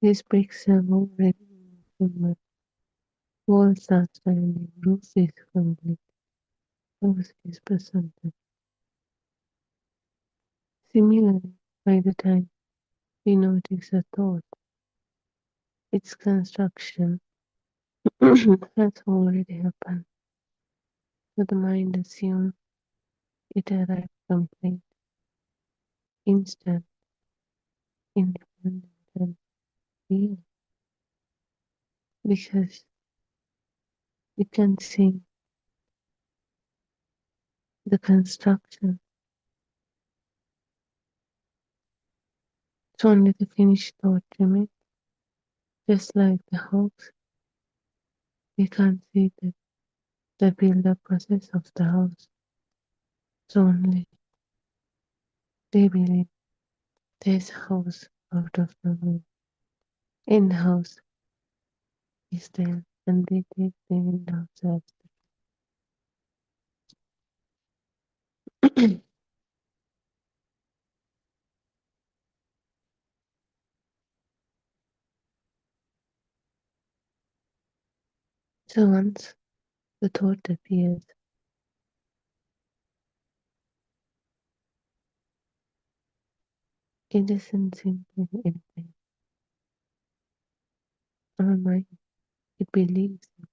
This breaks a already framework. Walls are standing, roof is complete, house is presented. Similarly, by the time we notice a thought, its construction has already happened. So the mind assumes it arrived complete, instant, independent, and real because it can see the construction. It's only the finished thought remains, just like the house. We can't see the build-up process of the house. So only they believe there's a house out of nowhere. In the house is there, and they take the end house as So once the thought appears, it isn't simply anything. Our mind, it believes it,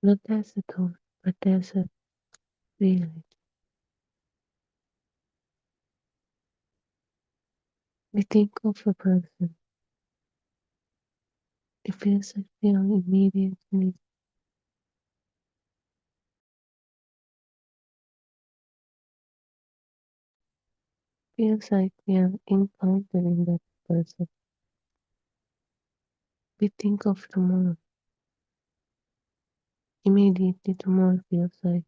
not as a thought, but as a reality. We think of a person, it feels like we are immediately feels like we are encountering that person. We think of tomorrow. Immediately tomorrow feels like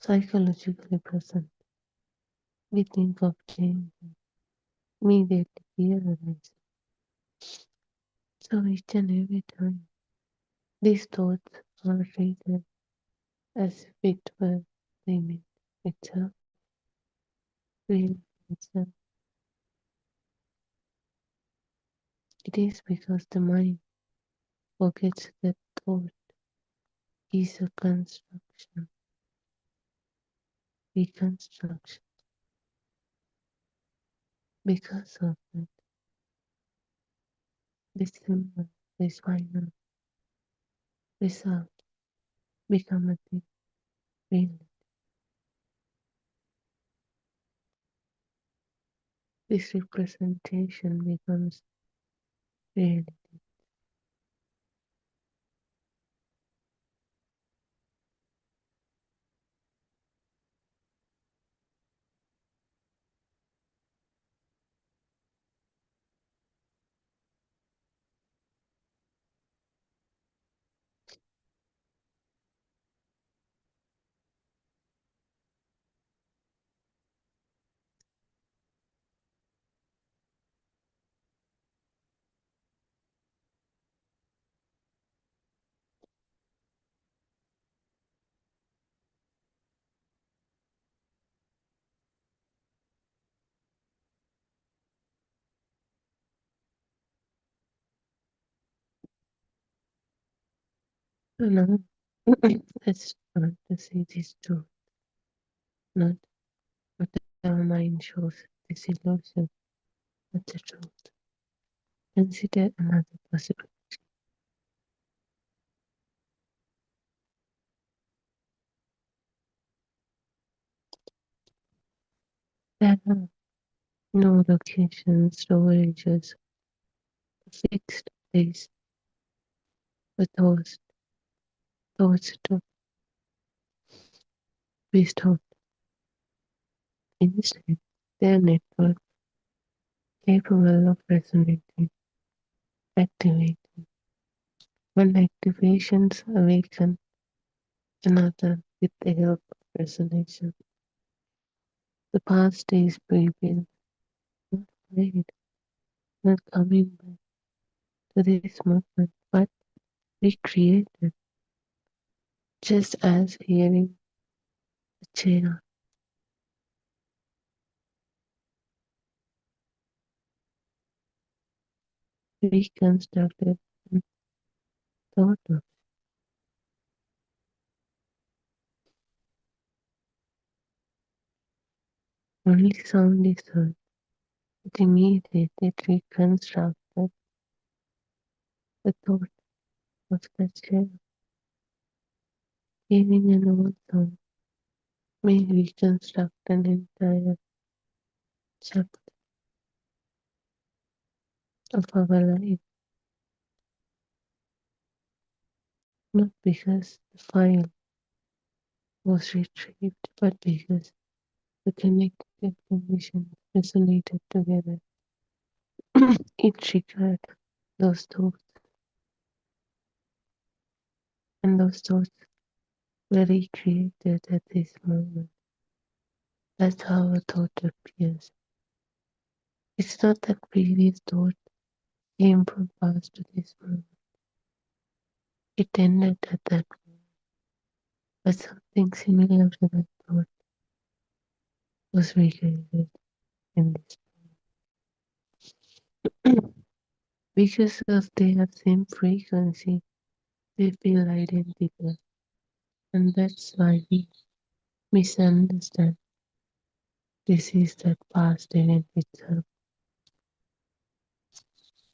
psychologically present. We think of change. Immediately fear arises. So each and every time these thoughts are treated as if it were the image itself, real itself. It is because the mind forgets that thought is a construction, reconstruction. Because of that, this symbol, this final result become a thing real. This representation becomes reality. So now Let's start to see this truth, not what our mind shows, this illusion, but the truth. Consider another possibility. There are no locations, storages, fixed place, but thoughts to be stored. Instead, their network capable of resonating, activating. One activations awaken another with the help of resonation. The past is pre-built, not afraid, not coming back to this moment, but recreated, just as hearing a chair. Reconstructed and thought of. Only sound is heard, but immediately it reconstructed the thought of the chair. Hearing an old song may reconstruct an entire chapter of our life, not because the file was retrieved, but because the connected conditions resonated together. It triggered those thoughts, and those thoughts were recreated at this moment. That's how a thought appears. It's not that previous thought came from past to this moment. It ended at that moment, but something similar to that thought was recreated in this moment. Because of their same frequency, they feel identical, and that's why we misunderstand. This is that past event itself,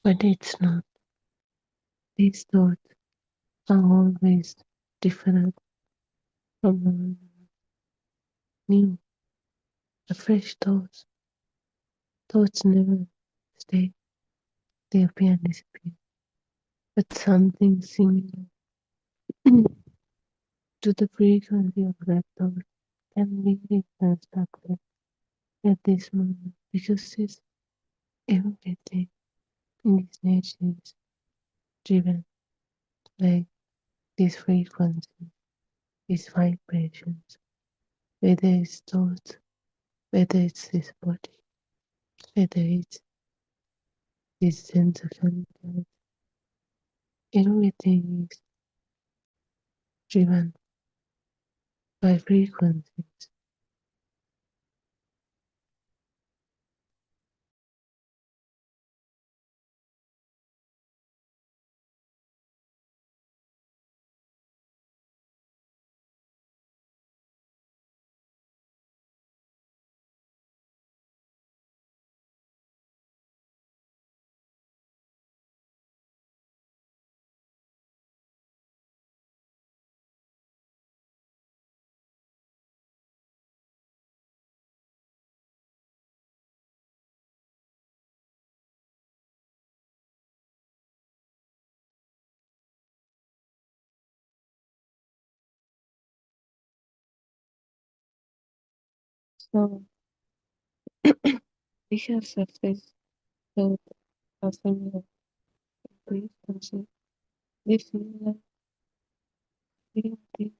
but it's not. These thoughts are always different from one another. New, a fresh thoughts. Thoughts never stay, they appear and disappear. But something similar to the frequency of that thought can be reconstructed at this moment because this everything in this nature is driven by these frequencies, these vibrations, whether it's thoughts, whether it's this body, whether it's this sense of contact, everything is driven by frequencies. So because of this thought of similar frequency, they feel like they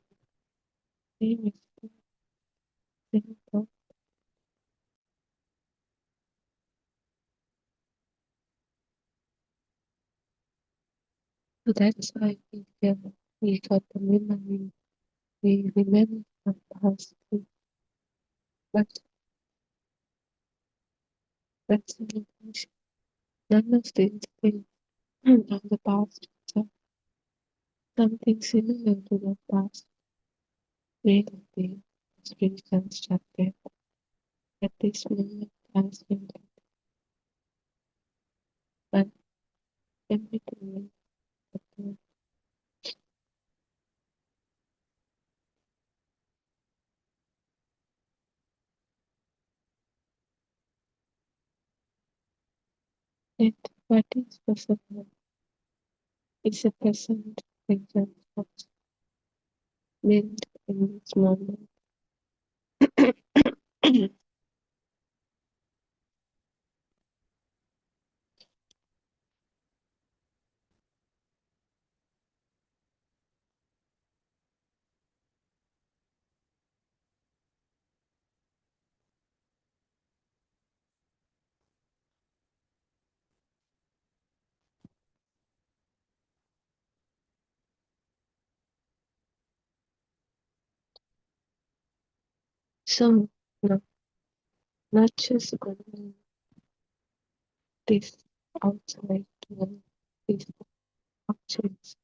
same same thought. So that's why we got the memory, we remember the past thing, but that's an illusion. None of these things are the past itself. something similar to the past way of being has been constructed, at this moment has been done. But everything will yet what is possible is a present presence of built in this moment. So, no, not just only this outside world, these objects,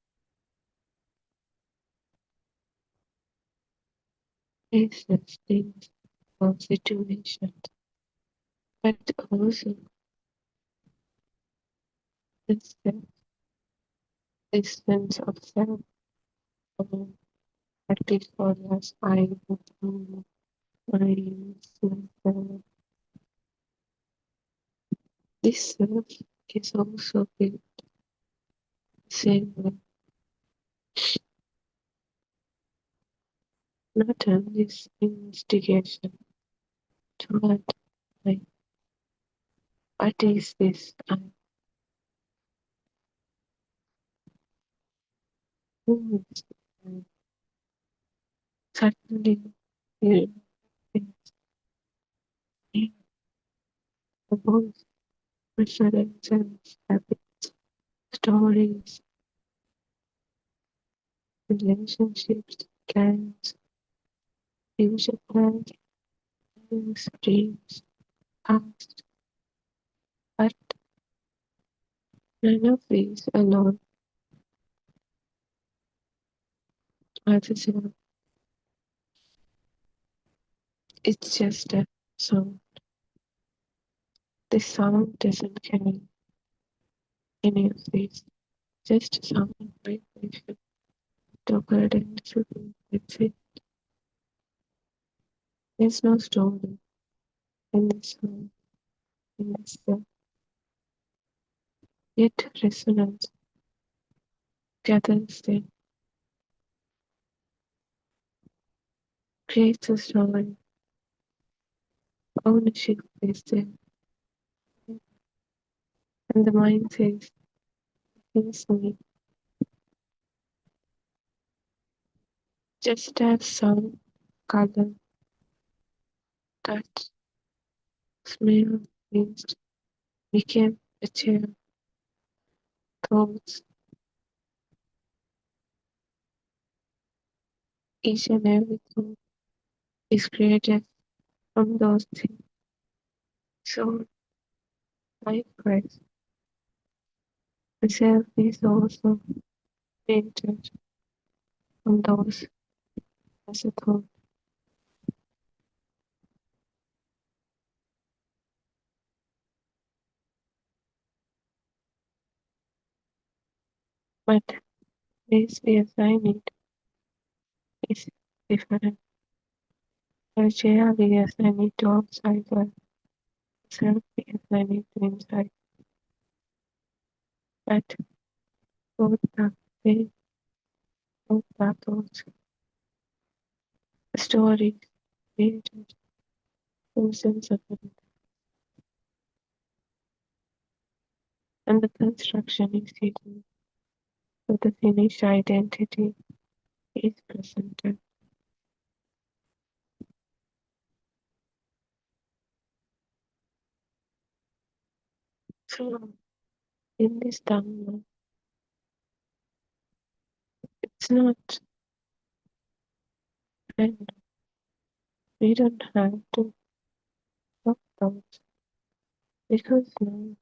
places, things, or situations, but also this, this sense of self, or what is called as I, myself. This self is also built the same way, not on this investigation toward like, what is this I? Who is I? Suddenly, you think the voice, references, habits, stories, relationships, plans, future plans, dreams, past, but none of these alone are the same. It's just a sound. The sound doesn't carry any of these, just sound vibration, toggled and simple. That's it. There's no story in this sound, in this sound. Yet resonance gathers them, creates a story. Ownership is there, and the mind says, "It's me." Just as sound, color, touch, smell, taste became a chair, clothes, each and everything is created from those things. So likewise, the self is also created from those as a thought. But this we assign it is different. For chair we assign it to outside world. Self we assign it to inside. But both are very, both are thoughts. The stories created from sense of it. And the construction is hidden. So the finished identity is presented. So in this Dhamma, it's not random. We don't have to stop thoughts because now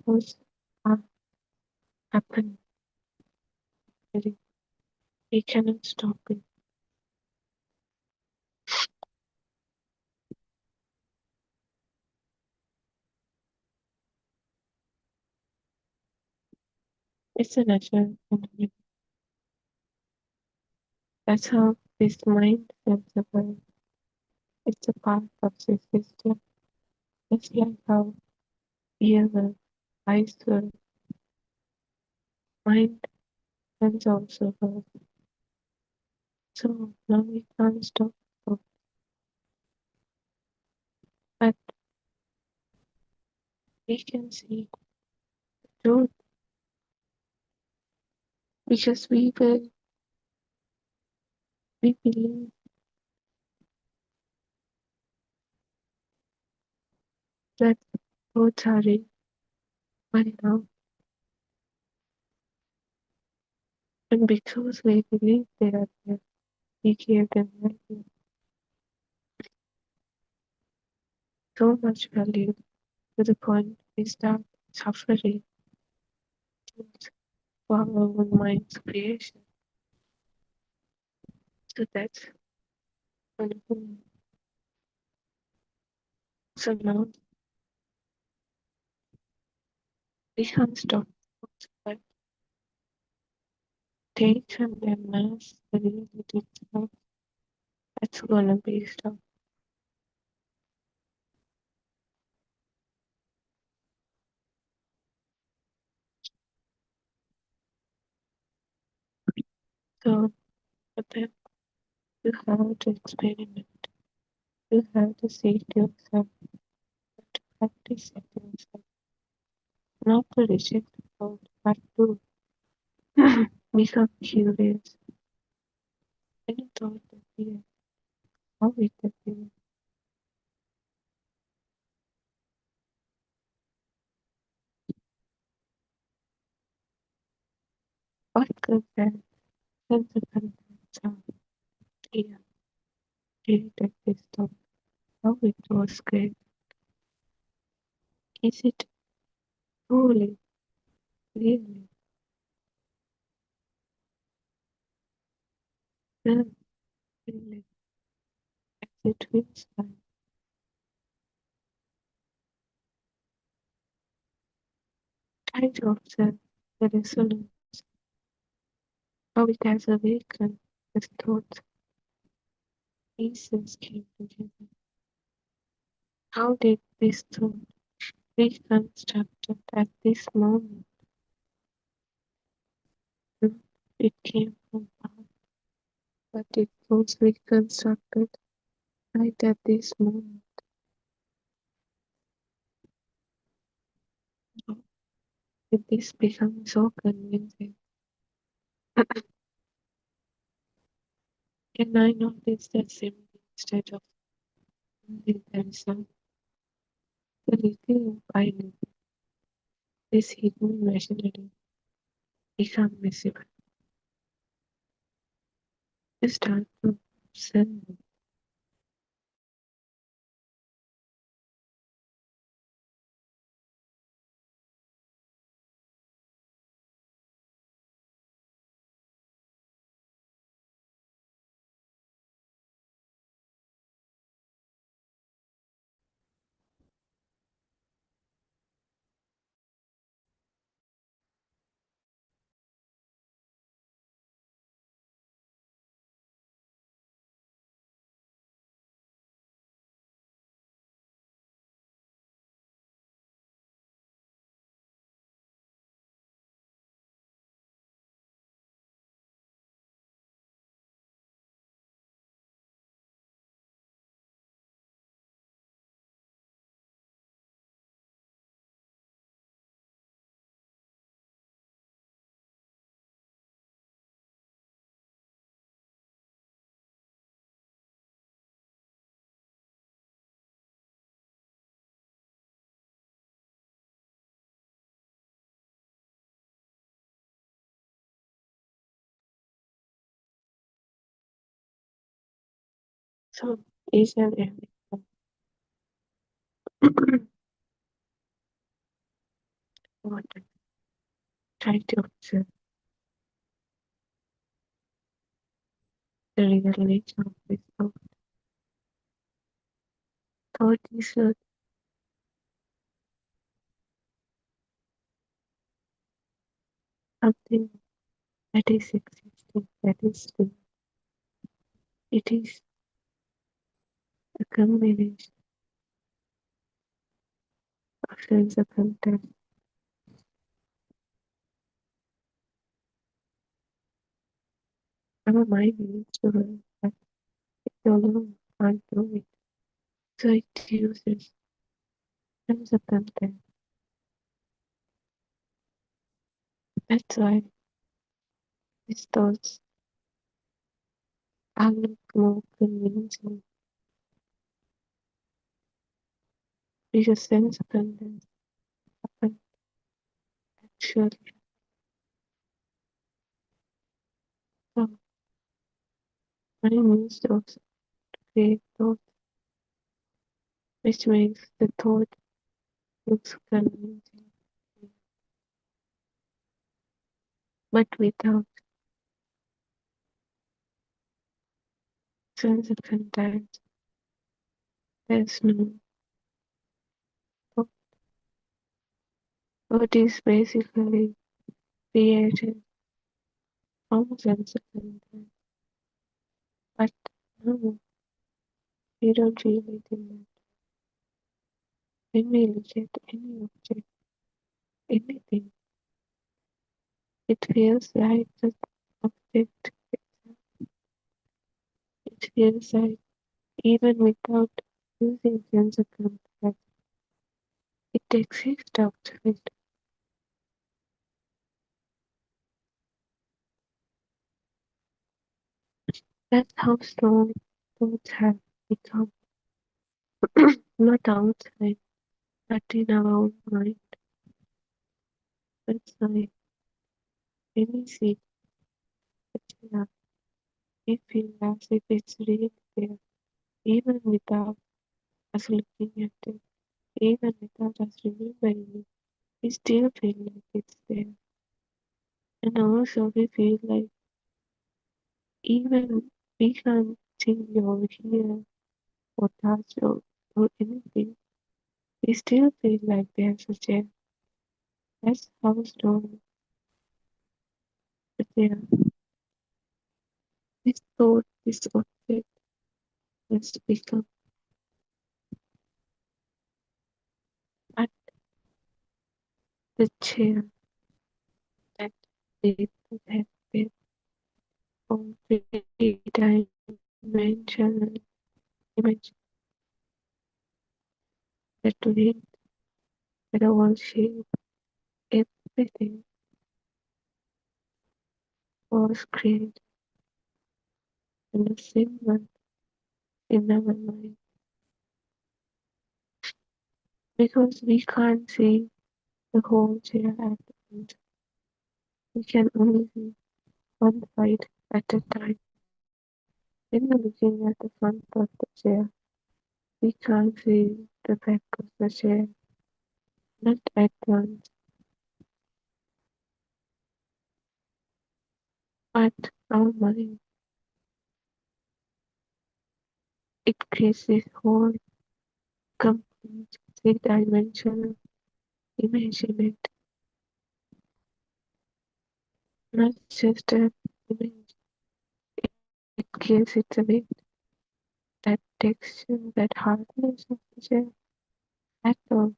thoughts are happening necessary. We cannot stop it. It's a natural phenomenon. That's how this mind feels about. It's a part of the system. It's like how ear work, eyes work, mind can also work. So now we can't stop. But we can see the truth because we believe that both are in by now. And because we believe they are there, we give them value. So much value to the point we start suffering for our own mind's creation. So that's wonderful. So now we can't stop, but take and then mass the reality itself. That's gonna be stopped. So, but then you have to experiment. You have to see it yourself, to practice it yourself. Not to reject the thought, but to become curious. Any thought appears, how it appears. What could that sense of contents are clear, created this thought, how it was created. Is it truly, really, then really, as it feels like? Try to observe the resonance, how it has awakened as thoughts, pieces came together. How did this thought reconstructed at this moment? It came from past, but it was reconstructed right at this moment. If this becomes so convincing, can I notice that simply instead of only the result, the little finding this hidden machinery become visible? You start to observe it. So each and every one try to observe the real nature of this thought. Thought is not something that is existing, that is real. It is a combination of sense of content. Our mind needs to learn that it alone can't do it. So it uses sense of content. That's why these thoughts are not more convincing, because sense of content happens actually. So mind needs to also create thought, which makes the thought looks convincing. But without sense of content, there's no thought. Thought is basically created from sense of content. But no, we don't feel it in that. When we look at any object, anything, it feels like the object itself. It feels like even without using sense of contact, it exists outside. That's how strong thoughts have become. Not outside, but in our own mind. That's why when we see the chair, we feel as if it's really there, even without us looking at it, even without us remembering it. We still feel like it's there. And also we feel like even we can't see or hear or touch or anything, we still feel like there's a chair. That's how strong the chair. This thought, this object has become. But the chair that they have been or three-dimensional image that wind, that all shape, everything was created in a symbol in our mind. Because we can't see the whole chair at once. We can only see one side at a time. When we're looking at the front of the chair, we can't see the back of the chair, not at once. But our mind, it creates this whole complete three-dimensional image in it. Not just an image, it gives it a weight, that texture, that hardness of the chair, at all.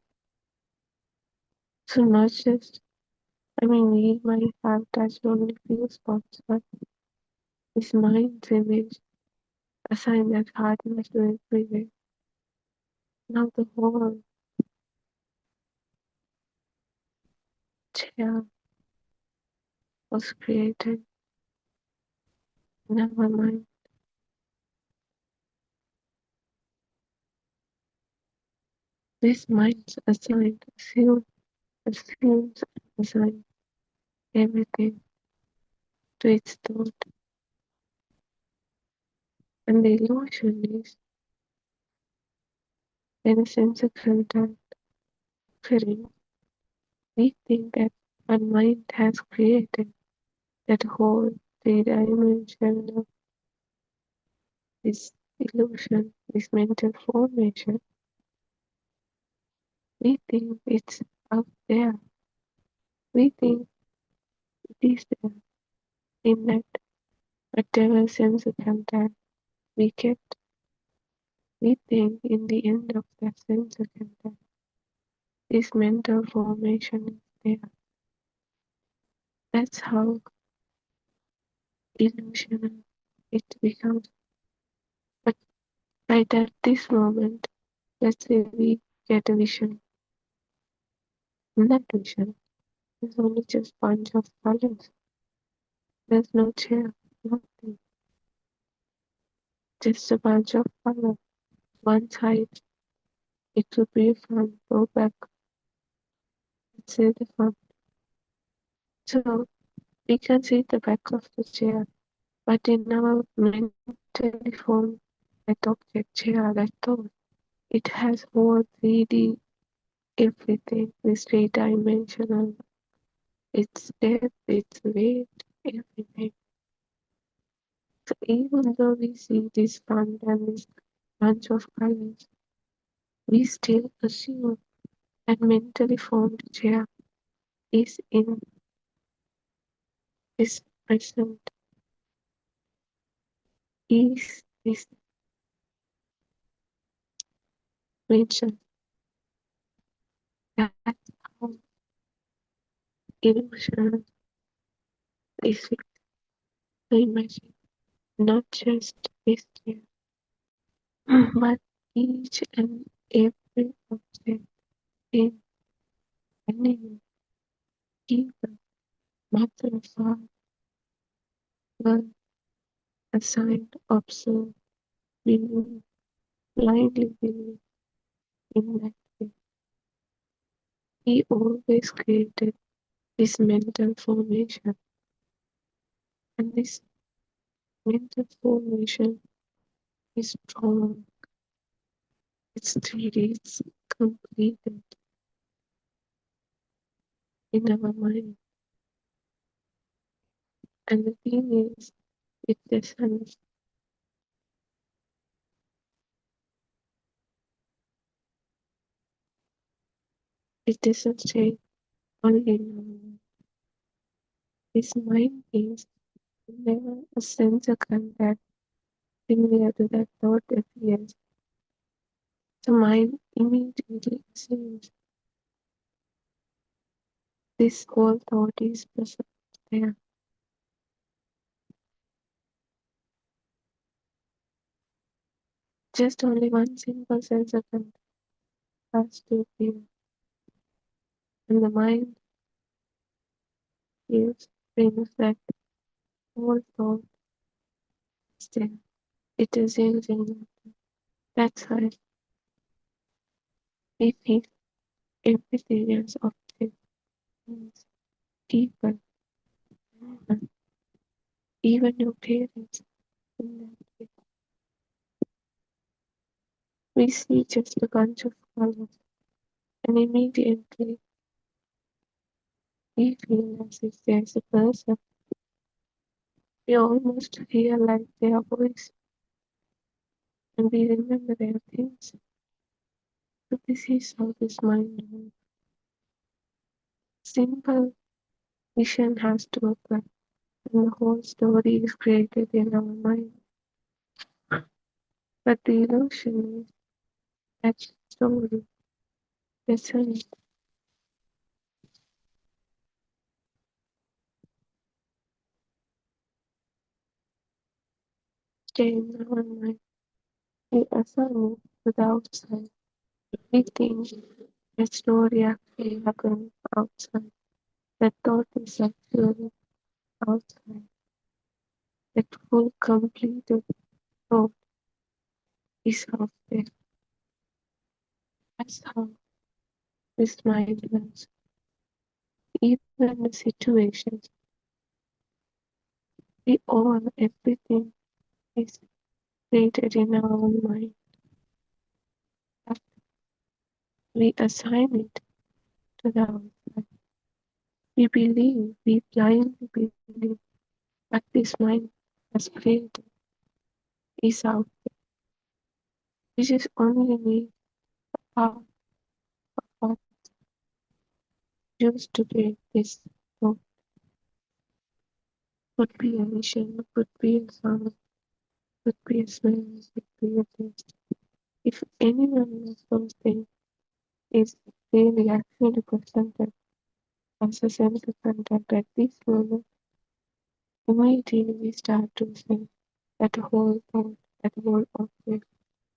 So not just, we might have touched only few spots, but this mind's image assign that hardness to everywhere. Now the whole chair was created in our mind. This mind assigns, assumes, assigns everything to its thought. And the illusion is when a sense of contact occurring, we think that our mind has created that whole three-dimensional this illusion, this mental formation, we think it's out there. We think it is there in that whatever sense of contact we get. We think in the end of that sense of contact, this mental formation is there. That's how illusional it becomes. But right at this moment, let's say we get a vision. In that vision, there's only just bunch of colors. There's no chair, nothing. Just a bunch of colors. One side, it would be front, go back. Let's say the front. So we can see the back of the chair, but in our mentally formed that object chair, that thought, it has all 3D everything, this three-dimensional, its depth, its weight, everything. So even though we see this front and this bunch of colors, we still assume that mentally formed chair is in this present, is this mention. That's how illusion is with the imagine, not just this chair, but each and every object in any given mother, father, were assigned, observed, believe, blindly believe in that way. He always created this mental formation, and this mental formation is strong. It's 3D, it's completed in our mind. And the thing is, it doesn't, stay only in our mind. This mind is never a sense of contact similar to that thought appears. The mind immediately assumes this whole thought is present there. Just only one simple sense of contact has to appear, and the mind feels brings that whole thought is there. It is using that side. We feel everything else object is deeper, even your parents. In that way. We see just a bunch of colors, and immediately we feel as if there's a person. We almost hear like their voice, and we remember their things. So this is how this mind works. Simple vision has to occur, and the whole story is created in our mind. But the illusion is that story doesn't stay in our mind. We assign it to the outside. We think the story actually happened outside. The thought is actually outside. That full completed thought is out there. That's how this mind works. Even the situations, we all, everything is created in our own mind. But we assign it to the outside. We believe, we blindly believe, but this mind has created is out there. We just only need power of what used to create this thought. Could be a vision, could be a sound, could be a smell, could be a taste. If any one of those things is really actually presented as a sense of contact at this moment, immediately we start to say that whole thought, that whole object,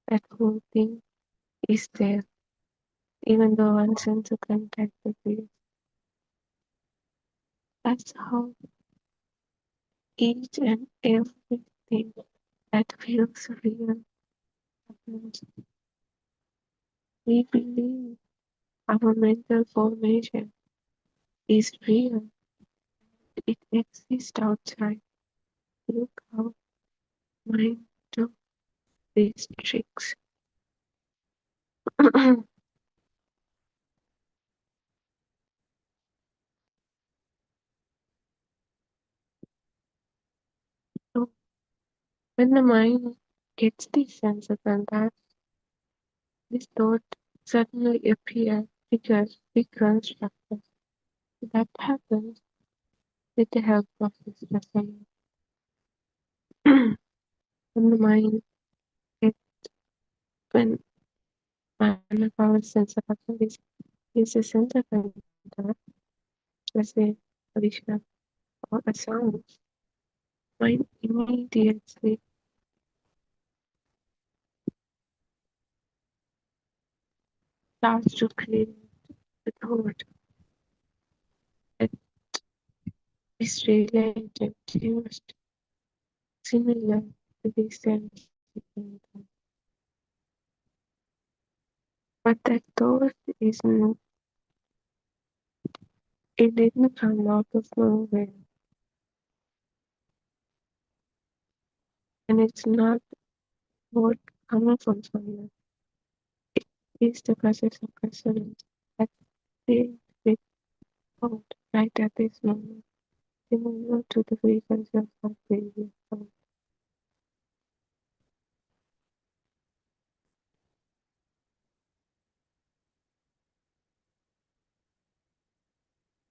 that whole thing is there, even though one sense of contact appears. That's how each and everything that feels real happens. We believe our mental formation is real. It exists outside. Look how mind do these tricks. So when the mind gets this sense of contact, this thought suddenly appears because reconstructed. That happens with the help of this lesson. When the mind gets, when one of our sense of contact is a sense of contact, let's say a vision or a sound, mind immediately starts to create the thought that is related, used, similar to this sense of contact. But that thought is not, it didn't come out of nowhere. And it's not what coming from somewhere. It is the process of resonance that creates this thought right at this moment, similar to the frequency of our previous thought.